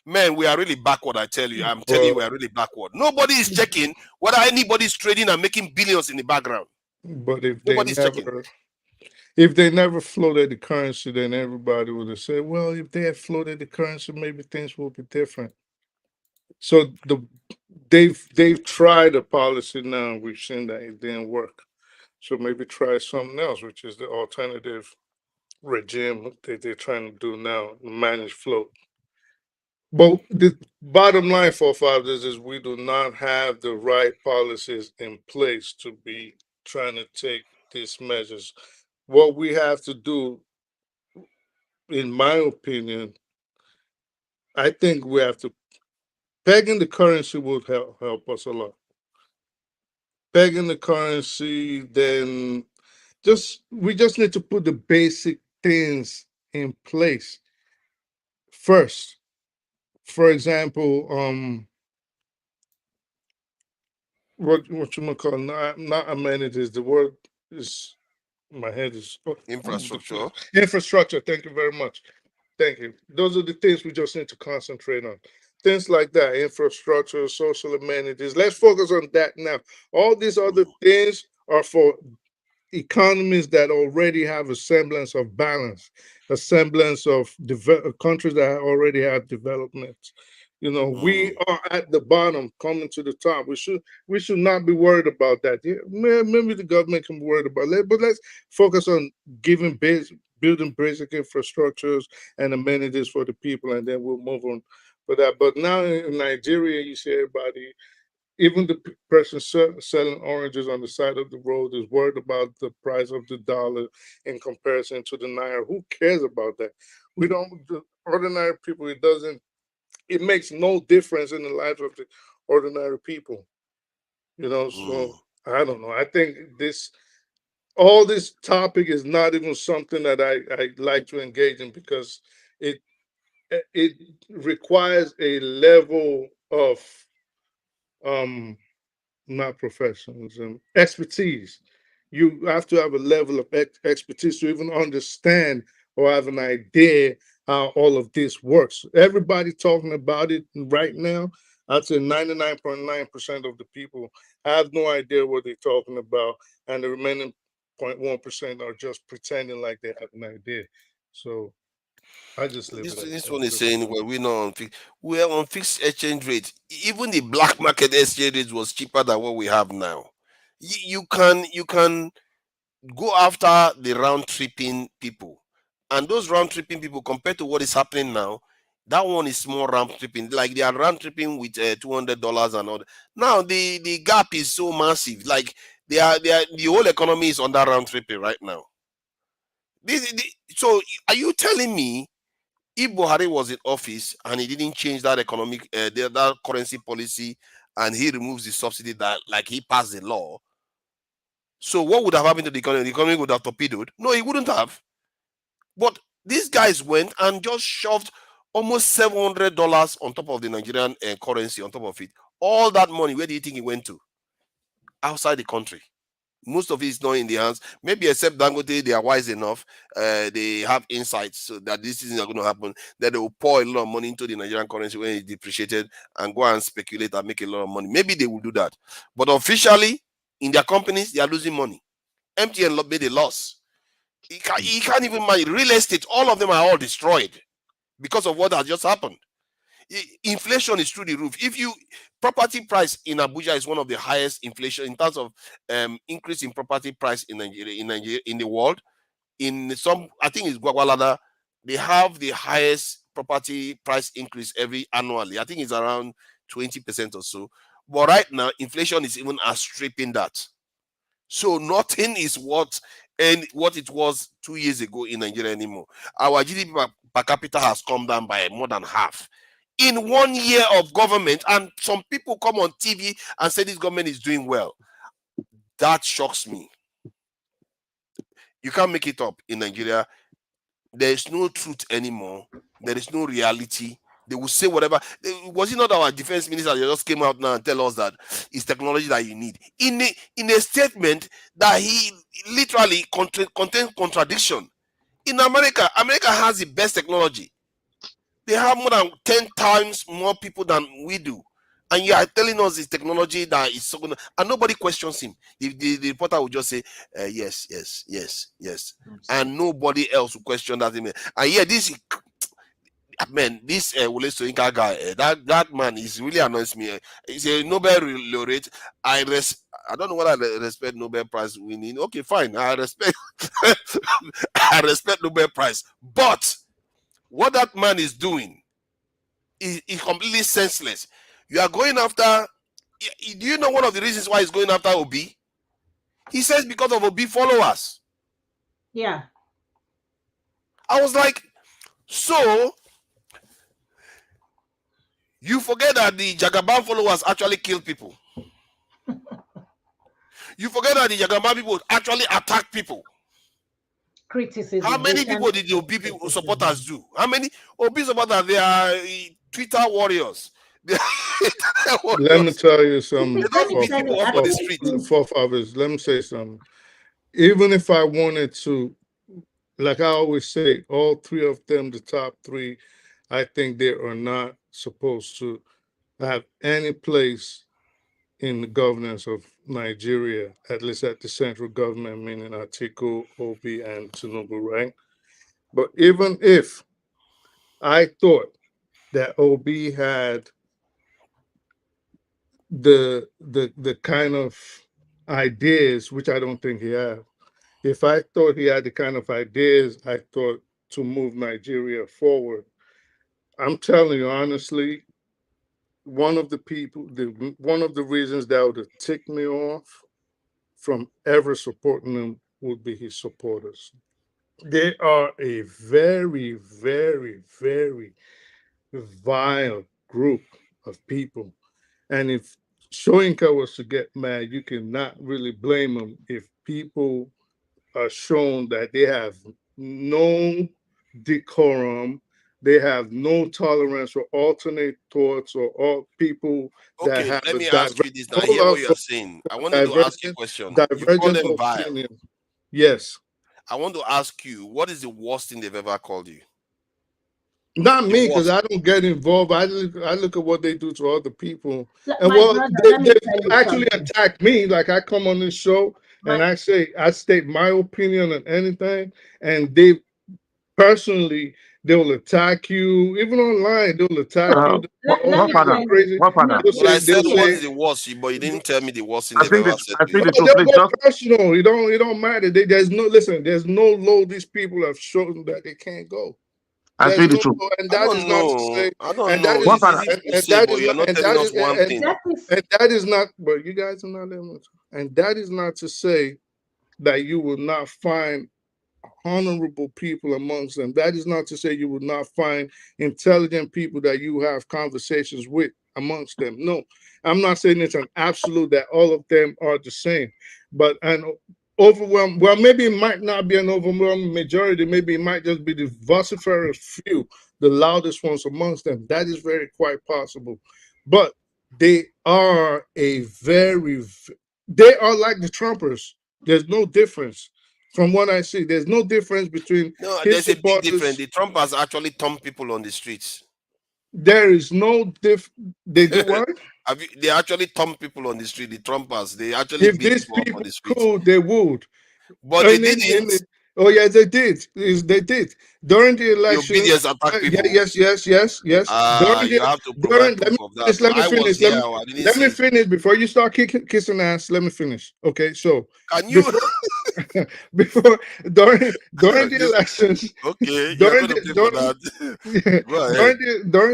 Man, we are really backward. I tell you, I'm telling you, we are really backward. Nobody is checking whether anybody is trading and making billions in the background. But if Nobody's checking. If they never floated the currency, then everybody would have said, well, if they had floated the currency, maybe things would be different. So they've tried a policy now. We've seen that it didn't work. So maybe try something else, which is the alternative regime that they're trying to do now, manage float. But the bottom line, forefathers, is we do not have the right policies in place to be trying to take these measures. What we have to do, in my opinion, I think we have to, pegging the currency would help us a lot. Pegging the currency, then we just need to put the basic things in place first. For example, what you might call not amenities. The word is, my head is infrastructure. Infrastructure. Thank you very much. Thank you. Those are the things we just need to concentrate on. Things like that, infrastructure, social amenities. Let's focus on that now. All these other things are for economies that already have a semblance of balance, a semblance of countries that already have development. You know, we are at the bottom, coming to the top. We should not be worried about that. Yeah, maybe the government can be worried about that, but let's focus on building basic infrastructures and amenities for the people, and then we'll move on for that. But now in Nigeria, you see everybody, even the person selling oranges on the side of the road, is worried about the price of the dollar in comparison to the naira. Who cares about that? We don't, the ordinary people, it makes no difference in the lives of the ordinary people. You know, so I don't know. I think all this topic is not even something that I like to engage in, because it requires a level of not professionalism, expertise. You have to have a level of expertise to even understand or have an idea how all of this works. Everybody talking about it right now, I'd say 99.9% of the people have no idea what they're talking about, and the remaining 0.1% are just pretending like they have an idea. So I just leave This one is saying, well, we're on fixed exchange rate. Even the black market exchange rate was cheaper than what we have now. You can go after the round tripping people, and those round tripping people compared to what is happening now, that one is more round tripping. Like they are round tripping with $200 and all. Now the gap is so massive. Like the whole economy is under round tripping right now. So are you telling me if Buhari was in office and he didn't change that economic that currency policy and he removes the subsidy that like he passed the law, so what would have happened to the economy? The economy would have torpedoed. No, he wouldn't have. But these guys went and just shoved almost $700 on top of the Nigerian currency on top of it. All that money, where do you think it went to? Outside the country. Most of it is not in the hands. Maybe except Dangote, they are wise enough. They have insights so that this is not going to happen. That they will pour a lot of money into the Nigerian currency when it's depreciated and go and speculate and make a lot of money. Maybe they will do that. But officially, in their companies, they are losing money. MTN made a loss. You can't even manage real estate. All of them are all destroyed because of what has just happened. Inflation is through the roof. Property price in Abuja is one of the highest inflation in terms of increase in property price in Nigeria, in the world. In some, I think it's Gwagwalada, they have the highest property price increase annually. I think it's around 20% or so. But right now, inflation is even outstripping that. So nothing is what it was 2 years ago in Nigeria anymore. Our GDP per capita has come down by more than half in 1 year of government, and some people come on TV and say this government is doing well. That shocks me. You can't make it up in Nigeria. There is no truth anymore. There is no reality. They will say whatever. Was it not our defense minister that just came out now and tell us that it's technology that you need? In a statement that he literally contains contradiction. In America has the best technology. They have more than 10 times more people than we do. And you are telling us it's technology that is so good, and nobody questions him. The reporter will just say, yes. And nobody else will question that. And yeah, this Wole Soyinka guy, that man is really annoys me. He's a Nobel laureate. I don't know what I respect Nobel Prize winning. Okay, fine. I respect I respect Nobel Prize. But what that man is doing is completely senseless. You are going after. Do you know one of the reasons why he's going after Obi? He says because of Obi followers. Yeah. I was like, so you forget that the Jagaban followers actually kill people. You forget that the Jagaban people actually attack people. Criticism. How many people did the Obi supporters do? How many Obi supporters? They are Twitter warriors. Let me tell you something. Let me say something. Even if I wanted to, like I always say, all three of them, the top three, I think they are not supposed to have any place in the governance of Nigeria, at least at the central government, meaning Atiku, Obi, and Tinubu, right? But even if I thought that Obi had the kind of ideas, which I don't think he has, if I thought he had the kind of ideas I thought to move Nigeria forward, I'm telling you honestly, one of the reasons that would have ticked me off from ever supporting him would be his supporters. They are a very, very, very vile group of people. And if Soyinka was to get mad, you cannot really blame him if people are shown that they have no decorum, they have no tolerance for alternate thoughts or all people that have let me ask you this. Now, I hear what you're saying. I wanted to ask you a question. You call them vile. Yes. I want to ask you, what is the worst thing they've ever called you? Not me, because I don't get involved. I look at what they do to other people. And they actually attack me. Like I come on this show and I state my opinion on anything, and they personally They will attack you. Even online, they will attack you. Crazy. But I said what is the worst, but you didn't tell me the worst thing they've ever said to you. They'll go personal. It don't matter. There's no low these people have shown that they can't go. I say the truth. And that is not to say. I don't know. It's easy to say, but you're not telling us one thing. And that is not. But you guys are not letting. And that is not to say that you will not find honorable people amongst them. That is not to say you will not find intelligent people that you have conversations with amongst them. No, I'm not saying it's an absolute that all of them are the same, but an overwhelming, well, maybe it might not be an overwhelming majority. Maybe it might just be the vociferous few, the loudest ones amongst them. That is very quite possible. But they are they are like the Trumpers. There's no difference. From what I see, there's no difference between there's a big difference. The Trump has actually thumped people on the streets. There is no They do what? They actually thump people on the street. The Trumpers, they actually beat people up on the street. Could, they would. But they didn't. Oh yes, they did. They did during the election. The obedience attack people. Yes. You have to provide proof of that. Let me finish. Let me finish before you start kissing ass. Let me finish. Okay, so can you before during the elections? Okay, during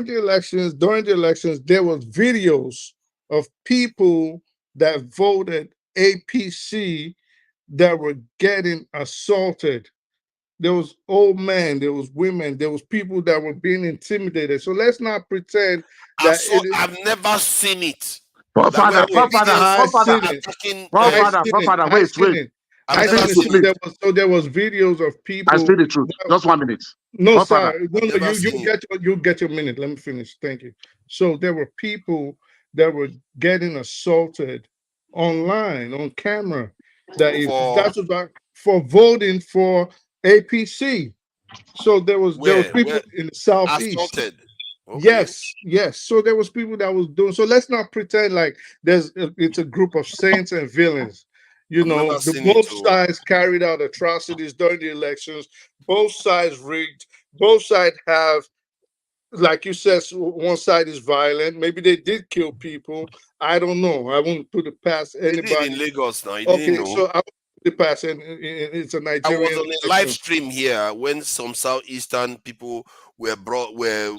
the elections, there was videos of people that voted APC that were getting assaulted. There was old men, there was women, there was people that were being intimidated. So let's not pretend that I've never seen it. Father, wait. So there was videos of people. I say the truth. Just 1 minute. No, sir. No, you get your minute. Let me finish. Thank you. So there were people that were getting assaulted online on camera. That's about for voting for APC. So there was people in the southeast. Assaulted. Okay. Yes. So there was people that was doing. So let's not pretend like it's a group of saints and villains. You know, both sides carried out atrocities during the elections. Both sides rigged. Both sides have, like you said, one side is violent. Maybe they did kill people. I don't know. I won't put it past anybody. They did in Lagos now. You didn't know. So I won't put it past. It's a Nigerian. I was on a live stream here when some southeastern people were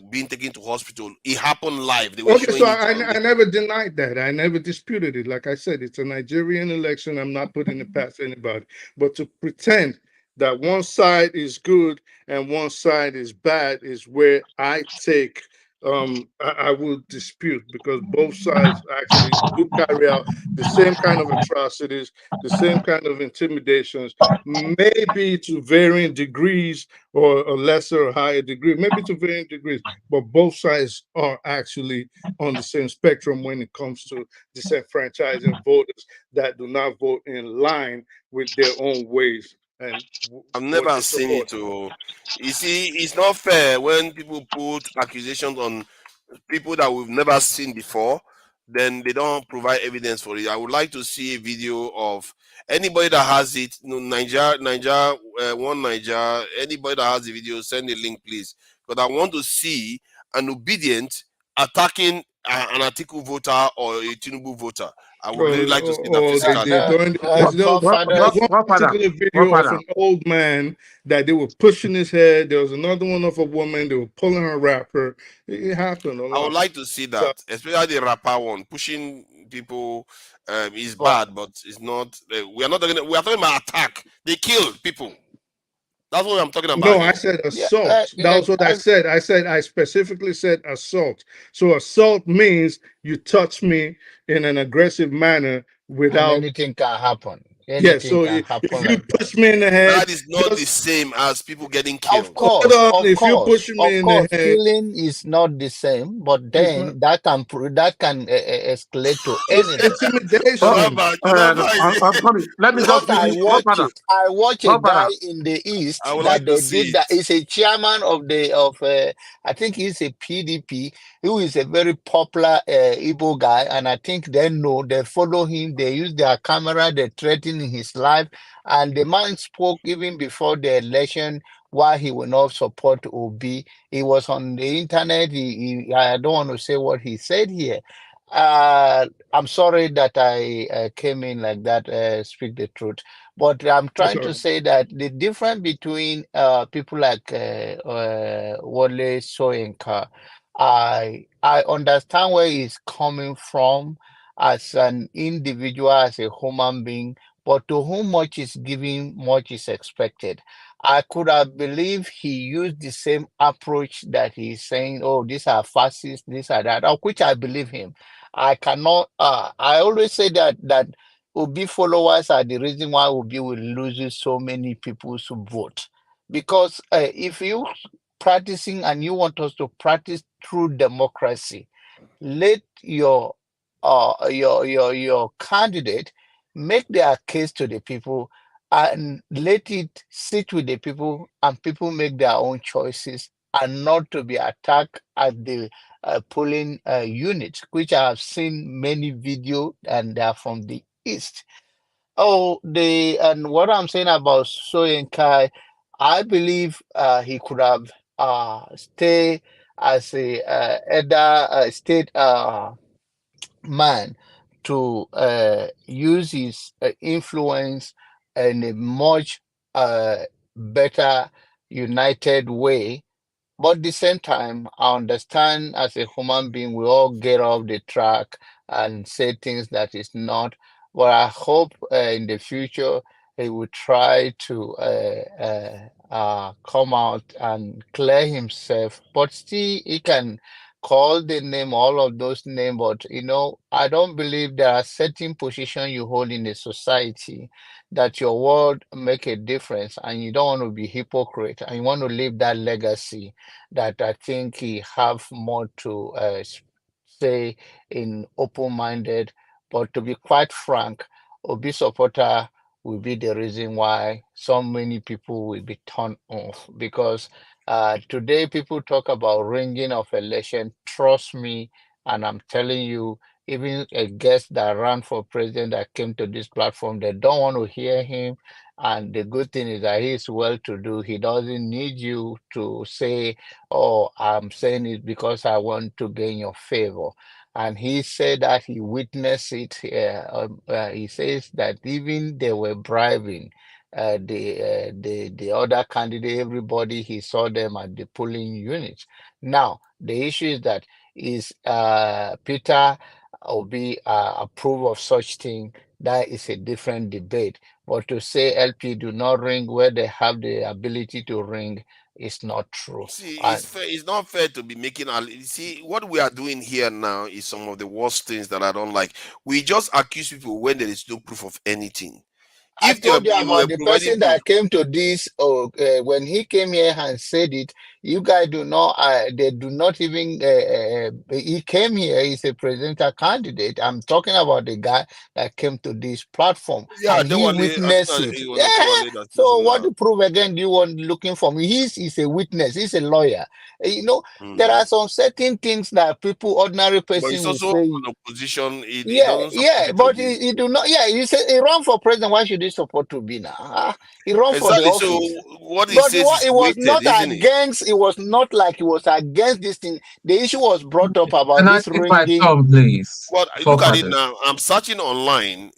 being taken to hospital. It happened live. They were showing so I never denied that. I never disputed it. Like I said, it's a Nigerian election. I'm not putting it past anybody. But to pretend that one side is good and one side is bad is where I take I would dispute, because both sides actually do carry out the same kind of atrocities, the same kind of intimidations, maybe to varying degrees or a lesser or higher degree, maybe to varying degrees, but both sides are actually on the same spectrum when it comes to disenfranchising voters that do not vote in line with their own ways. And I've never seen it. You see, it's not fair when people put accusations on people that we've never seen before, then they don't provide evidence for it. I would like to see a video of anybody that has it. Niger, anybody that has the video, send a link, please. Because I want to see an obedient attacking an Atiku voter or a Tinubu voter. I would really like to see that physically. There's one particular video of an old man that they were pushing his head. There was another one of a woman, they were pulling her wrapper. It happened a lot. I would like to see that, especially the rapper one. Pushing people is bad, but it's not. We are talking about attack. They killed people. That's what I'm talking about. No, I said assault. That was what I said. I specifically said assault. So assault means you touch me in an aggressive manner without anything can happen. So if you push me in the head, that is not the same as people getting killed. Of course, killing is not the same, but then that can escalate to intimidation. Let me just I watch a guy in the east that they did that. He's a chairman of I think he's a PDP, who is a very popular Igbo guy, and I think they follow him, they use their camera, they threaten his life, and the man spoke even before the election why he will not support Obi. He was on the internet. I don't want to say what he said here. I'm sorry that I came in like that, speak the truth. But I'm trying to say that the difference between people like Wole Soyinka, I understand where he's coming from as an individual, as a human being, but to whom much is given, much is expected. I could have believed he used the same approach that he's saying, oh, these are fascists, these are that, of which I believe him. I cannot, I always say that Obi followers are the reason why Obi will lose so many people to vote. Because if you practicing and you want us to practice true democracy, let your candidate make their case to the people and let it sit with the people and people make their own choices and not to be attacked at the polling units, which I have seen many videos and they are from the east. Oh, and what I'm saying about Soyinka, I believe he could have stay as a elder state man to use his influence in a much better united way. But at the same time, I understand as a human being, we all get off the track and say things that is not. But I hope in the future he will try to come out and clear himself. But still, he can call the name, all of those names. But I don't believe there are certain positions you hold in a society that your word make a difference, and you don't want to be hypocrite, and you want to leave that legacy that I think he have more to say in open-minded. But to be quite frank, Obi supporter will be the reason why so many people will be turned off, because today people talk about ringing of election. Trust me, and I'm telling you, even a guest that ran for president that came to this platform, they don't want to hear him. And the good thing is that he is well to do. He doesn't need you to say, oh, I'm saying it because I want to gain your favor. And he said that he witnessed it. He says that even they were bribing the other candidate, everybody, he saw them at the polling units. Now, the issue is that is Peter Obi approve of such thing? That is a different debate. But to say LP do not ring where they have the ability to ring is not true. See, it's not fair to be making. See, what we are doing here now is some of the worst things that I don't like. We just accuse people when there is no proof of anything. I told you about the person that came to this, when he came here and said it, you guys do not, they do not even, he came here, he's a presenter candidate. I'm talking about the guy that came to this platform, yeah, and he witnessed it. Yeah. So what to prove again do you want looking for me? He's a witness, he's a lawyer. There are some certain things that people, ordinary But person it's will also say. an opposition. But he do not. Yeah, he said he run for president. Why should he support to be now? He run for the Exactly. office. So what he But says is it was weighted, not isn't it? against. It was not like he was against this thing. The issue was brought up about Can I this take my ringing. turn, please? Well, look at it now. I'm searching online.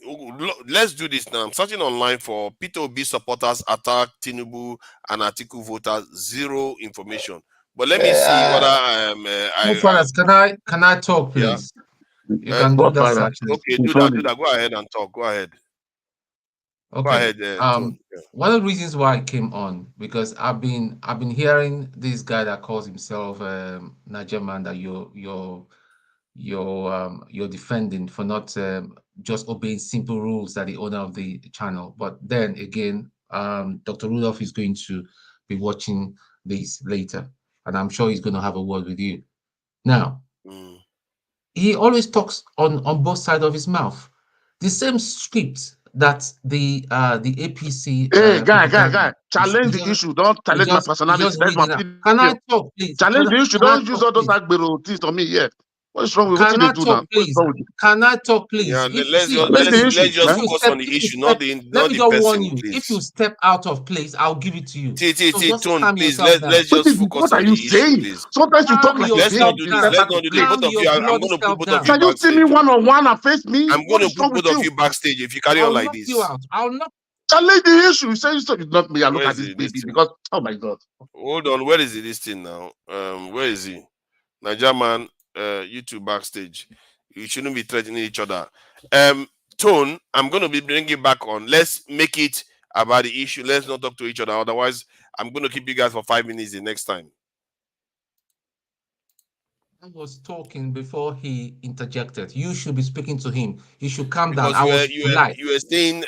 Let's do this now. I'm searching online for Peter Obi supporters attack Tinubu and Atiku voters. Zero information. But let me see whether Can I talk, please? You can do that search. Okay, do that. Go ahead and talk. Go ahead. Okay. Go ahead, Tone. Yeah. One of the reasons why I came on, because I've been hearing this guy that calls himself Nigerian man that you're defending for not just obeying simple rules that the owner of the channel. But then again, Dr. Rudolph is going to be watching this later, and I'm sure he's going to have a word with you. Now, he always talks on both sides of his mouth. The same script that the APC. Hey, guy, challenge the issue. Don't challenge my personality. Can I talk, please? Challenge the issue. Don't use all those agbero things on me here. What's wrong with Can I what they do now? talk, please? Can I talk, please? Yeah, If let's see, just if you focus step, on the if you issue, step, let not me the just warn person, you. If you please. step out of place, I'll give it to you. So just Tone, calm please. yourself down. Let's just focus What are on you the issue, saying? please. Sometimes you talk Calm like a Let's yourself not baby. do You this. down. step Let's out not of do this. place. Both Calm of your you, I'm bloody going to put self both of down. you Can you see me backstage. one-on-one and face me? I'm What going to is put wrong with both of you? you backstage if you carry I'll on like knock you this. out. I'll knock. Challenge the issue. You say you stop. It's not me. I look Where at is this it? This baby thing. because oh my god. Hold on. Where is it? This thing now? Where is he? Nigerian, you two backstage. You shouldn't be threatening each other. Tone, I'm going to be bringing you back on. Let's make it about the issue. Let's not talk to each other. Otherwise, I'm going to keep you guys for 5 minutes the next time. I was talking before he interjected. You should be speaking to him. You should calm down. Because I you were saying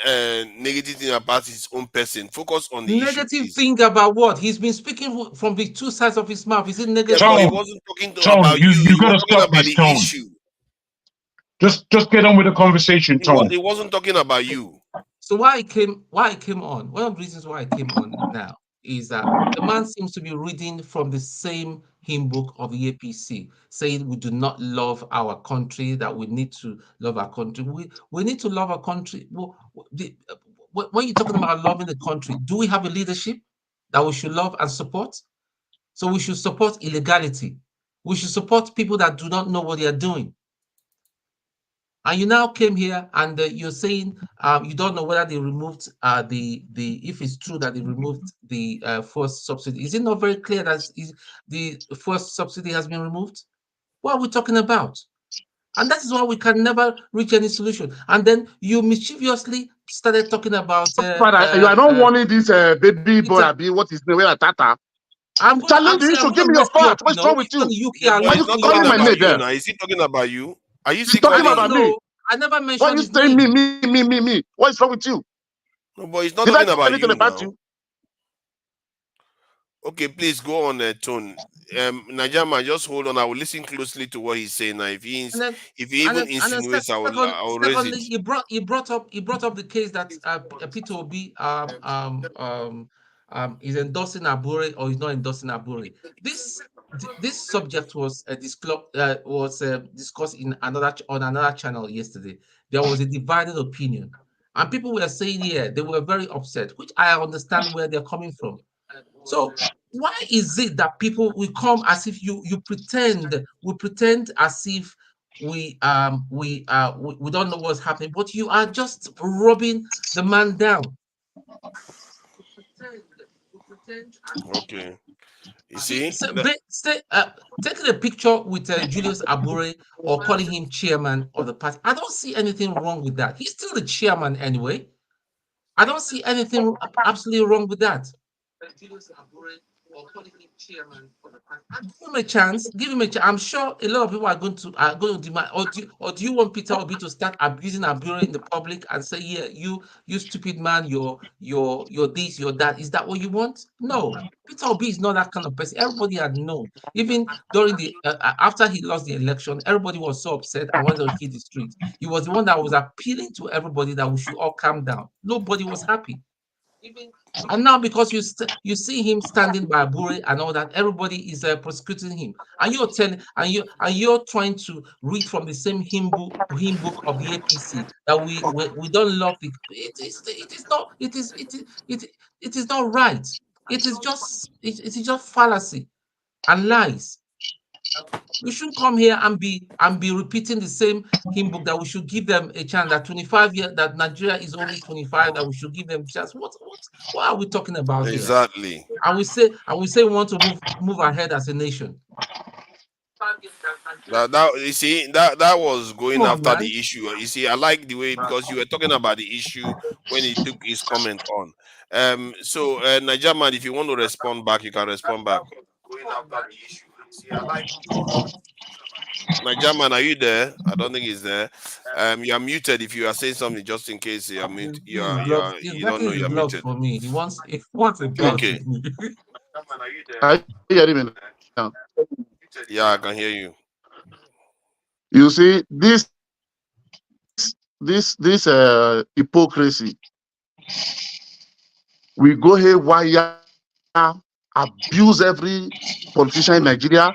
negative thing about his own person. Focus on the issue, negative please. thing about what? He's been speaking from the two sides of his mouth. Is it negative? Yeah, but he wasn't talking about you. He was talking about the issue. Just get on with the conversation, Tone. He wasn't talking about you. So why I came on, one of the reasons why I came on now is that the man seems to be reading from the same hymn book of the APC, saying we do not love our country, that we need to love our country. We need to love our country. Well, when you're talking about loving the country, do we have a leadership that we should love and support? So we should support illegality. We should support people that do not know what they are doing. And you now came here and you're saying you don't know whether they removed if it's true that they removed the first subsidy. Is it not very clear that the first subsidy has been removed? What are we talking about? And that is why we can never reach any solution. And then you mischievously started talking about. You are not warning this baby boy. What is the way Tata? Challenge the issue. Give me your fact. What's wrong with you? Yeah, Why are you calling my name there? Now. Is he talking about you? Are you He's talking about me. I never mentioned. Why are you saying me? What is wrong with you? No, but he's not Did talking I about anything you about now. you? Okay, please go on, Tone. Nigerian, just hold on. I will listen closely to what he's saying now. If he even insinuates, I will raise it. He brought up the case that Peter Obi is endorsing Abure or is not endorsing Abure. This subject was discussed on another channel yesterday. There was a divided opinion, and people were saying they were very upset, which I understand where they're coming from. So why is it that people will come as if we pretend as if we don't know what's happening, but you are just rubbing the man down. Okay. You see, taking a picture with Julius Abure or calling him chairman of the party, I don't see anything wrong with that. He's still the chairman anyway. I don't see anything absolutely wrong with that. Julius Abure or calling him chairman of the party. Give him a chance. Give him a chance. I'm sure a lot of people are going to demand. Or do you want Peter Obi to start abusing Abure in the public and say, "Yeah, you stupid man, you're this, you're that"? Is that what you want? No. Peter Obi is not that kind of person. Everybody had known. Even during the after he lost the election, everybody was so upset and wanted to hit the street. He was the one that was appealing to everybody that we should all calm down. Nobody was happy. And now, because you see him standing by Abure and all that, everybody is prosecuting him, and you're trying to read from the same hymn book of the APC that we don't love. It is not right. It is just fallacy and lies. We shouldn't come here and be repeating the same hymn book that we should give them a chance. That 25 years, that Nigeria is only 25, that we should give them a chance. What are we talking about here? Exactly. And we say we want to move ahead as a nation. That you see, that was going after man. the issue. You see, I like the way, because you were talking about the issue when he took his comment on. So Nigerian, if you want to respond back, you can respond back. Going after the issue. See, I like Nigerian, are you there? I don't think he's there. You are muted if you are saying something, just in case you are mute. You don't know you're muted. For me, he wants a blood with me. Are you hearing me now? Yeah, I can hear you. You see, this hypocrisy. We go haywire abuse every politician in Nigeria,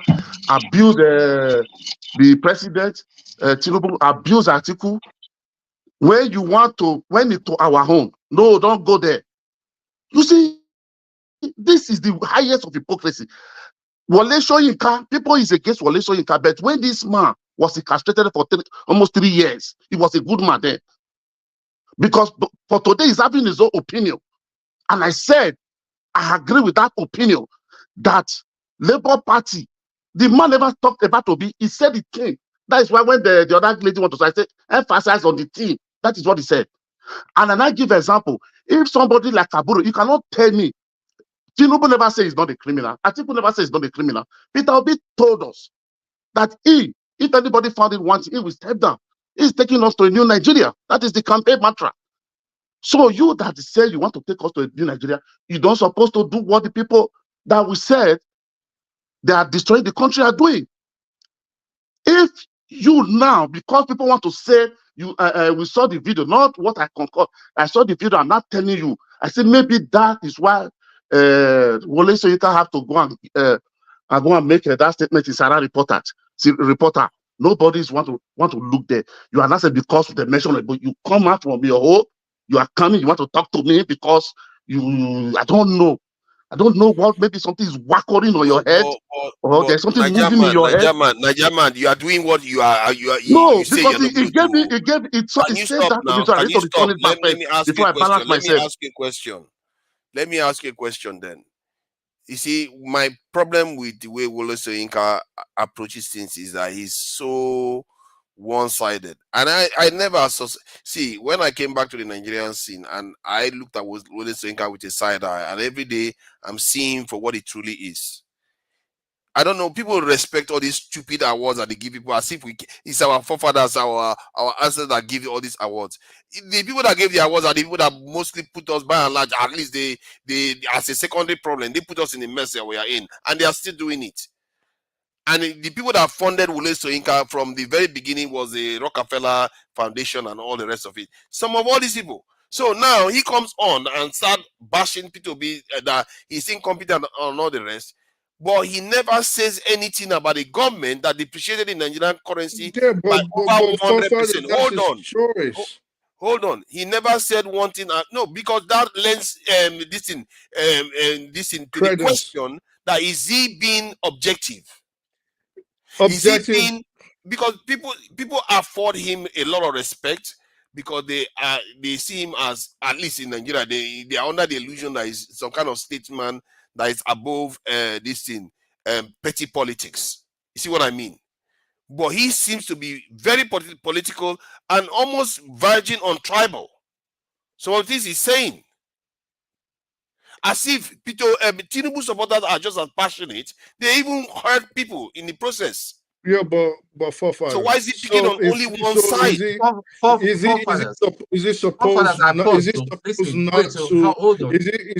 abuse the president, Tinubu, abuse Atiku. When you want to, when it's to our home, no, don't go there. You see, this is the highest of hypocrisy. Wole Soyinka, people is against Wole Soyinka, but when this man was incarcerated for almost 3 years, he was a good man then. Because for today, he's having his own opinion. And I said, I agree with that opinion that Labour Party, the man never talked about Obi. He said it came. That is why when the other lady wanted to say, I said, emphasize on the team. That is what he said. And then I give an example. If somebody like Kaburu, you cannot tell me, Tinubu never say he's not a criminal. Atiku never say he's not a criminal. Peter Obi told us that if anybody found it wanting, he will step down. He's taking us to a new Nigeria. That is the campaign mantra. So you that say you want to take us to a new Nigeria, you don't supposed to do what the people that we said they are destroying the country are doing. If you now, because people want to say you, we saw the video, not what I concord. I saw the video. I'm not telling you. I said maybe that is why Wole Soyinka have to go and make that statement. Is Sarah reporter. Nobody's want to look there. You are not saying because of the mention, but you come out from your home. You are coming. You want to talk to me because I don't know. I don't know what. Maybe something is whackering on your head, or there's something moving in your head. Nigerian, you are doing what you are. No, you say because you're not going to do. it gave it. So Can it you said stop that to me. now? So I Can need you to return stop? it back Let me ask you before a I balance question. Let me myself. ask you a question. Let me ask you a question then. You see, my problem with the way Wole Soyinka approaches things is that he's so one-sided, and I never see when I came back to the Nigerian scene and I looked at Wole Soyinka with a side eye, and every day I'm seeing him for what he truly is. I don't know. People respect all these stupid awards that they give people as if it's our forefathers, our ancestors that give all these awards. The people that gave the awards are the people that mostly put us, by and large, at least they as a secondary problem, they put us in the mess that we are in, and they are still doing it. And the people that funded Wole Soyinka from the very beginning was the Rockefeller Foundation and all the rest of it. Some of all these people. So now he comes on and start bashing P2B that he's incompetent and all the rest. But he never says anything about the government that depreciated the Nigerian currency by over 100%. Hold on. Choice. Hold on. He never said one thing. No, because that lends this thing to the question that is he being objective? Is he being, because people afford him a lot of respect because they see him as, at least in Nigeria, they are under the illusion that he's some kind of statesman that is above this thing, petty politics. You see what I mean? But he seems to be very political and almost verging on tribal. So what this is saying, as if Tinubu supporters are just as passionate, they even hurt people in the process. Yeah, but forefathers. So why is he picking on only one side? Is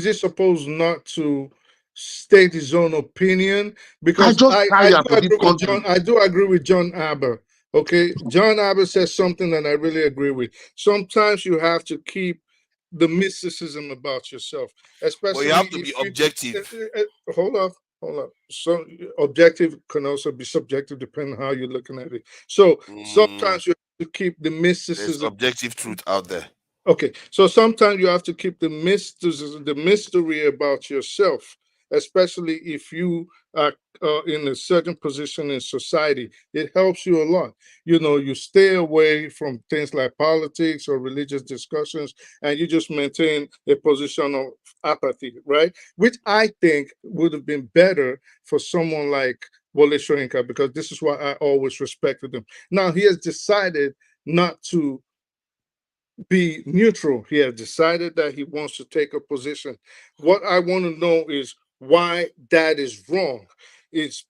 it supposed not to state his own opinion? Because I do agree with John Aber. Okay, John Aber says something that I really agree with. Sometimes you have to keep the mysticism about yourself, especially. But you have to be objective. Hold up. So objective can also be subjective depending on how you're looking at it. So sometimes you have to keep the mysticism. There's objective truth out there. Okay, so sometimes you have to keep the mystery about yourself, especially if you are in a certain position in society. It helps you a lot. You know, you stay away from things like politics or religious discussions, and you just maintain a position of apathy, right? Which I think would have been better for someone like Wole Soyinka, because this is why I always respected him. Now he has decided not to be neutral. He has decided that he wants to take a position. What I want to know is why that is wrong. Is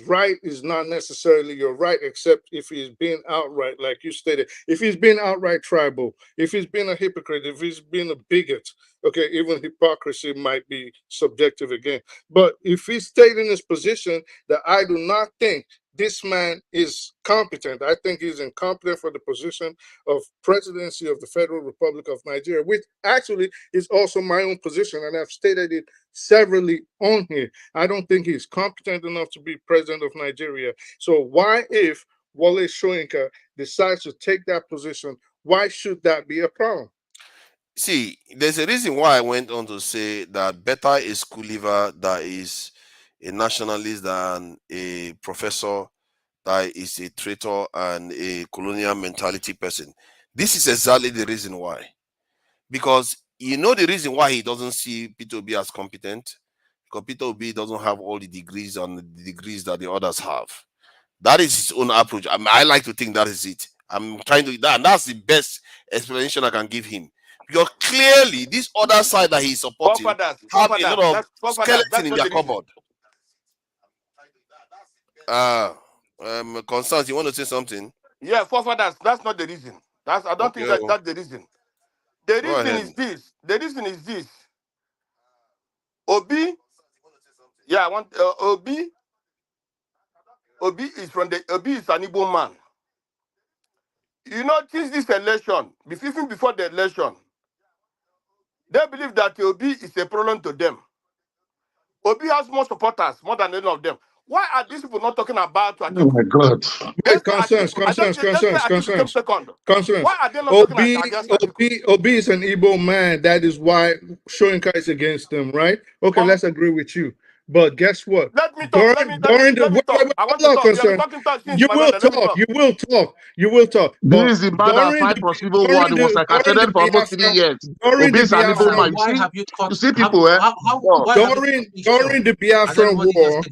right is not necessarily your right, except if he's being outright, like you stated. If he's being outright tribal, if he's being a hypocrite, if he's being a bigot, okay, even hypocrisy might be subjective again. But if he's stating his position that I do not think this man is competent. I think he's incompetent for the position of presidency of the Federal Republic of Nigeria, which actually is also my own position, and I've stated it severally on here. I don't think he's competent enough to be president of Nigeria. So why, if Wole Soyinka decides to take that position, why should that be a problem? See, there's a reason why I went on to say that better a school leaver that is a nationalist than a professor that is a traitor and a colonial mentality person. This is exactly the reason why. Because you know the reason why he doesn't see Peter Obi as competent? Because Peter Obi doesn't have all the degrees and the degrees that the others have. That is his own approach. I like to think that is it. I'm trying to that, and that's the best explanation I can give him. Because clearly, this other side that he's supporting have a lot of skeleton in their cupboard. Constance, you want to say something? Yeah, forefathers, that's not the reason. I don't think that's the reason. The reason is this. The reason is this. Obi, yeah, I want Obi. Obi is an Igbo man. You know, since this election, even before the election, they believe that Obi is a problem to them. Obi has more supporters, more than any of them. Why are these people not talking about Atiku? Oh my God! Wait, Constance. Why are they not talking against Atiku? Obi is an Igbo man. That is why Soyinka is against them, right? Okay, let's agree with you. But guess what? Let me talk. Let me talk. I want to talk. You are talking you will talk. You will talk. You will talk. This is the man that fight for civil war. He was incarcerated for almost 3 years. Obi is an Igbo man. You see people, during the Biafran war,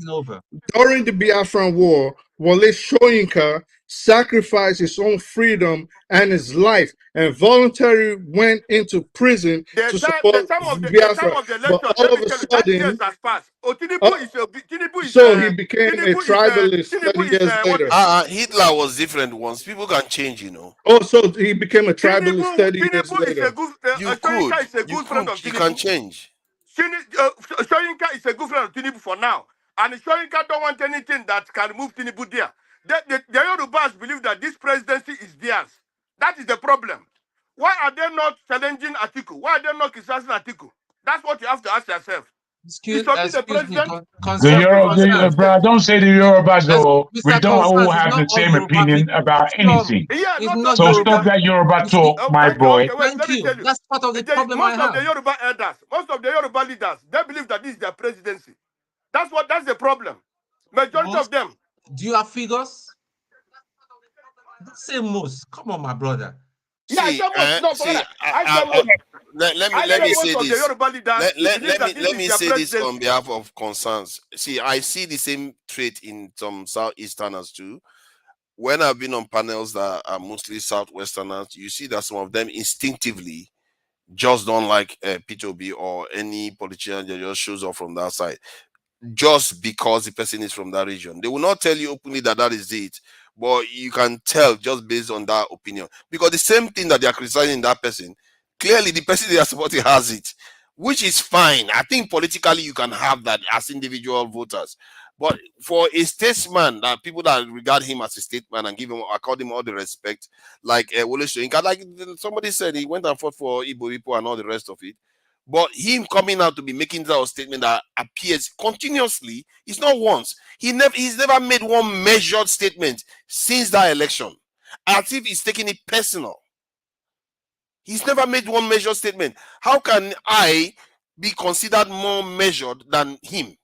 during the Biafran war, Wole Soyinka sacrificed his own freedom and his life and voluntarily went into prison to support Biafra. But all of a sudden, so he became a tribalist 30 years later. Hitler was different once. People can change, you know. Oh, so he became a tribalist 30 years later. You can change. Soyinka is a good friend of Tinubu for now. And Soyinka don't want anything that can move Tinubu there. The Yorubas believe that this presidency is theirs. That is the problem. Why are they not challenging Atiku? Why are they not criticizing Atiku? That's what you have to ask yourself. Excuse me, bro, don't say the Yorubas though. We don't all have the same opinion about anything. So stop that Yoruba talk, my boy. Let me tell you. That's part of the problem I have. Most of the Yoruba elders, most of the Yoruba leaders, they believe that this is their presidency. That's the problem. Majority of them. Do you have figures? Don't say most. Come on, my brother. Let me say this on behalf of concerns. See, I see the same trait in some Southeasterners too. When I've been on panels that are mostly Southwesterners, you see that some of them instinctively just don't like Peter Obi or any politician that just shows up from that side, just because the person is from that region. They will not tell you openly that is it, but you can tell just based on that opinion. Because the same thing that they are criticizing that person, clearly the person they are supporting has it, which is fine. I think politically you can have that as individual voters. But for a statesman, that people that regard him as a statesman and accord him all the respect, like Wole Soyinka, like somebody said, he went and fought for Igbo people and all the rest of it. But him coming out to be making that statement that appears continuously, it's not once. He's never made one measured statement since that election, as if he's taking it personal. He's never made one measured statement. How can I be considered more measured than him?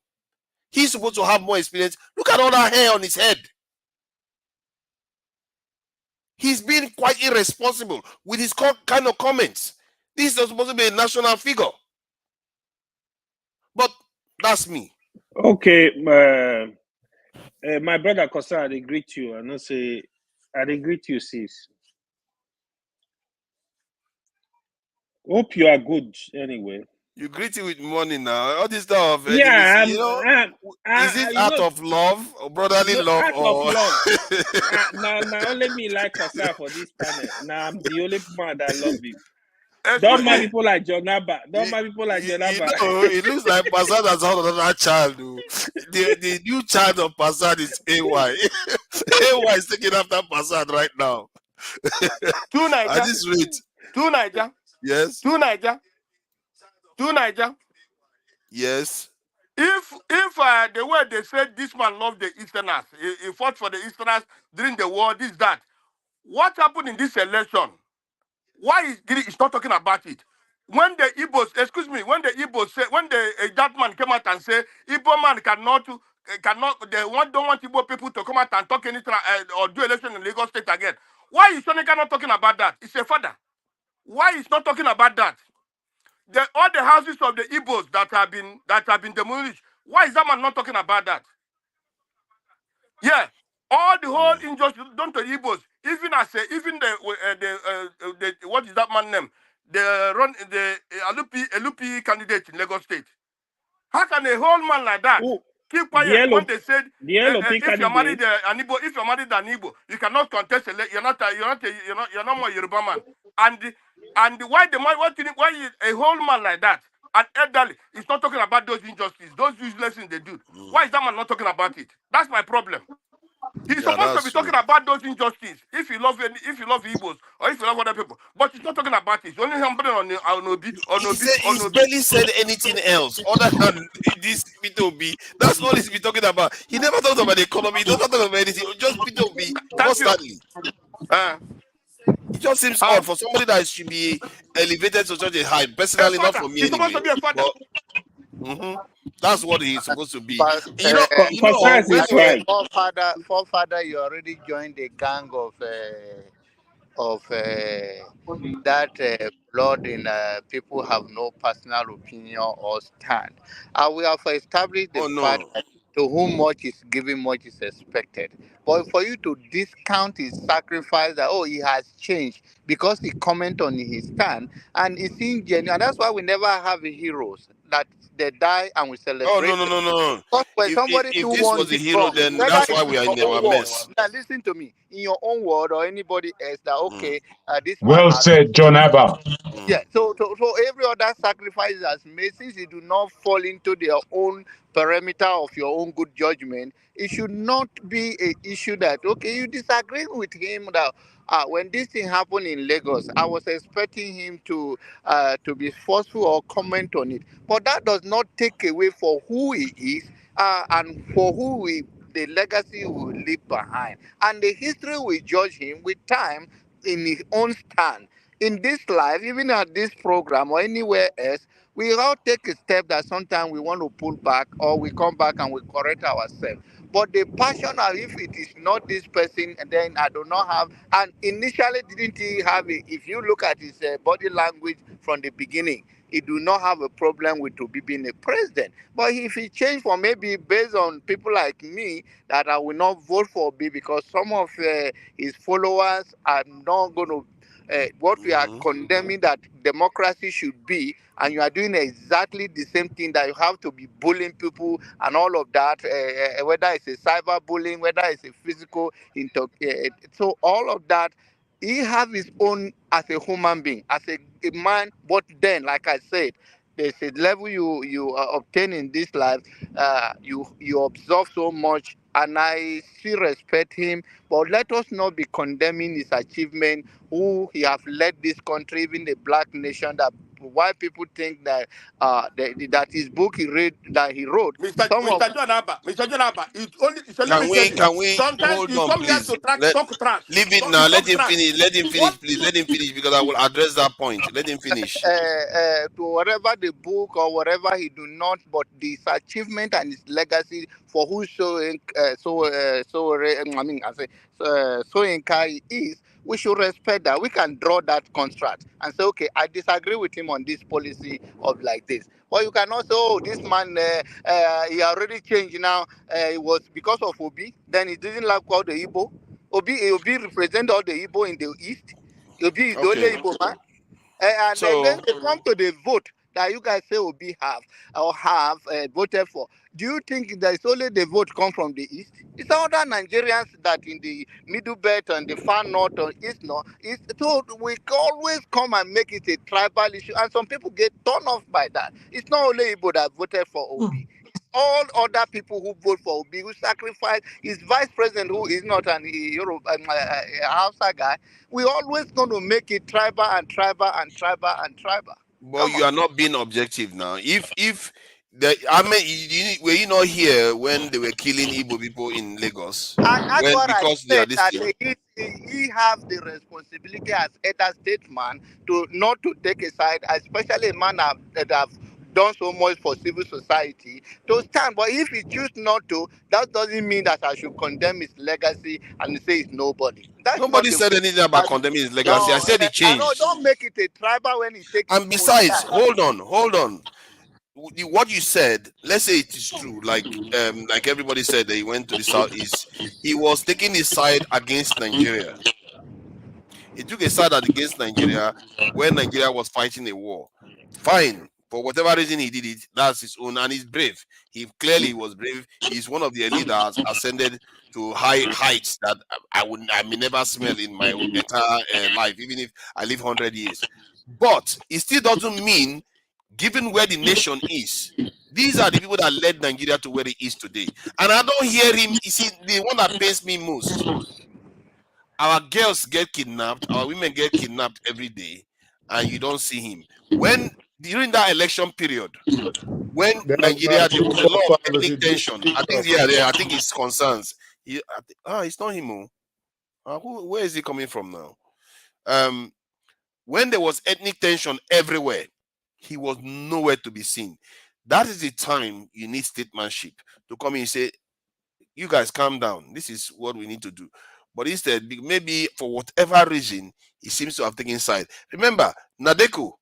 He's supposed to have more experience. Look at all that hair on his head. He's been quite irresponsible with his kind of comments. This is supposed to be a national figure. But that's me. Okay, my brother Kosa, I greet you. I greet you, sis. Hope you are good anyway. You greet it with money now. All this stuff. Yeah, is it out of love or brotherly love? Out of love. Now let me like Kosa for this panel. Now I'm the only man that love him. Don't mind people like Jonaba. Don't mind people like Jonaba. You know, it looks like Passad has had another child. The new child of Passad is AY. AY is taking after Passad right now. Two Niger. At this rate. Two Niger. Yes. Two Niger. Two Niger. Yes. If the way they said this man loved the Easterners, he fought for the Easterners during the war, this, that. What happened in this election? Why is not talking about it? When the Igbos, excuse me, when the Igbos say, when that man came out and say, Igbo man cannot, don't want Igbo people to come out and talk anything or do election in Lagos State again. Why is Sonika not talking about that? It's a father. Why is not talking about that? All the houses of the Igbos that have been demolished. Why is that man not talking about that? Yeah, all the whole injustice done to Igbos, even the what is that man name? The LP candidate in Lagos State. How can a whole man like that keep quiet when they said if you're married an Igbo, you cannot contest you're not more Yoruba man. And why a whole man like that, an elderly, is not talking about those injustices, those useless things they do? Why is that man not talking about it? That's my problem. He's supposed to be talking about those injustices if you love Igbos or if you love other people, but he's not talking about it. He's only somebody on Obi. He's barely said anything else other than this P2B. That's all he's been talking about. He never talked about the economy. He doesn't talk about anything. Just P2B constantly. It just seems odd for somebody that should be elevated to such a height. Personally, not for me. He's supposed to be a father. That's what he's supposed to be. But, forefather, you already joined the gang of that blood in people have no personal opinion or stand. We have established the fact that to whom much is given, much is expected. But for you to discount his sacrifice that, he has changed because he comment on his stand, and it's ingenuine. And that's why we never have heroes that they die and we celebrate. No. Because when somebody If this was a hero, then that's why we are in our mess. Now listen to me. In your own word or anybody else, that this well man said, John Abba. Yeah, so every other sacrifice has made, since you do not fall into their own perimeter of your own good judgment, it should not be an issue that you disagree with him that when this thing happened in Lagos, I was expecting him to be forceful or comment on it, but that does not take away for who he is and for who the legacy he will leave behind, and the history will judge him with time in his own stand. In this life, even at this program or anywhere else, we all take a step that sometimes we want to pull back or we come back and we correct ourselves. But the passion of if it is not this person, then I do not have. And initially, didn't he have it? If you look at his body language from the beginning, he do not have a problem with Obi being a president. But if he changed for maybe based on people like me, that I will not vote for Obi because some of his followers are not going to what we are condemning that democracy should be, and you are doing exactly the same thing, that you have to be bullying people and all of that, whether it's a cyber bullying, whether it's a physical, so all of that, he have his own as a human being, as a man. But then, like I said, there's a level you obtain in this life. You observe so much, and I still respect him. But let us not be condemning his achievement, who he have led this country, even the black nation. That why people think that that his book he wrote, Mr. John Abba, Can we sometimes hold you on, come here please? to talk trash. Leave it now. Let him finish. Let him finish, please. Let him finish, because I will address that point. Let him finish. To whatever the book or whatever he do not, but his achievement and his legacy for who Soyinka is, we should respect that. We can draw that construct and say, okay, I disagree with him on this policy of like this. Or you cannot say, this man, he already changed now. It was because of Obi. Then he didn't like all the Igbo. Obi represent all the Igbo in the East. Obi is the only Igbo man. And then when they come to the vote, that you guys say Obi have voted for, do you think that it's only the vote come from the east? It's other Nigerians that in the middle belt and the far north or east north. So we always come and make it a tribal issue, and some people get turned off by that. It's not only Igbo that voted for Obi. All other people who vote for Obi, who sacrifice his vice president, who is not an Hausa guy, we always going to make it tribal and tribal and tribal and tribal. But you are not being objective now. If the were you not here when they were killing Igbo people in Lagos? And that's When what I because they are said, this that thing. he have the responsibility as elder statesman to not to take a side, especially a man that have done so much for civil society, to stand. But if he choose not to, that doesn't mean that I should condemn his legacy and say it's nobody. That's not Nobody the said way. anything about condemning his legacy. I No, said it I know. changed. Don't make it a tribal when he takes his And own besides, stand. hold on. What you said, let's say it is true, like everybody said that he went to the southeast. He was taking his side against Nigeria. He took a side against Nigeria when Nigeria was fighting a war. Fine. For whatever reason he did it, that's his own, and he's brave. He clearly was brave. He's one of the elite that has ascended to high heights that I may never smell in my entire life, even if I live 100 years. But it still doesn't mean, given where the nation is, these are the people that led Nigeria to where it is today. And I don't hear him. You see, the one that pains me most, our girls get kidnapped, our women get kidnapped every day, and you don't see him. When during that election period, when Nigeria, there was a lot of ethnic tension. I think I think it's concerns. It's not him. Where is he coming from now? When there was ethnic tension everywhere, he was nowhere to be seen. That is the time you need statesmanship to come in and say, you guys calm down. This is what we need to do. But instead, maybe for whatever reason, he seems to have taken side. Remember, Nadeko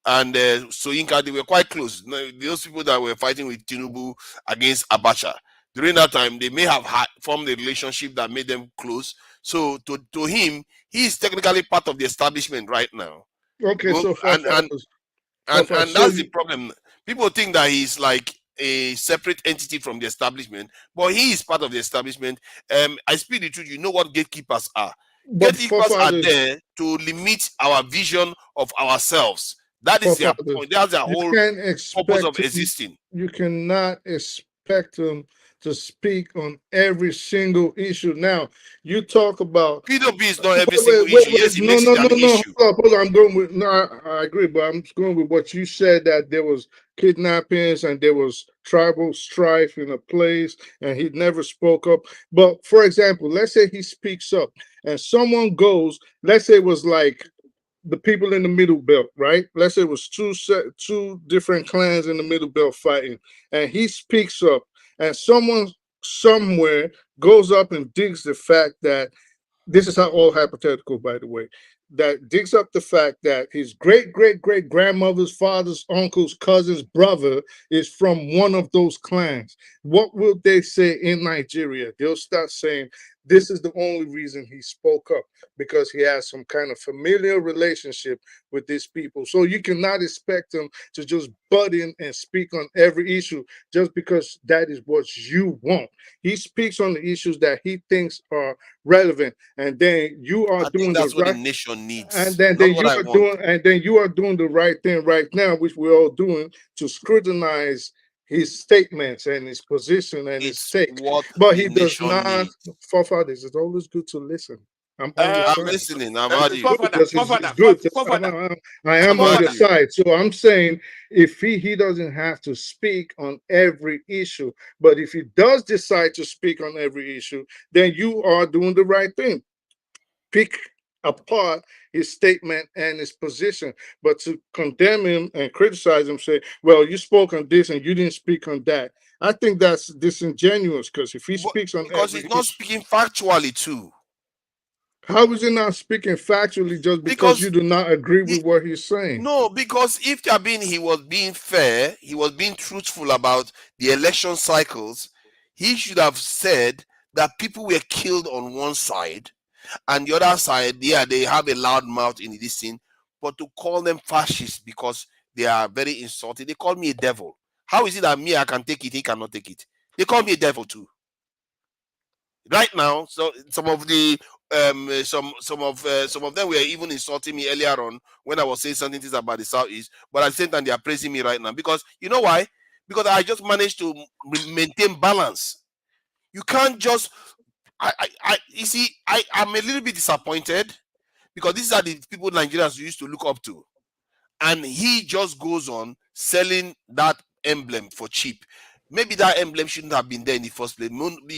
and Soyinka, they were quite close. Those people that were fighting with Tinubu against Abacha, during that time, they may have formed a relationship that made them close. So to him, he is technically part of the establishment right now. Okay, so and that's the problem. People think that he's like a separate entity from the establishment, but he is part of the establishment. I speak the truth. You know what gatekeepers are. Gatekeepers are there to limit our vision of ourselves. That is their point. That's their whole purpose of existing. You cannot expect them to speak on every single issue. Now, you talk about PWP is not every single issue. Yes, it makes it an issue. Hold on. I'm going with I agree, but I'm going with what you said, that there was kidnappings and there was tribal strife in a place, and he never spoke up. But for example, let's say he speaks up, and someone goes. Let's say it was like the people in the middle belt, right? Let's say it was two different clans in the middle belt fighting, and he speaks up, and someone somewhere goes up and digs the fact that this is how all hypothetical, by the way, that digs up the fact that his great grandmother's father's uncle's cousin's brother is from one of those clans. What will they say in Nigeria? They'll start saying, this is the only reason he spoke up, because he has some kind of familiar relationship with these people. So you cannot expect him to just butt in and speak on every issue just because that is what you want. He speaks on the issues that he thinks are relevant, and then you are doing that's the right. What the nation needs, and then you are doing the right thing right now, which we're all doing, to scrutinize his statements and his position and his take. But he does not. Forefathers, it's always good to listen. I'm on your side. I'm listening. I'm on you. It's good. I am on your side. So I'm saying, if he doesn't have to speak on every issue, but if he does decide to speak on every issue, then you are doing the right thing. Pick apart his statement and his position, but to condemn him and criticize him, say, well, you spoke on this and you didn't speak on that, I think that's disingenuous, because if he speaks on because he's not speaking factually too. How is he not speaking factually just because you do not agree with what he's saying? No, because if he was being fair, he was being truthful about the election cycles, he should have said that people were killed on one side, and the other side, they have a loud mouth in this thing, but to call them fascists because they are very insulting. They call me a devil. How is it that me, I can take it, he cannot take it? They call me a devil too. Right now, so some of the some of them were even insulting me earlier on when I was saying something things about the Southeast, but at the same time they are praising me right now, because you know why? Because I just managed to maintain balance. You can't just you see, I'm a little bit disappointed, because these are the people Nigerians used to look up to, and he just goes on selling that emblem for cheap. Maybe that emblem shouldn't have been there in the first place.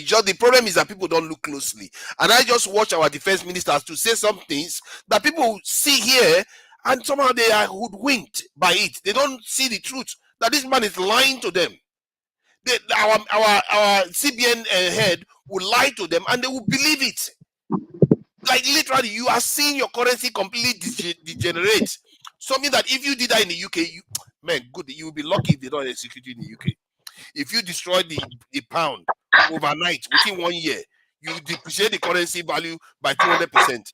Just the problem is that people don't look closely, and I just watch our defense ministers to say some things that people see here, and somehow they are hoodwinked by it. They don't see the truth that this man is lying to them. Our CBN head will lie to them, and they will believe it. Like literally, you are seeing your currency completely degenerate. Something that if you did that in the UK, you will be lucky if they don't execute you in the UK. If you destroy the pound overnight within 1 year, you depreciate the currency value by 200%.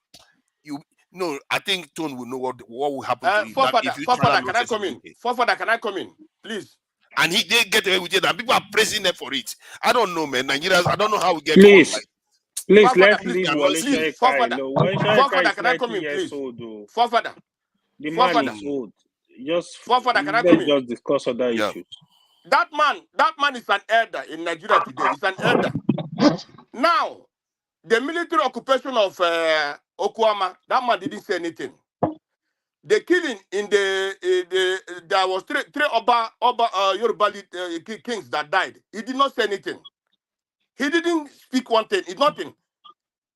I think Tone will know what will happen to you. Forefather, can I come in? Forefather, can I come in, please? And they get away with it, and people are praising them for it. I don't know, man. Nigerians, I don't know how we get Please, like, please let's leave Wale Soyinka. Forefather, can I come in, please? Forefather, the man is old. Forefather, can I come in? Just discuss other issues. That man is an elder in Nigeria today. He's an elder. Now, the military occupation of Okwama, that man didn't say anything. The killing in there was three Oba Yoruba kings that died. He did not say anything. He didn't speak one thing. It's nothing.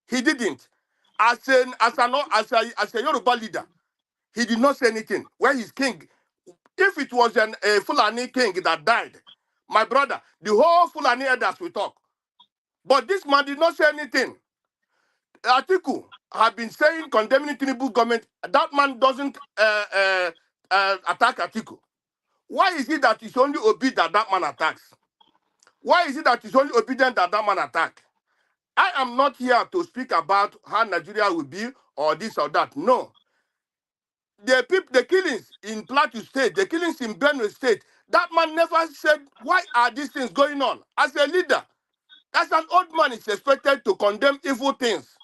He didn't. As a Yoruba leader, he did not say anything. Where his king, if it was a Fulani king that died, my brother, the whole Fulani elders will talk. But this man did not say anything. Atiku have been saying, condemning Tinubu government. That man doesn't attack Atiku. Why is it that it's only Obi that man attacks? Why is it that it's only obedient that man attacks? I am not here to speak about how Nigeria will be or this or that. No. The killings in Plateau State, the killings in Benue State, that man never said, why are these things going on? As a leader, as an old man is expected to condemn evil things.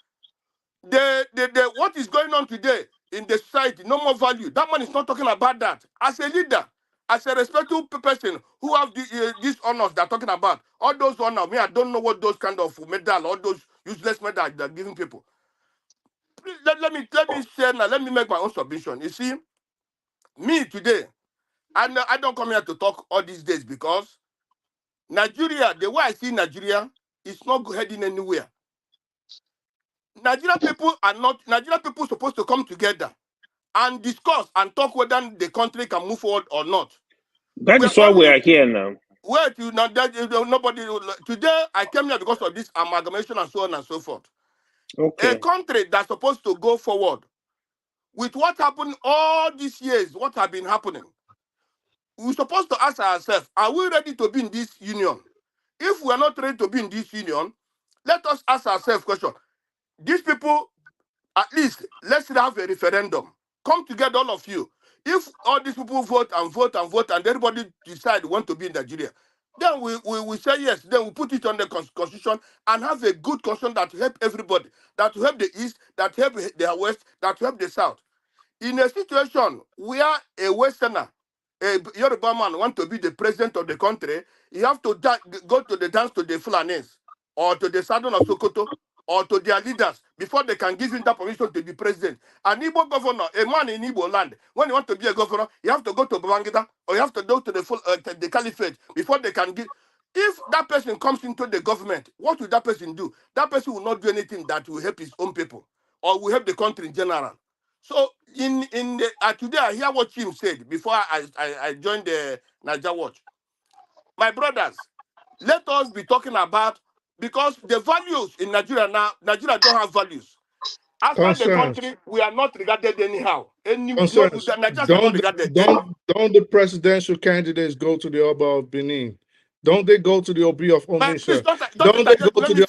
What is going on today in the society, no more value. That man is not talking about that. As a leader, as a respectful person who have these honors they're talking about, all those honors, I don't know what those kind of medal, all those useless medals they're giving people. Please, let me share now. Let me make my own submission. You see, me today, I don't come here to talk all these days because Nigeria, the way I see Nigeria, is not heading anywhere. Nigerian people supposed to come together and discuss and talk whether the country can move forward or not. That is why we are here now. Wait, nobody. Today I came here because of this amalgamation and so on and so forth. Okay. A country that's supposed to go forward with what happened all these years, what have been happening. We're supposed to ask ourselves, are we ready to be in this union? If we are not ready to be in this union, let us ask ourselves question. These people, at least, let's have a referendum. Come together, all of you. If all these people vote and vote and vote and everybody decide want to be in Nigeria, then we say yes. Then we put it on the constitution and have a good constitution that will help everybody, that will help the East, that will help the West, that will help the South. In a situation where a Westerner, a Yoruba man want to be the president of the country, you have to go to the dance to the Fulanis or to the Southern of Sokoto or to their leaders before they can give him that permission to be president. An Igbo governor, a man in Igbo land, when you want to be a governor, you have to go to Babangida or you have to go to the caliphate before they can give. If that person comes into the government, what will that person do? That person will not do anything that will help his own people or will help the country in general. So today I hear what Jim said before I joined the Niger Watch. My brothers, let us be talking about, because the values in Nigeria now, Nigeria don't have values. Outside the country, we are not regarded anyhow. Don't the presidential candidates go to the Oba of Benin? Don't they go to the Obi of Onitsha? Don't they go to the?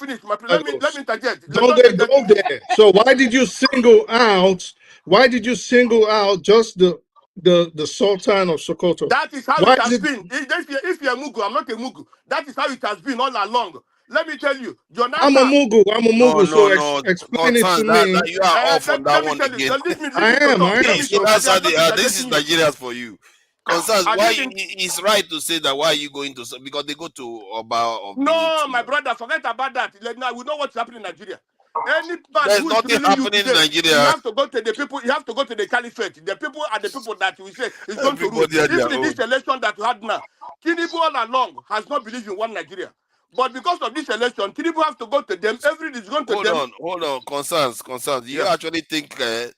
Let me interject. Don't they go there? So why did you single out? Why did you single out just the the Sultan of Sokoto. That is how Why it is has it? been. If you're a Mugu, I'm not a Mugu. That is how it has been all along. Let me tell you, I'm a Jonathan. Mugu. I'm a Mugu. So No. explain it to Concern me. that you are off on that Let me one tell you. again. Listen I to am. talk. Let me See, talk. that's I how have not been this is digesting you. Nigerians for you. Concerns I why didn't. it's right to say that why are you going to, because they go to Oba of Benin. No, my brother, forget about that. Now we know what's happening in Nigeria. Any man There's who is nothing ruling you happening in today, he Nigeria. has to go to the people. He has to go to the caliphate. The people are the people that we say is going to rule. Everybody had their Even in this own. election that we had now, Tinubu all along has not believed in one Nigeria. But because of this election, Tinubu has to go to them. Everything is going to them. Hold on. Concerns. Do you Yeah. actually think the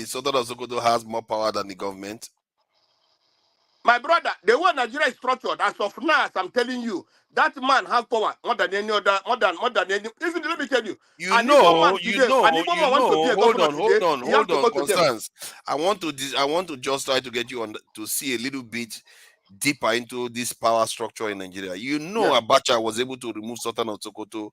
Sultan of Sokoto has more power than the government? My brother, the way Nigeria is structured, as of now, as I'm telling you, that man has power more than any other, more than any. Even let me tell you, an Igbo man today, an Igbo man wants to be a governor today, he has to go to them. Concerns. I want to just try to get you on to see a little bit deeper into this power structure in Nigeria. Yeah. Abacha was able to remove Sultan of Sokoto.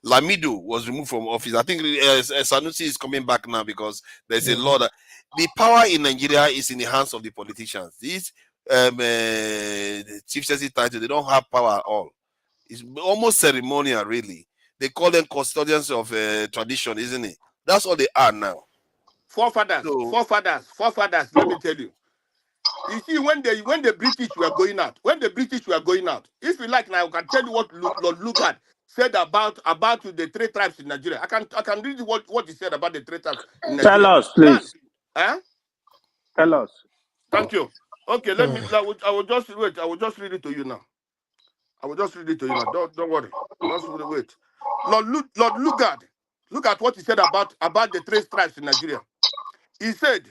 Lamido was removed from office. I think Sanusi is coming back now because there's a law that the power in Nigeria is in the hands of the politicians. These chieftaincy title, they don't have power at all. It's almost ceremonial, really. They call them custodians of tradition, isn't it? That's all they are now. Forefathers. Let me tell you. You see, when the British were going out, if you like now, I can tell you what Lord Lugard said about the three tribes in Nigeria. I can read what he said about the three tribes in Nigeria. Tell us, please. Tell us. Thank you. Okay, I will just wait. I will just read it to you now. Don't worry. Just wait. Lord Lugard, look at what he said about the three tribes in Nigeria. He said,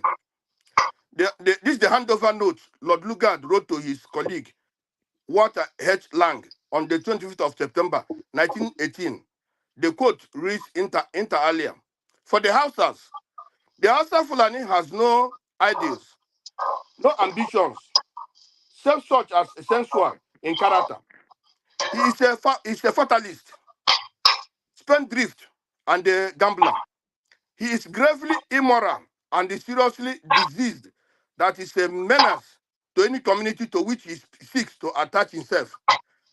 this is the handover note Lord Lugard wrote to his colleague, Walter H. Lang, on the 25th of September, 1918. The quote reads inter alia. For the Hausas, the Hausa Fulani has no ideals, no ambitions, self such as sensual in character. He is a fatalist, spendthrift, and a gambler. He is gravely immoral and is seriously diseased. That is a menace to any community to which he seeks to attach himself.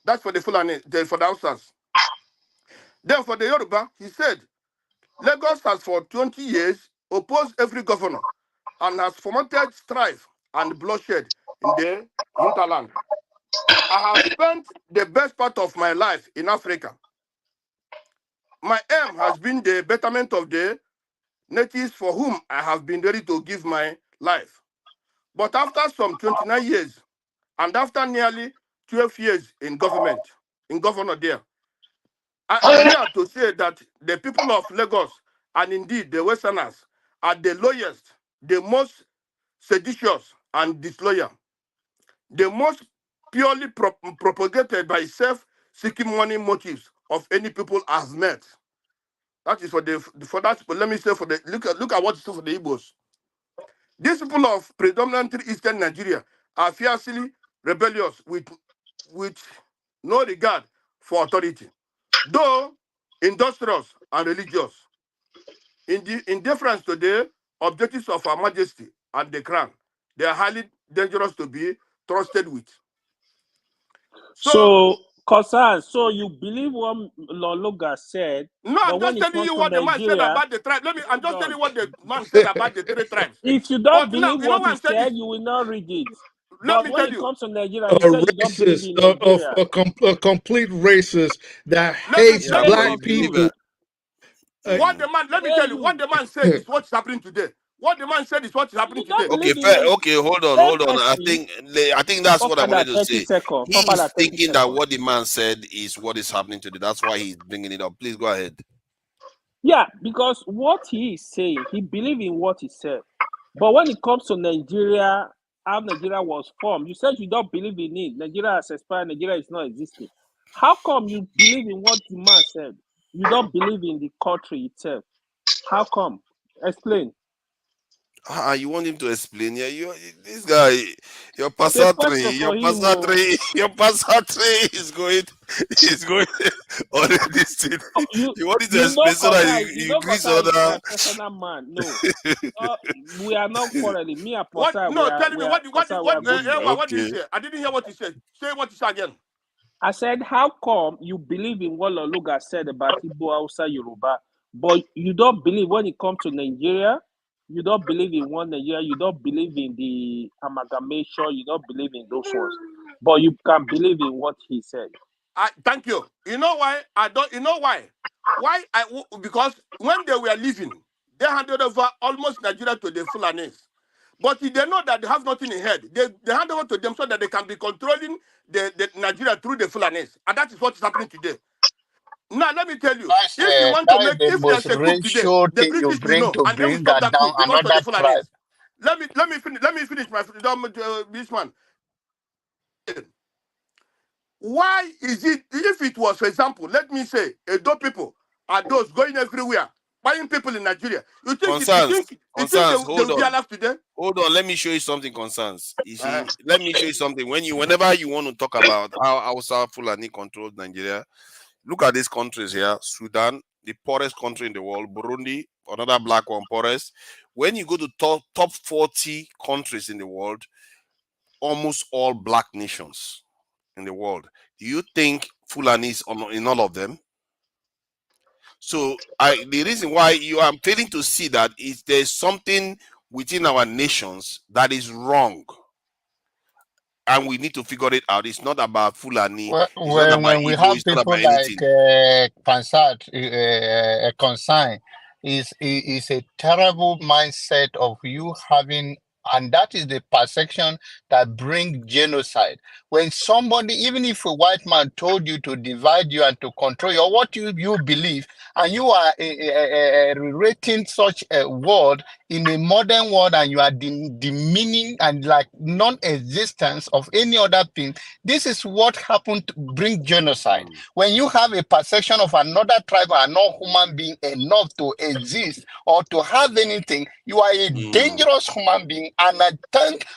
That's for the Fulani, for the Hausas. Then for the Yoruba, he said, Lagos has for 20 years opposed every governor and has fomented strife and bloodshed in the hinterland. I have spent the best part of my life in Africa. My aim has been the betterment of the natives for whom I have been ready to give my life. But after some 29 years, and after nearly 12 years in governor there, I am here to say that the people of Lagos, and indeed the Westerners, are the lowest, the most seditious and disloyal, the most purely propagated by self-seeking money motives of any people I've met. That is for that. But let me say for the look at what it's for the Igbos. These people of predominantly Eastern Nigeria are fiercely rebellious with no regard for authority, though industrious and religious. In deference to the objectives of Her Majesty and the Crown, they are highly dangerous to be trusted with. So you believe what Lord Lugard said? No, I'm just telling you what the man said about the tribe. I'm just telling you what the man said about the three tribes. If you don't But believe now, what he said, you will not read it. Let But me when tell it you, comes to Nigeria, you say you don't believe in Nigeria. A complete racist that let hates me black people. What the man, let me tell you, what the man said is what's happening today. What the man said is what's happening today. Okay, hold on. I think that's what I wanted to say. He is thinking that what the man said is what is happening today. That's why he's bringing it up. Please go ahead. Yeah, because what he is saying, he believes in what he said. But when it comes to Nigeria, how Nigeria was formed, you said you don't believe in it. Nigeria has expired, Nigeria is not existing. How come you believe in what the man said? You don't believe in the country itself. How come? Explain. You want him to explain? Yeah, this guy, your passatory is going on this thing. You want him to explain so that you grease other. My personal man, no. We are not quarreling. Me and Posa, tell me what did you Okay. say? I didn't hear what you said. Say what you said again. I said, how come you believe in what Lord Lugard said about Igbo, Hausa, Yoruba, but you don't believe when it comes to Nigeria? You don't believe in one Nigeria. You don't believe in the amalgamation. You don't believe in those ones, but you can believe in what he said. Thank you. You know why I don't? You know why? Because when they were leaving, they handed over almost Nigeria to the Fulanis. But they know that they have nothing in head. They hand over to them so that they can be controlling the Nigeria through the Fulanis. And that is what is happening today. Now, let me tell you, if you want to make, if there's a coup today, the British will know, and they will stop that coup because of the Fulanis. Let me finish my this one. Why is it, if it was, for example, let me say, Edo people are those going everywhere, buying people in Nigeria. You think they will be alive today? Hold on, let me show you something, Concerns. You see, let me show you something. Whenever you want to talk about how Hausa Fulani controls Nigeria, look at these countries here. Sudan, the poorest country in the world. Burundi, another black one, poorest. When you go to top 40 countries in the world, almost all black nations in the world. Do you think Fulani is in all of them? So the reason why I'm failing to see that is there's something within our nations that is wrong. And we need to figure it out. It's not about Fulani. When we have people like Pansat, Consign, is a terrible mindset of you having, and that is the perception that brings genocide. When somebody, even if a white man told you to divide you and to control you, or what you believe, and you are rating such a word in a modern world, and you are demeaning and like non-existence of any other thing, this is what happened to bring genocide. When you have a perception of another tribe and not human being enough to exist or to have anything, you are a dangerous human being. And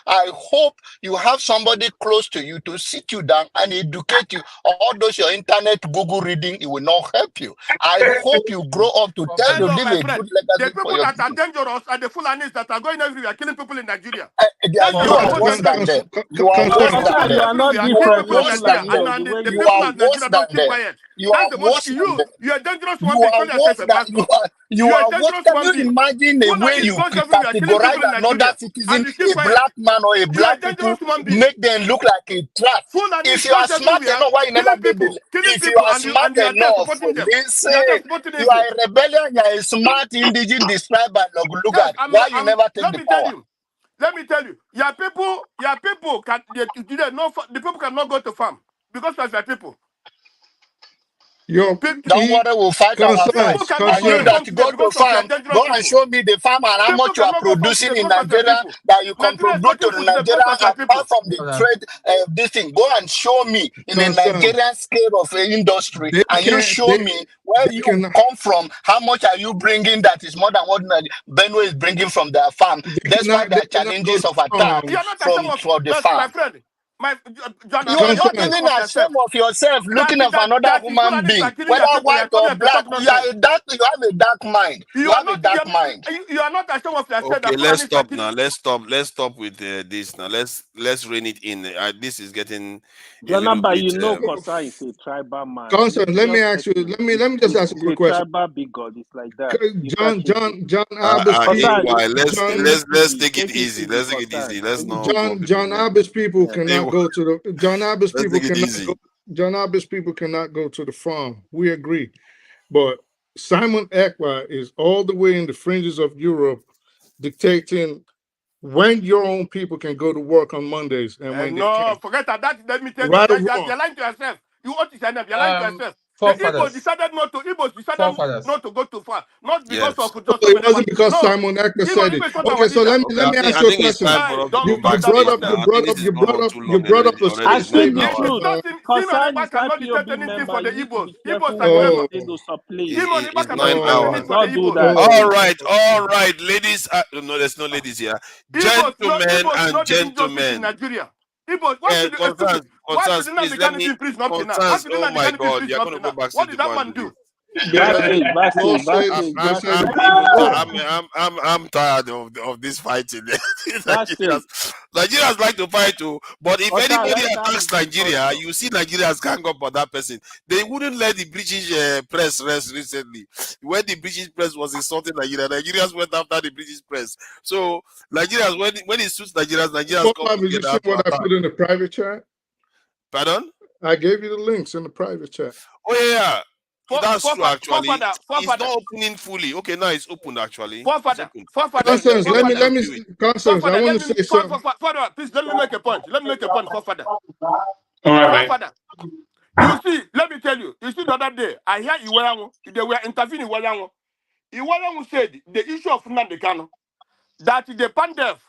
I hope you have somebody close to you to sit you down and educate you. All those your internet Google reading, it will not help you. I hope you grow up to tell you live a good legacy. The people that are dangerous are the Fulanis that are going everywhere killing people in Nigeria. You are worse than them. You are worse than them. You are not different from Fulani. You are worse than them. You are worse than them. You are dangerous one. You are worse than you are worse. Can you imagine the way you categorize another citizen, a black man or a black people, make them look like a trash? If you are smart enough, why you never did it? If you are smart enough, listen, you are a rebellion, you are a smart indigenous described by Lord Lugard. Why you never take the power? Let me tell you, your people the people cannot go to farm because that's their people. Don't worry, we'll fight our fight. And you that go to farm, go and show me the farm and how much you are producing in Nigeria that you contribute to Nigeria apart from the trade this thing. Go and show me in a Nigerian scale of industry, and you show me where you come from, how much are you bringing that is more than what Benue is bringing from their farm, despite the challenges of attack from the farm. My friend. You are not even ashamed of yourself looking at another human being, whether white or black. You have a dark mind. You have a dark mind. You are not ashamed of yourself. Okay, let's stop now. Let's stop with this now. Let's rein it in. This is getting. But you know, Kosa is a tribal man. Constant, let me ask you. Let me just ask a quick question. Tribal big God, it's like that. John Abbas. Let's take it easy. Let's take it easy. Let's not. John Abbas people cannot go to the John Abbas people cannot go. John Abbas people cannot go to the farm. We agree, but Simon Ekpa is all the way in the fringes of Europe, dictating when your own people can go to work on Mondays and when they can't. Forget that. Let me tell you, you're lying to yourself. You ought to stand up. You're lying to yourself. The Igbos decided not to. Igbos decided not to go too far, not because of just. It wasn't because Simon Ekpa said it. Okay, so let me ask you a question. You brought up a I speak the statement. truth. Concern is IPOB member. You need to be careful when you say those places. It's 9 hours. Don't do that. All right, ladies. No, there's no ladies here. Gentlemen and gentlemen. Nigeria. Igbos, why should concerns, please let me be up to now? Why should oh my God, you're going to go back. What did that man do? I'm tired of this fighting. Nigerians like to fight too, but if anybody attacks Nigeria, you see Nigerians gang up on that person. They wouldn't let the British press rest recently. When the British press was insulting Nigeria, Nigerians went after the British press. So Nigerians, when it suits Nigerians come together. You see what I put in the private chat? Pardon? I gave you the links in the private chat. Oh yeah. That's true, actually. It's not opening fully. Okay, now it's opened, actually. Constance, let me. Constance, I want to say something. Please, let me make a point. Forefather. All right. Forefather. You see, let me tell you. You see, the other day, I hear Iwelangu. They were intervening Iwelangu. Iwelangu said the issue of Nnamdi Kanu, that the Pandef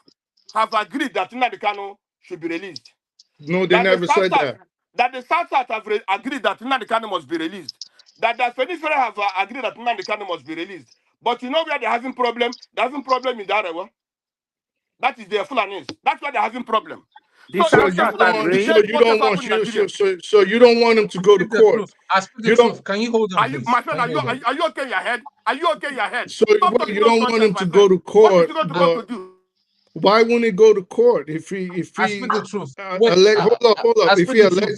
have agreed that Nnamdi Kanu should be released. No, they never said that. That the South have agreed that Nnamdi Kanu must be released. That the Fenifere have agreed that Nnamdi Kanu must be released. But you know where they're having problem? They're having problem in the Arewa. That is their Fulanis. That's why they're having problem. So you don't want him to go to court. Can you hold on, please? My friend, are you okay in your head? Are you okay in your head? So you don't want him to go to court. Why wouldn't he go to court if he? I speak the truth. Hold up. If he allegedly,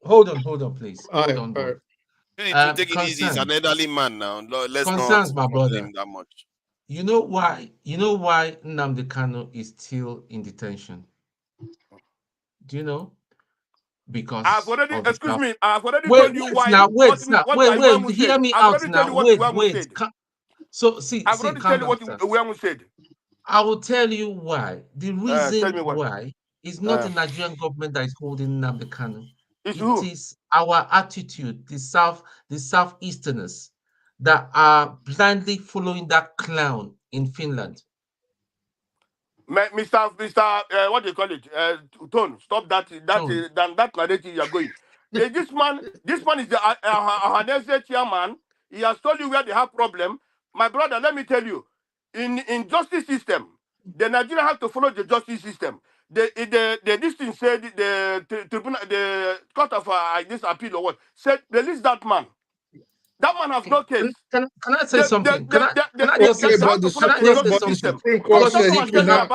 hold on, please. Hold on. Take it easy. He's an elderly man now. Let's not my brother. him that much. You know why Nnamdi Kanu is still in detention? Do you know? Because I've already told you why. Now wait. Hear me out now. Wait. So see. I've already told you what Uwemu said. I will tell you why. The reason why is not the Nigerian government that is holding Nnamdi Kanu. It is our attitude, the Southeasterners that are blindly following that clown in Finland. Mr. What do you call it? Tone, stop that narrative you are going. This man is the Hanese chairman. He has told you where they have problem. My brother, let me tell you, in justice system, the Nigerians have to follow the justice system. This thing said the tribunal, the court of this appeal or what said release that man. That man has no case. Can I say something? Can I just say something? The Supreme Court said he cannot.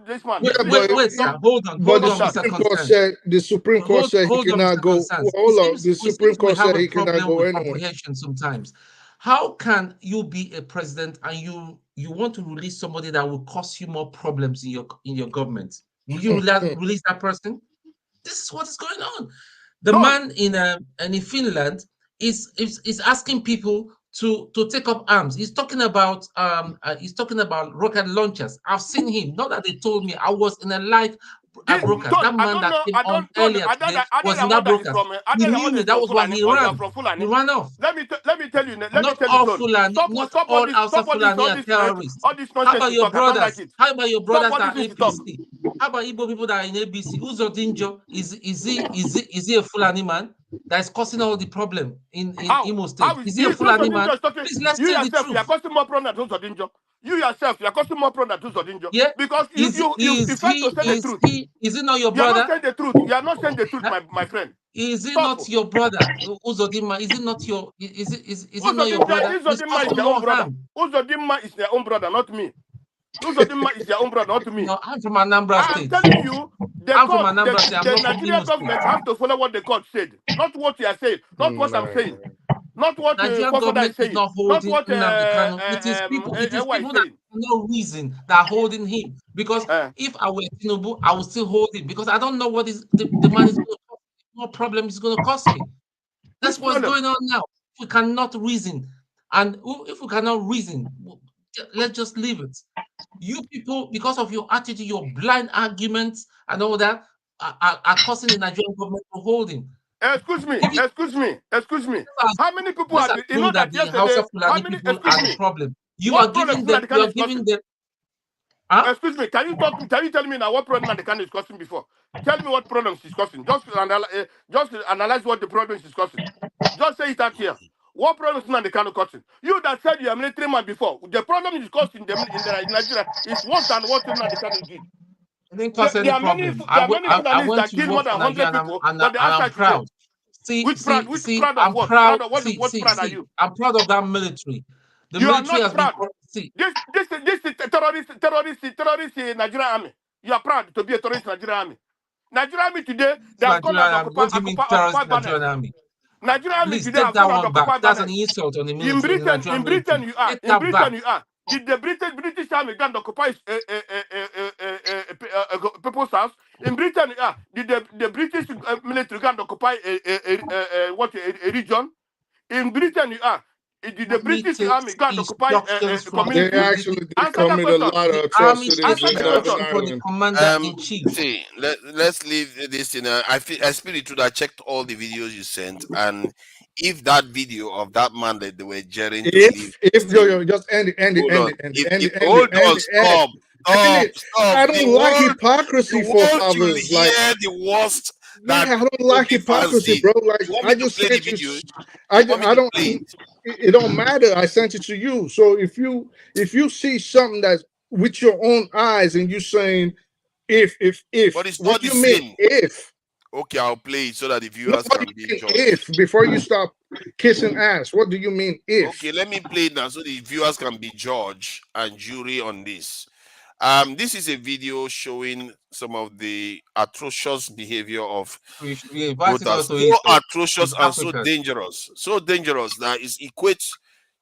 This man. Wait, sir. Hold on. The Supreme Court said he cannot go. Hold on. The Supreme Court said he cannot go anywhere. Sometimes. How can you be a president and you want to release somebody that will cause you more problems in your government? Will you release that person? This is what is going on. The man in Finland is asking people to take up arms. He's talking about rocket launchers. I've seen him. Not that they told me. I was in a live broadcast. That man that came on earlier today was in that broadcast. He knew me. That was why he ran. He ran off. Let me tell you. Not all Fulani are terrorists. How about your brothers? How about your brothers that are APC? How about Igbo people that are in ABC? Uzodinjo is he a Fulani man that is causing all the problem in Imo State? Is he a Fulani man? Please, let's tell the truth. You are causing more problem than Uzodinjo. You yourself, you are causing more problem than Uzodinjo. Yeah, because you fail to say the truth. Is it not your brother? You are not saying the truth. You are not saying the truth, my friend. Is it not your brother, Uzodinma? Is it not your? Is it not your brother? Uzodinma is their own brother. Uzodinma is their own brother, not me. Uzodinma is their own brother, not me. No, I'm from Anambra State. I'm telling you, the Nigerian government have to follow what the court said, not what you are saying, not what I'm saying. Not what the Nigerian government is not holding Nnamdi Kanu. It is people that no reason that are holding him. Because if I were Tinubu, I would still hold him because I don't know what is the man is going to cause. What problem is going to cost me? That's what's going on now. If we cannot reason, and if we cannot reason, let's just leave it. You people, because of your attitude, your blind arguments, and all that, are causing the Nigerian government to hold him. Excuse me. How many people let's have been, you know that the yesterday? Hausa How Fulani many? people Excuse are the me. problem. You What are problem giving them. Nnamdi You Kanu are is giving causing? them. Huh? Excuse me. Can you tell me now what problem Nnamdi Kanu is causing before? Tell me what problems she's causing. Just analyze what the problem she's causing. Just say it out here. What problems Nnamdi Kanu causing? You that said you're a military man before. The problem is causing them in Nigeria is worse than what Nnamdi Kanu did. I didn't cause any problem. There are many I Fulanis went that to kill more work than for 100 Nigeria, people, and but they're I'm outside today. proud. See, Which proud of I'm what? proud. What proud are you? I'm proud of that military. The You are military not has been. proud. This is terrorist Nigerian army. You are proud to be a terrorist Nigerian army. Nigerian army today, they have gone and What do you mean terrorist occupied banners. Nigerian army? Nigerian army Please today take have that gone and one back. occupied That's an banners. insult on the In military. Britain, you are. Take that back. Did the British army go and occupy people's house? In Britain, you are. Did the British military go and occupy a region? In Britain, you are. Did the British army go and occupy a community? They actually did Answer that commit a question. lot of The army atrocities takes Answer in the Northern question. instruction from the Ireland. commander in chief. See, let's leave this in. I spirit to that. Checked all the videos you sent, and if that video of that man that they were jeering to leave, Just end hold on. it. Stop. I The don't like hypocrisy, world should forefathers. Like, hear the worst that yeah, I don't like Obi fans hypocrisy, did. bro. Like, You want me I to just play the sent you. video? I Want me I to don't. play it? It don't matter. I sent it to you. So if you see something that's with your own eyes and you saying if But it's what not do the you mean same. if? Okay, I'll play it so that the No, viewers what do can you be mean judged. if before you stop kissing ass? What do you mean if? Okay, let me play it now so the viewers can be judge and jury on this. This is a video showing some of the atrocious behavior of voters. So atrocious and so dangerous that it equates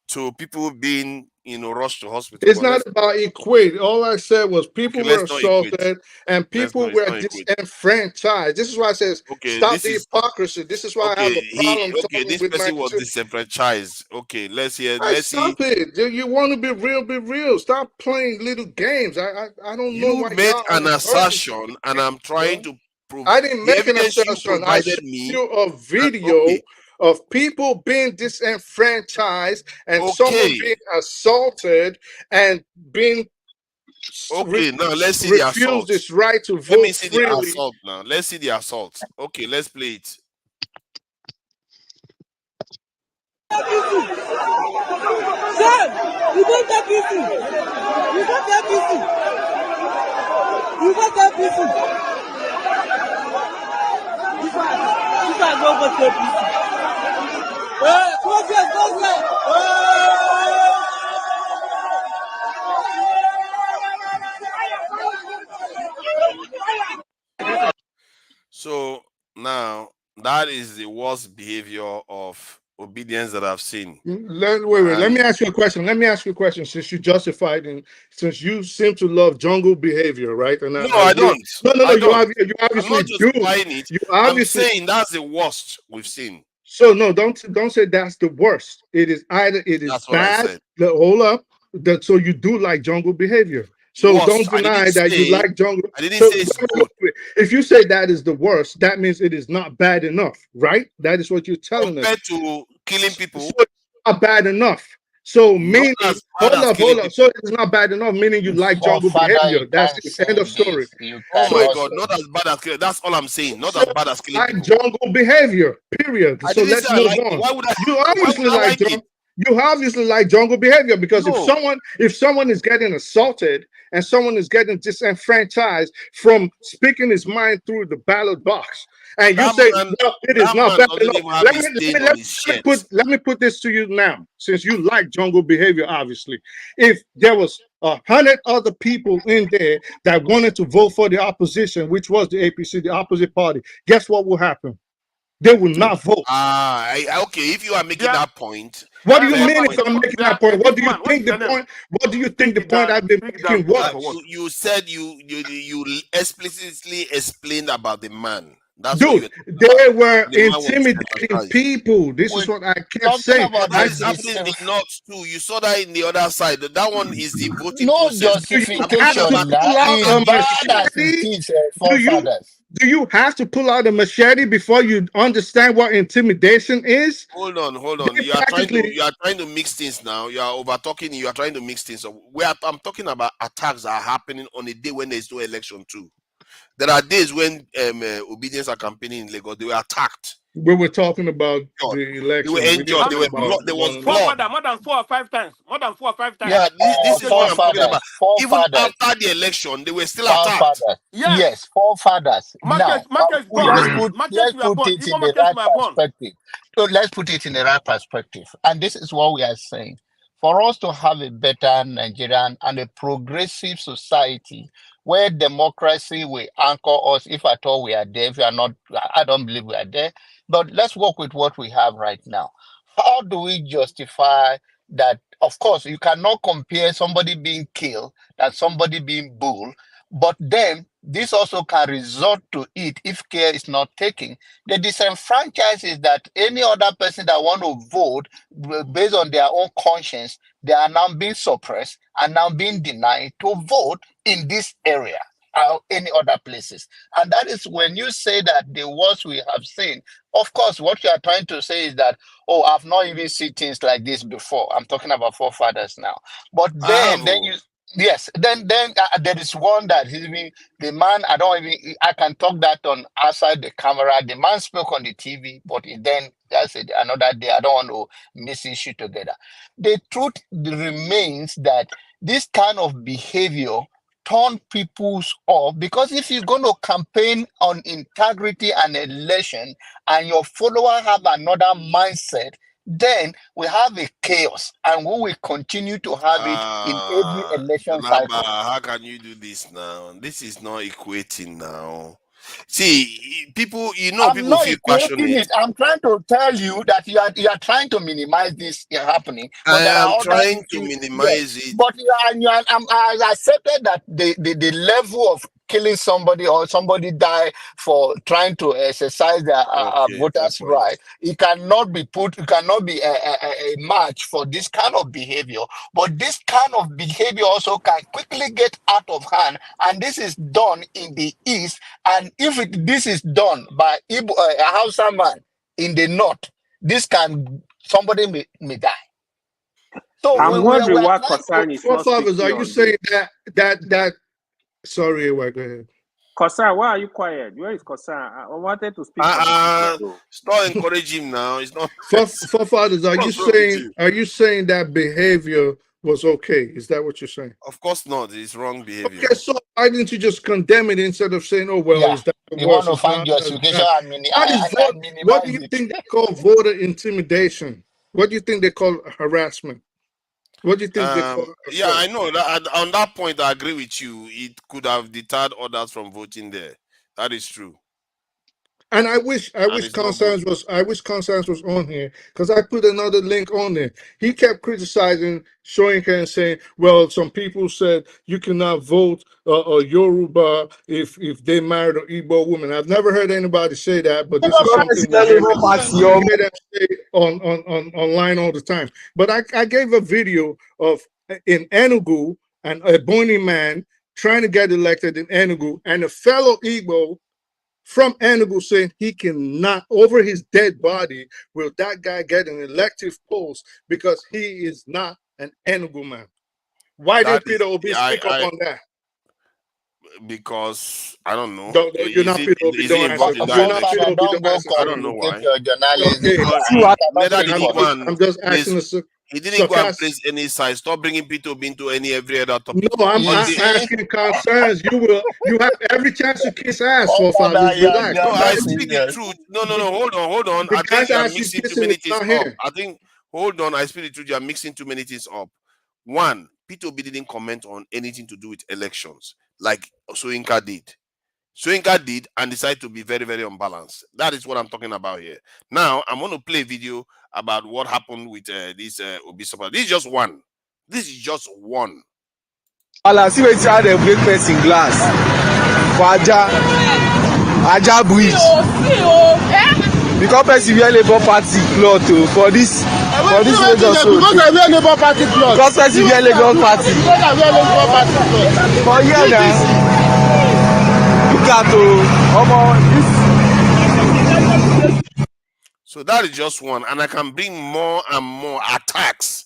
to people being, rushed to hospital. It's not about equate. All I said was people were assaulted and people were disenfranchised. This is why I says stop the hypocrisy. This is why I have a problem. This person was disenfranchised. Okay, let's see. Stop it. You want to be real, be real. Stop playing little games. I don't know why made y'all an assertion, and I'm trying to prove. I didn't make an assertion. I showed you a video of people being disenfranchised and someone being assaulted and being now let's see the assault. This right to vote Let me see freely. the assault now. Let's see the assault. Okay, let's play it. Sam, you don't get busy. You don't get busy. You don't get busy. This one don't go get busy. Go there. So now that is the worst behavior of obedience that I've seen. Let me ask you a question. Since you justified and since you seem to love jungle behavior, right? And I don't. No. You I'm obviously not justifying it. I'm saying that's the worst we've seen. So no, don't say that's the worst. It is either it is bad. Hold up. So you do like jungle behavior. So don't deny that you like jungle. I didn't say it's good. If you say that is the worst, that means it is not bad enough, right? That is what you're telling us. Compared to killing people, so it's not bad enough. So meaning, hold up. So it's not bad enough, meaning you like jungle behavior. That's the end of story. Oh my God, not as bad as killing. That's all I'm saying. Not as bad as killing people. Jungle behavior. Period. So let's move on. Why would I? You obviously like jungle. You obviously like jungle behavior because if someone is getting assaulted and someone is getting disenfranchised from speaking his mind through the ballot box, and you say it is not bad enough. Let me put this to you now, since you like jungle behavior. Obviously, if there was 100 other people in there that wanted to vote for the opposition, which was the APC, the opposite party, guess what will happen? They will not vote. Okay. If you are making that point, what do you mean? If I'm making that point, what do you think the point? What do you think the point I've been making was? You said you explicitly explained about the man. That's dude, they were intimidating people. This is what I kept saying. That is happening in the north too. You saw that in the other side. That one is the voting process. Justification. That is bad as it is, forefathers. Do you have to pull out a machete before you understand what intimidation is? Hold on. They You are practically trying to mix things now. You are over talking. You are trying to mix things up. I'm talking about attacks that are happening on a day when there is no election too. There are days when obedience are campaigning in Lagos. They were attacked. we were talking about the election. They were injured. They were there was blood. More than 4 or 5 times. More than 4 or 5 times. Yeah, this is what I'm talking about. Even forefathers. after the election, they were still attacked. Forefathers. Yes, forefathers. Now, Marcus let's put it in the right perspective. So let's put it in the right perspective. And this is what we are saying. For us to have a better Nigerian and a progressive society where democracy will anchor us, if at all we are there, if we are not, I don't believe we are there. But let's work with what we have right now. How do we justify that? Of course, you cannot compare somebody being killed and somebody being bullied, but then this also can result to it if care is not taken. The disenfranchised is that any other person that want to vote based on their own conscience, they are now being suppressed and now being denied to vote in this area or any other places. And that is when you say that the worst we have seen. Of course, what you are trying to say is that, oh, I've not even seen things like this before. I'm talking about forefathers now. But then you, yes, then there is one that he's been, the man, I can talk that on outside the camera. The man spoke on the TV, but then that's it, another day. I don't want to miss issue together. The truth remains that this kind of behavior turn people's off, because if you're going to campaign on integrity and election and your follower have another mindset, then we have a chaos and we will continue to have it in every election cycle. How can you do this now? This is not equating now. See, people, I'm people not feel equating passionate. it. I'm trying to tell you that you are trying to minimize this happening. But I there am are other trying to issues. minimize Yes. it. But I accepted that the level of killing somebody or somebody die for trying to exercise their voters' right, it cannot be put. It cannot be a match for this kind of behavior. But this kind of behavior also can quickly get out of hand, and this is done in the East. And if this is done by a Hausa man in the North, somebody may die. So I'm wondering what are you saying that sorry, go ahead. Kosan, why are you quiet? Where is Kosan? I wanted to speak for the stop encouraging him now. It's not forefathers, are you saying that behavior was okay? Is that what you're saying? Of course not. It's wrong behavior. Okay, so why didn't you just condemn it instead of saying, oh, well, is that the worst? You want to find justification what do you think they call voter intimidation? What do you think they call harassment? What do you think they call yeah, I know. On that point, I agree with you. It could have deterred others from voting there. That is true. And I wish Constance was on here, because I put another link on there. He kept criticizing Soyinka and saying, well, some people said you cannot vote a Yoruba if they married an Igbo woman. I've never heard anybody say that, but this is something we hear them say online all the time. But I gave a video of in Enugu and a Boni man trying to get elected in Enugu, and a fellow Igbo from Enugu saying he cannot, over his dead body, will that guy get an elective post because he is not an Enugu man. Why did Peter Obi speak up on that? Because I don't know. You're not Peter Obi. Don't I don't know why. I'm just asking. He didn't go and place any side. Stop bringing Peter Obi into every other topic. No, I'm asking concerns. You have every chance to kiss ass for fathers. Relax. No, I speak the truth. No, hold on. I think you're mixing too many things up. I speak the truth. You're mixing too many things up. One, Peter Obi didn't comment on anything to do with elections like Soyinka did. Soyinka did and decided to be very, very unbalanced. That is what I'm talking about here. Now, I'm going to play a video about what happened with this Obi support. This is just one. I see where how they break person glass for Aja bridge. Because person wear Labour Party cloth for this Lagos road. Because I wear Labour Party cloth. Because person wear Lagos Party. For here now. Lugard So that is just one, and I can bring more and more attacks.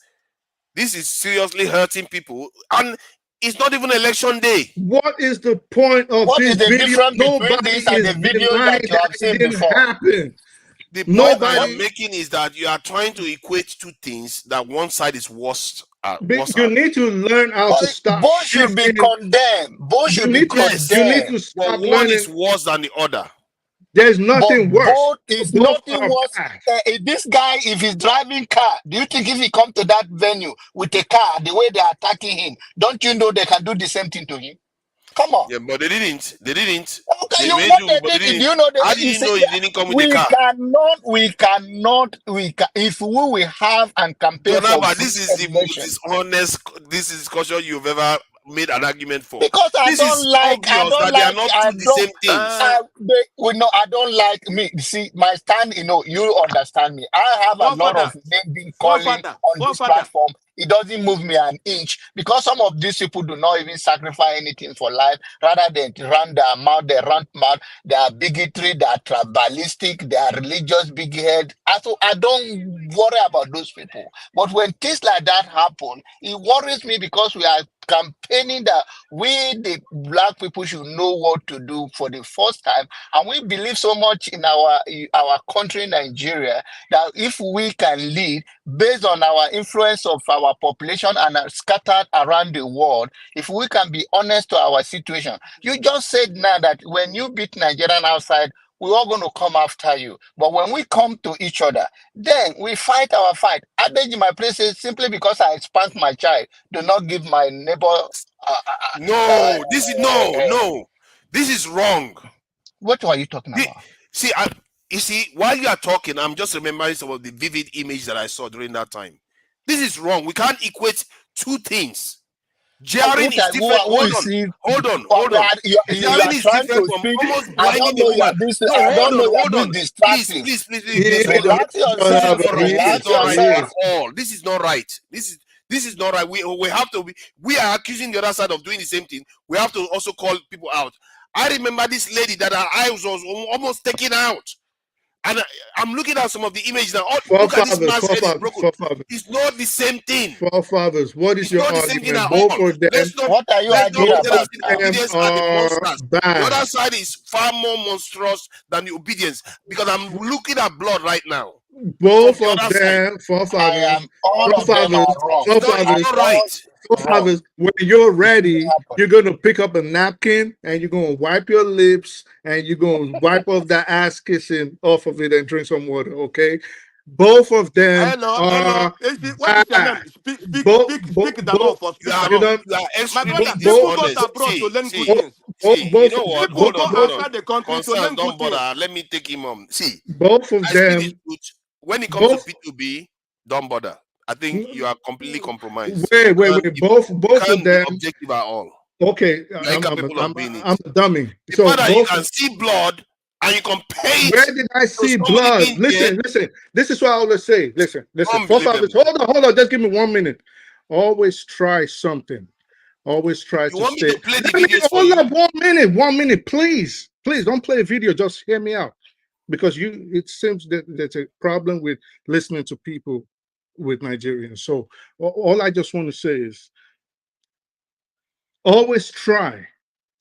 This is seriously hurting people, and it's not even election day. What is the point of What this is the video? difference between Nobody this and is the videos denying that you that have it seen didn't before? happen. The point I am Nobody. making is that you are trying to equate two things that one side is worse. You need to learn how to stop Both should be shifting. condemned. Both should be condemned. You need to But stop one learning. is worse than the other. There's nothing But worse. both is Both nothing are worse. bad. This guy, if he's driving car, do you think if he come to that venue with a car, the way they're attacking him, don't you know they can do the same thing to him? Come on. Yeah, but they didn't. They didn't. Okay, They you may know do, they but they did it. didn't. You know How they did you you see, know he didn't come with the we car? cannot, if we will have and campaign for Jonaba, free this is the most education. dishonest discussion you've ever made an argument for. Because This is obvious that they are not two the same things. I don't like me. See, my stand, you understand me. I have a lot of men being calling on this platform. It doesn't move me an inch because some of these people do not even sacrifice anything for life. Rather than run their mouth, they run mouth. They are bigotry, they are tribalistic, they are religious big head. I don't worry about those people. But when things like that happen, it worries me because we are campaigning that we the black people should know what to do for the first time, and we believe so much in our country Nigeria that if we can lead based on our influence of our population and are scattered around the world, if we can be honest to our situation. You just said now that when you beat Nigerian outside, we're all going to come after you. But when we come to each other, then we fight our fight. I beg in my place is simply because I spanked my child, do not give my neighbor. No, this is wrong. What are you talking about? See, you see, while you are talking, I'm just remembering some of the vivid images that I saw during that time. This is wrong. We can't equate two things. Jaring is different. Hold on. Jaring is different from almost blinding a woman. Hold on. Please. Relax yourself. This is not right. This is not right. We have to be. We are accusing the other side of doing the same thing. We have to also call people out. I remember this lady that her eyes was almost taken out. And I'm looking at some of the images now. Look at this man's head is broken. It's not the same thing. Forefathers, what is your argument? Both of them. What are you arguing about? The other side is far more monstrous than the obedience because I'm looking at blood right now. Both of them, forefathers, when you're ready, you're going to pick up a napkin and you're going to wipe your lips and you're going to wipe off that ass kissing off of it and drink some water, okay? Both of them are Speak them off for speak them off. My brother, people got abroad to learn good things. You know what? People Hold go on. outside the country to learn good things. Let me take him on. See, both of them. When it comes to P2B, don't bother. I think you are completely compromised. Wait. Both of them. Objective at all. Okay, I'm a dummy. So you can see blood and you can pay. Where did I see blood? Listen. This is what I always say. Listen. Hold on. Just give me 1 minute. Always try something. Always try to stay. Hold on 1 minute, please. Please don't play a video. Just hear me out. Because it seems that there's a problem with listening to people with Nigerians. So all I just want to say is always try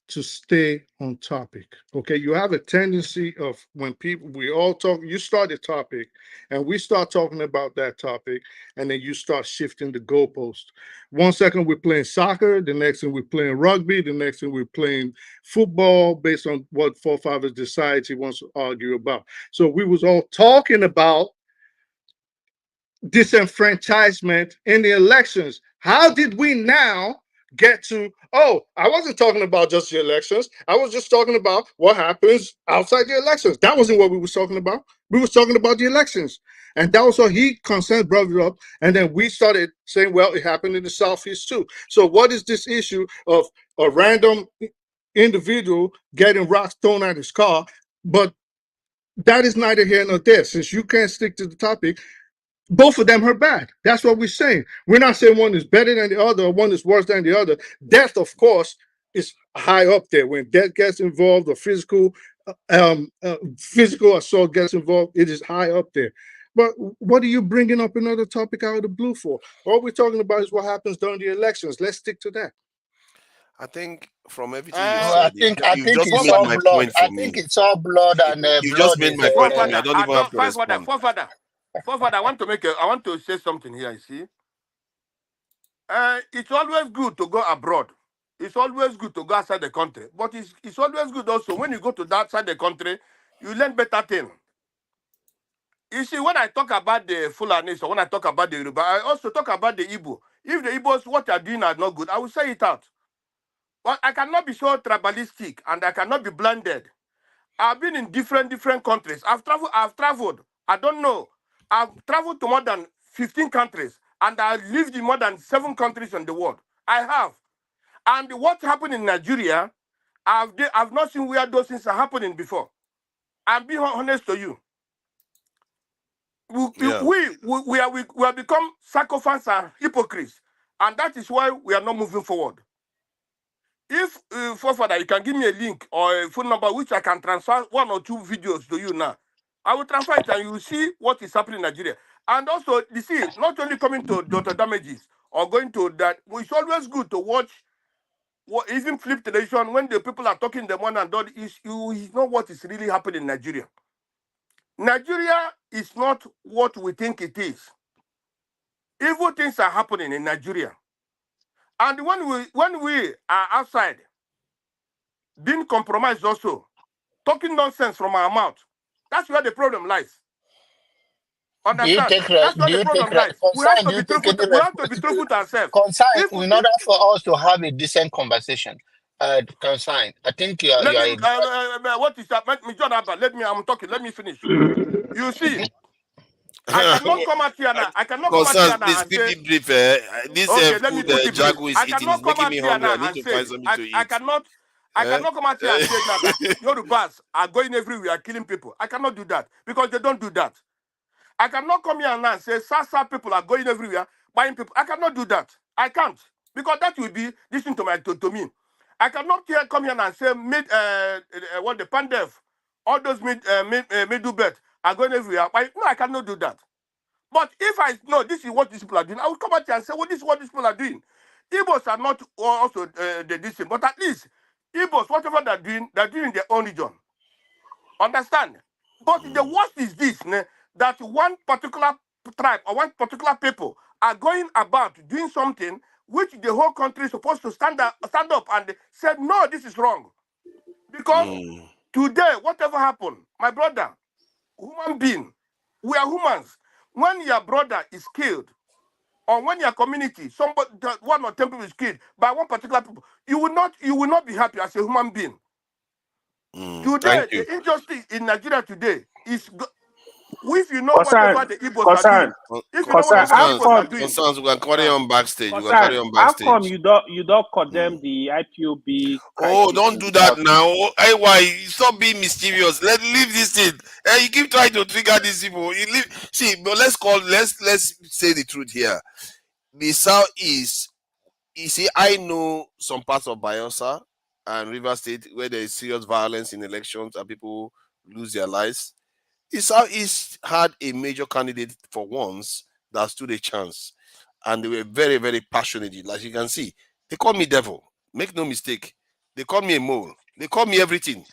to stay on topic. Okay, you have a tendency of when we all talk, you start a topic and we start talking about that topic, and then you start shifting the goalpost. 1 second we're playing soccer, the next thing we're playing rugby, the next thing we're playing football based on what forefathers decides he wants to argue about. So we was all talking about disenfranchisement in the elections. How did we now get to, I wasn't talking about just the elections. I was just talking about what happens outside the elections. That wasn't what we were talking about. We were talking about the elections. And that was what he concerned, brought it up. And then we started saying, well, it happened in the Southeast too. So what is this issue of a random individual getting rocks thrown at his car? But that is neither here nor there. Since you can't stick to the topic, both of them are bad. That's what we're saying. We're not saying one is better than the other or one is worse than the other. Death, of course, is high up there. When death gets involved or physical assault gets involved, it is high up there. But what are you bringing up another topic out of the blue for? All we're talking about is what happens during the elections. Let's stick to that. I think from everything you I said, think you just it's made all my blood. point for I me. think it's all blood, and You just blood made is my point for me. I don't even have to respond. Forefather, I want to say something here. You see, it's always good to go abroad. It's always good to go outside the country, but it's always good also when you go to that side the country, you learn better things. You see, when I talk about the Fulanis or when I talk about the Yoruba, I also talk about the Igbo. If the Igbos, what they are doing are not good, I will say it out. But I cannot be so tribalistic and I cannot be blinded. I've been in different countries. I've traveled. I don't know. I've traveled to more than 15 countries and I've lived in more than 7 countries in the world. I have. And what happened in Nigeria, I've not seen where those things are happening before. I'm being honest to you. We have become sacrifice and hypocrites, and that is why we are not moving forward. If forefather, you can give me a link or a phone number which I can transfer 1 or 2 videos to you now, I will transfer it and you will see what is happening in Nigeria. And also, you see, not only coming to Dr. Damages or going to that, it's always good to watch even flip television when the people are talking the one and done you know what is really happening in Nigeria. Nigeria is not what we think it is. Evil things are happening in Nigeria. And when we are outside, being compromised also, talking nonsense from our mouth, that's where the problem lies. Understand? That's where the problem lies. We have to be truthful to ourselves. In order for us to have a decent conversation, Consign, I think you are. What is that? I'm talking. Let me finish. You see, I cannot come out here now. I cannot come out here now and say, brief. This okay, let me put it brief. Jagu is I eating. cannot It's come making out me here hungry. now I need and to say, find something to eat. I cannot come out here and say now that Yorubas are going everywhere killing people. I cannot do that because they don't do that. I cannot come here now and say Sasa people are going everywhere buying people. I cannot do that. I can't because that will be listening to me. I cannot come here and say what the Pandef, all those middle belt are going everywhere. No, I cannot do that. But if I know this is what these people are doing, I will come out here and say, well, this is what these people are doing. Igbos are not also the decision, but at least Igbos, whatever they're doing in their own region. Understand? But the worst is this, that one particular tribe or one particular people are going about doing something which the whole country is supposed to stand up and say, no, this is wrong. Because today, whatever happened, my brother, human being, we are humans. When your brother is killed, or when your community, somebody, 1 or 10 people is killed by one particular people, you will not be happy as a human being. Today, the injustice in Nigeria today is, if you know whatever the Igbos are doing, if you know whatever the Igbos are doing, Concerns, we can carry on backstage. How come you don't condemn the IPOB? Oh, don't do that now. Hey, why? Stop being mischievous. Leave this thing. Hey, you keep trying to trigger these people. See, but let's say the truth here. The Southeast, you see, I know some parts of Bayelsa and River State where there is serious violence in elections and people lose their lives. The Southeast had a major candidate for once that stood a chance. And they were very, very passionate. Like you can see, they call me devil. Make no mistake. They call me a mole. They call me everything.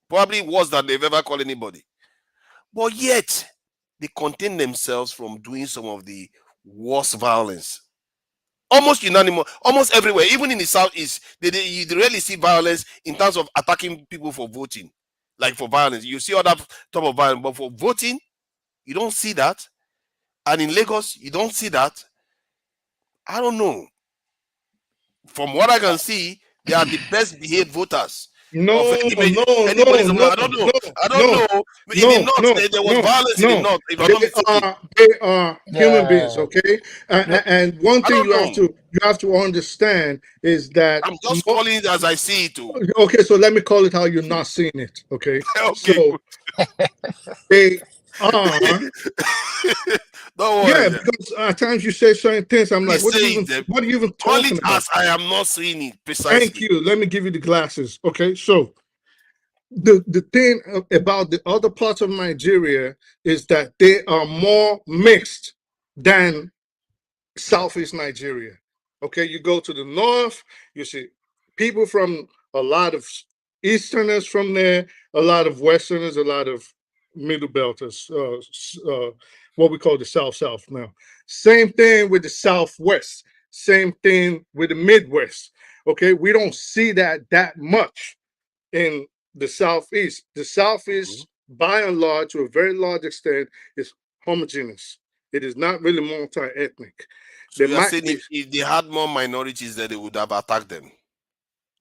Probably worse than they've ever called anybody. But yet, they contain themselves from doing some of the worst violence. Almost unanimous, almost everywhere, even in the Southeast, you rarely see violence in terms of attacking people for voting. Like for violence, you see other type of violence, but for voting, you don't see that. And in Lagos, you don't see that. I don't know. From what I can see, they are the best behaved voters. No. I don't know. In the North, there was violence in the North. If I'm not mistaken, they are human beings, okay? And one thing you have to understand is that I'm just calling it as I see it too. Okay, so let me call it how you're not seeing it, okay? Okay. So they are Don't Yeah, worry. because at times you say certain things. I'm like, Please what are say you it. even what are you even Call talking it about? as I am not saying it Thank precisely. you. Let me give you the glasses. Okay, so the thing about the other parts of Nigeria is that they are more mixed than Southeast Nigeria. Okay, you go to the north, you see people from a lot of Easterners from there, a lot of Westerners, a lot of Middle Belters, what we call the South now. Same thing with the Southwest. Same thing with the Midwest. Okay, we don't see that much in the Southeast. The Southeast, by and large, to a very large extent, is homogeneous. It is not really multi-ethnic. So There you are might saying be, if they had more minorities, then they would have attacked them.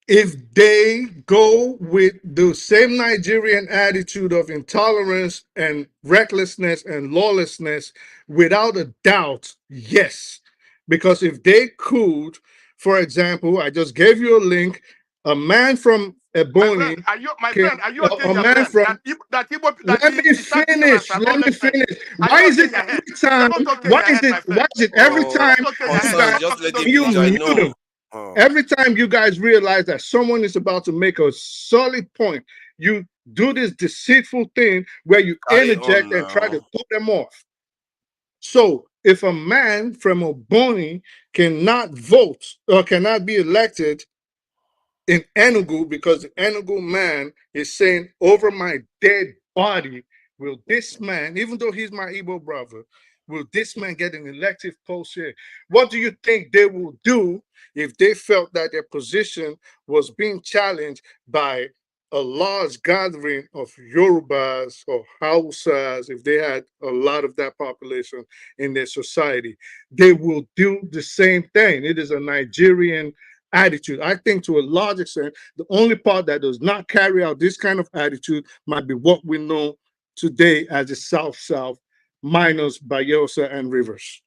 if they go with the same Nigerian attitude of intolerance and recklessness and lawlessness, without a doubt, yes. Because if they could, for example, I just gave you a link, a man from Ebony, My friend, are you okay a in your man brain? from, That Igbo, that let me East Ignorance finish. and Let me lawlessness. finish. Are Why you is okay it in your head? every time? You're not okay in Why your is head, it? my Why friend. is it every Oh, time You're not okay in your you head. Constance, guys Stop just talking let those him you finish. I nonsense. mute know. him? Oh. Every time you guys realize that someone is about to make a solid point, you do this deceitful thing where you Carry on interject and try to now. put them off. So if a man from Oboni cannot vote or cannot be elected in Enugu because the Enugu man is saying, over my dead body, will this man, even though he's my Igbo brother, will this man get an elective post here? What do you think they will do if they felt that their position was being challenged by a large gathering of Yorubas or Hausas, if they had a lot of that population in their society? They will do the same thing. It is a Nigerian attitude. I think to a large extent, the only part that does not carry out this kind of attitude might be what we know today as the South minus Bayelsa and Rivers.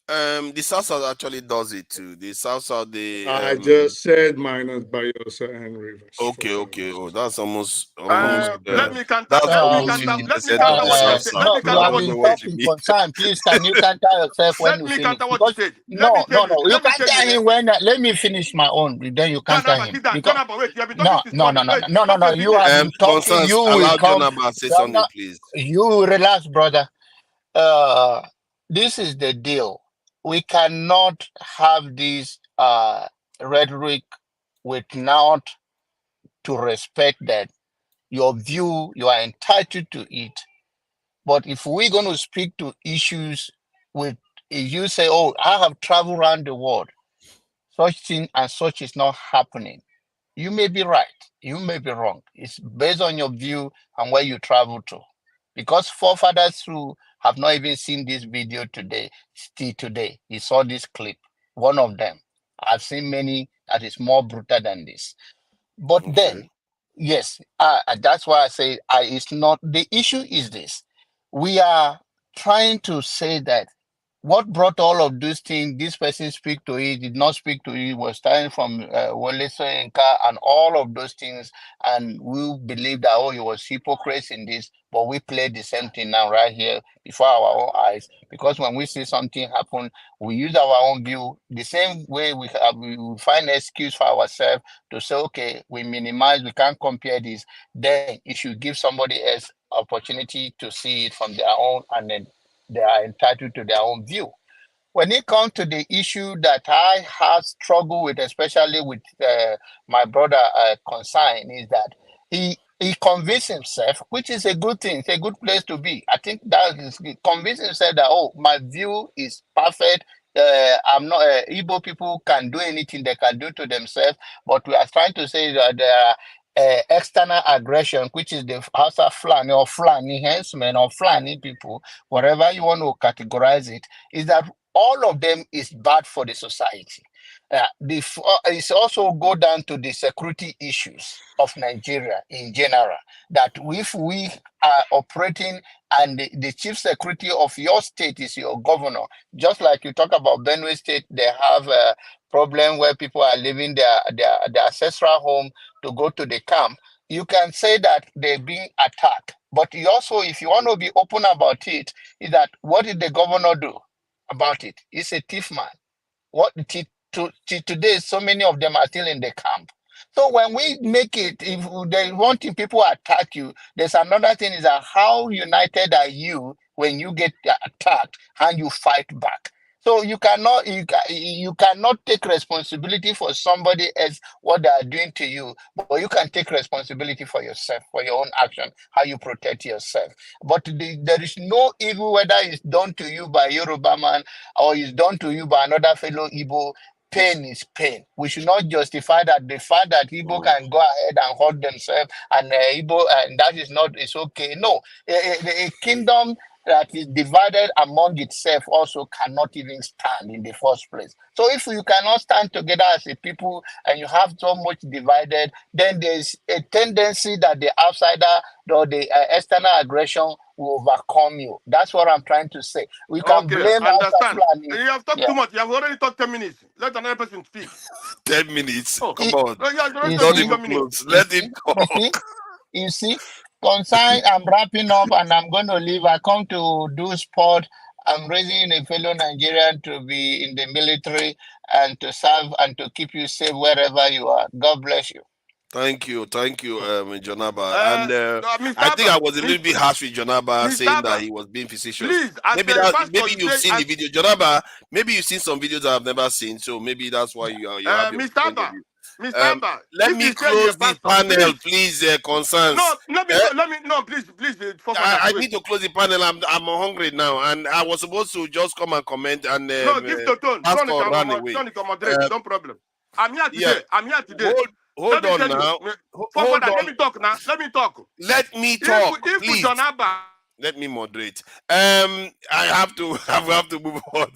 The South actually does it too. The South, they I just said minus Bayelsa and Rivers. okay. Oh, that's almost Let me counter. that's Let me almost counter. Let me 50% of counter the what you South. said. Let me So You counter I have what don't you been know what said. you talking mean. concern. Please, can you counter yourself when Let you me finish? counter what you Because said. Let me no, tell you. you Let me can't tell you. tell him when. Let me finish my own. Then you John can't tell Abba, him sit down. John because Abba, wait. You have been talking since morning. Wait. no. Okay, You finish. have been talking. Concerns, You will allow John come. Abba say You're something, not. please. You relax, brother. This is the deal. We cannot have this rhetoric without to respect that your view, you are entitled to it. But if we're going to speak to issues with, if you say, oh, I have traveled around the world, such thing and such is not happening. You may be right. You may be wrong. It's based on your view and where you travel to. Because forefathers who have not even seen this video today, still today, he saw this clip, one of them. I've seen many that is more brutal than this. But then, yes, that's why I say it's not, the issue is this. We are trying to say that what brought all of these things, this person speak to it, did not speak to it, was starting from Wole Soyinka and all of those things. And we believe that, oh, he was hypocrites in this, but we play the same thing now right here before our own eyes. Because when we see something happen, we use our own view. The same way we find an excuse for ourselves to say, okay, we minimize, we can't compare this. Then you should give somebody else opportunity to see it from their own, and then they are entitled to their own view. When it comes to the issue that I have struggled with, especially with my brother Consign, is that he convinced himself, which is a good thing. It's a good place to be. I think that is convinced himself that, oh, my view is perfect. I'm not Igbo people can do anything they can do to themselves, but we are trying to say that there are external aggression, which is the Hausa Fulani or Fulani henchmen or Fulani people, whatever you want to categorize it, is that all of them is bad for the society. It's also go down to the security issues of Nigeria in general. That if we are operating and the chief security of your state is your governor, just like you talk about Benue State, they have a problem where people are leaving their ancestral home to go to the camp. You can say that they're being attacked. But you also, if you want to be open about it, is that what did the governor do about it? He's a thief man. What today, so many of them are still in the camp. So when we make it, if there's one thing people attack you, there's another thing is that how united are you when you get attacked and you fight back? So you cannot take responsibility for somebody else what they are doing to you, but you can take responsibility for yourself, for your own action, how you protect yourself. But there is no evil, whether it's done to you by Yoruba man or it's done to you by another fellow Igbo. Pain is pain. We should not justify that the fact that Igbo can go ahead and hurt themselves and Igbo and that is not, it's okay. No, a kingdom that is divided among itself also cannot even stand in the first place. So if you cannot stand together as a people and you have so much divided, then there's a tendency that the outsider or the external aggression will overcome you. That's what I'm trying to say. We can blame understand. outside. You have talked too much. You have already talked 10 minutes. Let another person speak. 10 minutes. Oh, come on. Not even close. Let him talk. You see, concern, I'm wrapping up and I'm going to leave. I come to do sport. I'm raising a fellow Nigerian to be in the military and to serve and to keep you safe wherever you are. God bless you. Thank you, Jonaba. And I think I was a little bit harsh with Jonaba saying that he was being facetious. Please, maybe you've seen the video, Jonaba. Maybe you've seen some videos I've never seen, so maybe that's why you have your point of view. Let me close the panel, please. Concerns. No, please. I need to close the panel. I'm hungry now, and I was supposed to just come and comment. And no, give the tone. Run away. No problem. I'm here today. Hold on now. Hold on. Let me talk now. Let me talk, please. Let me moderate. I have to move on.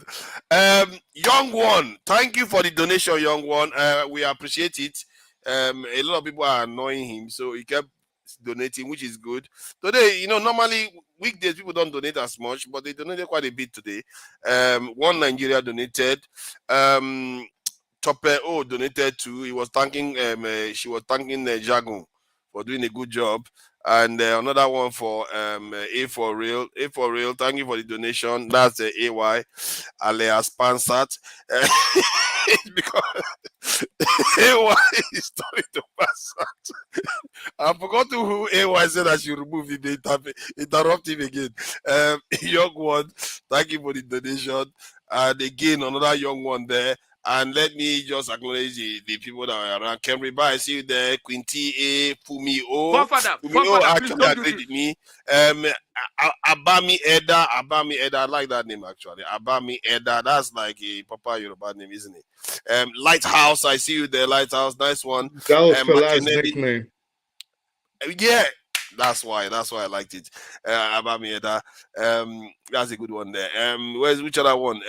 Young one, thank you for the donation, young one. We appreciate it. A lot of people are annoying him, so he kept donating, which is good. Today, normally weekdays people don't donate as much, but they donated quite a bit today. One Nigeria donated. Tope donated too. He was thanking she was thanking Jagun for doing a good job. And another one for A for real. Thank you for the donation. That's the AY alias Pansat. Because AY is starting to Pansat. I forgot who AY said I should remove him. They interrupt him again. Young one, thank you for the donation. And again, another young one there. And let me just acknowledge the people that are around. Kemri Ba, I see you there. Quinty A, Fumi O. Fumi O actually agreed with me. Abami Eda. I like that name actually. Abami Eda. That's like a Papa Yoruba name, isn't it? Lighthouse, I see you there. Lighthouse, nice one. That was Fela's nickname. Yeah. That's why I liked it. Abami Eda. That's a good one there. Which other one?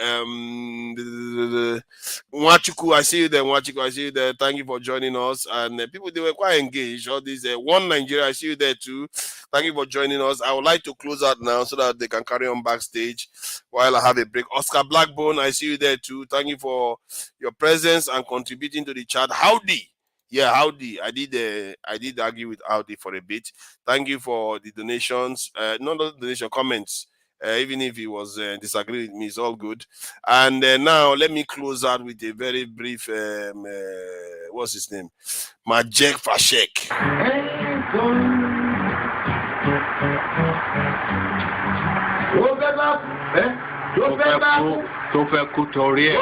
Mwachuku, I see you there. Thank you for joining us. And people, they were quite engaged. All these one Nigeria, I see you there too. Thank you for joining us. I would like to close out now so that they can carry on backstage while I have a break. Oscar Blackbone, I see you there too. Thank you for your presence and contributing to the chat. Howdy. Yeah, Howdy. I did argue with Howdy for a bit. Thank you for the donations. Not the donation, comments. Even if he was disagreeing with me, it's all good. And now let me close out with a very brief. What's his name? Majek Fashek. Tó fẹ́ kú torí ẹ̀.